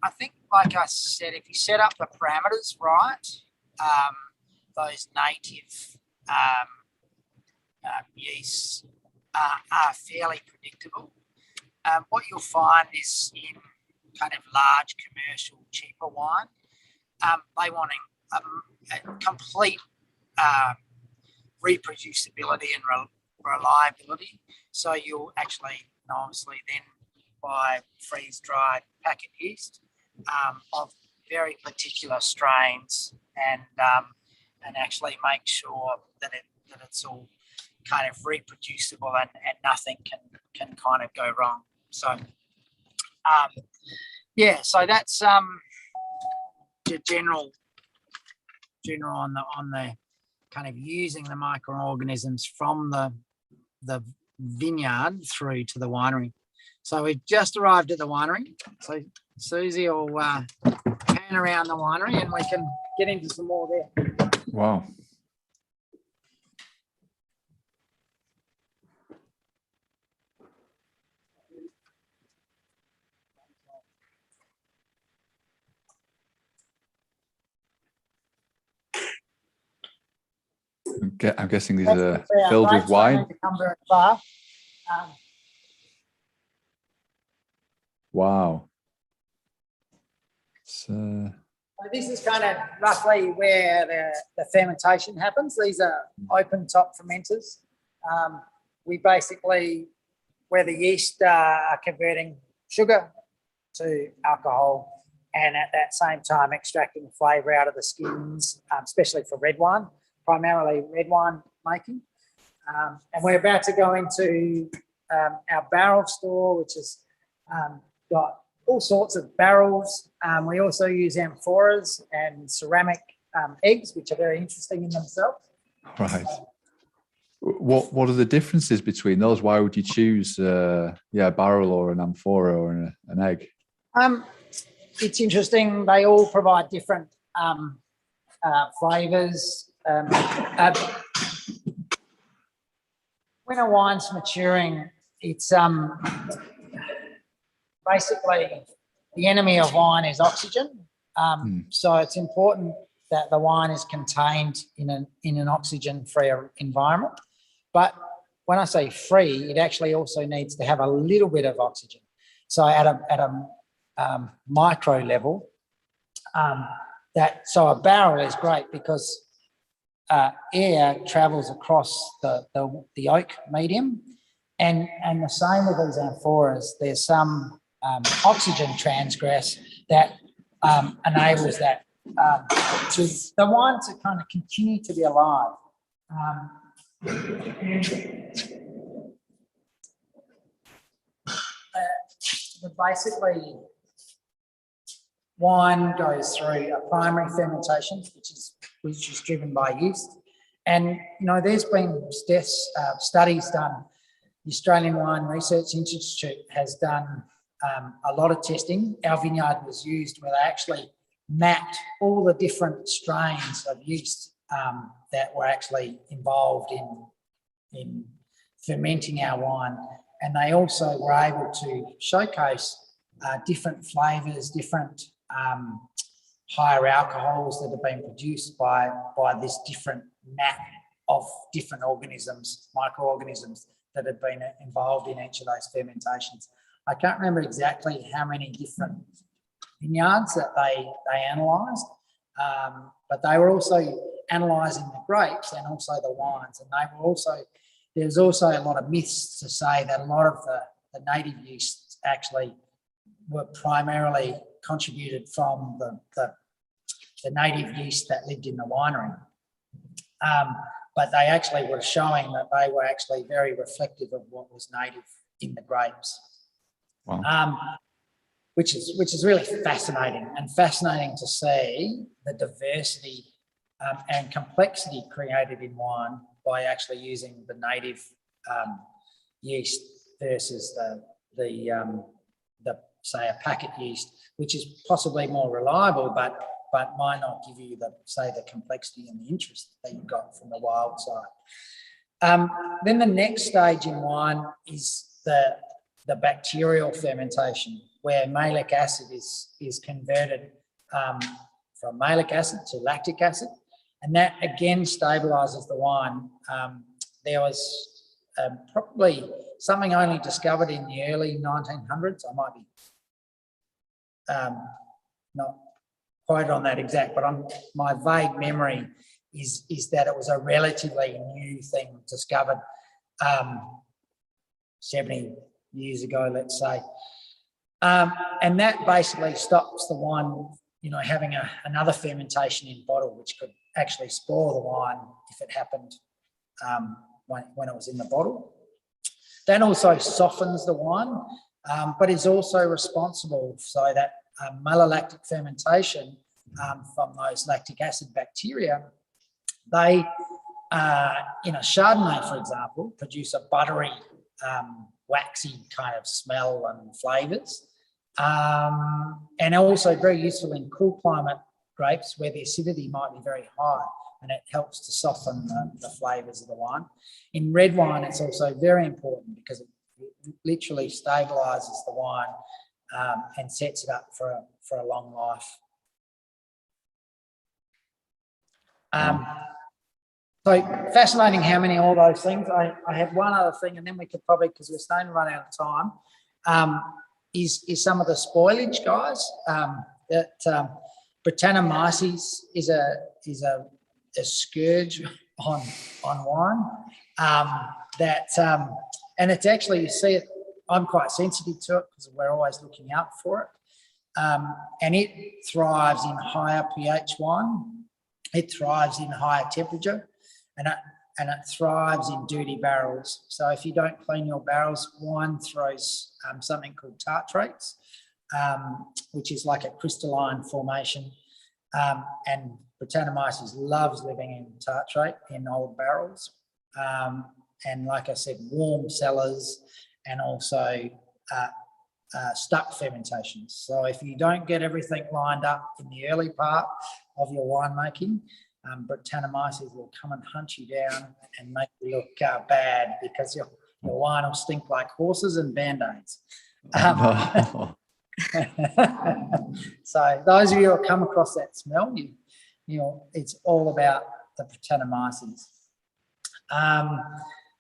I think, like I said, if you set up the parameters right, those native yeasts are fairly predictable. What you'll find is in kind of large commercial cheaper wine, they want a complete reproducibility and reliability. So you'll actually, obviously, then buy freeze-dried packet yeast of very particular strains, and actually make sure that it's all kind of reproducible and nothing can kind of go wrong. So so that's the general on the kind of using the microorganisms from the vineyard through to the winery. So we've just arrived at the winery. So Susie will pan around the winery and we can get into some more there. Wow. I'm guessing these are filled with wine. Wow. So this is kind of roughly where the fermentation happens. These are open top fermenters. We basically, where the yeast are converting sugar to alcohol, and at that same time extracting flavour out of the skins, especially for red wine, primarily red wine making. And we're about to go into our barrel store, which has got all sorts of barrels. We also use amphoras and ceramic eggs, which are very interesting in themselves. Right. What are the differences between those? Why would you choose a barrel or an amphora or an egg? It's interesting. They all provide different flavours. When a wine's maturing, it's basically the enemy of wine is oxygen. So it's important that the wine is contained in an oxygen-free environment. But when I say free, it actually also needs to have a little bit of oxygen. So at a micro level, so a barrel is great because air travels across the oak medium, and the same with these amphoras. There's some oxygen transgress that enables that to the wine to kind of continue to be alive. Basically, wine goes through a primary fermentation, which is driven by yeast, and there's been studies done the Australian Wine Research Institute has done a lot of testing. Our vineyard was used where they actually mapped all the different strains of yeast that were actually involved in fermenting our wine. And they also were able to showcase different flavours, different higher alcohols that have been produced by this different map of different organisms, microorganisms that have been involved in each of those fermentations. I can't remember exactly how many different vineyards that they analysed, but they were also analysing the grapes and also the wines. And they were also, there's also a lot of myths to say that a lot of the native yeasts actually were primarily contributed from the native yeast that lived in the winery. But they actually were showing that they were actually very reflective of what was native in the grapes. Wow. Which is really fascinating, and fascinating to see the diversity and complexity created in wine by actually using the native yeast versus the say a packet yeast, which is possibly more reliable, but might not give you the complexity and the interest that you got from the wild side. Then the next stage in wine is the bacterial fermentation, where malic acid is converted from malic acid to lactic acid, and that again stabilizes the wine. There was probably something only discovered in the early 1900s. I might be not quoted on that exact, but my vague memory is that it was a relatively new thing discovered 70 years ago, let's say. And that basically stops the wine, having another fermentation in bottle, which could actually spoil the wine if it happened when it was in the bottle. That also softens the wine, but is also responsible so that malolactic fermentation from those lactic acid bacteria, they, in a Chardonnay, for example, produce a buttery, waxy kind of smell and flavours. And also very useful in cool climate grapes where the acidity might be very high, and it helps to soften the flavours of the wine. In red wine, it's also very important because it literally stabilises the wine and sets it up for a long life. So fascinating how many all those things. I have one other thing, and then we could probably, because we're starting to run out of time, is some of the spoilage, guys. That Brettanomyces is a scourge on wine. And it's actually, you see it, I'm quite sensitive to it because we're always looking out for it. And it thrives in higher pH wine. It thrives in higher temperature, and it thrives in dirty barrels. So if you don't clean your barrels, wine throws something called tartrates, which is like a crystalline formation. And Brettanomyces loves living in tartrate in old barrels. And like I said, warm cellars, and also stuck fermentations. So if you don't get everything lined up in the early part of your winemaking, Brettanomyces will come and hunt you down and make you look bad, because your wine will stink like horses and Band-Aids. So those of you who come across that smell, it's all about the Brettanomyces.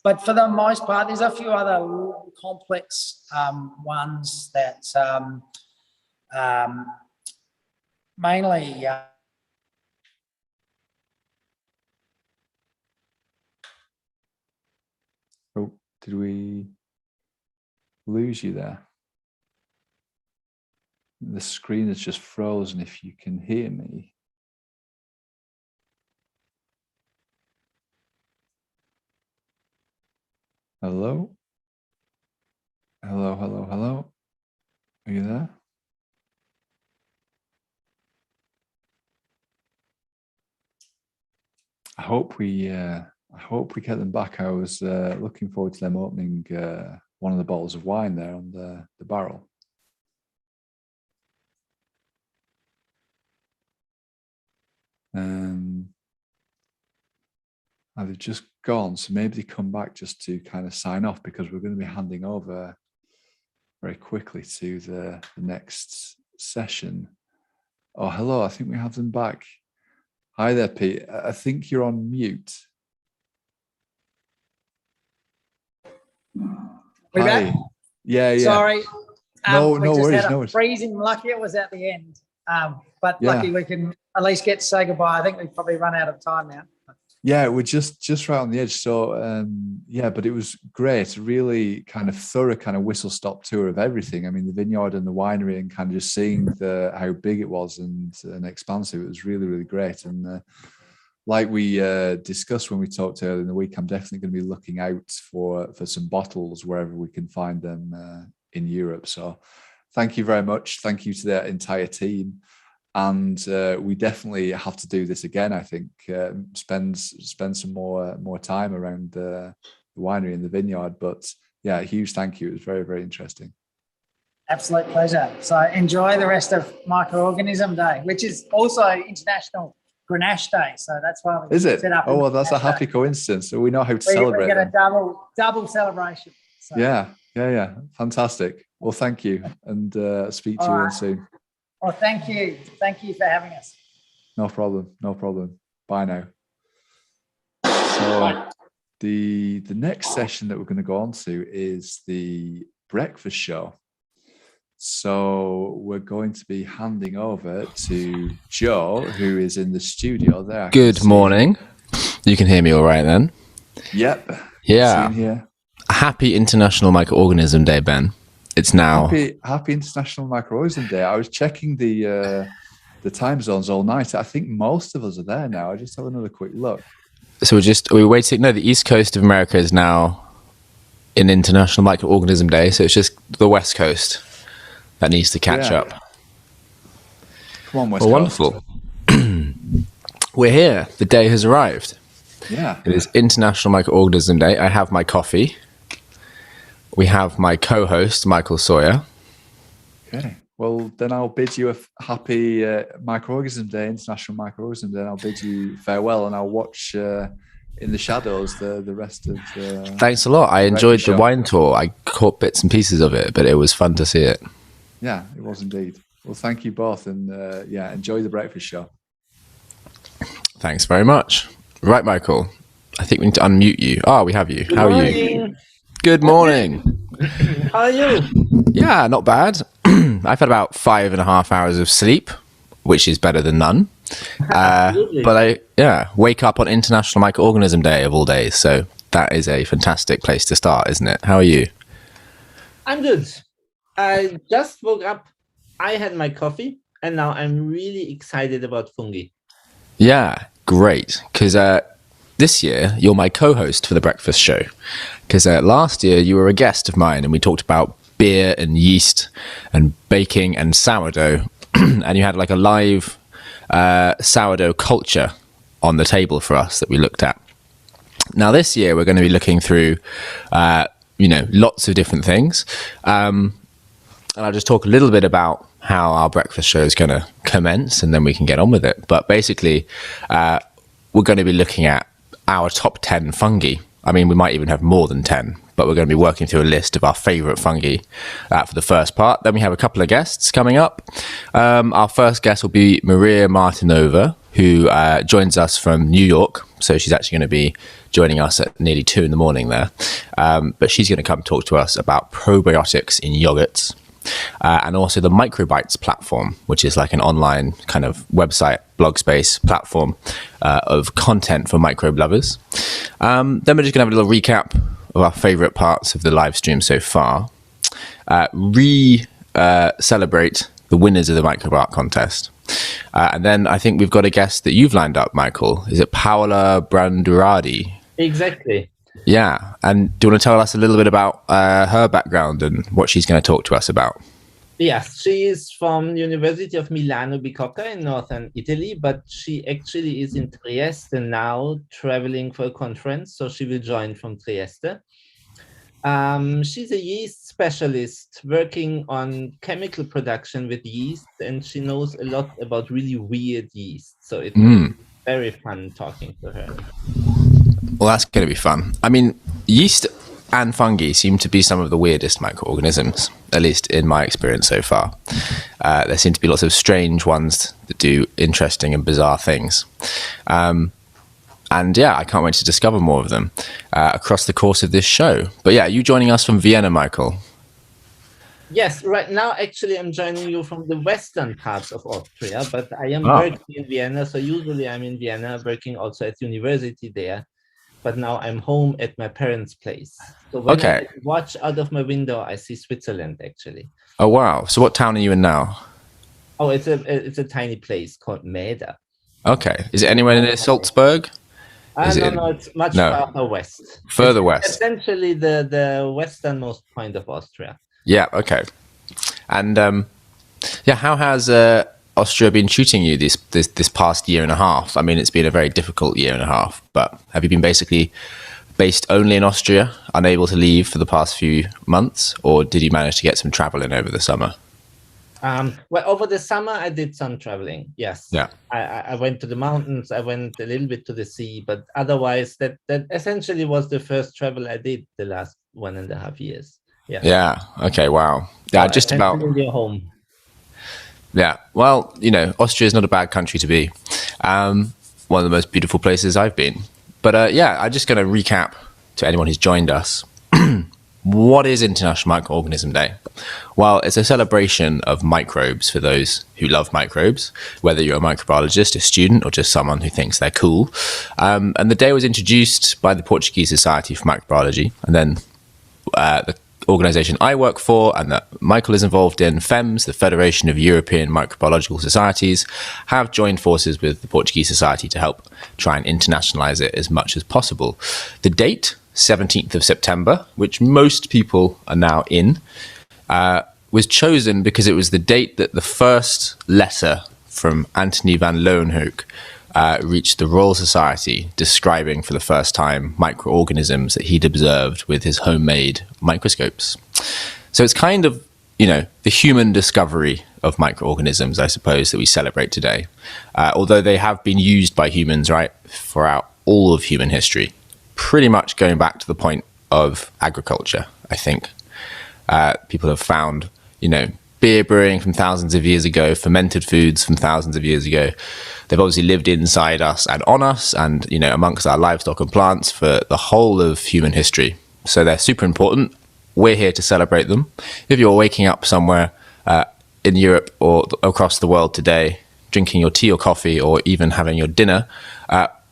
But for the most part, there's a few other complex ones that mainly oh, did we lose you there? The screen is just frozen. If you can hear me. Hello? Hello, hello, hello. Are you there? I hope we I hope we get them back. I was looking forward to them opening one of the bottles of wine there on the barrel. They've just gone, so maybe they come back just to kind of sign off, because we're going to be handing over very quickly to the next session. Oh, hello, I think we have them back. Hi there, Pete. I think you're on mute. We're Hi. back? Yeah. Sorry. No we just worries, had a no worries. freezing. Lucky it was at the end. But Yeah. lucky we can at least get to say goodbye. I think we've probably run out of time now. Yeah, we're just right on the edge. So yeah, but it was great. Really kind of thorough kind of whistle stop tour of everything. I mean, the vineyard and the winery, and kind of just seeing how big it was and expansive. It was really, really great. And like we discussed when we talked earlier in the week, I'm definitely going to be looking out for some bottles wherever we can find them in Europe. So thank you very much. Thank you to the entire team. And we definitely have to do this again. I think spend some more time around the winery and the vineyard. But yeah, a huge thank you. It was very, very interesting. Absolute pleasure. So enjoy the rest of Microorganism Day, which is also International Grenache Day. So that's why we Is it? set up. Oh, well, that's a happy coincidence. So we know how to celebrate. We get a them. double celebration. So. Yeah. Fantastic. Well, thank you, and speak to you again soon. Well, thank you. Thank you for having us. No problem. Bye now. So the next session that we're going to go on to is the breakfast show. So we're going to be handing over to Joe, who is in the studio there. Good morning. You can hear me all right then? Yep. Yeah. Here. Happy International Microorganism Day, Ben. It's now. Happy International Microorganism Day. I was checking the time zones all night. I think most of us are there now. I just have another quick look. So we're waiting. No, the East Coast of America is now in International Microorganism Day. So it's just the West Coast that needs to catch up. Come on, West Coast. Wonderful. We're here. The day has arrived. Yeah. It is International Microorganism Day. I have my coffee. We have my co-host, Michael Sawyer. Okay. Well, then I'll bid you a happy Microorganism Day, International Microorganism Day. And I'll bid you farewell, and I'll watch in the shadows the rest of the... Thanks a lot. I enjoyed the wine tour. I caught bits and pieces of it, but it was fun to see it. Yeah, it was indeed. Well, thank you both, and enjoy the breakfast show. Thanks very much. Right, Michael. I think we need to unmute you. We have you. How are you? Good morning. How are you? Yeah, not bad. I've had about 5.5 hours of sleep, which is better than none. But I wake up on International Microorganism Day of all days. So that is a fantastic place to start, isn't it? How are you? I'm good. I just woke up. I had my coffee, and now I'm really excited about fungi. Yeah, great. Because this year, you're my co-host for the breakfast show. Because last year, you were a guest of mine, and we talked about beer and yeast and baking and sourdough. And you had like a live sourdough culture on the table for us that we looked at. Now, this year, we're going to be looking through, lots of different things. And I'll just talk a little bit about how our breakfast show is going to commence, and then we can get on with it. But basically, we're going to be looking at our top 10 fungi. I mean, we might even have more than 10, but we're going to be working through a list of our favorite fungi for the first part. Then we have a couple of guests coming up. Our first guest will be Maria Martinova, who joins us from New York. So she's actually going to be joining us at nearly 2 a.m. there. But she's going to come talk to us about probiotics in yogurts. And also the Microbites platform, which is like an online kind of website, blog space platform of content for microbe lovers. Then we're just going to have a little recap of our favorite parts of the live stream so far. Celebrate the winners of the Microbe Art Contest. And then I think we've got a guest that you've lined up, Michael. Is it Paola Branduradi? Exactly. Yeah. And do you want to tell us a little bit about her background and what she's going to talk to us about? Yes, she is from University of Milano Bicocca in northern Italy, but she actually is in Trieste now, traveling for a conference, so she will join from Trieste. She's a yeast specialist working on chemical production with yeast, and she knows a lot about really weird yeast. So it's very fun talking to her. Well, that's going to be fun. I mean, yeast and fungi seem to be some of the weirdest microorganisms, at least in my experience so far. There seem to be lots of strange ones that do interesting and bizarre things. And yeah, I can't wait to discover more of them across the course of this show. But yeah, you joining us from Vienna, Michael? Yes, right now, actually, I'm joining you from the western parts of Austria, but I am working in Vienna. So usually I'm in Vienna, working also at university there. But now I'm home at my parents' place. So when I watch out of my window, I see Switzerland, actually. Oh, wow. So what town are you in now? Oh, it's a tiny place called Meda. Okay. Is it anywhere near Salzburg? No, it's much farther west. Further west. Essentially the westernmost point of Austria. Yeah, okay. And yeah, how has Austria been treating you this past year and a half? I mean, it's been a very difficult year and a half, but have you been basically based only in Austria, unable to leave for the past few months, or did you manage to get some travel in over the summer? Well, over the summer, I did some traveling. Yes. Yeah. I went to the mountains. I went a little bit to the sea, but otherwise, that essentially was the first travel I did the last 1.5 years. Yeah. Yeah. Okay. Wow. Yeah. Just about. Home. Yeah. Well, you know, Austria is not a bad country to be. One of the most beautiful places I've been. But yeah, I'm just going to recap to anyone who's joined us. What is International Microorganism Day? Well, it's a celebration of microbes for those who love microbes, whether you're a microbiologist, a student, or just someone who thinks they're cool. And the day was introduced by the Portuguese Society for Microbiology, and then the organization I work for and that Michael is involved in, FEMS, the Federation of European Microbiological Societies, have joined forces with the Portuguese Society to help try and internationalize it as much as possible. The date, 17th of September, which most people are now in, was chosen because it was the date that the first letter from Anthony van Leeuwenhoek reached the Royal Society, describing for the first time microorganisms that he'd observed with his homemade microscopes. So it's kind of, you know, the human discovery of microorganisms, I suppose, that we celebrate today. Although they have been used by humans, right, throughout all of human history, pretty much going back to the point of agriculture, I think. People have found, you know, beer brewing from thousands of years ago, fermented foods from thousands of years ago. They've obviously lived inside us and on us and, you know, amongst our livestock and plants for the whole of human history. So they're super important. We're here to celebrate them. If you're waking up somewhere in Europe or across the world today, drinking your tea or coffee or even having your dinner,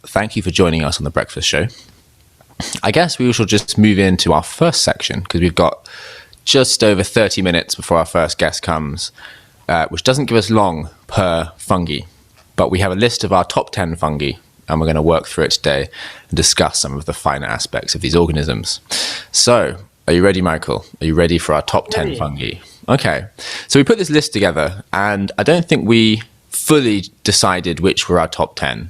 thank you for joining us on The Breakfast Show. I guess we shall just move into our first section because we've got just over 30 minutes before our first guest comes, which doesn't give us long per fungi, but we have a list of our top 10 fungi, and we're going to work through it today and discuss some of the finer aspects of these organisms. So, are you ready, Michael? Are you ready for our top 10 fungi? Okay, so we put this list together, and I don't think we fully decided which were our top 10.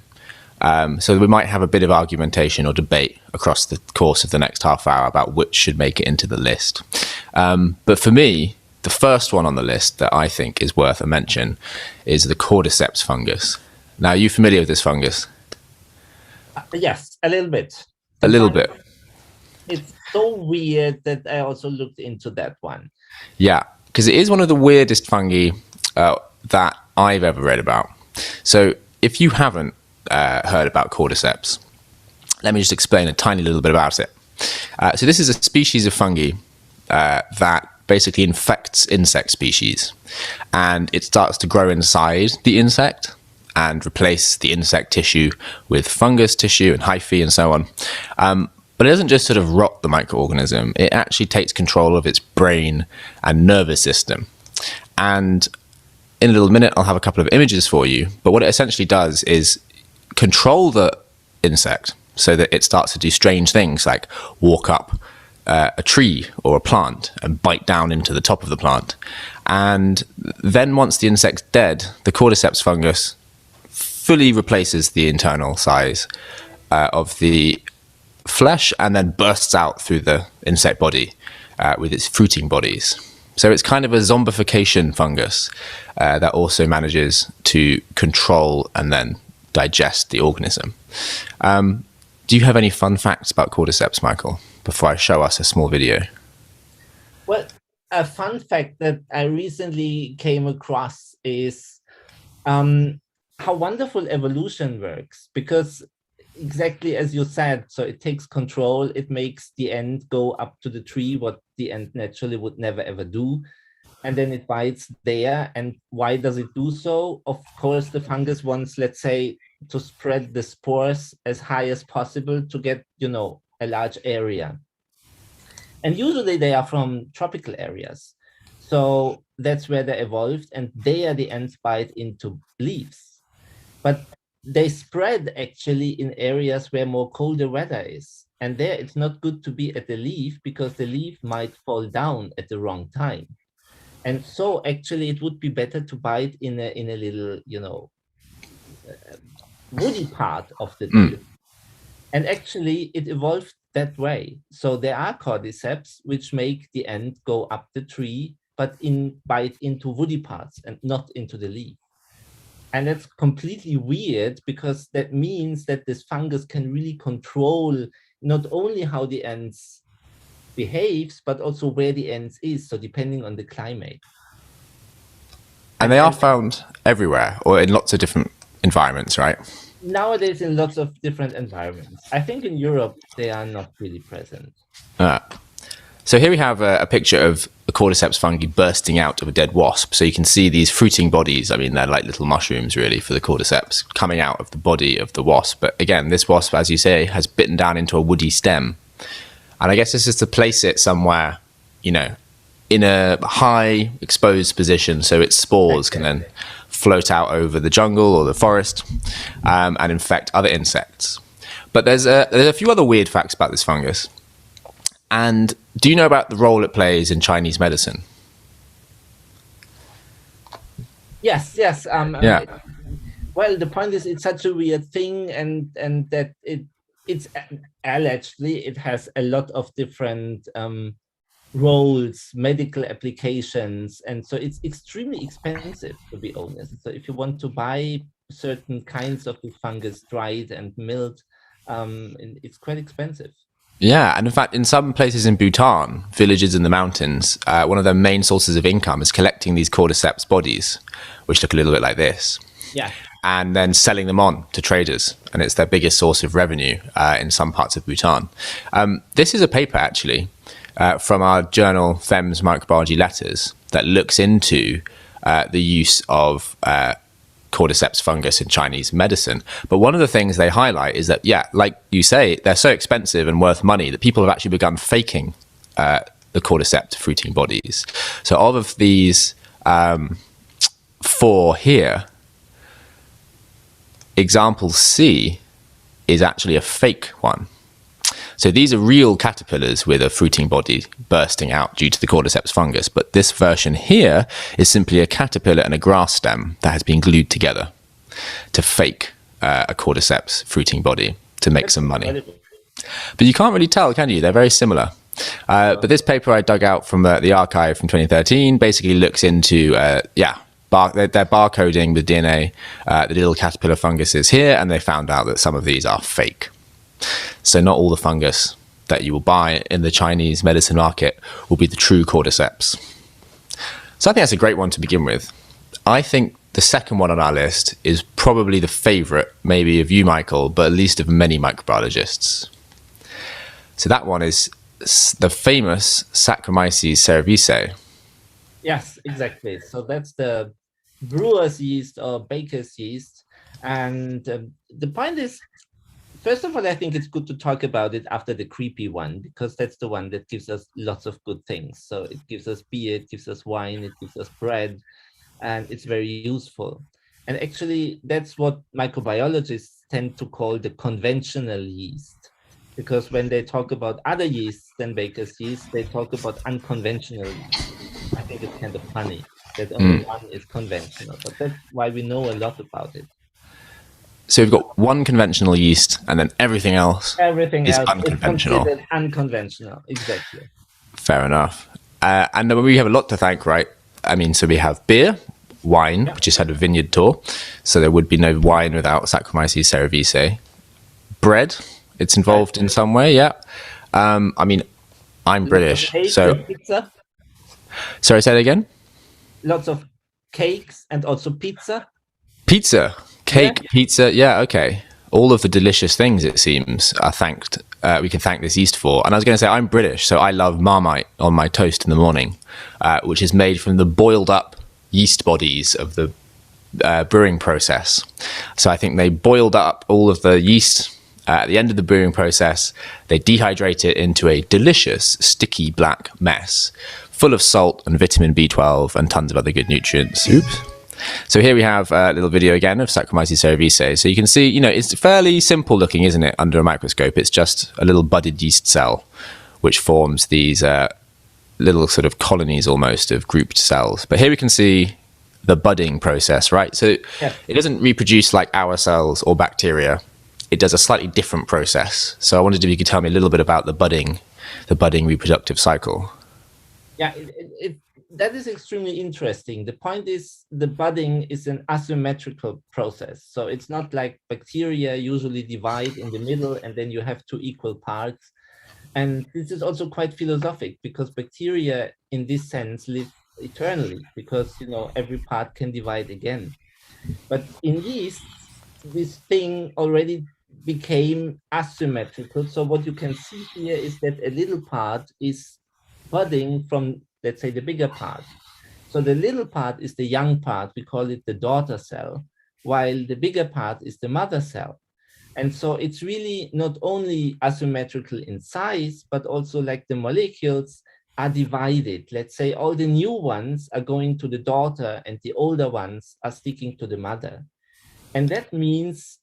So we might have a bit of argumentation or debate across the course of the next half hour about which should make it into the list. But for me, the first one on the list that I think is worth a mention is the cordyceps fungus. Now, are you familiar with this fungus? Yes, a little bit. A little bit. It's so weird that I also looked into that one. Yeah, because it is one of the weirdest fungi that I've ever read about. So if you haven't heard about cordyceps, let me just explain a tiny little bit about it. So this is a species of fungi that basically infects insect species, and it starts to grow inside the insect and replace the insect tissue with fungus tissue and hyphae and so on. But it doesn't just sort of rot the microorganism, it actually takes control of its brain and nervous system. And in a little minute, I'll have a couple of images for you, but what it essentially does is control the insect so that it starts to do strange things like walk up a tree or a plant and bite down into the top of the plant. And then once the insect's dead, the cordyceps fungus fully replaces the internal size of the flesh and then bursts out through the insect body with its fruiting bodies. So it's kind of a zombification fungus that also manages to control and then digest the organism. Do you have any fun facts about cordyceps, Michael, before I show us a small video? Well, a fun fact that I recently came across is how wonderful evolution works, because exactly as you said, so it takes control, it makes the end go up to the tree, what the end naturally would never ever do, and then it bites there. And why does it do so? Of course, the fungus wants, let's say, to spread the spores as high as possible to get, you know, a large area. And usually they are from tropical areas. So that's where they evolved, and there the ants bite into leaves. But they spread actually in areas where more colder weather is. And there it's not good to be at the leaf, because the leaf might fall down at the wrong time. And so actually it would be better to bite in a little, you know, woody part of the tree. And actually it evolved that way. So there are cordyceps which make the ant go up the tree, but bite into woody parts and not into the leaf. And that's completely weird, because that means that this fungus can really control not only how the ants behaves, but also where the ants is. So depending on the climate. And they are found everywhere, or in lots of different environments, right? Nowadays in lots of different environments. I think in Europe, they are not really present. So here we have a picture of a cordyceps fungi bursting out of a dead wasp. So you can see these fruiting bodies. I mean, they're like little mushrooms, really, for the cordyceps, coming out of the body of the wasp. But again, this wasp, as you say, has bitten down into a woody stem. And I guess this is to place it somewhere, you know, in a high exposed position, so its spores can then float out over the jungle or the forest and infect other insects. But there's a few other weird facts about this fungus. And do you know about the role it plays in Chinese medicine? Yes. Yeah. Well, the point is, it's such a weird thing, and that it's allegedly it has a lot of different roles, medical applications, and so it's extremely expensive, to be honest. So if you want to buy certain kinds of the fungus dried and milled, it's quite expensive. Yeah, and in fact, in some places in Bhutan, villages in the mountains, one of their main sources of income is collecting these cordyceps bodies, which look a little bit like this. Yeah. And then selling them on to traders. And it's their biggest source of revenue in some parts of Bhutan. This is a paper, actually, from our journal, FEMS Microbiology Letters, that looks into the use of cordyceps fungus in Chinese medicine. But one of the things they highlight is that, yeah, like you say, they're so expensive and worth money that people have actually begun faking the cordyceps fruiting bodies. So of these 4 here, example C is actually a fake one. So these are real caterpillars with a fruiting body bursting out due to the cordyceps fungus. But this version here is simply a caterpillar and a grass stem that has been glued together to fake a cordyceps fruiting body to make some money. But you can't really tell, can you? They're very similar. But this paper I dug out from the archive from 2013 basically looks into, they're barcoding the DNA, the little caterpillar funguses here, and they found out that some of these are fake. So not all the fungus that you will buy in the Chinese medicine market will be the true cordyceps. So I think that's a great one to begin with. I think the second one on our list is probably the favorite, maybe of you, Michael, but at least of many microbiologists. So that one is the famous Saccharomyces cerevisiae. Yes, exactly. So that's the brewer's yeast or baker's yeast. And the point is, first of all, I think it's good to talk about it after the creepy one, because that's the one that gives us lots of good things. So it gives us beer, it gives us wine, it gives us bread, and it's very useful. And actually, that's what microbiologists tend to call the conventional yeast, because when they talk about other yeasts than baker's yeast, they talk about unconventional yeast. I think it's kind of funny. that only one is conventional. But that's why we know a lot about it. So we've got one conventional yeast, and then everything else is unconventional. Is considered unconventional, exactly. Fair enough. And then we have a lot to thank, right? I mean, so we have beer, wine, which just had a vineyard tour. So there would be no wine without Saccharomyces cerevisiae. Bread, it's involved in some way, yeah. I mean, I'm British, so... Pizza. Sorry, say that again? Lots of cakes and also pizza. Pizza, cake, pizza, yeah, okay. All of the delicious things, it seems, are thanked. We can thank this yeast for. And I was going to say, I'm British, so I love Marmite on my toast in the morning, which is made from the boiled up yeast bodies of the brewing process. So I think they boiled up all of the yeast at the end of the brewing process. They dehydrate it into a delicious, sticky black mess, full of salt and vitamin B12 and tons of other good nutrients. Oops. So here we have a little video again of Saccharomyces cerevisiae. So you can see, you know, it's fairly simple looking, isn't it, under a microscope? It's just a little budded yeast cell, which forms these little sort of colonies almost of grouped cells. But here we can see the budding process, right? So it doesn't reproduce like our cells or bacteria. It does a slightly different process. So I wondered if you could tell me a little bit about the budding reproductive cycle. Yeah, that is extremely interesting. The point is the budding is an asymmetrical process. So it's not like bacteria usually divide in the middle and then you have two equal parts. And this is also quite philosophic because bacteria in this sense live eternally because, you know, every part can divide again. But in yeast, this thing already became asymmetrical. So what you can see here is that a little part is budding from, let's say, the bigger part. So the little part is the young part, we call it the daughter cell, while the bigger part is the mother cell. And so it's really not only asymmetrical in size, but also like the molecules are divided. Let's say all the new ones are going to the daughter and the older ones are sticking to the mother. And that means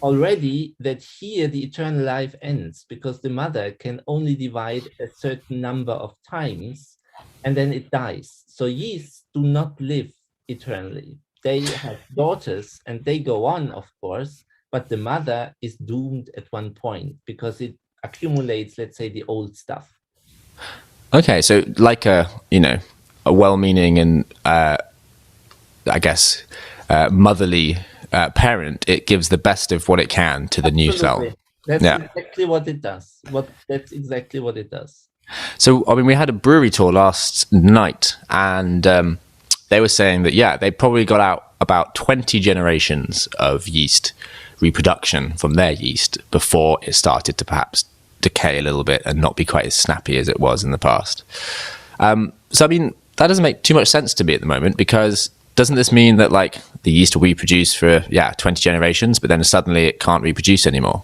already that here the eternal life ends because the mother can only divide a certain number of times and then it dies. So yeasts do not live eternally. They have daughters and they go on, of course, but the mother is doomed at one point because it accumulates, let's say, the old stuff. Okay, so like a well-meaning and I guess motherly parent, it gives the best of what it can to the new cell. That's exactly what it does. That's exactly what it does. So, I mean, we had a brewery tour last night, and they were saying that, they probably got out about 20 generations of yeast reproduction from their yeast before it started to perhaps decay a little bit and not be quite as snappy as it was in the past. So, I mean, that doesn't make too much sense to me at the moment, because doesn't this mean that, like, the yeast will reproduce for, 20 generations, but then suddenly it can't reproduce anymore?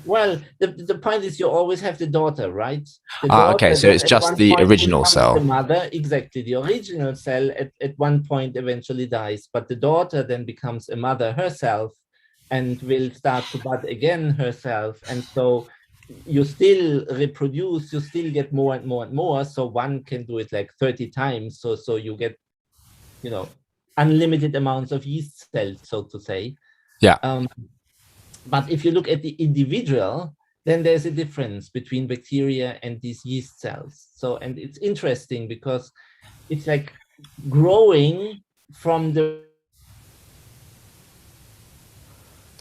Well, the point is you always have the daughter, right? Okay, so it's just the original cell. The mother, exactly. The original cell at one point eventually dies, but the daughter then becomes a mother herself and will start to bud again herself. And so you still reproduce, you still get more and more and more. So one can do it like 30 times. So you get, unlimited amounts of yeast cells, so to say. Yeah. But if you look at the individual, then there's a difference between bacteria and these yeast cells. So, and it's interesting because it's like growing from the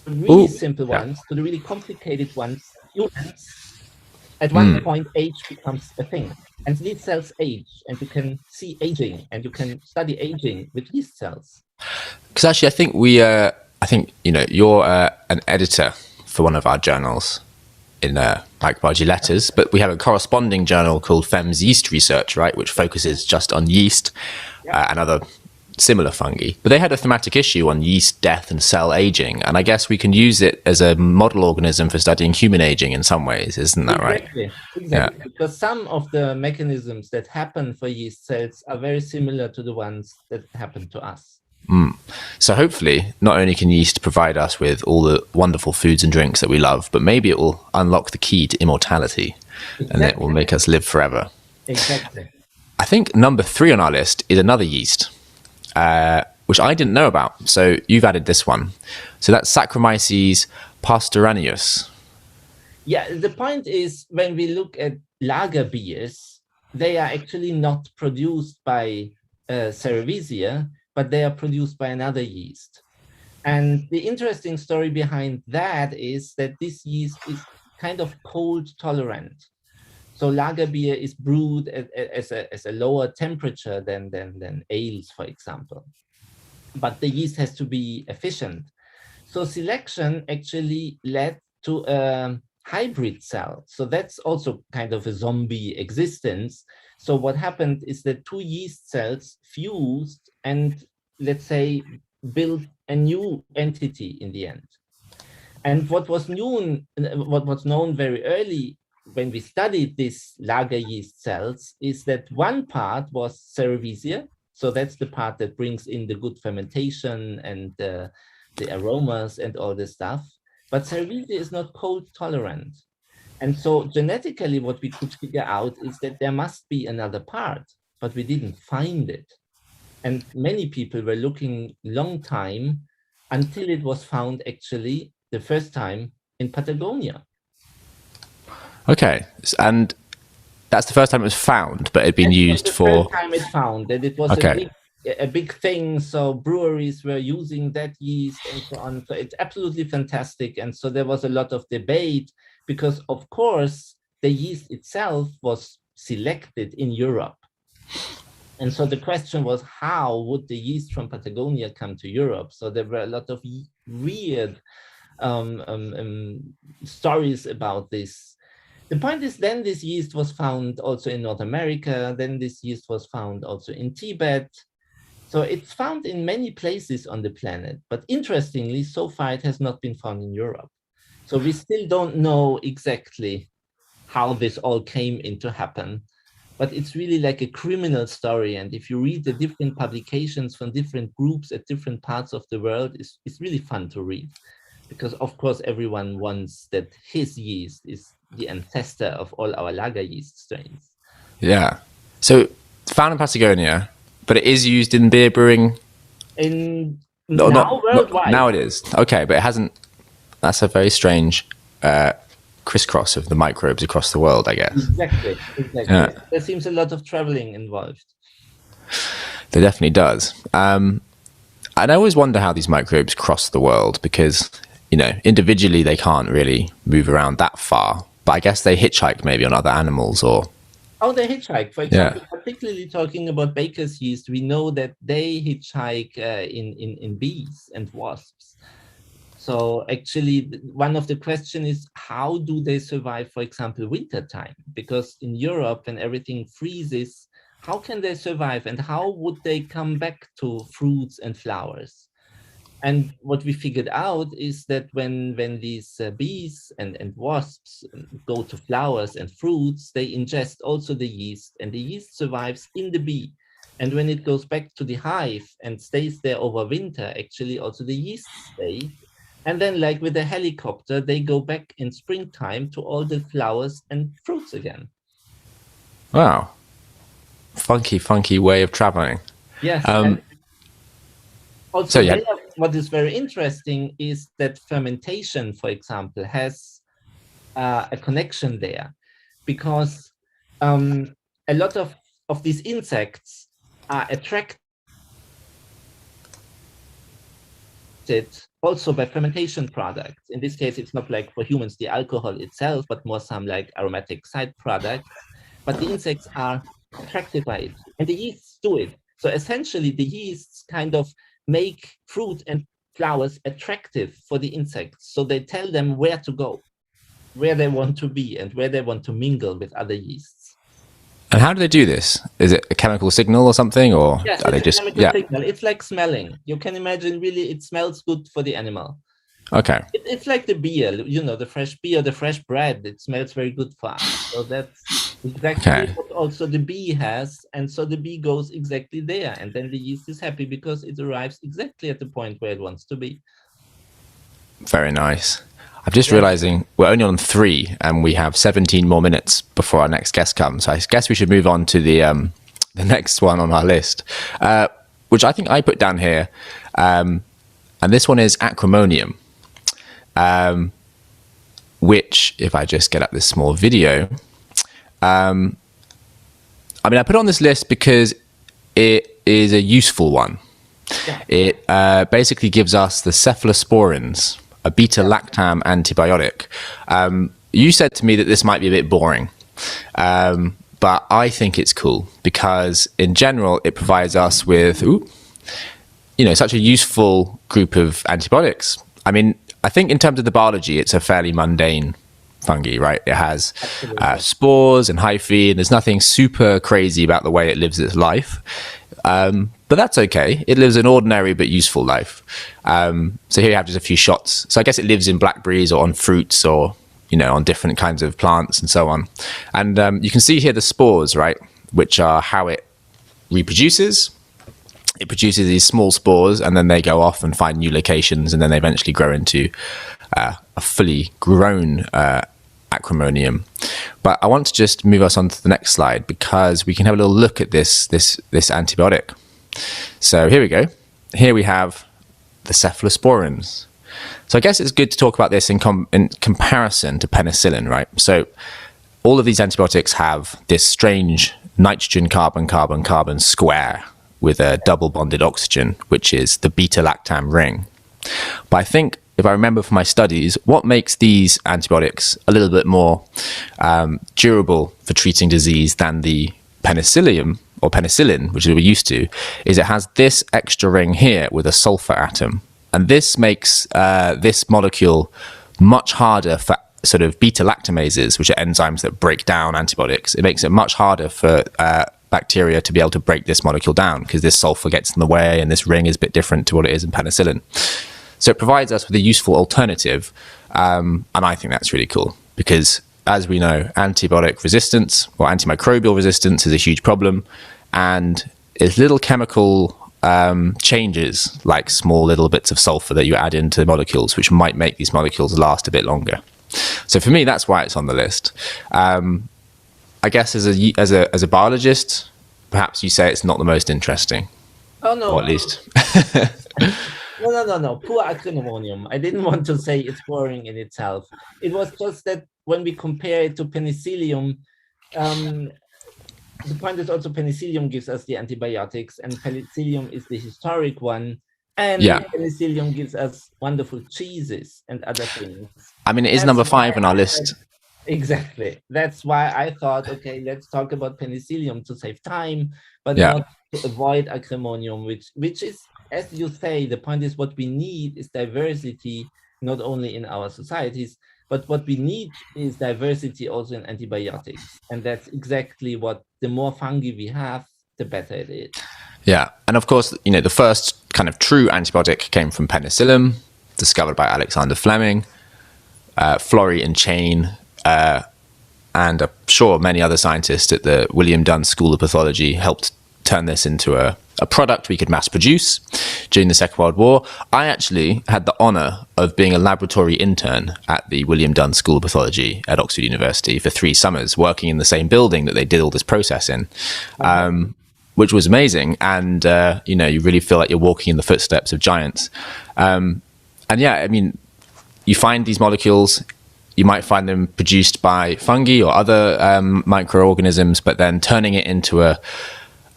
really simple ones to the really complicated ones. Humans, at one point, age becomes a thing. And these cells age, and you can see aging, and you can study aging with yeast cells. Because actually, I think you're an editor for one of our journals in Microbiology Letters, but we have a corresponding journal called Fem's Yeast Research, right, which focuses just on yeast and other similar fungi. But they had a thematic issue on yeast death and cell aging, and I guess we can use it as a model organism for studying human aging in some ways, isn't that right? Exactly. Yeah. Because some of the mechanisms that happen for yeast cells are very similar to the ones that happen to us. So hopefully, not only can yeast provide us with all the wonderful foods and drinks that we love, but maybe it will unlock the key to immortality, and it will make us live forever. Exactly. I think number 3 on our list is another yeast, which I didn't know about. So you've added this one. So that's Saccharomyces pasteuranius. Yeah, the point is when we look at lager beers, they are actually not produced by Cerevisia, but they are produced by another yeast. And the interesting story behind that is that this yeast is kind of cold tolerant. So lager beer is brewed as a lower temperature than ales, for example. But the yeast has to be efficient. So selection actually led to a hybrid cell. So that's also kind of a zombie existence. So what happened is that 2 yeast cells fused and, let's say, built a new entity in the end. And what was known very early when we studied these lager yeast cells is that one part was Cerevisia. So that's the part that brings in the good fermentation and the aromas and all this stuff. But Cerevisia is not cold tolerant. And so genetically, what we could figure out is that there must be another part, but we didn't find it. And many people were looking long time until it was found actually the first time in Patagonia. Okay, and that's the first time it was found, but it had been used for... The first time it found that it was a big thing. So breweries were using that yeast and so on. So it's absolutely fantastic. And so there was a lot of debate because, of course, the yeast itself was selected in Europe. And so the question was, how would the yeast from Patagonia come to Europe? So there were a lot of weird stories about this. The point is then this yeast was found also in North America. Then this yeast was found also in Tibet. So it's found in many places on the planet. But interestingly, so far it has not been found in Europe. So we still don't know exactly how this all came into happen. But it's really like a criminal story. And if you read the different publications from different groups at different parts of the world, it's really fun to read. Because of course, everyone wants that his yeast is the ancestor of all our lager yeast strains. Yeah. So found in Patagonia, but it is used in beer brewing? Worldwide. Now it is. Okay, but it hasn't... That's a very strange... crisscross of the microbes across the world, I guess. Exactly. Yeah. There seems a lot of traveling involved. There definitely does. And I always wonder how these microbes cross the world because, you know, individually they can't really move around that far. But I guess they hitchhike maybe on other animals or... Oh, they hitchhike. For example, particularly talking about baker's yeast, we know that they hitchhike in bees and wasps. So actually, one of the questions is, how do they survive, for example, wintertime? Because in Europe, when everything freezes, how can they survive? And how would they come back to fruits and flowers? And what we figured out is that when these bees and wasps go to flowers and fruits, they ingest also the yeast, and the yeast survives in the bee. And when it goes back to the hive and stays there over winter, actually also the yeast stays. And then, like with a helicopter, they go back in springtime to all the flowers and fruits again. Wow. Funky way of traveling. Yes. Also, what is very interesting is that fermentation, for example, has a connection there, because a lot of these insects are attracted also by fermentation products. In this case, it's not like for humans the alcohol itself, but more some like aromatic side products. But the insects are attracted by it, and the yeasts do it. So essentially, the yeasts kind of make fruit and flowers attractive for the insects. So they tell them where to go, where they want to be, and where they want to mingle with other yeasts. And how do they do this? Is it a chemical signal or something, or yes, are they just signal? It's like smelling. You can imagine, really, it smells good for the animal. Okay. It's like the beer, you know, the fresh beer, the fresh bread. It smells very good for us. So that's exactly what also the bee has, and so the bee goes exactly there, and then the yeast is happy because it arrives exactly at the point where it wants to be. Very nice. I'm just realizing we're only on 3 and we have 17 more minutes before our next guest comes. So I guess we should move on to the the next one on our list, which I think I put down here. And this one is acremonium, which, if I just get up this small video, I mean, I put it on this list because it is a useful one. It basically gives us the cephalosporins, a beta-lactam antibiotic. You said to me that this might be a bit boring, but I think it's cool because in general, it provides us with, such a useful group of antibiotics. I mean, I think in terms of the biology, it's a fairly mundane fungi, right? It has spores and hyphae, and there's nothing super crazy about the way it lives its life. But that's okay. It lives an ordinary but useful life. So here you have just a few shots. So I guess it lives in blackberries or on fruits or, on different kinds of plants and so on. And you can see here the spores, right? Which are how it reproduces. It produces these small spores and then they go off and find new locations and then they eventually grow into a fully grown acremonium. But I want to just move us on to the next slide because we can have a little look at this antibiotic. So here we go. Here we have the cephalosporins. So I guess it's good to talk about this in comparison to penicillin, right? So all of these antibiotics have this strange nitrogen, carbon, carbon, carbon square with a double bonded oxygen, which is the beta-lactam ring. But I think, if I remember from my studies, what makes these antibiotics a little bit more durable for treating disease than the penicillium or penicillin, which we were used to, is it has this extra ring here with a sulfur atom. And this makes this molecule much harder for sort of beta-lactamases, which are enzymes that break down antibiotics. It makes it much harder for bacteria to be able to break this molecule down because this sulfur gets in the way and this ring is a bit different to what it is in penicillin. So it provides us with a useful alternative. And I think that's really cool because, as we know, antibiotic resistance or antimicrobial resistance is a huge problem. And it's little chemical changes like small little bits of sulfur that you add into molecules, which might make these molecules last a bit longer. So for me, that's why it's on the list. I guess as a biologist, perhaps you say it's not the most interesting. Oh, no. Or at least. No. Poor acremonium. I didn't want to say it's boring in itself. It was just that when we compare it to penicillium, the point is also penicillium gives us the antibiotics and penicillium is the historic one. And penicillium gives us wonderful cheeses and other things. I mean, it is number 5 on our list. Exactly. That's why I thought, okay, let's talk about penicillium to save time, but not to avoid acremonium, which is, as you say, the point is what we need is diversity, not only in our societies, but what we need is diversity also in antibiotics. And that's exactly what the more fungi we have, the better it is. Yeah. And of course, the first kind of true antibiotic came from penicillin, discovered by Alexander Fleming, Florey and Chain, and I'm sure many other scientists at the William Dunn School of Pathology helped turn this into a product we could mass produce during the Second World War. I actually had the honor of being a laboratory intern at the William Dunn School of Pathology at Oxford University for 3 summers, working in the same building that they did all this process in, which was amazing. And, you really feel like you're walking in the footsteps of giants. And yeah, I mean, you find these molecules, you might find them produced by fungi or other microorganisms, but then turning it into a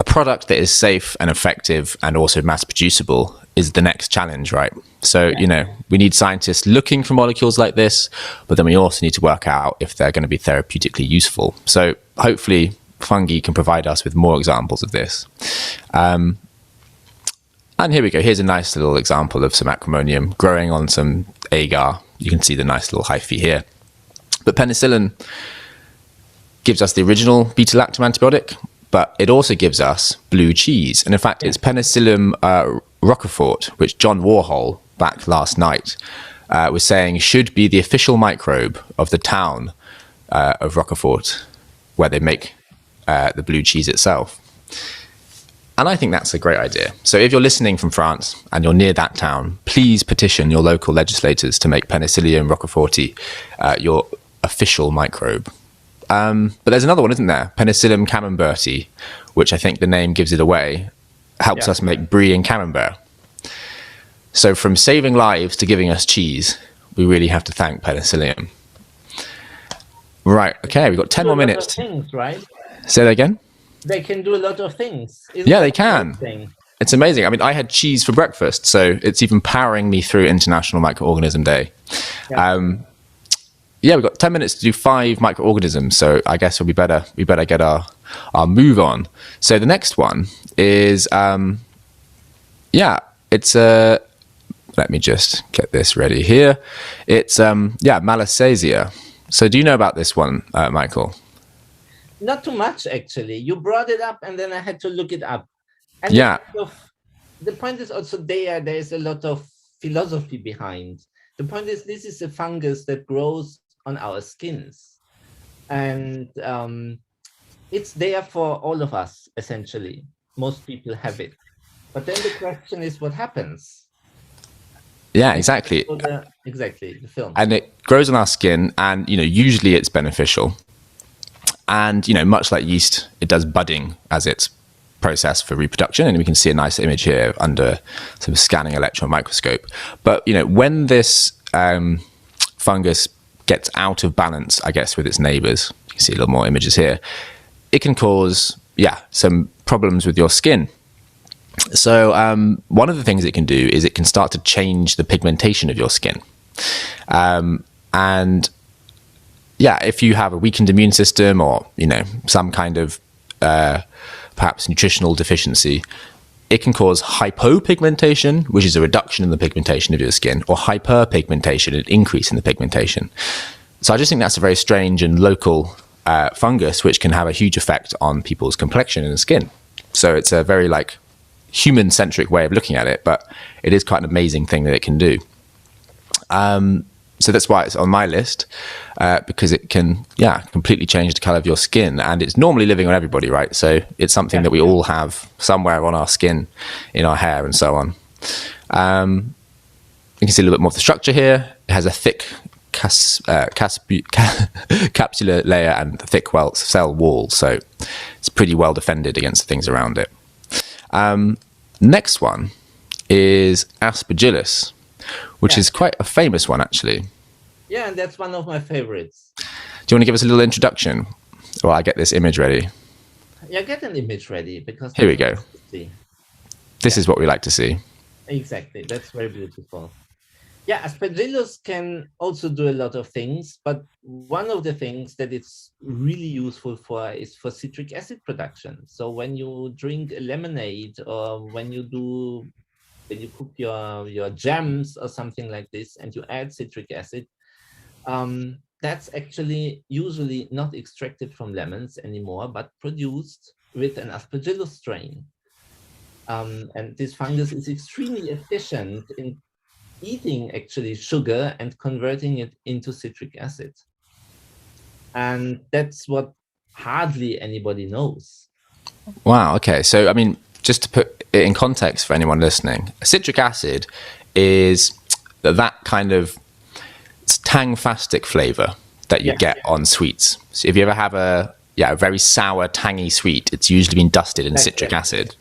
product that is safe and effective and also mass producible is the next challenge, right? So, we need scientists looking for molecules like this, but then we also need to work out if they're going to be therapeutically useful. So hopefully fungi can provide us with more examples of this. And here we go. Here's a nice little example of some acremonium growing on some agar. You can see the nice little hyphae here. But penicillin gives us the original beta-lactam antibiotic, but it also gives us blue cheese. And in fact, it's Penicillium roquefort, which John Warhol, back last night, was saying should be the official microbe of the town of Roquefort, where they make the blue cheese itself. And I think that's a great idea. So if you're listening from France and you're near that town, please petition your local legislators to make Penicillium roqueforti your official microbe. But there's another one, isn't there? Penicillium camemberti, which I think the name gives it away, helps us make brie and camembert. So from saving lives to giving us cheese, we really have to thank penicillium. Right, okay, we've got 10 more minutes. Things, right? Say that again? They can do a lot of things. Yeah, they can. It's amazing. I mean, I had cheese for breakfast, so it's even powering me through International Microorganism Day. Yeah, we've got 10 minutes to do 5 microorganisms, so I guess we better get our move on. So the next one is, it's a, let me just get this ready here. It's, Malassezia. So do you know about this one, Michael? Not too much, actually. You brought it up, and then I had to look it up. And the point is also there is a lot of philosophy behind. The point is, this is a fungus that grows on our skins. And it's there for all of us, essentially. Most people have it. But then the question is, what happens? Yeah, exactly. Exactly, the film. And it grows on our skin, and usually it's beneficial. And much like yeast, it does budding as its process for reproduction, and we can see a nice image here under some scanning electron microscope. But when this fungus gets out of balance, I guess, with its neighbors, you can see a little more images here, it can cause some problems with your skin. So one of the things it can do is it can start to change the pigmentation of your skin. And if you have a weakened immune system, or some kind of perhaps nutritional deficiency, it can cause hypopigmentation, which is a reduction in the pigmentation of your skin, or hyperpigmentation, an increase in the pigmentation. So I just think that's a very strange and local fungus, which can have a huge effect on people's complexion and skin. So it's a very human-centric way of looking at it, but it is quite an amazing thing that it can do. So that's why it's on my list, because it can, completely change the color of your skin, and it's normally living on everybody, right? So it's something that we all have somewhere on our skin, in our hair, and so on. You can see a little bit more of the structure here. It has a thick capsular layer and thick cell wall, so it's pretty well defended against the things around it. Next one is Aspergillus, which is quite a famous one, actually. Yeah, and that's one of my favorites. Do you want to give us a little introduction while I get this image ready? Yeah, get an image ready, because here we go. This is what we like to see. Exactly, that's very beautiful. Yeah, Aspergillus can also do a lot of things, but one of the things that it's really useful for is for citric acid production. So when you drink a lemonade, or when you cook your jams or something like this, and you add citric acid, that's actually usually not extracted from lemons anymore, but produced with an Aspergillus strain. And this fungus is extremely efficient in eating actually sugar and converting it into citric acid. And that's what hardly anybody knows. Wow, okay. So, I mean, just to put it in context for anyone listening, citric acid is that kind of tang-fastic flavor that you get on sweets. So if you ever have a very sour, tangy sweet, it's usually been dusted in citric acid.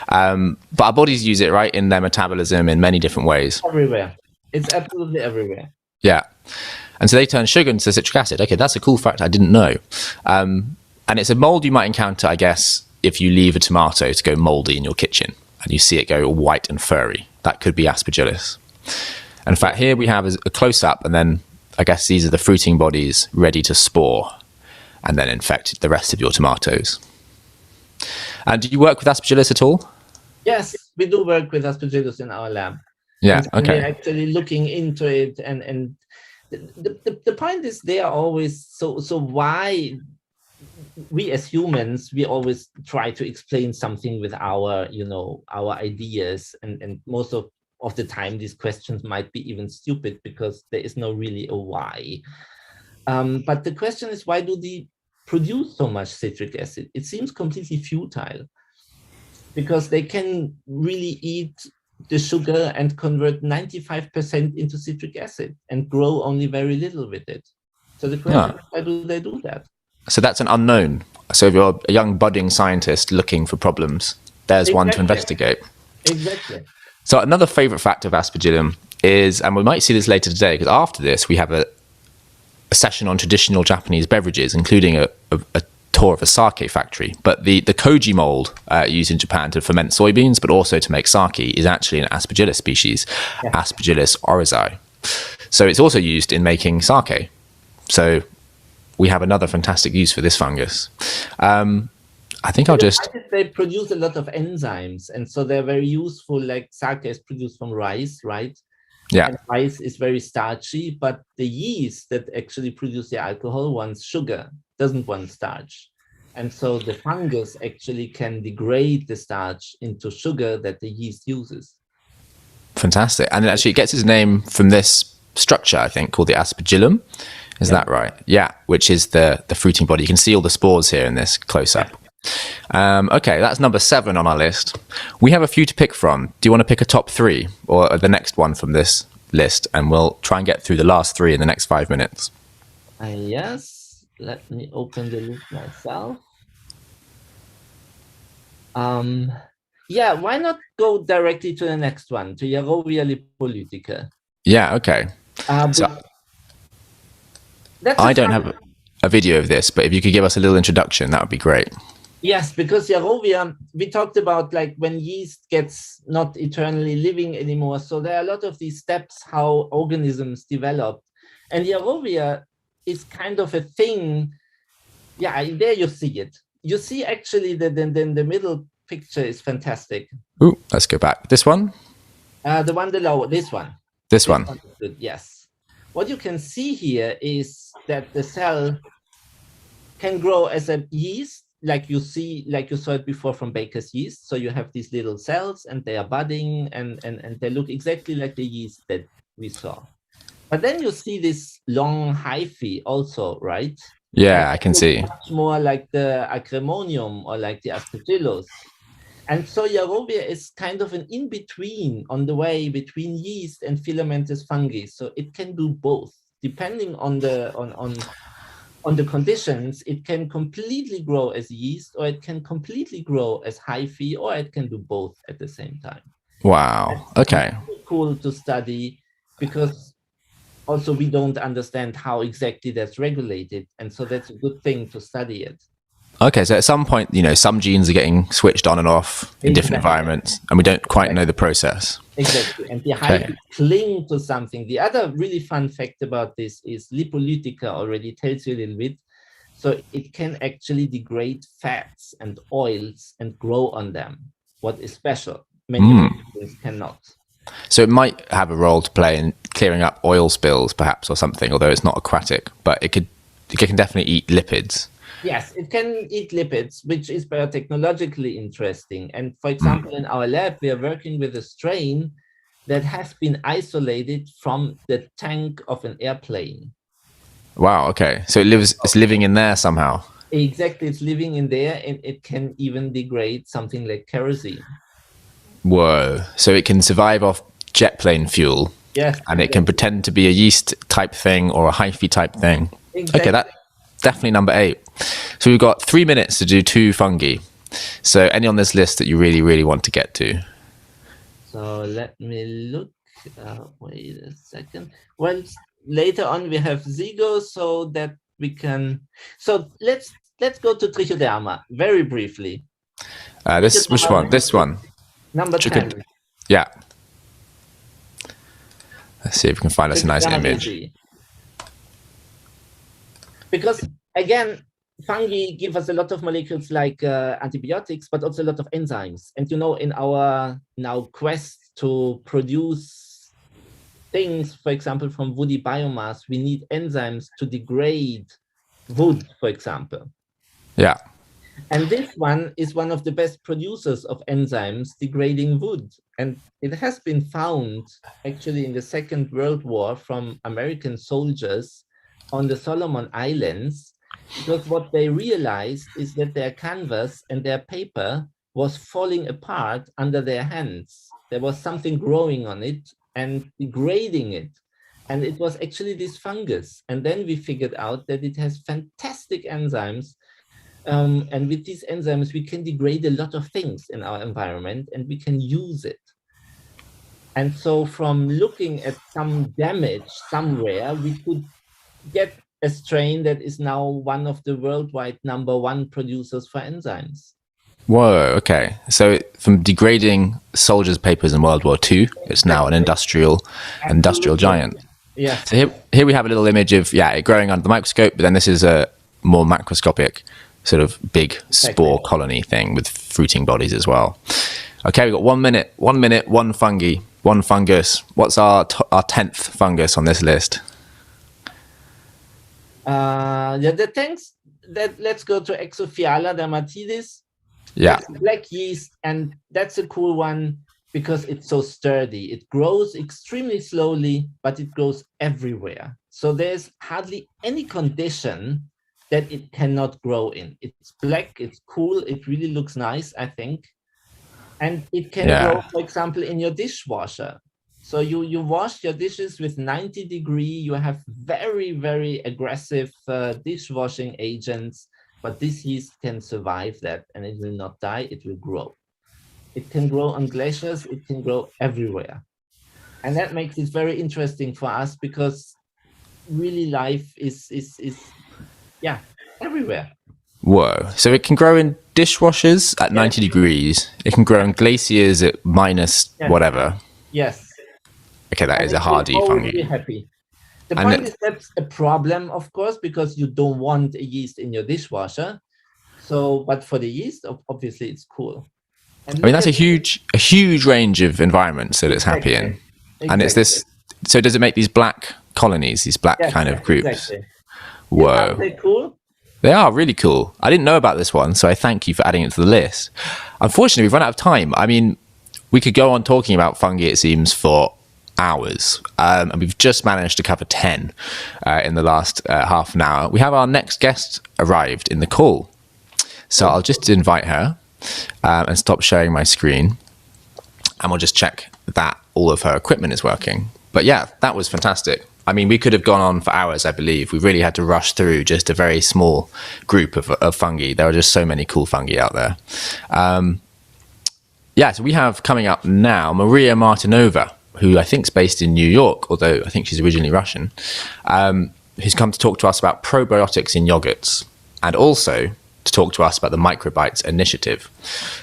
But our bodies use it, right, in their metabolism in many different ways. Everywhere. It's absolutely everywhere. Yeah. And so they turn sugar into citric acid. Okay, that's a cool fact I didn't know. And it's a mold you might encounter, I guess, if you leave a tomato to go moldy in your kitchen and you see it go white and furry. That could be Aspergillus. And in fact, here we have a close-up, and then I guess these are the fruiting bodies ready to spore and then infect the rest of your tomatoes. And do you work with Aspergillus at all? Yes, we do work with Aspergillus in our lab. Yeah, and okay. We're actually looking into it, and the point is, they are always so why we as humans, we always try to explain something with our our ideas, and most of the time these questions might be even stupid because there is no really a why. But the question is, why do they produce so much citric acid? It seems completely futile, because they can really eat the sugar and convert 95% into citric acid and grow only very little with it. So the question is, why do they do that? So that's an unknown. So if you're a young budding scientist looking for problems, there's one to investigate. Exactly. So another favorite fact of Aspergillum is, and we might see this later today, because after this we have a session on traditional Japanese beverages, including a tour of a sake factory. But the koji mold used in Japan to ferment soybeans, but also to make sake, is actually an Aspergillus species, Aspergillus oryzae. So it's also used in making sake. So we have another fantastic use for this fungus. I think I'll just... They produce a lot of enzymes, and so they're very useful. Like sake is produced from rice, right? Yeah. And rice is very starchy, but the yeast that actually produce the alcohol wants sugar, doesn't want starch. And so the fungus actually can degrade the starch into sugar that the yeast uses. Fantastic. And actually it gets its name from this structure, I think, called the aspergillum. Is that right? Yeah, which is the fruiting body. You can see all the spores here in this close-up. Okay, that's number 7 on our list. We have a few to pick from. Do you want to pick a top 3 or the next one from this list? And we'll try and get through the last 3 in the next 5 minutes. Yes, let me open the list myself. Yeah, why not go directly to the next one, to Yarovia lipolytica? Yeah, okay. So I don't have a video of this, but if you could give us a little introduction, that would be great. Yes, because Yarovia, we talked about like when yeast gets not eternally living anymore. So there are a lot of these steps how organisms develop. And Yarovia is kind of a thing. Yeah, there you see it. You see actually that the middle picture is fantastic. Ooh, let's go back. This one? The one below, this one. This one. Good, yes. What you can see here is that the cell can grow as a yeast, like you saw it before from baker's yeast. So you have these little cells and they are budding and they look exactly like the yeast that we saw. But then you see this long hyphae also, right? Yeah, I can see. Much more like the acremonium or like the aspergillus. And so Yarovia is kind of an in-between on the way between yeast and filamentous fungi. So it can do both. Depending on the conditions, it can completely grow as yeast, or it can completely grow as hyphae, or it can do both at the same time. Wow. Okay. It's cool to study because also we don't understand how exactly that's regulated. And so that's a good thing to study it. Okay, so at some point, some genes are getting switched on and off in different environments, and we don't quite know the process. Exactly, and the hyphae cling to something. The other really fun fact about this is lipolytica already tells you a little bit. So it can actually degrade fats and oils and grow on them, what is special. Many things cannot. So it might have a role to play in clearing up oil spills, perhaps, or something, although it's not aquatic, but it can definitely eat lipids. Yes, it can eat lipids, which is biotechnologically interesting. And for example, in our lab, we are working with a strain that has been isolated from the tank of an airplane. Wow, okay. So it's living in there somehow. Exactly, it's living in there, and it can even degrade something like kerosene. Whoa. So it can survive off jet plane fuel. Yes. And it can pretend to be a yeast type thing or a hyphae type thing. Exactly. Okay, that's definitely number 8. So we've got 3 minutes to do 2 fungi. So any on this list that you really, really want to get to? So let me look. Wait a second. Well, later on we have Zygo, so that we can. So let's go to Trichoderma very briefly. Which one? This one. Number 10. Yeah. Let's see if we can find us a nice image. Because again, fungi give us a lot of molecules like antibiotics, but also a lot of enzymes. And in our quest to produce things, for example, from woody biomass, we need enzymes to degrade wood, for example. Yeah. And this one is one of the best producers of enzymes degrading wood. And it has been found actually in the Second World War from American soldiers on the Solomon Islands, because what they realized is that their canvas and their paper was falling apart under their hands. There was something growing on it and degrading it. And it was actually this fungus. And then we figured out that it has fantastic enzymes. And with these enzymes, we can degrade a lot of things in our environment and we can use it. And so from looking at some damage somewhere, we could get a strain that is now one of the worldwide #1 producers for enzymes. Whoa, okay. So from degrading soldiers' papers in World War II, it's now an industrial giant. Yeah. So here we have a little image of, it growing under the microscope, but then this is a more macroscopic sort of big spore colony thing with fruiting bodies as well. Okay, we've got 1 minute, one fungus. What's our 10th fungus on this list? The things let's go to Exophiala dermatidis. Yeah. It's black yeast, and that's a cool one because it's so sturdy. It grows extremely slowly, but it grows everywhere. So there's hardly any condition that it cannot grow in. It's black, it's cool, it really looks nice, I think. And it can grow, for example, in your dishwasher. So you wash your dishes with 90 degrees, you have very, very aggressive dishwashing agents, but this yeast can survive that and it will not die, it will grow. It can grow on glaciers, it can grow everywhere. And that makes it very interesting for us because really life is everywhere. Whoa. So it can grow in dishwashers at 90 degrees. It can grow in glaciers at minus whatever. Yes. Okay, that is a hardy fungi. Be happy. The point is that's a problem, of course, because you don't want a yeast in your dishwasher. So, but for the yeast, obviously, it's cool. I mean, that's a huge range of environments that it's happy in. And it's this. So, does it make these black colonies, these black kind of groups? Exactly. Whoa. Are they cool? They are really cool. I didn't know about this one, so I thank you for adding it to the list. Unfortunately, we've run out of time. I mean, we could go on talking about fungi, it seems, for hours. And we've just managed to cover 10 in the last half an hour. We have our next guest arrived in the call. So I'll just invite her and stop sharing my screen. And we'll just check that all of her equipment is working. But yeah, that was fantastic. I mean, we could have gone on for hours, I believe. We really had to rush through just a very small group of fungi. There are just so many cool fungi out there. So we have coming up now Maria Martinova, who I think is based in New York, although I think she's originally Russian, who's come to talk to us about probiotics in yogurts and also to talk to us about the Microbites initiative.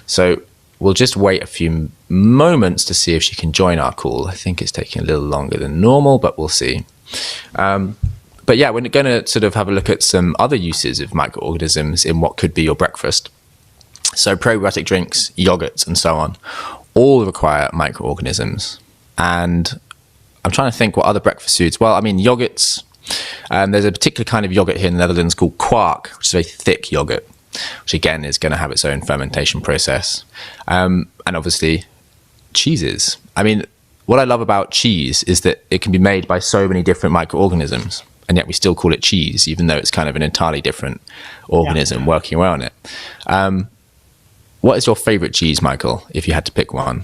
So we'll just wait a few moments to see if she can join our call. I think it's taking a little longer than normal, but we'll see. But yeah, we're going to sort of have a look at some other uses of microorganisms in what could be your breakfast. So probiotic drinks, yogurts, and so on, all require microorganisms. And I'm trying to think what other breakfast foods. Well, I mean, yogurts. There's a particular kind of yogurt here in the Netherlands called quark, which is a very thick yogurt, which again is going to have its own fermentation process. And obviously, cheeses. I mean, what I love about cheese is that it can be made by so many different microorganisms, and yet we still call it cheese, even though it's kind of an entirely different organism working around it. What is your favorite cheese, Michael, if you had to pick one?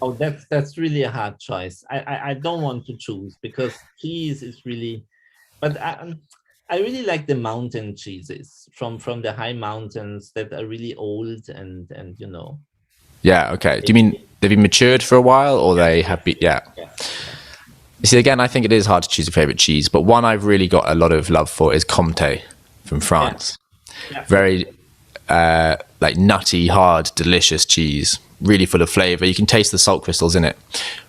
Oh, that's really a hard choice. I don't want to choose because cheese is really, but I really like the mountain cheeses from the high mountains that are really old and you know. Yeah. Okay. Do you mean they've been matured for a while, or they have been? Yeah. You see, again, I think it is hard to choose a favorite cheese, but one I've really got a lot of love for is Comté from France. Very like nutty, hard, delicious cheese. Really full of flavor. You can taste the salt crystals in it.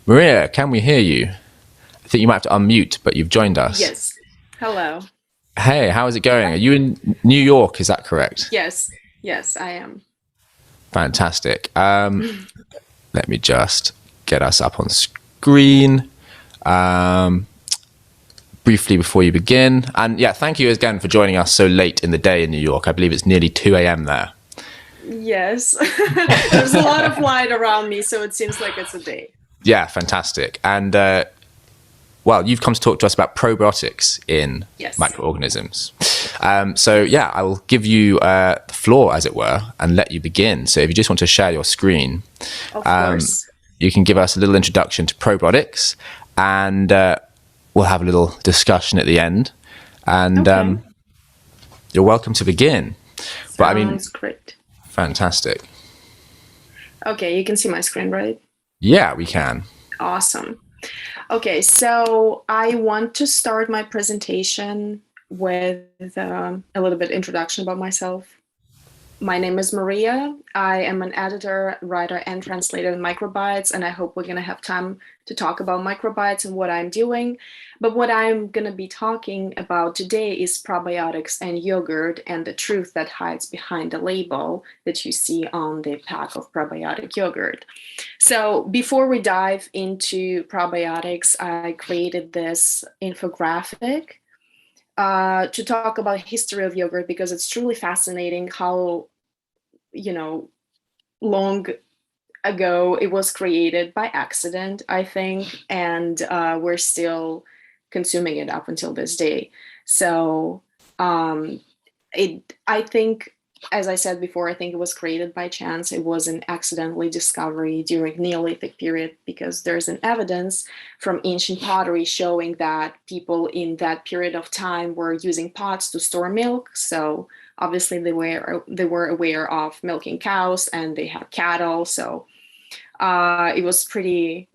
Maria, can we hear you? I think you might have to unmute, but you've joined us. Yes. Hello. Hey, how is it going? Are you in New York? Is that correct? Yes. Yes, I am. Fantastic. Let me just get us up on screen briefly before you begin. And yeah, thank you again for joining us so late in the day in New York. I believe it's nearly 2 a.m. there. Yes. There's a lot of light around me, so it seems like it's a day. Yeah, fantastic. And well, you've come to talk to us about probiotics in microorganisms. So yeah, I will give you the floor, as it were, and let you begin. So if you just want to share your screen, of course. You can give us a little introduction to probiotics and we'll have a little discussion at the end. And you're welcome to begin. But I mean, Sounds great. Fantastic. Okay, you can see my screen, right? Yeah, we can. Awesome. Okay, so I want to start my presentation with a little bit introduction about myself. My name is Maria. I am an editor, writer, and translator in Microbites, and I hope we're going to have time to talk about Microbites and what I'm doing. But what I'm going to be talking about today is probiotics and yogurt and the truth that hides behind the label that you see on the pack of probiotic yogurt. So before we dive into probiotics, I created this infographic to talk about history of yogurt, because it's truly fascinating how, long ago it was created by accident, I think, and we're still consuming it up until this day. So I think, as I said before, I think it was created by chance. It was an accidentally discovery during Neolithic period, because there's an evidence from ancient pottery showing that people in that period of time were using pots to store milk. So obviously they were aware of milking cows, and they had cattle. So it was pretty,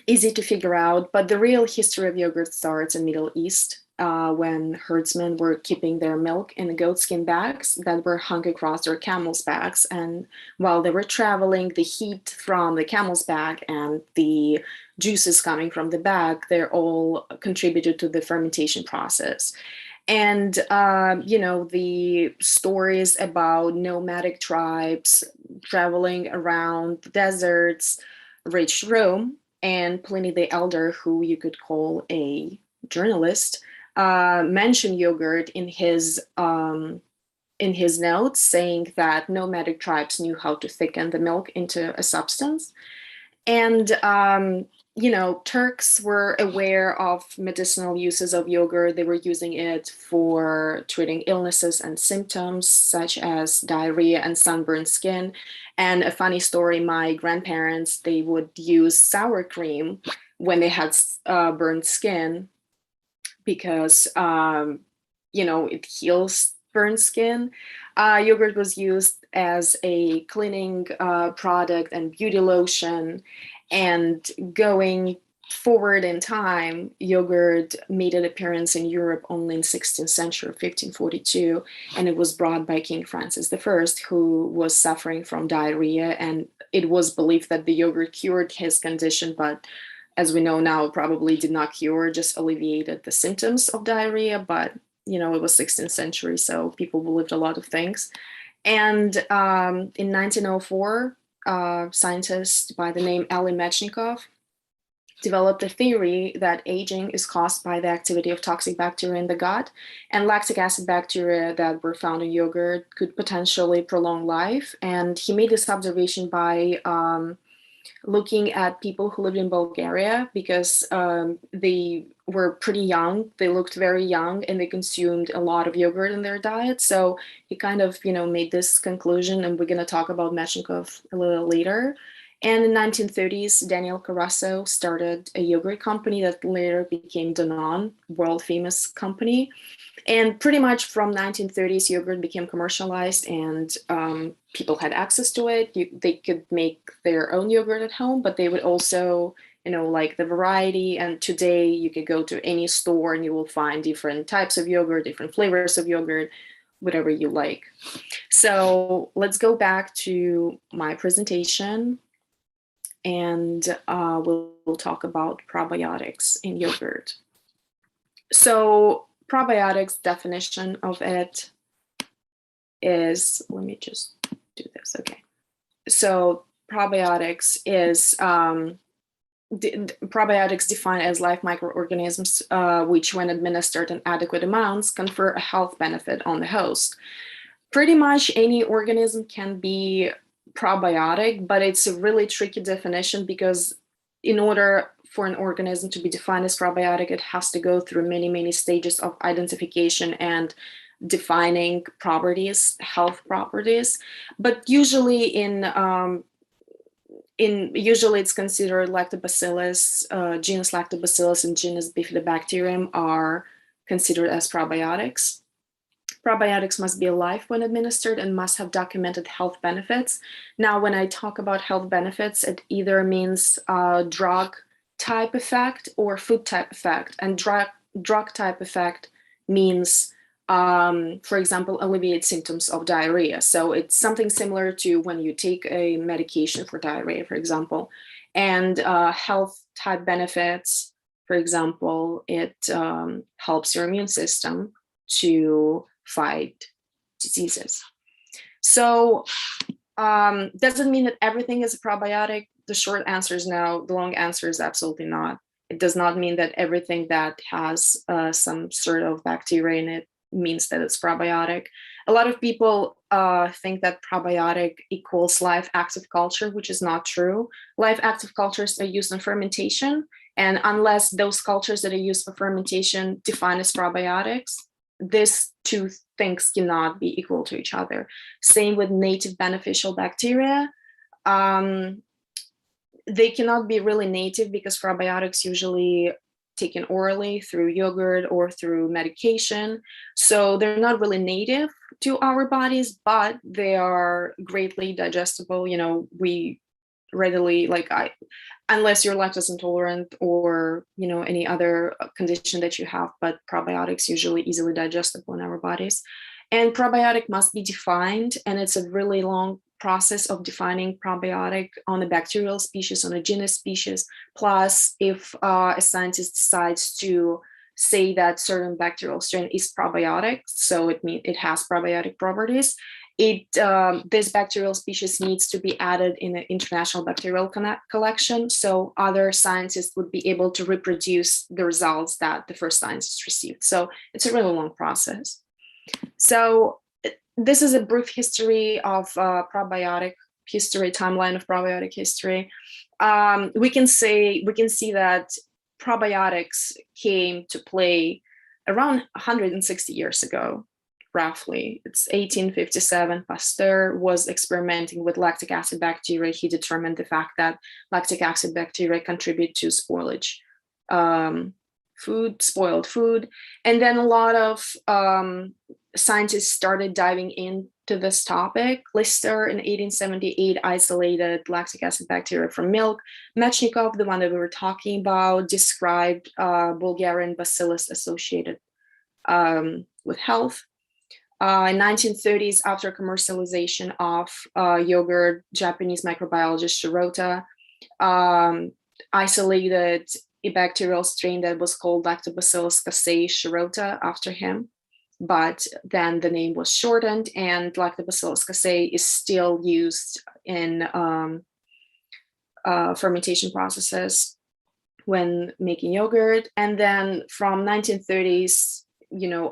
easy to figure out. But the real history of yogurt starts in Middle East, when herdsmen were keeping their milk in goatskin bags that were hung across their camel's backs. And while they were traveling, the heat from the camel's back and the juices coming from the bag, they're all contributed to the fermentation process. And, the stories about nomadic tribes traveling around the deserts reached Rome, and Pliny the Elder, who you could call a journalist, mentioned yogurt in his notes, saying that nomadic tribes knew how to thicken the milk into a substance. And Turks were aware of medicinal uses of yogurt. They were using it for treating illnesses and symptoms such as diarrhea and sunburned skin. And a funny story, my grandparents, they would use sour cream when they had burned skin, because, it heals burned skin. Yogurt was used as a cleaning product and beauty lotion. And going forward in time, yogurt made an appearance in Europe only in 16th century, 1542, and it was brought by King Francis I, who was suffering from diarrhea, and it was believed that the yogurt cured his condition, but as we know now, it probably did not cure, just alleviated the symptoms of diarrhea. But it was 16th century, so people believed a lot of things. And in 1904, scientist by the name Elie Metchnikoff developed a theory that aging is caused by the activity of toxic bacteria in the gut, and lactic acid bacteria that were found in yogurt could potentially prolong life. And he made this observation by looking at people who lived in Bulgaria, because they were pretty young. They looked very young, and they consumed a lot of yogurt in their diet. So he kind of, made this conclusion, and we're going to talk about Metchnikoff a little later. And in the 1930s, Daniel Carasso started a yogurt company that later became Danone, world famous company. And pretty much from 1930s, yogurt became commercialized, and people had access to it. They could make their own yogurt at home, but they would also, like the variety. And today you could go to any store and you will find different types of yogurt, different flavors of yogurt, whatever you like. So let's go back to my presentation, and we'll talk about probiotics in yogurt. So probiotics definition of it is, let me just do this. Okay. So probiotics is, probiotics defined as live microorganisms, which when administered in adequate amounts confer a health benefit on the host. Pretty much any organism can be probiotic, but it's a really tricky definition, because in order for an organism to be defined as probiotic, it has to go through many, many stages of identification and defining properties, health properties. But usually in usually it's considered lactobacillus, genus lactobacillus and genus bifidobacterium are considered as probiotics. Probiotics must be alive when administered and must have documented health benefits. Now, when I talk about health benefits, it either means drug type effect or food type effect. And drug type effect means, for example, alleviate symptoms of diarrhea. So it's something similar to when you take a medication for diarrhea, for example. And health type benefits, for example, it helps your immune system to fight diseases. So doesn't mean that everything is a probiotic. The short answer is no. The long answer is absolutely not. It does not mean that everything that has some sort of bacteria in it means that it's probiotic. A lot of people think that probiotic equals live active culture, which is not true. Live active cultures are used in fermentation, and unless those cultures that are used for fermentation define as probiotics, these two things cannot be equal to each other. Same with native beneficial bacteria. They cannot be really native because probiotics usually taken orally through yogurt or through medication. So they're not really native to our bodies, but they are greatly digestible. You know, we readily, unless you're lactose intolerant or, you know, any other condition that you have, but probiotics usually easily digestible in our bodies. And probiotic must be defined, and it's a really long process of defining probiotic on a bacterial species, on a genus species. Plus, if a scientist decides to say that certain bacterial strain is probiotic, so it means it has probiotic properties, this bacterial species needs to be added in an international bacterial collection, so other scientists would be able to reproduce the results that the first scientists received. So it's a really long process. So this is a brief history of probiotic history, timeline of probiotic history. We can see that probiotics came to play around 160 years ago. Roughly, it's 1857. Pasteur was experimenting with lactic acid bacteria. He determined the fact that lactic acid bacteria contribute to spoilage, spoiled food. And then a lot of scientists started diving into this topic. Lister in 1878 isolated lactic acid bacteria from milk. Mechnikov, the one that we were talking about, described Bulgarian bacillus associated with health. In 1930s, after commercialization of yogurt, Japanese microbiologist Shirota isolated a bacterial strain that was called Lactobacillus casei Shirota after him. But then the name was shortened, and Lactobacillus casei is still used in fermentation processes when making yogurt. And then from 1930s,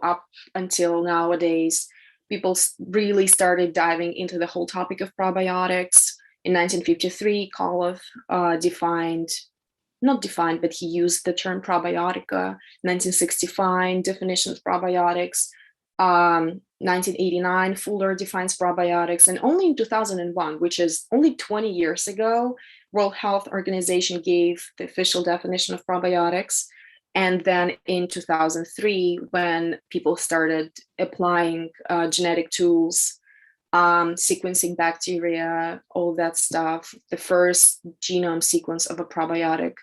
up until nowadays, people really started diving into the whole topic of probiotics. In 1953, Koloff but he used the term probiotica. 1965, definition of probiotics. 1989, Fuller defines probiotics. And only in 2001, which is only 20 years ago, World Health Organization gave the official definition of probiotics. And then in 2003, when people started applying genetic tools, sequencing bacteria, all that stuff, the first genome sequence of a probiotic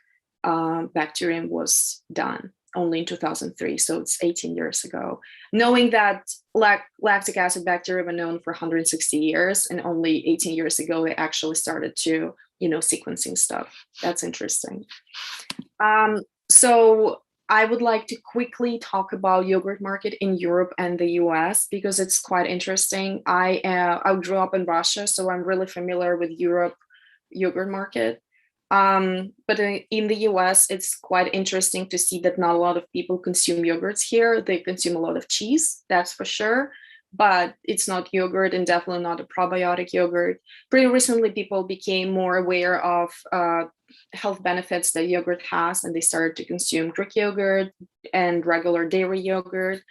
bacterium was done only in 2003. So it's 18 years ago. Knowing that lactic acid bacteria were known for 160 years, and only 18 years ago, they actually started to, sequencing stuff. That's interesting. So I would like to quickly talk about yogurt market in Europe and the US because it's quite interesting. I grew up in Russia, so I'm really familiar with Europe yogurt market. But in the US, it's quite interesting to see that not a lot of people consume yogurts here. They consume a lot of cheese, that's for sure. But it's not yogurt, and definitely not a probiotic yogurt. Pretty recently, people became more aware of health benefits that yogurt has, and they started to consume Greek yogurt and regular dairy yogurt.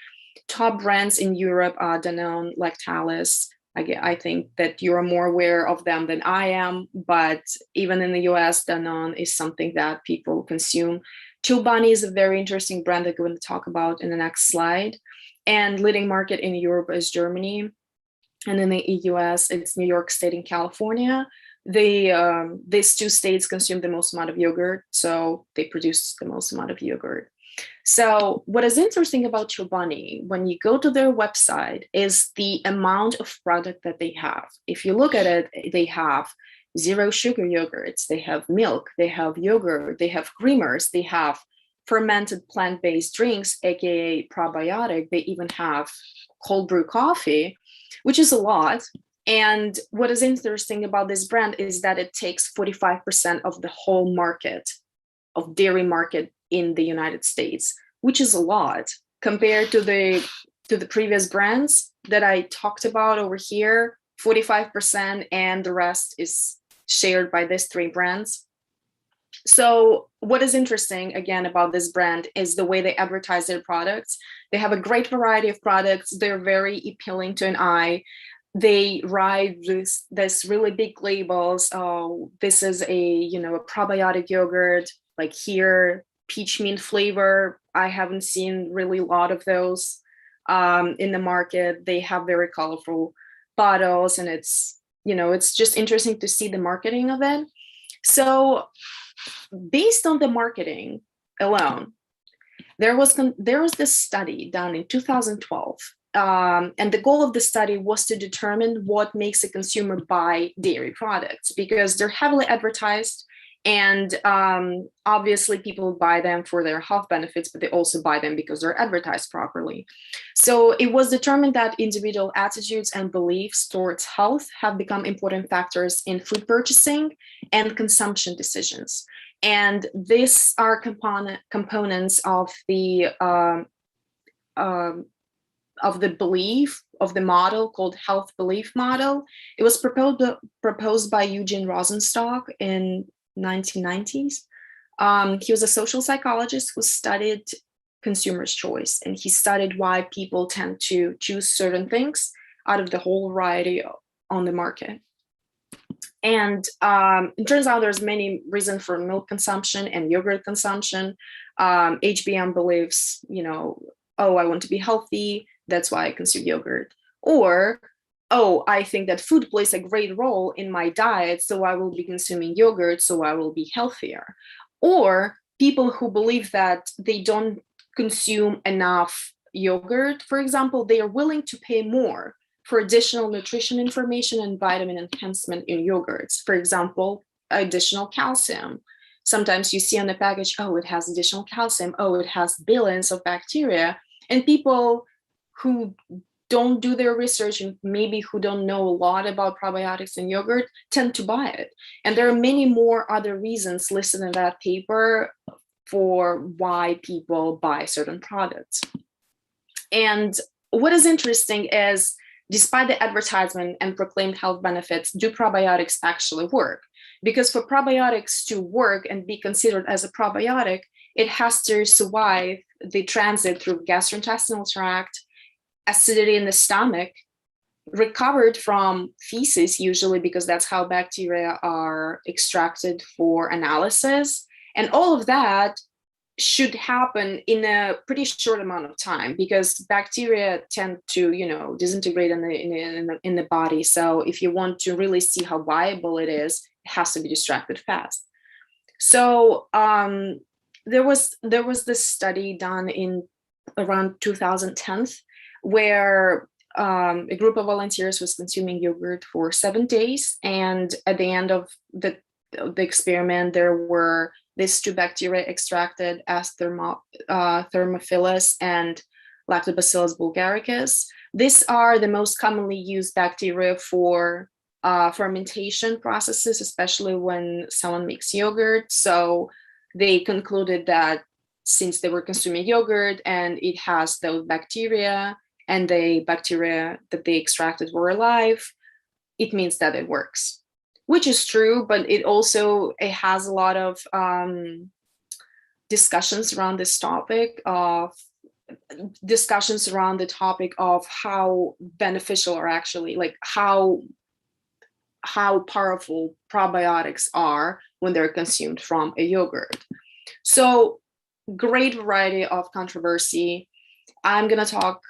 Top brands in Europe are Danone, Lactalis, I think that you're more aware of them than I am, but even in the US, Danone is something that people consume. Chobani is a very interesting brand that we're going to talk about in the next slide. And leading market in Europe is Germany. And in the US, it's New York State and California. These two states consume the most amount of yogurt, so they produce the most amount of yogurt. So what is interesting about Chobani, when you go to their website, is the amount of product that they have. If you look at it, they have 0 sugar yogurts, they have milk, they have yogurt, they have creamers, they have fermented plant-based drinks, aka probiotic, they even have cold brew coffee, which is a lot. And what is interesting about this brand is that it takes 45% of the whole market, of dairy market in the United States, which is a lot compared to the previous brands that I talked about over here, 45%, and the rest is shared by these 3 brands. So what is interesting, again, about this brand is the way they advertise their products. They have a great variety of products. They're very appealing to an eye. They write this really big labels. Oh, this is a probiotic yogurt, like here, peach mint flavor. I haven't seen really a lot of those in the market. They have very colorful bottles, and it's just interesting to see the marketing of it. So based on the marketing alone, there was this study done in 2012. And the goal of the study was to determine what makes a consumer buy dairy products, because they're heavily advertised, and obviously people buy them for their health benefits, but they also buy them because they're advertised properly. So it was determined that individual attitudes and beliefs towards health have become important factors in food purchasing and consumption decisions. And these are components of the belief, of the model called health belief model. It was proposed by Eugene Rosenstock in 1990s. He was a social psychologist who studied consumer's choice, and he studied why people tend to choose certain things out of the whole variety on the market. And it turns out there's many reasons for milk consumption and yogurt consumption. HBM believes, oh, I want to be healthy, that's why I consume yogurt. Or, oh, I think that food plays a great role in my diet, so I will be consuming yogurt, so I will be healthier. Or people who believe that they don't consume enough yogurt, for example, they are willing to pay more for additional nutrition information and vitamin enhancement in yogurts. For example, additional calcium. Sometimes you see on the package, oh, it has additional calcium, oh, it has billions of bacteria. And people who don't do their research and maybe who don't know a lot about probiotics and yogurt tend to buy it. And there are many more other reasons listed in that paper for why people buy certain products. And what is interesting is, despite the advertisement and proclaimed health benefits, do probiotics actually work? Because for probiotics to work and be considered as a probiotic, it has to survive the transit through gastrointestinal tract, acidity in the stomach, recovered from feces usually, because that's how bacteria are extracted for analysis. And all of that should happen in a pretty short amount of time, because bacteria tend to, disintegrate in the body. So if you want to really see how viable it is, it has to be extracted fast. So there was this study done in around 2010, where a group of volunteers was consuming yogurt for 7 days, and at the end of the experiment, there were these 2 bacteria extracted as Thermophilus and Lactobacillus bulgaricus. These are the most commonly used bacteria for fermentation processes, especially when someone makes yogurt. So they concluded that since they were consuming yogurt and it has those bacteria, and the bacteria that they extracted were alive, it means that it works. Which is true, but it has a lot of discussions around this topic of discussions around the topic of how beneficial or actually like how powerful probiotics are when they're consumed from a yogurt. So great variety of controversy. I'm going to talk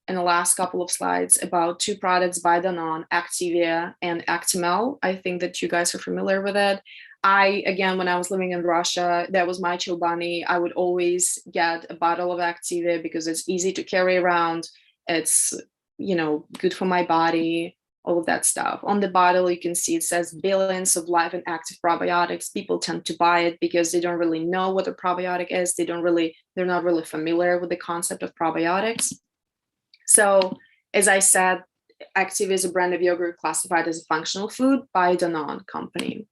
in the last couple of slides about two products by Danone, Activia and Actimel. I think that you guys are familiar with it. Again, when I was living in Russia, that was my chobani. I would always get a bottle of Activia because it's easy to carry around. It's, good for my body, all of that stuff. On the bottle, you can see it says billions of live and active probiotics. People tend to buy it because they don't really know what a probiotic is. They're not really familiar with the concept of probiotics. So as I said, Activia is a brand of yogurt classified as a functional food by Danone company.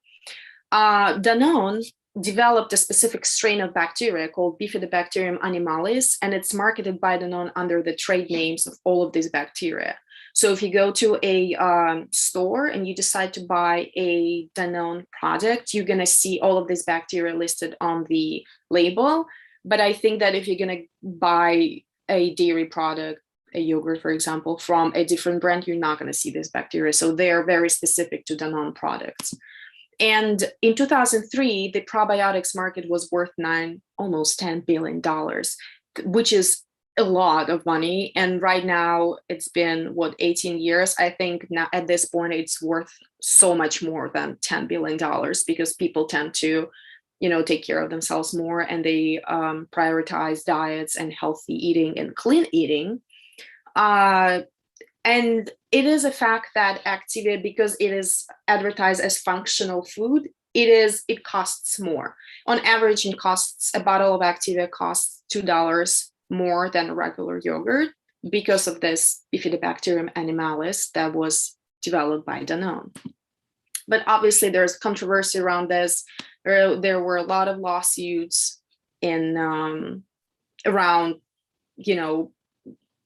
Danone developed a specific strain of bacteria called Bifidobacterium animalis, and it's marketed by Danone under the trade names of all of these bacteria. So if you go to a store and you decide to buy a Danone product, you're going to see all of these bacteria listed on the label. But I think that if you're going to buy a dairy product, a yogurt, for example, from a different brand, you're not going to see this bacteria. So they're very specific to Danone products. And in 2003, the probiotics market was worth almost $10 billion, which is a lot of money. And right now it's been 18 years. I think now at this point it's worth so much more than $10 billion because people tend to, take care of themselves more, and they prioritize diets and healthy eating and clean eating. And it is a fact that Activia, because it is advertised as functional food, it costs more. On average, a bottle of Activia costs $2 more than a regular yogurt because of this Bifidobacterium animalis that was developed by Danone. But obviously there's controversy around this. There were a lot of lawsuits around,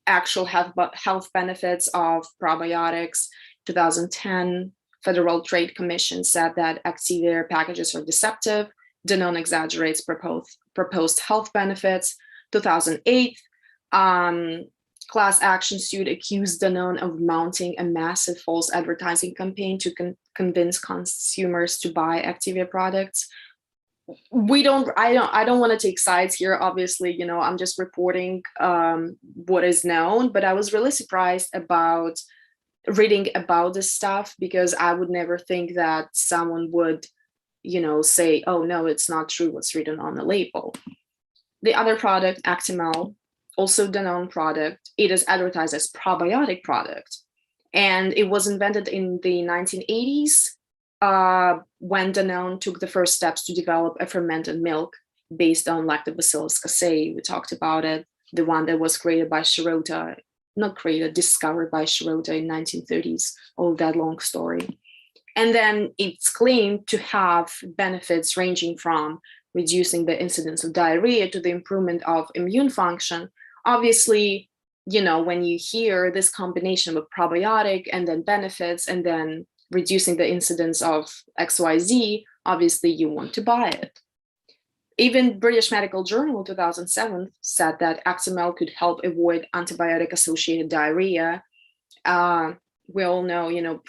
actual health benefits of probiotics. 2010, Federal Trade Commission said that Activia packages are deceptive. Danone exaggerates proposed health benefits. 2008, class action suit accused Danone of mounting a massive false advertising campaign to convince consumers to buy Activia products. I don't want to take sides here. Obviously, I'm just reporting what is known, but I was really surprised about reading about this stuff because I would never think that someone would, say, oh no, it's not true what's written on the label. The other product, Actimel, also Danone product, it is advertised as probiotic product. And it was invented in the 1980s. When Danone took the first steps to develop a fermented milk based on Lactobacillus casei. We talked about it, the one that was discovered by Shirota in 1930s, all that long story. And then it's claimed to have benefits ranging from reducing the incidence of diarrhea to the improvement of immune function. Obviously, when you hear this combination of probiotic and then benefits and then reducing the incidence of XYZ, obviously you want to buy it. Even British Medical Journal 2007 said that Actimel could help avoid antibiotic-associated diarrhea. We all know,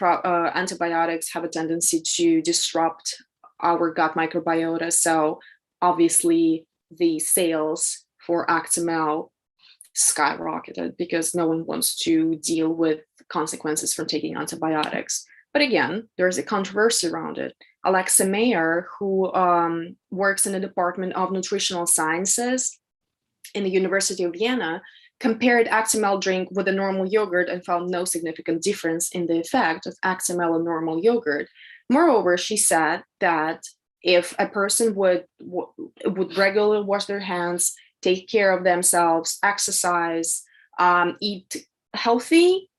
antibiotics have a tendency to disrupt our gut microbiota. So obviously the sales for Actimel skyrocketed because no one wants to deal with consequences from taking antibiotics. But again, there's a controversy around it. Alexa Mayer, who works in the Department of Nutritional Sciences in the University of Vienna, compared Actimel drink with a normal yogurt and found no significant difference in the effect of Actimel and normal yogurt. Moreover, she said that if a person would regularly wash their hands, take care of themselves, exercise, eat healthy,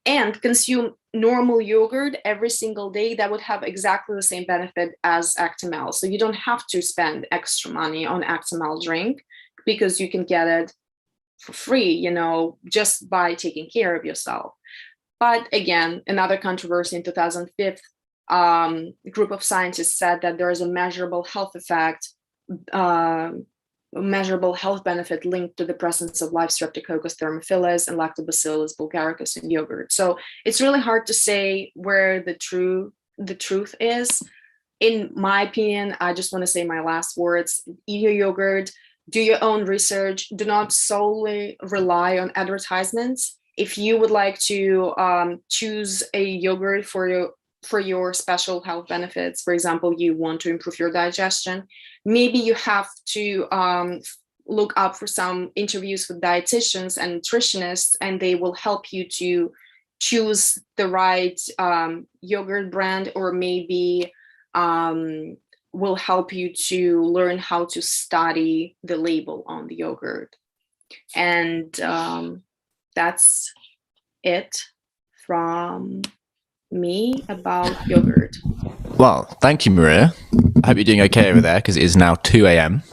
and consume normal yogurt every single day, that would have exactly the same benefit as Actimel. So you don't have to spend extra money on Actimel drink because you can get it for free, just by taking care of yourself. But again, another controversy in 2005, group of scientists said that there is a measurable health effect measurable health benefit linked to the presence of live Streptococcus thermophilus and Lactobacillus bulgaricus in yogurt. So it's really hard to say where the truth is. In my opinion, I just want to say my last words: eat your yogurt, do your own research, do not solely rely on advertisements. If you would like to choose a yogurt for your special health benefits, for example, you want to improve your digestion, maybe you have to look up for some interviews with dietitians and nutritionists, and they will help you to choose the right yogurt brand, or maybe will help you to learn how to study the label on the yogurt. And that's it from me about yogurt. Well, thank you, Maria. I hope you're doing okay over there, because it is now 2 a.m.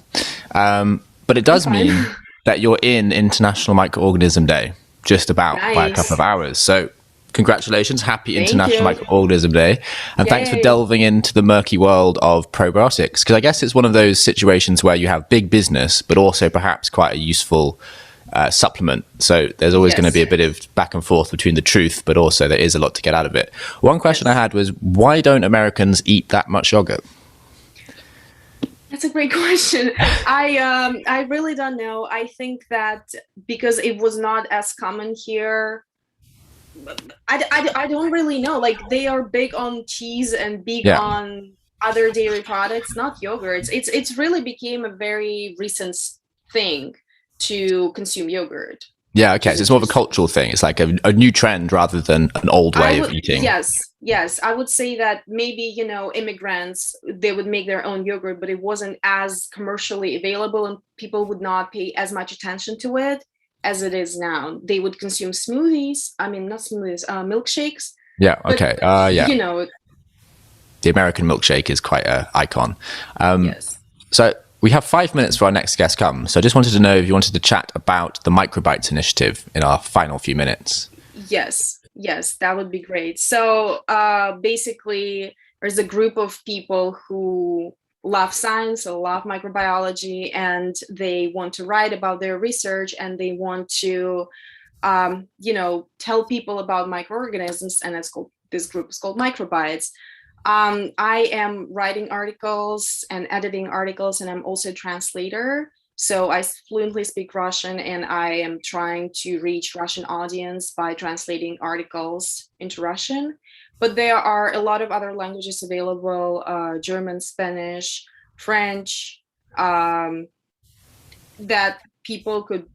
But it does mean that you're in International Microorganism Day, just about by a couple of hours. So congratulations, happy International Microorganism Day. And thanks for delving into the murky world of probiotics, because I guess it's one of those situations where you have big business, but also perhaps quite a useful supplement. So there's always going to be a bit of back and forth between the truth, but also there is a lot to get out of it. One question I had was, why don't Americans eat that much yogurt? That's a great question. I really don't know. I think that because it was not as common here, I don't really know. Like, they are big on cheese and big on other dairy products, not yogurts. It's really became a very recent thing to consume yogurt. Yeah, okay. So it's more of a cultural thing. It's like a new trend rather than an old way of eating. Yes. I would say that maybe, immigrants, they would make their own yogurt, but it wasn't as commercially available and people would not pay as much attention to it as it is now. They would consume smoothies. I mean, not smoothies, milkshakes. Yeah, okay. But, the American milkshake is quite an icon. So we have 5 minutes for our next guest comes. So I just wanted to know if you wanted to chat about the Microbites initiative in our final few minutes. Yes, that would be great. So basically, there's a group of people who love science, or love microbiology, and they want to write about their research, and they want to, tell people about microorganisms, and this group is called Microbites. I am writing articles and editing articles, and I'm also a translator. So I fluently speak Russian, and I am trying to reach Russian audience by translating articles into Russian. But there are a lot of other languages available, German, Spanish, French, that people could,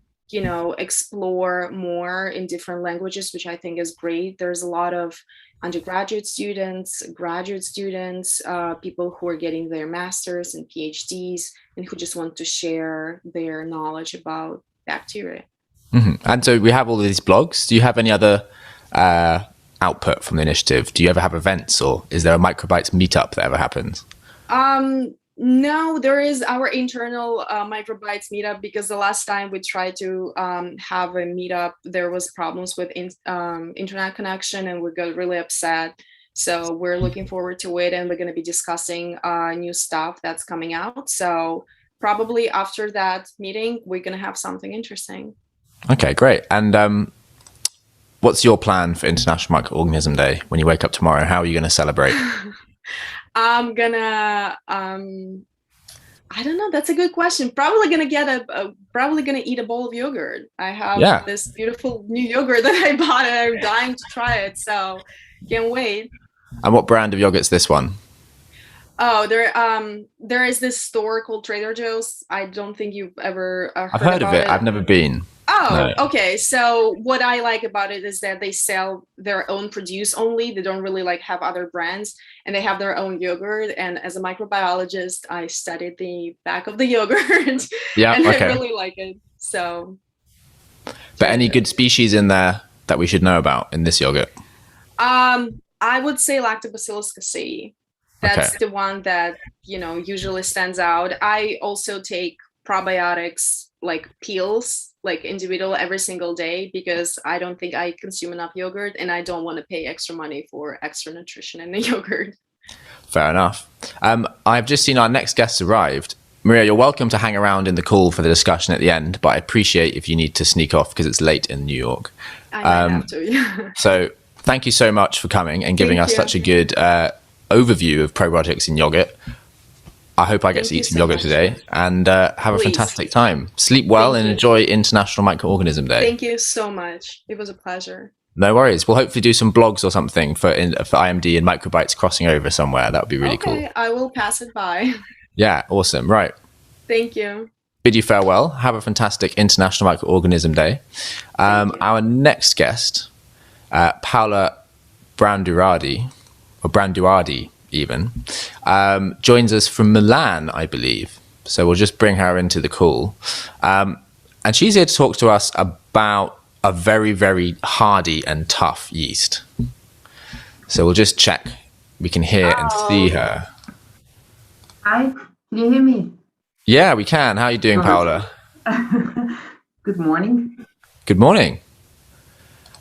explore more in different languages, which I think is great. There's a lot of undergraduate students, graduate students, people who are getting their masters and PhDs, and who just want to share their knowledge about bacteria. Mm-hmm. And so we have all of these blogs. Do you have any other output from the initiative? Do you ever have events, or is there a Microbites meetup that ever happens? No, there is our internal Microbites meetup, because the last time we tried to have a meetup, there was problems with internet connection, and we got really upset. So we're looking forward to it, and we're going to be discussing new stuff that's coming out. So probably after that meeting, we're going to have something interesting. Okay, great. And what's your plan for International Microorganism Day? When you wake up tomorrow, how are you going to celebrate? I'm gonna, I don't know. That's a good question. Probably gonna get probably gonna eat a bowl of yogurt. I have this beautiful new yogurt that I bought, and I'm dying to try it. So can't wait. And what brand of yogurt's this one? Oh, there is this store called Trader Joe's. I don't think you've ever I've heard of it. I've never been. Oh, no. Okay. So what I like about it is that they sell their own produce only. They don't really have other brands, and they have their own yogurt. And as a microbiologist, I studied the back of the yogurt. Yeah. And I really like it. So. But any good species in there that we should know about in this yogurt? I would say Lactobacillus casei. That's the one that, usually stands out. I also take probiotics, like pills, like individual every single day, because I don't think I consume enough yogurt, and I don't want to pay extra money for extra nutrition in the yogurt. Fair enough. I've just seen our next guest arrived. Maria, you're welcome to hang around in the call for the discussion at the end, but I appreciate if you need to sneak off because it's late in New York. I might have to, yeah. So thank you so much for coming and giving Thank us you. such a good overview of probiotics in yogurt. I hope I get to eat some yogurt today and have a fantastic time. Sleep well and enjoy International Microorganism Day. Thank you so much. It was a pleasure. No worries. We'll hopefully do some blogs or something for IMD and Microbites crossing over somewhere. That would be really cool. I will pass it by. Yeah, awesome. Right. Thank you. Bid you farewell. Have a fantastic International Microorganism Day. Our next guest, Paola Branduardi, or Branduardi even, joins us from Milan, I believe. So we'll just bring her into the call. And she's here to talk to us about a very, very hardy and tough yeast. So we'll just check we can hear and see her. Hi, can you hear me? Yeah, we can. How are you doing, Paola? Good morning. Good morning.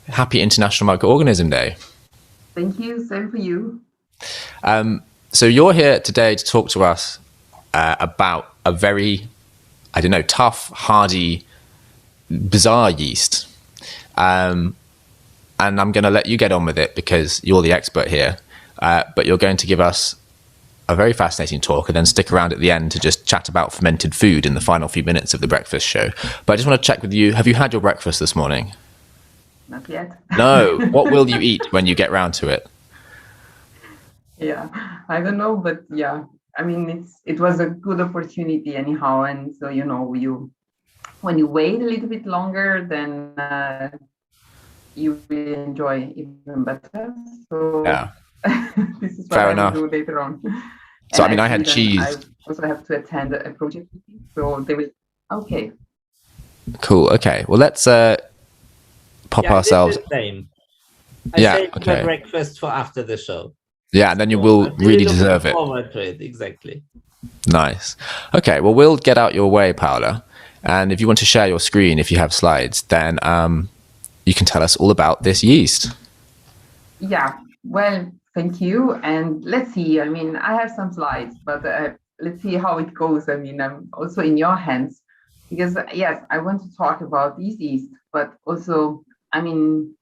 Happy International Microorganism Day. Thank you. Same for you. So you're here today to talk to us about a very, I don't know, tough, hardy, bizarre yeast. And I'm going to let you get on with it because you're the expert here. But you're going to give us a very fascinating talk and then stick around at the end to just chat about fermented food in the final few minutes of the breakfast show. But I just want to check with you, have you had your breakfast this morning? Not yet. No. What will you eat when you get round to it? Yeah, I don't know, but yeah, I mean, it was a good opportunity anyhow. And so, you know, when you wait a little bit longer, then you will enjoy even better. So yeah. This is what I will do later on. So, I mean, I had cheese. I also have to attend a project, so they will, okay. Cool, okay. Well, let's pop ourselves. Same. Yeah, saved okay. my breakfast for after the show. Yeah, and then you will really deserve it. Forward to it. Exactly. Nice. Okay, well, we'll get out your way, Paola. And if you want to share your screen, if you have slides, then you can tell us all about this yeast. Yeah, well, thank you. And let's see, I mean, I have some slides, but let's see how it goes. I mean, I'm also in your hands because, yes, I want to talk about this yeast, but also, I mean,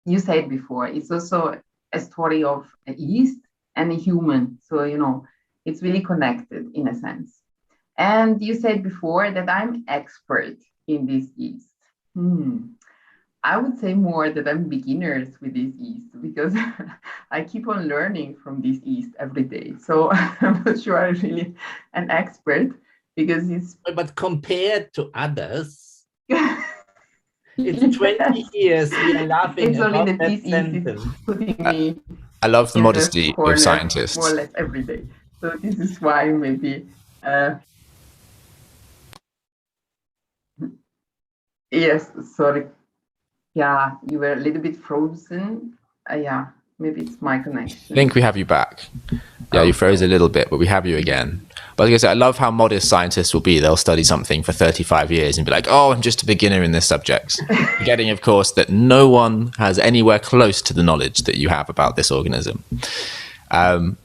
you said before, it's also a story of a yeast and a human. So, you know, it's really connected in a sense. And you said before that I'm expert in this yeast. I would say more that I'm beginners with this yeast because I keep on learning from this yeast every day. So I'm not sure I'm really an expert because it's... But compared to others, it's 20 years we are laughing it's about only that this sentence. Is putting me I love the modesty corner of scientists. more or less every day. So this is why maybe... yes, sorry. Yeah, you were a little bit frozen. Yeah, maybe it's my connection. I think we have you back. Yeah, you froze a little bit, but we have you again. But like I said, I love how modest scientists will be. They'll study something for 35 years and be like, oh, I'm just a beginner in this subject. Forgetting, of course, that no one has anywhere close to the knowledge that you have about this organism. So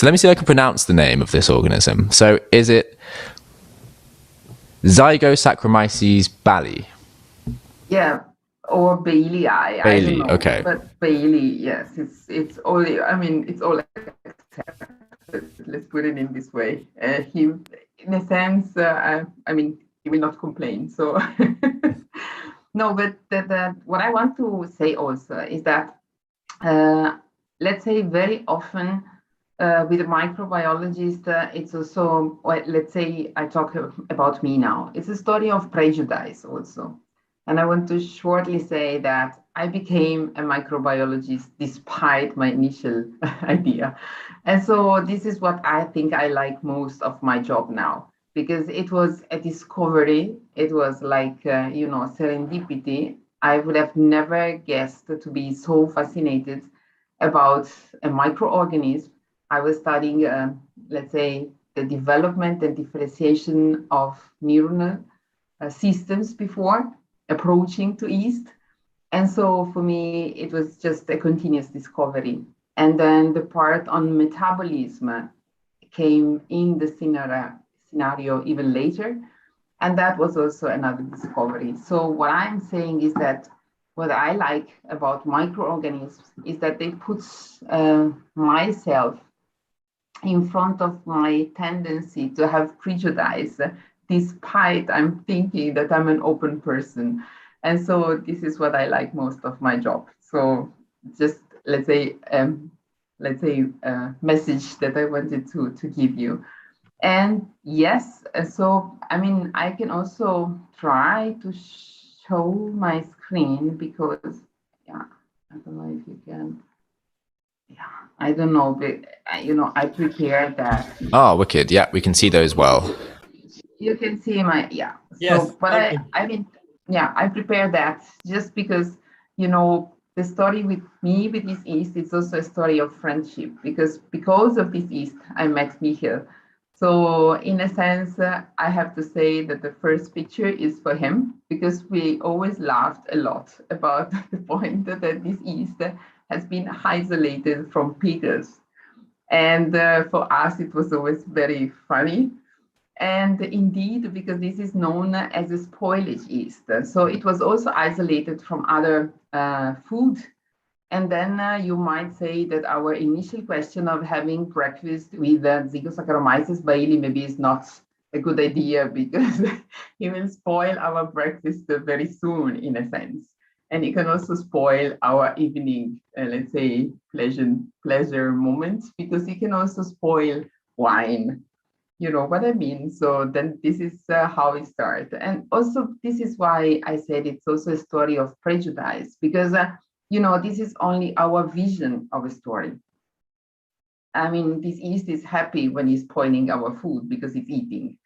let me see if I can pronounce the name of this organism. So is it Zygosaccharomyces bailey? Yeah. Or Bailey, I don't know. Okay. But Bailey, yes, it's only. I mean, it's all accepted. Let's put it in this way. He, in a sense, I mean, he will not complain. So no, but what I want to say also is that let's say very often with a microbiologist, it's also, well, let's say I talk about me now. It's a story of prejudice also. And I want to shortly say that I became a microbiologist despite my initial idea. And so this is what I think I like most of my job now, because it was a discovery. It was like, you know, serendipity. I would have never guessed to be so fascinated about a microorganism. I was studying, let's say, the development and differentiation of neuronal systems before approaching to yeast. And so for me, it was just a continuous discovery. And then the part on metabolism came in the scenario even later. And that was also another discovery. So what I'm saying is that what I like about microorganisms is that they put myself in front of my tendency to have prejudice, despite I'm thinking that I'm an open person. And so this is what I like most of my job. So just let's say message that I wanted to give you. And yes, so I mean, I can also try to show my screen because, yeah, I don't know if you can. Yeah, I don't know, but I prepared that. Oh, wicked. Yeah, we can see those well. You can see my, yeah. Yes, So, but I prepared that just because, the story with me with this yeast, it's also a story of friendship because of this yeast, I met Michael. So in a sense, I have to say that the first picture is for him because we always laughed a lot about the point that this yeast has been isolated from pickles. And for us, it was always very funny. And indeed, because this is known as a spoilage yeast. So it was also isolated from other food. And then you might say that our initial question of having breakfast with Zygosaccharomyces bailey maybe is not a good idea because it will spoil our breakfast very soon, in a sense. And it can also spoil our evening, let's say, pleasure moments, because it can also spoil wine. You know what I mean? So then this is how it starts. And also, this is why I said it's also a story of prejudice, because, this is only our vision of a story. I mean, this yeast is happy when it's spoiling our food because it's eating.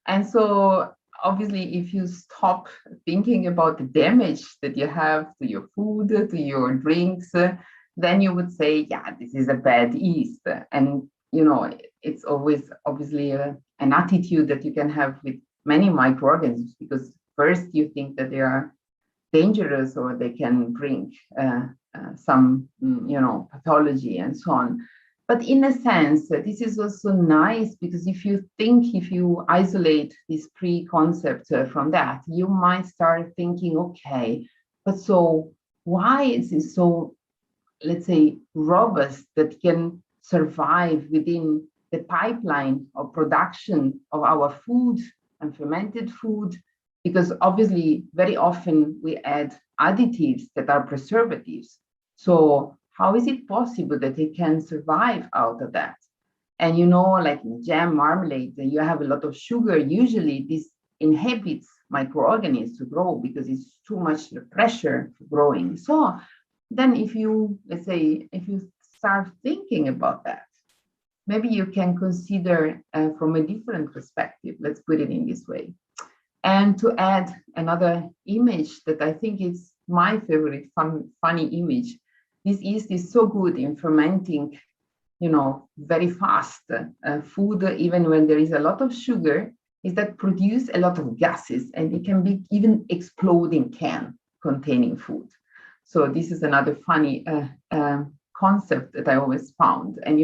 And so obviously, if you stop thinking about the damage that you have to your food, to your drinks, then you would say, yeah, this is a bad yeast. And, it's always obviously an attitude that you can have with many microorganisms, because first you think that they are dangerous or they can bring some, pathology and so on. But in a sense, this is also nice because if you isolate this pre-concept from that, you might start thinking, okay, but so why is it so, let's say, robust that can survive within the pipeline of production of our food and fermented food? Because obviously, very often we add additives that are preservatives. So how is it possible that it can survive out of that? And like in jam, marmalade, you have a lot of sugar. Usually this inhibits microorganisms to grow because it's too much pressure for growing. So then if you start thinking about that, maybe you can consider from a different perspective, let's put it in this way. And to add another image that I think is my favorite funny image, this yeast is so good in fermenting, very fast food, even when there is a lot of sugar, is that produce a lot of gases, and it can be even exploding can containing food. So this is another funny concept that I always found. And,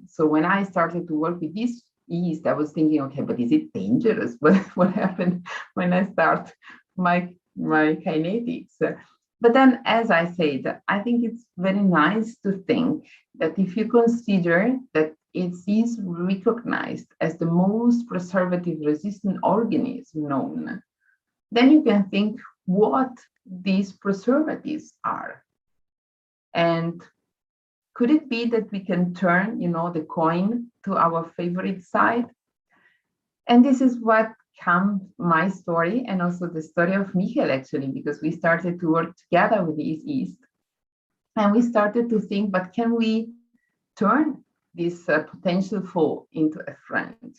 so when I started to work with this yeast, I was thinking, okay, but is it dangerous? What happened when I start my kinetics? But then, as I said, I think it's very nice to think that if you consider that it is recognized as the most preservative-resistant organism known, then you can think what these preservatives are. And could it be that we can turn, the coin to our favorite side? And this is what comes my story and also the story of Michael, actually, because we started to work together with this yeast. And we started to think, but can we turn this potential foe into a friend?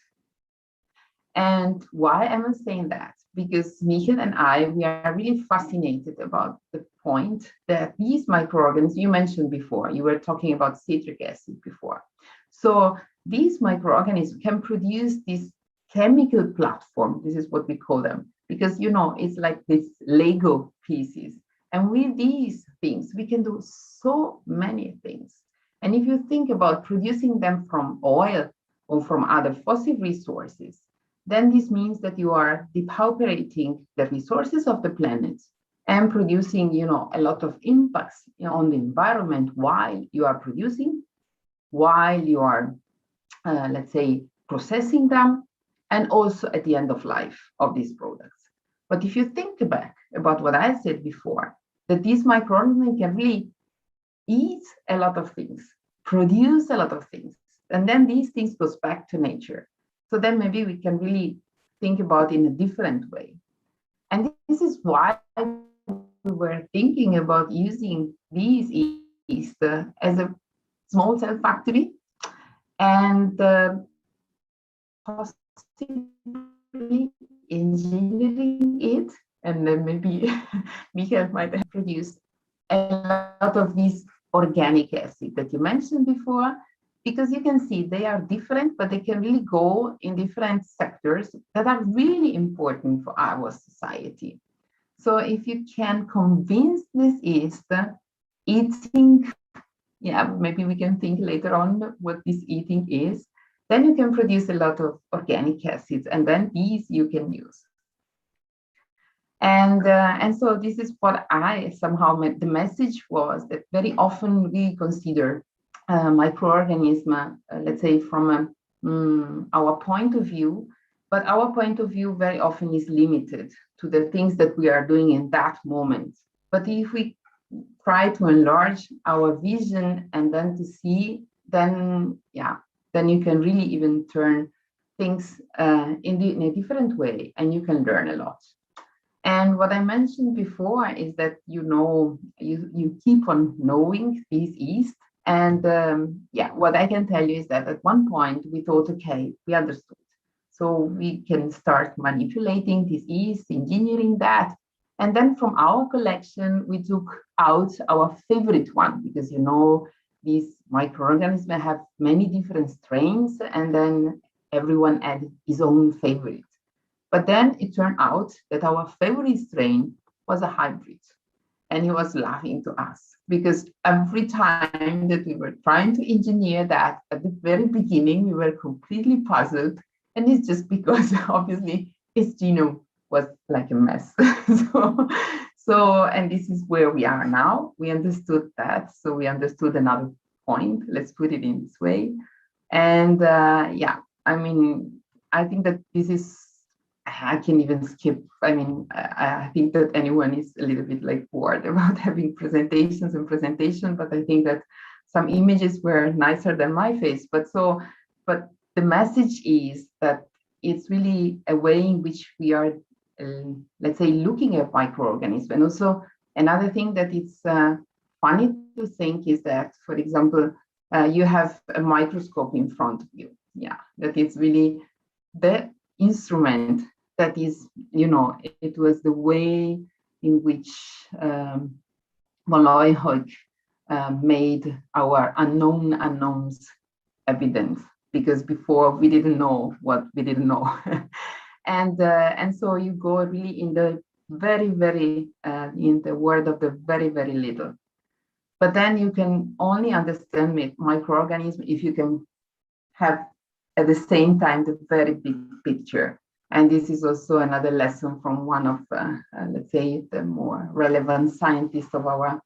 And why am I saying that? Because Michael and we are really fascinated about the point that these microorganisms, you mentioned before, you were talking about citric acid before. So these microorganisms can produce this chemical platform. This is what we call them, because, it's like these Lego pieces. And with these things, we can do so many things. And if you think about producing them from oil or from other fossil resources, then this means that you are depauperating the resources of the planet and producing, a lot of impacts on the environment while you are producing, while you are, let's say, processing them, and also at the end of life of these products. But if you think back about what I said before, that these microorganisms can really eat a lot of things, produce a lot of things, and then these things goes back to nature. So then maybe we can really think about it in a different way. And this is why we were thinking about using these yeast as a small cell factory, and possibly engineering it, and then maybe Michael might have produced a lot of these organic acid that you mentioned before, because you can see they are different, but they can really go in different sectors that are really important for our society. So if you can convince this yeast eating, maybe we can think later on what this eating is, then you can produce a lot of organic acids, and then these you can use. And so this is what I somehow meant. The message was that very often we consider microorganism, let's say from our point of view, but our point of view very often is limited to the things that we are doing in that moment. But if we try to enlarge our vision and then to see, then you can really even turn things in a different way, and you can learn a lot. And what I mentioned before is that you keep on knowing these yeast. And what I can tell you is that at one point we thought, okay, we understood. So we can start manipulating this yeast, engineering that. And then from our collection, we took out our favorite one, because these microorganisms have many different strains, and then everyone had his own favorite. But then it turned out that our favorite strain was a hybrid. And he was laughing to us, because every time that we were trying to engineer that, at the very beginning, we were completely puzzled. And it's just because obviously his genome was like a mess. And this is where we are now. We understood that. So we understood another point. Let's put it in this way. And I think that this is, I can even skip. I think that anyone is a little bit bored about having presentations, but I think that some images were nicer than my face. But the message is that it's really a way in which we are, let's say, looking at microorganisms. And also another thing that it's funny to think is that, for example, you have a microscope in front of you. That it's really the instrument that is, it was the way in which Molloy made our unknown unknowns evident, because before we didn't know what we didn't know. And so you go really in the very, very, in the world of the very, very little. But then you can only understand microorganisms if you can have at the same time the very big picture. And this is also another lesson from one of, let's say, the more relevant scientists of our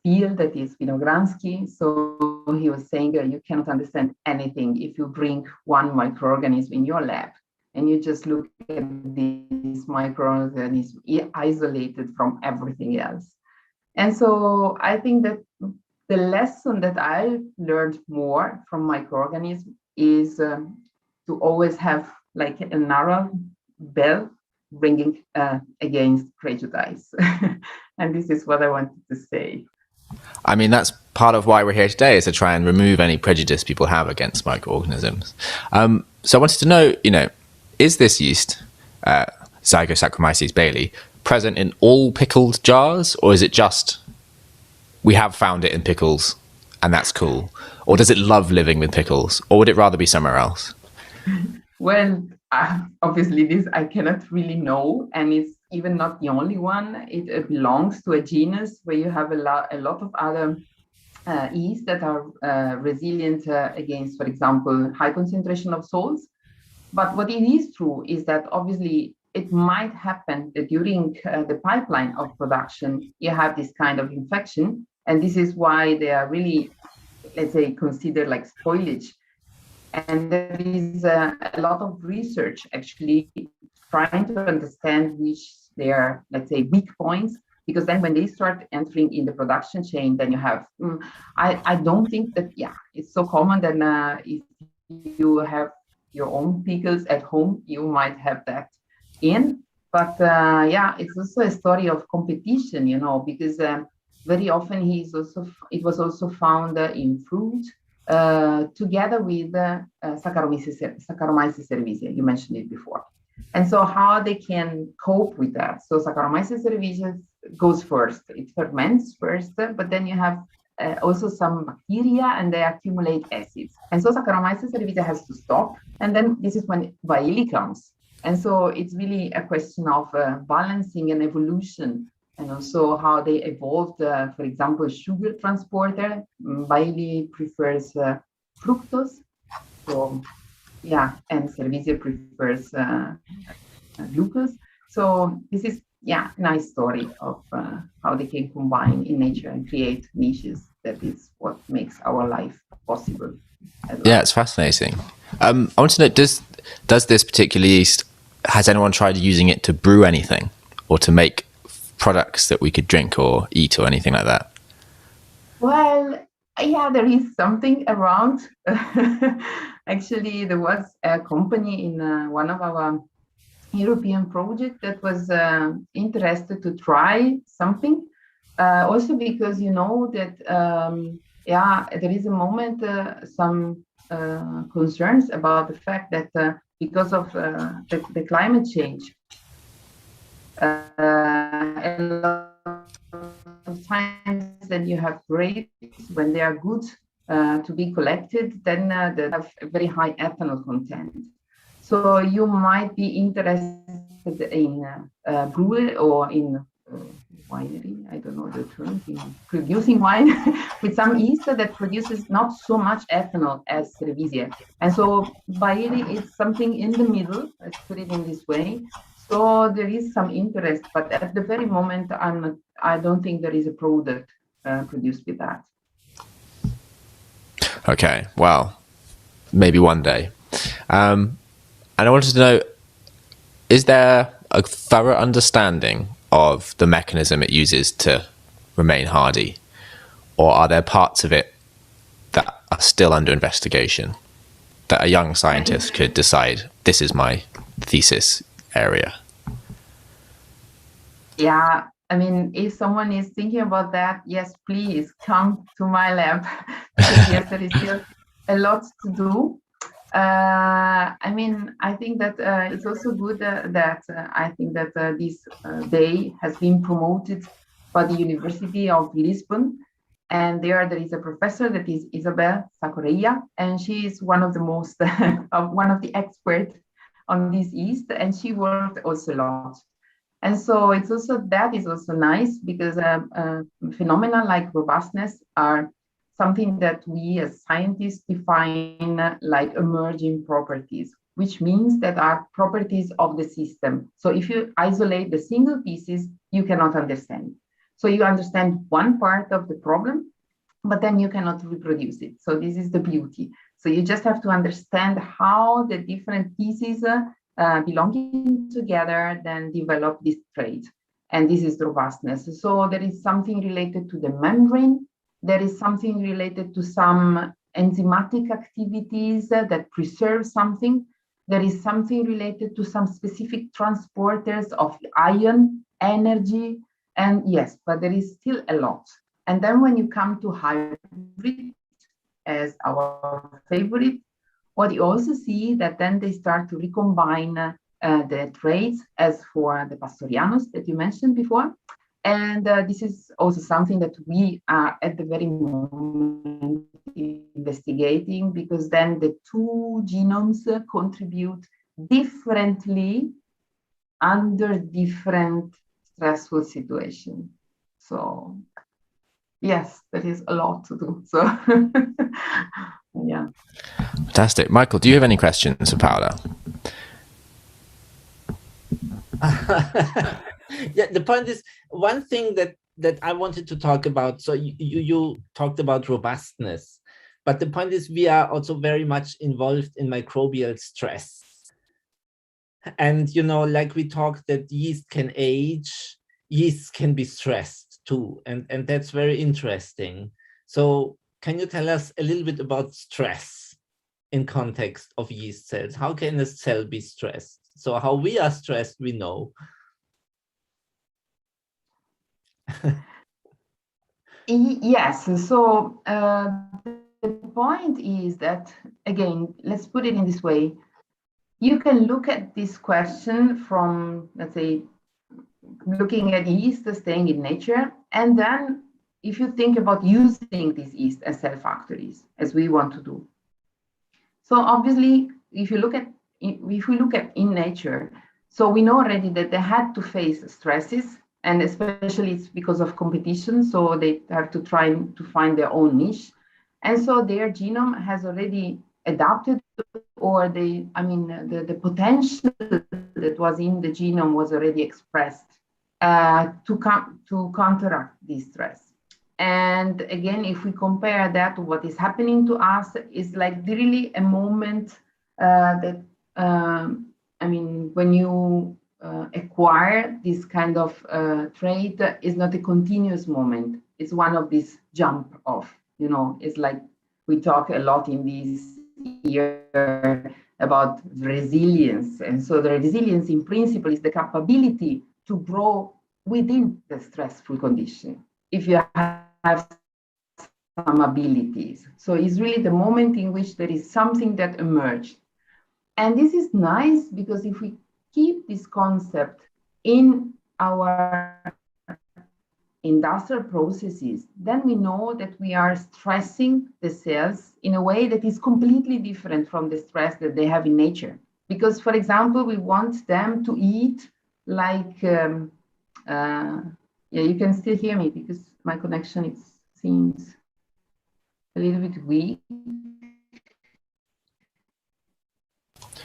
field, that is Winogransky. So he was saying you cannot understand anything if you bring one microorganism in your lab and you just look at these microorganisms isolated from everything else. And so I think that the lesson that I learned more from microorganisms is to always have like a narrow bell ringing against prejudice. And this is what I wanted to say. I mean, that's part of why we're here today, is to try and remove any prejudice people have against microorganisms. So I wanted to know, is this yeast, Zygosaccharomyces bailey, present in all pickled jars, or is it just we have found it in pickles and that's cool? Or does it love living with pickles, or would it rather be somewhere else? Well, obviously this I cannot really know, and it's even not the only one. It belongs to a genus where you have a lot of other yeast that are resilient against, for example, high concentration of salts. But what it is true is that obviously it might happen that during the pipeline of production, you have this kind of infection. And this is why they are really, let's say, considered like spoilage. And there is a lot of research actually trying to understand which their, let's say, weak points, because then when they start entering in the production chain, then you have, I don't think that, yeah, it's so common that if you have your own pickles at home, you might have that in. But yeah, it's also a story of competition, you know, because very often it was also found in fruit together with Saccharomyces cerevisiae. You mentioned it before. And so how they can cope with that. So Saccharomyces cerevisiae goes first. It ferments first, but then you have also some bacteria and they accumulate acids. And so Saccharomyces cerevisiae has to stop. And then this is when Bailey comes. And so it's really a question of balancing and evolution, and also how they evolved. For example, sugar transporter. Bailey prefers fructose. So yeah, and cerevisiae prefers glucose. So this is, yeah, nice story of how they can combine in nature and create niches. That is what makes our life possible. Yeah, it's fascinating. I want to know, does this particular yeast, has anyone tried using it to brew anything or to make products that we could drink or eat or anything like that? Well, yeah, there is something around. Actually, there was a company in one of our European projects that was interested to try something. Also because you know that, yeah, there is a moment, some concerns about the fact that because of the climate change, a lot of times then you have grapes, when they are good to be collected, then they have a very high ethanol content. So you might be interested in brewery or in winery, I don't know the term, in producing wine with some yeast that produces not so much ethanol as cerevisiae. And so Bailey is something in the middle, let's put it in this way. So there is some interest, but at the very moment, I don't think there is a product produced with that. Okay, well, maybe one day. And I wanted to know, is there a thorough understanding of the mechanism it uses to remain hardy? Or are there parts of it that are still under investigation that a young scientist could decide, this is my thesis area? Yeah, I mean, if someone is thinking about that, yes, please come to my lab. Yes, there is still a lot to do. I mean, I think that it's also good that I think that this day has been promoted by the University of Lisbon. And there is a professor that is Isabel Sacoreia, and she is one of the most, one of the experts on this yeast, and she worked also a lot. And so it's also, that is also nice because phenomena like robustness are something that we as scientists define like emerging properties, which means that are properties of the system. So if you isolate the single pieces, you cannot understand. So you understand one part of the problem, but then you cannot reproduce it. So this is the beauty. So you just have to understand how the different pieces belonging together then develop this trait. And this is robustness. So there is something related to the membrane. There is something related to some enzymatic activities that preserve something. There is something related to some specific transporters of ion, energy, and yes, but there is still a lot. And then when you come to hybrid as our favorite, what you also see that then they start to recombine the traits as for the Pastorianus that you mentioned before. And this is also something that we are at the very moment investigating, because then the two genomes contribute differently under different stressful situations. So yes, that is a lot to do. So yeah. Fantastic. Michael, do you have any questions for Paola? Yeah, the point is, one thing that I wanted to talk about, so you talked about robustness, but the point is we are also very much involved in microbial stress. And, you know, like we talked that yeast can age, yeast can be stressed too. And that's very interesting. So can you tell us a little bit about stress in context of yeast cells? How can a cell be stressed? So how we are stressed, we know. Yes, so the point is that, again, let's put it in this way. You can look at this question from, let's say, looking at yeast staying in nature, and then if you think about using these yeast as cell factories, as we want to do. So obviously, if we look at in nature, so we know already that they had to face stresses, and especially it's because of competition, so they have to try to find their own niche. And so their genome has already adapted, or the potential that was in the genome was already expressed to counteract this stress. And again, if we compare that to what is happening to us, is like really a moment that, when you acquire this kind of trait, is not a continuous moment. It's one of these jump off, you know, it's like we talk a lot in this year about resilience. And so the resilience in principle is the capability to grow within the stressful condition. If you have some abilities. So it's really the moment in which there is something that emerged. And this is nice because if we keep this concept in our industrial processes, then we know that we are stressing the cells in a way that is completely different from the stress that they have in nature. Because, for example, we want them to eat like, yeah, you can still hear me because my connection, it seems a little bit weak.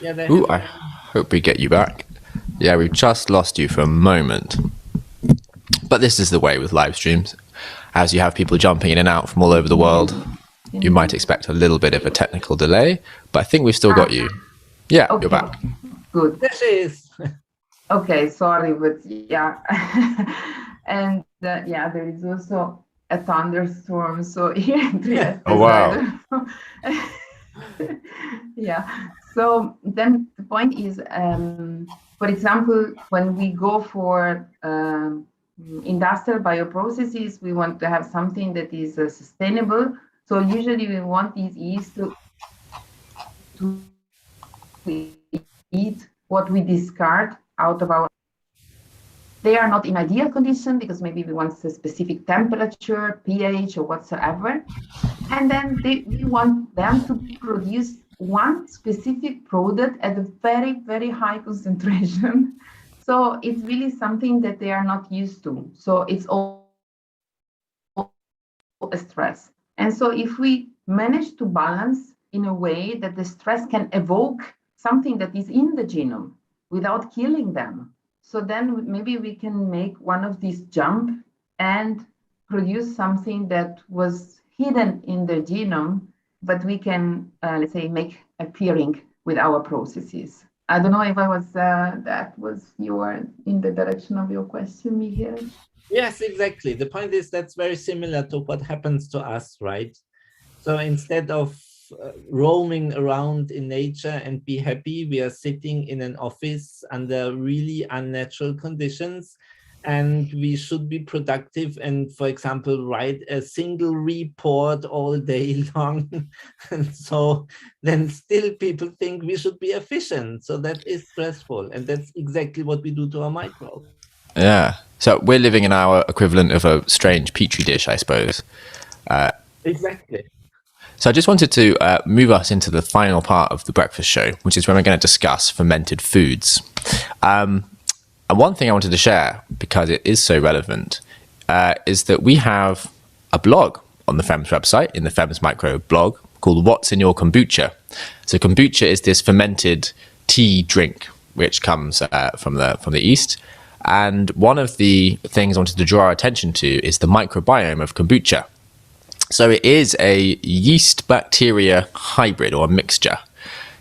Yeah, Ooh, I hope we get you back. Yeah, we've just lost you for a moment. But this is the way with live streams. As you have people jumping in and out from all over the world, you might expect a little bit of a technical delay, but I think we've still got you. Yeah, okay. You're back. Good. There she is. Okay, sorry, but yeah. And yeah, there is also a thunderstorm. So here in Trieste, oh, wow. Yeah. So then the point is, for example, when we go for industrial bioprocesses, we want to have something that is sustainable. So usually we want these yeast to eat what we discard out of our. They are not in ideal condition because maybe we want a specific temperature, pH, or whatsoever. And then we want them to produce one specific product at a very, very high concentration. So it's really something that they are not used to. So it's all a stress. And so if we manage to balance in a way that the stress can evoke something that is in the genome without killing them, so then maybe we can make one of these jump and produce something that was hidden in the genome, but we can, let's say, make appearing with our processes. I don't know if I was, that was in the direction of your question, Miguel. Yes, exactly. The point is that's very similar to what happens to us, right? So instead of roaming around in nature and be happy, we are sitting in an office under really unnatural conditions, and we should be productive and, for example, write a single report all day long. And so then still people think we should be efficient. So that is stressful. And that's exactly what we do to our microbes. Yeah. So we're living in our equivalent of a strange petri dish, I suppose. Exactly. So I just wanted to move us into the final part of the breakfast show, which is when we're going to discuss fermented foods. And one thing I wanted to share, because it is so relevant, is that we have a blog on the FEMS website, in the FEMS Micro blog, called What's in Your Kombucha? So kombucha is this fermented tea drink which comes from the East. And one of the things I wanted to draw our attention to is the microbiome of kombucha. So it is a yeast bacteria hybrid or a mixture.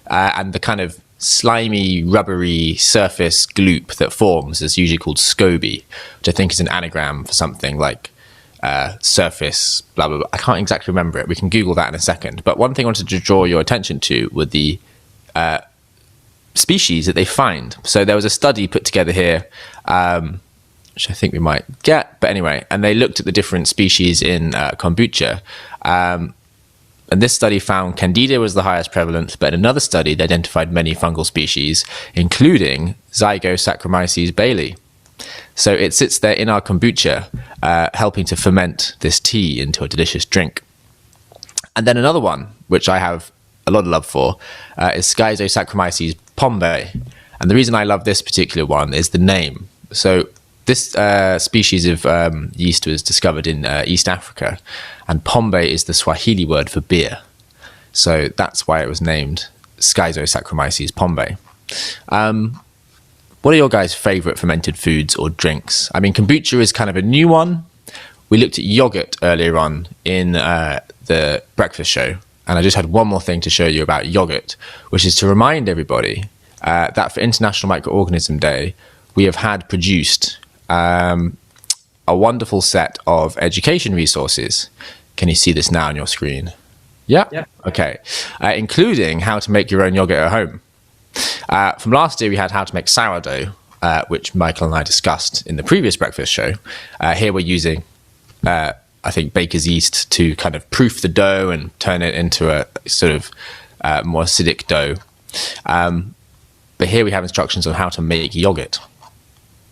And the kind of slimy, rubbery surface gloop that forms is usually called SCOBY, which I think is an anagram for something like surface, blah, blah, blah. I can't exactly remember it. We can Google that in a second. But one thing I wanted to draw your attention to were the species that they find. So there was a study put together here, which I think we might get. But anyway, and they looked at the different species in kombucha. And this study found Candida was the highest prevalence, but in another study, they identified many fungal species, including Zygosaccharomyces bailey. So it sits there in our kombucha, helping to ferment this tea into a delicious drink. And then another one, which I have a lot of love for, is Schizosaccharomyces pombe. And the reason I love this particular one is the name. So this species of yeast was discovered in East Africa, and pombe is the Swahili word for beer. So that's why it was named Schizosaccharomyces pombe. What are your guys' favorite fermented foods or drinks? I mean, kombucha is kind of a new one. We looked at yogurt earlier on in the breakfast show, and I just had one more thing to show you about yogurt, which is to remind everybody that for International Microorganism Day, we have had produced a wonderful set of education resources. Can you see this now on your screen? Yeah? Yeah. Okay. Including how to make your own yogurt at home. From last year, we had how to make sourdough, which Michael and I discussed in the previous breakfast show. Here we're using, I think, baker's yeast to kind of proof the dough and turn it into a sort of more acidic dough. But here we have instructions on how to make yogurt.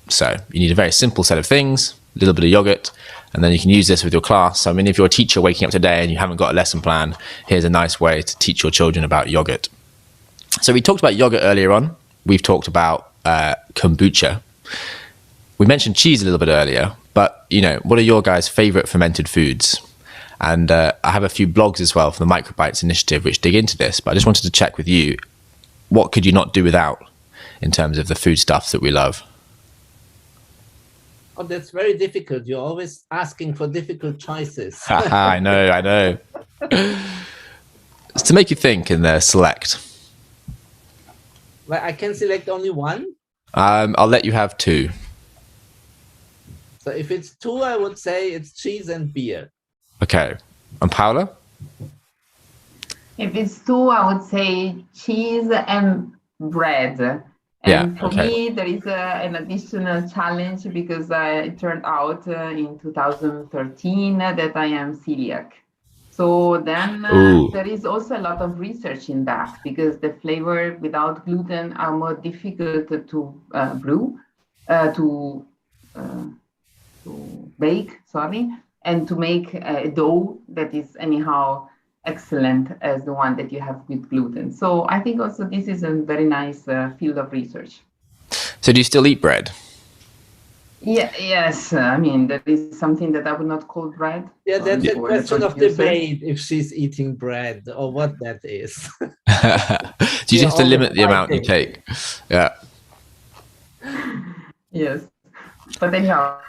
So you need a very simple set of things, a little bit of yogurt, and then you can use this with your class. So, I mean, if you're a teacher waking up today and you haven't got a lesson plan, here's a nice way to teach your children about yogurt. So we talked about yogurt earlier on. We've talked about kombucha. We mentioned cheese a little bit earlier, but, you know, what are your guys' favorite fermented foods? And I have a few blogs as well from the Microbites initiative, which dig into this, but I just wanted to check with you, what could you not do without in terms of the foodstuffs that we love? Oh, that's very difficult. You're always asking for difficult choices. I know. It's to make you think and select. Well, I can select only one? I'll let you have two. So if it's two, I would say it's cheese and beer. Okay. And Paula? If it's two, I would say cheese and bread. And for me, there is an additional challenge because it turned out in 2013 that I am celiac. So then there is also a lot of research in that because the flavor without gluten are more difficult to brew, to bake, and to make a dough that is anyhow excellent as the one that you have with gluten. So I think also this is a very nice field of research. So do you still eat bread? Yeah, yes. I mean, that is something that I would not call bread. Yeah, that's a question of debate if she's eating bread or what that is. Do you just have to limit the amount you take? Yeah. Yes. But anyhow.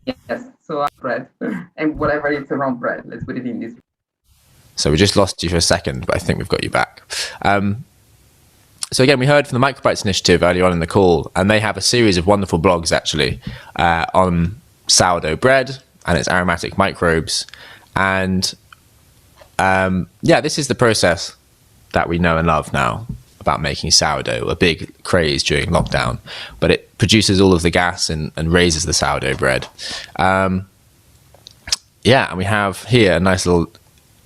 Yes, so bread and whatever is around bread, let's put it in this. So we just lost you for a second, but I think we've got you back. So again, we heard from the Microbites initiative earlier on in the call, and they have a series of wonderful blogs actually on sourdough bread and its aromatic microbes. And this is the process that we know and love now about making sourdough, a big craze during lockdown, but it produces all of the gas and raises the sourdough bread. And we have here a nice little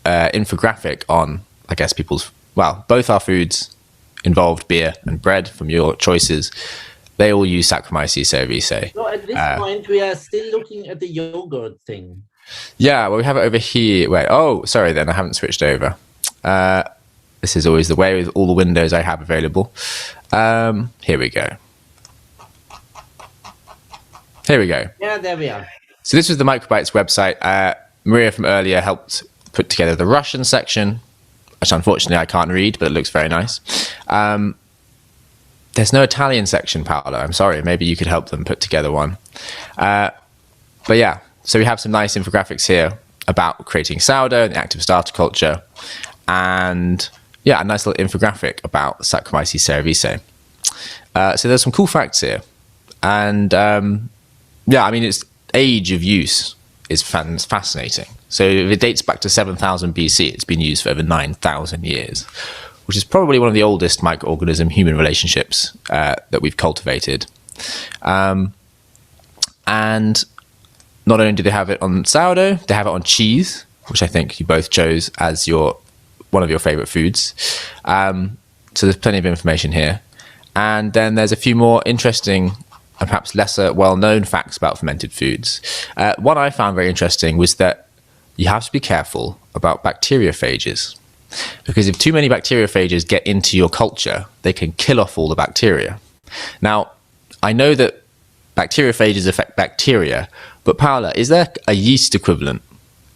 infographic on, I guess, both our foods involved beer and bread from your choices. They all use Saccharomyces cerevisiae. So at this point, we are still looking at the yogurt thing. Yeah, well, we have it over here. Wait, oh, sorry then, I haven't switched over. This is always the way with all the windows I have available. Here we go. Here we go. Yeah, there we are. So this was the Microbiotics website. Maria from earlier helped put together the Russian section, which unfortunately I can't read, but it looks very nice. There's no Italian section, Paola. I'm sorry. Maybe you could help them put together one. But yeah, so we have some nice infographics here about creating sourdough and the active starter culture. And yeah, a nice little infographic about Saccharomyces cerevisiae. So there's some cool facts here. And yeah, I mean, its age of use is fascinating. So if it dates back to 7000 BC, it's been used for over 9,000 years, which is probably one of the oldest microorganism-human relationships that we've cultivated. And not only do they have it on sourdough, they have it on cheese, which I think you both chose as one of your favorite foods. So there's plenty of information here. And then there's a few more interesting and perhaps lesser well-known facts about fermented foods. One I found very interesting was that you have to be careful about bacteriophages, because if too many bacteriophages get into your culture, they can kill off all the bacteria. Now, I know that bacteriophages affect bacteria, but Paola, is there a yeast equivalent?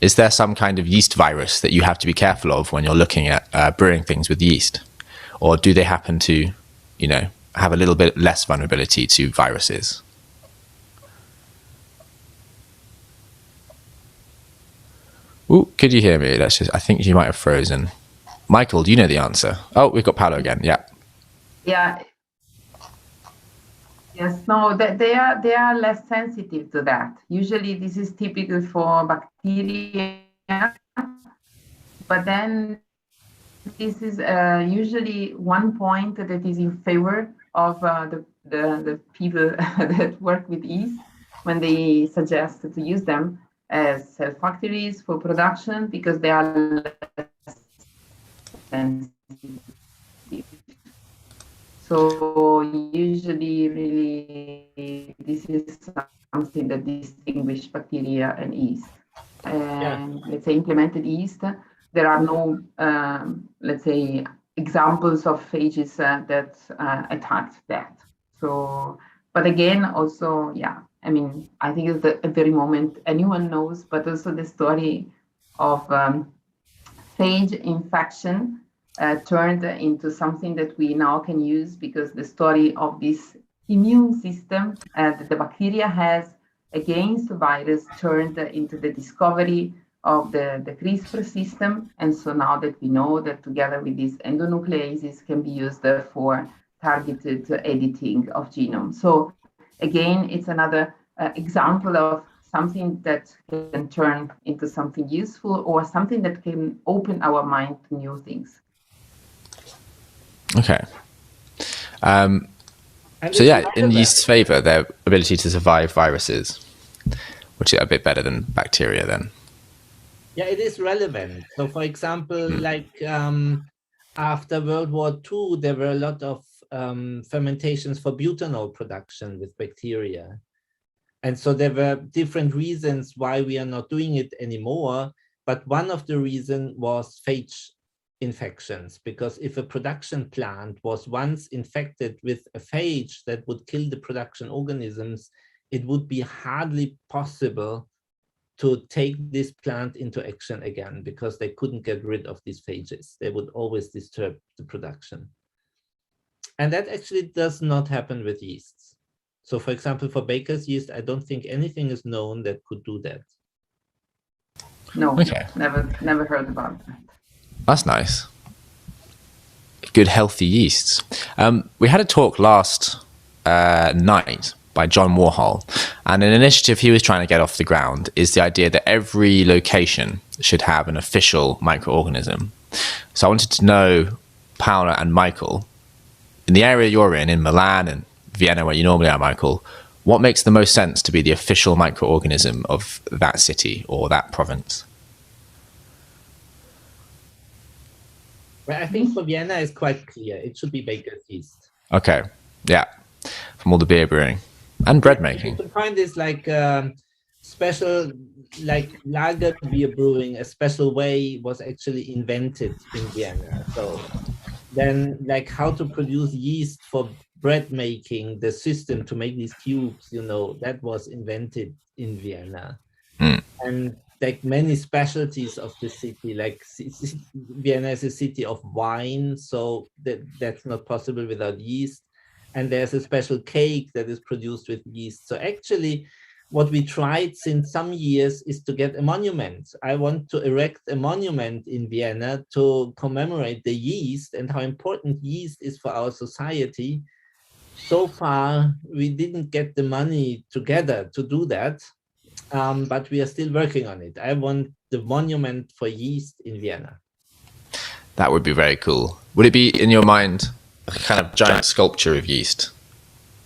Is there some kind of yeast virus that you have to be careful of when you're looking at brewing things with yeast? Or do they happen to, you know, have a little bit less vulnerability to viruses? Ooh, could you hear me? I think you might have frozen. Michael, do you know the answer? Oh, we've got Paolo again. Yeah. Yeah. Yes, no, they are less sensitive to that. Usually this is typical for bacteria, but then this is usually one point that is in favor of the people that work with yeast when they suggest to use them as cell factories for production, because they are less sensitive. So usually, really, this is something that distinguishes bacteria and yeast. And let's say implemented yeast, there are no, let's say, examples of phages that attacked that. So, but again, also, yeah, I mean, I think at the very moment anyone knows, but also the story of phage infection turned into something that we now can use, because the story of this immune system that the bacteria has against the virus turned into the discovery of the CRISPR system. And so now that we know that together with these endonucleases can be used for targeted editing of genome. So again, it's another example of something that can turn into something useful, or something that can open our mind to new things. Okay. So yeah, in yeast's favor, their ability to survive viruses, which are a bit better than bacteria then. Yeah, it is relevant. So for example, like after World War II, there were a lot of fermentations for butanol production with bacteria. And so there were different reasons why we are not doing it anymore. But one of the reasons was phage infections, because if a production plant was once infected with a phage that would kill the production organisms, it would be hardly possible to take this plant into action again, because they couldn't get rid of these phages. They would always disturb the production. And that actually does not happen with yeasts. So for example, for baker's yeast, I don't think anything is known that could do that. No, okay. Never heard about that. That's nice. Good, healthy yeasts. We had a talk last night by John Warhol, and an initiative he was trying to get off the ground is the idea that every location should have an official microorganism. So I wanted to know, Paola and Michael, in the area you're in Milan and Vienna, where you normally are, Michael, what makes the most sense to be the official microorganism of that city or that province? Well, I think for Vienna is quite clear. It should be baker's yeast. Okay, yeah, from all the beer brewing and bread making. The point is like special, like lager beer brewing, a special way was actually invented in Vienna. So then, like how to produce yeast for bread making, the system to make these cubes, you know, that was invented in Vienna. And like many specialties of the city, like Vienna is a city of wine, so that's not possible without yeast. And there's a special cake that is produced with yeast. So actually, what we tried since some years is to get a monument. I want to erect a monument in Vienna to commemorate the yeast and how important yeast is for our society. So far, we didn't get the money together to do that, but we are still working on it. I want the monument for yeast in Vienna. That would be very cool. Would it be, in your mind, a kind of giant sculpture of yeast?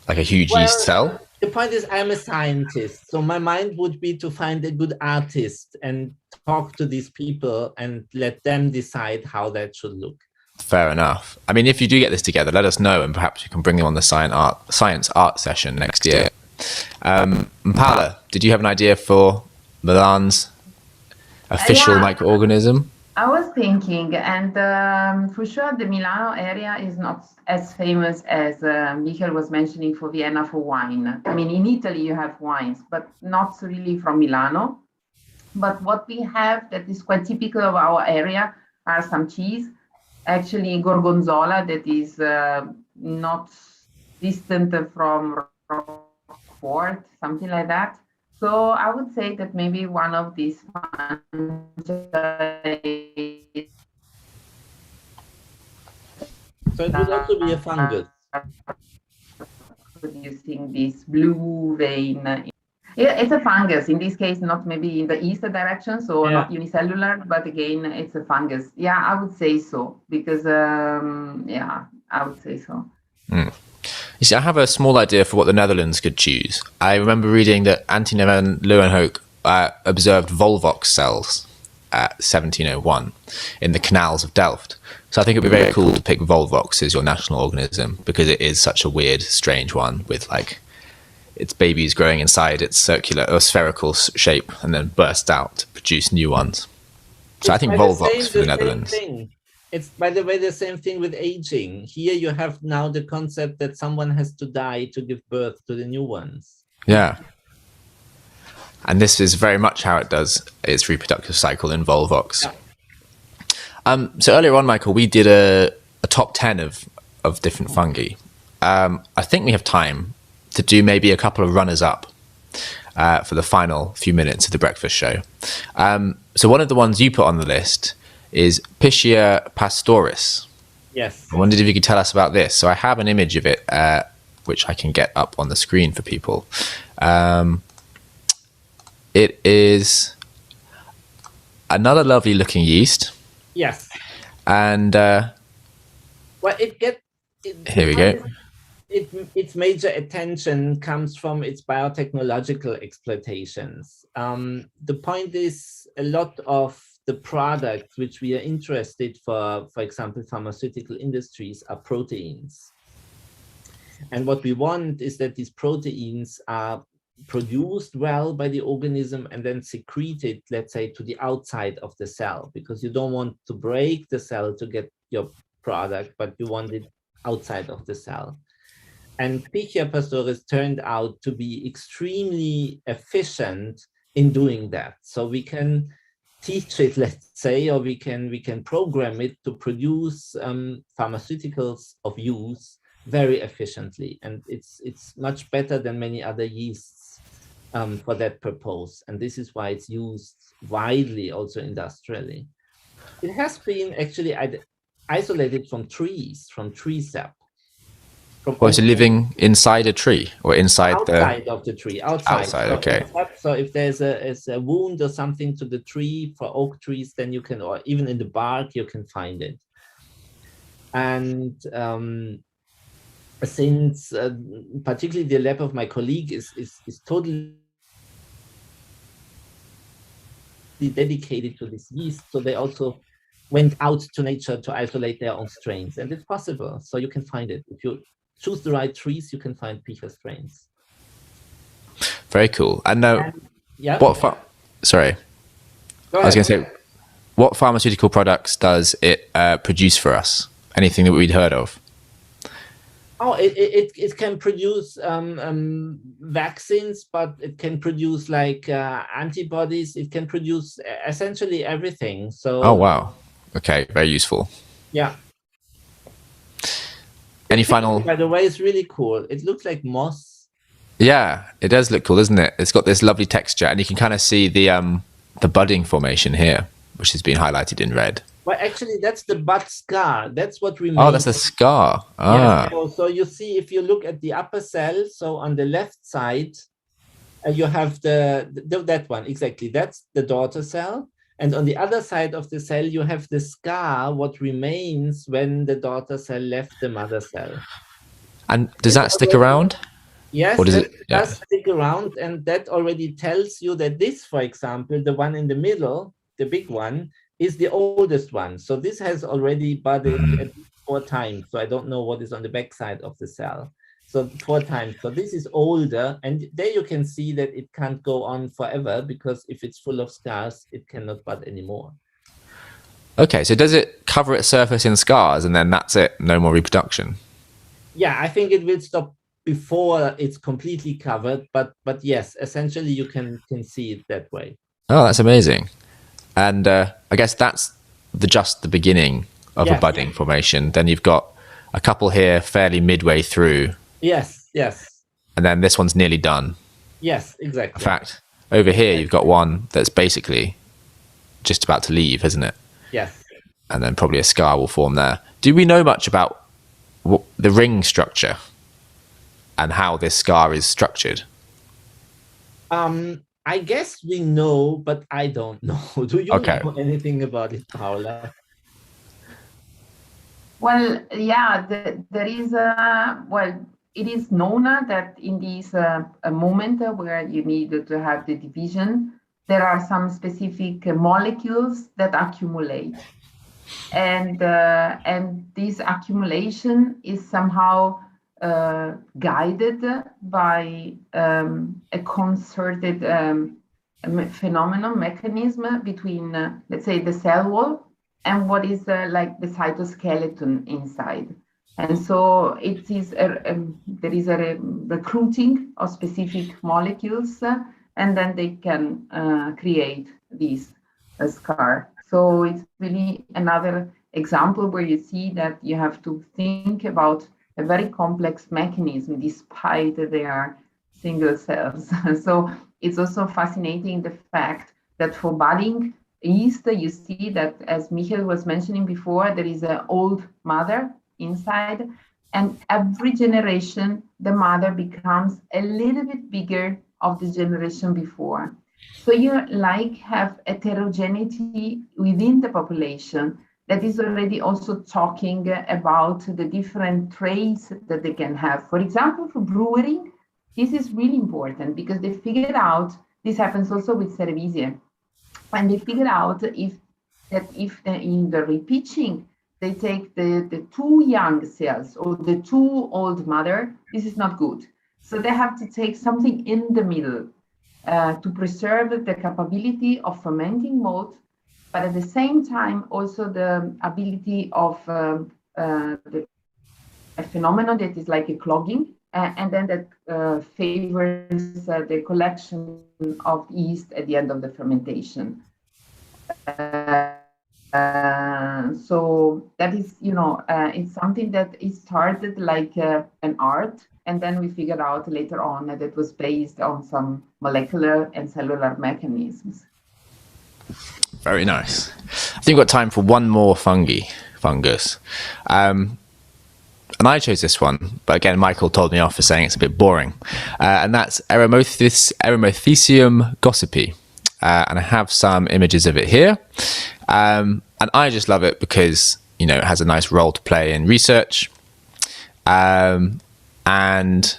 Like a huge yeast cell? The point is, I'm a scientist, so my mind would be to find a good artist and talk to these people and let them decide how that should look. Fair enough. I mean, if you do get this together, let us know, and perhaps you can bring them on the science art session next year. Paula, did you have an idea for Milan's official microorganism? I was thinking, and for sure the Milano area is not as famous as Michael was mentioning for Vienna for wine. I mean, in Italy you have wines, but not really from Milano. But what we have that is quite typical of our area are some cheese. Actually, Gorgonzola, that is not distant from Roquefort, something like that. So I would say that maybe one of these So it would also be a fungus. Producing this blue vein. It's a fungus. In this case, not maybe in the east direction, so not unicellular, but again, it's a fungus. Yeah, I would say so, because, I would say so. You see, I have a small idea for what the Netherlands could choose. I remember reading that Antoine van Leeuwenhoek observed Volvox cells at 1701 in the canals of Delft. So I think it would be very cool to pick Volvox as your national organism, because it is such a weird, strange one with like its babies growing inside its circular or spherical shape and then burst out to produce new ones. So I think Volvox for the Netherlands. It's, by the way, the same thing with aging. Here you have now the concept that someone has to die to give birth to the new ones. Yeah. And this is very much how it does its reproductive cycle in Volvox. Yeah. So earlier on, Michael, we did a top 10 of different fungi. I think we have time to do maybe a couple of runners-up for the final few minutes of the breakfast show. So one of the ones you put on the list is Pichia pastoris. Yes. I wondered if you could tell us about this. So I have an image of it, which I can get up on the screen for people. It is another lovely looking yeast. Yes. And well, here we go. Its major attention comes from its biotechnological exploitations. The point is, a lot of the products which we are interested for example, pharmaceutical industries, are proteins. And what we want is that these proteins are produced well by the organism and then secreted, let's say, to the outside of the cell, because you don't want to break the cell to get your product, but you want it outside of the cell. And Pichia pastoris turned out to be extremely efficient in doing that. So we can teach it, let's say, or we can program it to produce pharmaceuticals of use very efficiently. And it's much better than many other yeasts for that purpose. And this is why it's used widely also industrially. It has been actually isolated from trees, from tree sap. Or is it living inside a tree or outside of the tree? Outside. Okay. So if there's a wound or something to the tree, for oak trees, then you can, or even in the bark, you can find it. And since particularly the lab of my colleague is totally dedicated to this yeast, so they also went out to nature to isolate their own strains, and it's possible. So you can find it if you choose the right trees. You can find Pichia strains. Very cool. And Yeah. Sorry. Go I was ahead. going to say, what pharmaceutical products does it produce for us? Anything that we'd heard of? Oh, it can produce vaccines, but it can produce like antibodies. It can produce essentially everything. So. Oh, wow. Okay, very useful. Yeah. Any final? By the way, it's really cool. It looks like moss. Yeah, it does look cool, doesn't it? It's got this lovely texture, and you can kind of see the budding formation here, which has been highlighted in red. Well, actually, that's the bud scar. That's what remains. Oh, that's the scar. Ah. Yeah, so you see, if you look at the upper cell, so on the left side, you have that one, exactly. That's the daughter cell. And on the other side of the cell, you have the scar, what remains when the daughter cell left the mother cell. And does that stick around? Yes, or does it yeah. does stick around. And that already tells you that this, for example, the one in the middle, the big one, is the oldest one. So this has already budded at least 4 times. So I don't know what is on the back side of the cell. So 4 times. So this is older. And there you can see that it can't go on forever, because if it's full of scars, it cannot bud anymore. Okay, so does it cover its surface in scars and then that's it? No more reproduction? Yeah, I think it will stop before it's completely covered. But yes, essentially you can see it that way. Oh, that's amazing. And I guess that's just the beginning of a budding formation. Then you've got a couple here fairly midway through. Yes, yes. And then this one's nearly done. Yes, exactly. In fact, over here you've got one that's basically just about to leave, isn't it? Yes. And then probably a scar will form there. Do we know much about the ring structure and how this scar is structured? I guess we know, but I don't know. Do you know anything about it, Paula? Well, yeah, there is it is known that in this moment where you need to have the division, there are some specific molecules that accumulate. And this accumulation is somehow guided by a concerted mechanism between, let's say, the cell wall and what is like the cytoskeleton inside. And so it is there is a recruiting of specific molecules, and then they can create this scar. So it's really another example where you see that you have to think about a very complex mechanism despite they are single cells. So it's also fascinating the fact that for budding yeast, you see that, as Michael was mentioning before, there is an old mother inside, and every generation the mother becomes a little bit bigger of the generation before. So you have heterogeneity within the population that is already also talking about the different traits that they can have. For example, for brewing, this is really important because they figured out, this happens also with Cerevisiae, and they figured out if in the repitching, they take the 2 young cells or the 2 old mother, this is not good. So they have to take something in the middle to preserve the capability of fermenting mode, but at the same time, also the ability of a phenomenon that is like a clogging, and then that favors the collection of yeast at the end of the fermentation. So that is, it's something that is started like an art, and then we figured out later on that it was based on some molecular and cellular mechanisms. Very nice. I think we've got time for one more fungus. And I chose this one, but again, Michael told me off for saying it's a bit boring. And that's Eremothecium gossypi. And I have some images of it here. And I just love it because, it has a nice role to play in research. And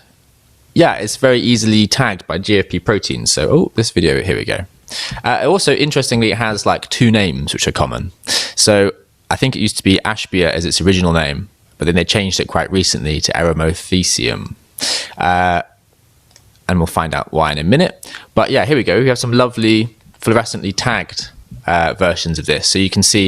yeah, it's very easily tagged by GFP proteins. So, this video, here we go. Also, interestingly, it has like 2 names which are common. So I think it used to be Ashbia as its original name, but then they changed it quite recently to Eremothecium. and we'll find out why in a minute. But yeah, here we go. We have some lovely fluorescently tagged versions of this. So you can see